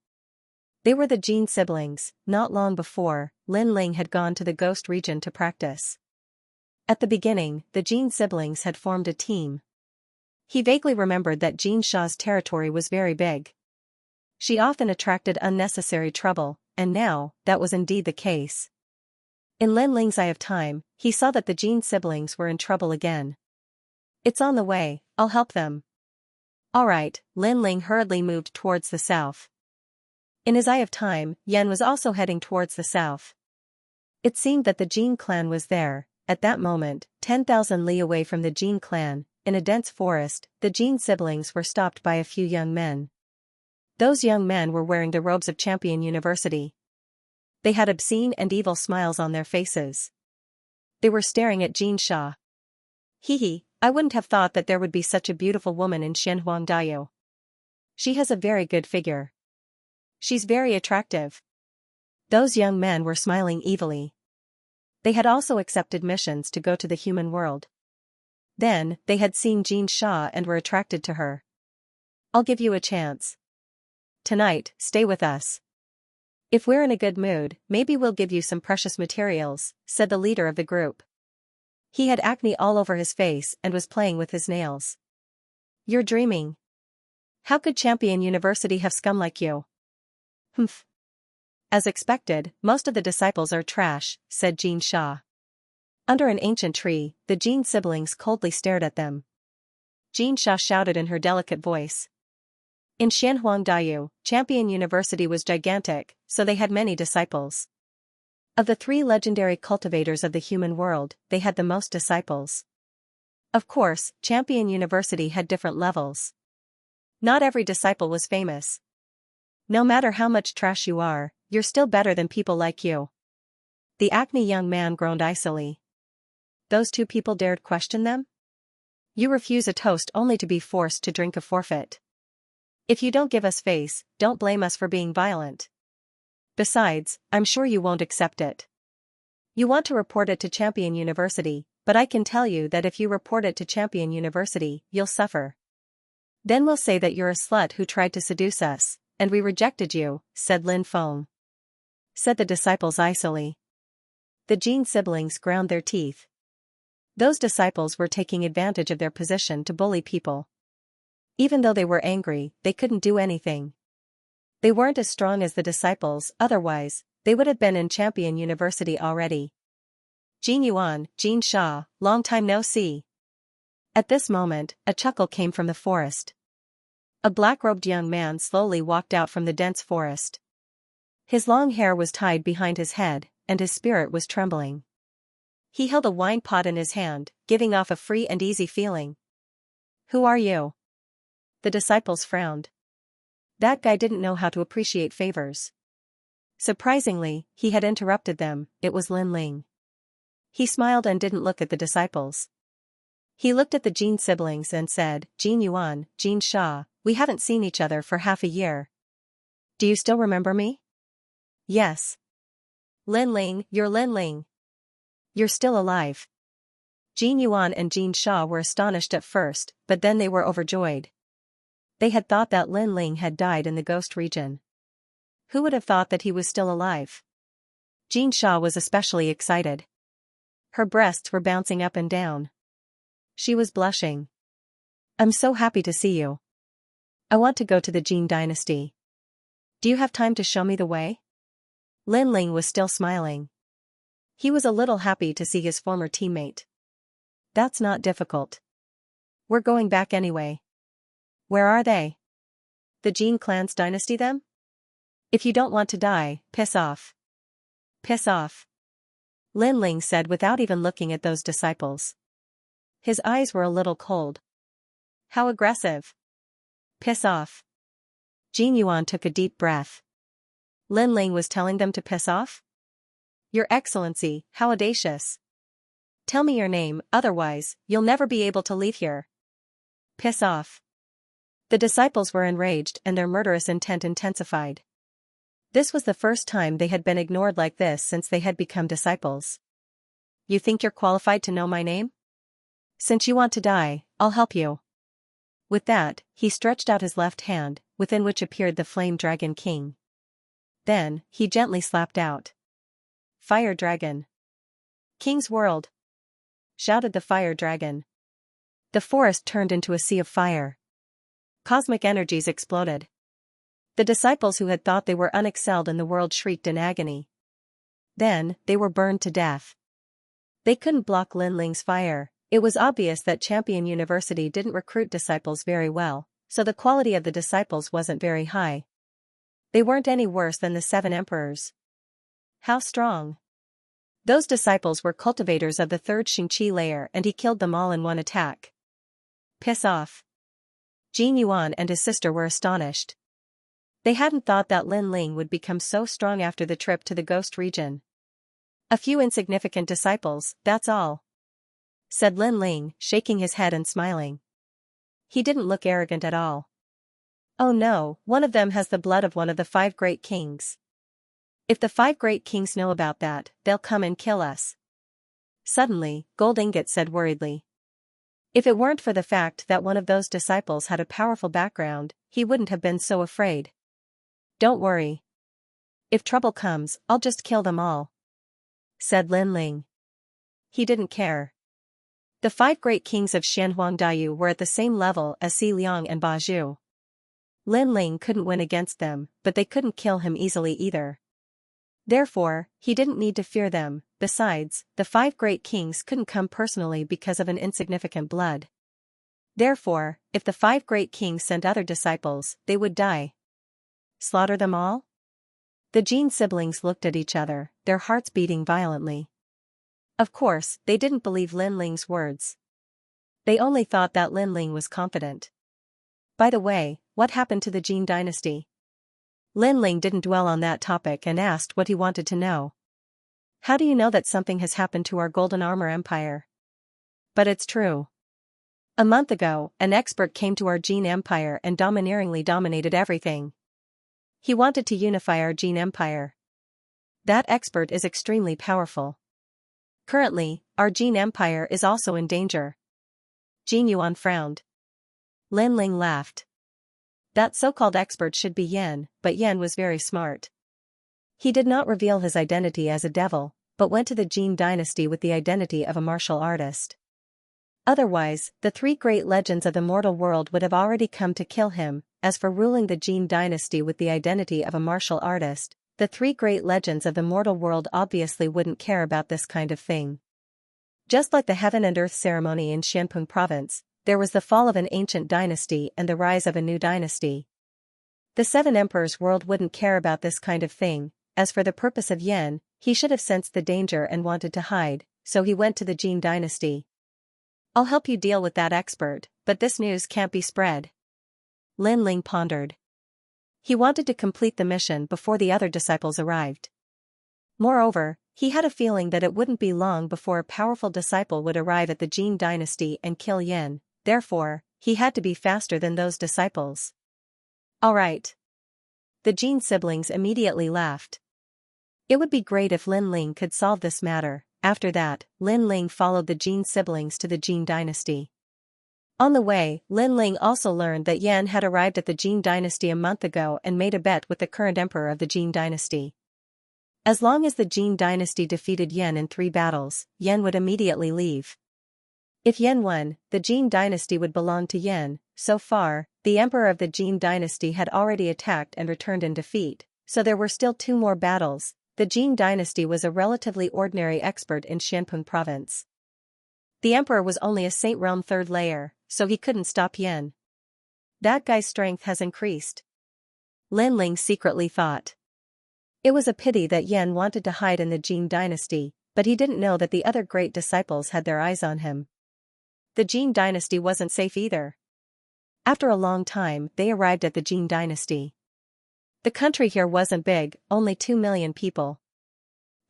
They were the Jin siblings. Not long before, Lin Ling had gone to the ghost region to practice. At the beginning, the Jin siblings had formed a team. He vaguely remembered that Xianxia's territory was very big. She often attracted unnecessary trouble, and now, that was indeed the case. In Lin Ling's Eye of Time, he saw that the Jin siblings were in trouble again. It's on the way, I'll help them. Alright, Lin Ling hurriedly moved towards the south. In his Eye of Time, Yan was also heading towards the south. It seemed that the Jin clan was there. At that moment, 10,000 li away from the Jin clan, in a dense forest, the Jin siblings were stopped by a few young men. Those young men were wearing the robes of Champion University. They had obscene and evil smiles on their faces. They were staring at Xianxia. Hee, I wouldn't have thought that there would be such a beautiful woman in Xianxia. She has a very good figure. She's very attractive. Those young men were smiling evilly. They had also accepted missions to go to the human world. Then, they had seen Xianxia and were attracted to her. I'll give you a chance. Tonight, stay with us. If we're in a good mood, maybe we'll give you some precious materials, said the leader of the group. He had acne all over his face and was playing with his nails. You're dreaming. How could Champion University have scum like you? Humph. As expected, most of the disciples are trash, said Xianxia. Under an ancient tree, the Jin siblings coldly stared at them. Xianxia shouted in her delicate voice. In Xianxia, Champion University was gigantic, so they had many disciples. Of the 3 legendary cultivators of the human world, they had the most disciples. Of course, Champion University had different levels. Not every disciple was famous. No matter how much trash you are, you're still better than people like you. The acne young man groaned icily. Those 2 people dared question them? You refuse a toast only to be forced to drink a forfeit. If you don't give us face, don't blame us for being violent. Besides, I'm sure you won't accept it. You want to report it to Champion University, but I can tell you that if you report it to Champion University, you'll suffer. Then we'll say that you're a slut who tried to seduce us, and we rejected you, said Lin Feng. Said the disciples icily. The Jin siblings ground their teeth. Those disciples were taking advantage of their position to bully people. Even though they were angry, they couldn't do anything. They weren't as strong as the disciples, otherwise, they would have been in Champion University already. Jin Yuan, Xianxia, long time no see. At this moment, a chuckle came from the forest. A black-robed young man slowly walked out from the dense forest. His long hair was tied behind his head, and his spirit was trembling. He held a wine pot in his hand, giving off a free and easy feeling. Who are you? The disciples frowned. That guy didn't know how to appreciate favors. Surprisingly, he had interrupted them. It was Lin Ling. He smiled and didn't look at the disciples. He looked at the Jin siblings and said, Jin Yuan, Xianxia, we haven't seen each other for half a year. Do you still remember me? Yes. Lin Ling, you're Lin Ling. You're still alive. Jin Yuan and Xianxia were astonished at first, but then they were overjoyed. They had thought that Lin Ling had died in the ghost region. Who would have thought that he was still alive? Xianxia was especially excited. Her breasts were bouncing up and down. She was blushing. I'm so happy to see you. I want to go to the Jin dynasty. Do you have time to show me the way? Lin Ling was still smiling. He was a little happy to see his former teammate. that's not difficult. We're going back anyway. Where are they? The Jin clan's dynasty them? If you don't want to die, piss off. Piss off. Lin Ling said without even looking at those disciples. His eyes were a little cold. How aggressive. Piss off. Jin Yuan took a deep breath. Lin Ling was telling them to piss off? Your Excellency, how audacious. Tell me your name, otherwise, you'll never be able to leave here. Piss off. The disciples were enraged and their murderous intent intensified. This was the first time they had been ignored like this since they had become disciples. You think you're qualified to know my name? Since you want to die, I'll help you. With that, he stretched out his left hand, within which appeared the Flame Dragon King. Then, he gently slapped out. Fire Dragon. King's World! Shouted the Fire Dragon. The forest turned into a sea of fire. Cosmic energies exploded. The disciples who had thought they were unexcelled in the world shrieked in agony. Then, they were burned to death. They couldn't block Lin Ling's fire. It was obvious that Champion University didn't recruit disciples very well, so the quality of the disciples wasn't very high. They weren't any worse than the 7 emperors. How strong? Those disciples were cultivators of the 3rd Xianxia layer and he killed them all in one attack. Piss off. Jin Yuan and his sister were astonished. They hadn't thought that Lin Ling would become so strong after the trip to the Ghost region. A few insignificant disciples, that's all. Said Lin Ling, shaking his head and smiling. He didn't look arrogant at all. Oh no, one of them has the blood of one of the 5 great kings. If the 5 great kings know about that, they'll come and kill us. Suddenly, Gold Ingot said worriedly. If it weren't for the fact that one of those disciples had a powerful background, he wouldn't have been so afraid. Don't worry. If trouble comes, I'll just kill them all. Said Lin Ling. He didn't care. The 5 great kings of Xianhuangdayu were at the same level as Si Liang and Ba Zhu. Lin Ling couldn't win against them, but they couldn't kill him easily either. Therefore, he didn't need to fear them. Besides, the 5 great kings couldn't come personally because of an insignificant blood. Therefore, if the 5 great kings sent other disciples, they would die. Slaughter them all? The Jin siblings looked at each other, their hearts beating violently. Of course, they didn't believe Lin Ling's words. They only thought that Lin Ling was confident. By the way, what happened to the Jin dynasty? Lin Ling didn't dwell on that topic and asked what he wanted to know. How do you know that something has happened to our Golden Armor Empire? But it's true. A month ago, an expert came to our Jin Empire and domineeringly dominated everything. He wanted to unify our Jin Empire. That expert is extremely powerful. Currently, our Jin Empire is also in danger. Jin Yuan frowned. Lin Ling laughed. That so-called expert should be Yan, but Yan was very smart. He did not reveal his identity as a devil, but went to the Jin dynasty with the identity of a martial artist. Otherwise, the 3 great legends of the mortal world would have already come to kill him. As for ruling the Jin dynasty with the identity of a martial artist, the 3 great legends of the mortal world obviously wouldn't care about this kind of thing. Just like the Heaven and Earth ceremony in Xianpeng province, there was the fall of an ancient dynasty and the rise of a new dynasty. The 7 emperors' world wouldn't care about this kind of thing. As for the purpose of Yan, he should have sensed the danger and wanted to hide, so he went to the Jin dynasty. I'll help you deal with that expert, but this news can't be spread. Lin Ling pondered. He wanted to complete the mission before the other disciples arrived. Moreover, he had a feeling that it wouldn't be long before a powerful disciple would arrive at the Jin dynasty and kill Yan. Therefore, he had to be faster than those disciples. All right. The Jin siblings immediately laughed. It would be great if Lin Ling could solve this matter. After that, Lin Ling followed the Jin siblings to the Jin dynasty. On the way, Lin Ling also learned that Yan had arrived at the Jin dynasty a month ago and made a bet with the current emperor of the Jin dynasty. As long as the Jin dynasty defeated Yan in 3 battles, Yan would immediately leave. If Yan won, the Jin dynasty would belong to Yan. So far, the emperor of the Jin dynasty had already attacked and returned in defeat, so there were still 2 more battles. The Jin dynasty was a relatively ordinary expert in Xianpeng province. The emperor was only a Saint Realm third layer, so he couldn't stop Yin. That guy's strength has increased. Lin Ling secretly thought. It was a pity that Yin wanted to hide in the Jin dynasty, but he didn't know that the other great disciples had their eyes on him. The Jin dynasty wasn't safe either. After a long time, they arrived at the Jin dynasty. The country here wasn't big, only 2 million people.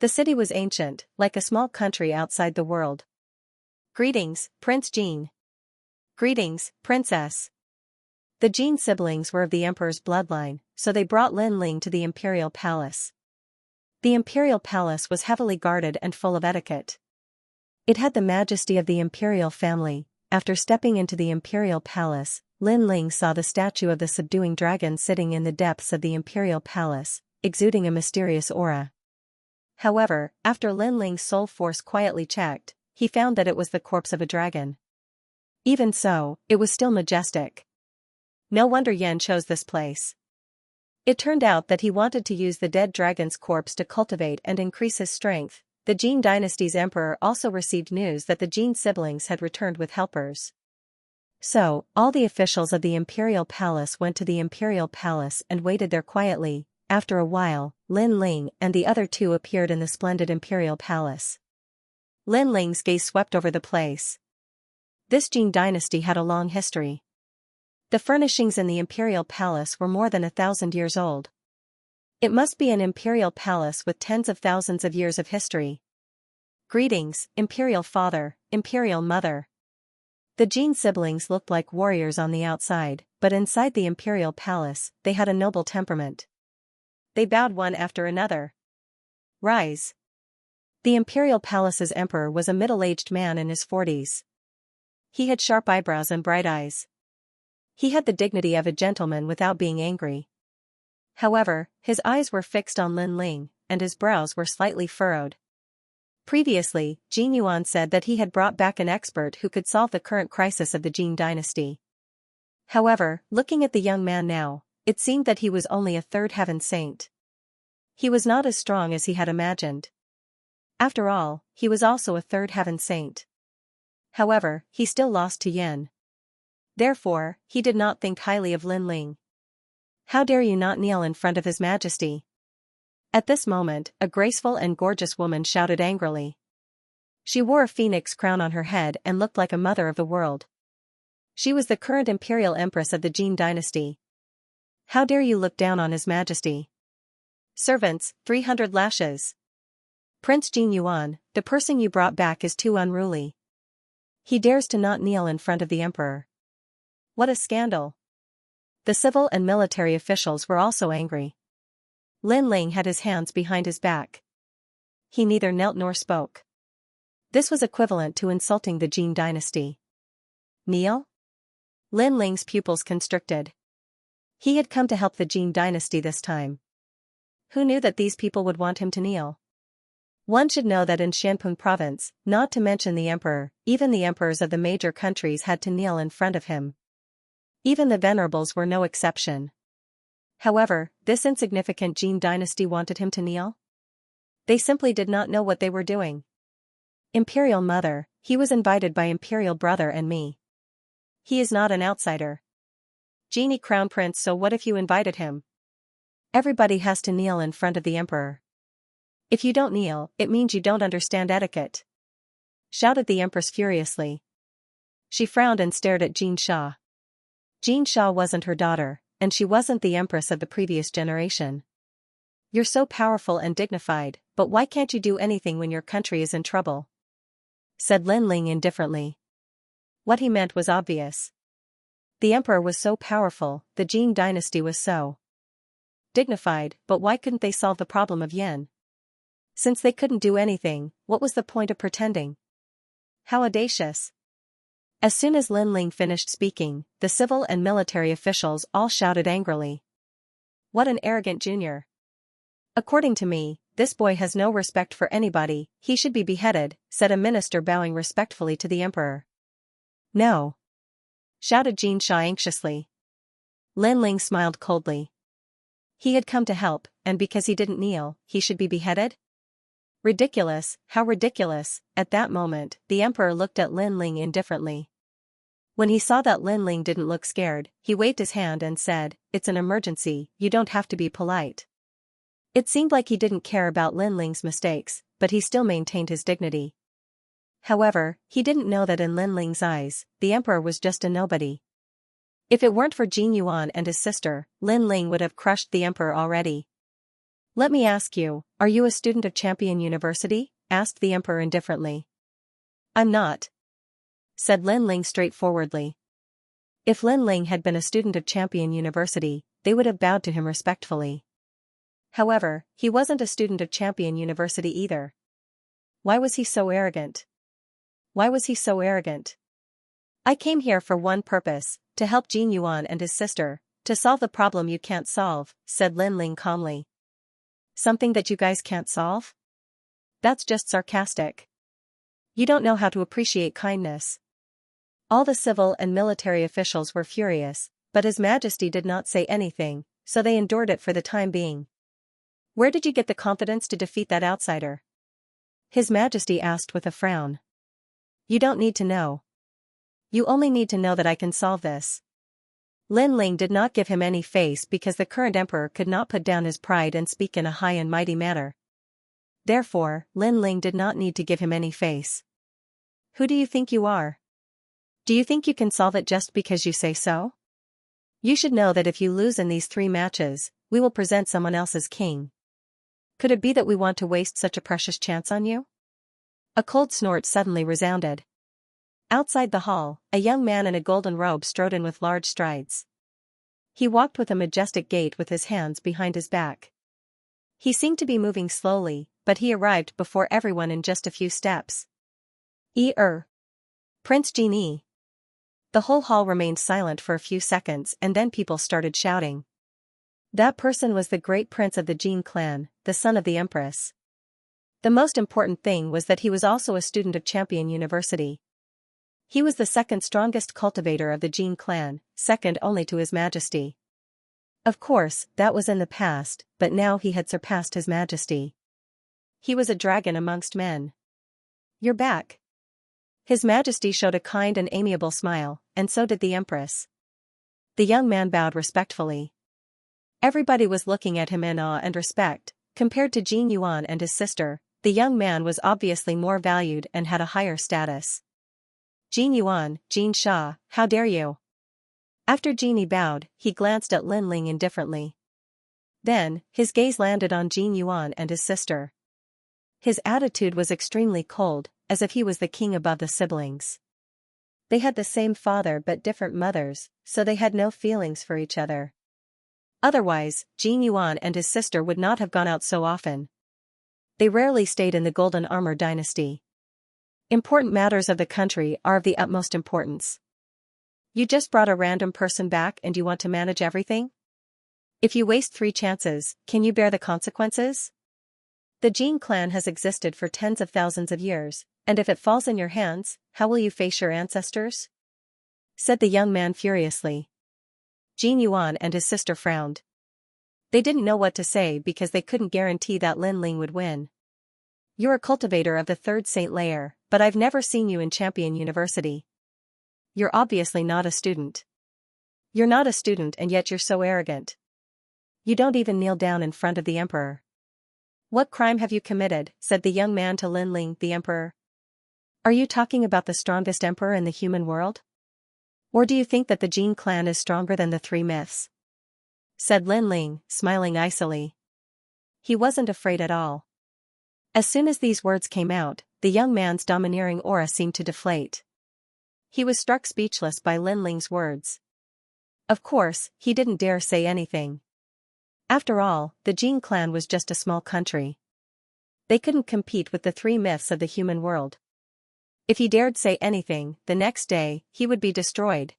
The city was ancient, like a small country outside the world. Greetings, Prince Jin. Greetings, Princess. The Jin siblings were of the emperor's bloodline, so they brought Lin Ling to the imperial palace. The imperial palace was heavily guarded and full of etiquette. It had the majesty of the imperial family. After stepping into the imperial palace, Lin Ling saw the statue of the subduing dragon sitting in the depths of the imperial palace, exuding a mysterious aura. However, after Lin Ling's soul force quietly checked, he found that it was the corpse of a dragon. Even so, it was still majestic. No wonder Yen chose this place. It turned out that he wanted to use the dead dragon's corpse to cultivate and increase his strength. The Jin dynasty's emperor also received news that the Jin siblings had returned with helpers. So, all the officials of the imperial palace went to the imperial palace and waited there quietly. After a while, Lin Ling and the other two appeared in the splendid imperial palace. Lin Ling's gaze swept over the place. This Jin dynasty had a long history. The furnishings in the imperial palace were more than 1,000 years old. It must be an imperial palace with tens of thousands of years of history. Greetings, imperial father, imperial mother. The Jin siblings looked like warriors on the outside, but inside the imperial palace, they had a noble temperament. They bowed one after another. Rise. The imperial palace's emperor was a middle-aged man in his 40s. He had sharp eyebrows and bright eyes. He had the dignity of a gentleman without being angry. However, his eyes were fixed on Lin Ling, and his brows were slightly furrowed. Previously, Jin Yuan said that he had brought back an expert who could solve the current crisis of the Jin dynasty. However, looking at the young man now, it seemed that he was only a third heaven saint. He was not as strong as he had imagined. After all, he was also a third heaven saint. However, he still lost to Yen. Therefore, he did not think highly of Lin Ling. How dare you not kneel in front of His Majesty? At this moment, a graceful and gorgeous woman shouted angrily. She wore a phoenix crown on her head and looked like a mother of the world. She was the current imperial empress of the Jin dynasty. How dare you look down on His Majesty? Servants, 300 lashes. Prince Jin Yuan, the person you brought back is too unruly. He dares to not kneel in front of the emperor. What a scandal. The civil and military officials were also angry. Lin Ling had his hands behind his back. He neither knelt nor spoke. This was equivalent to insulting the Jin dynasty. Kneel? Lin Ling's pupils constricted. He had come to help the Jin dynasty this time. Who knew that these people would want him to kneel? One should know that in Xianpeng province, not to mention the emperor, even the emperors of the major countries had to kneel in front of him. Even the venerables were no exception. However, this insignificant Jin dynasty wanted him to kneel? They simply did not know what they were doing. Imperial mother, he was invited by imperial brother and me. He is not an outsider. Genie crown prince, so what if you invited him? Everybody has to kneel in front of the emperor. If you don't kneel, it means you don't understand etiquette. Shouted the empress furiously. She frowned and stared at Xianxia. Xianxia wasn't her daughter, and she wasn't the empress of the previous generation. You're so powerful and dignified, but why can't you do anything when your country is in trouble? Said Lin Ling indifferently. What he meant was obvious. The emperor was so powerful, the Jin dynasty was so dignified, but why couldn't they solve the problem of Yen? Since they couldn't do anything, what was the point of pretending? How audacious. As soon as Lin Ling finished speaking, the civil and military officials all shouted angrily. What an arrogant junior. According to me, this boy has no respect for anybody, he should be beheaded, said a minister bowing respectfully to the emperor. No. Shouted Xianxia anxiously. Lin Ling smiled coldly. He had come to help, and because he didn't kneel, he should be beheaded? Ridiculous, how ridiculous. At that moment, the emperor looked at Lin Ling indifferently. When he saw that Lin Ling didn't look scared, he waved his hand and said, "It's an emergency, you don't have to be polite." It seemed like he didn't care about Lin Ling's mistakes, but he still maintained his dignity. However, he didn't know that in Lin Ling's eyes, the emperor was just a nobody. If it weren't for Jin Yuan and his sister, Lin Ling would have crushed the emperor already. "Let me ask you, are you a student of Champion University?" asked the emperor indifferently. "I'm not," said Lin Ling straightforwardly. If Lin Ling had been a student of Champion University, they would have bowed to him respectfully. However, he wasn't a student of Champion University either. Why was he so arrogant? Why was he so arrogant? "I came here for one purpose, to help Jin Yuan and his sister, to solve the problem you can't solve," said Lin Ling calmly. "Something that you guys can't solve? That's just sarcastic. You don't know how to appreciate kindness." All the civil and military officials were furious, but His Majesty did not say anything, so they endured it for the time being. "Where did you get the confidence to defeat that outsider?" His Majesty asked with a frown. "You don't need to know. You only need to know that I can solve this." Lin Ling did not give him any face because the current emperor could not put down his pride and speak in a high and mighty manner. Therefore, Lin Ling did not need to give him any face. "Who do you think you are? Do you think you can solve it just because you say so? You should know that if you lose in these 3 matches, we will present someone else as king. Could it be that we want to waste such a precious chance on you?" A cold snort suddenly resounded. Outside the hall, a young man in a golden robe strode in with large strides. He walked with a majestic gait with his hands behind his back. He seemed to be moving slowly, but he arrived before everyone in just a few steps. Prince Genie." The whole hall remained silent for a few seconds and then people started shouting. That person was the great prince of the Jin clan, the son of the empress. The most important thing was that he was also a student of Champion University. He was the second strongest cultivator of the Jin clan, second only to His Majesty. Of course, that was in the past, but now he had surpassed His Majesty. He was a dragon amongst men. "You're back." His Majesty showed a kind and amiable smile, and so did the Empress. The young man bowed respectfully. Everybody was looking at him in awe and respect. Compared to Jin Yuan and his sister, the young man was obviously more valued and had a higher status. "Jin Yuan, Xianxia, how dare you?" After Genie bowed, he glanced at Lin Ling indifferently. Then, his gaze landed on Jin Yuan and his sister. His attitude was extremely cold, as if he was the king above the siblings. They had the same father but different mothers, so they had no feelings for each other. Otherwise, Jin Yuan and his sister would not have gone out so often. They rarely stayed in the Golden Armor dynasty. Important matters of the country are of the utmost importance. You just brought a random person back and you want to manage everything? If you waste 3 chances, can you bear the consequences? The Jin clan has existed for tens of thousands of years, and if it falls in your hands, how will you face your ancestors? Said the young man furiously. Jin Yuan and his sister frowned. They didn't know what to say because they couldn't guarantee that Lin Ling would win. "You're a cultivator of the 3rd Saint layer, but I've never seen you in Champion University. You're obviously not a student. You're not a student and yet you're so arrogant. You don't even kneel down in front of the emperor. What crime have you committed?" said the young man to Lin Ling, the emperor. "Are you talking about the strongest emperor in the human world? Or do you think that the Jin clan is stronger than the 3 myths?" Said Lin Ling, smiling icily. He wasn't afraid at all. As soon as these words came out, the young man's domineering aura seemed to deflate. He was struck speechless by Lin Ling's words. Of course, he didn't dare say anything. After all, the Jin clan was just a small country. They couldn't compete with the 3 myths of the human world. If he dared say anything, the next day, he would be destroyed.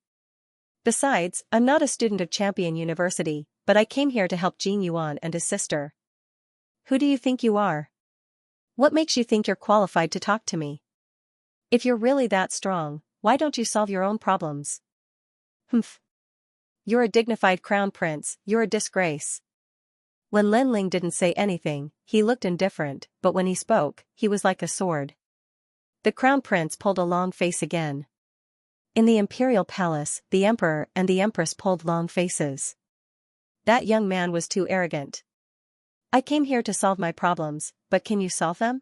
Besides, I'm not a student of Champion University, but I came here to help Jin Yuan and his sister. Who do you think you are? What makes you think you're qualified to talk to me? If you're really that strong, why don't you solve your own problems? Humph. You're a dignified crown prince, you're a disgrace. When Lin Ling didn't say anything, he looked indifferent, but when he spoke, he was like a sword. The crown prince pulled a long face again. In the imperial palace, the emperor and the empress pulled long faces. That young man was too arrogant. I came here to solve my problems, but can you solve them?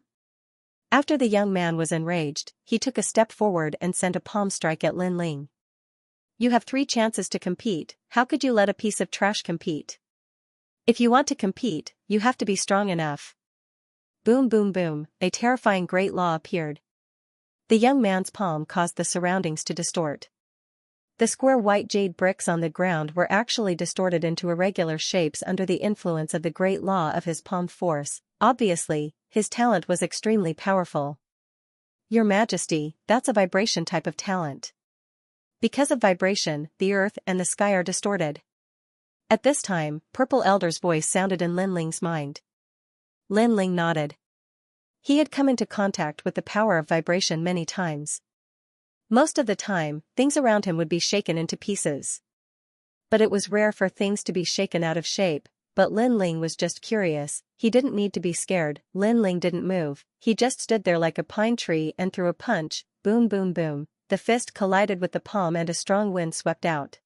After the young man was enraged, he took a step forward and sent a palm strike at Lin Ling. You have 3 chances to compete, how could you let a piece of trash compete? If you want to compete, you have to be strong enough. Boom boom boom, a terrifying great law appeared. The young man's palm caused the surroundings to distort. The square white jade bricks on the ground were actually distorted into irregular shapes under the influence of the great law of his palm force. Obviously, his talent was extremely powerful. Your Majesty, that's a vibration type of talent. Because of vibration, the earth and the sky are distorted. At this time, Purple Elder's voice sounded in Lin Ling's mind. Lin Ling nodded. He had come into contact with the power of vibration many times. Most of the time, things around him would be shaken into pieces. But it was rare for things to be shaken out of shape, but Lin Ling was just curious. He didn't need to be scared. Lin Ling didn't move, he just stood there like a pine tree and threw a punch. Boom boom boom, the fist collided with the palm and a strong wind swept out.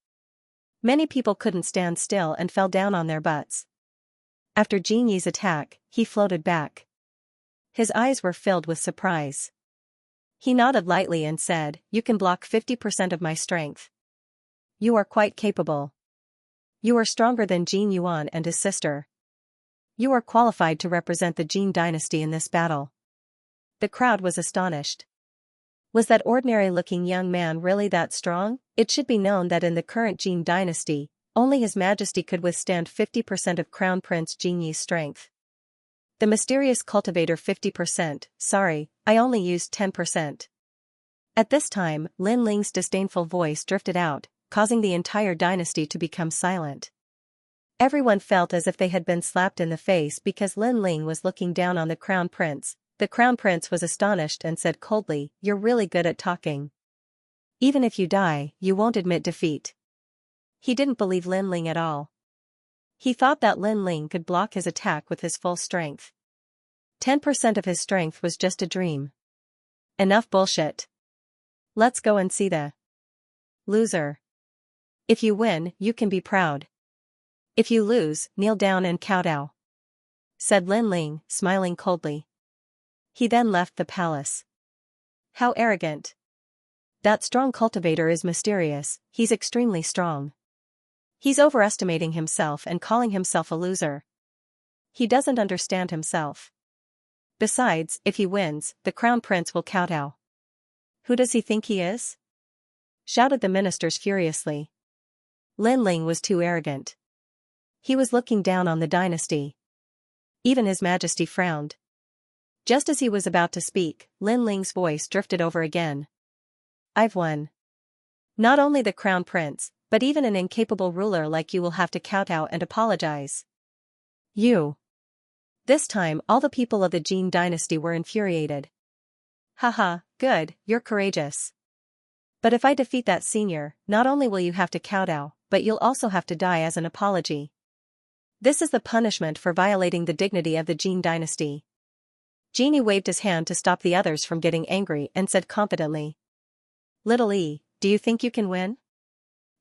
Many people couldn't stand still and fell down on their butts. After Jin Yi's attack, he floated back. His eyes were filled with surprise. He nodded lightly and said, "You can block 50% of my strength. You are quite capable. You are stronger than Jin Yuan and his sister. You are qualified to represent the Jin dynasty in this battle." The crowd was astonished. Was that ordinary-looking young man really that strong? It should be known that in the current Jin dynasty, only His Majesty could withstand 50% of Crown Prince Jin Yi's strength. The mysterious cultivator 50%, sorry, I only used 10%. At this time, Lin Ling's disdainful voice drifted out, causing the entire dynasty to become silent. Everyone felt as if they had been slapped in the face because Lin Ling was looking down on the crown prince. The crown prince was astonished and said coldly, "You're really good at talking. Even if you die, you won't admit defeat." He didn't believe Lin Ling at all. He thought that Lin Ling could block his attack with his full strength. 10% of his strength was just a dream. Enough bullshit. Let's go and see the loser. If you win, you can be proud. If you lose, kneel down and kowtow," said Lin Ling, smiling coldly. He then left the palace. How arrogant. That strong cultivator is mysterious, he's extremely strong. He's overestimating himself and calling himself a loser. He doesn't understand himself. Besides, if he wins, the crown prince will kowtow. Who does he think he is? Shouted the ministers furiously. Lin Ling was too arrogant. He was looking down on the dynasty. Even His Majesty frowned. Just as he was about to speak, Lin Ling's voice drifted over again. I've won. Not only the crown prince, but even an incapable ruler like you will have to kowtow and apologize. You. This time all the people of the Jin dynasty were infuriated. Haha, good, you're courageous. But if I defeat that senior, not only will you have to kowtow, but you'll also have to die as an apology. This is the punishment for violating the dignity of the Jin dynasty. Genie waved his hand to stop the others from getting angry and said confidently. Little E, do you think you can win?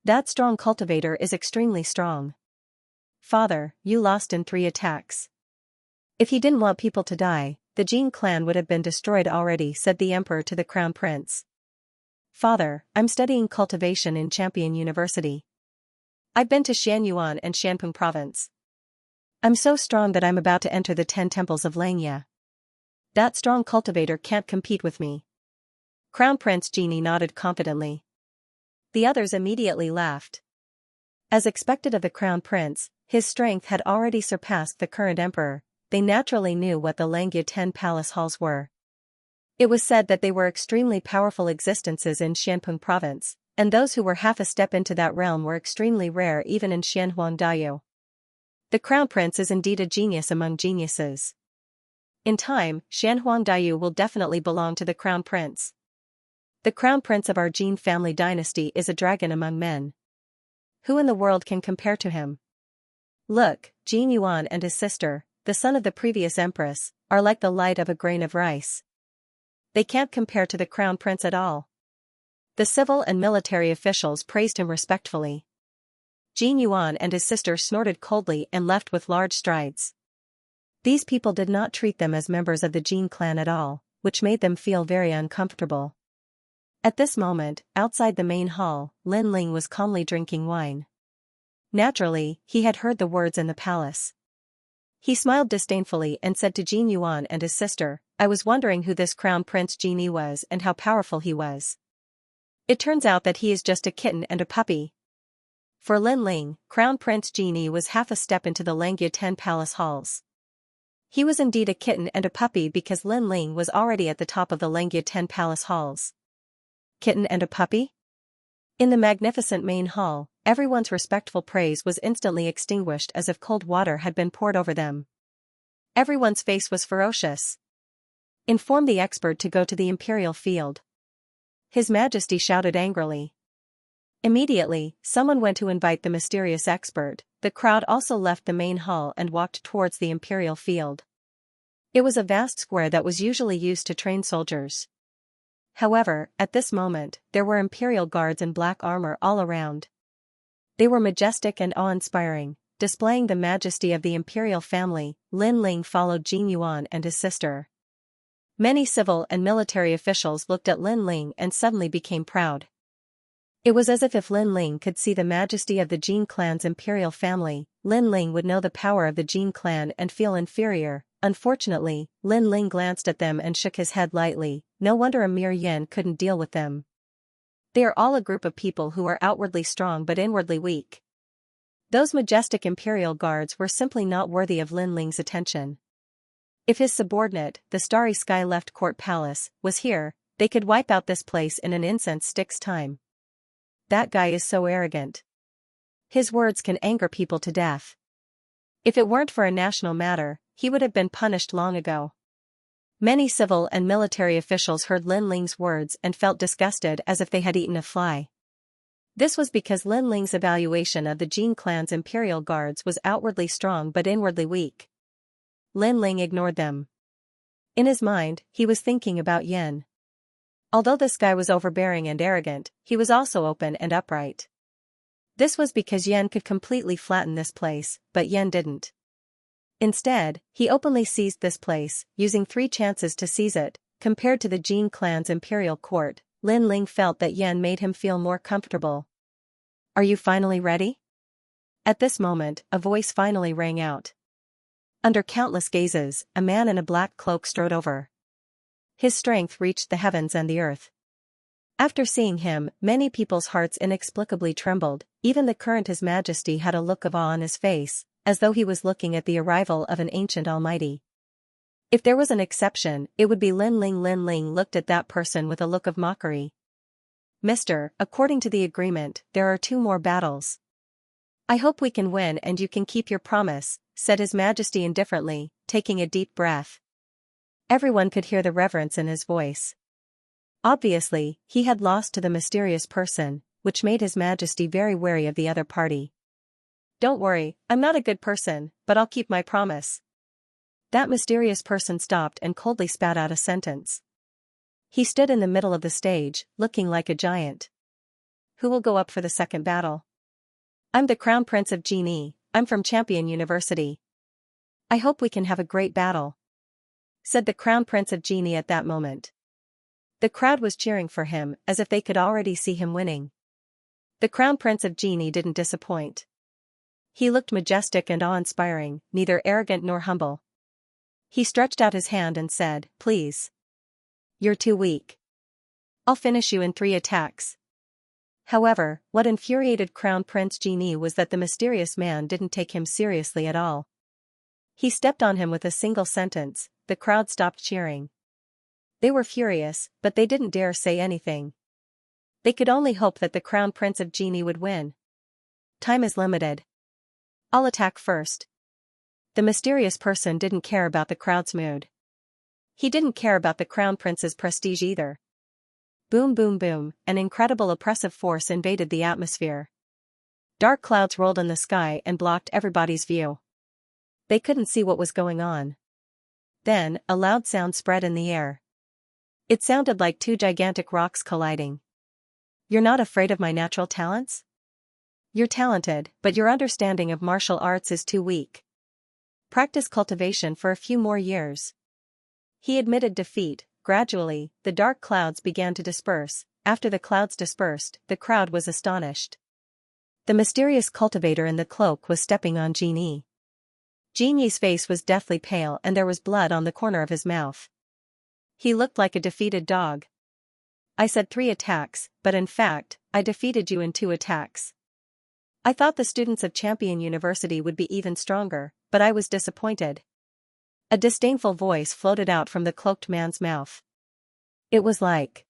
That strong cultivator is extremely strong. Father, you lost in 3 attacks. If he didn't want people to die, the Jin clan would have been destroyed already, said the emperor to the crown prince. Father, I'm studying cultivation in Champion University. I've been to Xianyuan and Shanping province. I'm so strong that I'm about to enter the 10 temples of Xianxia. That strong cultivator can't compete with me. Crown Prince Genie nodded confidently. The others immediately laughed. As expected of the crown prince, his strength had already surpassed the current emperor. They naturally knew what the Xianxia 10 palace halls were. It was said that they were extremely powerful existences in Shanping province, and those who were half a step into that realm were extremely rare even in Xianhuangdao. The crown prince is indeed a genius among geniuses. In time, Xianhuangdao will definitely belong to the crown prince. The crown prince of our Jin family dynasty is a dragon among men. Who in the world can compare to him? Look, Jin Yuan and his sister, the son of the previous empress, are like the light of a grain of rice. They can't compare to the crown prince at all. The civil and military officials praised him respectfully. Jin Yuan and his sister snorted coldly and left with large strides. These people did not treat them as members of the Jin clan at all, which made them feel very uncomfortable. At this moment, outside the main hall, Lin Ling was calmly drinking wine. Naturally, he had heard the words in the palace. He smiled disdainfully and said to Jin Yuan and his sister, "I was wondering who this crown prince Jin was and how powerful he was. It turns out that he is just a kitten and a puppy." For Lin Ling, Crown Prince Jin was half a step into the Langya 10 palace halls. He was indeed a kitten and a puppy because Lin Ling was already at the top of the Langya 10 palace halls. Kitten and a puppy? In the magnificent main hall, everyone's respectful praise was instantly extinguished as if cold water had been poured over them. Everyone's face was ferocious. "Inform the expert to go to the imperial field." His Majesty shouted angrily. Immediately, someone went to invite the mysterious expert. The crowd also left the main hall and walked towards the imperial field. It was a vast square that was usually used to train soldiers. However, at this moment, there were imperial guards in black armor all around. They were majestic and awe-inspiring, displaying the majesty of the imperial family. Lin Ling followed Jin Yuan and his sister. Many civil and military officials looked at Lin Ling and suddenly became proud. It was as if Lin Ling could see the majesty of the Jin clan's imperial family, Lin Ling would know the power of the Jin clan and feel inferior. Unfortunately, Lin Ling glanced at them and shook his head lightly. No wonder a mere yen couldn't deal with them. They are all a group of people who are outwardly strong but inwardly weak. Those majestic imperial guards were simply not worthy of Lin Ling's attention. If his subordinate, the Starry Sky Left Court Palace, was here, they could wipe out this place in an incense stick's time. That guy is so arrogant. His words can anger people to death. If it weren't for a national matter, he would have been punished long ago. Many civil and military officials heard Lin Ling's words and felt disgusted as if they had eaten a fly. This was because Lin Ling's evaluation of the Jin clan's imperial guards was outwardly strong but inwardly weak. Lin Ling ignored them. In his mind, he was thinking about Yen. Although this guy was overbearing and arrogant, he was also open and upright. This was because Yen could completely flatten this place, but Yen didn't. Instead, he openly seized this place, using 3 chances to seize it. Compared to the Jin clan's imperial court, Lin Ling felt that Yen made him feel more comfortable. "Are you finally ready?" At this moment, a voice finally rang out. Under countless gazes, a man in a black cloak strode over. His strength reached the heavens and the earth. After seeing him, many people's hearts inexplicably trembled. Even the current His Majesty had a look of awe on his face, as though he was looking at the arrival of an ancient almighty. If there was an exception, it would be Lin Ling. Lin Ling looked at that person with a look of mockery. "Mister, according to the agreement, there are 2 more battles. I hope we can win and you can keep your promise," said His Majesty indifferently, taking a deep breath. Everyone could hear the reverence in his voice. Obviously, he had lost to the mysterious person, which made His Majesty very wary of the other party. "Don't worry, I'm not a good person, but I'll keep my promise." That mysterious person stopped and coldly spat out a sentence. He stood in the middle of the stage, looking like a giant. "Who will go up for the second battle?" "I'm the Crown Prince of Jin. I'm from Champion University. I hope we can have a great battle," said the Crown Prince of Jin at that moment. The crowd was cheering for him, as if they could already see him winning. The Crown Prince of Jin didn't disappoint. He looked majestic and awe-inspiring, neither arrogant nor humble. He stretched out his hand and said, "Please. You're too weak. I'll finish you in 3 attacks." However, what infuriated Crown Prince Jin was that the mysterious man didn't take him seriously at all. He stepped on him with a single sentence. The crowd stopped cheering. They were furious, but they didn't dare say anything. They could only hope that the Crown Prince of Jin would win. "Time is limited. I'll attack first." The mysterious person didn't care about the crowd's mood. He didn't care about the Crown Prince's prestige either. Boom boom boom, an incredible oppressive force invaded the atmosphere. Dark clouds rolled in the sky and blocked everybody's view. They couldn't see what was going on. Then, a loud sound spread in the air. It sounded like two gigantic rocks colliding. You're not afraid of my natural talents? You're talented, but your understanding of martial arts is too weak. Practice cultivation for a few more years. He admitted defeat. Gradually, the dark clouds began to disperse. After the clouds dispersed, the crowd was astonished. The mysterious cultivator in the cloak was stepping on Yi. Yi's face was deathly pale and there was blood on the corner of his mouth. He looked like a defeated dog. I said 3 attacks, but in fact, I defeated you in 2 attacks. I thought the students of Champion University would be even stronger, but I was disappointed. A disdainful voice floated out from the cloaked man's mouth. It was like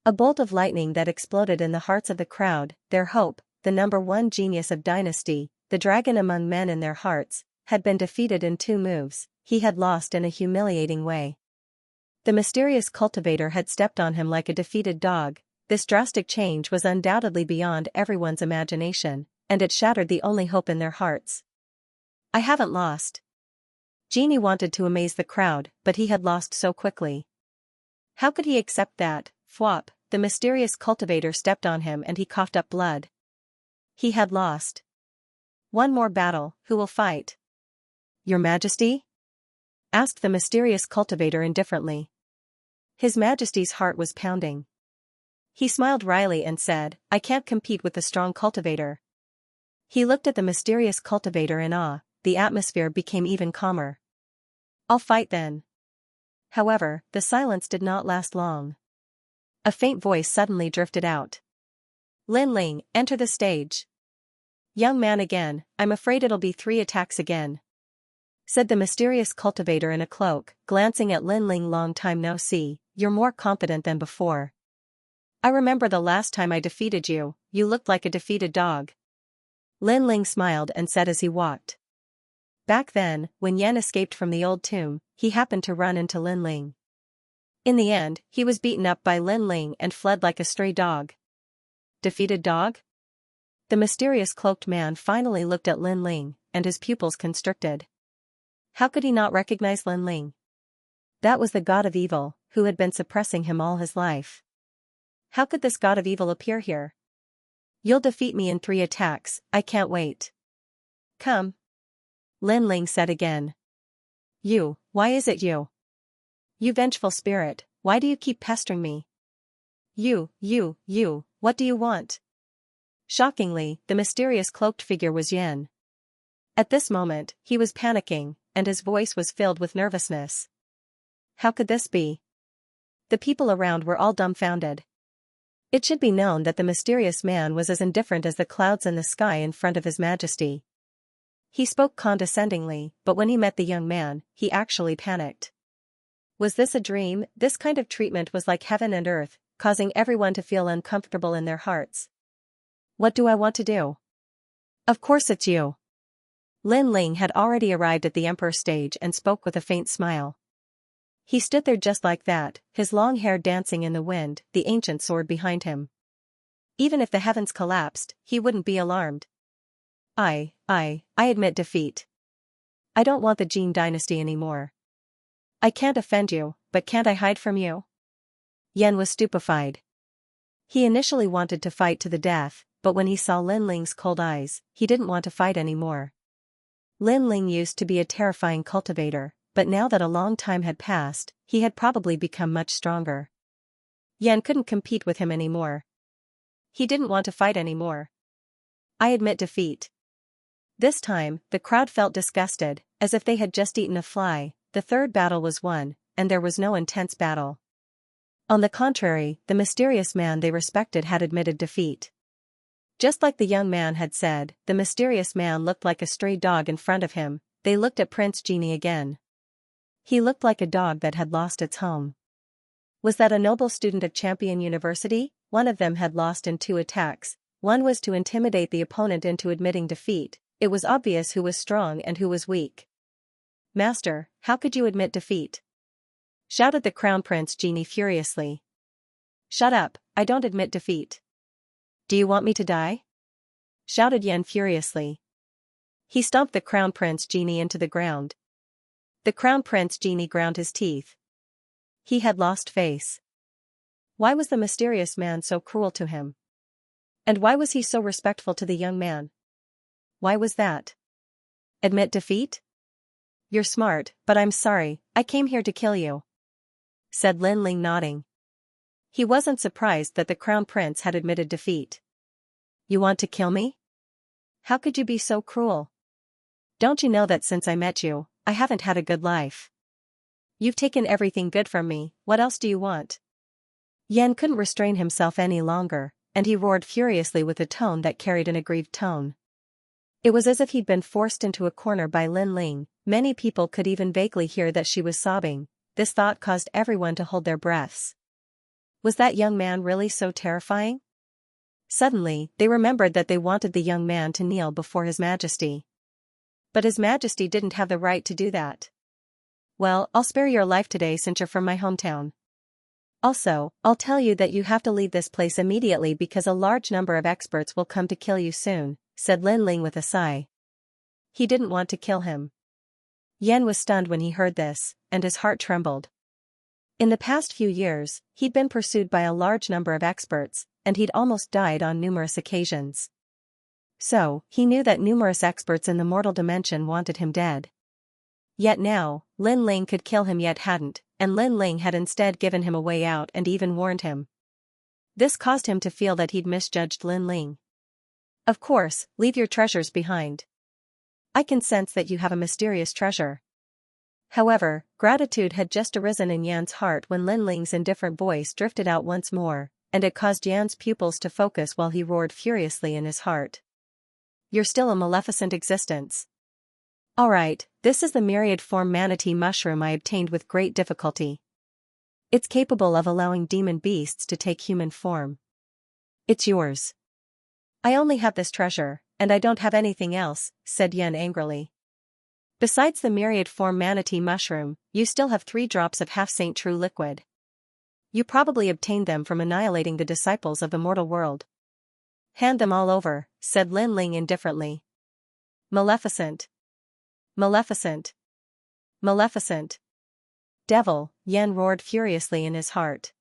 a bolt of lightning that exploded in the hearts of the crowd. Their hope, the #1 genius of Dynasty, the dragon among men in their hearts, had been defeated in 2 moves. He had lost in a humiliating way. The mysterious cultivator had stepped on him like a defeated dog. This drastic change was undoubtedly beyond everyone's imagination, and it shattered the only hope in their hearts. I haven't lost. Genie wanted to amaze the crowd, but he had lost so quickly. How could he accept that? Thwop, the mysterious cultivator stepped on him and he coughed up blood. He had lost. One more battle, who will fight? Your Majesty? Asked the mysterious cultivator indifferently. His Majesty's heart was pounding. He smiled wryly and said, I can't compete with the strong cultivator. He looked at the mysterious cultivator in awe. The atmosphere became even calmer. I'll fight then. However, the silence did not last long. A faint voice suddenly drifted out. Lin Ling, enter the stage. Young man again, I'm afraid it'll be 3 attacks again, said the mysterious cultivator in a cloak, glancing at Lin Ling. Long time no see, you're more confident than before. I remember the last time I defeated you, you looked like a defeated dog. Lin Ling smiled and said as he walked. Back then, when Yan escaped from the old tomb, he happened to run into Lin Ling. In the end, he was beaten up by Lin Ling and fled like a stray dog. Defeated dog? The mysterious cloaked man finally looked at Lin Ling, and his pupils constricted. How could he not recognize Lin Ling? That was the god of evil, who had been suppressing him all his life. How could this god of evil appear here? You'll defeat me in 3 attacks, I can't wait. Come. Lin Ling said again. You, why is it you? You vengeful spirit, why do you keep pestering me? You, what do you want? Shockingly, the mysterious cloaked figure was Yan. At this moment, he was panicking, and his voice was filled with nervousness. How could this be? The people around were all dumbfounded. It should be known that the mysterious man was as indifferent as the clouds in the sky in front of His Majesty. He spoke condescendingly, but when he met the young man, he actually panicked. Was this a dream? This kind of treatment was like heaven and earth, causing everyone to feel uncomfortable in their hearts. What do I want to do? Of course it's you. Lin Ling had already arrived at the emperor stage and spoke with a faint smile. He stood there just like that, his long hair dancing in the wind, the ancient sword behind him. Even if the heavens collapsed, he wouldn't be alarmed. I admit defeat. I don't want the Jin dynasty anymore. I can't offend you, but can't I hide from you? Yan was stupefied. He initially wanted to fight to the death, but when he saw Lin Ling's cold eyes, he didn't want to fight anymore. Lin Ling used to be a terrifying cultivator, but now that a long time had passed, he had probably become much stronger. Yan couldn't compete with him anymore. He didn't want to fight anymore. I admit defeat. This time, the crowd felt disgusted, as if they had just eaten a fly. The 3rd battle was won, and there was no intense battle. On the contrary, the mysterious man they respected had admitted defeat. Just like the young man had said, the mysterious man looked like a stray dog in front of him. They looked at Prince Genie again. He looked like a dog that had lost its home. Was that a noble student of Champion University? One of them had lost in 2 attacks. One was to intimidate the opponent into admitting defeat. It was obvious who was strong and who was weak. Master, how could you admit defeat? Shouted the Crown Prince Genie furiously. Shut up, I don't admit defeat. Do you want me to die? shouted Yan furiously. He stomped the Crown Prince genie into the ground. The Crown Prince genie ground his teeth. He had lost face. Why was the mysterious man so cruel to him? And why was he so respectful to the young man? Why was that? Admit defeat? You're smart, but I'm sorry, I came here to kill you, said Lin Ling, nodding. He wasn't surprised that the Crown Prince had admitted defeat. You want to kill me? How could you be so cruel? Don't you know that since I met you, I haven't had a good life? You've taken everything good from me, what else do you want? Yan couldn't restrain himself any longer, and he roared furiously with a tone that carried an aggrieved tone. It was as if he'd been forced into a corner by Lin Ling. Many people could even vaguely hear that she was sobbing. This thought caused everyone to hold their breaths. Was that young man really so terrifying? Suddenly, they remembered that they wanted the young man to kneel before His Majesty. But His Majesty didn't have the right to do that. Well, I'll spare your life today since you're from my hometown. Also, I'll tell you that you have to leave this place immediately because a large number of experts will come to kill you soon, said Lin Ling with a sigh. He didn't want to kill him. Yan was stunned when he heard this, and his heart trembled. In the past few years, he'd been pursued by a large number of experts, and he'd almost died on numerous occasions. So, he knew that numerous experts in the mortal dimension wanted him dead. Yet now, Lin Ling could kill him yet hadn't, and Lin Ling had instead given him a way out and even warned him. This caused him to feel that he'd misjudged Lin Ling. Of course, leave your treasures behind. I can sense that you have a mysterious treasure. However, gratitude had just arisen in Yan's heart when Lin Ling's indifferent voice drifted out once more, and it caused Yan's pupils to focus while he roared furiously in his heart. You're still a maleficent existence. Alright, this is the myriad form manatee mushroom I obtained with great difficulty. It's capable of allowing demon beasts to take human form. It's yours. I only have this treasure, and I don't have anything else, said Yan angrily. Besides the myriad form manatee mushroom, you still have 3 drops of half-saint true liquid. You probably obtained them from annihilating the disciples of the mortal world. Hand them all over, said Lin Ling indifferently. Maleficent. Maleficent. Maleficent. Devil, Yan roared furiously in his heart.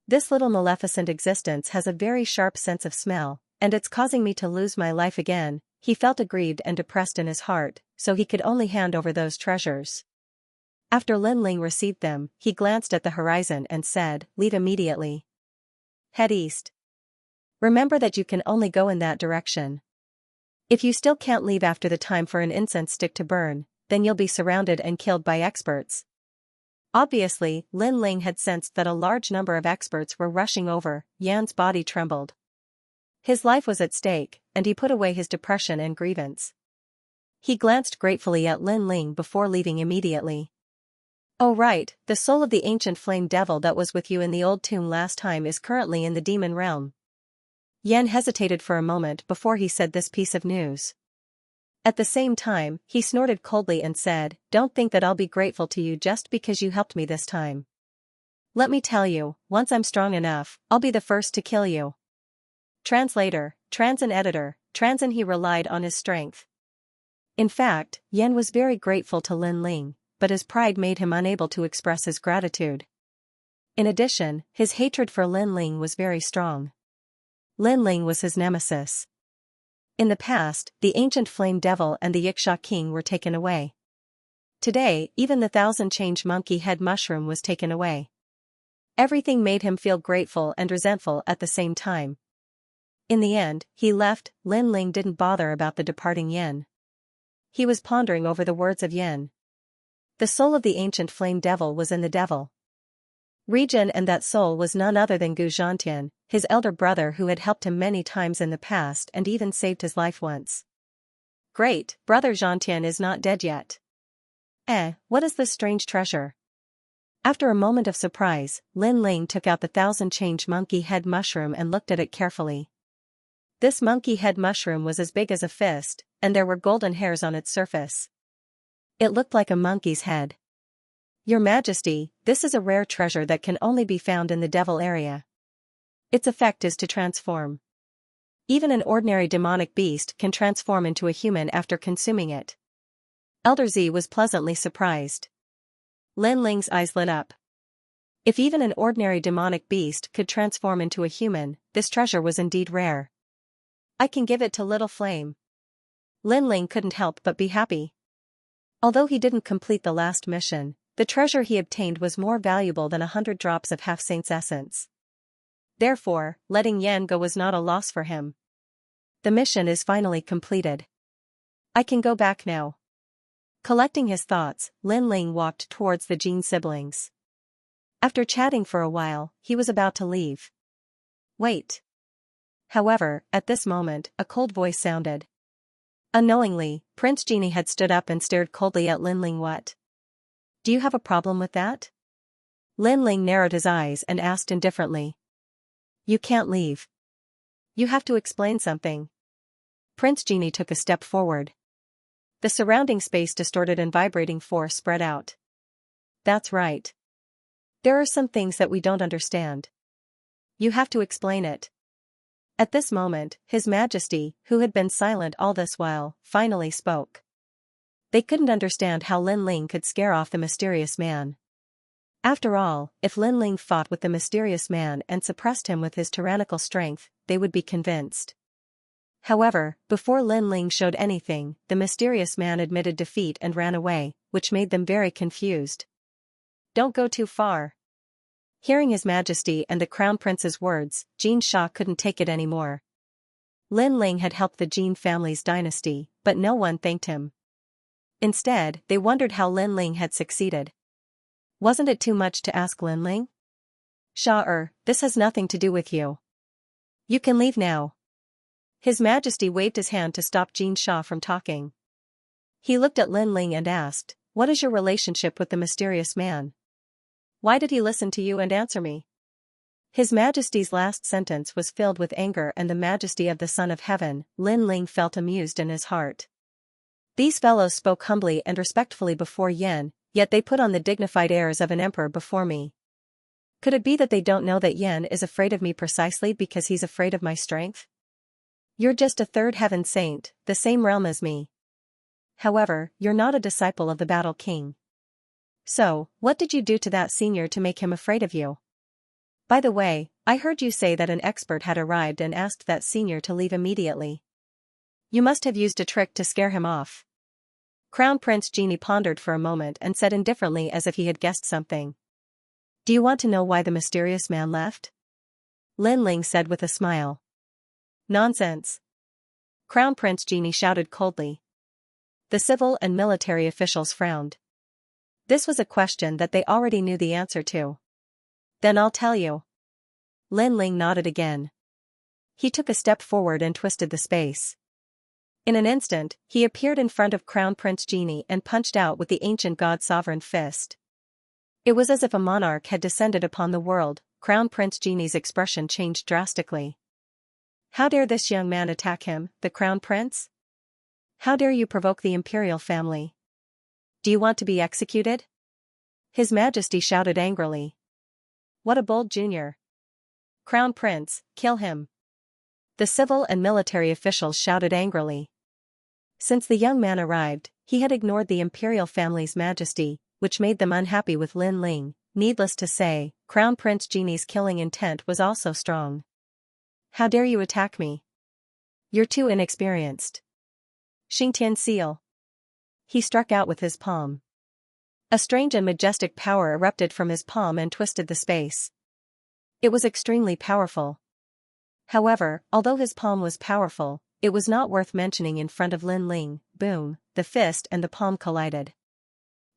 This little maleficent existence has a very sharp sense of smell, and it's causing me to lose my life again. He felt aggrieved and depressed in his heart, so he could only hand over those treasures. After Lin Ling received them, he glanced at the horizon and said, leave immediately. Head east. Remember that you can only go in that direction. If you still can't leave after the time for an incense stick to burn, then you'll be surrounded and killed by experts. Obviously, Lin Ling had sensed that a large number of experts were rushing over. Yan's body trembled. His life was at stake, and he put away his depression and grievance. He glanced gratefully at Lin Ling before leaving immediately. Oh right, the soul of the ancient flame devil that was with you in the old tomb last time is currently in the demon realm. Yan hesitated for a moment before he said this piece of news. At the same time, he snorted coldly and said, don't think that I'll be grateful to you just because you helped me this time. Let me tell you, once I'm strong enough, I'll be the first to kill you. Translator, Transin editor, Transin. He relied on his strength. In fact, Yan was very grateful to Lin Ling, but his pride made him unable to express his gratitude. In addition, his hatred for Lin Ling was very strong. Lin Ling was his nemesis. In the past, the ancient flame devil and the Xianxia king were taken away. Today, even the 1000-change monkey head mushroom was taken away. Everything made him feel grateful and resentful at the same time. In the end, he left. Lin Ling didn't bother about the departing Yan. He was pondering over the words of Yan. The soul of the ancient flame devil was in the devil region, and that soul was none other than Gu Zhantian, his elder brother who had helped him many times in the past and even saved his life once. Great, brother Zhantian is not dead yet. What is this strange treasure? After a moment of surprise, Lin Ling took out the 1000-change monkey head mushroom and looked at it carefully. This monkey head mushroom was as big as a fist, and there were golden hairs on its surface. It looked like a monkey's head. Your Majesty, this is a rare treasure that can only be found in the devil area. Its effect is to transform. Even an ordinary demonic beast can transform into a human after consuming it. Elder Z was pleasantly surprised. Lin Ling's eyes lit up. If even an ordinary demonic beast could transform into a human, this treasure was indeed rare. I can give it to Little Flame. Lin Ling couldn't help but be happy. Although he didn't complete the last mission, the treasure he obtained was more valuable than 100 drops of half-saint's essence. Therefore, letting Yan go was not a loss for him. The mission is finally completed. I can go back now. Collecting his thoughts, Lin Ling walked towards the Jin siblings. After chatting for a while, he was about to leave. Wait. However, at this moment, a cold voice sounded. Unknowingly, Prince Genie had stood up and stared coldly at Lin Ling. What? Do you have a problem with that? Lin Ling narrowed his eyes and asked indifferently. You can't leave. You have to explain something. Prince Genie took a step forward. The surrounding space distorted and vibrating force spread out. That's right. There are some things that we don't understand. You have to explain it. At this moment, His Majesty, who had been silent all this while, finally spoke. They couldn't understand how Lin Ling could scare off the mysterious man. After all, if Lin Ling fought with the mysterious man and suppressed him with his tyrannical strength, they would be convinced. However, before Lin Ling showed anything, the mysterious man admitted defeat and ran away, which made them very confused. Don't go too far. Hearing His Majesty and the Crown Prince's words, Xianxia couldn't take it anymore. Lin Ling had helped the Jin family's dynasty, but no one thanked him. Instead, they wondered how Lin Ling had succeeded. Wasn't it too much to ask Lin Ling? This has nothing to do with you. You can leave now. His Majesty waved his hand to stop Xianxia from talking. He looked at Lin Ling and asked, What is your relationship with the mysterious man? Why did he listen to you and answer me? His Majesty's last sentence was filled with anger and the majesty of the Son of Heaven. Lin Ling felt amused in his heart. These fellows spoke humbly and respectfully before Yan, yet they put on the dignified airs of an emperor before me. Could it be that they don't know that Yan is afraid of me precisely because he's afraid of my strength? You're just a third heaven saint, the same realm as me. However, you're not a disciple of the Battle King. So, what did you do to that senior to make him afraid of you? By the way, I heard you say that an expert had arrived and asked that senior to leave immediately. You must have used a trick to scare him off. Crown Prince Genie pondered for a moment and said indifferently as if he had guessed something. Do you want to know why the mysterious man left? Lin Ling said with a smile. Nonsense. Crown Prince Genie shouted coldly. The civil and military officials frowned. This was a question that they already knew the answer to. Then I'll tell you. Lin Ling nodded again. He took a step forward and twisted the space. In an instant, he appeared in front of Crown Prince Genie and punched out with the ancient god-sovereign fist. It was as if a monarch had descended upon the world. Crown Prince Genie's expression changed drastically. How dare this young man attack him, the Crown Prince? How dare you provoke the imperial family? Do you want to be executed? His Majesty shouted angrily. What a bold junior. Crown Prince, kill him. The civil and military officials shouted angrily. Since the young man arrived, he had ignored the imperial family's majesty, which made them unhappy with Lin Ling. Needless to say, Crown Prince Genie's killing intent was also strong. How dare you attack me? You're too inexperienced. Xingtian seal. He struck out with his palm. A strange and majestic power erupted from his palm and twisted the space. It was extremely powerful. However, although his palm was powerful, it was not worth mentioning in front of Lin Ling. Boom, the fist and the palm collided.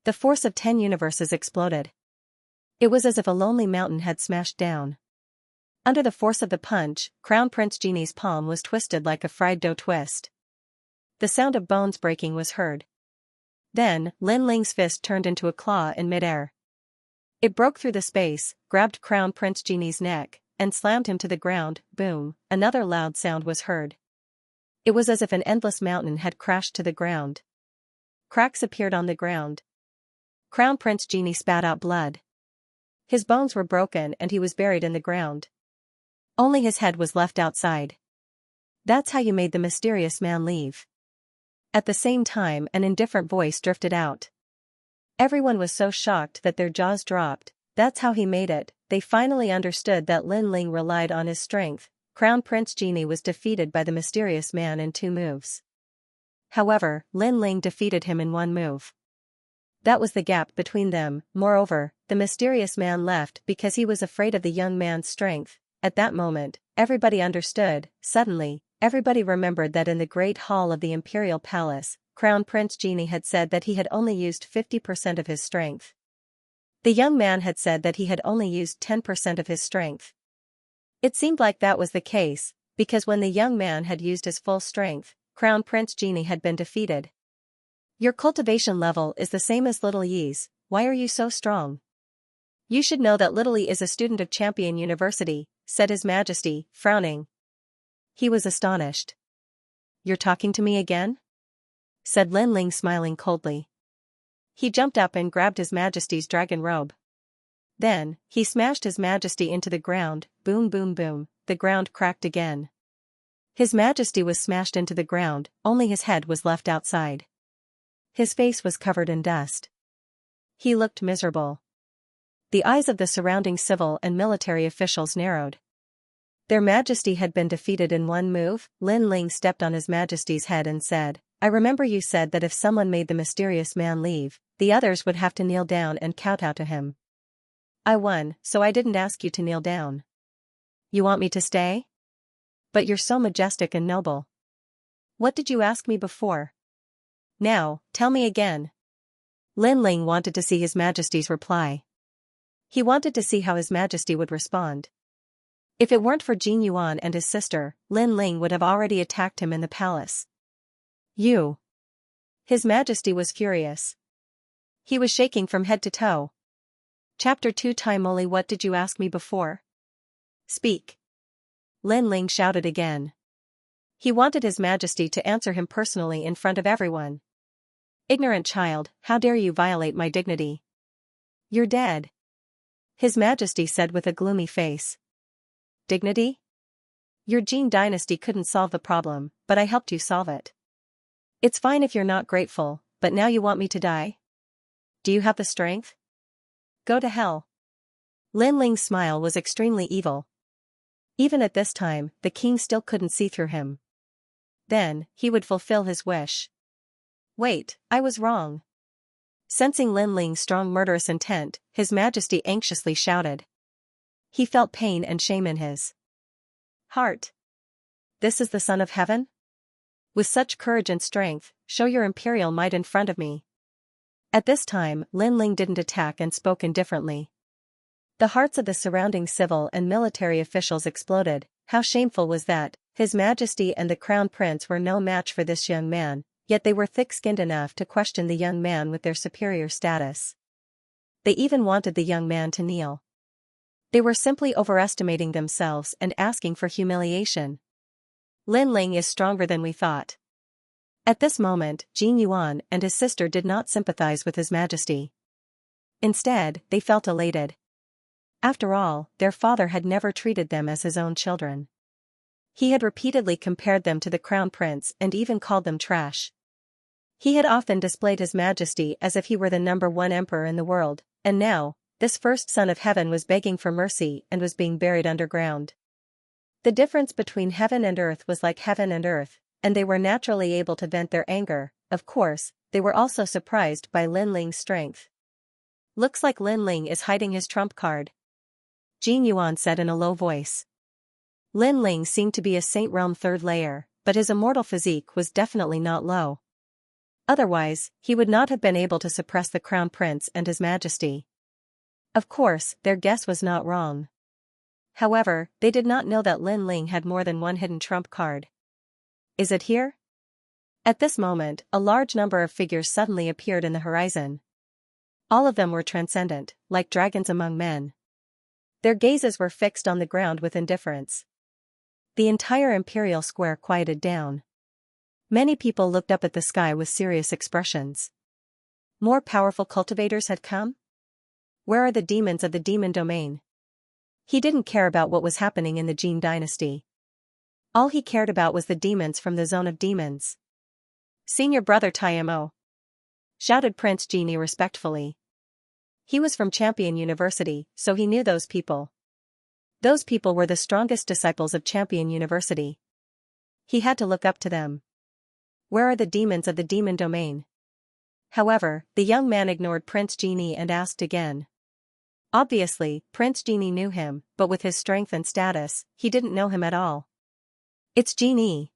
The force of 10 universes exploded. It was as if a lonely mountain had smashed down. Under the force of the punch, Crown Prince Genie's palm was twisted like a fried dough twist. The sound of bones breaking was heard. Then, Lin Ling's fist turned into a claw in midair. It broke through the space, grabbed Crown Prince Genie's neck, and slammed him to the ground. Boom, another loud sound was heard. It was as if an endless mountain had crashed to the ground. Cracks appeared on the ground. Crown Prince Genie spat out blood. His bones were broken and he was buried in the ground. Only his head was left outside. That's how you made the mysterious man leave. At the same time, an indifferent voice drifted out. Everyone was so shocked that their jaws dropped. That's how he made it. They finally understood that Lin Ling relied on his strength. Crown Prince Genie was defeated by the mysterious man in 2 moves. However, Lin Ling defeated him in 1 move. That was the gap between them. Moreover, the mysterious man left because he was afraid of the young man's strength. At that moment, everybody understood. Suddenly, everybody remembered that in the Great Hall of the Imperial Palace, Crown Prince Genie had said that he had only used 50% of his strength. The young man had said that he had only used 10% of his strength. It seemed like that was the case, because when the young man had used his full strength, Crown Prince Genie had been defeated. Your cultivation level is the same as Little Yi's. Why are you so strong? You should know that Little Yi is a student of Champion University, said His Majesty, frowning. He was astonished. You're talking to me again? Said Lin Ling, smiling coldly. He jumped up and grabbed His Majesty's dragon robe. Then, he smashed His Majesty into the ground. Boom boom boom, the ground cracked again. His Majesty was smashed into the ground, only his head was left outside. His face was covered in dust. He looked miserable. The eyes of the surrounding civil and military officials narrowed. Their Majesty had been defeated in 1 move. Lin Ling stepped on His Majesty's head and said, I remember you said that if someone made the mysterious man leave, the others would have to kneel down and kowtow to him. I won, so I didn't ask you to kneel down. You want me to stay? But you're so majestic and noble. What did you ask me before? Now, tell me again. Lin Ling wanted to see His Majesty's reply. He wanted to see how His Majesty would respond. If it weren't for Jin Yuan and his sister, Lin Ling would have already attacked him in the palace. You. His Majesty was furious. He was shaking from head to toe. Chapter 2 Taimoli, what did you ask me before? Speak. Lin Ling shouted again. He wanted His Majesty to answer him personally in front of everyone. Ignorant child, how dare you violate my dignity? You're dead. His Majesty said with a gloomy face. Dignity? Your Jin dynasty couldn't solve the problem, but I helped you solve it. It's fine if you're not grateful, but now you want me to die? Do you have the strength? Go to hell. Lin Ling's smile was extremely evil. Even at this time, the king still couldn't see through him. Then, he would fulfill his wish. Wait, I was wrong. Sensing Lin Ling's strong murderous intent, His Majesty anxiously shouted. He felt pain and shame in his heart. This is the Son of Heaven? With such courage and strength, show your imperial might in front of me. At this time, Lin Ling didn't attack and spoke indifferently. The hearts of the surrounding civil and military officials exploded. How shameful was that? His Majesty and the Crown Prince were no match for this young man, yet they were thick-skinned enough to question the young man with their superior status. They even wanted the young man to kneel. They were simply overestimating themselves and asking for humiliation. Lin Ling is stronger than we thought. At this moment, Jin Yuan and his sister did not sympathize with His Majesty. Instead, they felt elated. After all, their father had never treated them as his own children. He had repeatedly compared them to the Crown Prince and even called them trash. He had often displayed His Majesty as if he were the #1 emperor in the world, and now, this first son of heaven was begging for mercy and was being buried underground. The difference between heaven and earth was like heaven and earth, and they were naturally able to vent their anger. Of course, they were also surprised by Lin Ling's strength. Looks like Lin Ling is hiding his trump card, Jin Yuan said in a low voice. Lin Ling seemed to be a Saint Realm 3rd layer, but his immortal physique was definitely not low. Otherwise, he would not have been able to suppress the Crown Prince and His Majesty. Of course, their guess was not wrong. However, they did not know that Lin Ling had more than one hidden trump card. Is it here? At this moment, a large number of figures suddenly appeared in the horizon. All of them were transcendent, like dragons among men. Their gazes were fixed on the ground with indifference. The entire imperial square quieted down. Many people looked up at the sky with serious expressions. More powerful cultivators had come? Where are the demons of the demon domain? He didn't care about what was happening in the Jin dynasty. All he cared about was the demons from the zone of demons. "Senior brother Timo," shouted Prince Genie respectfully. He was from Champion University, so he knew those people. Those people were the strongest disciples of Champion University. He had to look up to them. "Where are the demons of the demon domain?" However, the young man ignored Prince Genie and asked again. Obviously, Prince Genie knew him, but with his strength and status, he didn't know him at all. "It's Genie."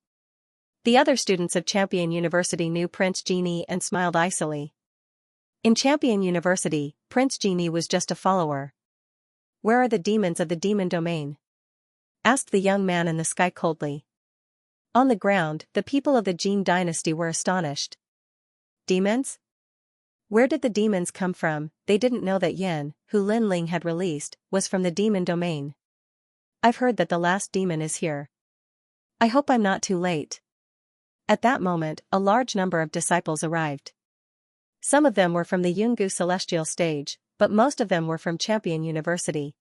The other students of Champion University knew Prince Genie and smiled icily. In Champion University, Prince Genie was just a follower. "Where are the demons of the demon domain?" asked the young man in the sky coldly. On the ground, the people of the Jin dynasty were astonished. Demons? Where did the demons come from? They didn't know that Yin, who Lin Ling had released, was from the demon domain. "I've heard that the last demon is here. I hope I'm not too late." At that moment, a large number of disciples arrived. Some of them were from the Yungu celestial stage, but most of them were from Champion University.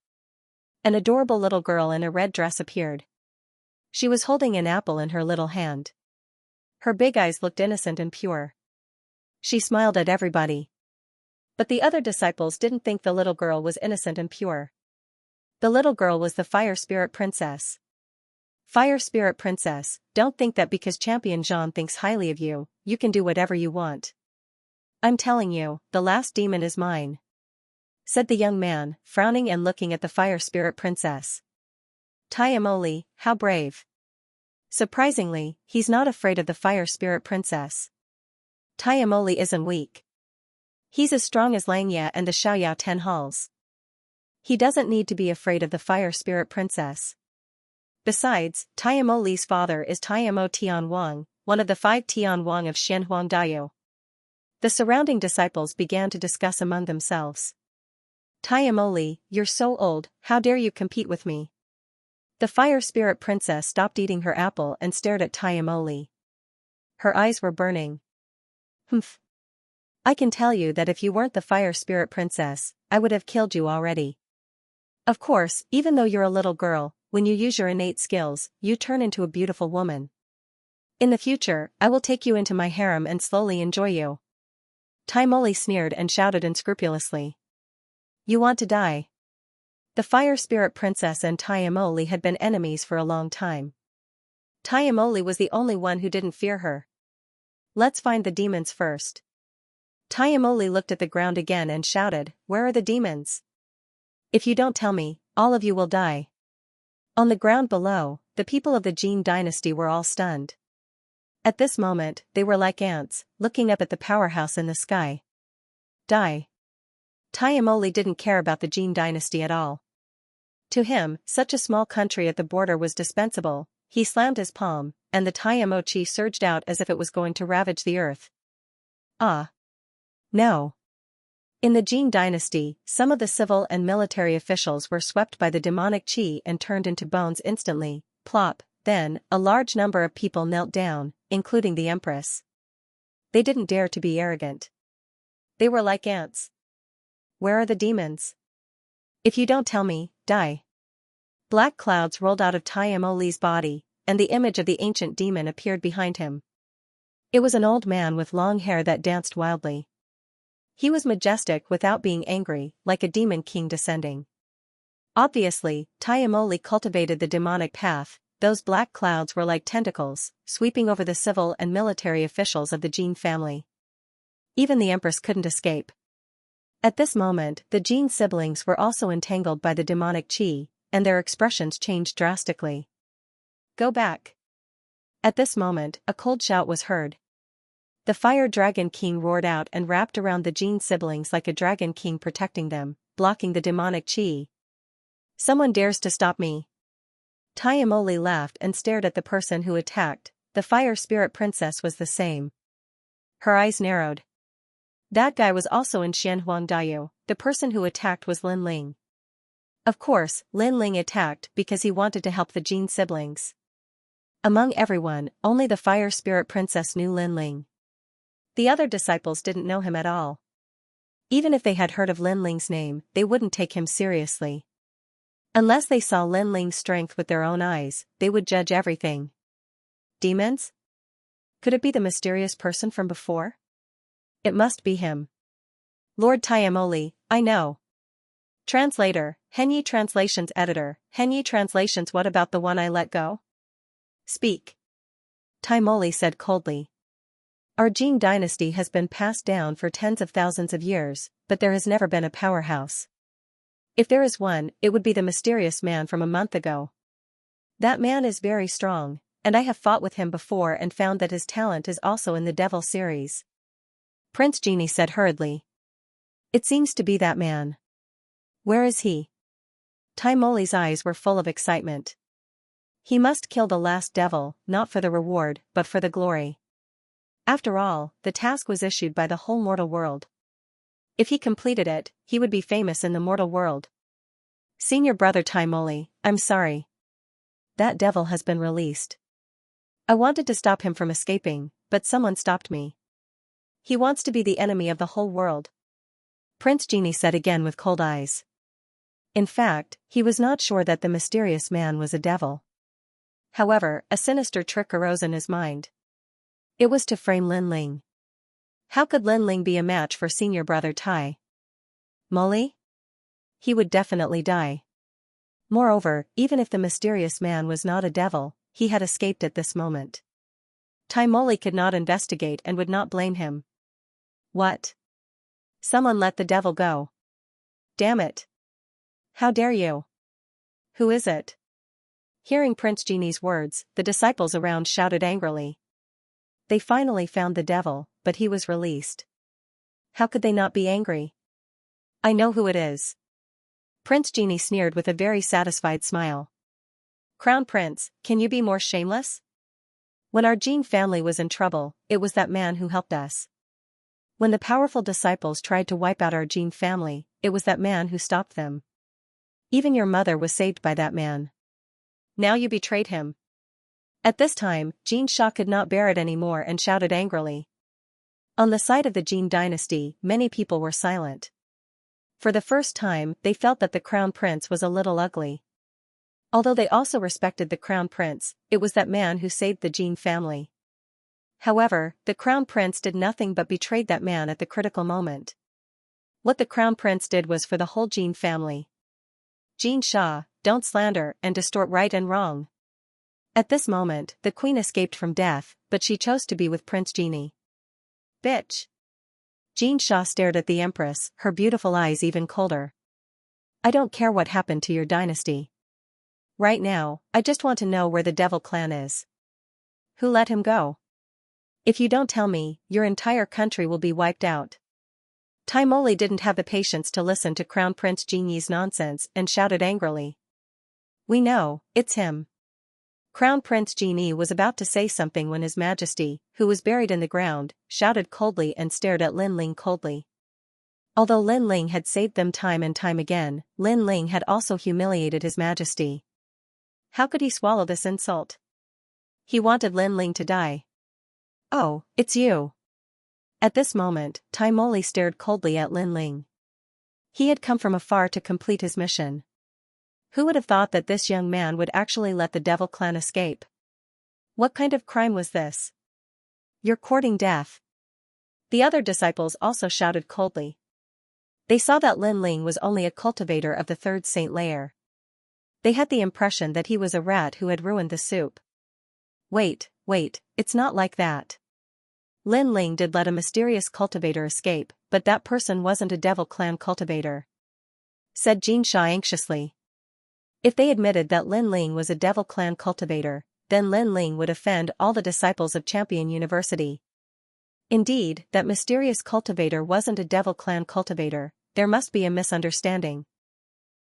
An adorable little girl in a red dress appeared. She was holding an apple in her little hand. Her big eyes looked innocent and pure. She smiled at everybody. But the other disciples didn't think the little girl was innocent and pure. The little girl was the Fire Spirit Princess. "Fire Spirit Princess, don't think that because Champion Jean thinks highly of you, you can do whatever you want. I'm telling you, the last demon is mine," said the young man, frowning and looking at the Fire Spirit Princess. "Timo, how brave." Surprisingly, he's not afraid of the Fire Spirit Princess. Timo isn't weak. He's as strong as Xianxia and the Xiaoyao 10 halls. He doesn't need to be afraid of the Fire Spirit Princess. Besides, Timo's father is Timo Tianwang, one of the 5 Tianwang of Xianhuangdao. The surrounding disciples began to discuss among themselves. "Timo, you're so old, how dare you compete with me?" The Fire Spirit Princess stopped eating her apple and stared at Timo. Her eyes were burning. "Humph. I can tell you that if you weren't the Fire Spirit Princess, I would have killed you already. Of course, even though you're a little girl, when you use your innate skills, you turn into a beautiful woman. In the future, I will take you into my harem and slowly enjoy you." Timo sneered and shouted unscrupulously. "You want to die?" The Fire Spirit Princess and Timo had been enemies for a long time. Timo was the only one who didn't fear her. "Let's find the demons first." Timo looked at the ground again and shouted, "Where are the demons? If you don't tell me, all of you will die." On the ground below, the people of the Jin dynasty were all stunned. At this moment, they were like ants, looking up at the powerhouse in the sky. Die. Timo didn't care about the Jin dynasty at all. To him, such a small country at the border was dispensable. He slammed his palm, and the Timo chi surged out as if it was going to ravage the earth. Ah. No. In the Jin dynasty, some of the civil and military officials were swept by the demonic chi and turned into bones instantly. Plop. Then, a large number of people knelt down, including the empress. They didn't dare to be arrogant. They were like ants. "Where are the demons? If you don't tell me, die." Black clouds rolled out of Timo's body, and the image of the ancient demon appeared behind him. It was an old man with long hair that danced wildly. He was majestic without being angry, like a demon king descending. Obviously, Timo cultivated the demonic path. Those black clouds were like tentacles, sweeping over the civil and military officials of the Jin family. Even the empress couldn't escape. At this moment, the Jin siblings were also entangled by the demonic chi, and their expressions changed drastically. "Go back." At this moment, a cold shout was heard. The Fire Dragon King roared out and wrapped around the Jin siblings like a dragon king, protecting them, blocking the demonic chi. "Someone dares to stop me." Timo laughed and stared at the person who attacked. The Fire Spirit Princess was the same. Her eyes narrowed. That guy was also in Xianhuangdao. The person who attacked was Lin Ling. Of course, Lin Ling attacked because he wanted to help the Jin siblings. Among everyone, only the Fire Spirit Princess knew Lin Ling. The other disciples didn't know him at all. Even if they had heard of Lin Ling's name, they wouldn't take him seriously. Unless they saw Lin Ling's strength with their own eyes, they would judge everything. Demons? Could it be the mysterious person from before? It must be him. Lord Tyamoli, I know. Translator, Henyi Translations Editor, Henyi Translations. What about the one I let go? Speak. Taimoli said coldly. Our Jin dynasty has been passed down for tens of thousands of years, but there has never been a powerhouse. If there is one, it would be the mysterious man from a month ago. That man is very strong, and I have fought with him before and found that his talent is also in the Devil series. Prince Genie said hurriedly. It seems to be that man. Where is he? Taimoli's eyes were full of excitement. He must kill the last devil, not for the reward, but for the glory. After all, the task was issued by the whole mortal world. If he completed it, he would be famous in the mortal world. Senior brother Taimoli, I'm sorry. That devil has been released. I wanted to stop him from escaping, but someone stopped me. He wants to be the enemy of the whole world. Prince Genie said again with cold eyes. In fact, he was not sure that the mysterious man was a devil. However, a sinister trick arose in his mind. It was to frame Lin Ling. How could Lin Ling be a match for senior brother Tai Moli? He would definitely die. Moreover, even if the mysterious man was not a devil, he had escaped at this moment. Tai Moli could not investigate and would not blame him. What? Someone let the devil go. Damn it. How dare you? Who is it? Hearing Prince Genie's words, the disciples around shouted angrily. They finally found the devil, but he was released. How could they not be angry? I know who it is. Prince Genie sneered with a very satisfied smile. Crown Prince, can you be more shameless? When our Jin family was in trouble, it was that man who helped us. When the powerful disciples tried to wipe out our Jin family, it was that man who stopped them. Even your mother was saved by that man. Now you betrayed him. At this time, Xianxia could not bear it anymore and shouted angrily. On the side of the Jin dynasty, many people were silent. For the first time, they felt that the crown prince was a little ugly. Although they also respected the crown prince, it was that man who saved the Jin family. However, the crown prince did nothing but betrayed that man at the critical moment. What the crown prince did was for the whole Jin family. Xianxia, don't slander and distort right and wrong. At this moment, the queen escaped from death, but she chose to be with Prince Genie. Bitch. Xianxia stared at the empress, her beautiful eyes even colder. I don't care what happened to your dynasty. Right now, I just want to know where the devil clan is. Who let him go? If you don't tell me, your entire country will be wiped out. Taimoli didn't have the patience to listen to Crown Prince Genie's nonsense and shouted angrily. We know, it's him. Crown Prince Genie was about to say something when His Majesty, who was buried in the ground, shouted coldly and stared at Lin Ling coldly. Although Lin Ling had saved them time and time again, Lin Ling had also humiliated His Majesty. How could he swallow this insult? He wanted Lin Ling to die. Oh, it's you. At this moment, Taimoli stared coldly at Lin Ling. He had come from afar to complete his mission. Who would have thought that this young man would actually let the devil clan escape? What kind of crime was this? You're courting death. The other disciples also shouted coldly. They saw that Lin Ling was only a cultivator of the third saint layer. They had the impression that he was a rat who had ruined the soup. Wait, it's not like that. Lin Ling did let a mysterious cultivator escape, but that person wasn't a devil clan cultivator, said Xianxia anxiously. If they admitted that Lin Ling was a devil clan cultivator, then Lin Ling would offend all the disciples of Champion University. Indeed, that mysterious cultivator wasn't a devil clan cultivator, there must be a misunderstanding,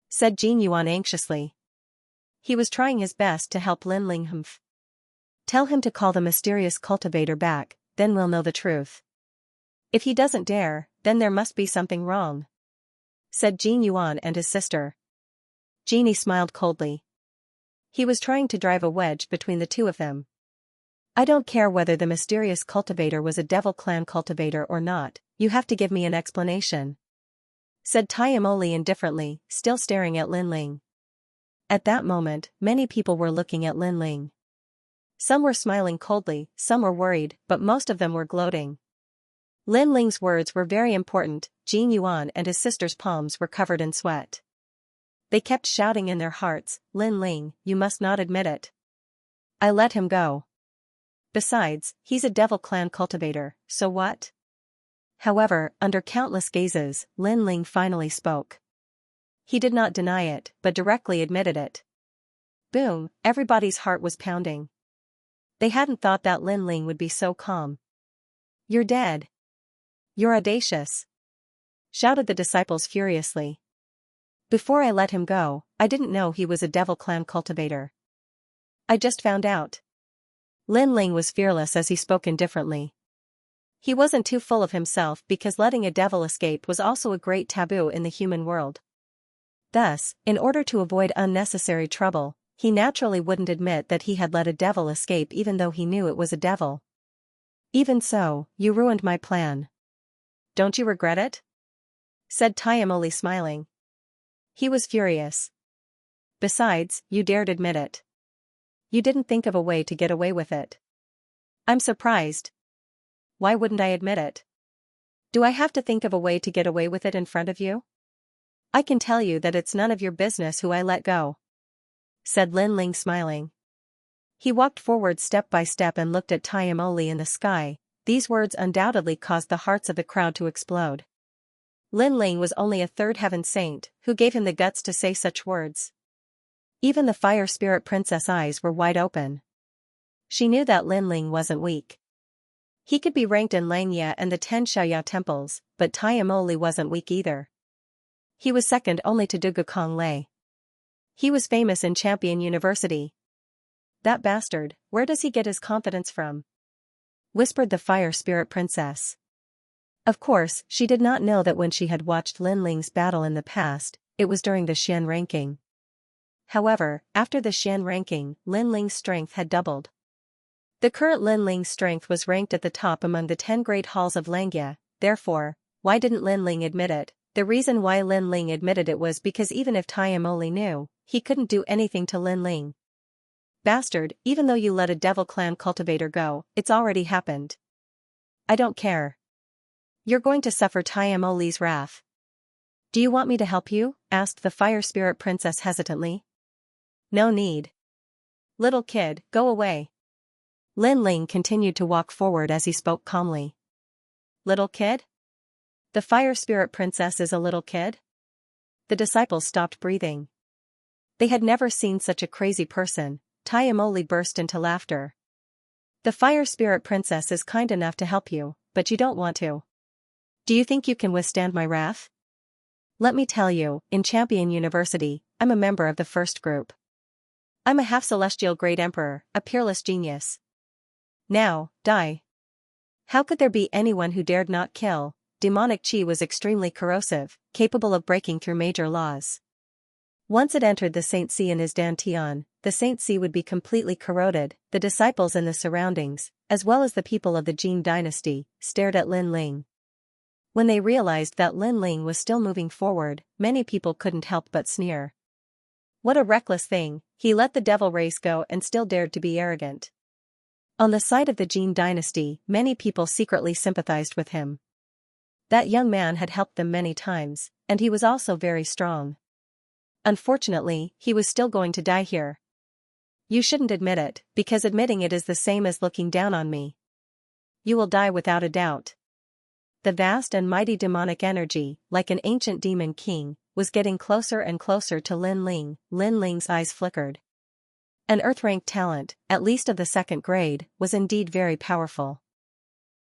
said Jin Yuan anxiously. He was trying his best to help Lin Ling. Tell him to call the mysterious cultivator back, then we'll know the truth. If he doesn't dare, then there must be something wrong, said Jin Yuan and his sister. Genie smiled coldly. He was trying to drive a wedge between the two of them. I don't care whether the mysterious cultivator was a devil clan cultivator or not, you have to give me an explanation, said Taimoli indifferently, still staring at Lin Ling. At that moment, many people were looking at Lin Ling. Some were smiling coldly, some were worried, but most of them were gloating. Lin Ling's words were very important. Jin Yuan and his sister's palms were covered in sweat. They kept shouting in their hearts, "Lin Ling, you must not admit it. I let him go. Besides, he's a devil clan cultivator, so what?" However, under countless gazes, Lin Ling finally spoke. He did not deny it, but directly admitted it. Boom, everybody's heart was pounding. They hadn't thought that Lin Ling would be so calm. "You're dead. You're audacious," shouted the disciples furiously. "Before I let him go, I didn't know he was a devil clan cultivator. I just found out." Lin Ling was fearless as he spoke indifferently. He wasn't too full of himself because letting a devil escape was also a great taboo in the human world. Thus, in order to avoid unnecessary trouble, he naturally wouldn't admit that he had let a devil escape even though he knew it was a devil. "Even so, you ruined my plan. Don't you regret it?" said Tiamoli smiling. He was furious. "Besides, you dared admit it. You didn't think of a way to get away with it." "I'm surprised. Why wouldn't I admit it? Do I have to think of a way to get away with it in front of you? I can tell you that it's none of your business who I let go," said Lin Ling smiling. He walked forward step by step and looked at Tiamoli in the sky. These words undoubtedly caused the hearts of the crowd to explode. Lin Ling was only a third heaven saint, who gave him the guts to say such words. Even the fire spirit princess' eyes were wide open. She knew that Lin Ling wasn't weak. He could be ranked in Xianxia and the 10 Xiaoya temples, but Tiamoli wasn't weak either. He was second only to Dugukong Lei. He was famous in Champion University. "That bastard, where does he get his confidence from?" whispered the fire spirit princess. Of course, she did not know that when she had watched Lin Ling's battle in the past, it was during the Xian ranking. However, after the Xian ranking, Lin Ling's strength had doubled. The current Lin Ling's strength was ranked at the top among the 10 great halls of Xianxia. Therefore, why didn't Lin Ling admit it? The reason why Lin Ling admitted it was because even if Tiamoli knew, he couldn't do anything to Lin Ling. "Bastard, even though you let a devil clan cultivator go, it's already happened. I don't care. You're going to suffer Tiamoli's wrath." "Do you want me to help you?" asked the fire spirit princess hesitantly. "No need. Little kid, go away." Lin Ling continued to walk forward as he spoke calmly. "Little kid? The fire spirit princess is a little kid?" The disciples stopped breathing. They had never seen such a crazy person. Tiamoli burst into laughter. "The fire spirit princess is kind enough to help you, but you don't want to. Do you think you can withstand my wrath? Let me tell you, in Champion University, I'm a member of the first group. I'm a half-celestial great emperor, a peerless genius. Now, die." How could there be anyone who dared not kill? Demonic chi was extremely corrosive, capable of breaking through major laws. Once it entered the Saint Si and his dantian, the Saint Si would be completely corroded. The disciples in the surroundings, as well as the people of the Jin dynasty, stared at Lin Ling. When they realized that Lin Ling was still moving forward, many people couldn't help but sneer. What a reckless thing, he let the devil race go and still dared to be arrogant. On the side of the Jin dynasty, many people secretly sympathized with him. That young man had helped them many times, and he was also very strong. Unfortunately, he was still going to die here. "You shouldn't admit it, because admitting it is the same as looking down on me. You will die without a doubt." The vast and mighty demonic energy, like an ancient demon king, was getting closer and closer to Lin Ling. Lin Ling's eyes flickered. An earth-ranked talent, at least of the second grade, was indeed very powerful.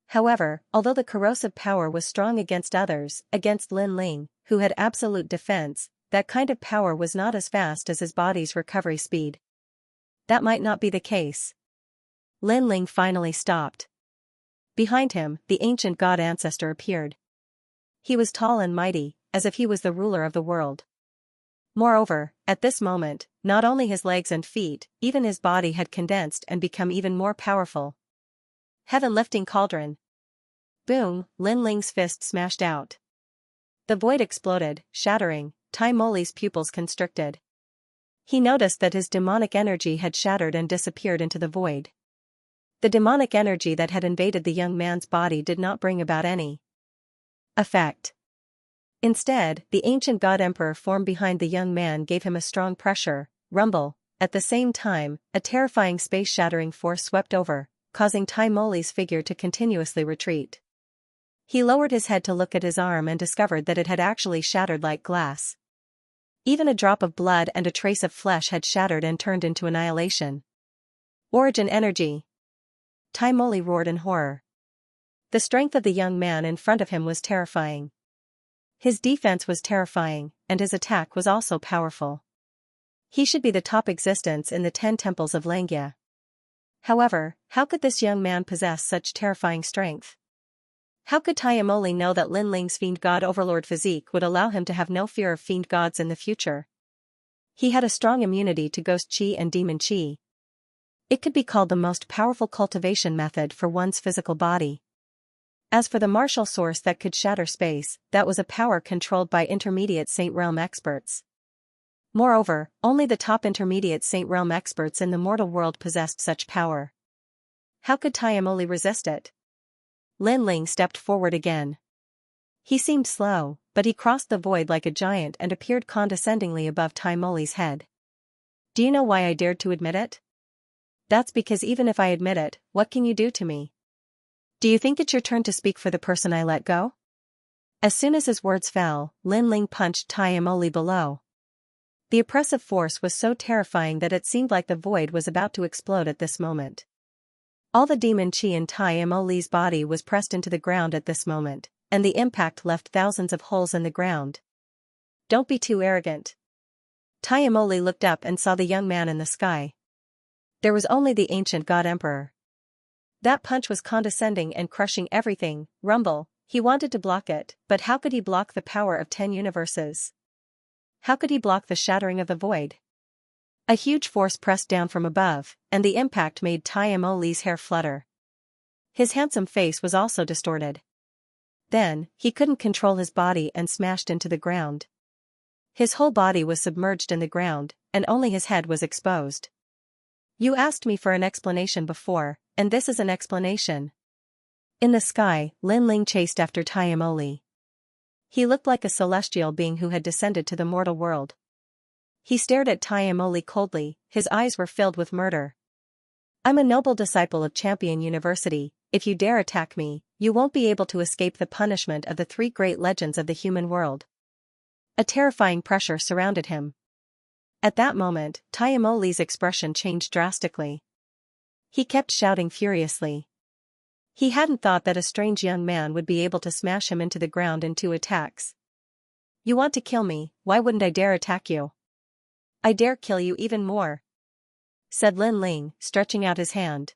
However, although the corrosive power was strong against others, against Lin Ling, who had absolute defense, that kind of power was not as fast as his body's recovery speed. That might not be the case. Lin Ling finally stopped. Behind him, the ancient god ancestor appeared. He was tall and mighty, as if he was the ruler of the world. Moreover, at this moment, not only his legs and feet, even his body had condensed and become even more powerful. Heaven-lifting cauldron. Boom, Lin Ling's fist smashed out. The void exploded, shattering. Tiamoli's pupils constricted. He noticed that his demonic energy had shattered and disappeared into the void. The demonic energy that had invaded the young man's body did not bring about any effect. Instead, the ancient god emperor form behind the young man gave him a strong pressure, rumble. At the same time, a terrifying space-shattering force swept over, causing Tai Moli's figure to continuously retreat. He lowered his head to look at his arm and discovered that it had actually shattered like glass. Even a drop of blood and a trace of flesh had shattered and turned into annihilation. Origin energy! Tai Moli roared in horror. The strength of the young man in front of him was terrifying. His defense was terrifying, and his attack was also powerful. He should be the top existence in the 10 temples of Xianxia. However, how could this young man possess such terrifying strength? How could Tai Moli know that Lin Ling's fiend god overlord physique would allow him to have no fear of fiend gods in the future? He had a strong immunity to ghost chi and demon chi. It could be called the most powerful cultivation method for one's physical body. As for the martial source that could shatter space, that was a power controlled by intermediate Saint Realm experts. Moreover, only the top intermediate Saint Realm experts in the mortal world possessed such power. How could Tai Moli resist it? Lin Ling stepped forward again. He seemed slow, but he crossed the void like a giant and appeared condescendingly above Tai Moli's head. Do you know why I dared to admit it? That's because even if I admit it, what can you do to me? Do you think it's your turn to speak for the person I let go? As soon as his words fell, Lin Ling punched Tai Moli below. The oppressive force was so terrifying that it seemed like the void was about to explode at this moment. All the demon chi in Tai Moli's body was pressed into the ground at this moment, and the impact left thousands of holes in the ground. Don't be too arrogant. Tai Moli looked up and saw the young man in the sky. There was only the ancient god emperor. That punch was condescending and crushing everything. Rumble. He wanted to block it, but how could he block the power of 10 universes? How could he block the shattering of the void? A huge force pressed down from above, and the impact made Tai Moli's hair flutter. His handsome face was also distorted. Then, he couldn't control his body and smashed into the ground. His whole body was submerged in the ground, and only his head was exposed. You asked me for an explanation before, and this is an explanation. In the sky, Lin Ling chased after Tai Moli. He looked like a celestial being who had descended to the mortal world. He stared at Tai Moli coldly, his eyes were filled with murder. I'm a noble disciple of Champion University. If you dare attack me, you won't be able to escape the punishment of the 3 great legends of the human world. A terrifying pressure surrounded him. At that moment, Tai Moli's expression changed drastically. He kept shouting furiously. He hadn't thought that a strange young man would be able to smash him into the ground in 2 attacks. You want to kill me, why wouldn't I dare attack you? I dare kill you even more, said Lin Ling, stretching out his hand.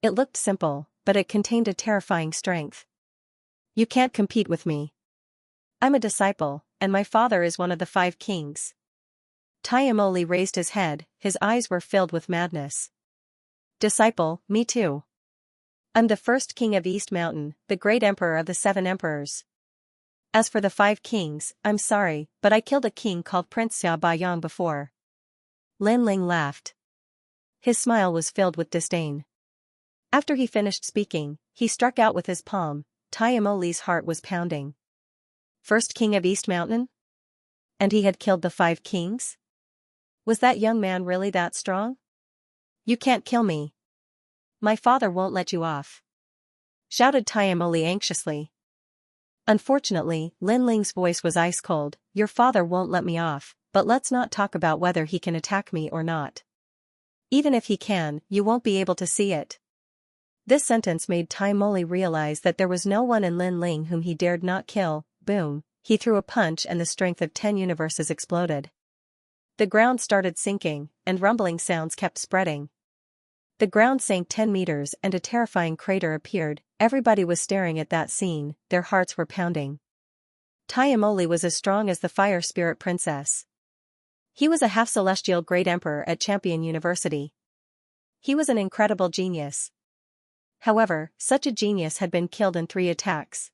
It looked simple, but it contained a terrifying strength. You can't compete with me. I'm a disciple, and my father is one of the 5 kings. Tai Moli raised his head, his eyes were filled with madness. Disciple, me too. I'm the first king of East Mountain, the great emperor of the 7 emperors. As for the 5 kings, I'm sorry, but I killed a king called Prince Xia Baiyang before. Lin Ling laughed. His smile was filled with disdain. After he finished speaking, he struck out with his palm. Tai Moli's heart was pounding. First king of East Mountain? And he had killed the 5 kings? Was that young man really that strong? You can't kill me. My father won't let you off, shouted Tai Moli anxiously. Unfortunately, Lin Ling's voice was ice cold. Your father won't let me off, but let's not talk about whether he can attack me or not. Even if he can, you won't be able to see it. This sentence made Tai Moli realize that there was no one in Lin Ling whom he dared not kill. Boom, he threw a punch and the strength of 10 universes exploded. The ground started sinking, and rumbling sounds kept spreading. The ground sank 10 meters and a terrifying crater appeared. Everybody was staring at that scene, their hearts were pounding. Tai Moli was as strong as the fire spirit princess. He was a half-celestial great emperor at Champion University. He was an incredible genius. However, such a genius had been killed in 3 attacks.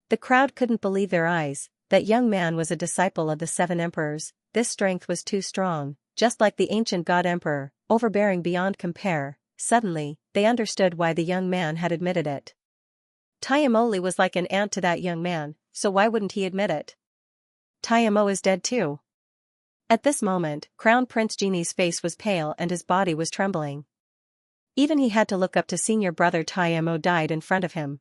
The crowd couldn't believe their eyes. That young man was a disciple of the 7 emperors. This strength was too strong, just like the ancient god emperor, overbearing beyond compare. Suddenly, they understood why the young man had admitted it. Tayamoli was like an aunt to that young man, so why wouldn't he admit it? Tayamo is dead too. At this moment, Crown Prince Genie's face was pale and his body was trembling. Even he had to look up to senior brother Tayamo died in front of him.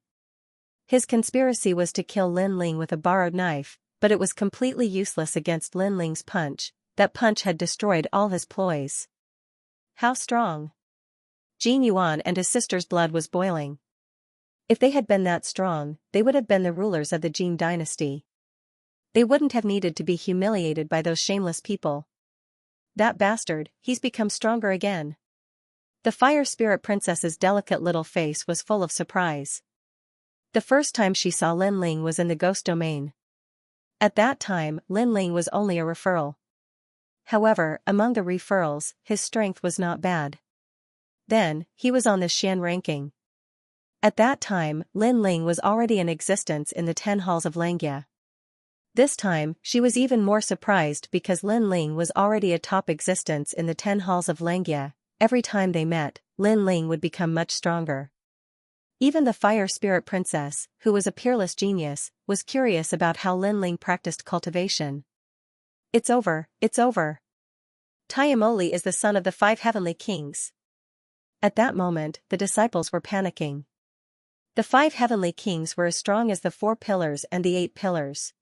His conspiracy was to kill Lin Ling with a borrowed knife, but it was completely useless against Lin Ling's punch. That punch had destroyed all his ploys. How strong? Jin Yuan and his sister's blood was boiling. If they had been that strong, they would have been the rulers of the Jin dynasty. They wouldn't have needed to be humiliated by those shameless people. That bastard, he's become stronger again. The Fire Spirit Princess's delicate little face was full of surprise. The first time she saw Lin Ling was in the ghost domain. At that time, Lin Ling was only a referral. However, among the referrals, his strength was not bad. Then, he was on the Xian ranking. At that time, Lin Ling was already in existence in the 10 halls of Xianxia. This time, she was even more surprised because Lin Ling was already a top existence in the 10 halls of Xianxia. Every time they met, Lin Ling would become much stronger. Even the Fire Spirit Princess, who was a peerless genius, was curious about how Lin Ling practiced cultivation. It's over, it's over. Tayamoli is the son of the 5 heavenly kings. At that moment, the disciples were panicking. The 5 heavenly kings were as strong as the 4 pillars and the 8 pillars.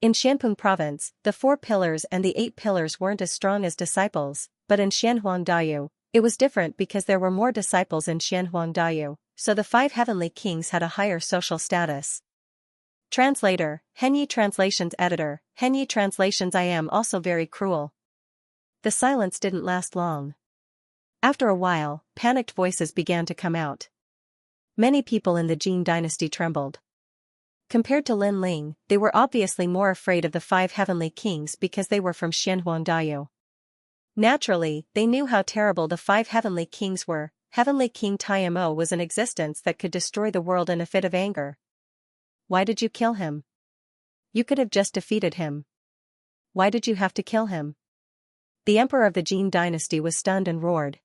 In Xianpeng province, the 4 pillars and the 8 pillars weren't as strong as disciples, but in Xianhuangdao, it was different because there were more disciples in Xianhuangdao, so the 5 heavenly kings had a higher social status. Translator, Henyi Translations Editor, Henyi Translations. I am also very cruel. The silence didn't last long. After a while, panicked voices began to come out. Many people in the Jin dynasty trembled. Compared to Lin Ling, they were obviously more afraid of the 5 heavenly kings because they were from Xianhuangdao. Naturally, they knew how terrible the 5 heavenly kings were. Heavenly King Tayamo was an existence that could destroy the world in a fit of anger. Why did you kill him? You could have just defeated him. Why did you have to kill him? The emperor of the Jin dynasty was stunned and roared.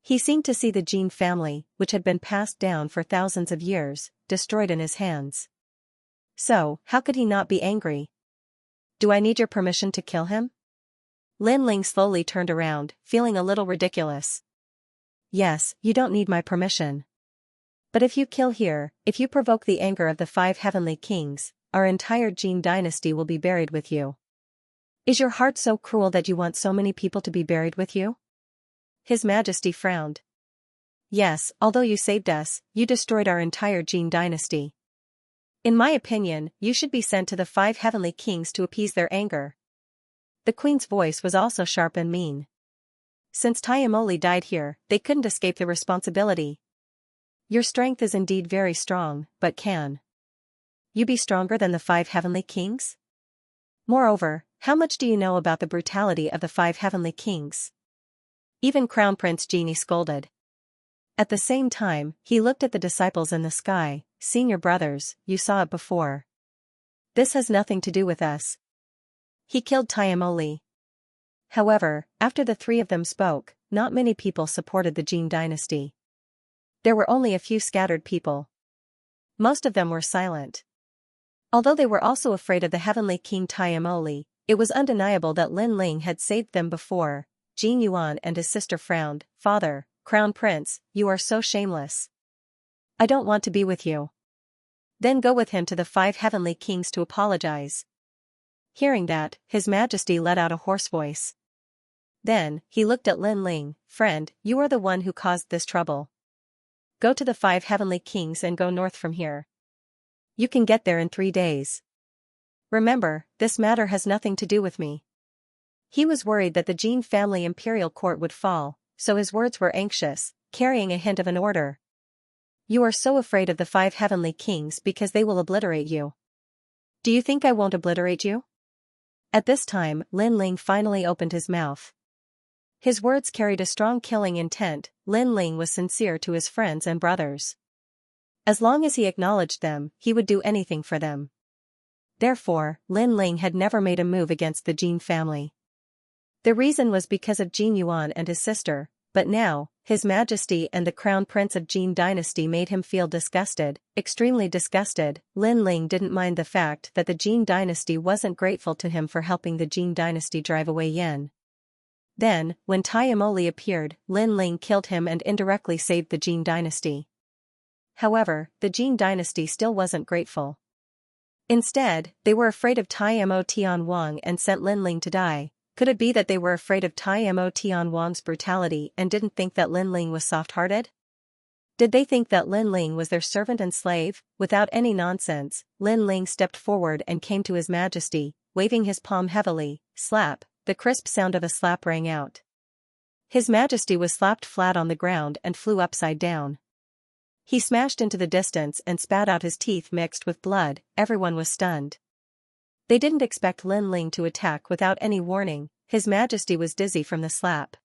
He seemed to see the Jin family, which had been passed down for thousands of years, destroyed in his hands. So, how could he not be angry? Do I need your permission to kill him? Lin Ling slowly turned around, feeling a little ridiculous. Yes, you don't need my permission. But if you kill here, if you provoke the anger of the 5 heavenly kings, our entire Jin dynasty will be buried with you. Is your heart so cruel that you want so many people to be buried with you? His Majesty frowned. Yes, although you saved us, you destroyed our entire Jin dynasty. In my opinion, you should be sent to the 5 heavenly kings to appease their anger. The queen's voice was also sharp and mean. Since Tayamoli died here, they couldn't escape the responsibility. Your strength is indeed very strong, but can you be stronger than the 5 heavenly kings? Moreover, how much do you know about the brutality of the 5 heavenly kings? Even Crown Prince Genie scolded. At the same time, he looked at the disciples in the sky. Senior brothers, you saw it before. This has nothing to do with us. He killed Tayamoli. However, after the 3 of them spoke, not many people supported the Jin dynasty. There were only a few scattered people. Most of them were silent. Although they were also afraid of the heavenly king Tayamoli, it was undeniable that Lin Ling had saved them before. Jin Yuan and his sister frowned. Father, Crown Prince, you are so shameless. I don't want to be with you. Then go with him to the 5 heavenly kings to apologize. Hearing that, His Majesty let out a hoarse voice. Then, he looked at Lin Ling. Friend, you are the one who caused this trouble. Go to the 5 heavenly kings and go north from here. You can get there in 3 days. Remember, this matter has nothing to do with me. He was worried that the Jin family imperial court would fall, so his words were anxious, carrying a hint of an order. You are so afraid of the 5 heavenly kings because they will obliterate you. Do you think I won't obliterate you? At this time, Lin Ling finally opened his mouth. His words carried a strong killing intent. Lin Ling was sincere to his friends and brothers. As long as he acknowledged them, he would do anything for them. Therefore, Lin Ling had never made a move against the Jin family. The reason was because of Jin Yuan and his sister, but now, His Majesty and the Crown Prince of Jin Dynasty made him feel disgusted, extremely disgusted. Lin Ling didn't mind the fact that the Jin Dynasty wasn't grateful to him for helping the Jin Dynasty drive away Yan. Then, when Tai Amoli appeared, Lin Ling killed him and indirectly saved the Jin Dynasty. However, the Jin Dynasty still wasn't grateful. Instead, they were afraid of Tai Mo Tian Wang and sent Lin Ling to die. Could it be that they were afraid of Tai Mo Tian Wang's brutality and didn't think that Lin Ling was soft-hearted? Did they think that Lin Ling was their servant and slave? Without any nonsense, Lin Ling stepped forward and came to His Majesty, waving his palm heavily. Slap, the crisp sound of a slap rang out. His Majesty was slapped flat on the ground and flew upside down. He smashed into the distance and spat out his teeth mixed with blood. Everyone was stunned. They didn't expect Lin Ling to attack without any warning. His Majesty was dizzy from the slap.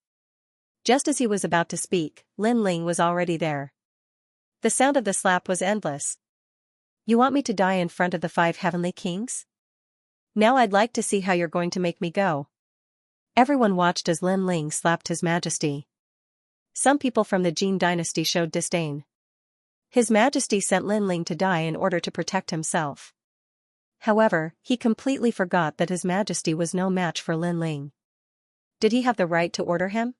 Just as he was about to speak, Lin Ling was already there. The sound of the slap was endless. You want me to die in front of the 5 heavenly kings? Now I'd like to see how you're going to make me go. Everyone watched as Lin Ling slapped His Majesty. Some people from the Jin Dynasty showed disdain. His Majesty sent Lin Ling to die in order to protect himself. However, he completely forgot that His Majesty was no match for Lin Ling. Did he have the right to order him?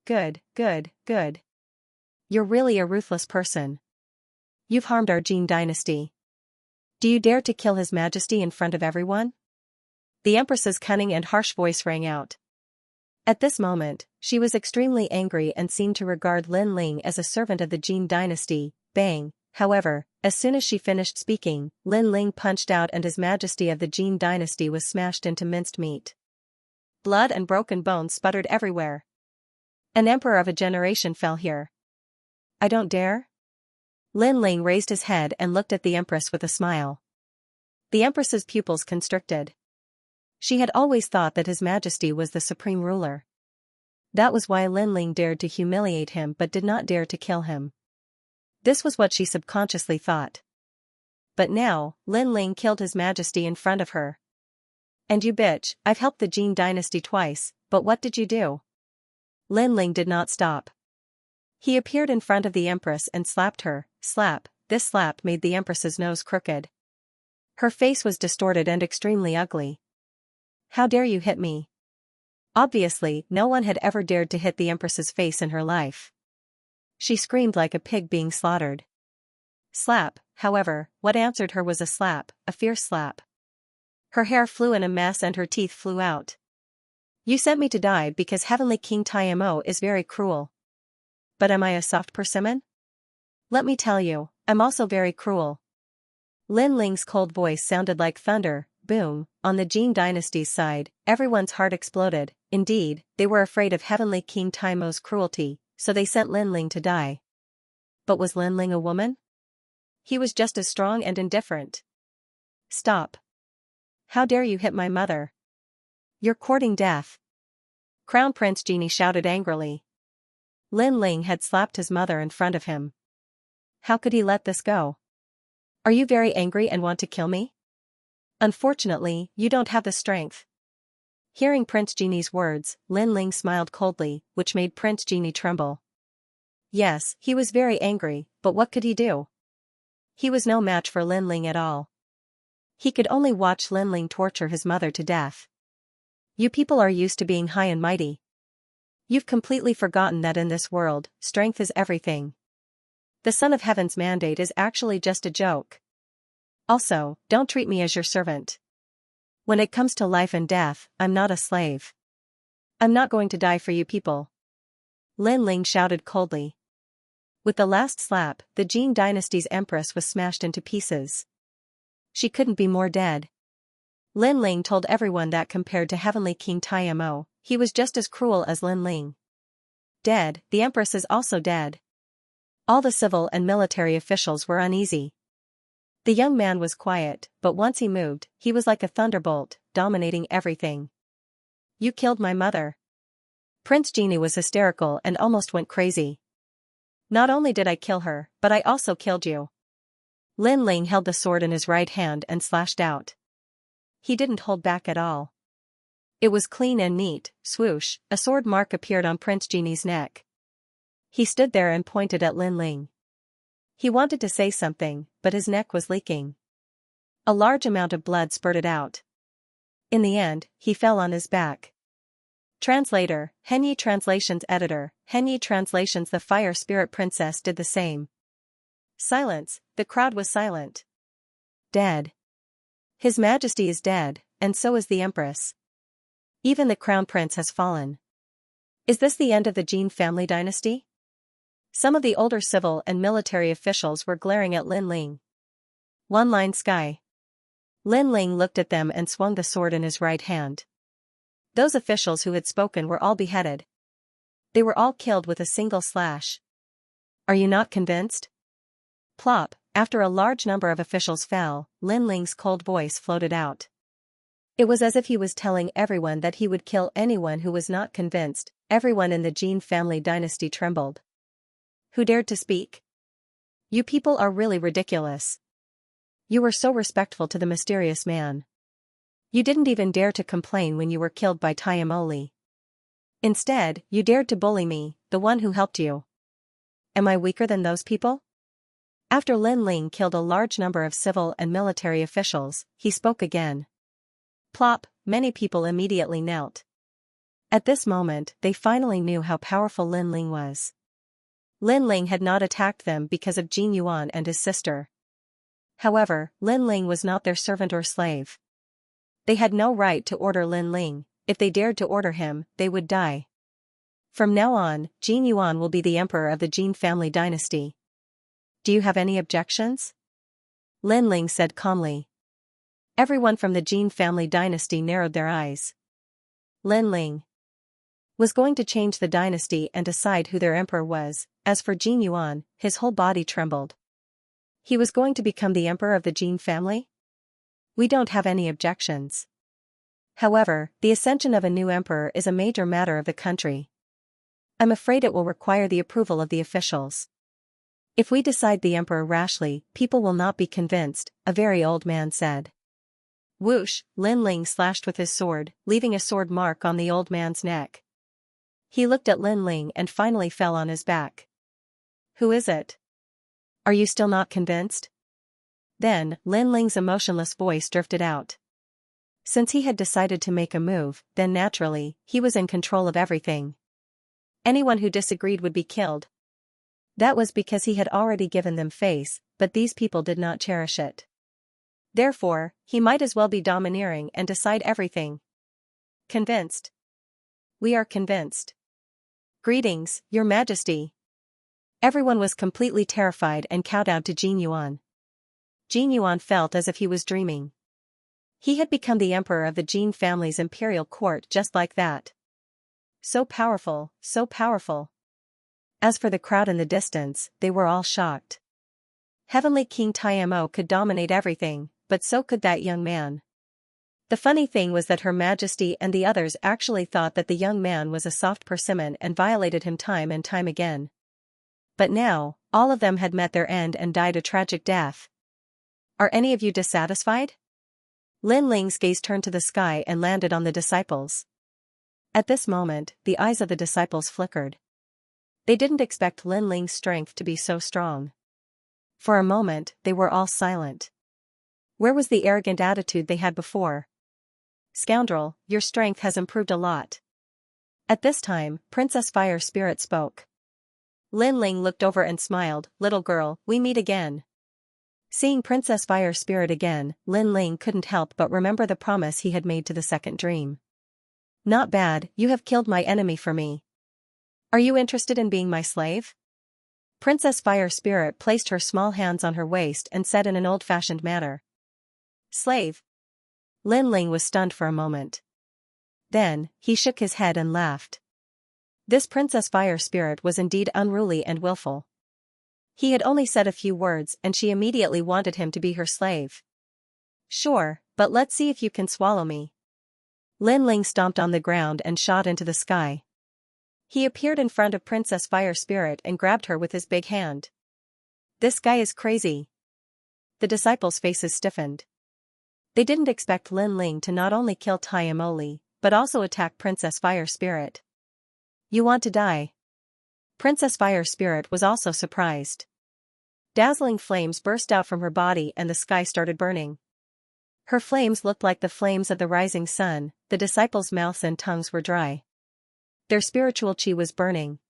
Good, good, good. You're really a ruthless person. You've harmed our Jin Dynasty. Do you dare to kill His Majesty in front of everyone? The Empress's cunning and harsh voice rang out. At this moment, she was extremely angry and seemed to regard Lin Ling as a servant of the Jin Dynasty. Bang! However, as soon as she finished speaking, Lin Ling punched out and His Majesty of the Jin Dynasty was smashed into minced meat. Blood and broken bones sputtered everywhere. An emperor of a generation fell here. I don't dare? Lin Ling raised his head and looked at the Empress with a smile. The Empress's pupils constricted. She had always thought that His Majesty was the supreme ruler. That was why Lin Ling dared to humiliate him but did not dare to kill him. This was what she subconsciously thought. But now, Lin Ling killed His Majesty in front of her. And you bitch, I've helped the Jin Dynasty twice, but what did you do? Lin Ling did not stop. He appeared in front of the Empress and slapped her. Slap. This slap made the Empress's nose crooked. Her face was distorted and extremely ugly. How dare you hit me? Obviously, no one had ever dared to hit the Empress's face in her life. She screamed like a pig being slaughtered. Slap, however, what answered her was a slap, a fierce slap. Her hair flew in a mess and her teeth flew out. You sent me to die because Heavenly King Taimo is very cruel. But am I a soft persimmon? Let me tell you, I'm also very cruel. Lin Ling's cold voice sounded like thunder. Boom. On the Jin Dynasty's side, everyone's heart exploded. Indeed, they were afraid of Heavenly King Taimo's cruelty, so they sent Lin Ling to die. But was Lin Ling a woman? He was just as strong and indifferent. Stop. How dare you hit my mother? You're courting death. Crown Prince Genie shouted angrily. Lin Ling had slapped his mother in front of him. How could he let this go? Are you very angry and want to kill me? Unfortunately, you don't have the strength. Hearing Prince Genie's words, Lin Ling smiled coldly, which made Prince Genie tremble. Yes, he was very angry, but what could he do? He was no match for Lin Ling at all. He could only watch Lin Ling torture his mother to death. You people are used to being high and mighty. You've completely forgotten that in this world, strength is everything. The Son of Heaven's mandate is actually just a joke. Also, don't treat me as your servant. When it comes to life and death, I'm not a slave. I'm not going to die for you people. Lin Ling shouted coldly. With the last slap, the Jin Dynasty's empress was smashed into pieces. She couldn't be more dead. Lin Ling told everyone that compared to Heavenly King Taimo, he was just as cruel as Lin Ling. Dead, the empress is also dead. All the civil and military officials were uneasy. The young man was quiet, but once he moved, he was like a thunderbolt, dominating everything. You killed my mother. Prince Genie was hysterical and almost went crazy. Not only did I kill her, but I also killed you. Lin Ling held the sword in his right hand and slashed out. He didn't hold back at all. It was clean and neat. Swoosh, a sword mark appeared on Prince Genie's neck. He stood there and pointed at Lin Ling. He wanted to say something, but his neck was leaking. A large amount of blood spurted out. In the end, he fell on his back. Translator, Henyi Translations Editor, Henyi Translations. The Fire Spirit Princess did the same. Silence, the crowd was silent. Dead. His Majesty is dead, and so is the Empress. Even the Crown Prince has fallen. Is this the end of the Jin family dynasty? Some of the older civil and military officials were glaring at Lin Ling. One line sky. Lin Ling looked at them and swung the sword in his right hand. Those officials who had spoken were all beheaded. They were all killed with a single slash. Are you not convinced? Plop, after a large number of officials fell, Lin Ling's cold voice floated out. It was as if he was telling everyone that he would kill anyone who was not convinced. Everyone in the Jin family dynasty trembled. Who dared to speak? You people are really ridiculous. You were so respectful to the mysterious man. You didn't even dare to complain when you were killed by Tayamoli. Instead, you dared to bully me, the one who helped you. Am I weaker than those people? After Lin Ling killed a large number of civil and military officials, he spoke again. Plop, many people immediately knelt. At this moment, they finally knew how powerful Lin Ling was. Lin Ling had not attacked them because of Jin Yuan and his sister. However, Lin Ling was not their servant or slave. They had no right to order Lin Ling. If they dared to order him, they would die. From now on, Jin Yuan will be the emperor of the Jin family dynasty. Do you have any objections? Lin Ling said calmly. Everyone from the Jin family dynasty narrowed their eyes. Lin Ling was going to change the dynasty and decide who their emperor was. As for Jin Yuan, his whole body trembled. He was going to become the emperor of the Jin family? We don't have any objections. However, the ascension of a new emperor is a major matter of the country. I'm afraid it will require the approval of the officials. If we decide the emperor rashly, people will not be convinced, a very old man said. Whoosh, Lin Ling slashed with his sword, leaving a sword mark on the old man's neck. He looked at Lin Ling and finally fell on his back. Who is it? Are you still not convinced? Then, Lin Ling's emotionless voice drifted out. Since he had decided to make a move, then naturally, he was in control of everything. Anyone who disagreed would be killed. That was because he had already given them face, but these people did not cherish it. Therefore, he might as well be domineering and decide everything. Convinced. We are convinced. Greetings, Your Majesty. Everyone was completely terrified and kowtowed to Jin Yuan. Jin Yuan felt as if he was dreaming. He had become the emperor of the Jin family's imperial court just like that. So powerful, so powerful. As for the crowd in the distance, they were all shocked. Heavenly King Taimo could dominate everything, but so could that young man. The funny thing was that Her Majesty and the others actually thought that the young man was a soft persimmon and violated him time and time again. But now, all of them had met their end and died a tragic death. Are any of you dissatisfied? Lin Ling's gaze turned to the sky and landed on the disciples. At this moment, the eyes of the disciples flickered. They didn't expect Lin Ling's strength to be so strong. For a moment, they were all silent. Where was the arrogant attitude they had before? Scoundrel, your strength has improved a lot. At this time, Princess Fire Spirit spoke. Lin Ling looked over and smiled. Little girl, we meet again. Seeing Princess Fire Spirit again, Lin Ling couldn't help but remember the promise he had made to the second dream. Not bad, you have killed my enemy for me. Are you interested in being my slave? Princess Fire Spirit placed her small hands on her waist and said in an old-fashioned manner. Slave. Lin Ling was stunned for a moment. Then, he shook his head and laughed. This Princess Fire Spirit was indeed unruly and willful. He had only said a few words and she immediately wanted him to be her slave. Sure, but let's see if you can swallow me. Lin Ling stomped on the ground and shot into the sky. He appeared in front of Princess Fire Spirit and grabbed her with his big hand. This guy is crazy. The disciples' faces stiffened. They didn't expect Lin Ling to not only kill Taimoli, but also attack Princess Fire Spirit. You want to die? Princess Fire Spirit was also surprised. Dazzling flames burst out from her body and the sky started burning. Her flames looked like the flames of the rising sun. The disciples' mouths and tongues were dry. Their spiritual chi was burning.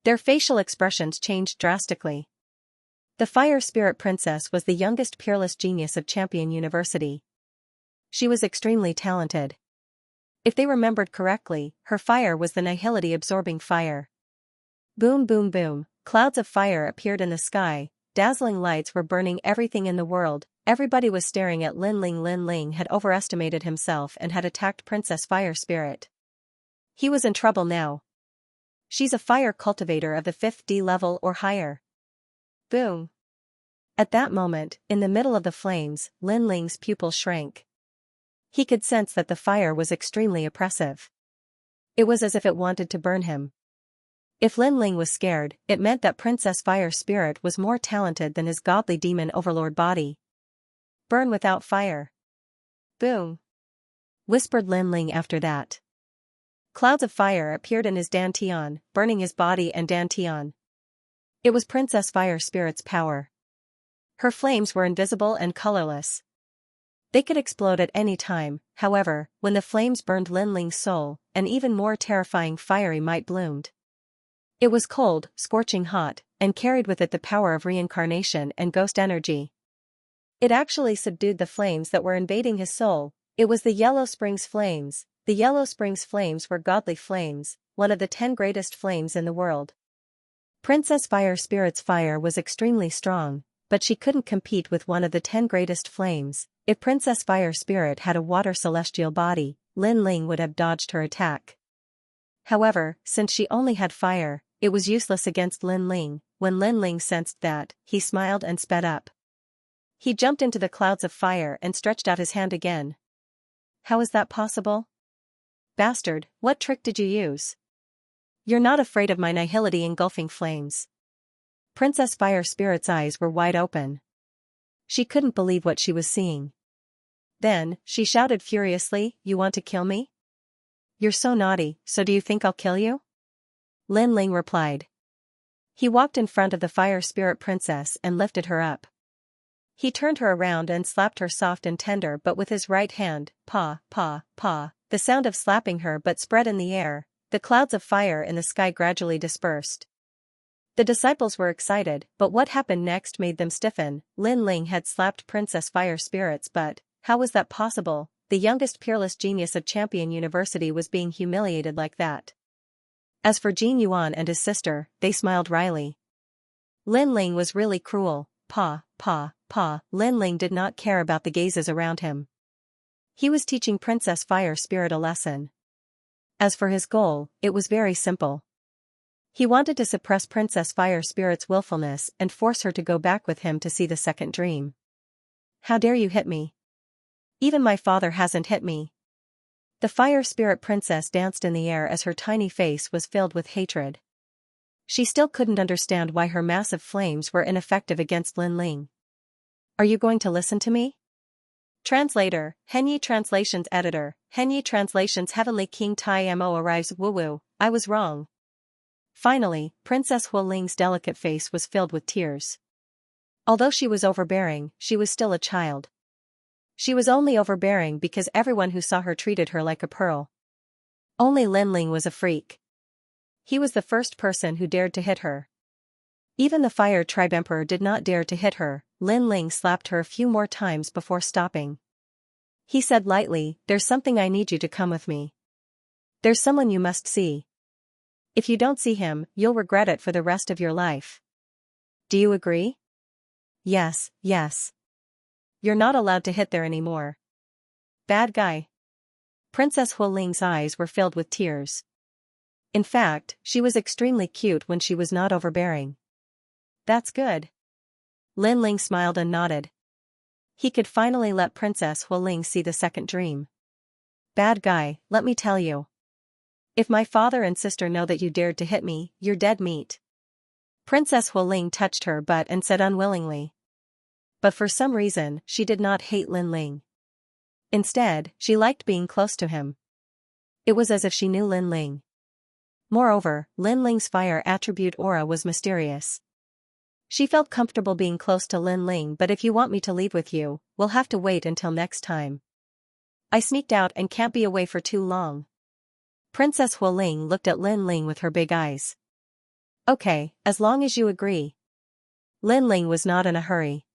Their facial expressions changed drastically. The Fire Spirit Princess was the youngest peerless genius of Champion University. She was extremely talented. If they remembered correctly, her fire was the nihility-absorbing fire. Boom boom boom, clouds of fire appeared in the sky, dazzling lights were burning everything in the world. Everybody was staring at Lin Ling. Lin Ling had overestimated himself and had attacked Princess Fire Spirit. He was in trouble now. She's a fire cultivator of the 5th D level or higher. Boom. At that moment, in the middle of the flames, Lin Ling's pupil shrank. He could sense that the fire was extremely oppressive. It was as if it wanted to burn him. If Lin Ling was scared, it meant that Princess Fire Spirit was more talented than his godly demon overlord body. Burn without fire. Boom. Whispered Lin Ling after that. Clouds of fire appeared in his dantian, burning his body and dantian. It was Princess Fire Spirit's power. Her flames were invisible and colorless. They could explode at any time. However, when the flames burned Lin Ling's soul, an even more terrifying fiery might bloomed. It was cold, scorching hot, and carried with it the power of reincarnation and ghost energy. It actually subdued the flames that were invading his soul. It was the Yellow Springs Flames. The Yellow Springs Flames were godly flames, one of the 10 greatest flames in the world. Princess Fire Spirit's fire was extremely strong, but she couldn't compete with one of the 10 greatest flames. If Princess Fire Spirit had a water celestial body, Lin Ling would have dodged her attack. However, since she only had fire, it was useless against Lin Ling. When Lin Ling sensed that, he smiled and sped up. He jumped into the clouds of fire and stretched out his hand again. How is that possible? Bastard, what trick did you use? You're not afraid of my nihility engulfing flames. Princess Fire Spirit's eyes were wide open. She couldn't believe what she was seeing. Then, she shouted furiously, "You want to kill me? You're so naughty, so do you think I'll kill you?" Lin Ling replied. He walked in front of the Fire Spirit Princess and lifted her up. He turned her around and slapped her soft and tender but with his right hand, paw, paw, paw. The sound of slapping her but spread in the air. The clouds of fire in the sky gradually dispersed. The disciples were excited, but what happened next made them stiffen. Lin Ling had slapped Princess Fire Spirit's butt. How was that possible? The youngest peerless genius of Champion University was being humiliated like that. As for Jin Yuan and his sister, they smiled wryly. Lin Ling was really cruel. Paw, paw, paw. Lin Ling did not care about the gazes around him. He was teaching Princess Fire Spirit a lesson. As for his goal, it was very simple. He wanted to suppress Princess Fire Spirit's willfulness and force her to go back with him to see the second dream. How dare you hit me? Even my father hasn't hit me. The Fire Spirit Princess danced in the air as her tiny face was filled with hatred. She still couldn't understand why her massive flames were ineffective against Lin Ling. Are you going to listen to me? Translator, Henyi Translations Editor, Henyi Translations Heavenly King Tai Mo arrives. Woo-woo, I was wrong. Finally, Princess Hu Ling's delicate face was filled with tears. Although she was overbearing, she was still a child. She was only overbearing because everyone who saw her treated her like a pearl. Only Lin Ling was a freak. He was the first person who dared to hit her. Even the Fire Tribe Emperor did not dare to hit her. Lin Ling slapped her a few more times before stopping. He said lightly, "There's something I need you to come with me. There's someone you must see. If you don't see him, you'll regret it for the rest of your life. Do you agree?" "Yes, yes." "You're not allowed to hit there anymore." "Bad guy." Princess Hu Ling's eyes were filled with tears. In fact, she was extremely cute when she was not overbearing. That's good. Lin Ling smiled and nodded. He could finally let Princess Hu Ling see the second dream. "Bad guy, let me tell you. If my father and sister know that you dared to hit me, you're dead meat." Princess Hu Ling touched her butt and said unwillingly. But for some reason, she did not hate Lin Ling. Instead, she liked being close to him. It was as if she knew Lin Ling. Moreover, Lin Ling's fire attribute aura was mysterious. She felt comfortable being close to Lin Ling, but if you want me to leave with you, we'll have to wait until next time. I sneaked out and can't be away for too long. Princess Hualing looked at Lin Ling with her big eyes. Okay, as long as you agree. Lin Ling was not in a hurry.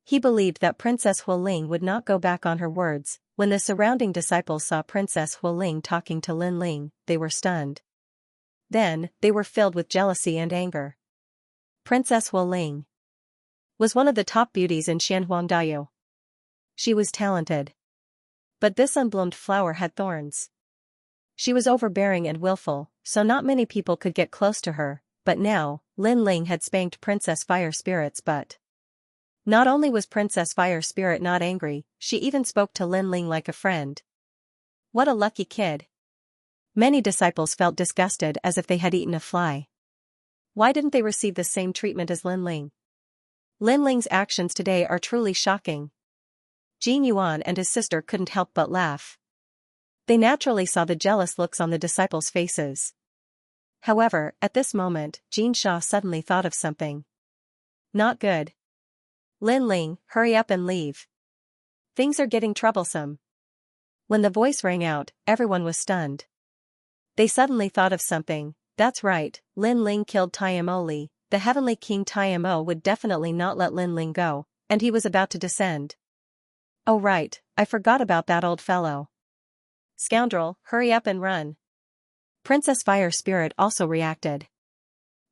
He believed that Princess Hualing would not go back on her words. When the surrounding disciples saw Princess Hualing talking to Lin Ling, they were stunned. Then, they were filled with jealousy and anger. Princess Hualing was one of the top beauties in Xianxia. She was talented. But this unbloomed flower had thorns. She was overbearing and willful, so not many people could get close to her, but now, Lin Ling had spanked Princess Fire Spirit's butt. Not only was Princess Fire Spirit not angry, she even spoke to Lin Ling like a friend. What a lucky kid. Many disciples felt disgusted as if they had eaten a fly. Why didn't they receive the same treatment as Lin Ling? Lin Ling's actions today are truly shocking. Jin Yuan and his sister couldn't help but laugh. They naturally saw the jealous looks on the disciples' faces. However, at this moment, Jin Sha suddenly thought of something. Not good. Lin Ling, hurry up and leave. Things are getting troublesome. When the voice rang out, everyone was stunned. They suddenly thought of something. That's right, Lin Ling killed Taiamo Li. The heavenly king Taiamo would definitely not let Lin Ling go, and he was about to descend. Oh right, I forgot about that old fellow. Scoundrel, hurry up and run. Princess Fire Spirit also reacted.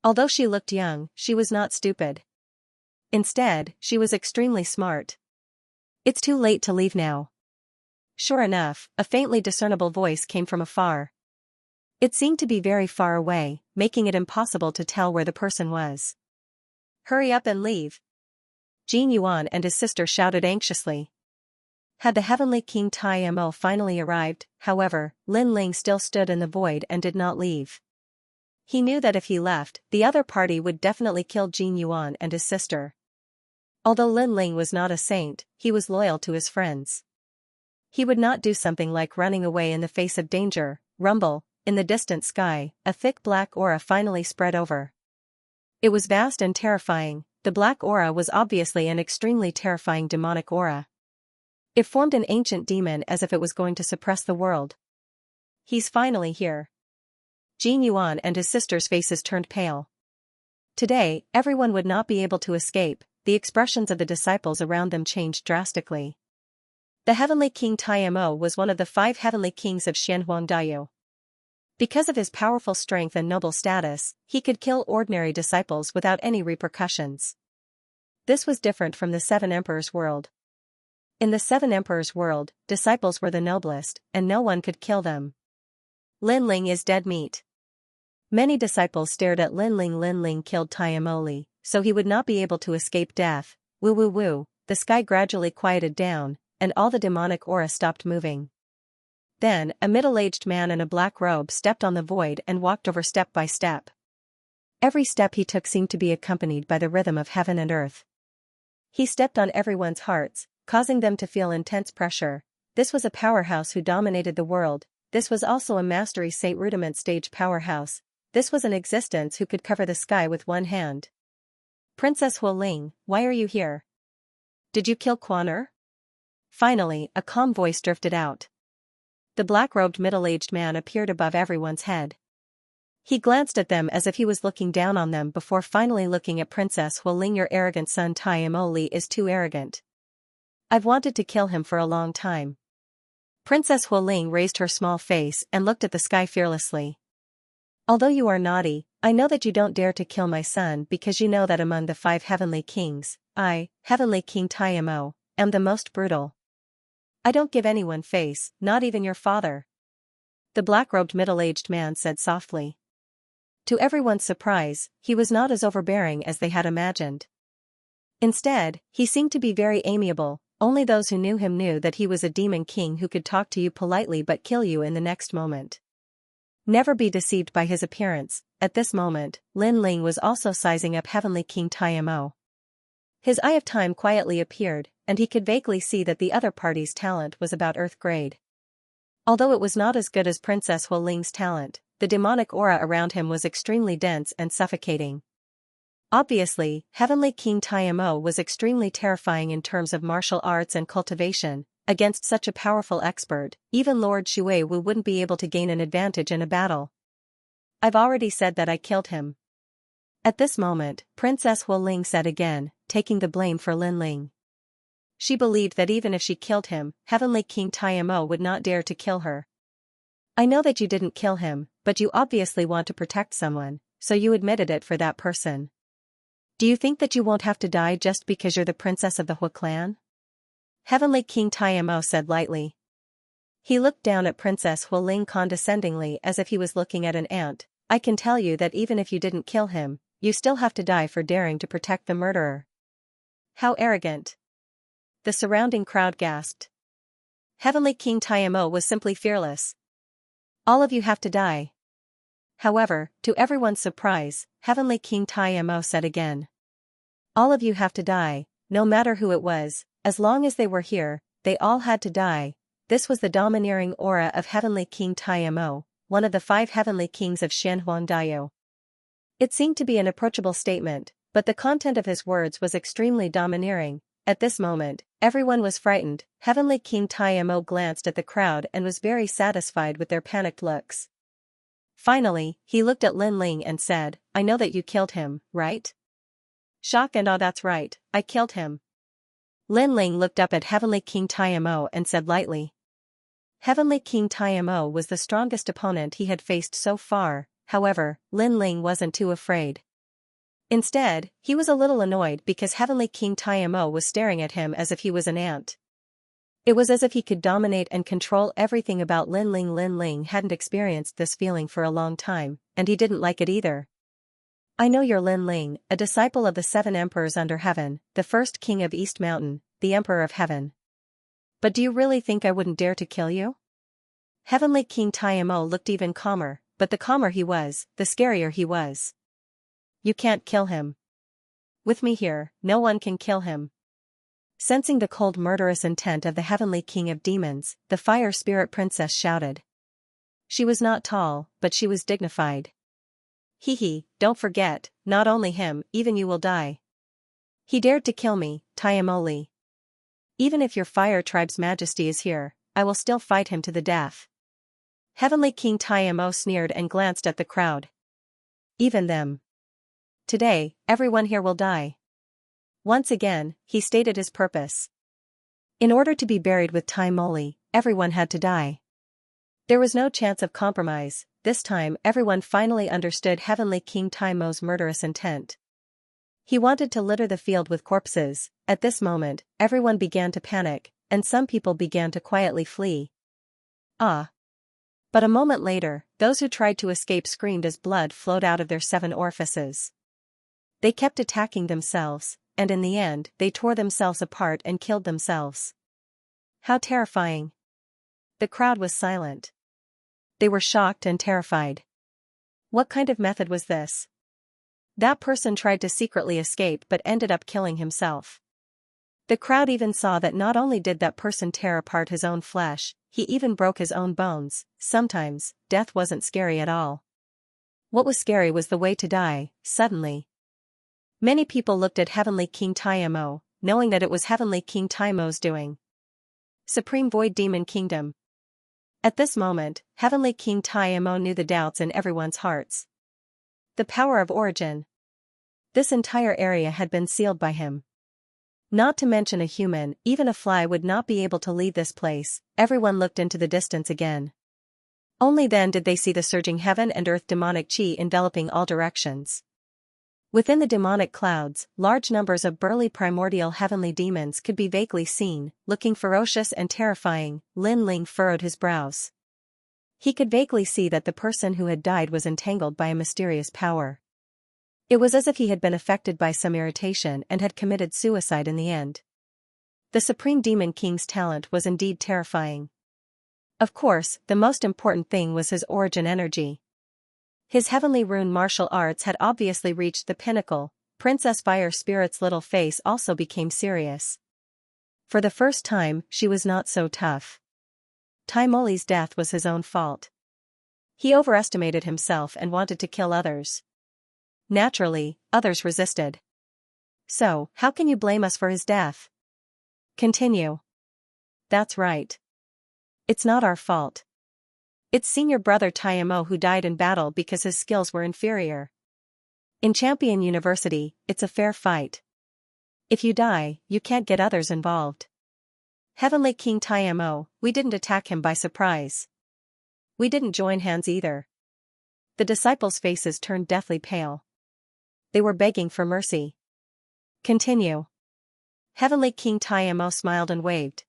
Although she looked young, she was not stupid. Instead, she was extremely smart. It's too late to leave now. Sure enough, a faintly discernible voice came from afar. It seemed to be very far away, making it impossible to tell where the person was. Hurry up and leave. Jin Yuan and his sister shouted anxiously. Had the heavenly king Taiamo finally arrived, however, Lin Ling still stood in the void and did not leave. He knew that if he left, the other party would definitely kill Jin Yuan and his sister. Although Lin Ling was not a saint, he was loyal to his friends. He would not do something like running away in the face of danger. Rumble, in the distant sky, a thick black aura finally spread over. It was vast and terrifying. The black aura was obviously an extremely terrifying demonic aura. It formed an ancient demon as if it was going to suppress the world. He's finally here. Jin Yuan and his sister's faces turned pale. Today, everyone would not be able to escape. The expressions of the disciples around them changed drastically. The heavenly king Taiamo was one of the 5 heavenly kings of Xianxia. Because of his powerful strength and noble status, he could kill ordinary disciples without any repercussions. This was different from the 7 emperors' world. In the 7 emperors' world, disciples were the noblest, and no one could kill them. Lin Ling is dead meat. Many disciples stared at Lin Ling. Lin Ling killed Taiamo Li, so he would not be able to escape death. Woo woo woo, the sky gradually quieted down, and all the demonic aura stopped moving. Then, a middle-aged man in a black robe stepped on the void and walked over step by step. Every step he took seemed to be accompanied by the rhythm of heaven and earth. He stepped on everyone's hearts, causing them to feel intense pressure. This was a powerhouse who dominated the world. This was also a mastery Saint Rudiment stage powerhouse. This was an existence who could cover the sky with one hand. Princess Hualing, why are you here? Did you kill Quan? Finally, a calm voice drifted out. The black-robed middle-aged man appeared above everyone's head. He glanced at them as if he was looking down on them before finally looking at Princess Hualing. Your arrogant son Taiamo Li is too arrogant. I've wanted to kill him for a long time. Princess Hualing raised her small face and looked at the sky fearlessly. Although you are naughty, I know that you don't dare to kill my son because you know that among the 5 heavenly kings, I, Heavenly King Taiamo, am the most brutal. I don't give anyone face, not even your father. The black-robed middle-aged man said softly. To everyone's surprise, he was not as overbearing as they had imagined. Instead, he seemed to be very amiable. Only those who knew him knew that he was a demon king who could talk to you politely but kill you in the next moment. Never be deceived by his appearance. At this moment, Lin Ling was also sizing up Heavenly King Taiamo. His Eye of Time quietly appeared, and he could vaguely see that the other party's talent was about Earth grade. Although it was not as good as Princess Hu Ling's talent, the demonic aura around him was extremely dense and suffocating. Obviously, Heavenly King Taimo was extremely terrifying in terms of martial arts and cultivation. Against such a powerful expert, even Lord Shui Wu wouldn't be able to gain an advantage in a battle. I've already said that I killed him. At this moment, Princess Hu Ling said again, taking the blame for Lin Ling. She believed that even if she killed him, Heavenly King Taimo would not dare to kill her. I know that you didn't kill him, but you obviously want to protect someone, so you admitted it for that person. Do you think that you won't have to die just because you're the princess of the Hu clan? Heavenly King Taimo said lightly. He looked down at Princess Hu Ling condescendingly as if he was looking at an ant. I can tell you that even if you didn't kill him, you still have to die for daring to protect the murderer. How arrogant. The surrounding crowd gasped. Heavenly King Taimo was simply fearless. All of you have to die. However, to everyone's surprise, Heavenly King Taimo said again. All of you have to die, no matter who it was, as long as they were here, they all had to die. This was the domineering aura of Heavenly King Taimo, one of the 5 Heavenly Kings of Xianxia. It seemed to be an approachable statement, but the content of his words was extremely domineering. At this moment, everyone was frightened. Heavenly King Taimo glanced at the crowd and was very satisfied with their panicked looks. Finally, he looked at Lin Ling and said, I know that you killed him, right? Shock and awe. That's right, I killed him. Lin Ling looked up at Heavenly King Taimo and said lightly. Heavenly King Taimo was the strongest opponent he had faced so far, however, Lin Ling wasn't too afraid. Instead, he was a little annoyed because Heavenly King Taimo was staring at him as if he was an ant. It was as if he could dominate and control everything about Lin Ling. Lin Ling hadn't experienced this feeling for a long time, and he didn't like it either. I know you're Lin Ling, a disciple of the 7 emperors under heaven, the first king of East Mountain, the emperor of heaven. But do you really think I wouldn't dare to kill you? Heavenly King Taimo looked even calmer, but the calmer he was, the scarier he was. You can't kill him. With me here, no one can kill him. Sensing the cold murderous intent of the Heavenly King of Demons, the Fire Spirit Princess shouted. She was not tall, but she was dignified. Hee, don't forget, not only him, even you will die. He dared to kill me, Taimoli. Even if your Fire Tribe's Majesty is here, I will still fight him to the death. Heavenly King Taimo sneered and glanced at the crowd. Even them. Today, everyone here will die. Once again, he stated his purpose. In order to be buried with Taimoli, everyone had to die. There was no chance of compromise. This time everyone finally understood Heavenly King Taimo's murderous intent. He wanted to litter the field with corpses. At this moment, everyone began to panic, and some people began to quietly flee. Ah! But a moment later, those who tried to escape screamed as blood flowed out of their 7 orifices. They kept attacking themselves, and in the end, they tore themselves apart and killed themselves. How terrifying! The crowd was silent. They were shocked and terrified. What kind of method was this? That person tried to secretly escape but ended up killing himself. The crowd even saw that not only did that person tear apart his own flesh, he even broke his own bones. Sometimes, death wasn't scary at all. What was scary was the way to die, suddenly. Many people looked at Heavenly King Taimo, knowing that it was Heavenly King Taimo's doing. Supreme Void Demon Kingdom. At this moment, Heavenly King Taimo knew the doubts in everyone's hearts. The power of origin. This entire area had been sealed by him. Not to mention a human, even a fly would not be able to leave this place. Everyone looked into the distance again. Only then did they see the surging heaven and earth demonic chi enveloping all directions. Within the demonic clouds, large numbers of burly primordial heavenly demons could be vaguely seen, looking ferocious and terrifying. Lin Ling furrowed his brows. He could vaguely see that the person who had died was entangled by a mysterious power. It was as if he had been affected by some irritation and had committed suicide in the end. The Supreme Demon King's talent was indeed terrifying. Of course, the most important thing was his origin energy. His heavenly rune martial arts had obviously reached the pinnacle. Princess Fire Spirit's little face also became serious. For the first time, she was not so tough. Taimoli's death was his own fault. He overestimated himself and wanted to kill others. Naturally, others resisted. So, how can you blame us for his death? Continue. That's right. It's not our fault. It's senior brother Taimo who died in battle because his skills were inferior. In Champion University, it's a fair fight. If you die, you can't get others involved. Heavenly King Taimo, we didn't attack him by surprise. We didn't join hands either. The disciples' faces turned deathly pale. They were begging for mercy. Continue. Heavenly King Taimo smiled and waved.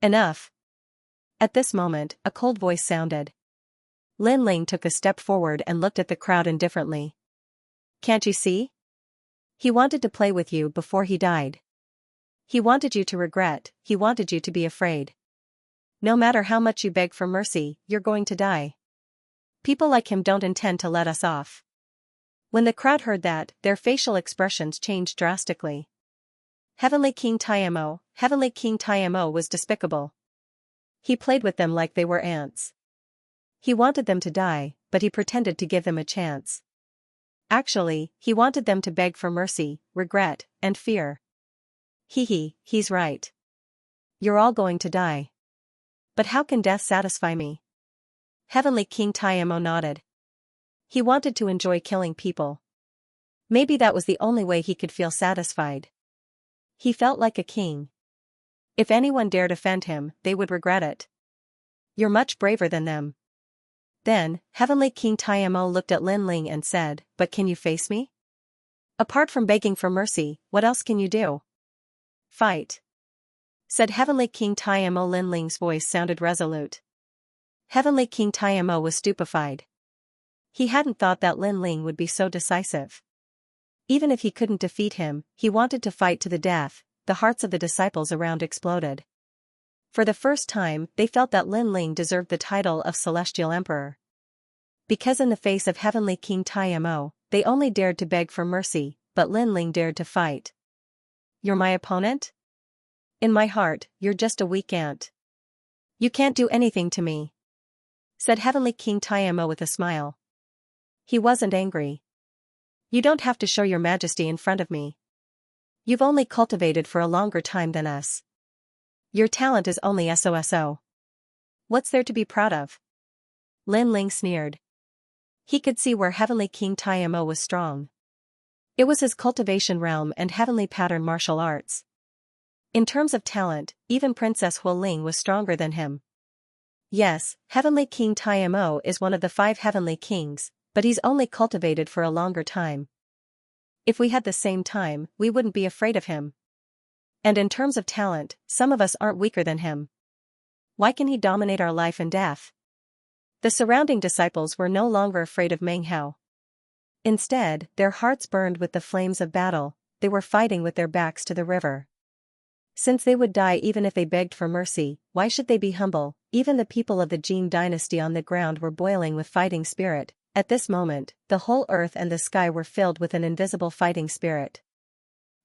Enough. At this moment, a cold voice sounded. Lin Ling took a step forward and looked at the crowd indifferently. Can't you see? He wanted to play with you before he died. He wanted you to regret, he wanted you to be afraid. No matter how much you beg for mercy, you're going to die. People like him don't intend to let us off. When the crowd heard that, their facial expressions changed drastically. Heavenly King Taimo was despicable. He played with them like they were ants. He wanted them to die, but he pretended to give them a chance. Actually, he wanted them to beg for mercy, regret, and fear. He's right. You're all going to die. But how can death satisfy me? Heavenly King Taimo nodded. He wanted to enjoy killing people. Maybe that was the only way he could feel satisfied. He felt like a king. If anyone dared offend him, they would regret it. You're much braver than them. Then, Heavenly King Taimo looked at Lin Ling and said, but can you face me? Apart from begging for mercy, what else can you do? Fight. Said Heavenly King Taimo. Lin Ling's voice sounded resolute. Heavenly King Taimo was stupefied. He hadn't thought that Lin Ling would be so decisive. Even if he couldn't defeat him, he wanted to fight to the death. The hearts of the disciples around exploded. For the first time, they felt that Lin Ling deserved the title of Celestial Emperor. Because in the face of Heavenly King Taimo, they only dared to beg for mercy, but Lin Ling dared to fight. You're my opponent? In my heart, you're just a weak ant. You can't do anything to me. Said Heavenly King Taimo with a smile. He wasn't angry. You don't have to show your majesty in front of me. You've only cultivated for a longer time than us. Your talent is only so. What's there to be proud of? Lin Ling sneered. He could see where Heavenly King Taimo was strong. It was his cultivation realm and heavenly pattern martial arts. In terms of talent, even Princess Hualing was stronger than him. Yes, Heavenly King Taimo is one of the 5 heavenly kings, but he's only cultivated for a longer time. If we had the same time, we wouldn't be afraid of him. And in terms of talent, some of us aren't weaker than him. Why can he dominate our life and death? The surrounding disciples were no longer afraid of Meng Hao. Instead, their hearts burned with the flames of battle. They were fighting with their backs to the river. Since they would die even if they begged for mercy, why should they be humble? Even the people of the Jin dynasty on the ground were boiling with fighting spirit. At this moment, the whole earth and the sky were filled with an invisible fighting spirit.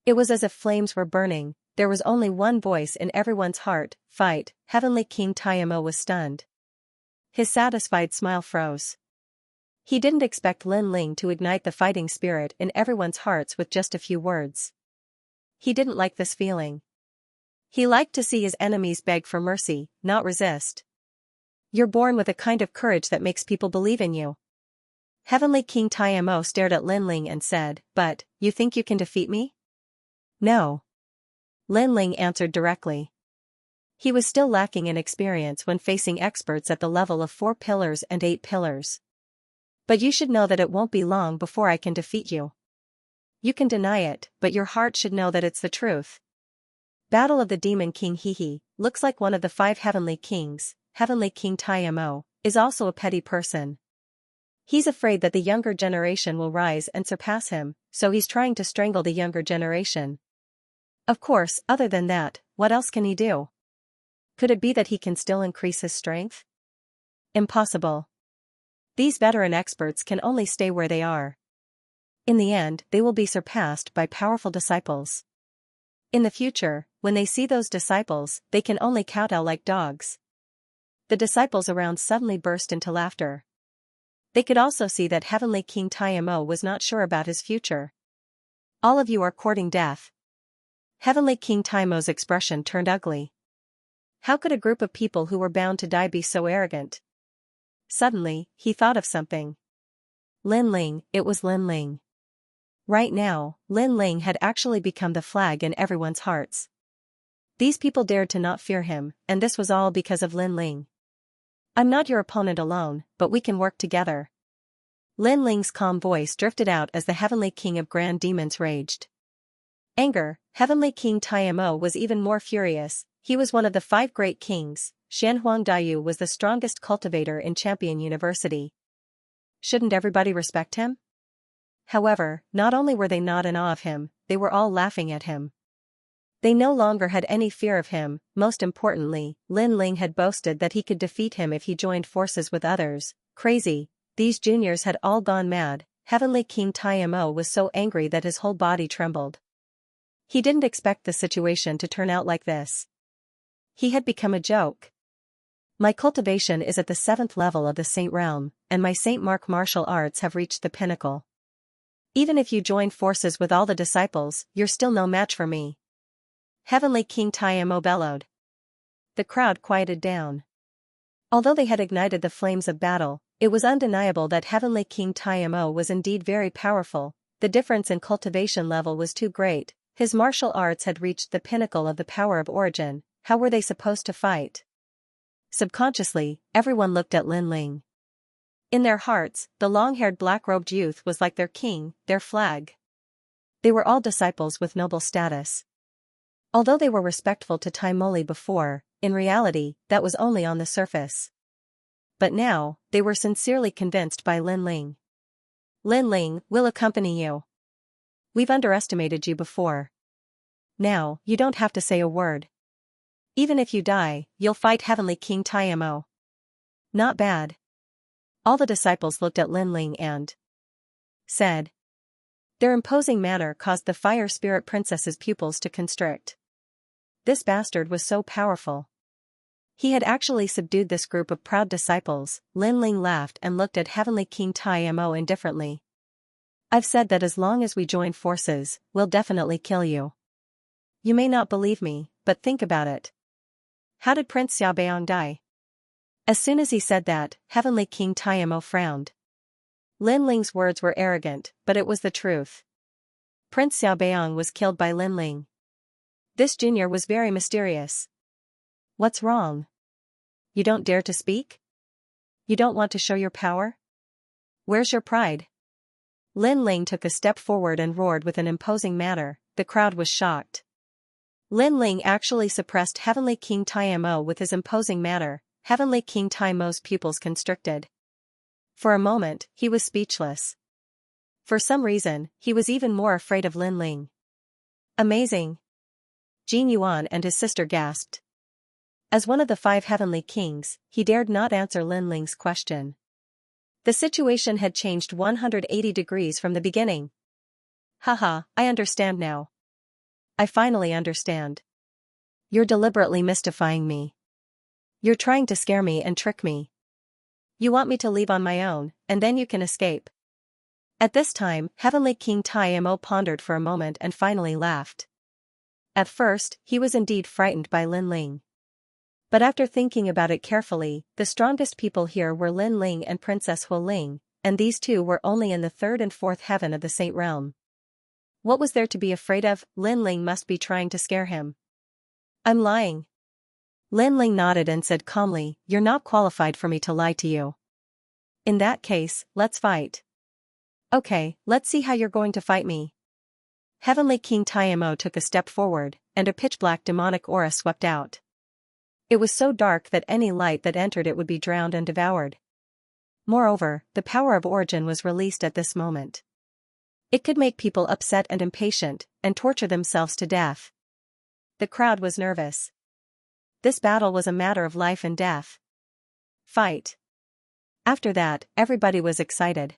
It was as if flames were burning. There was only one voice in everyone's heart, fight. Heavenly King Taimo was stunned. His satisfied smile froze. He didn't expect Lin Ling to ignite the fighting spirit in everyone's hearts with just a few words. He didn't like this feeling. He liked to see his enemies beg for mercy, not resist. You're born with a kind of courage that makes people believe in you. Heavenly King Taimo stared at Lin Ling and said, but, you think you can defeat me? No. Lin Ling answered directly. He was still lacking in experience when facing experts at the level of 4 pillars and 8 pillars. But you should know that it won't be long before I can defeat you. You can deny it, but your heart should know that it's the truth. Battle of the Demon King looks like one of the 5 heavenly kings. Heavenly King Taimo is also a petty person. He's afraid that the younger generation will rise and surpass him, so he's trying to strangle the younger generation. Of course, other than that, what else can he do? Could it be that he can still increase his strength? Impossible. These veteran experts can only stay where they are. In the end, they will be surpassed by powerful disciples. In the future, when they see those disciples, they can only kowtow like dogs. The disciples around suddenly burst into laughter. They could also see that Heavenly King Taimo was not sure about his future. All of you are courting death. Heavenly King Taimo's expression turned ugly. How could a group of people who were bound to die be so arrogant? Suddenly, he thought of something. Lin Ling, it was Lin Ling. Right now, Lin Ling had actually become the flag in everyone's hearts. These people dared to not fear him, and this was all because of Lin Ling. I'm not your opponent alone, but we can work together. Lin Ling's calm voice drifted out as the Heavenly King of Grand Demons raged. Anger, Heavenly King Taimo was even more furious. He was one of the 5 great kings. Xianhuang Daiyu was the strongest cultivator in Champion University. Shouldn't everybody respect him? However, not only were they not in awe of him, they were all laughing at him. They no longer had any fear of him. Most importantly, Lin Ling had boasted that he could defeat him if he joined forces with others. Crazy, these juniors had all gone mad. Heavenly King Taimo was so angry that his whole body trembled. He didn't expect the situation to turn out like this. He had become a joke. My cultivation is at the 7th level of the Saint Realm, and my Saint Mark martial arts have reached the pinnacle. Even if you join forces with all the disciples, you're still no match for me. Heavenly King Taimo bellowed. The crowd quieted down. Although they had ignited the flames of battle, it was undeniable that Heavenly King Taimo was indeed very powerful. The difference in cultivation level was too great. His martial arts had reached the pinnacle of the power of origin. How were they supposed to fight? Subconsciously, everyone looked at Lin Ling. In their hearts, the long-haired black-robed youth was like their king, their flag. They were all disciples with noble status. Although they were respectful to Taimoli before, in reality, that was only on the surface. But now, they were sincerely convinced by Lin Ling. Lin Ling, we'll accompany you. We've underestimated you before. Now, you don't have to say a word. Even if you die, you'll fight Heavenly King Taimo. Not bad. All the disciples looked at Lin Ling and said. Their imposing manner caused the Fire Spirit Princess's pupils to constrict. This bastard was so powerful. He had actually subdued this group of proud disciples. Lin Ling laughed and looked at Heavenly King Taimo indifferently. I've said that as long as we join forces, we'll definitely kill you. You may not believe me, but think about it. How did Prince Xiaobeong die? As soon as he said that, Heavenly King Taimo frowned. Lin Ling's words were arrogant, but it was the truth. Prince Xiaobeong was killed by Lin Ling. This junior was very mysterious. What's wrong? You don't dare to speak? You don't want to show your power? Where's your pride? Lin Ling took a step forward and roared with an imposing manner. The crowd was shocked. Lin Ling actually suppressed Heavenly King Taimo with his imposing manner. Heavenly King Taimo's pupils constricted. For a moment, he was speechless. For some reason, he was even more afraid of Lin Ling. Amazing. Jin Yuan and his sister gasped. As one of the 5 heavenly kings, he dared not answer Lin Ling's question. The situation had changed 180 degrees from the beginning. Haha, I understand now. I finally understand. You're deliberately mystifying me. You're trying to scare me and trick me. You want me to leave on my own, and then you can escape. At this time, Heavenly King Taimo pondered for a moment and finally laughed. At first, he was indeed frightened by Lin Ling. But after thinking about it carefully, the strongest people here were Lin Ling and Princess Hu Ling, and these two were only in the 3rd and 4th heaven of the Saint Realm. What was there to be afraid of? Lin Ling must be trying to scare him. I'm lying. Lin Ling nodded and said calmly, you're not qualified for me to lie to you. In that case, let's fight. Okay, let's see how you're going to fight me. Heavenly King Taimo took a step forward, and a pitch-black demonic aura swept out. It was so dark that any light that entered it would be drowned and devoured. Moreover, the power of origin was released at this moment. It could make people upset and impatient, and torture themselves to death. The crowd was nervous. This battle was a matter of life and death. Fight. After that, everybody was excited.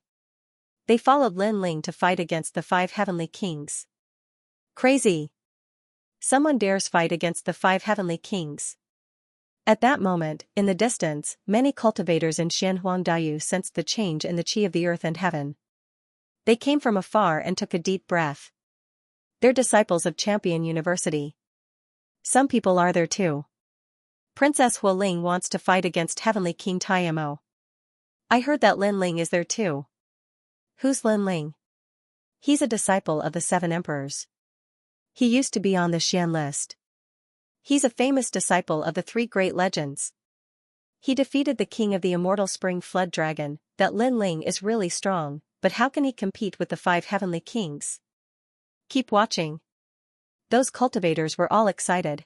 They followed Lin Ling to fight against the 5 heavenly kings. Crazy. Someone dares fight against the 5 heavenly kings. At that moment, in the distance, many cultivators in Xianhuangdayu sensed the change in the qi of the earth and heaven. They came from afar and took a deep breath. They're disciples of Champion University. Some people are there too. Princess Hualing wants to fight against Heavenly King Taimo. I heard that Lin Ling is there too. Who's Lin Ling? He's a disciple of the 7 emperors. He used to be on the Xian list. He's a famous disciple of the 3 great legends. He defeated the king of the immortal spring flood dragon. That Lin Ling is really strong, but how can he compete with the 5 heavenly kings? Keep watching. Those cultivators were all excited.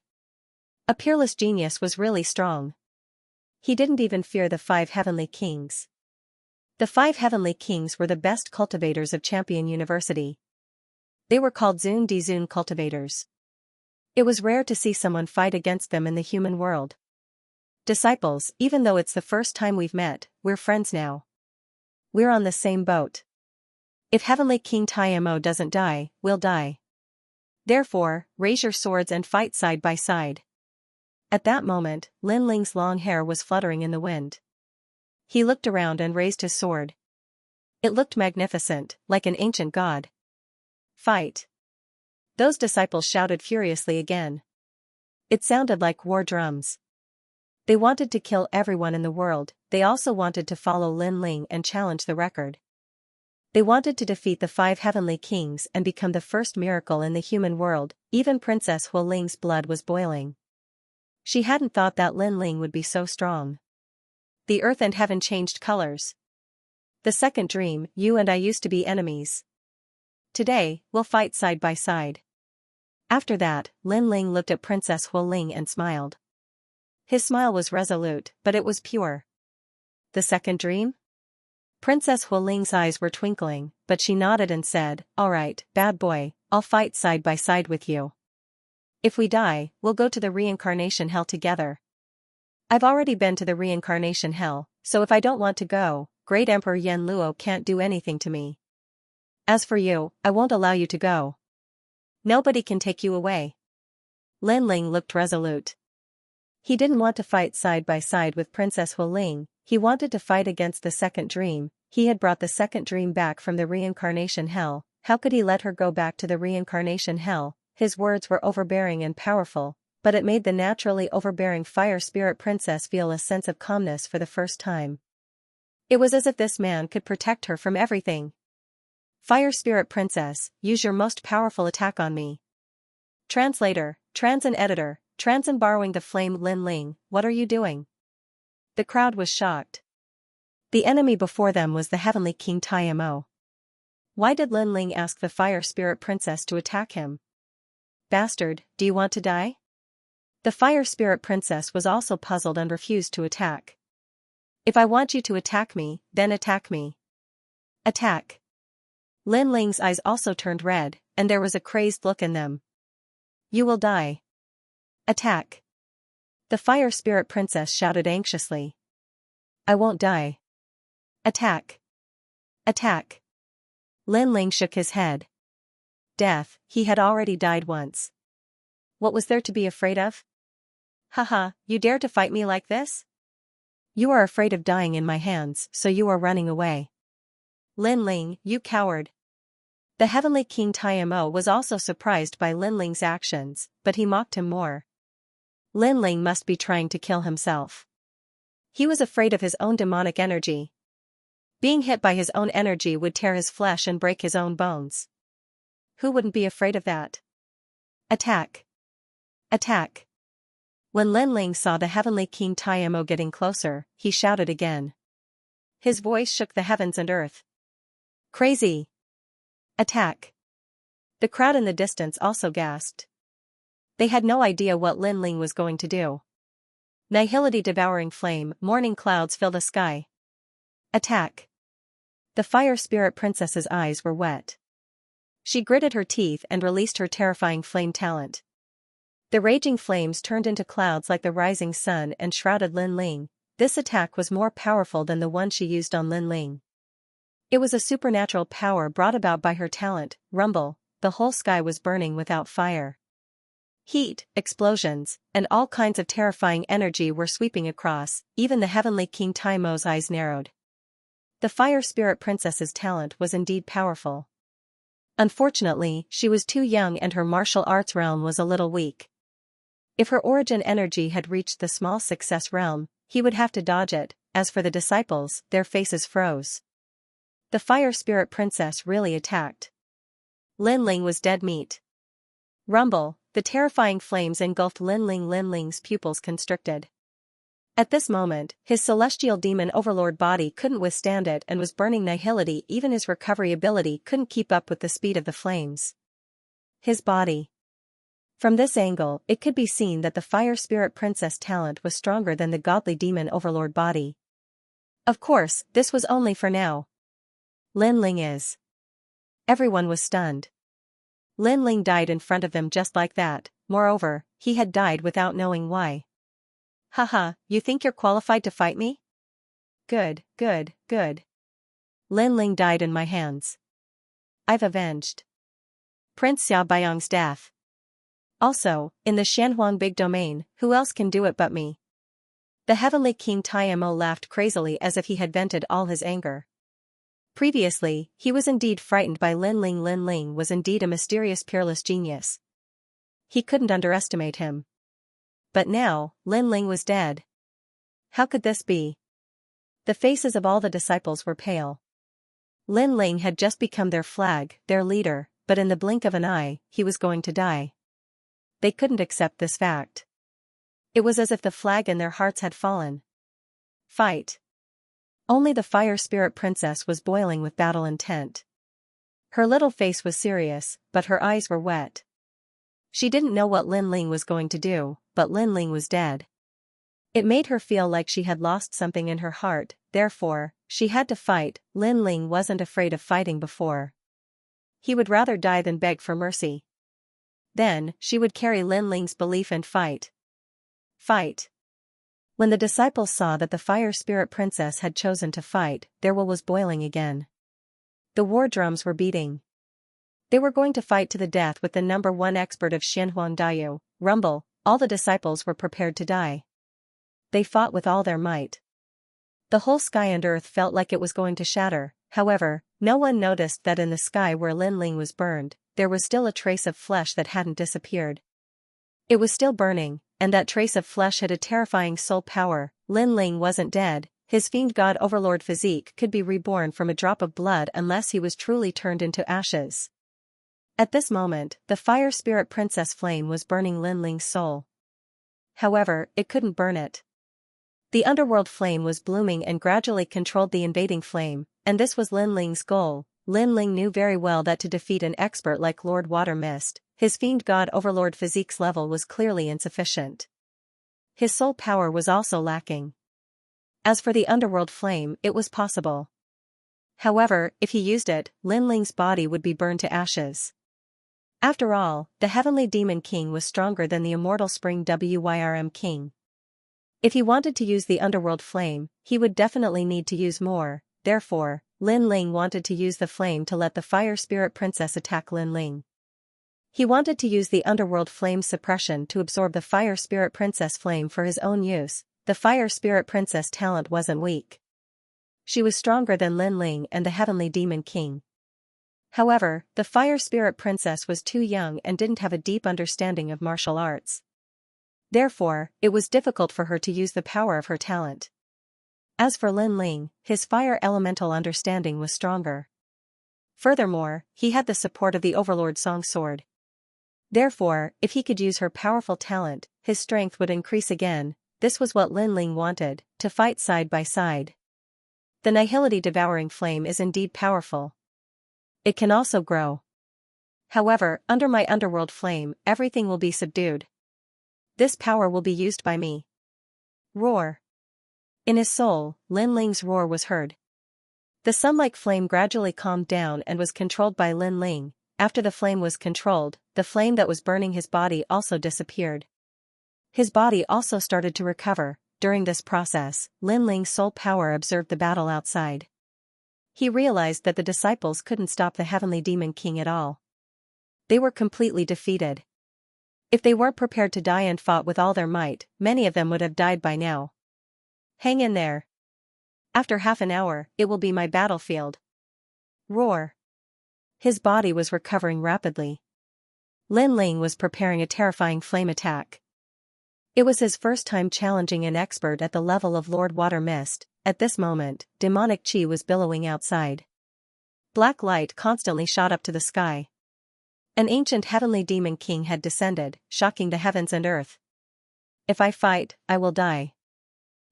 A peerless genius was really strong. He didn't even fear the 5 heavenly kings. The 5 heavenly kings were the best cultivators of Champion University. They were called Zun Di Zun cultivators. It was rare to see someone fight against them in the human world. Disciples, even though it's the first time we've met, we're friends now. We're on the same boat. If Heavenly King Taimo doesn't die, we'll die. Therefore, raise your swords and fight side by side. At that moment, Lin Ling's long hair was fluttering in the wind. He looked around and raised his sword. It looked magnificent, like an ancient god. Fight! Those disciples shouted furiously again. It sounded like war drums. They wanted to kill everyone in the world. They also wanted to follow Lin Ling and challenge the record. They wanted to defeat the 5 heavenly kings and become the first miracle in the human world. Even Princess Hualing's blood was boiling. She hadn't thought that Lin Ling would be so strong. The earth and heaven changed colors. The second dream, you and I used to be enemies. Today, we'll fight side by side. After that, Lin Ling looked at Princess Hualing and smiled. His smile was resolute, but it was pure. The second dream? Princess Hualing's eyes were twinkling, but she nodded and said, "All right, bad boy, I'll fight side by side with you. If we die, we'll go to the reincarnation hell together. I've already been to the reincarnation hell, so if I don't want to go, Great Emperor Yen Luo can't do anything to me. As for you, I won't allow you to go. Nobody can take you away." Lin Ling looked resolute. He didn't want to fight side by side with Princess Hualing. He wanted to fight against the second dream. He had brought the second dream back from the reincarnation hell. How could he let her go back to the reincarnation hell? His words were overbearing and powerful, but it made the naturally overbearing fire spirit princess feel a sense of calmness for the first time. It was as if this man could protect her from everything. "Fire spirit princess, use your most powerful attack on me." Translator, trans and editor, trans and borrowing the flame. Lin Ling, what are you doing? The crowd was shocked. The enemy before them was the heavenly King Taimo. Why did Lin Ling ask the fire spirit princess to attack him? Bastard, do you want to die? The fire spirit princess was also puzzled and refused to attack. If I want you to attack me, then attack me. Attack. Lin Ling's eyes also turned red, and there was a crazed look in them. You will die. Attack. The fire spirit princess shouted anxiously. I won't die. Attack. Attack. Lin Ling shook his head. Death, he had already died once. What was there to be afraid of? Haha, you dare to fight me like this? You are afraid of dying in my hands, so you are running away. Lin Ling, you coward. The heavenly King Taimo was also surprised by Lin Ling's actions, but he mocked him more. Lin Ling must be trying to kill himself. He was afraid of his own demonic energy. Being hit by his own energy would tear his flesh and break his own bones. Who wouldn't be afraid of that? Attack. Attack. When Lin Ling saw the heavenly King Taimo getting closer, he shouted again. His voice shook the heavens and earth. Crazy. Attack. The crowd in the distance also gasped. They had no idea what Lin Ling was going to do. Nihility devouring flame, morning clouds fill the sky. Attack. The fire spirit princess's eyes were wet. She gritted her teeth and released her terrifying flame talent. The raging flames turned into clouds like the rising sun and shrouded Lin Ling. This attack was more powerful than the one she used on Lin Ling. It was a supernatural power brought about by her talent. Rumble, the whole sky was burning without fire. Heat, explosions, and all kinds of terrifying energy were sweeping across. Even the heavenly King Taimo's eyes narrowed. The Fire Spirit Princess's talent was indeed powerful. Unfortunately, she was too young and her martial arts realm was a little weak. If her origin energy had reached the small success realm, he would have to dodge it. As for the disciples, their faces froze. The Fire Spirit Princess really attacked. Linling was dead meat. Rumble, the terrifying flames engulfed Linling. Linling's pupils constricted. At this moment, his celestial demon overlord body couldn't withstand it and was burning nihility. Even his recovery ability couldn't keep up with the speed of the flames. His body. From this angle, it could be seen that the Fire Spirit Princess talent was stronger than the godly demon overlord body. Of course, this was only for now. Linling is. Everyone was stunned. Linling died in front of them just like that. Moreover, he had died without knowing why. Haha, you think you're qualified to fight me? Good, good, good. Linling died in my hands. I've avenged Prince Xiaobayang's death. Also, in the Xianhuang big domain, who else can do it but me? The heavenly King Taimo laughed crazily as if he had vented all his anger. Previously, he was indeed frightened by Linling. Linling was indeed a mysterious peerless genius. He couldn't underestimate him. But now, Linling was dead. How could this be? The faces of all the disciples were pale. Linling had just become their flag, their leader, but in the blink of an eye, he was going to die. They couldn't accept this fact. It was as if the flag in their hearts had fallen. Fight. Only the Fire Spirit Princess was boiling with battle intent. Her little face was serious, but her eyes were wet. She didn't know what Linling was going to do, but Linling was dead. It made her feel like she had lost something in her heart, therefore, she had to fight. Linling wasn't afraid of fighting before. He would rather die than beg for mercy. Then, she would carry Linling's belief and fight. Fight. When the disciples saw that the Fire Spirit Princess had chosen to fight, their will was boiling again. The war drums were beating. They were going to fight to the death with the number one expert of Xianhuang Daiyu. Rumble, all the disciples were prepared to die. They fought with all their might. The whole sky and earth felt like it was going to shatter. However, no one noticed that in the sky where Linling was burned, there was still a trace of flesh that hadn't disappeared. It was still burning, and that trace of flesh had a terrifying soul power. Linling wasn't dead. His fiend god overlord physique could be reborn from a drop of blood unless he was truly turned into ashes. At this moment, the Fire Spirit Princess flame was burning Linling's soul. However, it couldn't burn it. The underworld flame was blooming and gradually controlled the invading flame, and this was Linling's goal. Linling knew very well that to defeat an expert like Lord Water Mist, his fiend god overlord physique's level was clearly insufficient. His soul power was also lacking. As for the underworld flame, it was possible. However, if he used it, Linling's body would be burned to ashes. After all, the Heavenly Demon King was stronger than the immortal Spring Wyrm King. If he wanted to use the underworld flame, he would definitely need to use more. Therefore, Linling wanted to use the flame to let the Fire Spirit Princess attack Linling. He wanted to use the underworld flame's suppression to absorb the Fire Spirit Princess flame for his own use. The Fire Spirit Princess talent wasn't weak. She was stronger than Linling and the Heavenly Demon King. However, the Fire Spirit Princess was too young and didn't have a deep understanding of martial arts. Therefore, it was difficult for her to use the power of her talent. As for Linling, his fire elemental understanding was stronger. Furthermore, he had the support of the Overlord Song Sword. Therefore, if he could use her powerful talent, his strength would increase again. This was what Linling wanted, to fight side by side. The Nihility Devouring Flame is indeed powerful. It can also grow. However, under my underworld flame, everything will be subdued. This power will be used by me. Roar. In his soul, Linling's roar was heard. The sun-like flame gradually calmed down and was controlled by Linling. After the flame was controlled, the flame that was burning his body also disappeared. His body also started to recover. During this process, Linling's soul power observed the battle outside. He realized that the disciples couldn't stop the Heavenly Demon King at all. They were completely defeated. If they weren't prepared to die and fought with all their might, many of them would have died by now. Hang in there. After half an hour, it will be my battlefield. Roar. His body was recovering rapidly. Lin Ling was preparing a terrifying flame attack. It was his first time challenging an expert at the level of Lord Water Mist. At this moment, demonic chi was billowing outside. Black light constantly shot up to the sky. An ancient heavenly demon king had descended, shocking the heavens and earth. If I fight, I will die.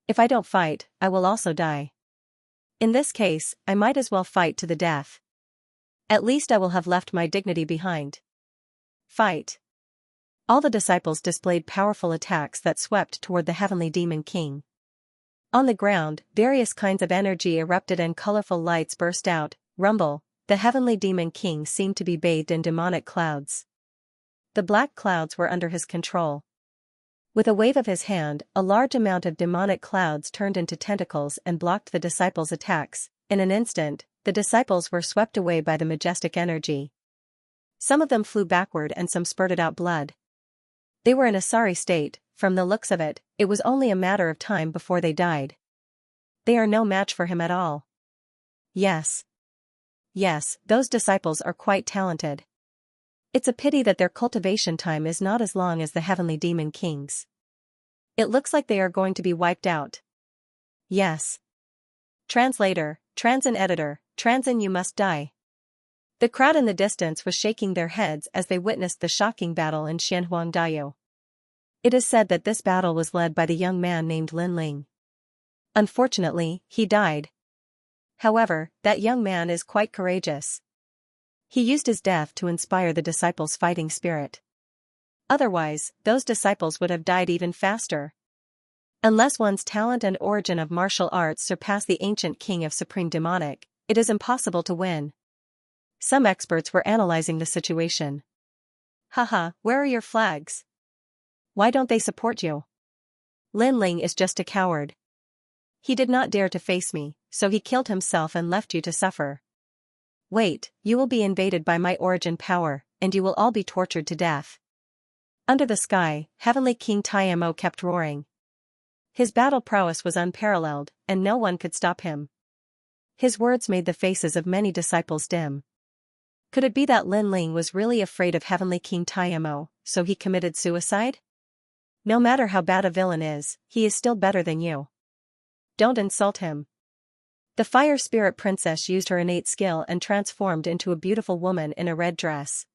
If I don't fight, I will also die. In this case, I might as well fight to the death. At least I will have left my dignity behind. Fight. All the disciples displayed powerful attacks that swept toward the heavenly demon king. On the ground, various kinds of energy erupted and colorful lights burst out. Rumble, the heavenly demon king seemed to be bathed in demonic clouds. The black clouds were under his control. With a wave of his hand, a large amount of demonic clouds turned into tentacles and blocked the disciples' attacks. In an instant, the disciples were swept away by the majestic energy. Some of them flew backward and some spurted out blood. They were in a sorry state. From the looks of it, it was only a matter of time before they died. They are no match for him at all. Yes. Yes, those disciples are quite talented. It's a pity that their cultivation time is not as long as the heavenly demon king's. It looks like they are going to be wiped out. Yes. Translator, Transin editor, Transin, you must die. The crowd in the distance was shaking their heads as they witnessed the shocking battle in Xianxia. It is said that this battle was led by the young man named Lin Ling. Unfortunately, he died. However, that young man is quite courageous. He used his death to inspire the disciples' fighting spirit. Otherwise, those disciples would have died even faster. Unless one's talent and origin of martial arts surpass the ancient king of supreme demonic, it is impossible to win. Some experts were analyzing the situation. Haha, where are your flags? Why don't they support you? Lin Ling is just a coward. He did not dare to face me, so he killed himself and left you to suffer. Wait, you will be invaded by my origin power, and you will all be tortured to death. Under the sky, Heavenly King Tiamo kept roaring. His battle prowess was unparalleled, and no one could stop him. His words made the faces of many disciples dim. Could it be that Lin Ling was really afraid of Heavenly King Tiamo, so he committed suicide? No matter how bad a villain is, he is still better than you. Don't insult him. The fire spirit princess used her innate skill and transformed into a beautiful woman in a red dress.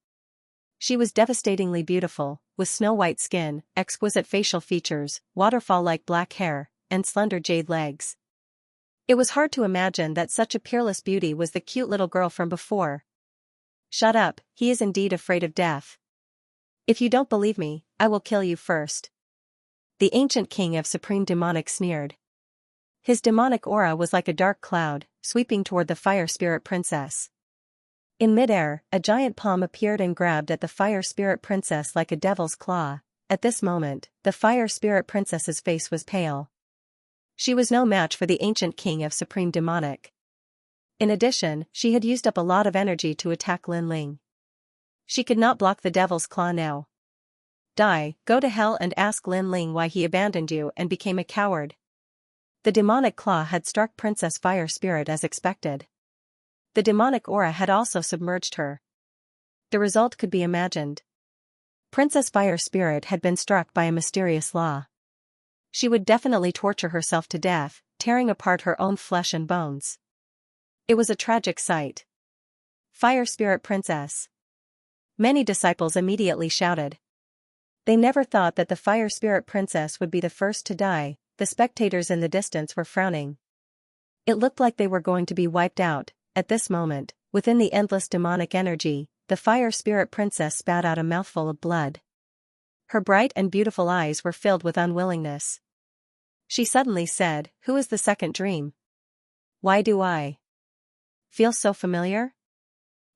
She was devastatingly beautiful, with snow-white skin, exquisite facial features, waterfall-like black hair, and slender jade legs. It was hard to imagine that such a peerless beauty was the cute little girl from before. Shut up, he is indeed afraid of death. If you don't believe me, I will kill you first. The ancient king of supreme demonic sneered. His demonic aura was like a dark cloud, sweeping toward the fire spirit princess. In midair, a giant palm appeared and grabbed at the fire spirit princess like a devil's claw. At this moment, the fire spirit princess's face was pale. She was no match for the ancient king of supreme demonic. In addition, she had used up a lot of energy to attack Lin Ling. She could not block the devil's claw now. Die, go to hell and ask Lin Ling why he abandoned you and became a coward. The demonic claw had struck Princess Fire Spirit as expected. The demonic aura had also submerged her. The result could be imagined. Princess Fire Spirit had been struck by a mysterious law. She would definitely torture herself to death, tearing apart her own flesh and bones. It was a tragic sight. Fire Spirit Princess. Many disciples immediately shouted. They never thought that the Fire Spirit Princess would be the first to die. The spectators in the distance were frowning. It looked like they were going to be wiped out. At this moment, within the endless demonic energy, the Fire Spirit Princess spat out a mouthful of blood. Her bright and beautiful eyes were filled with unwillingness. She suddenly said, "Who is the second dream? Why do I feel so familiar?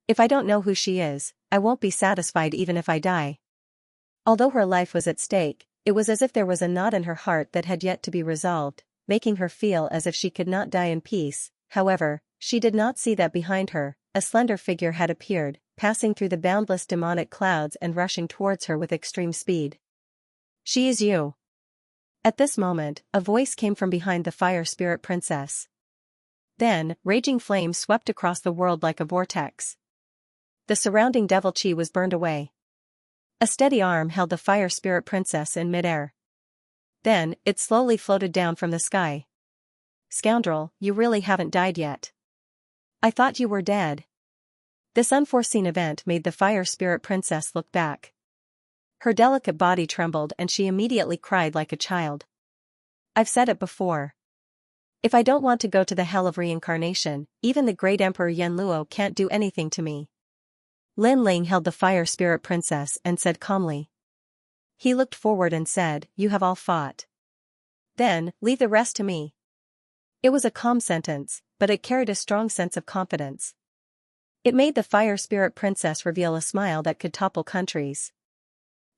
If I don't know who she is, I won't be satisfied even if I die." Although her life was at stake, it was as if there was a knot in her heart that had yet to be resolved, making her feel as if she could not die in peace. However, she did not see that behind her, a slender figure had appeared, passing through the boundless demonic clouds and rushing towards her with extreme speed. She is you. At this moment, a voice came from behind the fire spirit princess. Then, raging flames swept across the world like a vortex. The surrounding devil chi was burned away. A steady arm held the fire spirit princess in midair. Then, it slowly floated down from the sky. Scoundrel, you really haven't died yet. I thought you were dead. This unforeseen event made the fire spirit princess look back. Her delicate body trembled and she immediately cried like a child. I've said it before. If I don't want to go to the hell of reincarnation, even the great Emperor Yen Luo can't do anything to me. Lin Ling held the fire spirit princess and said calmly. He looked forward and said, you have all fought. Then, leave the rest to me. It was a calm sentence, but it carried a strong sense of confidence. It made the fire spirit princess reveal a smile that could topple countries.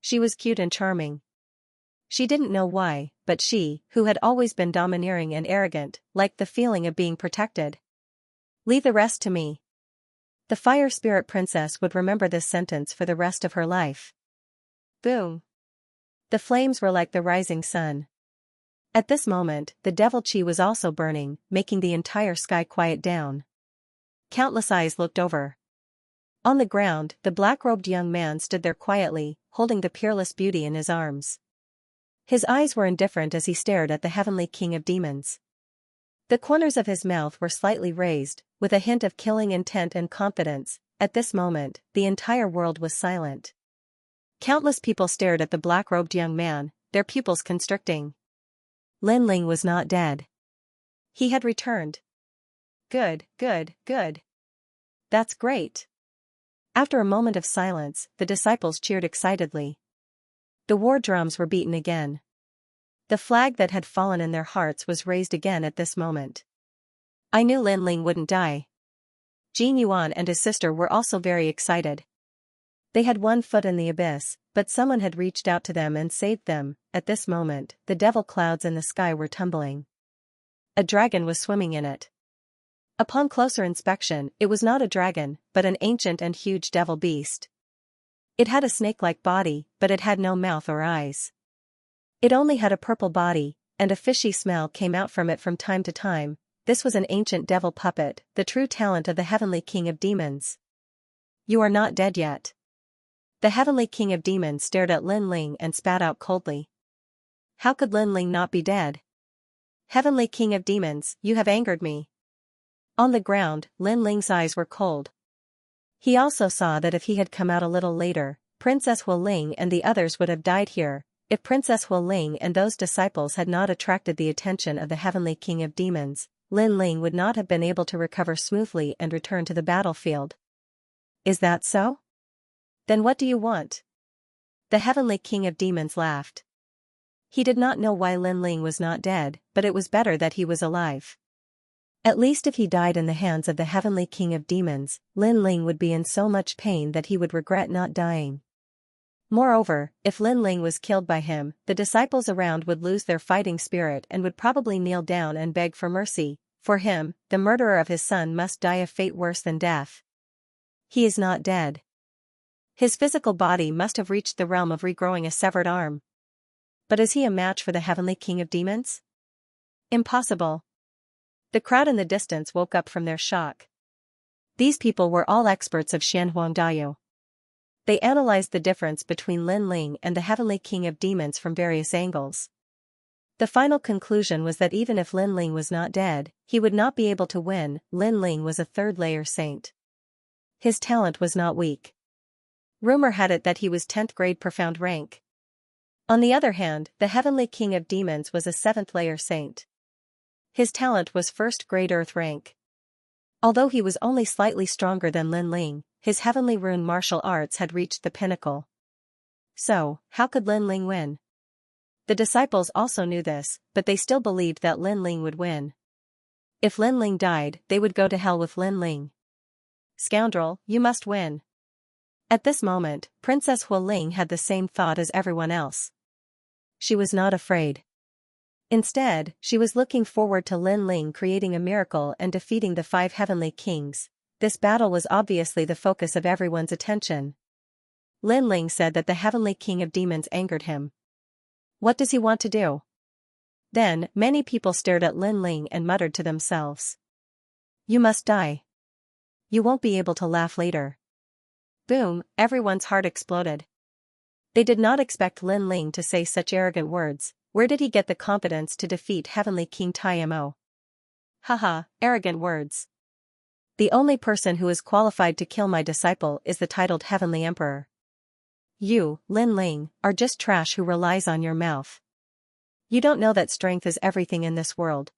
She was cute and charming. She didn't know why, but she, who had always been domineering and arrogant, liked the feeling of being protected. Leave the rest to me. The fire spirit princess would remember this sentence for the rest of her life. Boom. The flames were like the rising sun. At this moment, the devil chi was also burning, making the entire sky quiet down. Countless eyes looked over. On the ground, the black-robed young man stood there quietly, holding the peerless beauty in his arms. His eyes were indifferent as he stared at the heavenly king of demons. The corners of his mouth were slightly raised, with a hint of killing intent and confidence. At this moment, the entire world was silent. Countless people stared at the black-robed young man, their pupils constricting. Lin Ling was not dead. He had returned. Good, good, good. That's great. After a moment of silence, the disciples cheered excitedly. The war drums were beaten again. The flag that had fallen in their hearts was raised again at this moment. I knew Lin Ling wouldn't die. Jin Yuan and his sister were also very excited. They had one foot in the abyss, but someone had reached out to them and saved them. At this moment, the devil clouds in the sky were tumbling. A dragon was swimming in it. Upon closer inspection, it was not a dragon, but an ancient and huge devil beast. It had a snake-like body, but it had no mouth or eyes. It only had a purple body, and a fishy smell came out from it from time to time. This was an ancient devil puppet, the true talent of the heavenly king of demons. You are not dead yet. The heavenly king of demons stared at Lin Ling and spat out coldly. How could Lin Ling not be dead? Heavenly king of demons, you have angered me. On the ground, Lin Ling's eyes were cold. He also saw that if he had come out a little later, Princess Hu Ling and the others would have died here. If Princess Hu Ling and those disciples had not attracted the attention of the heavenly king of demons, Lin Ling would not have been able to recover smoothly and return to the battlefield. Is that so? Then what do you want? The heavenly king of demons laughed. He did not know why Lin Ling was not dead, but it was better that he was alive. At least if he died in the hands of the heavenly king of demons, Lin Ling would be in so much pain that he would regret not dying. Moreover, if Lin Ling was killed by him, the disciples around would lose their fighting spirit and would probably kneel down and beg for mercy. For him, the murderer of his son must die a fate worse than death. He is not dead. His physical body must have reached the realm of regrowing a severed arm. But is he a match for the heavenly king of demons? Impossible. The crowd in the distance woke up from their shock. These people were all experts of Xianhuangdayu. They analyzed the difference between Lin Ling and the heavenly king of demons from various angles. The final conclusion was that even if Lin Ling was not dead, he would not be able to win. Lin Ling was a third-layer saint. His talent was not weak. Rumor had it that he was 10th grade profound rank. On the other hand, the heavenly king of demons was a 7th-layer saint. His talent was 1st grade earth rank. Although he was only slightly stronger than Lin Ling, his heavenly rune martial arts had reached the pinnacle. So, how could Lin Ling win? The disciples also knew this, but they still believed that Lin Ling would win. If Lin Ling died, they would go to hell with Lin Ling. Scoundrel, you must win. At this moment, Princess Hu Ling had the same thought as everyone else. She was not afraid. Instead, she was looking forward to Lin Ling creating a miracle and defeating the 5 heavenly kings. this battle was obviously the focus of everyone's attention. Lin Ling said that the Heavenly King of Demons angered him. What does he want to do? Then, many people stared at Lin Ling and muttered to themselves. You must die. You won't be able to laugh later. Boom, everyone's heart exploded. They did not expect Lin Ling to say such arrogant words. Where did he get the confidence to defeat Heavenly King Taimo? Haha, arrogant words. The only person who is qualified to kill my disciple is the titled Heavenly Emperor. You, Lin Ling, are just trash who relies on your mouth. You don't know that strength is everything in this world.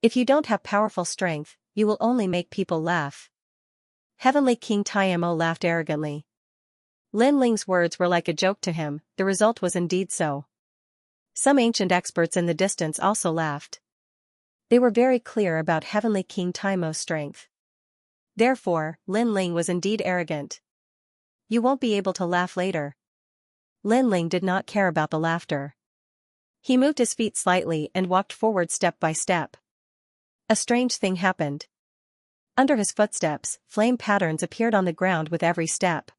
If you don't have powerful strength, you will only make people laugh. Heavenly King Taimo laughed arrogantly. Lin Ling's words were like a joke to him, the result was indeed so. Some ancient experts in the distance also laughed. They were very clear about Heavenly King Taimo's strength. Therefore, Lin Ling was indeed arrogant. You won't be able to laugh later. Lin Ling did not care about the laughter. He moved his feet slightly and walked forward step by step. A strange thing happened. Under his footsteps, flame patterns appeared on the ground with every step.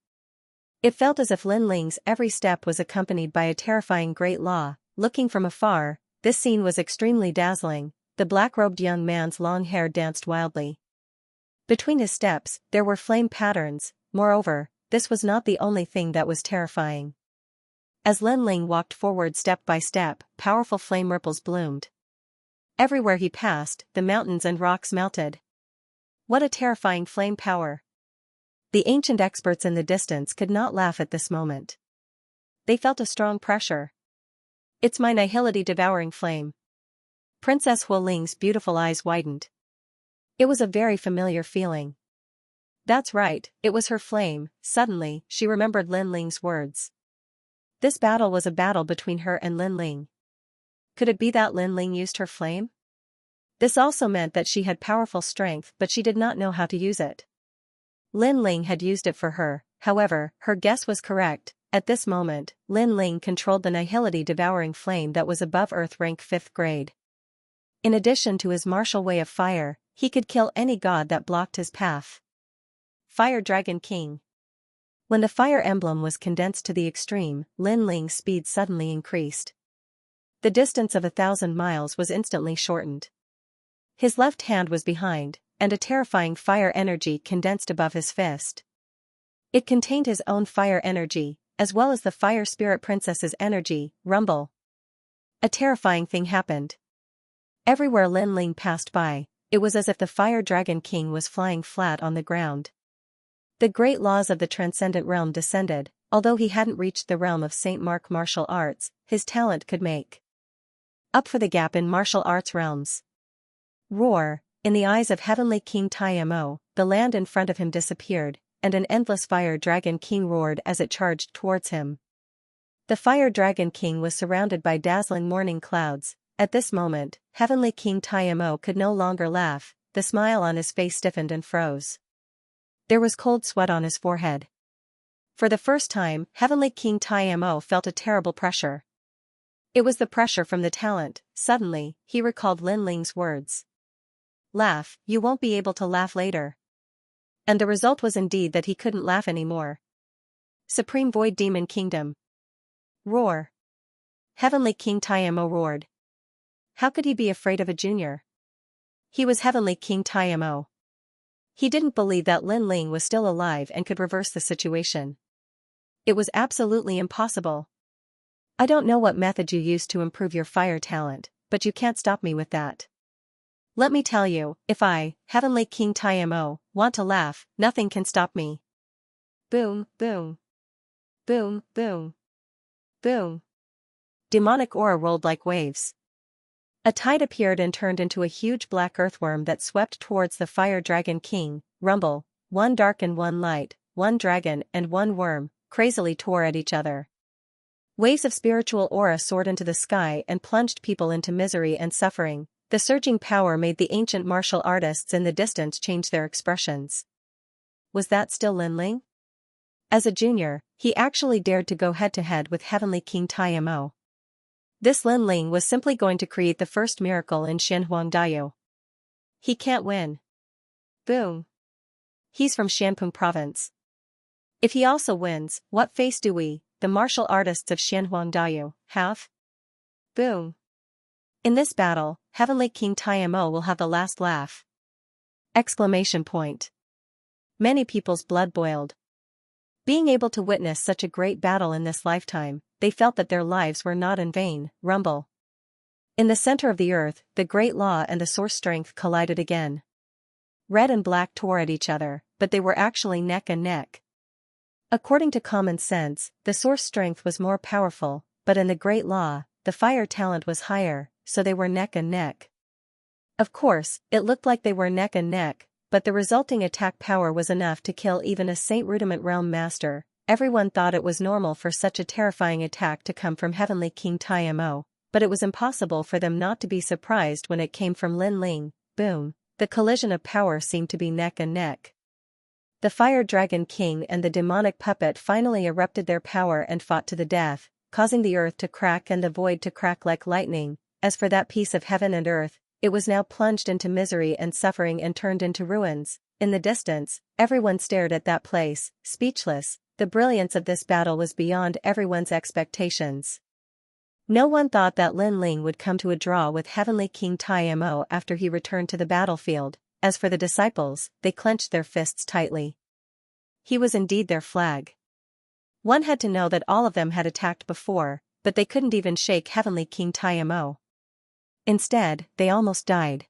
It felt as if Lin Ling's every step was accompanied by a terrifying great law. Looking from afar, this scene was extremely dazzling. The black-robed young man's long hair danced wildly. Between his steps, there were flame patterns. Moreover, this was not the only thing that was terrifying. As Lin Ling walked forward step by step, powerful flame ripples bloomed. Everywhere he passed, the mountains and rocks melted. What a terrifying flame power! The ancient experts in the distance could not laugh at this moment. They felt a strong pressure. It's my nihility devouring flame. Princess Hu Ling's beautiful eyes widened. It was a very familiar feeling. That's right, it was her flame. Suddenly, she remembered Lin Ling's words. This battle was a battle between her and Lin Ling. Could it be that Lin Ling used her flame? This also meant that she had powerful strength but she did not know how to use it. Lin Ling had used it for her, however, her guess was correct. At this moment, Lin Ling controlled the nihility-devouring flame that was above Earth rank 5th grade. In addition to his martial way of fire, he could kill any god that blocked his path. Fire Dragon King. When the fire emblem was condensed to the extreme, Lin Ling's speed suddenly increased. The distance of 1,000 miles was instantly shortened. His left hand was behind, and a terrifying fire energy condensed above his fist. It contained his own fire energy, as well as the Fire Spirit Princess's energy. Rumble. A terrifying thing happened. Everywhere Lin Ling passed by, it was as if the Fire Dragon King was flying flat on the ground. The great laws of the transcendent realm descended. Although he hadn't reached the realm of Saint Mark martial arts, his talent could make up for the gap in martial arts realms. Roar! In the eyes of Heavenly King Taimo, the land in front of him disappeared, and an endless Fire Dragon King roared as it charged towards him. The Fire Dragon King was surrounded by dazzling morning clouds. At this moment, Heavenly King Taimo could no longer laugh. The smile on his face stiffened and froze. There was cold sweat on his forehead. For the first time, Heavenly King Taimo felt a terrible pressure. It was the pressure from the talent. Suddenly, he recalled Lin Ling's words. Laugh, you won't be able to laugh later. And the result was indeed that he couldn't laugh anymore. Supreme Void Demon Kingdom. Roar. Heavenly King Taimo roared. How could he be afraid of a junior? He was Heavenly King Taimo. He didn't believe that Lin Ling was still alive and could reverse the situation. It was absolutely impossible. I don't know what method you used to improve your fire talent, but you can't stop me with that. Let me tell you, if I, Heavenly King Taimo, want to laugh, nothing can stop me. Boom, boom. Boom, boom. Boom. Demonic aura rolled like waves. A tide appeared and turned into a huge black earthworm that swept towards the Fire Dragon King. Rumble, one dark and one light, one dragon and one worm, crazily tore at each other. Waves of spiritual aura soared into the sky and plunged people into misery and suffering. The surging power made the ancient martial artists in the distance change their expressions. Was that still Lin Ling? As a junior, he actually dared to go head-to-head with Heavenly King Taimo. This Lin Ling was simply going to create the first miracle in Xinhuangdao. He can't win. Boom. He's from Xianpeng province. If he also wins, what face do we, the martial artists of Xianhuangdao, have? Boom. In this battle, Heavenly King Taimo will have the last laugh. Exclamation point. Many people's blood boiled. Being able to witness such a great battle in this lifetime, they felt that their lives were not in vain. Rumble. In the center of the earth, the great law and the source strength collided again. Red and black tore at each other, but they were actually neck and neck. According to common sense, the source strength was more powerful, but in the great law, the fire talent was higher, so they were neck and neck. Of course, it looked like they were neck and neck, but the resulting attack power was enough to kill even a Saint Rudiment Realm Master. Everyone thought it was normal for such a terrifying attack to come from Heavenly King Taimo, but it was impossible for them not to be surprised when it came from Lin Ling. Boom. The collision of power seemed to be neck and neck. The Fire Dragon King and the demonic puppet finally erupted their power and fought to the death, causing the earth to crack and the void to crack like lightning. As for that piece of heaven and earth, it was now plunged into misery and suffering and turned into ruins. In the distance, everyone stared at that place, speechless. The brilliance of this battle was beyond everyone's expectations. No one thought that Lin Ling would come to a draw with Heavenly King Taimo after he returned to the battlefield. As for the disciples, they clenched their fists tightly. He was indeed their flag. One had to know that all of them had attacked before, but they couldn't even shake Heavenly King Taimo. Instead, they almost died.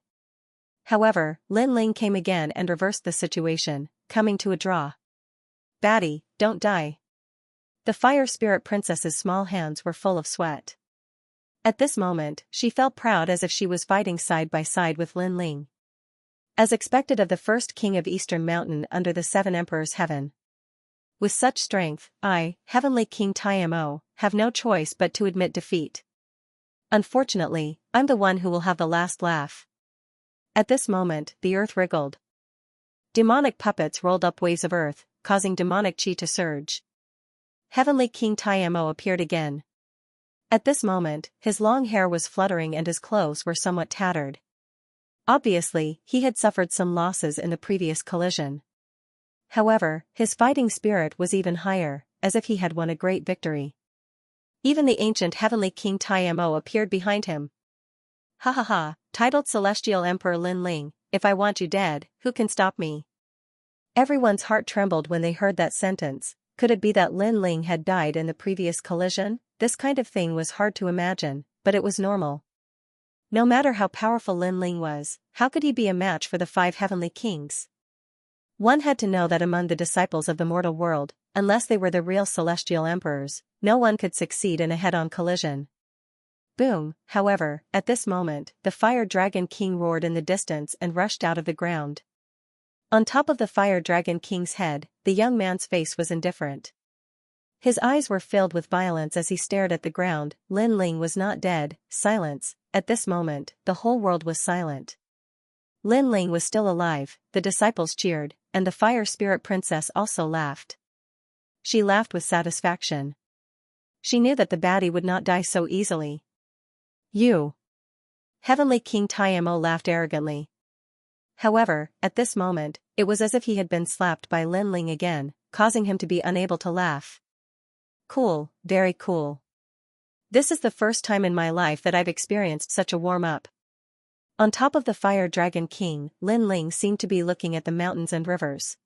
However, Lin Ling came again and reversed the situation, coming to a draw. Baddie, don't die. The Fire Spirit Princess's small hands were full of sweat. At this moment, she felt proud as if she was fighting side by side with Lin Ling. As expected of the first king of Eastern Mountain under the Seven Emperors' heaven. With such strength, I, Heavenly King Taimo, have no choice but to admit defeat. Unfortunately, I'm the one who will have the last laugh. At this moment, the earth wriggled. Demonic puppets rolled up waves of earth, causing demonic chi to surge. Heavenly King Taimo appeared again. At this moment, his long hair was fluttering and his clothes were somewhat tattered. Obviously, he had suffered some losses in the previous collision. However, his fighting spirit was even higher, as if he had won a great victory. Even the ancient Heavenly King Taimo appeared behind him. Ha ha ha, titled Celestial Emperor Lin Ling, if I want you dead, who can stop me? Everyone's heart trembled when they heard that sentence. Could it be that Lin Ling had died in the previous collision? This kind of thing was hard to imagine, but it was normal. No matter how powerful Lin Ling was, how could he be a match for the 5 heavenly kings? One had to know that among the disciples of the mortal world, unless they were the real celestial emperors, no one could succeed in a head-on collision. Boom. However, at this moment, the Fire Dragon King roared in the distance and rushed out of the ground. On top of the Fire Dragon King's head, the young man's face was indifferent. His eyes were filled with violence as he stared at the ground. Lin Ling was not dead. Silence. At this moment, the whole world was silent. Lin Ling was still alive, the disciples cheered, and the Fire Spirit Princess also laughed. She laughed with satisfaction. She knew that the baddie would not die so easily. You. Heavenly King Taimo laughed arrogantly. However, at this moment, it was as if he had been slapped by Lin Ling again, causing him to be unable to laugh. Cool, very cool. This is the first time in my life that I've experienced such a warm-up. On top of the Fire Dragon King, Lin Ling seemed to be looking at the mountains and rivers.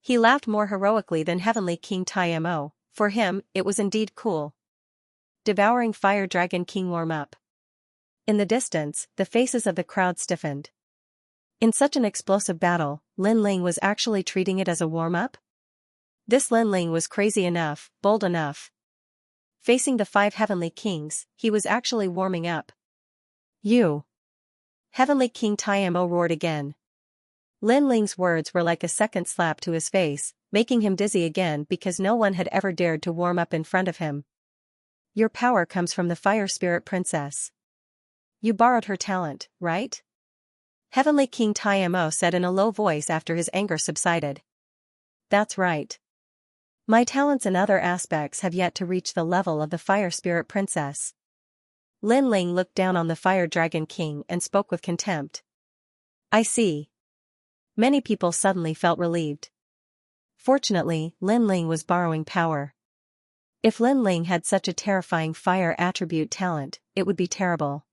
He laughed more heroically than Heavenly King Taimo. For him, it was indeed cool. Devouring Fire Dragon King warm-up. In the distance, the faces of the crowd stiffened. In such an explosive battle, Lin Ling was actually treating it as a warm-up? This Lin Ling was crazy enough, bold enough. Facing the 5 heavenly kings, he was actually warming up. You. Heavenly King Taimo roared again. Lin Ling's words were like a second slap to his face, making him dizzy again because no one had ever dared to warm up in front of him. Your power comes from the Fire Spirit Princess. You borrowed her talent, right? Heavenly King Taimo said in a low voice after his anger subsided. That's right. My talents in other aspects have yet to reach the level of the Fire Spirit Princess. Lin Ling looked down on the Fire Dragon King and spoke with contempt. I see. Many people suddenly felt relieved. Fortunately, Lin Ling was borrowing power. If Lin Ling had such a terrifying fire attribute talent, it would be terrible.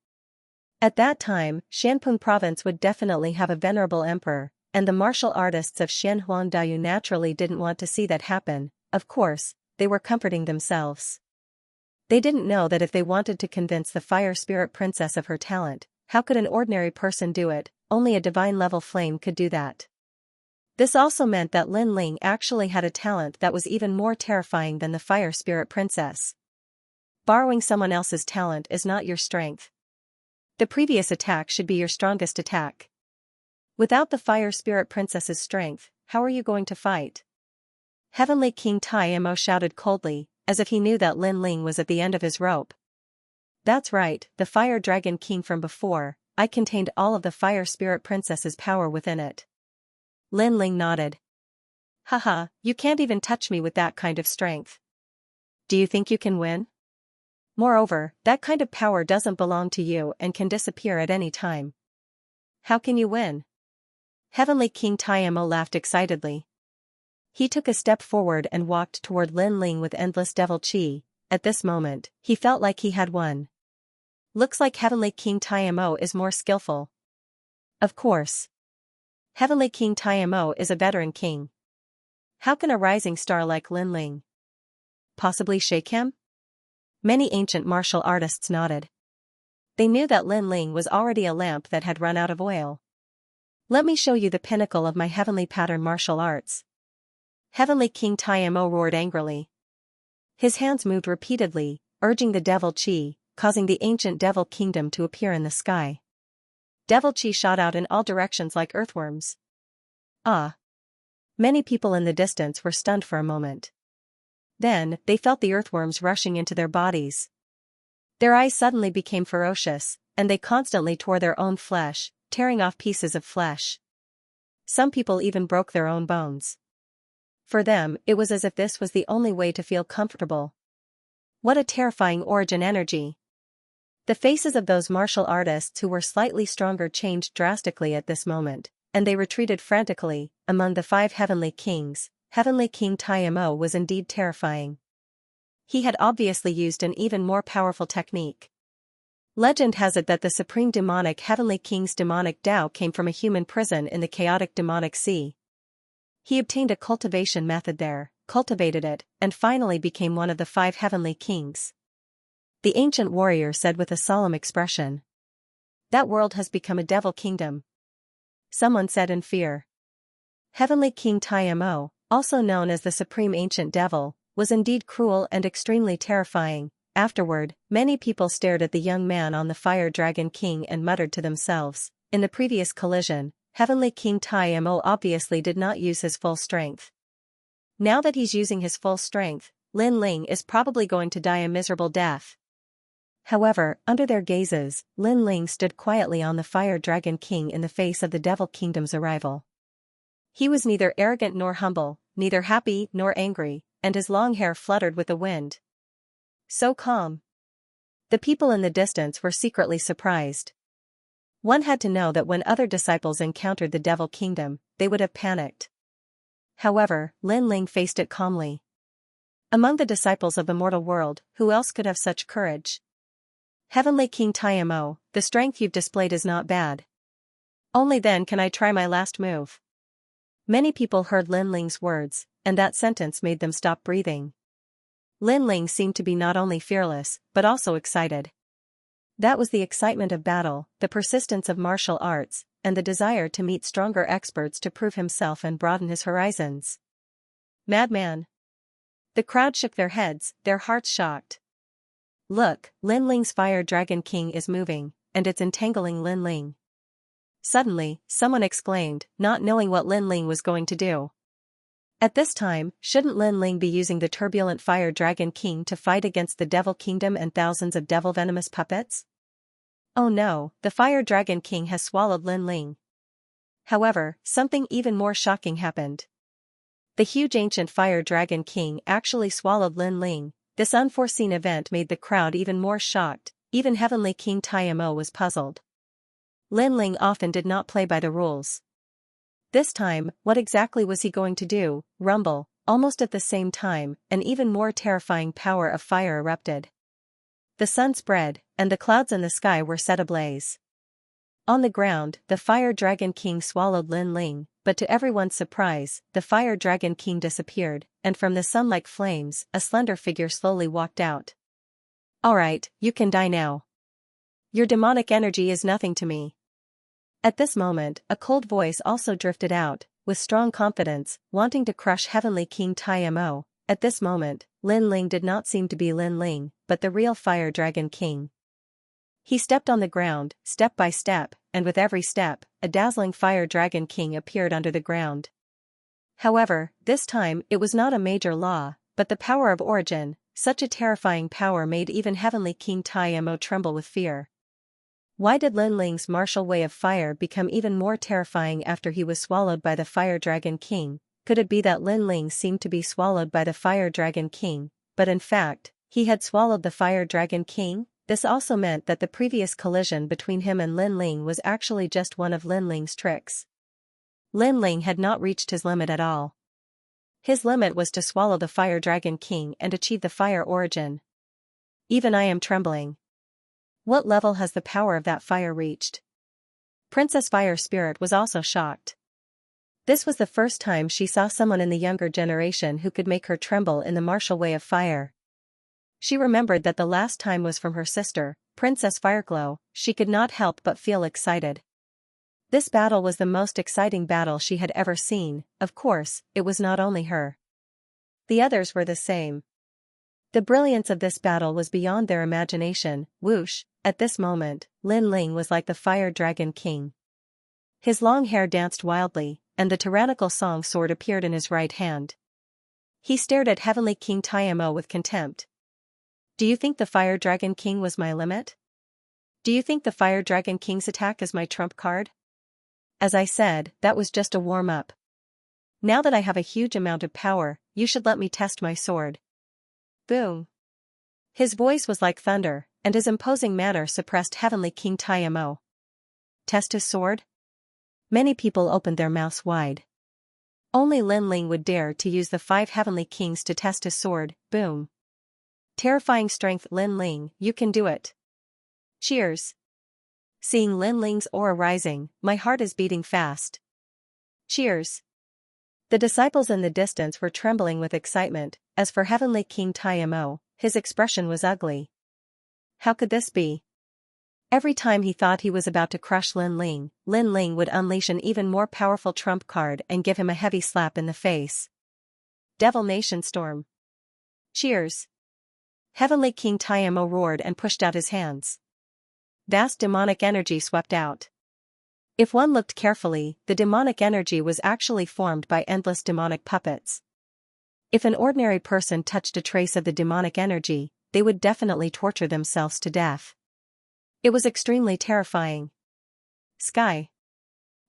At that time, Shanpeng province would definitely have a venerable emperor, and the martial artists of Xianhuangdao naturally didn't want to see that happen. Of course, they were comforting themselves. They didn't know that if they wanted to convince the fire spirit princess of her talent, how could an ordinary person do it? Only a divine-level flame could do that. This also meant that Lin Ling actually had a talent that was even more terrifying than the fire spirit princess. Borrowing someone else's talent is not your strength. The previous attack should be your strongest attack. Without the fire spirit princess's strength, how are you going to fight? Heavenly King Tai Mo shouted coldly, as if he knew that Lin Ling was at the end of his rope. That's right, the fire dragon king from before, I contained all of the fire spirit princess's power within it. Lin Ling nodded. Haha, you can't even touch me with that kind of strength. Do you think you can win? Moreover, that kind of power doesn't belong to you and can disappear at any time. How can you win? Heavenly King Taimo laughed excitedly. He took a step forward and walked toward Lin Ling with endless devil chi. At this moment, he felt like he had won. Looks like Heavenly King Taimo is more skillful. Of course. Heavenly King Taimo is a veteran king. How can a rising star like Lin Ling possibly shake him? Many ancient martial artists nodded. They knew that Lin Ling was already a lamp that had run out of oil. Let me show you the pinnacle of my heavenly pattern martial arts. Heavenly King Taimo roared angrily. His hands moved repeatedly, urging the devil chi, causing the ancient devil kingdom to appear in the sky. Devil chi shot out in all directions like earthworms. Ah! Many people in the distance were stunned for a moment. Then, they felt the earthworms rushing into their bodies. Their eyes suddenly became ferocious, and they constantly tore their own flesh, tearing off pieces of flesh. Some people even broke their own bones. For them, it was as if this was the only way to feel comfortable. What a terrifying origin energy! The faces of those martial artists who were slightly stronger changed drastically at this moment, and they retreated frantically. Among the 5 heavenly kings, Heavenly King Taimo was indeed terrifying. He had obviously used an even more powerful technique. Legend has it that the supreme demonic Heavenly King's demonic Tao came from a human prison in the chaotic demonic sea. He obtained a cultivation method there, cultivated it, and finally became one of the 5 heavenly kings. The ancient warrior said with a solemn expression. That world has become a devil kingdom. Someone said in fear. Heavenly King Taimo, also known as the Supreme Ancient Devil, was indeed cruel and extremely terrifying. Afterward, many people stared at the young man on the Fire Dragon King and muttered to themselves, in the previous collision, Heavenly King Taimo obviously did not use his full strength. Now that he's using his full strength, Lin Ling is probably going to die a miserable death. However, under their gazes, Lin Ling stood quietly on the Fire Dragon King in the face of the Devil Kingdom's arrival. He was neither arrogant nor humble, neither happy nor angry, and his long hair fluttered with the wind. So calm. The people in the distance were secretly surprised. One had to know that when other disciples encountered the Devil Kingdom, they would have panicked. However, Lin Ling faced it calmly. Among the disciples of the mortal world, who else could have such courage? Heavenly King Taimo, the strength you've displayed is not bad. Only then can I try my last move. Many people heard Lin Ling's words, and that sentence made them stop breathing. Lin Ling seemed to be not only fearless, but also excited. That was the excitement of battle, the persistence of martial arts, and the desire to meet stronger experts to prove himself and broaden his horizons. Madman! The crowd shook their heads, their hearts shocked. Look, Lin Ling's Fire Dragon King is moving, and it's entangling Lin Ling. Suddenly, someone exclaimed, not knowing what Lin Ling was going to do. At this time, shouldn't Lin Ling be using the turbulent Fire Dragon King to fight against the Devil Kingdom and thousands of devil venomous puppets? Oh no, the Fire Dragon King has swallowed Lin Ling. However, something even more shocking happened. The huge ancient Fire Dragon King actually swallowed Lin Ling. This unforeseen event made the crowd even more shocked. Even Heavenly King Taimo was puzzled. Lin Ling often did not play by the rules. This time, what exactly was he going to do? Rumble. Almost at the same time, an even more terrifying power of fire erupted. The sun spread, and the clouds in the sky were set ablaze. On the ground, the Fire Dragon King swallowed Lin Ling, but to everyone's surprise, the Fire Dragon King disappeared, and from the sun-like flames, a slender figure slowly walked out. Alright, you can die now. Your demonic energy is nothing to me. At this moment, a cold voice also drifted out, with strong confidence, wanting to crush Heavenly King Mo. At this moment, Lin Ling did not seem to be Lin Ling, but the real Fire Dragon King. He stepped on the ground, step by step, and with every step, a dazzling Fire Dragon King appeared under the ground. However, this time it was not a major law, but the power of origin. Such a terrifying power made even Heavenly King Mo tremble with fear. Why did Lin Ling's martial way of fire become even more terrifying after he was swallowed by the Fire Dragon King? Could it be that Lin Ling seemed to be swallowed by the Fire Dragon King, but in fact, he had swallowed the Fire Dragon King? This also meant that the previous collision between him and Lin Ling was actually just one of Lin Ling's tricks. Lin Ling had not reached his limit at all. His limit was to swallow the Fire Dragon King and achieve the fire origin. Even I am trembling. What level has the power of that fire reached? Princess Fire Spirit was also shocked. This was the first time she saw someone in the younger generation who could make her tremble in the martial way of fire. She remembered that the last time was from her sister, Princess Fireglow. She could not help but feel excited. This battle was the most exciting battle she had ever seen. Of course, it was not only her. The others were the same. The brilliance of this battle was beyond their imagination. Whoosh! At this moment, Lin Ling was like the Fire Dragon King. His long hair danced wildly, and the tyrannical song sword appeared in his right hand. He stared at Heavenly King Mo with contempt. Do you think the Fire Dragon King was my limit? Do you think the Fire Dragon King's attack is my trump card? As I said, that was just a warm-up. Now that I have a huge amount of power, you should let me test my sword. Boom. His voice was like thunder, and his imposing manner suppressed Heavenly King Mo. Test his sword? Many people opened their mouths wide. Only Lin Ling would dare to use the 5 Heavenly Kings to test his sword. Boom. Terrifying strength. Lin Ling, you can do it. Cheers. Seeing Lin Ling's aura rising, my heart is beating fast. Cheers. The disciples in the distance were trembling with excitement. As for Heavenly King Mo, his expression was ugly. How could this be? Every time he thought he was about to crush Lin Ling would unleash an even more powerful trump card and give him a heavy slap in the face. Devil Nation Storm. Cheers. Heavenly King Mo roared and pushed out his hands. Vast demonic energy swept out. If one looked carefully, the demonic energy was actually formed by endless demonic puppets. If an ordinary person touched a trace of the demonic energy, they would definitely torture themselves to death. It was extremely terrifying. Sky.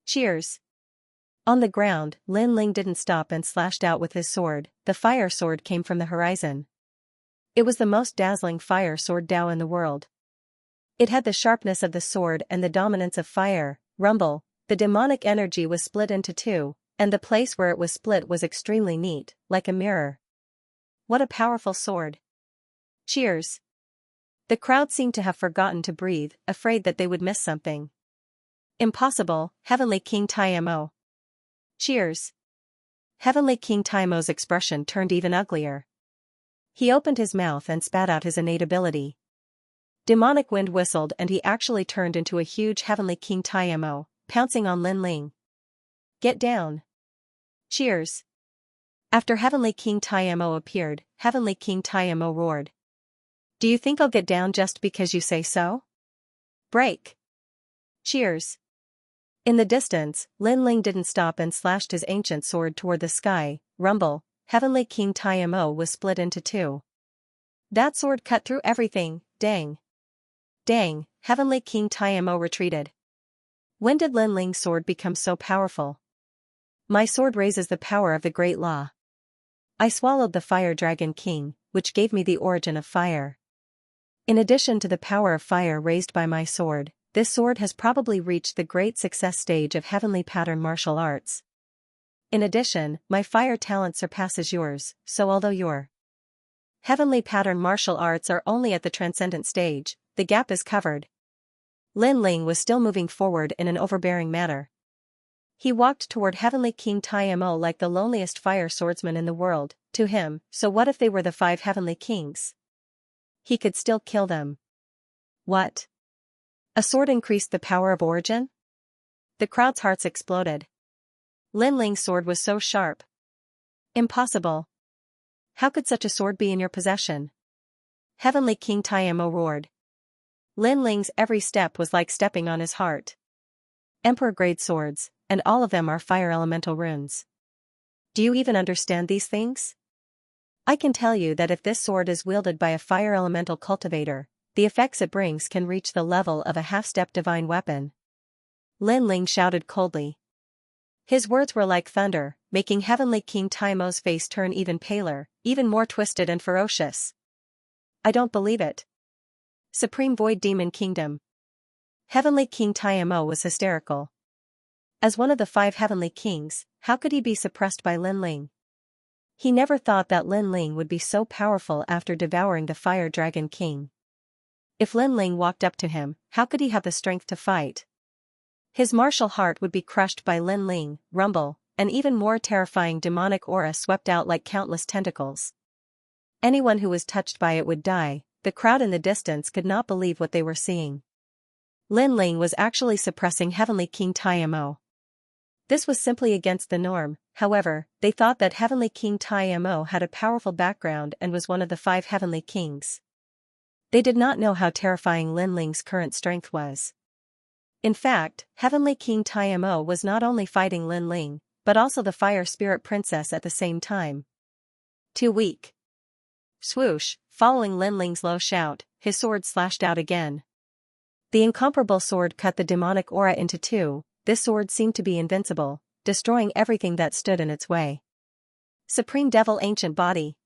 Cheers. On the ground, Lin Ling didn't stop and slashed out with his sword. The fire sword came from the horizon. It was the most dazzling fire sword Dao in the world. It had the sharpness of the sword and the dominance of fire. Rumble. The demonic energy was split into 2, and the place where it was split was extremely neat, like a mirror. What a powerful sword. Cheers. The crowd seemed to have forgotten to breathe, afraid that they would miss something. Impossible, Heavenly King Mo. Cheers. Heavenly King Mo's expression turned even uglier. He opened his mouth and spat out his innate ability. Demonic wind whistled and he actually turned into a huge Heavenly King Mo, pouncing on Lin Ling. Get down. Cheers. After Heavenly King Mo appeared, Heavenly King Mo roared. Do you think I'll get down just because you say so? Break. Cheers. In the distance, Lin Ling didn't stop and slashed his ancient sword toward the sky. Rumble. Heavenly King Mo was split into 2. That sword cut through everything. Dang. Dang, Heavenly King Mo retreated. When did Lin Ling's sword become so powerful? My sword raises the power of the Great Law. I swallowed the Fire Dragon King, which gave me the origin of fire. In addition to the power of fire raised by my sword, this sword has probably reached the great success stage of heavenly pattern martial arts. In addition, my fire talent surpasses yours, so although your heavenly pattern martial arts are only at the transcendent stage, the gap is covered. Lin Ling was still moving forward in an overbearing manner. He walked toward Heavenly King Taimo like the loneliest fire swordsman in the world. To him, so what if they were the 5 heavenly kings? He could still kill them. What? A sword increased the power of origin? The crowd's hearts exploded. Lin Ling's sword was so sharp. Impossible. How could such a sword be in your possession? Heavenly King Taimo roared. Lin Ling's every step was like stepping on his heart. Emperor-grade swords, and all of them are fire elemental runes. Do you even understand these things? I can tell you that if this sword is wielded by a fire elemental cultivator, the effects it brings can reach the level of a half-step divine weapon. Lin Ling shouted coldly. His words were like thunder, making Heavenly King Taimo's face turn even paler, even more twisted and ferocious. I don't believe it. Supreme Void Demon Kingdom. Heavenly King Taimo was hysterical. As one of the 5 heavenly kings, how could he be suppressed by Lin Ling? He never thought that Lin Ling would be so powerful after devouring the Fire Dragon King. If Lin Ling walked up to him, how could he have the strength to fight? His martial heart would be crushed by Lin Ling, rumble, an even more terrifying demonic aura swept out like countless tentacles. Anyone who was touched by it would die. The crowd in the distance could not believe what they were seeing. Lin Ling was actually suppressing Heavenly King Taimo. This was simply against the norm. However, they thought that Heavenly King Taimo had a powerful background and was one of the 5 heavenly kings. They did not know how terrifying Lin Ling's current strength was. In fact, Heavenly King Taimo was not only fighting Lin Ling, but also the Fire Spirit Princess at the same time. Too weak. Swoosh, following Lin Ling's low shout, his sword slashed out again. The incomparable sword cut the demonic aura into 2. This sword seemed to be invincible, destroying everything that stood in its way. Supreme Devil Ancient Body.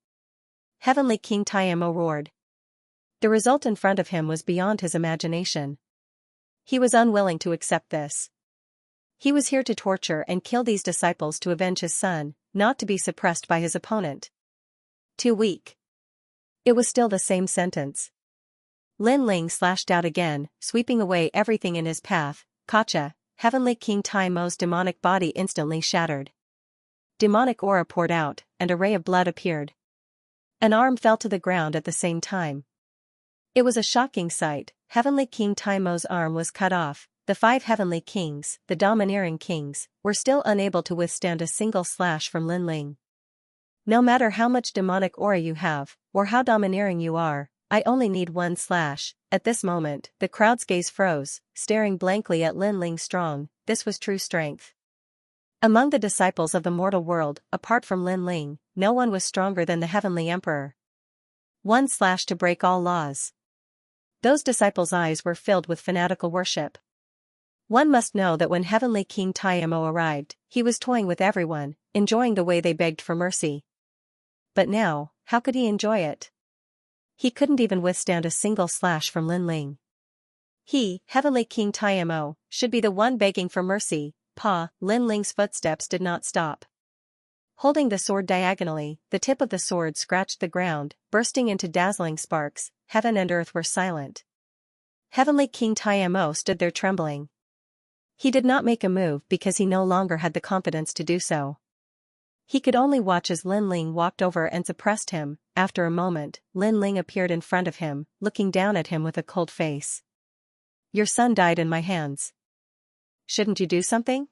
Heavenly King Taimo roared. The result in front of him was beyond his imagination. He was unwilling to accept this. He was here to torture and kill these disciples to avenge his son, not to be suppressed by his opponent. Too weak. It was still the same sentence. Lin Ling slashed out again, sweeping away everything in his path. Gotcha. Heavenly King Taimo's demonic body instantly shattered. Demonic aura poured out, and a ray of blood appeared. An arm fell to the ground at the same time. It was a shocking sight. Heavenly King Taimo's arm was cut off. The 5 heavenly kings, the domineering kings, were still unable to withstand a single slash from Lin Ling. No matter how much demonic aura you have, or how domineering you are, I only need 1 slash. At this moment, the crowd's gaze froze, staring blankly at Lin Ling strong. This was true strength. Among the disciples of the mortal world, apart from Lin Ling, no one was stronger than the Heavenly Emperor. 1 slash to break all laws. Those disciples' eyes were filled with fanatical worship. One must know that when Heavenly King Taimo arrived, he was toying with everyone, enjoying the way they begged for mercy. But now, how could he enjoy it? He couldn't even withstand a single slash from Lin Ling. He, Heavenly King Taimo, should be the one begging for mercy. Lin Ling's footsteps did not stop. Holding the sword diagonally, the tip of the sword scratched the ground, bursting into dazzling sparks. Heaven and earth were silent. Heavenly King Taimo stood there trembling. He did not make a move because he no longer had the confidence to do so. He could only watch as Lin Ling walked over and suppressed him. After a moment, Lin Ling appeared in front of him, looking down at him with a cold face. Your son died in my hands. Shouldn't you do something?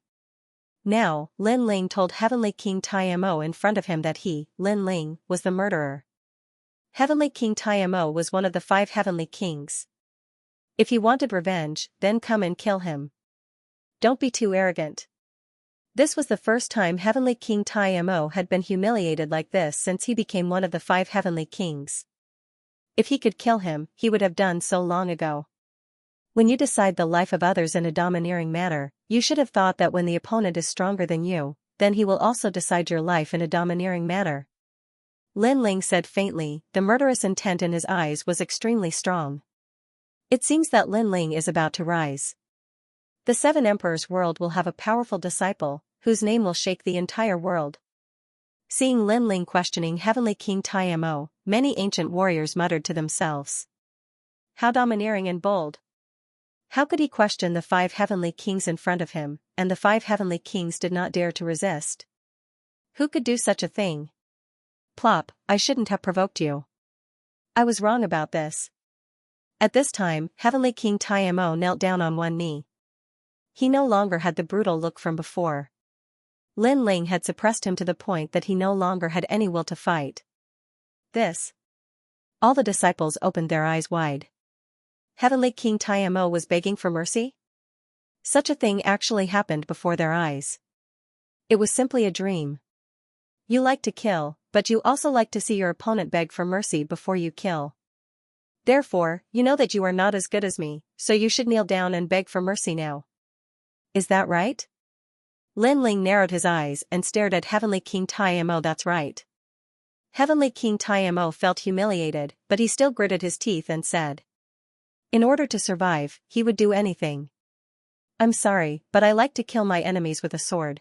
Now, Lin Ling told Heavenly King Taimo in front of him that he, Lin Ling, was the murderer. Heavenly King Taimo was one of the 5 heavenly kings. If he wanted revenge, then come and kill him. Don't be too arrogant. This was the first time Heavenly King Taimo had been humiliated like this since he became one of the 5 heavenly kings. If he could kill him, he would have done so long ago. When you decide the life of others in a domineering manner, you should have thought that when the opponent is stronger than you, then he will also decide your life in a domineering manner. Lin Ling said faintly. The murderous intent in his eyes was extremely strong. It seems that Lin Ling is about to rise. The 7 Emperors world will have a powerful disciple. whose name will shake the entire world. Seeing Lin Ling questioning Heavenly King Taimo, many ancient warriors muttered to themselves. How domineering and bold. How could he question the 5 heavenly kings in front of him, and the 5 heavenly kings did not dare to resist? Who could do such a thing? Plop, I shouldn't have provoked you. I was wrong about this. At this time, Heavenly King Taimo knelt down on one knee. He no longer had the brutal look from before. Lin Ling had suppressed him to the point that he no longer had any will to fight. This. All the disciples opened their eyes wide. Heavenly King Taimo was begging for mercy? Such a thing actually happened before their eyes. It was simply a dream. You like to kill, but you also like to see your opponent beg for mercy before you kill. Therefore, you know that you are not as good as me, so you should kneel down and beg for mercy now. Is that right? Lin Ling narrowed his eyes and stared at Heavenly King Taimo. That's right. Heavenly King Taimo felt humiliated, but he still gritted his teeth and said. In order to survive, he would do anything. I'm sorry, but I like to kill my enemies with a sword.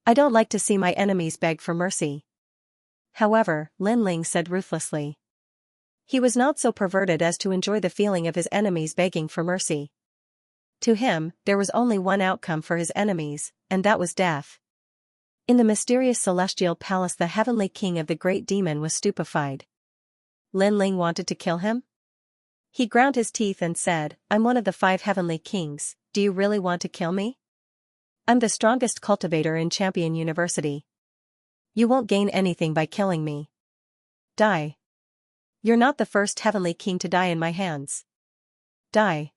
I don't like to see my enemies beg for mercy. However, Lin Ling said ruthlessly. He was not so perverted as to enjoy the feeling of his enemies begging for mercy. To him, there was only one outcome for his enemies, and that was death. In the mysterious celestial palace, the heavenly king of the great demon was stupefied. Lin Ling wanted to kill him? He ground his teeth and said, I'm one of the 5 heavenly kings, do you really want to kill me? I'm the strongest cultivator in Champion University. You won't gain anything by killing me. Die. You're not the first heavenly king to die in my hands. Die.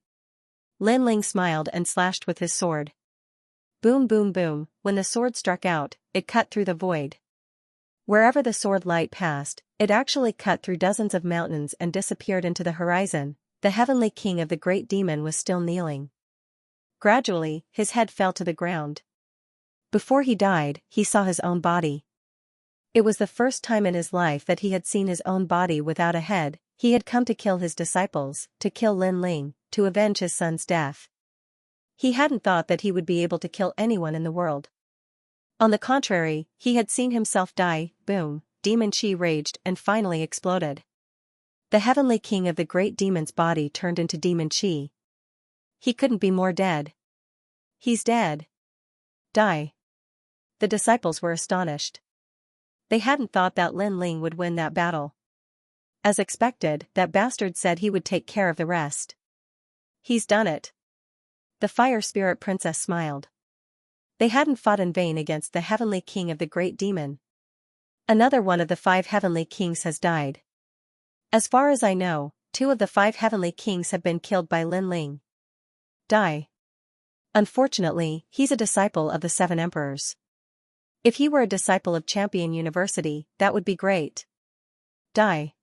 Lin Ling smiled and slashed with his sword. Boom boom boom, when the sword struck out, it cut through the void. Wherever the sword light passed, it actually cut through dozens of mountains and disappeared into the horizon. The heavenly king of the great demon was still kneeling. Gradually, his head fell to the ground. Before he died, he saw his own body. It was the first time in his life that he had seen his own body without a head. He had come to kill his disciples, to kill Lin Ling, to avenge his son's death. He hadn't thought that he would be able to kill anyone in the world. On the contrary, he had seen himself die. Boom, demon chi raged and finally exploded. The heavenly king of the great demon's body turned into demon chi. He couldn't be more dead. He's dead. Die. The disciples were astonished. They hadn't thought that Lin Ling would win that battle. As expected, that bastard said he would take care of the rest. He's done it. The fire spirit princess smiled. They hadn't fought in vain against the heavenly king of the great demon. Another one of the 5 heavenly kings has died. As far as I know, 2 of the 5 heavenly kings have been killed by Lin Ling. Die. Unfortunately, he's a disciple of the 7 emperors. If he were a disciple of Champion University, that would be great. Die.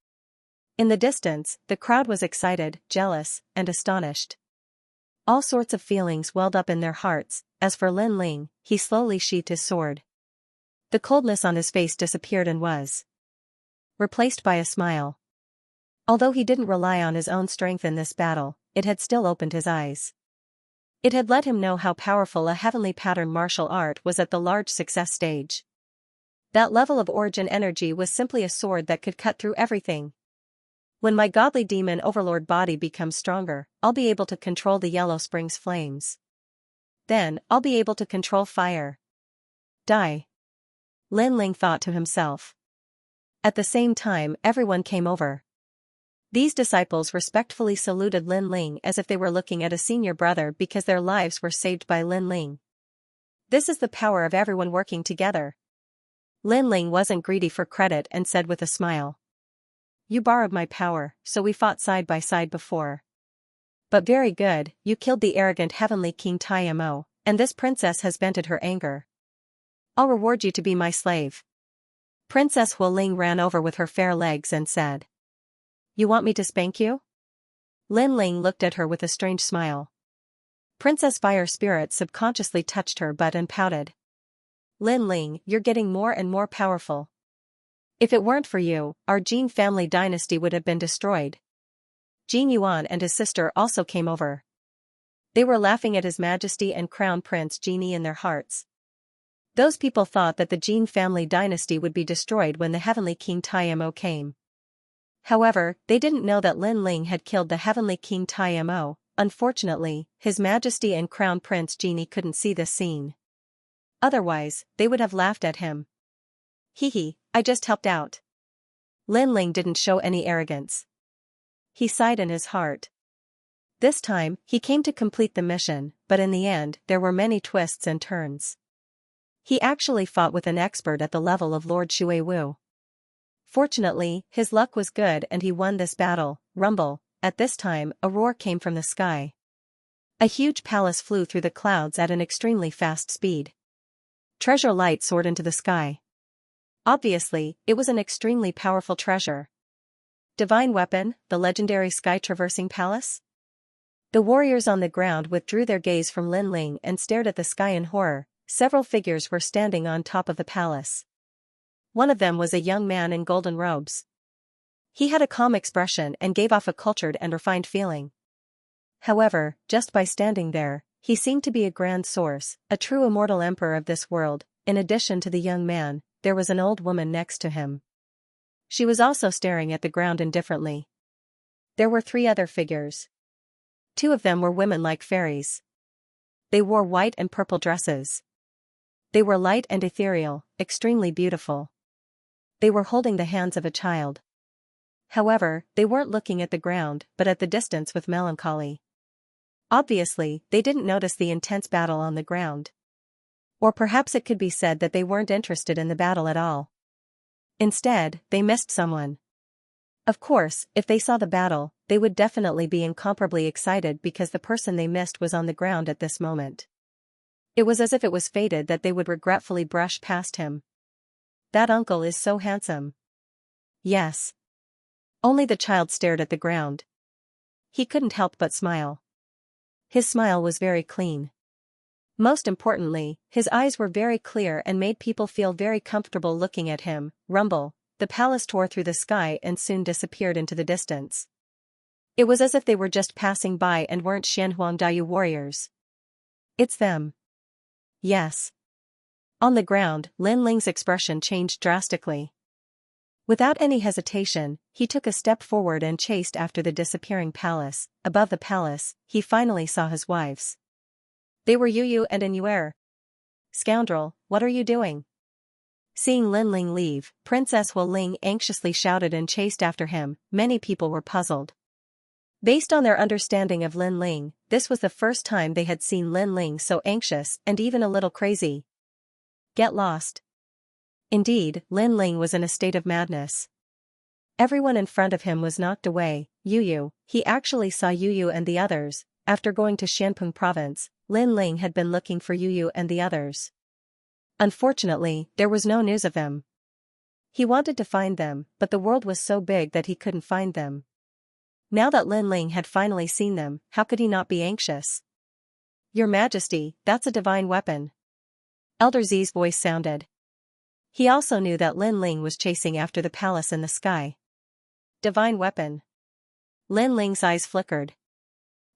In the distance, the crowd was excited, jealous, and astonished. All sorts of feelings welled up in their hearts. As for Lin Ling, he slowly sheathed his sword. The coldness on his face disappeared and was replaced by a smile. Although he didn't rely on his own strength in this battle, it had still opened his eyes. It had let him know how powerful a heavenly pattern martial art was at the large success stage. That level of origin energy was simply a sword that could cut through everything. When my godly demon overlord body becomes stronger, I'll be able to control the Yellow Springs flames. Then, I'll be able to control fire. Die. Lin Ling thought to himself. At the same time, everyone came over. These disciples respectfully saluted Lin Ling as if they were looking at a senior brother because their lives were saved by Lin Ling. This is the power of everyone working together. Lin Ling wasn't greedy for credit and said with a smile. You borrowed my power, so we fought side by side before. But very good, you killed the arrogant heavenly king Taimo, and this princess has vented her anger. I'll reward you to be my slave. Princess Hu Ling ran over with her fair legs and said. You want me to spank you? Lin Ling looked at her with a strange smile. Princess Fire Spirit subconsciously touched her butt and pouted. Lin Ling, you're getting more and more powerful. If it weren't for you, our Jin family dynasty would have been destroyed. Jin Yuan and his sister also came over. They were laughing at His Majesty and Crown Prince Genie in their hearts. Those people thought that the Jin family dynasty would be destroyed when the heavenly king Taimo came. However, they didn't know that Lin Ling had killed the heavenly king Taimo. Unfortunately, His Majesty and Crown Prince Genie couldn't see this scene. Otherwise, they would have laughed at him. Hee, I just helped out. Lin Ling didn't show any arrogance. He sighed in his heart. This time, he came to complete the mission, but in the end, there were many twists and turns. He actually fought with an expert at the level of Lord Shui Wu. Fortunately, his luck was good and he won this battle. Rumble. At this time, a roar came from the sky. A huge palace flew through the clouds at an extremely fast speed. Treasure light soared into the sky. Obviously, it was an extremely powerful treasure. Divine weapon, the legendary sky-traversing palace? The warriors on the ground withdrew their gaze from Lin Ling and stared at the sky in horror. Several figures were standing on top of the palace. One of them was a young man in golden robes. He had a calm expression and gave off a cultured and refined feeling. However, just by standing there, he seemed to be a grand source, a true immortal emperor of this world. In addition to the young man, there was an old woman next to him. She was also staring at the ground indifferently. There were 3 other figures. 2 of them were women like fairies. They wore white and purple dresses. They were light and ethereal, extremely beautiful. They were holding the hands of a child. However, they weren't looking at the ground, but at the distance with melancholy. Obviously, they didn't notice the intense battle on the ground. Or perhaps it could be said that they weren't interested in the battle at all. Instead, they missed someone. Of course, if they saw the battle, they would definitely be incomparably excited because the person they missed was on the ground at this moment. It was as if it was fated that they would regretfully brush past him. That uncle is so handsome. Yes. Only the child stared at the ground. He couldn't help but smile. His smile was very clean. Most importantly, his eyes were very clear and made people feel very comfortable looking at him. Rumble. The palace tore through the sky and soon disappeared into the distance. It was as if they were just passing by and weren't Xianhuangdayu warriors. It's them. Yes. On the ground, Lin Ling's expression changed drastically. Without any hesitation, he took a step forward and chased after the disappearing palace. Above the palace, he finally saw his wives. They were Yu and Inuer. Scoundrel, what are you doing? Seeing Lin Ling leave, Princess Wu Ling anxiously shouted and chased after him. Many people were puzzled. Based on their understanding of Lin Ling, this was the first time they had seen Lin Ling so anxious and even a little crazy. Get lost. Indeed, Lin Ling was in a state of madness. Everyone in front of him was knocked away. Yu, he actually saw Yu and the others. After going to Xianpeng province, Lin Ling had been looking for Yu and the others. Unfortunately, there was no news of them. He wanted to find them, but the world was so big that he couldn't find them. Now that Lin Ling had finally seen them, how could he not be anxious? Your Majesty, that's a divine weapon. Elder Zi's voice sounded. He also knew that Lin Ling was chasing after the palace in the sky. Divine weapon. Lin Ling's eyes flickered.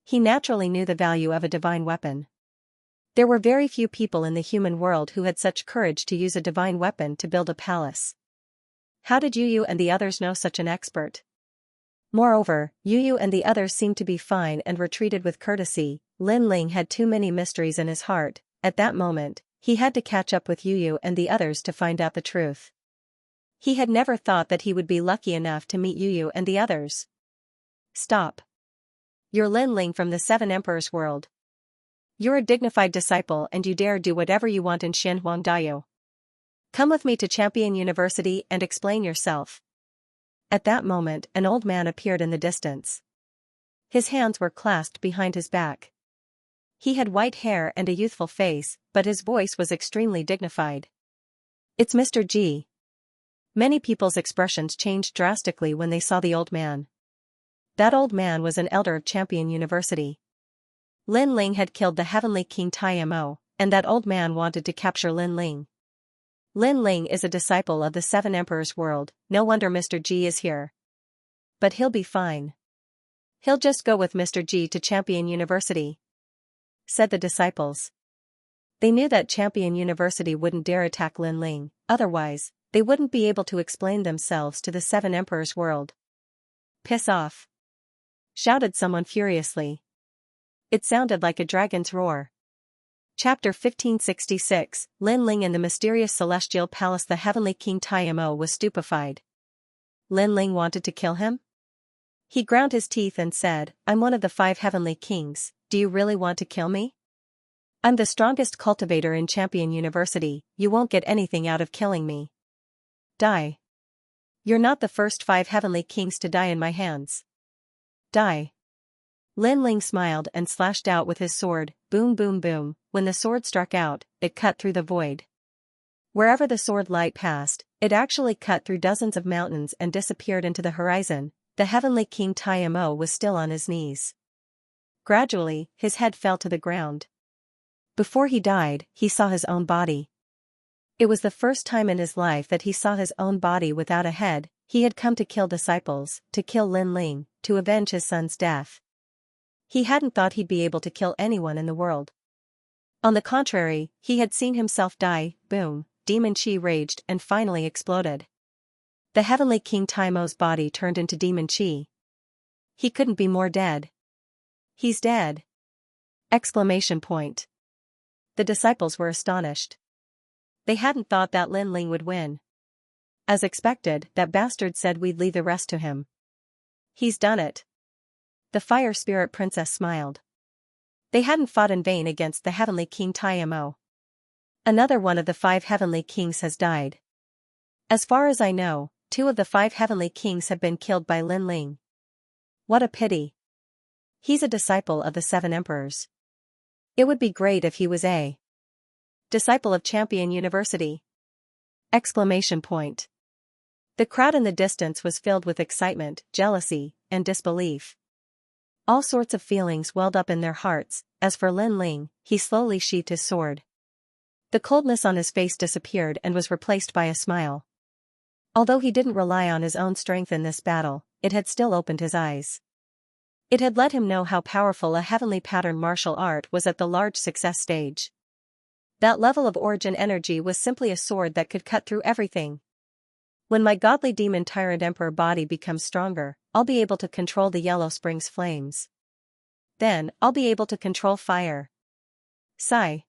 He naturally knew the value of a divine weapon. There were very few people in the human world who had such courage to use a divine weapon to build a palace. How did Yu and the others know such an expert? Moreover, Yu and the others seemed to be fine and retreated with courtesy. Lin Ling had too many mysteries in his heart. At that moment, he had to catch up with Yu and the others to find out the truth. He had never thought that he would be lucky enough to meet Yu and the others. Stop. You're Lin Ling from the Seven Emperors world. You're a dignified disciple and you dare do whatever you want in Xinhuangdao. Come with me to Champion University and explain yourself. At that moment, an old man appeared in the distance. His hands were clasped behind his back. He had white hair and a youthful face, but his voice was extremely dignified. It's Mr. G. Many people's expressions changed drastically when they saw the old man. That old man was an elder of Champion University. Lin Ling had killed the heavenly king Taimo, and that old man wanted to capture Lin Ling. Lin Ling is a disciple of the Seven Emperors world, no wonder Mr. G is here. But he'll be fine. He'll just go with Mr. G to Champion University, said the disciples. They knew that Champion University wouldn't dare attack Lin Ling, otherwise, they wouldn't be able to explain themselves to the Seven Emperors world. "Piss off!" shouted someone furiously. It sounded like a dragon's roar. Chapter 1566, Lin Ling in the mysterious celestial palace. The heavenly king Taimo was stupefied. Lin Ling wanted to kill him? He ground his teeth and said, "I'm one of the 5 heavenly kings, do you really want to kill me? I'm the strongest cultivator in Champion University, you won't get anything out of killing me. Die. You're not the first 5 heavenly kings to die in my hands. Die." Lin Ling smiled and slashed out with his sword, boom boom boom. When the sword struck out, it cut through the void. Wherever the sword light passed, it actually cut through dozens of mountains and disappeared into the horizon. The heavenly king Taimo was still on his knees. Gradually, his head fell to the ground. Before he died, he saw his own body. It was the first time in his life that he saw his own body without a head. He had come to kill disciples, to kill Lin Ling, to avenge his son's death. He hadn't thought he'd be able to kill anyone in the world. On the contrary, he had seen himself die. Boom, demon chi raged and finally exploded. The heavenly king Taimo's body turned into demon chi. He couldn't be more dead. "He's dead!" Exclamation point. The disciples were astonished. They hadn't thought that Lin Ling would win. As expected, that bastard said we'd leave the rest to him. "He's done it." The fire spirit princess smiled. They hadn't fought in vain against the heavenly king Taimo. Another one of the 5 heavenly kings has died. As far as I know, 2 of the 5 heavenly kings have been killed by Lin Ling. What a pity. He's a disciple of the 7 emperors. It would be great if he was a disciple of Champion University. Exclamation point. The crowd in the distance was filled with excitement, jealousy, and disbelief. All sorts of feelings welled up in their hearts. As for Lin Ling, he slowly sheathed his sword. The coldness on his face disappeared and was replaced by a smile. Although he didn't rely on his own strength in this battle, it had still opened his eyes. It had let him know how powerful a heavenly pattern martial art was at the large success stage. That level of origin energy was simply a sword that could cut through everything. When my godly demon tyrant emperor body becomes stronger, I'll be able to control the Yellow Springs flames. Then, I'll be able to control fire. Sigh.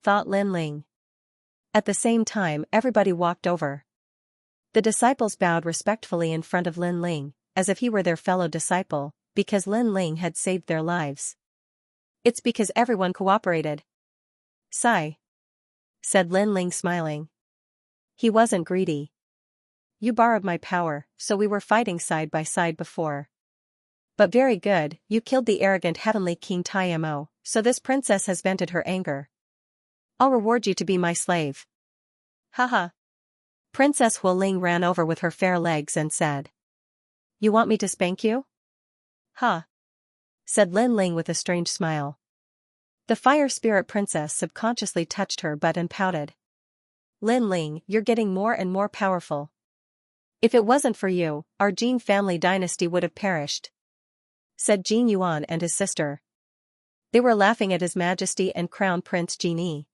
Thought Lin Ling. At the same time, everybody walked over. The disciples bowed respectfully in front of Lin Ling, as if he were their fellow disciple, because Lin Ling had saved their lives. It's because everyone cooperated. Sigh. Said Lin Ling smiling. He wasn't greedy. You borrowed my power, so we were fighting side by side before. But very good, you killed the arrogant heavenly king Taimo, so this princess has vented her anger. I'll reward you to be my slave. Haha. Princess Hualing ran over with her fair legs and said. You want me to spank you? Huh. Said Lin Ling with a strange smile. The fire spirit princess subconsciously touched her butt and pouted. Lin Ling, you're getting more and more powerful. If it wasn't for you, our Jin family dynasty would have perished. Said Jin Yuan and his sister. They were laughing at His Majesty and Crown Prince Jin.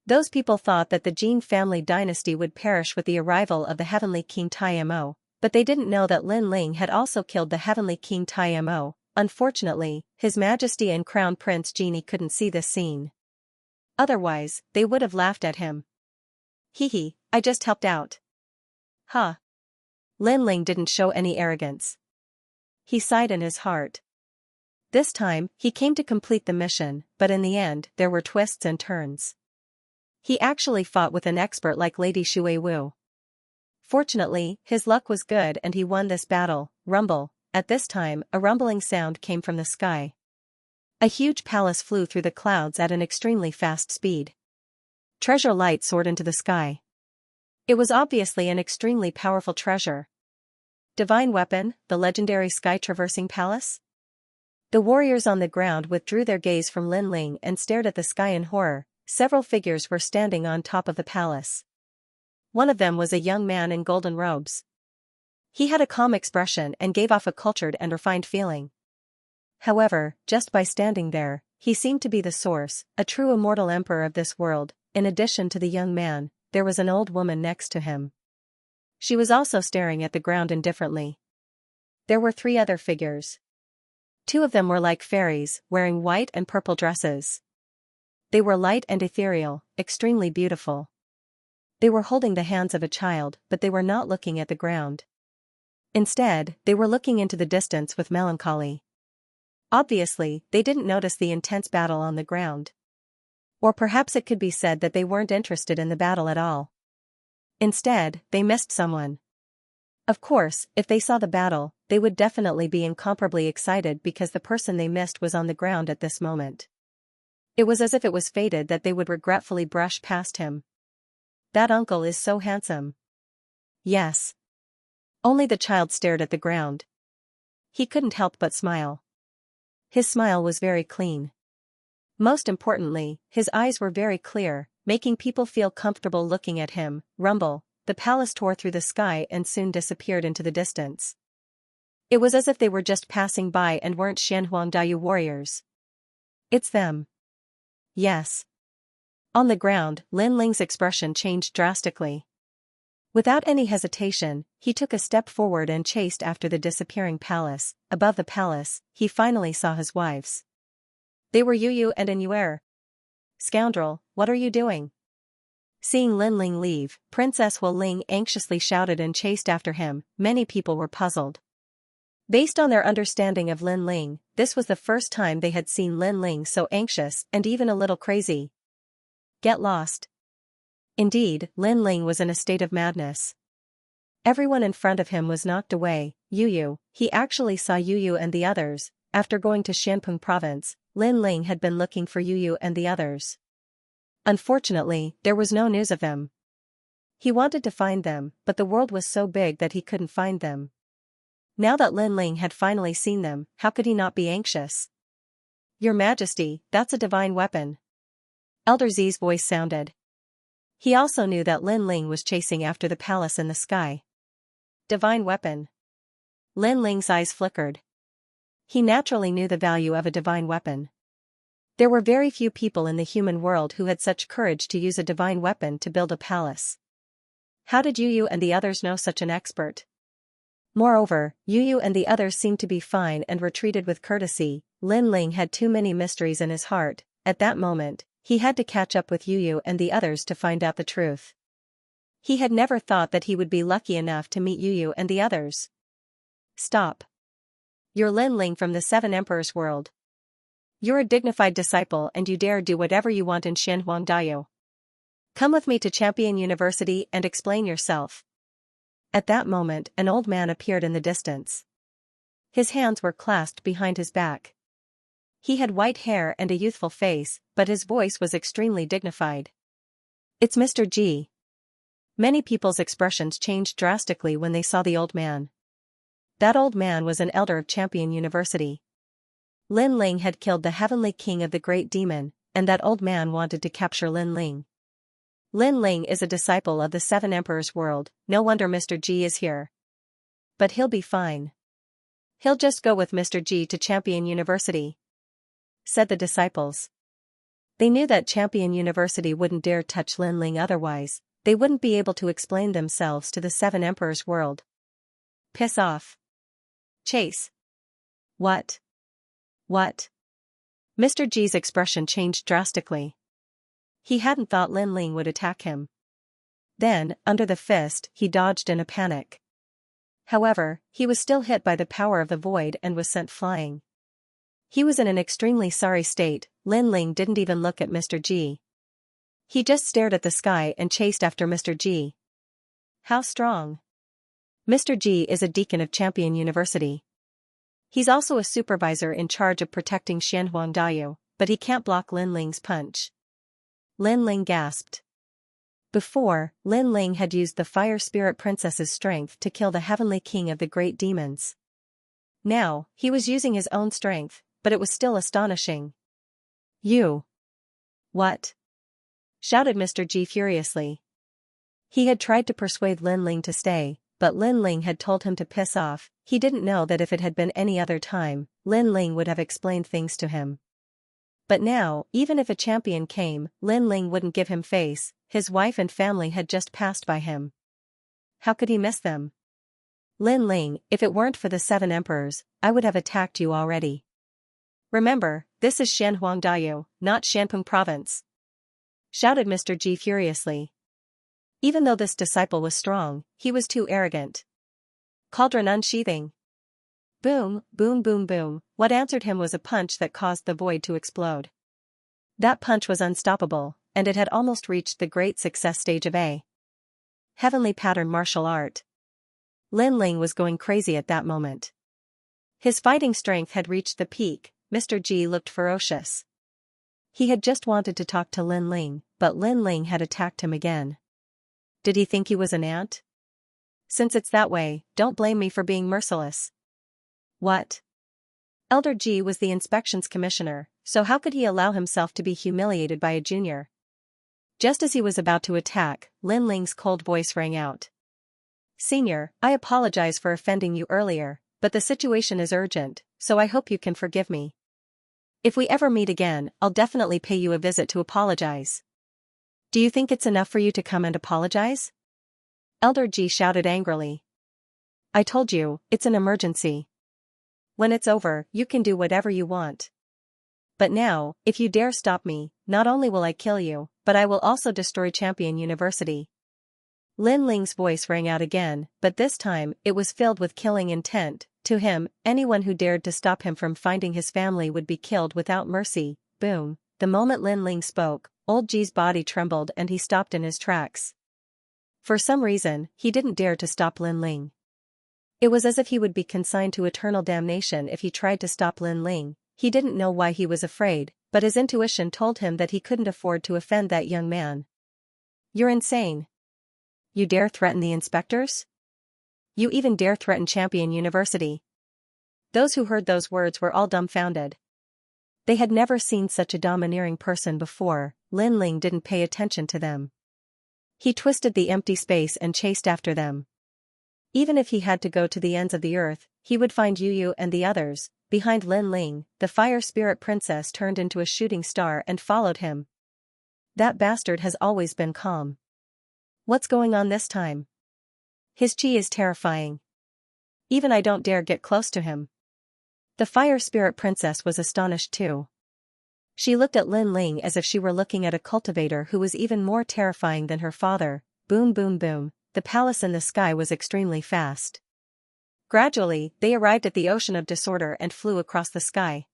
Those people thought that the Jin family dynasty would perish with the arrival of the heavenly king Taimo, but they didn't know that Lin Ling had also killed the heavenly king Taimo. Unfortunately, His Majesty and Crown Prince Jin couldn't see this scene. Otherwise, they would have laughed at him. Hee, I just helped out. Huh. Lin Ling didn't show any arrogance. He sighed in his heart. This time, he came to complete the mission, but in the end, there were twists and turns. He actually fought with an expert like Lady Shui Wu. Fortunately, his luck was good and he won this battle. Rumble. At this time, a rumbling sound came from the sky. A huge palace flew through the clouds at an extremely fast speed. Treasure light soared into the sky. It was obviously an extremely powerful treasure. Divine weapon, the legendary sky-traversing palace? The warriors on the ground withdrew their gaze from Lin Ling and stared at the sky in horror. Several figures were standing on top of the palace. One of them was a young man in golden robes. He had a calm expression and gave off a cultured and refined feeling. However, just by standing there, he seemed to be the source, a true immortal emperor of this world. In addition to the young man, there was an old woman next to him. She was also staring at the ground indifferently. There were 3 other figures. 2 of them were like fairies, wearing white and purple dresses. They were light and ethereal, extremely beautiful. They were holding the hands of a child, but they were not looking at the ground. Instead, they were looking into the distance with melancholy. Obviously, they didn't notice the intense battle on the ground. Or perhaps it could be said that they weren't interested in the battle at all. Instead, they missed someone. Of course, if they saw the battle, they would definitely be incomparably excited because the person they missed was on the ground at this moment. It was as if it was fated that they would regretfully brush past him. That uncle is so handsome. Yes. Only the child stared at the ground. He couldn't help but smile. His smile was very clean. Most importantly, his eyes were very clear, making people feel comfortable looking at him. Rumble, the palace tore through the sky and soon disappeared into the distance. It was as if they were just passing by and weren't Xianxia warriors. It's them. Yes. On the ground, Lin Ling's expression changed drastically. Without any hesitation, he took a step forward and chased after the disappearing palace. Above the palace, he finally saw his wives. They were Yu and Anuer. Scoundrel, what are you doing? Seeing Lin Ling leave, Princess Wu Ling anxiously shouted and chased after him. Many people were puzzled. Based on their understanding of Lin Ling, this was the first time they had seen Lin Ling so anxious and even a little crazy. Get lost. Indeed, Lin Ling was in a state of madness. Everyone in front of him was knocked away. Yu, he actually saw Yu and the others. After going to Shanpeng province, Lin Ling had been looking for Yu and the others. Unfortunately, there was no news of them. He wanted to find them, but the world was so big that he couldn't find them. Now that Lin Ling had finally seen them, how could he not be anxious? Your Majesty, that's a divine weapon. Elder Zi's voice sounded. He also knew that Lin Ling was chasing after the palace in the sky. Divine weapon. Lin Ling's eyes flickered. He naturally knew the value of a divine weapon. There were very few people in the human world who had such courage to use a divine weapon to build a palace. How did Yu and the others know such an expert? Moreover, Yu and the others seemed to be fine and retreated with courtesy. Lin Ling had too many mysteries in his heart. At that moment, he had to catch up with Yu and the others to find out the truth. He had never thought that he would be lucky enough to meet Yu and the others. Stop. You're Lin Ling from the 7 Emperors world. You're a dignified disciple and you dare do whatever you want in Xianxia. Come with me to Champion University and explain yourself. At that moment, an old man appeared in the distance. His hands were clasped behind his back. He had white hair and a youthful face, but his voice was extremely dignified. It's Mr. G. Many people's expressions changed drastically when they saw the old man. That old man was an elder of Champion University. Lin Ling had killed the heavenly king of the great demon, and that old man wanted to capture Lin Ling. Lin Ling is a disciple of the 7 Emperors world, no wonder Mr. G is here. But he'll be fine. He'll just go with Mr. G to Champion University, said the disciples. They knew that Champion University wouldn't dare touch Lin Ling, otherwise they wouldn't be able to explain themselves to the 7 Emperors world. Piss off. Chase. What? What? Mr. G's expression changed drastically. He hadn't thought Lin Ling would attack him. Then, under the fist, he dodged in a panic. However, he was still hit by the power of the void and was sent flying. He was in an extremely sorry state. Lin Ling didn't even look at Mr. G. He just stared at the sky and chased after Mr. G. How strong? Mr. G is a deacon of Champion University. He's also a supervisor in charge of protecting Xianxia, but he can't block Lin Ling's punch. Lin Ling gasped. Before, Lin Ling had used the Fire Spirit Princess's strength to kill the heavenly king of the great demons. Now, he was using his own strength, but it was still astonishing. You. What? Shouted Mr. G furiously. He had tried to persuade Lin Ling to stay, but Lin Ling had told him to piss off. He didn't know that if it had been any other time, Lin Ling would have explained things to him. But now, even if a champion came, Lin Ling wouldn't give him face. His wife and family had just passed by him. How could he miss them? Lin Ling, if it weren't for the 7 emperors, I would have attacked you already. Remember, this is Shanhuangdao, not Shanping province. Shouted Mr. Ji furiously. Even though this disciple was strong, he was too arrogant. Cauldron unsheathing. Boom, boom, boom, boom. What answered him was a punch that caused the void to explode. That punch was unstoppable, and it had almost reached the great success stage of a heavenly pattern martial art. Lin Ling was going crazy at that moment. His fighting strength had reached the peak. Mr. Ji looked ferocious. He had just wanted to talk to Lin Ling, but Lin Ling had attacked him again. Did he think he was an ant? Since it's that way, don't blame me for being merciless. What? Elder Ji was the inspections commissioner, so how could he allow himself to be humiliated by a junior? Just as he was about to attack, Lin Ling's cold voice rang out. Senior, I apologize for offending you earlier, but the situation is urgent, so I hope you can forgive me. If we ever meet again, I'll definitely pay you a visit to apologize. Do you think it's enough for you to come and apologize? Elder Ji shouted angrily. I told you, it's an emergency. When it's over, you can do whatever you want. But now, if you dare stop me, not only will I kill you, but I will also destroy Champion University. Lin Ling's voice rang out again, but this time, it was filled with killing intent. To him, anyone who dared to stop him from finding his family would be killed without mercy. Boom. The moment Lin Ling spoke, Old Ji's body trembled and he stopped in his tracks. For some reason, he didn't dare to stop Lin Ling. It was as if he would be consigned to eternal damnation if he tried to stop Lin Ling. He didn't know why he was afraid, but his intuition told him that he couldn't afford to offend that young man. You're insane. You dare threaten the inspectors? You even dare threaten Champion University. Those who heard those words were all dumbfounded. They had never seen such a domineering person before. Lin Ling didn't pay attention to them. He twisted the empty space and chased after them. Even if he had to go to the ends of the earth, he would find Yu Yu and the others. Behind Lin Ling, the fire spirit princess turned into a shooting star and followed him. That bastard has always been calm. What's going on this time? His chi is terrifying. Even I don't dare get close to him. The fire spirit princess was astonished too. She looked at Lin Ling as if she were looking at a cultivator who was even more terrifying than her father. Boom boom boom, the palace in the sky was extremely fast. Gradually, they arrived at the ocean of disorder and flew across the sky.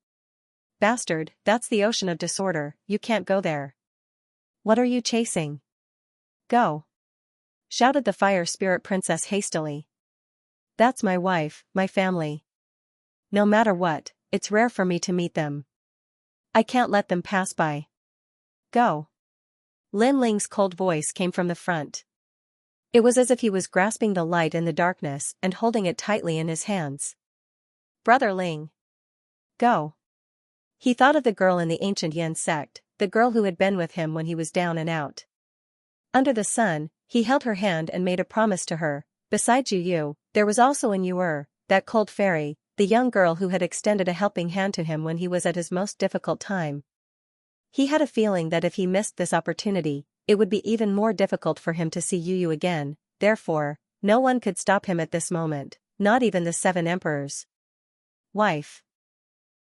Bastard, that's the ocean of disorder, you can't go there. What are you chasing? Go! Shouted the fire spirit princess hastily. That's my wife, my family. No matter what, it's rare for me to meet them. I can't let them pass by. Go! Lin Ling's cold voice came from the front. It was as if he was grasping the light in the darkness and holding it tightly in his hands. Brother Ling. Go! He thought of the girl in the ancient Yin sect, the girl who had been with him when he was down and out. Under the sun, he held her hand and made a promise to her. Besides Yu Yu, there was also in Yu that cold fairy, the young girl who had extended a helping hand to him when he was at his most difficult time. He had a feeling that if he missed this opportunity, it would be even more difficult for him to see Yu Yu again. Therefore, no one could stop him at this moment, not even the 7 emperors. Wife.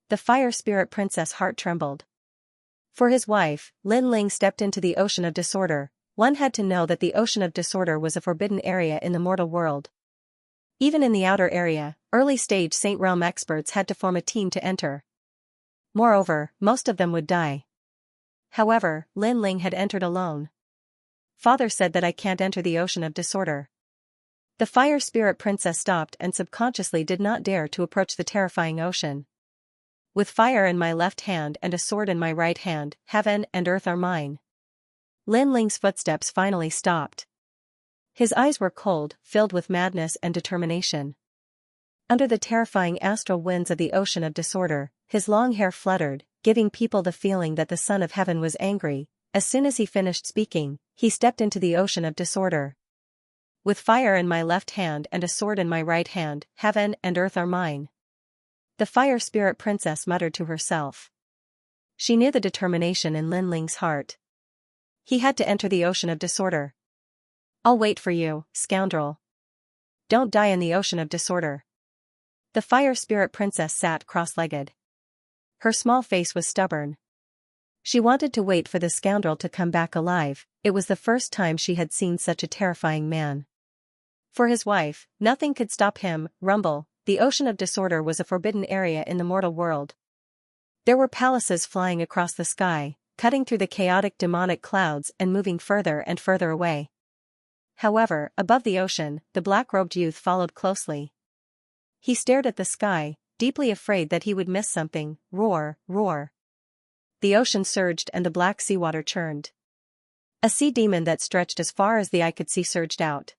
The fire spirit princess' heart trembled. For his wife, Lin Ling stepped into the ocean of disorder. One had to know that the ocean of disorder was a forbidden area in the mortal world. Even in the outer area, early-stage Saint Realm experts had to form a team to enter. Moreover, most of them would die. However, Lin Ling had entered alone. Father said that I can't enter the ocean of disorder. The fire spirit princess stopped and subconsciously did not dare to approach the terrifying ocean. With fire in my left hand and a sword in my right hand, heaven and earth are mine. Lin Ling's footsteps finally stopped. His eyes were cold, filled with madness and determination. Under the terrifying astral winds of the ocean of disorder, his long hair fluttered, giving people the feeling that the son of heaven was angry. As soon as he finished speaking, he stepped into the ocean of disorder. With fire in my left hand and a sword in my right hand, heaven and earth are mine. The fire spirit princess muttered to herself. She knew the determination in Lin Ling's heart. He had to enter the ocean of disorder. I'll wait for you, scoundrel. Don't die in the ocean of disorder. The fire spirit princess sat cross-legged. Her small face was stubborn. She wanted to wait for the scoundrel to come back alive. It was the first time she had seen such a terrifying man. For his wife, nothing could stop him. Rumble, the ocean of disorder was a forbidden area in the mortal world. There were palaces flying across the sky, cutting through the chaotic demonic clouds and moving further and further away. However, above the ocean, the black-robed youth followed closely. He stared at the sky, deeply afraid that he would miss something. Roar, roar. The ocean surged and the black seawater churned. A sea demon that stretched as far as the eye could see surged out.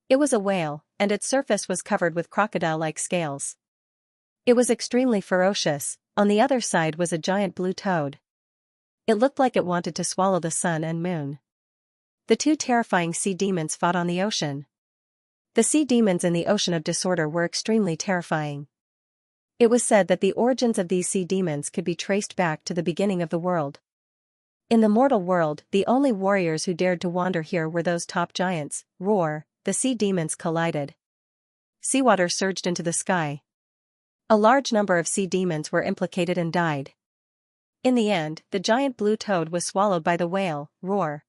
It was a whale, and its surface was covered with crocodile-like scales. It was extremely ferocious. On the other side was a giant blue toad. It looked like it wanted to swallow the sun and moon. The two terrifying sea demons fought on the ocean. The sea demons in the ocean of disorder were extremely terrifying. It was said that the origins of these sea demons could be traced back to the beginning of the world. In the mortal world, the only warriors who dared to wander here were those top giants. Roar, the sea demons collided. Seawater surged into the sky. A large number of sea demons were implicated and died. In the end, the giant blue toad was swallowed by the whale. Roar.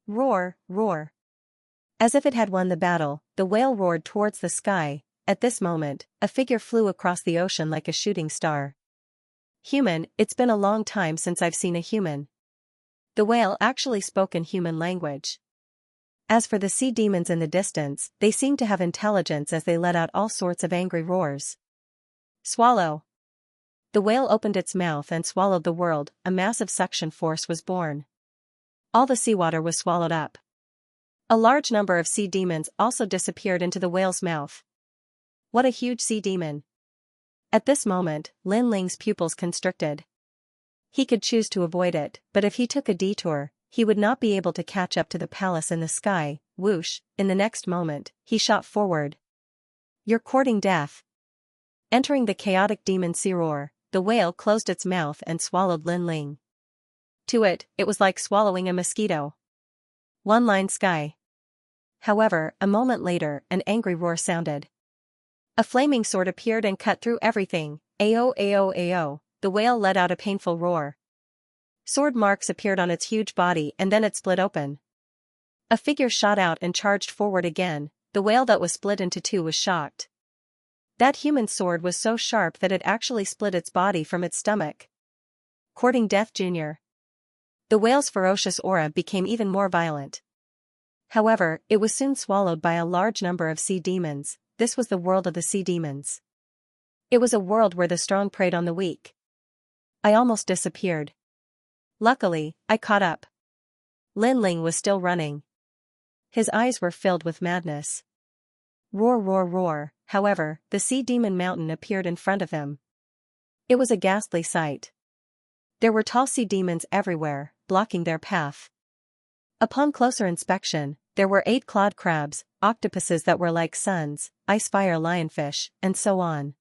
Roar, roar. As if it had won the battle, the whale roared towards the sky. At this moment, a figure flew across the ocean like a shooting star. Human, it's been a long time since I've seen a human. The whale actually spoke in human language. As for the sea demons in the distance, they seemed to have intelligence as they let out all sorts of angry roars. Swallow. The whale opened its mouth and swallowed the world. A massive suction force was born. All the seawater was swallowed up. A large number of sea demons also disappeared into the whale's mouth. What a huge sea demon! At this moment, Lin Ling's pupils constricted. He could choose to avoid it, but if he took a detour, he would not be able to catch up to the palace in the sky. Whoosh, in the next moment, he shot forward. You're courting death. Entering the chaotic demon sea roar, the whale closed its mouth and swallowed Lin Ling. To it, it was like swallowing a mosquito. One-line sky. However, a moment later, an angry roar sounded. A flaming sword appeared and cut through everything. Ao ao ao, the whale let out a painful roar. Sword marks appeared on its huge body and then it split open. A figure shot out and charged forward again. The whale that was split into two was shocked. That human sword was so sharp that it actually split its body from its stomach. Courting death, Junior. The whale's ferocious aura became even more violent. However, it was soon swallowed by a large number of sea demons. This was the world of the sea demons. It was a world where the strong preyed on the weak. I almost disappeared. Luckily, I caught up. Lin Ling was still running. His eyes were filled with madness. Roar, roar, roar. However, the sea demon mountain appeared in front of him. It was a ghastly sight. There were tall sea demons everywhere, blocking their path. Upon closer inspection, there were 8 clawed crabs, octopuses that were like suns, ice fire lionfish, and so on.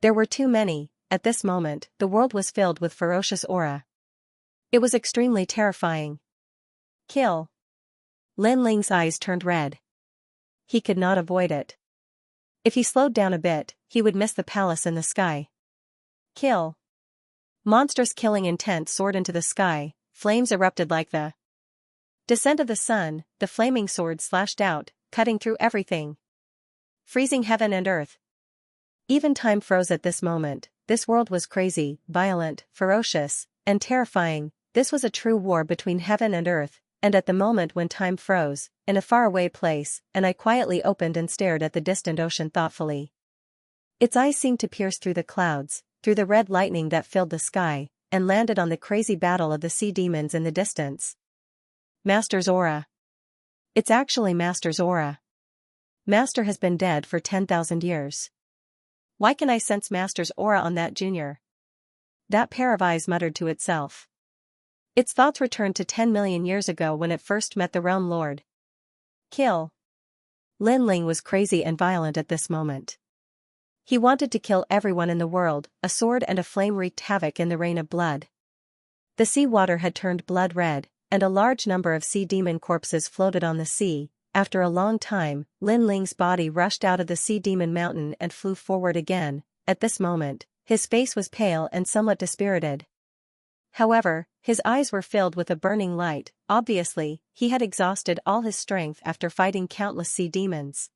There were too many. At this moment, the world was filled with ferocious aura. It was extremely terrifying. Kill. Lin Ling's eyes turned red. He could not avoid it. If he slowed down a bit, he would miss the palace in the sky. Kill. Monstrous killing intent soared into the sky. Flames erupted like the descent of the sun. The flaming sword slashed out, cutting through everything, freezing heaven and earth. Even time froze at this moment. This world was crazy, violent, ferocious, and terrifying. This was a true war between heaven and earth, and at the moment when time froze, in a faraway place, an eye quietly opened and stared at the distant ocean thoughtfully. Its eyes seemed to pierce through the clouds, through the red lightning that filled the sky, and landed on the crazy battle of the sea demons in the distance. Master's aura. It's actually Master's aura. Master has been dead for 10,000 years. Why can I sense Master's aura on that Junior? That pair of eyes muttered to itself. Its thoughts returned to 10 million years ago when it first met the Realm Lord. Kill. Lin Ling was crazy and violent at this moment. He wanted to kill everyone in the world. A sword and a flame wreaked havoc in the rain of blood. The sea water had turned blood red, and a large number of sea demon corpses floated on the sea. After a long time, Lin Ling's body rushed out of the sea demon mountain and flew forward again. At this moment, his face was pale and somewhat dispirited. However, his eyes were filled with a burning light. Obviously, he had exhausted all his strength after fighting countless sea demons.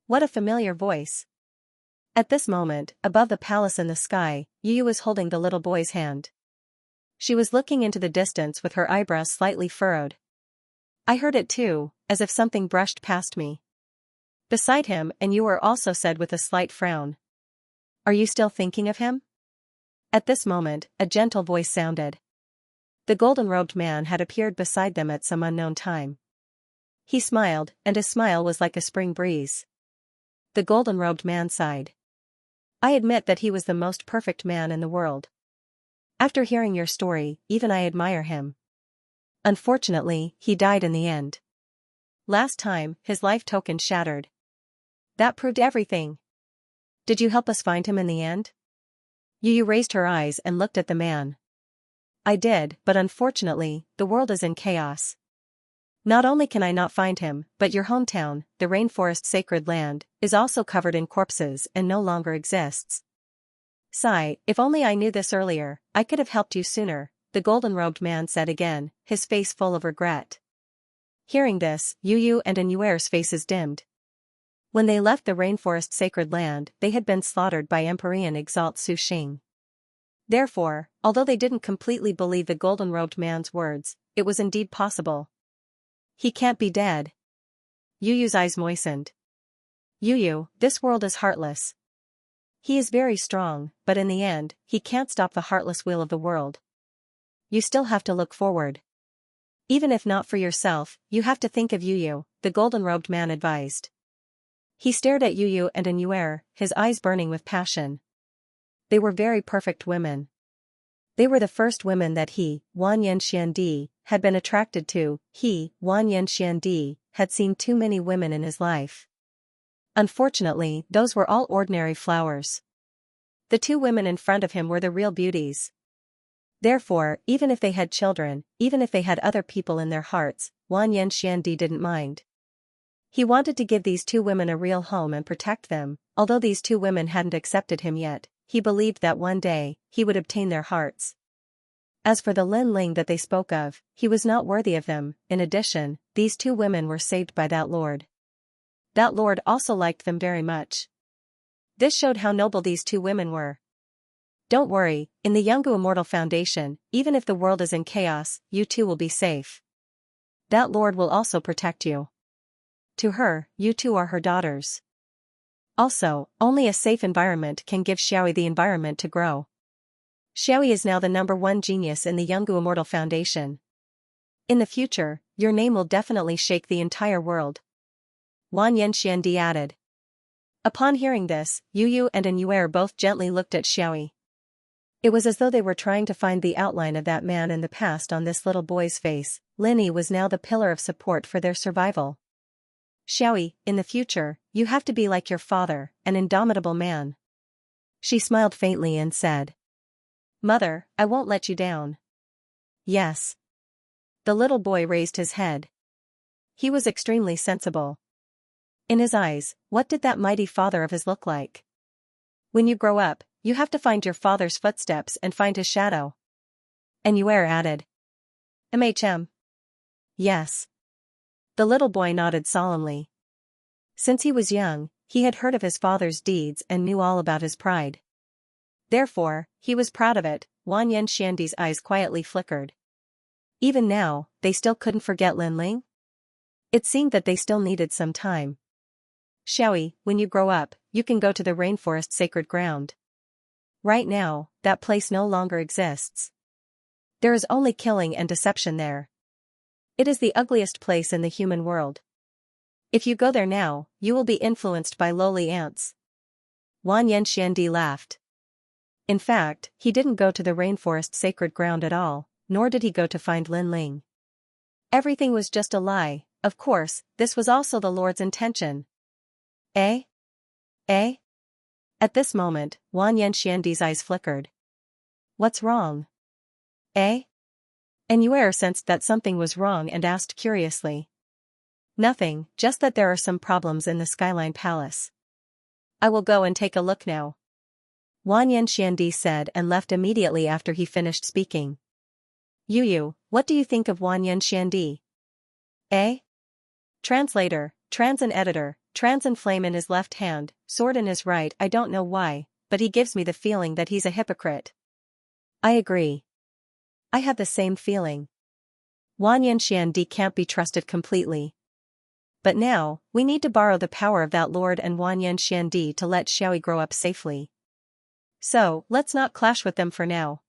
What a familiar voice. At this moment, above the palace in the sky, Yu was holding the little boy's hand. She was looking into the distance with her eyebrows slightly furrowed. I heard it too, as if something brushed past me. Beside him, and you were also said with a slight frown. Are you still thinking of him? At this moment, a gentle voice sounded. The golden-robed man had appeared beside them at some unknown time. He smiled, and his smile was like a spring breeze. The golden-robed man sighed. I admit that he was the most perfect man in the world. After hearing your story, even I admire him. Unfortunately, he died in the end. Last time, his life token shattered. That proved everything. Did you help us find him in the end? Yu raised her eyes and looked at the man. I did, but unfortunately, the world is in chaos. Not only can I not find him, but your hometown, the rainforest sacred land, is also covered in corpses and no longer exists. Sigh, if only I knew this earlier, I could have helped you sooner, the golden-robed man said again, his face full of regret. Hearing this, Yu and Anuer's faces dimmed. When they left the rainforest sacred land, they had been slaughtered by Empyrean Exalt Su Xing. Therefore, although they didn't completely believe the golden-robed man's words, it was indeed possible. He can't be dead. Yu's eyes moistened. Yu, this world is heartless. He is very strong, but in the end, he can't stop the heartless wheel of the world. You still have to look forward. Even if not for yourself, you have to think of Yu, the golden-robed man advised. He stared at Yu and Anuer, his eyes burning with passion. They were very perfect women. They were the first women that he, Wan Yanxiandi, had been attracted to. He, Wan Yanxiandi, had seen too many women in his life. Unfortunately, those were all ordinary flowers. The two women in front of him were the real beauties. Therefore, even if they had children, even if they had other people in their hearts, Wan Yanxiandi didn't mind. He wanted to give these two women a real home and protect them. Although these two women hadn't accepted him yet, he believed that one day, he would obtain their hearts. As for the Lin Ling that they spoke of, he was not worthy of them. In addition, these two women were saved by that lord. That lord also liked them very much. This showed how noble these two women were. Don't worry, in the Yungu Immortal Foundation, even if the world is in chaos, you too will be safe. That lord will also protect you. To her, you two are her daughters. Also, only a safe environment can give Xiaoyi the environment to grow. Xiaoyi is now the #1 genius in the Yungu Immortal Foundation. In the future, your name will definitely shake the entire world. Wan Yanxiandi added. Upon hearing this, Yu and Anuer both gently looked at Xiaoyi. It was as though they were trying to find the outline of that man in the past on this little boy's face. Linny was now the pillar of support for their survival. Xiaoyi, in the future, you have to be like your father, an indomitable man. She smiled faintly and said. Mother, I won't let you down. Yes. The little boy raised his head. He was extremely sensible. In his eyes, what did that mighty father of his look like? When you grow up, you have to find your father's footsteps and find his shadow. Anuer added. Yes. The little boy nodded solemnly. Since he was young, he had heard of his father's deeds and knew all about his pride. Therefore, he was proud of it. Wan Yanxiandi's eyes quietly flickered. Even now, they still couldn't forget Lin Ling? It seemed that they still needed some time. Xiaoyi, when you grow up, you can go to the rainforest sacred ground. Right now, that place no longer exists. There is only killing and deception there. It is the ugliest place in the human world. If you go there now, you will be influenced by lowly ants. Wan Yanxiandi laughed. In fact, he didn't go to the rainforest sacred ground at all, nor did he go to find Lin Ling. Everything was just a lie. Of course, this was also the Lord's intention. Eh? At this moment, Wang Yanxiandi's eyes flickered. What's wrong? Eh? And Yuer sensed that something was wrong and asked curiously. Nothing, just that there are some problems in the Skyline Palace. I will go and take a look now. Wang Yanxiandi said and left immediately after he finished speaking. Yu, what do you think of Wang Yanxiandi? Eh? Translator, trans and editor, trans and flame in his left hand, sword in his right. I don't know why, but he gives me the feeling that he's a hypocrite. I agree. I have the same feeling. Wang Yanxiandi can't be trusted completely. But now, we need to borrow the power of that lord and Wang Yanxiandi to let Xiaoyi grow up safely. So, let's not clash with them for now.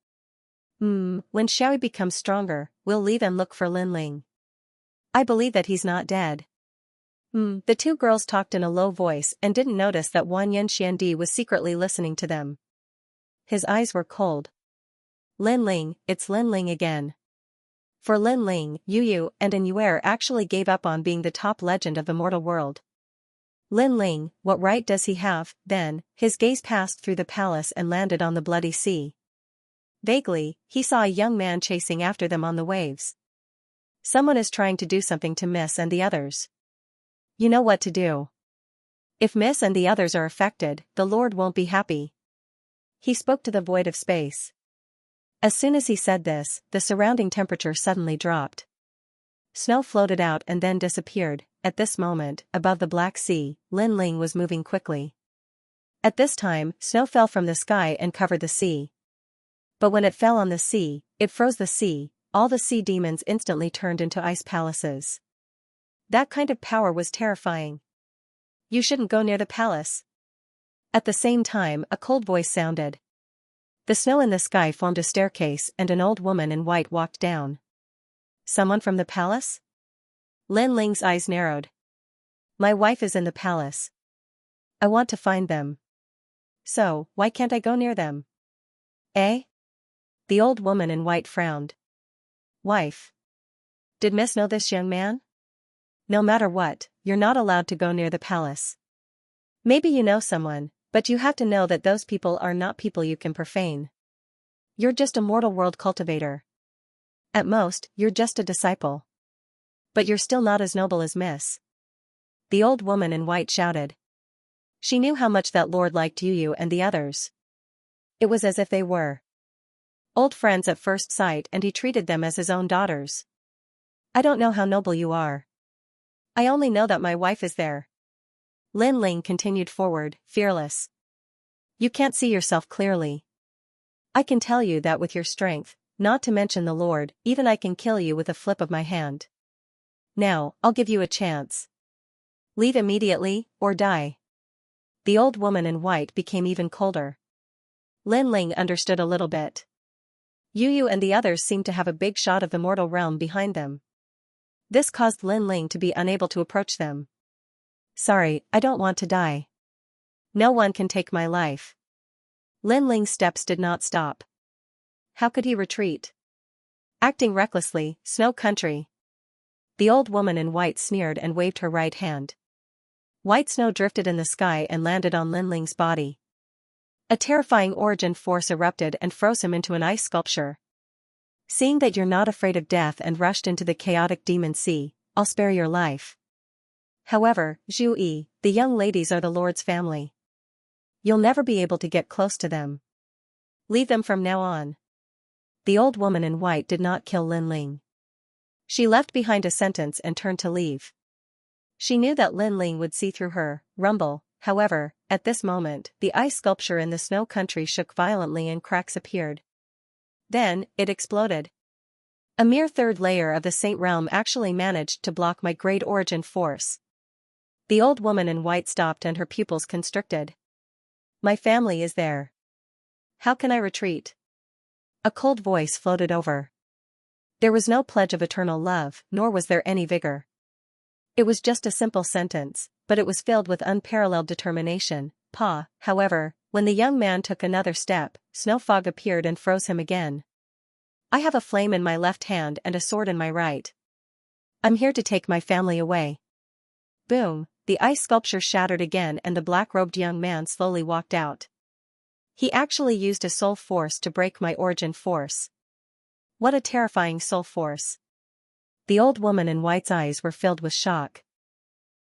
When Xiaoyi becomes stronger, we'll leave and look for Linling. I believe that he's not dead. The two girls talked in a low voice and didn't notice that Wang Yanxiandi was secretly listening to them. His eyes were cold. Linling, it's Linling again. For Linling, Yu and Yuer actually gave up on being the top legend of the mortal world. Linling, what right does he have? Then, his gaze passed through the palace and landed on the bloody sea. Vaguely, he saw a young man chasing after them on the waves. Someone is trying to do something to Miss and the others. You know what to do. If Miss and the others are affected, the Lord won't be happy. He spoke to the void of space. As soon as he said this, the surrounding temperature suddenly dropped. Snow floated out and then disappeared. At this moment, above the Black Sea, Linling was moving quickly. At this time, snow fell from the sky and covered the sea. But when it fell on the sea, it froze the sea. All the sea demons instantly turned into ice palaces. That kind of power was terrifying. You shouldn't go near the palace. At the same time, a cold voice sounded. The snow in the sky formed a staircase and an old woman in white walked down. Someone from the palace? Linling's eyes narrowed. My wife is in the palace. I want to find them. So, why can't I go near them? Eh? The old woman in white frowned. Wife. Did Miss know this young man? No matter what, you're not allowed to go near the palace. Maybe you know someone, but you have to know that those people are not people you can profane. You're just a mortal world cultivator. At most, you're just a disciple. But you're still not as noble as Miss. The old woman in white shouted. She knew how much that lord liked Yu and the others. It was as if they were old friends at first sight and he treated them as his own daughters. I don't know how noble you are. I only know that my wife is there. Linling continued forward, fearless. You can't see yourself clearly. I can tell you that with your strength, not to mention the Lord, even I can kill you with a flip of my hand. Now, I'll give you a chance. Leave immediately, or die. The old woman in white became even colder. Linling understood a little bit. Yu and the others seemed to have a big shot of the mortal realm behind them. This caused Linling to be unable to approach them. Sorry, I don't want to die. No one can take my life. Linling's steps did not stop. How could he retreat? Acting recklessly, Snow Country. The old woman in white sneered and waved her right hand. White snow drifted in the sky and landed on Linling's body. A terrifying origin force erupted and froze him into an ice sculpture. Seeing that you're not afraid of death and rushed into the chaotic demon sea, I'll spare your life. However, Zhu Yi, the young ladies are the Lord's family. You'll never be able to get close to them. Leave them from now on. The old woman in white did not kill Linling. She left behind a sentence and turned to leave. She knew that Linling would see through her, rumble. However, at this moment, the ice sculpture in the Snow Country shook violently and cracks appeared. Then, it exploded. A mere third layer of the Saint Realm actually managed to block my great origin force. The old woman in white stopped and her pupils constricted. My family is there. How can I retreat? A cold voice floated over. There was no pledge of eternal love, nor was there any vigor. It was just a simple sentence, but it was filled with unparalleled determination. However, when the young man took another step, snow fog appeared and froze him again. I have a flame in my left hand and a sword in my right. I'm here to take my family away. Boom, the ice sculpture shattered again and the black-robed young man slowly walked out. He actually used a soul force to break my origin force. What a terrifying soul force. The old woman in white's eyes were filled with shock.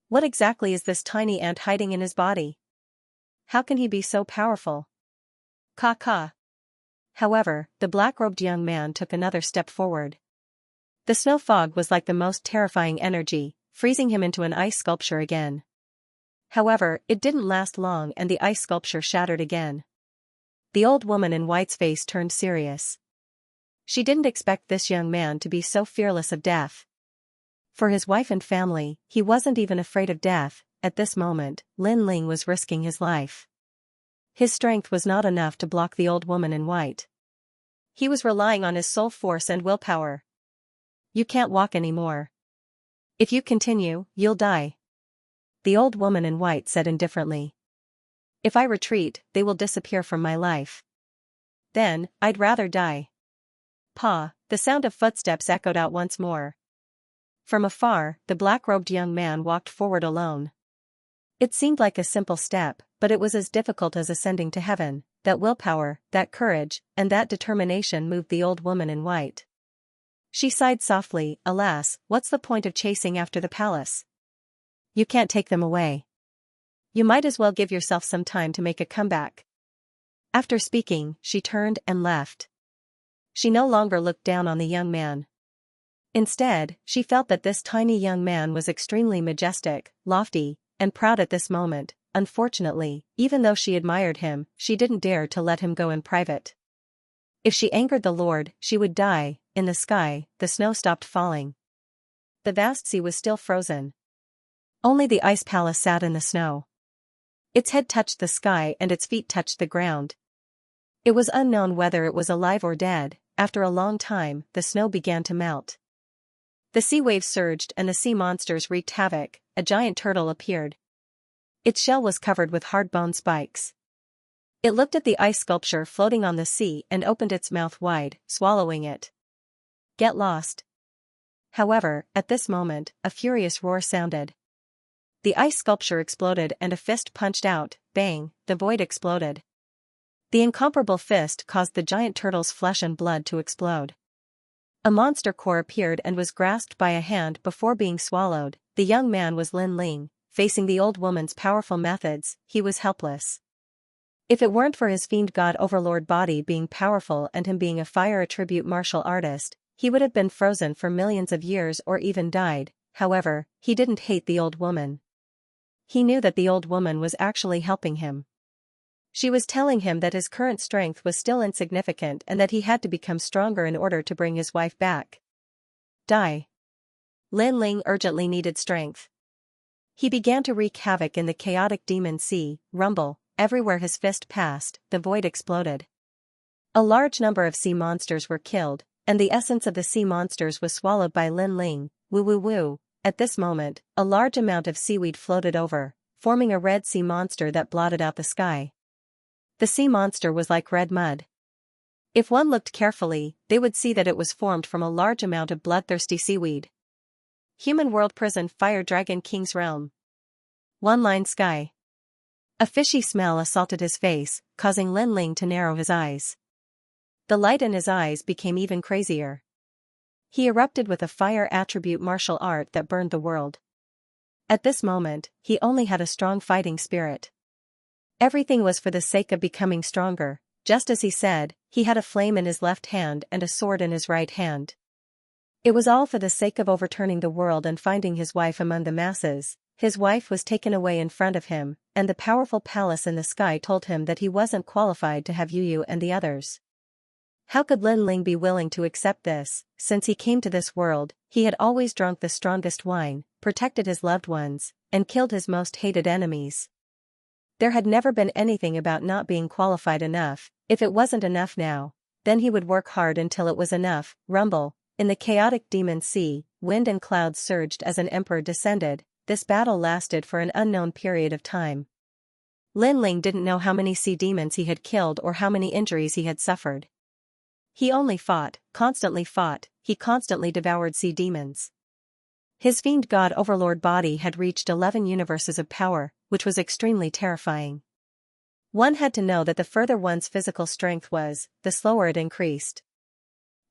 What exactly is this tiny ant hiding in his body? How can he be so powerful? Ka. However, the black-robed young man took another step forward. The snow fog was like the most terrifying energy, freezing him into an ice sculpture again. However, it didn't last long and the ice sculpture shattered again. The old woman in white's face turned serious. She didn't expect this young man to be so fearless of death. For his wife and family, he wasn't even afraid of death. At this moment, Lin Ling was risking his life. His strength was not enough to block the old woman in white. He was relying on his soul force and willpower. You can't walk anymore. If you continue, you'll die. The old woman in white said indifferently. If I retreat, they will disappear from my life. Then, I'd rather die. Pa, the sound of footsteps echoed out once more. From afar, the black-robed young man walked forward alone. It seemed like a simple step, but it was as difficult as ascending to heaven. That willpower, that courage, and that determination moved the old woman in white. She sighed softly. Alas, what's the point of chasing after the palace? You can't take them away. You might as well give yourself some time to make a comeback. After speaking, she turned and left. She no longer looked down on the young man. Instead, she felt that this tiny young man was extremely majestic, lofty, and proud at this moment. Unfortunately, even though she admired him, she didn't dare to let him go in private. If she angered the Lord, she would die. In the sky, the snow stopped falling. The vast sea was still frozen. Only the ice palace sat in the snow. Its head touched the sky and its feet touched the ground. It was unknown whether it was alive or dead. After a long time, the snow began to melt. The sea waves surged and the sea monsters wreaked havoc. A giant turtle appeared. Its shell was covered with hard bone spikes. It looked at the ice sculpture floating on the sea and opened its mouth wide, swallowing it. Get lost. However, at this moment, a furious roar sounded. The ice sculpture exploded and a fist punched out. Bang, the void exploded. The incomparable fist caused the giant turtle's flesh and blood to explode. A monster core appeared and was grasped by a hand before being swallowed. The young man was Lin Ling. Facing the old woman's powerful methods, he was helpless. If it weren't for his fiend god overlord body being powerful and him being a fire attribute martial artist, he would have been frozen for millions of years or even died. However, he didn't hate the old woman. He knew that the old woman was actually helping him. She was telling him that his current strength was still insignificant and that he had to become stronger in order to bring his wife back. Die. Lin Ling urgently needed strength. He began to wreak havoc in the chaotic demon sea. Rumble, everywhere his fist passed, the void exploded. A large number of sea monsters were killed, and the essence of the sea monsters was swallowed by Lin Ling. Woo woo woo. At this moment, a large amount of seaweed floated over, forming a red sea monster that blotted out the sky. The sea monster was like red mud. If one looked carefully, they would see that it was formed from a large amount of bloodthirsty seaweed. Human world prison fire dragon king's realm. One line sky. A fishy smell assaulted his face, causing Lin Ling to narrow his eyes. The light in his eyes became even crazier. He erupted with a fire attribute martial art that burned the world. At this moment, he only had a strong fighting spirit. Everything was for the sake of becoming stronger. Just as he said, he had a flame in his left hand and a sword in his right hand. It was all for the sake of overturning the world and finding his wife among the masses. His wife was taken away in front of him, and the powerful palace in the sky told him that he wasn't qualified to have Yu and the others. How could Lin Ling be willing to accept this? Since he came to this world, he had always drunk the strongest wine, protected his loved ones, and killed his most hated enemies. There had never been anything about not being qualified enough. If it wasn't enough now, then he would work hard until it was enough. Rumble. In the chaotic demon sea, wind and clouds surged as an emperor descended. This battle lasted for an unknown period of time. Lin Ling didn't know how many sea demons he had killed or how many injuries he had suffered. He only fought, he constantly devoured sea demons. His fiend god overlord body had reached 11 universes of power, which was extremely terrifying. One had to know that the further one's physical strength was, the slower it increased.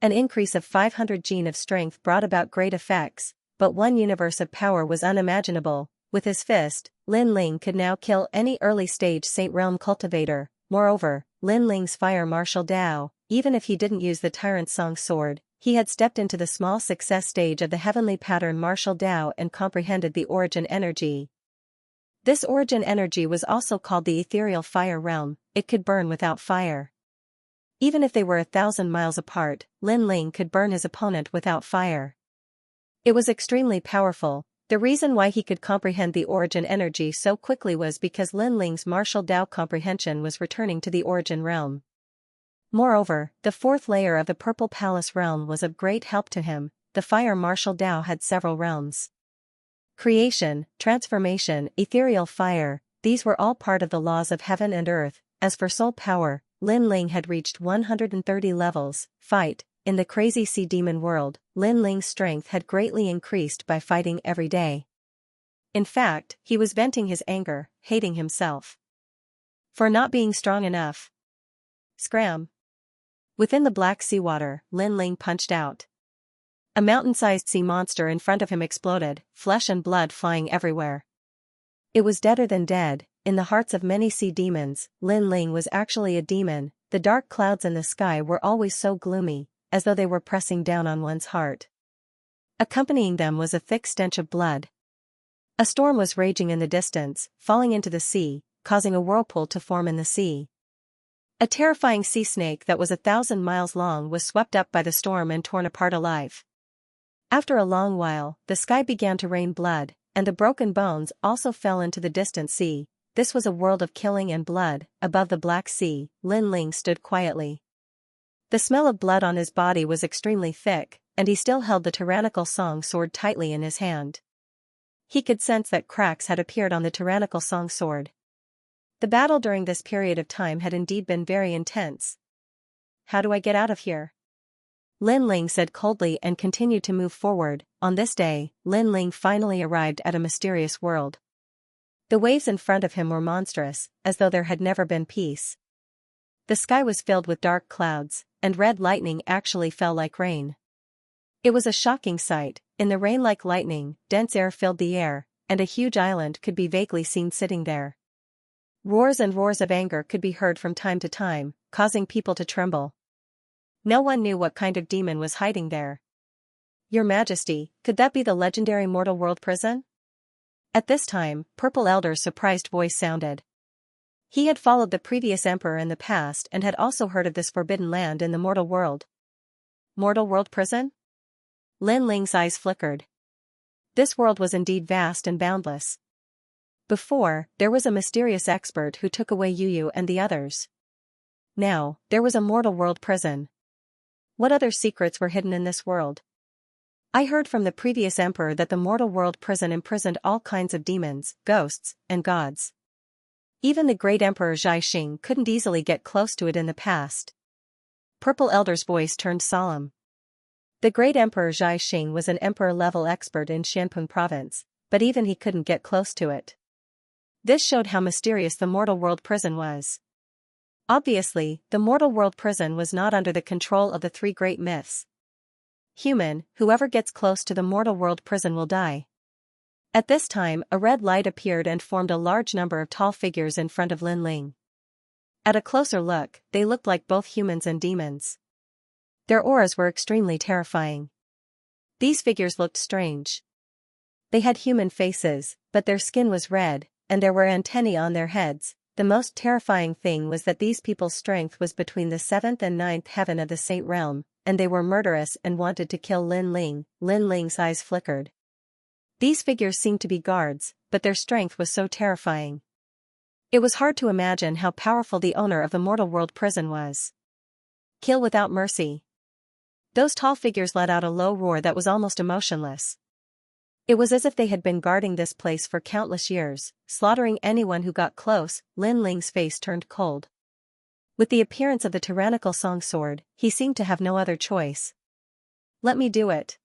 An increase of 500 gene of strength brought about great effects, but one universe of power was unimaginable. With his fist, Lin Ling could now kill any early-stage Saint Realm cultivator. Moreover, Lin Ling's fire martial Dao, even if he didn't use the Tyrant Song sword, he had stepped into the small success stage of the heavenly pattern martial Dao and comprehended the origin energy. This origin energy was also called the ethereal fire realm. It could burn without fire. Even if they were 1,000 miles apart, Lin Ling could burn his opponent without fire. It was extremely powerful. The reason why he could comprehend the origin energy so quickly was because Lin Ling's martial Dao comprehension was returning to the origin realm. Moreover, the fourth layer of the Purple Palace realm was of great help to him. The fire martial Dao had several realms. Creation, transformation, ethereal fire, these were all part of the laws of heaven and earth. As for soul power, Lin Ling had reached 130 levels. Fight. In the crazy sea demon world, Lin Ling's strength had greatly increased by fighting every day. In fact, he was venting his anger, hating himself for not being strong enough. Scram! Within the black seawater, Lin Ling punched out. A mountain-sized sea monster in front of him exploded, flesh and blood flying everywhere. It was deader than dead. In the hearts of many sea demons, Lin Ling was actually a demon. The dark clouds in the sky were always so gloomy, as though they were pressing down on one's heart. Accompanying them was a thick stench of blood. A storm was raging in the distance, falling into the sea, causing a whirlpool to form in the sea. A terrifying sea snake that was 1,000 miles long was swept up by the storm and torn apart alive. After a long while, the sky began to rain blood, and the broken bones also fell into the distant sea. This was a world of killing and blood. Above the Black Sea, Lin Ling stood quietly. The smell of blood on his body was extremely thick, and he still held the tyrannical song sword tightly in his hand. He could sense that cracks had appeared on the tyrannical song sword. The battle during this period of time had indeed been very intense. How do I get out of here? Lin Ling said coldly and continued to move forward. On this day, Lin Ling finally arrived at a mysterious world. The waves in front of him were monstrous, as though there had never been peace. The sky was filled with dark clouds, and red lightning actually fell like rain. It was a shocking sight. In the rain like lightning, dense air filled the air, and a huge island could be vaguely seen sitting there. Roars and roars of anger could be heard from time to time, causing people to tremble. No one knew what kind of demon was hiding there. Your Majesty, could that be the legendary mortal world prison? At this time, Purple Elder's surprised voice sounded. He had followed the previous emperor in the past and had also heard of this forbidden land in the mortal world. Mortal world prison? Lin Ling's eyes flickered. This world was indeed vast and boundless. Before, there was a mysterious expert who took away Yu and the others. Now, there was a mortal world prison. What other secrets were hidden in this world? I heard from the previous emperor that the mortal world prison imprisoned all kinds of demons, ghosts, and gods. Even the great emperor Xianxia couldn't easily get close to it in the past. Purple Elder's voice turned solemn. The great emperor Xianxia was an emperor-level expert in Xianpeng province, but even he couldn't get close to it. This showed how mysterious the mortal world prison was. Obviously, the mortal world prison was not under the control of the three great myths. Human, whoever gets close to the mortal world prison will die. At this time, a red light appeared and formed a large number of tall figures in front of Lin Ling. At a closer look, they looked like both humans and demons. Their auras were extremely terrifying. These figures looked strange. They had human faces, but their skin was red, and there were antennae on their heads. The most terrifying thing was that these people's strength was between the 7th and 9th heaven of the Saint Realm, and they were murderous and wanted to kill Lin Ling. Lin Ling's eyes flickered. These figures seemed to be guards, but their strength was so terrifying. It was hard to imagine how powerful the owner of the mortal world prison was. Kill without mercy. Those tall figures let out a low roar that was almost emotionless. It was as if they had been guarding this place for countless years, slaughtering anyone who got close. Lin Ling's face turned cold. With the appearance of the tyrannical song sword, he seemed to have no other choice. Let me do it.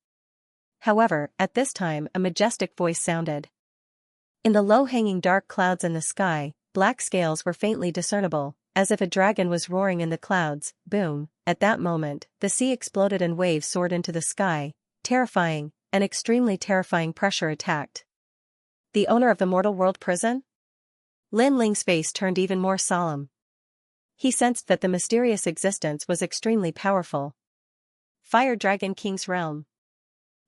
However, at this time a majestic voice sounded. In the low-hanging dark clouds in the sky, black scales were faintly discernible, as if a dragon was roaring in the clouds. Boom! At that moment, the sea exploded and waves soared into the sky. Terrifying, an extremely terrifying pressure attacked. The owner of the mortal world prison? Lin Ling's face turned even more solemn. He sensed that the mysterious existence was extremely powerful. Fire Dragon King's realm.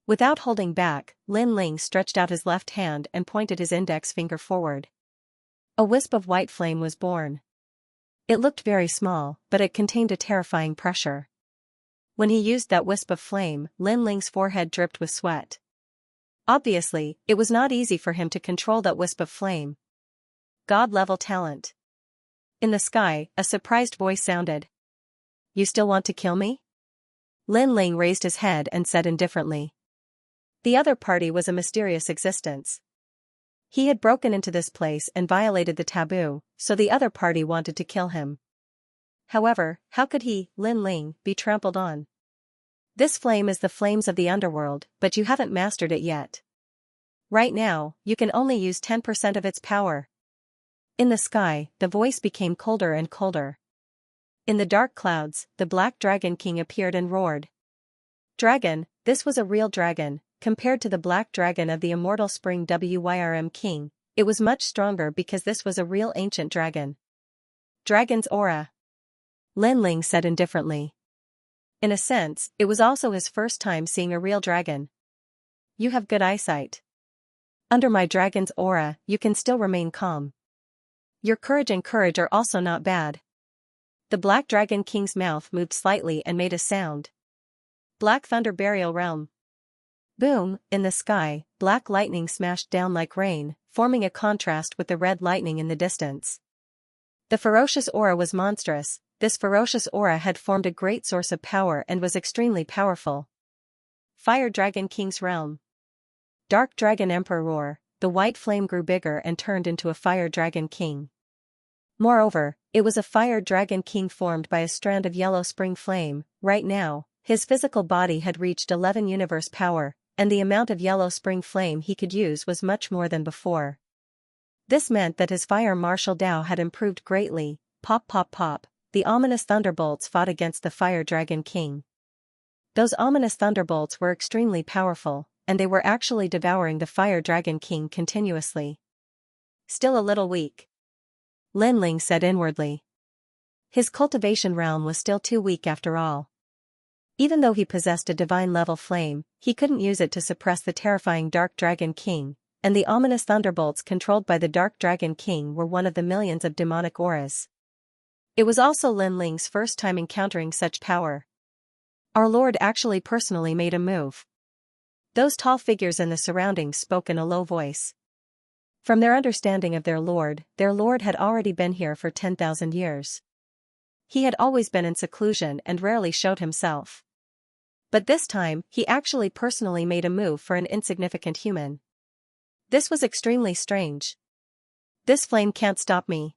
Without holding back, Lin Ling stretched out his left hand and pointed his index finger forward. A wisp of white flame was born. It looked very small, but it contained a terrifying pressure. When he used that wisp of flame, Lin Ling's forehead dripped with sweat. Obviously, it was not easy for him to control that wisp of flame. God-level talent. In the sky, a surprised voice sounded. You still want to kill me? Lin Ling raised his head and said indifferently. The other party was a mysterious existence. He had broken into this place and violated the taboo, so the other party wanted to kill him. However, how could he, Lin Ling, be trampled on? This flame is the flames of the underworld, but you haven't mastered it yet. Right now, you can only use 10% of its power. In the sky, the voice became colder and colder. In the dark clouds, the Black Dragon King appeared and roared. Dragon, this was a real dragon. Compared to the black dragon of the immortal spring Wyrm King, it was much stronger because this was a real ancient dragon. Dragon's aura. Lin Ling said indifferently. In a sense, it was also his first time seeing a real dragon. You have good eyesight. Under my dragon's aura, you can still remain calm. Your courage and courage are also not bad. The Black Dragon King's mouth moved slightly and made a sound. Black Thunder Burial Realm. Boom! In the sky, black lightning smashed down like rain, forming a contrast with the red lightning in the distance. The ferocious aura was monstrous. This ferocious aura had formed a great source of power and was extremely powerful. Fire Dragon King's realm. Dark Dragon Emperor roar. The white flame grew bigger and turned into a Fire Dragon King. Moreover, it was a Fire Dragon King formed by a strand of yellow spring flame. Right now, his physical body had reached 11 universe power, and the amount of yellow spring flame he could use was much more than before. This meant that his fire martial Dao had improved greatly. Pop pop pop, the ominous thunderbolts fought against the Fire Dragon King. Those ominous thunderbolts were extremely powerful, and they were actually devouring the Fire Dragon King continuously. Still a little weak. Lin Ling said inwardly. His cultivation realm was still too weak after all. Even though he possessed a divine-level flame, he couldn't use it to suppress the terrifying Dark Dragon King, and the ominous thunderbolts controlled by the Dark Dragon King were one of the millions of demonic auras. It was also Lin Ling's first time encountering such power. Our Lord actually personally made a move. Those tall figures in the surroundings spoke in a low voice. From their understanding of their Lord had already been here for 10,000 years. He had always been in seclusion and rarely showed himself. But this time, he actually personally made a move for an insignificant human. This was extremely strange. This flame can't stop me.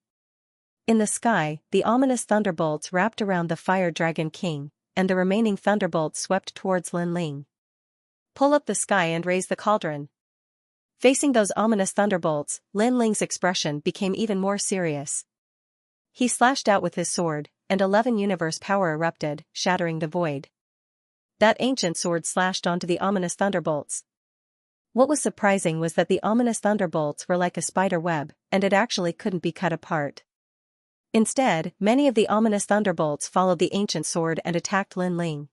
In the sky, the ominous thunderbolts wrapped around the Fire Dragon King, and the remaining thunderbolts swept towards Lin Ling. Pull up the sky and raise the cauldron. Facing those ominous thunderbolts, Lin Ling's expression became even more serious. He slashed out with his sword, and 11 universe power erupted, shattering the void. That ancient sword slashed onto the ominous thunderbolts. What was surprising was that the ominous thunderbolts were like a spider web, and it actually couldn't be cut apart. Instead, many of the ominous thunderbolts followed the ancient sword and attacked Lin Ling.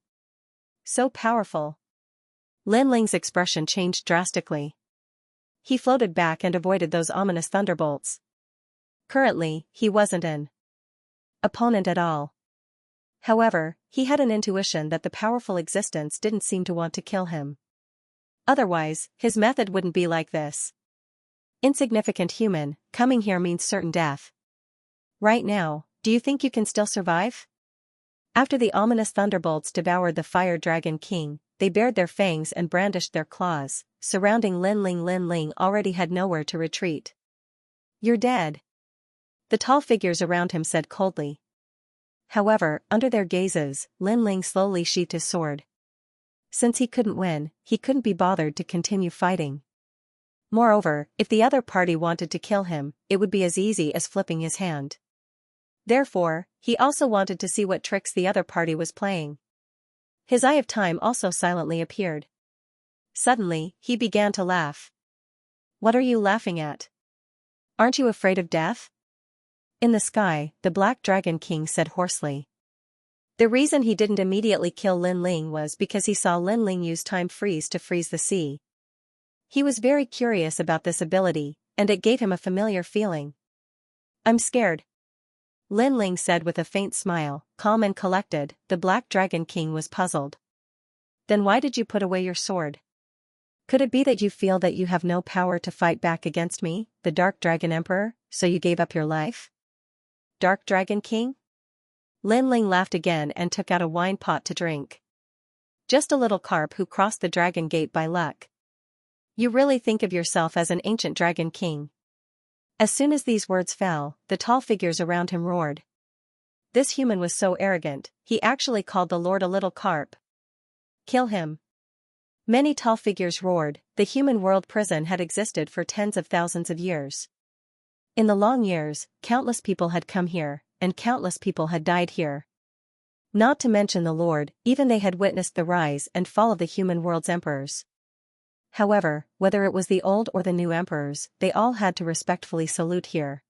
So powerful. Lin Ling's expression changed drastically. He floated back and avoided those ominous thunderbolts. Currently, he wasn't an opponent at all. However, he had an intuition that the powerful existence didn't seem to want to kill him. Otherwise, his method wouldn't be like this. Insignificant human, coming here means certain death. Right now, do you think you can still survive? After the ominous thunderbolts devoured the Fire Dragon King, they bared their fangs and brandished their claws, surrounding Lin Ling. Lin Ling already had nowhere to retreat. You're dead. The tall figures around him said coldly. However, under their gazes, Lin Ling slowly sheathed his sword. Since he couldn't win, he couldn't be bothered to continue fighting. Moreover, if the other party wanted to kill him, it would be as easy as flipping his hand. Therefore, he also wanted to see what tricks the other party was playing. His Eye of Time also silently appeared. Suddenly, he began to laugh. "What are you laughing at? Aren't you afraid of death?" In the sky, the Black Dragon King said hoarsely. The reason he didn't immediately kill Lin Ling was because he saw Lin Ling use Time Freeze to freeze the sea. He was very curious about this ability, and it gave him a familiar feeling. "I'm scared," Lin Ling said with a faint smile. Calm and collected, the Black Dragon King was puzzled. "Then why did you put away your sword? Could it be that you feel that you have no power to fight back against me, the Dark Dragon Emperor, so you gave up your life?" "Dark Dragon King?" Lin Ling laughed again and took out a wine pot to drink. "Just a little carp who crossed the Dragon Gate by luck. You really think of yourself as an ancient Dragon King." As soon as these words fell, the tall figures around him roared. This human was so arrogant, he actually called the Lord a little carp. "Kill him." Many tall figures roared. The human world prison had existed for tens of thousands of years. In the long years, countless people had come here, and countless people had died here. Not to mention the Lord, even they had witnessed the rise and fall of the human world's emperors. However, whether it was the old or the new emperors, they all had to respectfully salute here.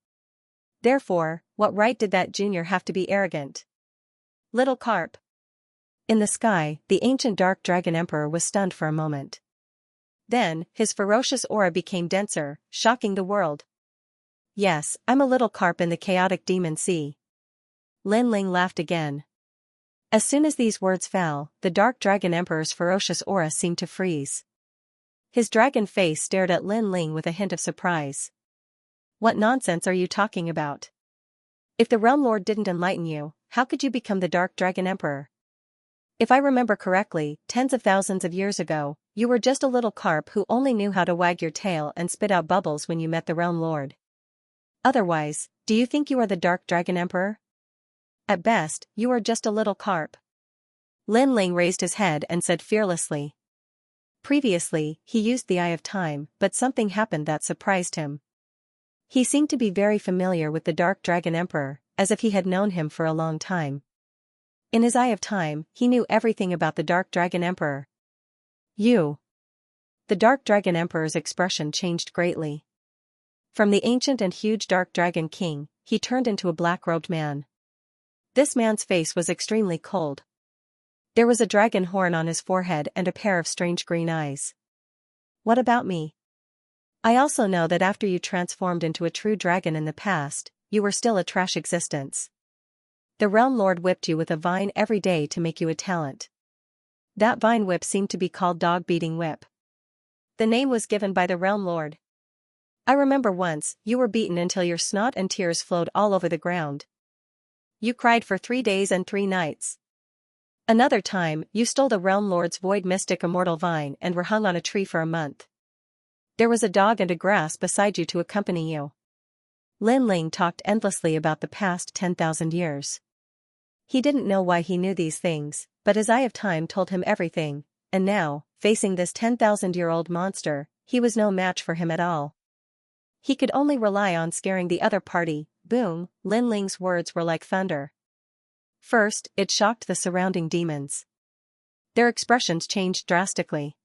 Therefore, what right did that junior have to be arrogant? Little carp. In the sky, the ancient Dark Dragon Emperor was stunned for a moment. Then, his ferocious aura became denser, shocking the world. "Yes, I'm a little carp in the chaotic demon sea." Lin Ling laughed again. As soon as these words fell, the Dark Dragon Emperor's ferocious aura seemed to freeze. His dragon face stared at Lin Ling with a hint of surprise. "What nonsense are you talking about? If the Realm Lord didn't enlighten you, how could you become the Dark Dragon Emperor? If I remember correctly, tens of thousands of years ago, you were just a little carp who only knew how to wag your tail and spit out bubbles when you met the Realm Lord. Otherwise, do you think you are the Dark Dragon Emperor? At best, you are just a little carp." Lin Ling raised his head and said fearlessly. Previously, he used the Eye of Time, but something happened that surprised him. He seemed to be very familiar with the Dark Dragon Emperor, as if he had known him for a long time. In his Eye of Time, he knew everything about the Dark Dragon Emperor. "You." The Dark Dragon Emperor's expression changed greatly. From the ancient and huge Dark Dragon King, he turned into a black-robed man. This man's face was extremely cold. There was a dragon horn on his forehead and a pair of strange green eyes. "What about me? I also know that after you transformed into a true dragon in the past, you were still a trash existence. The Realm Lord whipped you with a vine every day to make you a talent. That vine whip seemed to be called Dog Beating Whip. The name was given by the Realm Lord. I remember once, you were beaten until your snot and tears flowed all over the ground. You cried for 3 days and 3 nights. Another time, you stole the Realm Lord's Void Mystic Immortal Vine and were hung on a tree for a month. There was a dog and a grass beside you to accompany you." Lin Ling talked endlessly about the past 10,000 years. He didn't know why he knew these things, but his Eye of Time told him everything, and now, facing this 10,000-year-old monster, he was no match for him at all. He could only rely on scaring the other party. Boom, Lin Ling's words were like thunder. First, it shocked the surrounding demons. Their expressions changed drastically.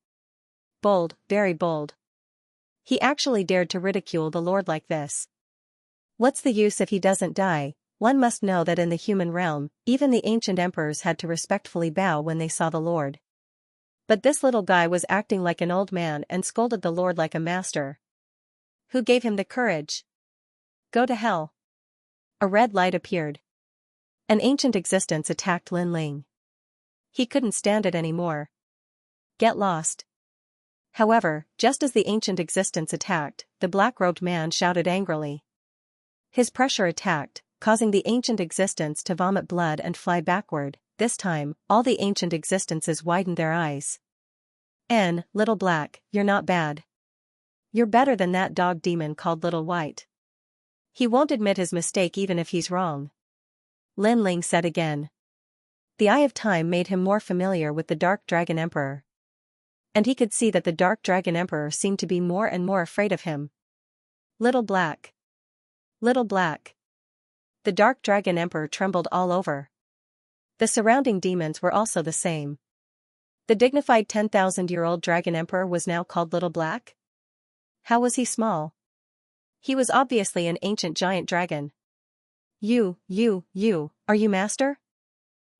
Bold, very bold. He actually dared to ridicule the Lord like this. What's the use if he doesn't die? One must know that in the human realm, even the ancient emperors had to respectfully bow when they saw the Lord. But this little guy was acting like an old man and scolded the Lord like a master. Who gave him the courage? Go to hell. A red light appeared. An ancient existence attacked Lin Ling. He couldn't stand it anymore. Get lost. However, just as the ancient existence attacked, the black-robed man shouted angrily. His pressure attacked, causing the ancient existence to vomit blood and fly backward. This time, all the ancient existences widened their eyes. Little Black, you're not bad. You're better than that dog demon called Little White. He won't admit his mistake even if he's wrong. Lin Ling said again. The Eye of Time made him more familiar with the Dark Dragon Emperor. and he could see that the Dark Dragon Emperor seemed to be more and more afraid of him. Little Black. Little Black. The Dark Dragon Emperor trembled all over. The surrounding demons were also the same. The dignified 10,000-year-old Dragon Emperor was now called Little Black? How was he small? He was obviously an ancient giant dragon. You, are you master?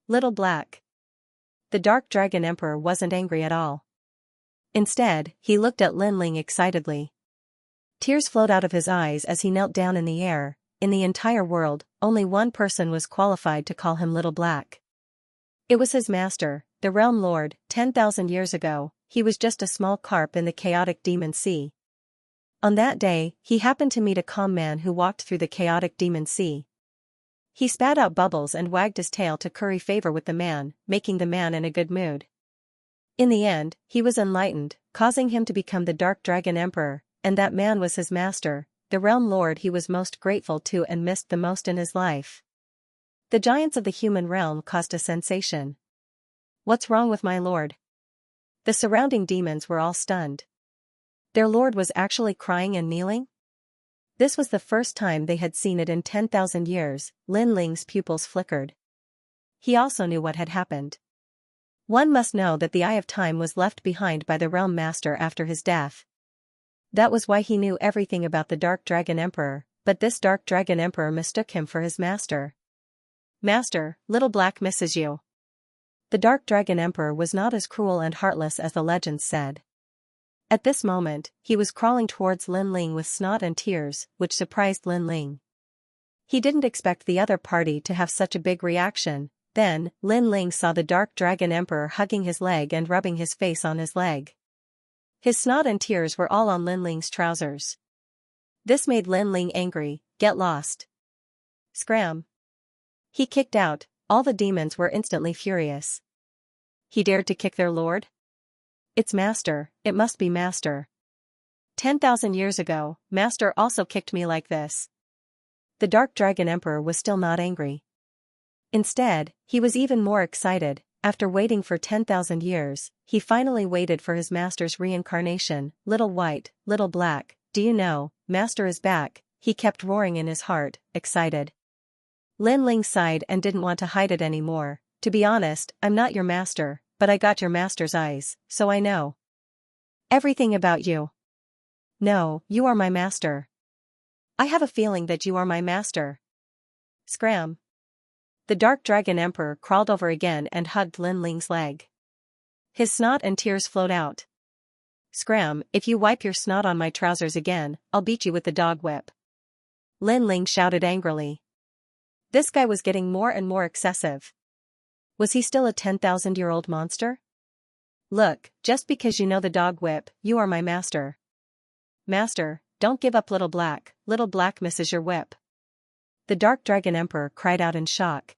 Little Black. The Dark Dragon Emperor wasn't angry at all. Instead, he looked at Lin Ling excitedly. Tears flowed out of his eyes as he knelt down in the air. In the entire world, only one person was qualified to call him Little Black. It was his master, the Realm Lord. 10,000 years ago, he was just a small carp in the chaotic demon sea. On that day, he happened to meet a calm man who walked through the chaotic demon sea. He spat out bubbles and wagged his tail to curry favor with the man, making the man in a good mood. In the end, he was enlightened, causing him to become the Dark Dragon Emperor, and that man was his master, the Realm Lord he was most grateful to and missed the most in his life. The giants of the human realm caused a sensation. What's wrong with my lord? The surrounding demons were all stunned. Their lord was actually crying and kneeling? This was the first time they had seen it in 10,000 years. Lin Ling's pupils flickered. He also knew what had happened. One must know that the Eye of Time was left behind by the Realm Master after his death. That was why he knew everything about the Dark Dragon Emperor, but this Dark Dragon Emperor mistook him for his master. Master, Little Black misses you. The Dark Dragon Emperor was not as cruel and heartless as the legends said. At this moment, he was crawling towards Lin Ling with snot and tears, which surprised Lin Ling. He didn't expect the other party to have such a big reaction. Then, Lin Ling saw the Dark Dragon Emperor hugging his leg and rubbing his face on his leg. His snot and tears were all on Lin Ling's trousers. This made Lin Ling angry. Get lost. Scram. He kicked out. All the demons were instantly furious. He dared to kick their lord? It's master, it must be master. 10,000 years ago, master also kicked me like this. The Dark Dragon Emperor was still not angry. Instead, he was even more excited. After waiting for 10,000 years, he finally waited for his master's reincarnation. Little White, Little Black, do you know, master is back, he kept roaring in his heart, excited. Lin Ling sighed and didn't want to hide it anymore. To be honest, I'm not your master, but I got your master's eyes, so I know everything about you. No, you are my master. I have a feeling that you are my master. Scram. The Dark Dragon Emperor crawled over again and hugged Lin Ling's leg. His snot and tears flowed out. Scram, if you wipe your snot on my trousers again, I'll beat you with the dog whip. Lin Ling shouted angrily. This guy was getting more and more excessive. Was he still a 10,000-year-old monster? Look, just because you know the dog whip, you are my master. Master, don't give up Little Black. Little Black misses your whip. The Dark Dragon Emperor cried out in shock.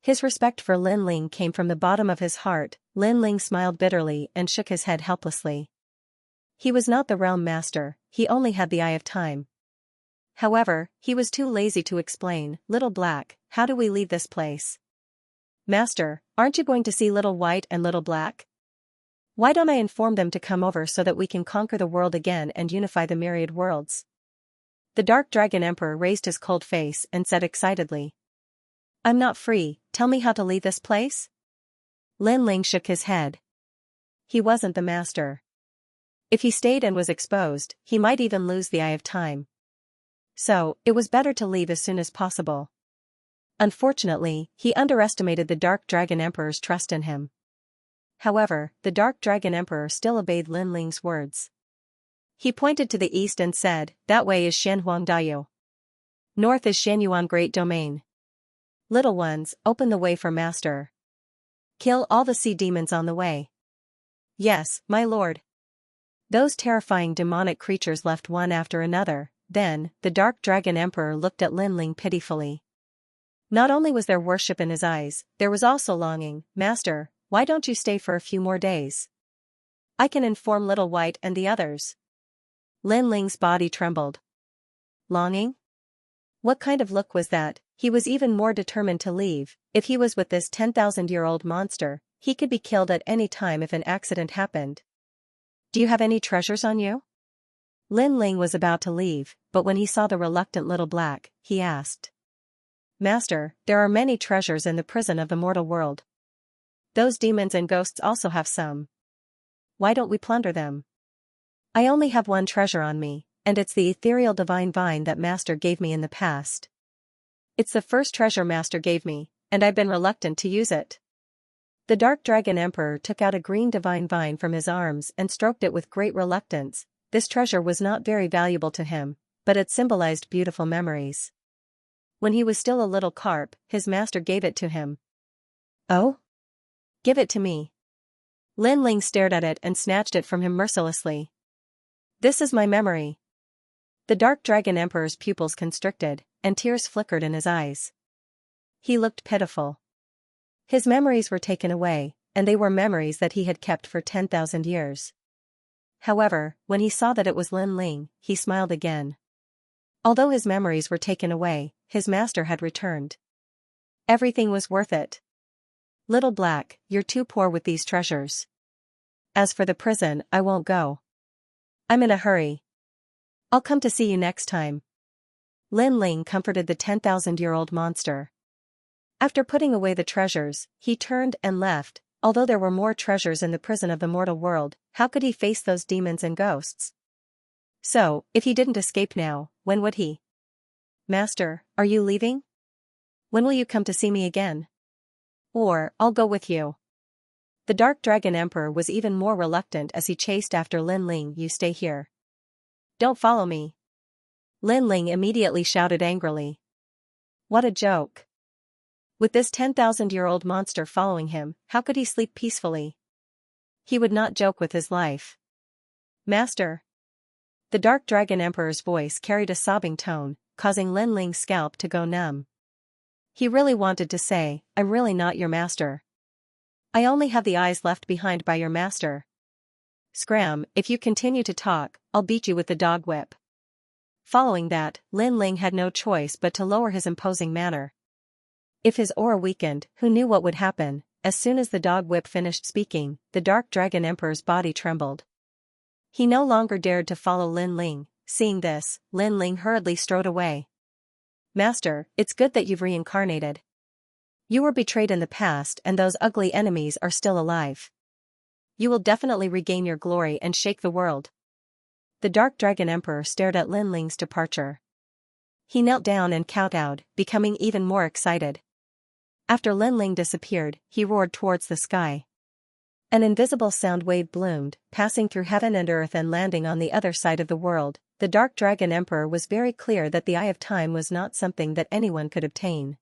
His respect for Lin Ling came from the bottom of his heart. Lin Ling smiled bitterly and shook his head helplessly. He was not the Realm Master, he only had the Eye of Time. However, he was too lazy to explain. Little Black, how do we leave this place? Master, aren't you going to see Little White and Little Black? Why don't I inform them to come over so that we can conquer the world again and unify the myriad worlds? The Dark Dragon Emperor raised his cold face and said excitedly. I'm not free, tell me how to leave this place? Lin Ling shook his head. He wasn't the master. If he stayed and was exposed, he might even lose the Eye of Time. So, it was better to leave as soon as possible. Unfortunately, he underestimated the Dark Dragon Emperor's trust in him. However, the Dark Dragon Emperor still obeyed Lin Ling's words. He pointed to the east and said, that way is Shanhuang Dayu. North is Shanyuan Great Domain. Little ones, open the way for master. Kill all the sea demons on the way. Yes, my lord. Those terrifying demonic creatures left one after another. Then, the Dark Dragon Emperor looked at Lin Ling pitifully. Not only was there worship in his eyes, there was also longing. Master, why don't you stay for a few more days? I can inform Little White and the others. Lin Ling's body trembled. Longing? What kind of look was that? He was even more determined to leave. If he was with this 10,000-year-old monster, he could be killed at any time if an accident happened. Do you have any treasures on you? Lin Ling was about to leave, but when he saw the reluctant little black, he asked. Master, there are many treasures in the prison of the mortal world. Those demons and ghosts also have some. Why don't we plunder them? I only have one treasure on me, and it's the ethereal divine vine that Master gave me in the past. It's the first treasure Master gave me, and I've been reluctant to use it. The Dark Dragon Emperor took out a green divine vine from his arms and stroked it with great reluctance. This treasure was not very valuable to him, but it symbolized beautiful memories. When he was still a little carp, his master gave it to him. Oh? Give it to me. Lin Ling stared at it and snatched it from him mercilessly. This is my memory. The Dark Dragon Emperor's pupils constricted, and tears flickered in his eyes. He looked pitiful. His memories were taken away, and they were memories that he had kept for 10,000 years. However, when he saw that it was Lin Ling, he smiled again. Although his memories were taken away, his master had returned. Everything was worth it. Little Black, you're too poor with these treasures. As for the prison, I won't go. I'm in a hurry. I'll come to see you next time. Lin Ling comforted the 10,000-year-old monster. After putting away the treasures, he turned and left. Although there were more treasures in the prison of the mortal world, how could he face those demons and ghosts? So, if he didn't escape now, when would he? Master, are you leaving? When will you come to see me again? Or, I'll go with you. The Dark Dragon Emperor was even more reluctant as he chased after Lin Ling. You stay here. Don't follow me. Lin Ling immediately shouted angrily. What a joke. With this 10,000-year-old monster following him, how could he sleep peacefully? He would not joke with his life. Master. The Dark Dragon Emperor's voice carried a sobbing tone, causing Lin Ling's scalp to go numb. He really wanted to say, I'm really not your master. I only have the eyes left behind by your master. Scram, if you continue to talk, I'll beat you with the dog whip. Following that, Lin Ling had no choice but to lower his imposing manner. If his aura weakened, who knew what would happen? As soon as the dog whip finished speaking, the Dark Dragon Emperor's body trembled. He no longer dared to follow Lin Ling. Seeing this, Lin Ling hurriedly strode away. Master, it's good that you've reincarnated. You were betrayed in the past and those ugly enemies are still alive. You will definitely regain your glory and shake the world. The Dark Dragon Emperor stared at Lin Ling's departure. He knelt down and kowtowed, becoming even more excited. After Lin Ling disappeared, he roared towards the sky. An invisible sound wave bloomed, passing through heaven and earth and landing on the other side of the world. The Dark Dragon Emperor was very clear that the Eye of Time was not something that anyone could obtain.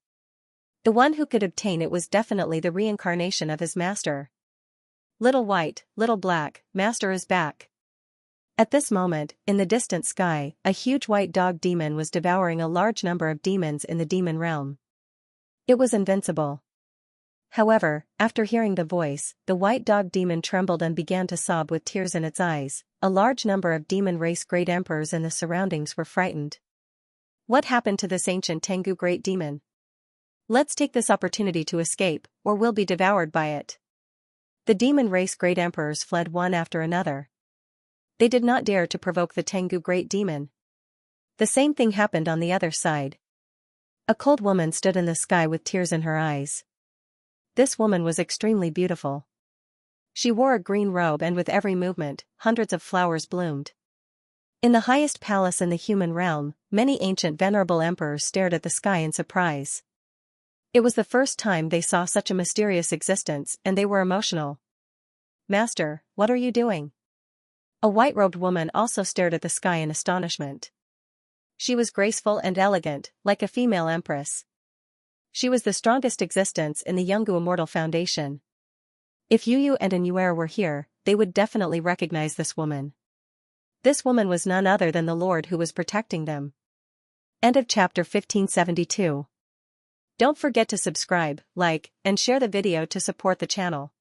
The one who could obtain it was definitely the reincarnation of his master. Little White, Little Black, Master is back. At this moment, in the distant sky, a huge white dog demon was devouring a large number of demons in the demon realm. It was invincible. However, after hearing the voice, the white dog demon trembled and began to sob with tears in its eyes. A large number of demon race great emperors in the surroundings were frightened. What happened to this ancient Tengu great demon? Let's take this opportunity to escape, or we'll be devoured by it. The demon race great emperors fled one after another. They did not dare to provoke the Tengu great demon. The same thing happened on the other side. A cold woman stood in the sky with tears in her eyes. This woman was extremely beautiful. She wore a green robe and with every movement, hundreds of flowers bloomed. In the highest palace in the human realm, many ancient venerable emperors stared at the sky in surprise. It was the first time they saw such a mysterious existence and they were emotional. Master, what are you doing? A white-robed woman also stared at the sky in astonishment. She was graceful and elegant, like a female empress. She was the strongest existence in the Yungu Immortal Foundation. If Yu and Anuera were here, they would definitely recognize this woman. This woman was none other than the Lord who was protecting them. End of chapter 1572. Don't forget to subscribe, like, and share the video to support the channel.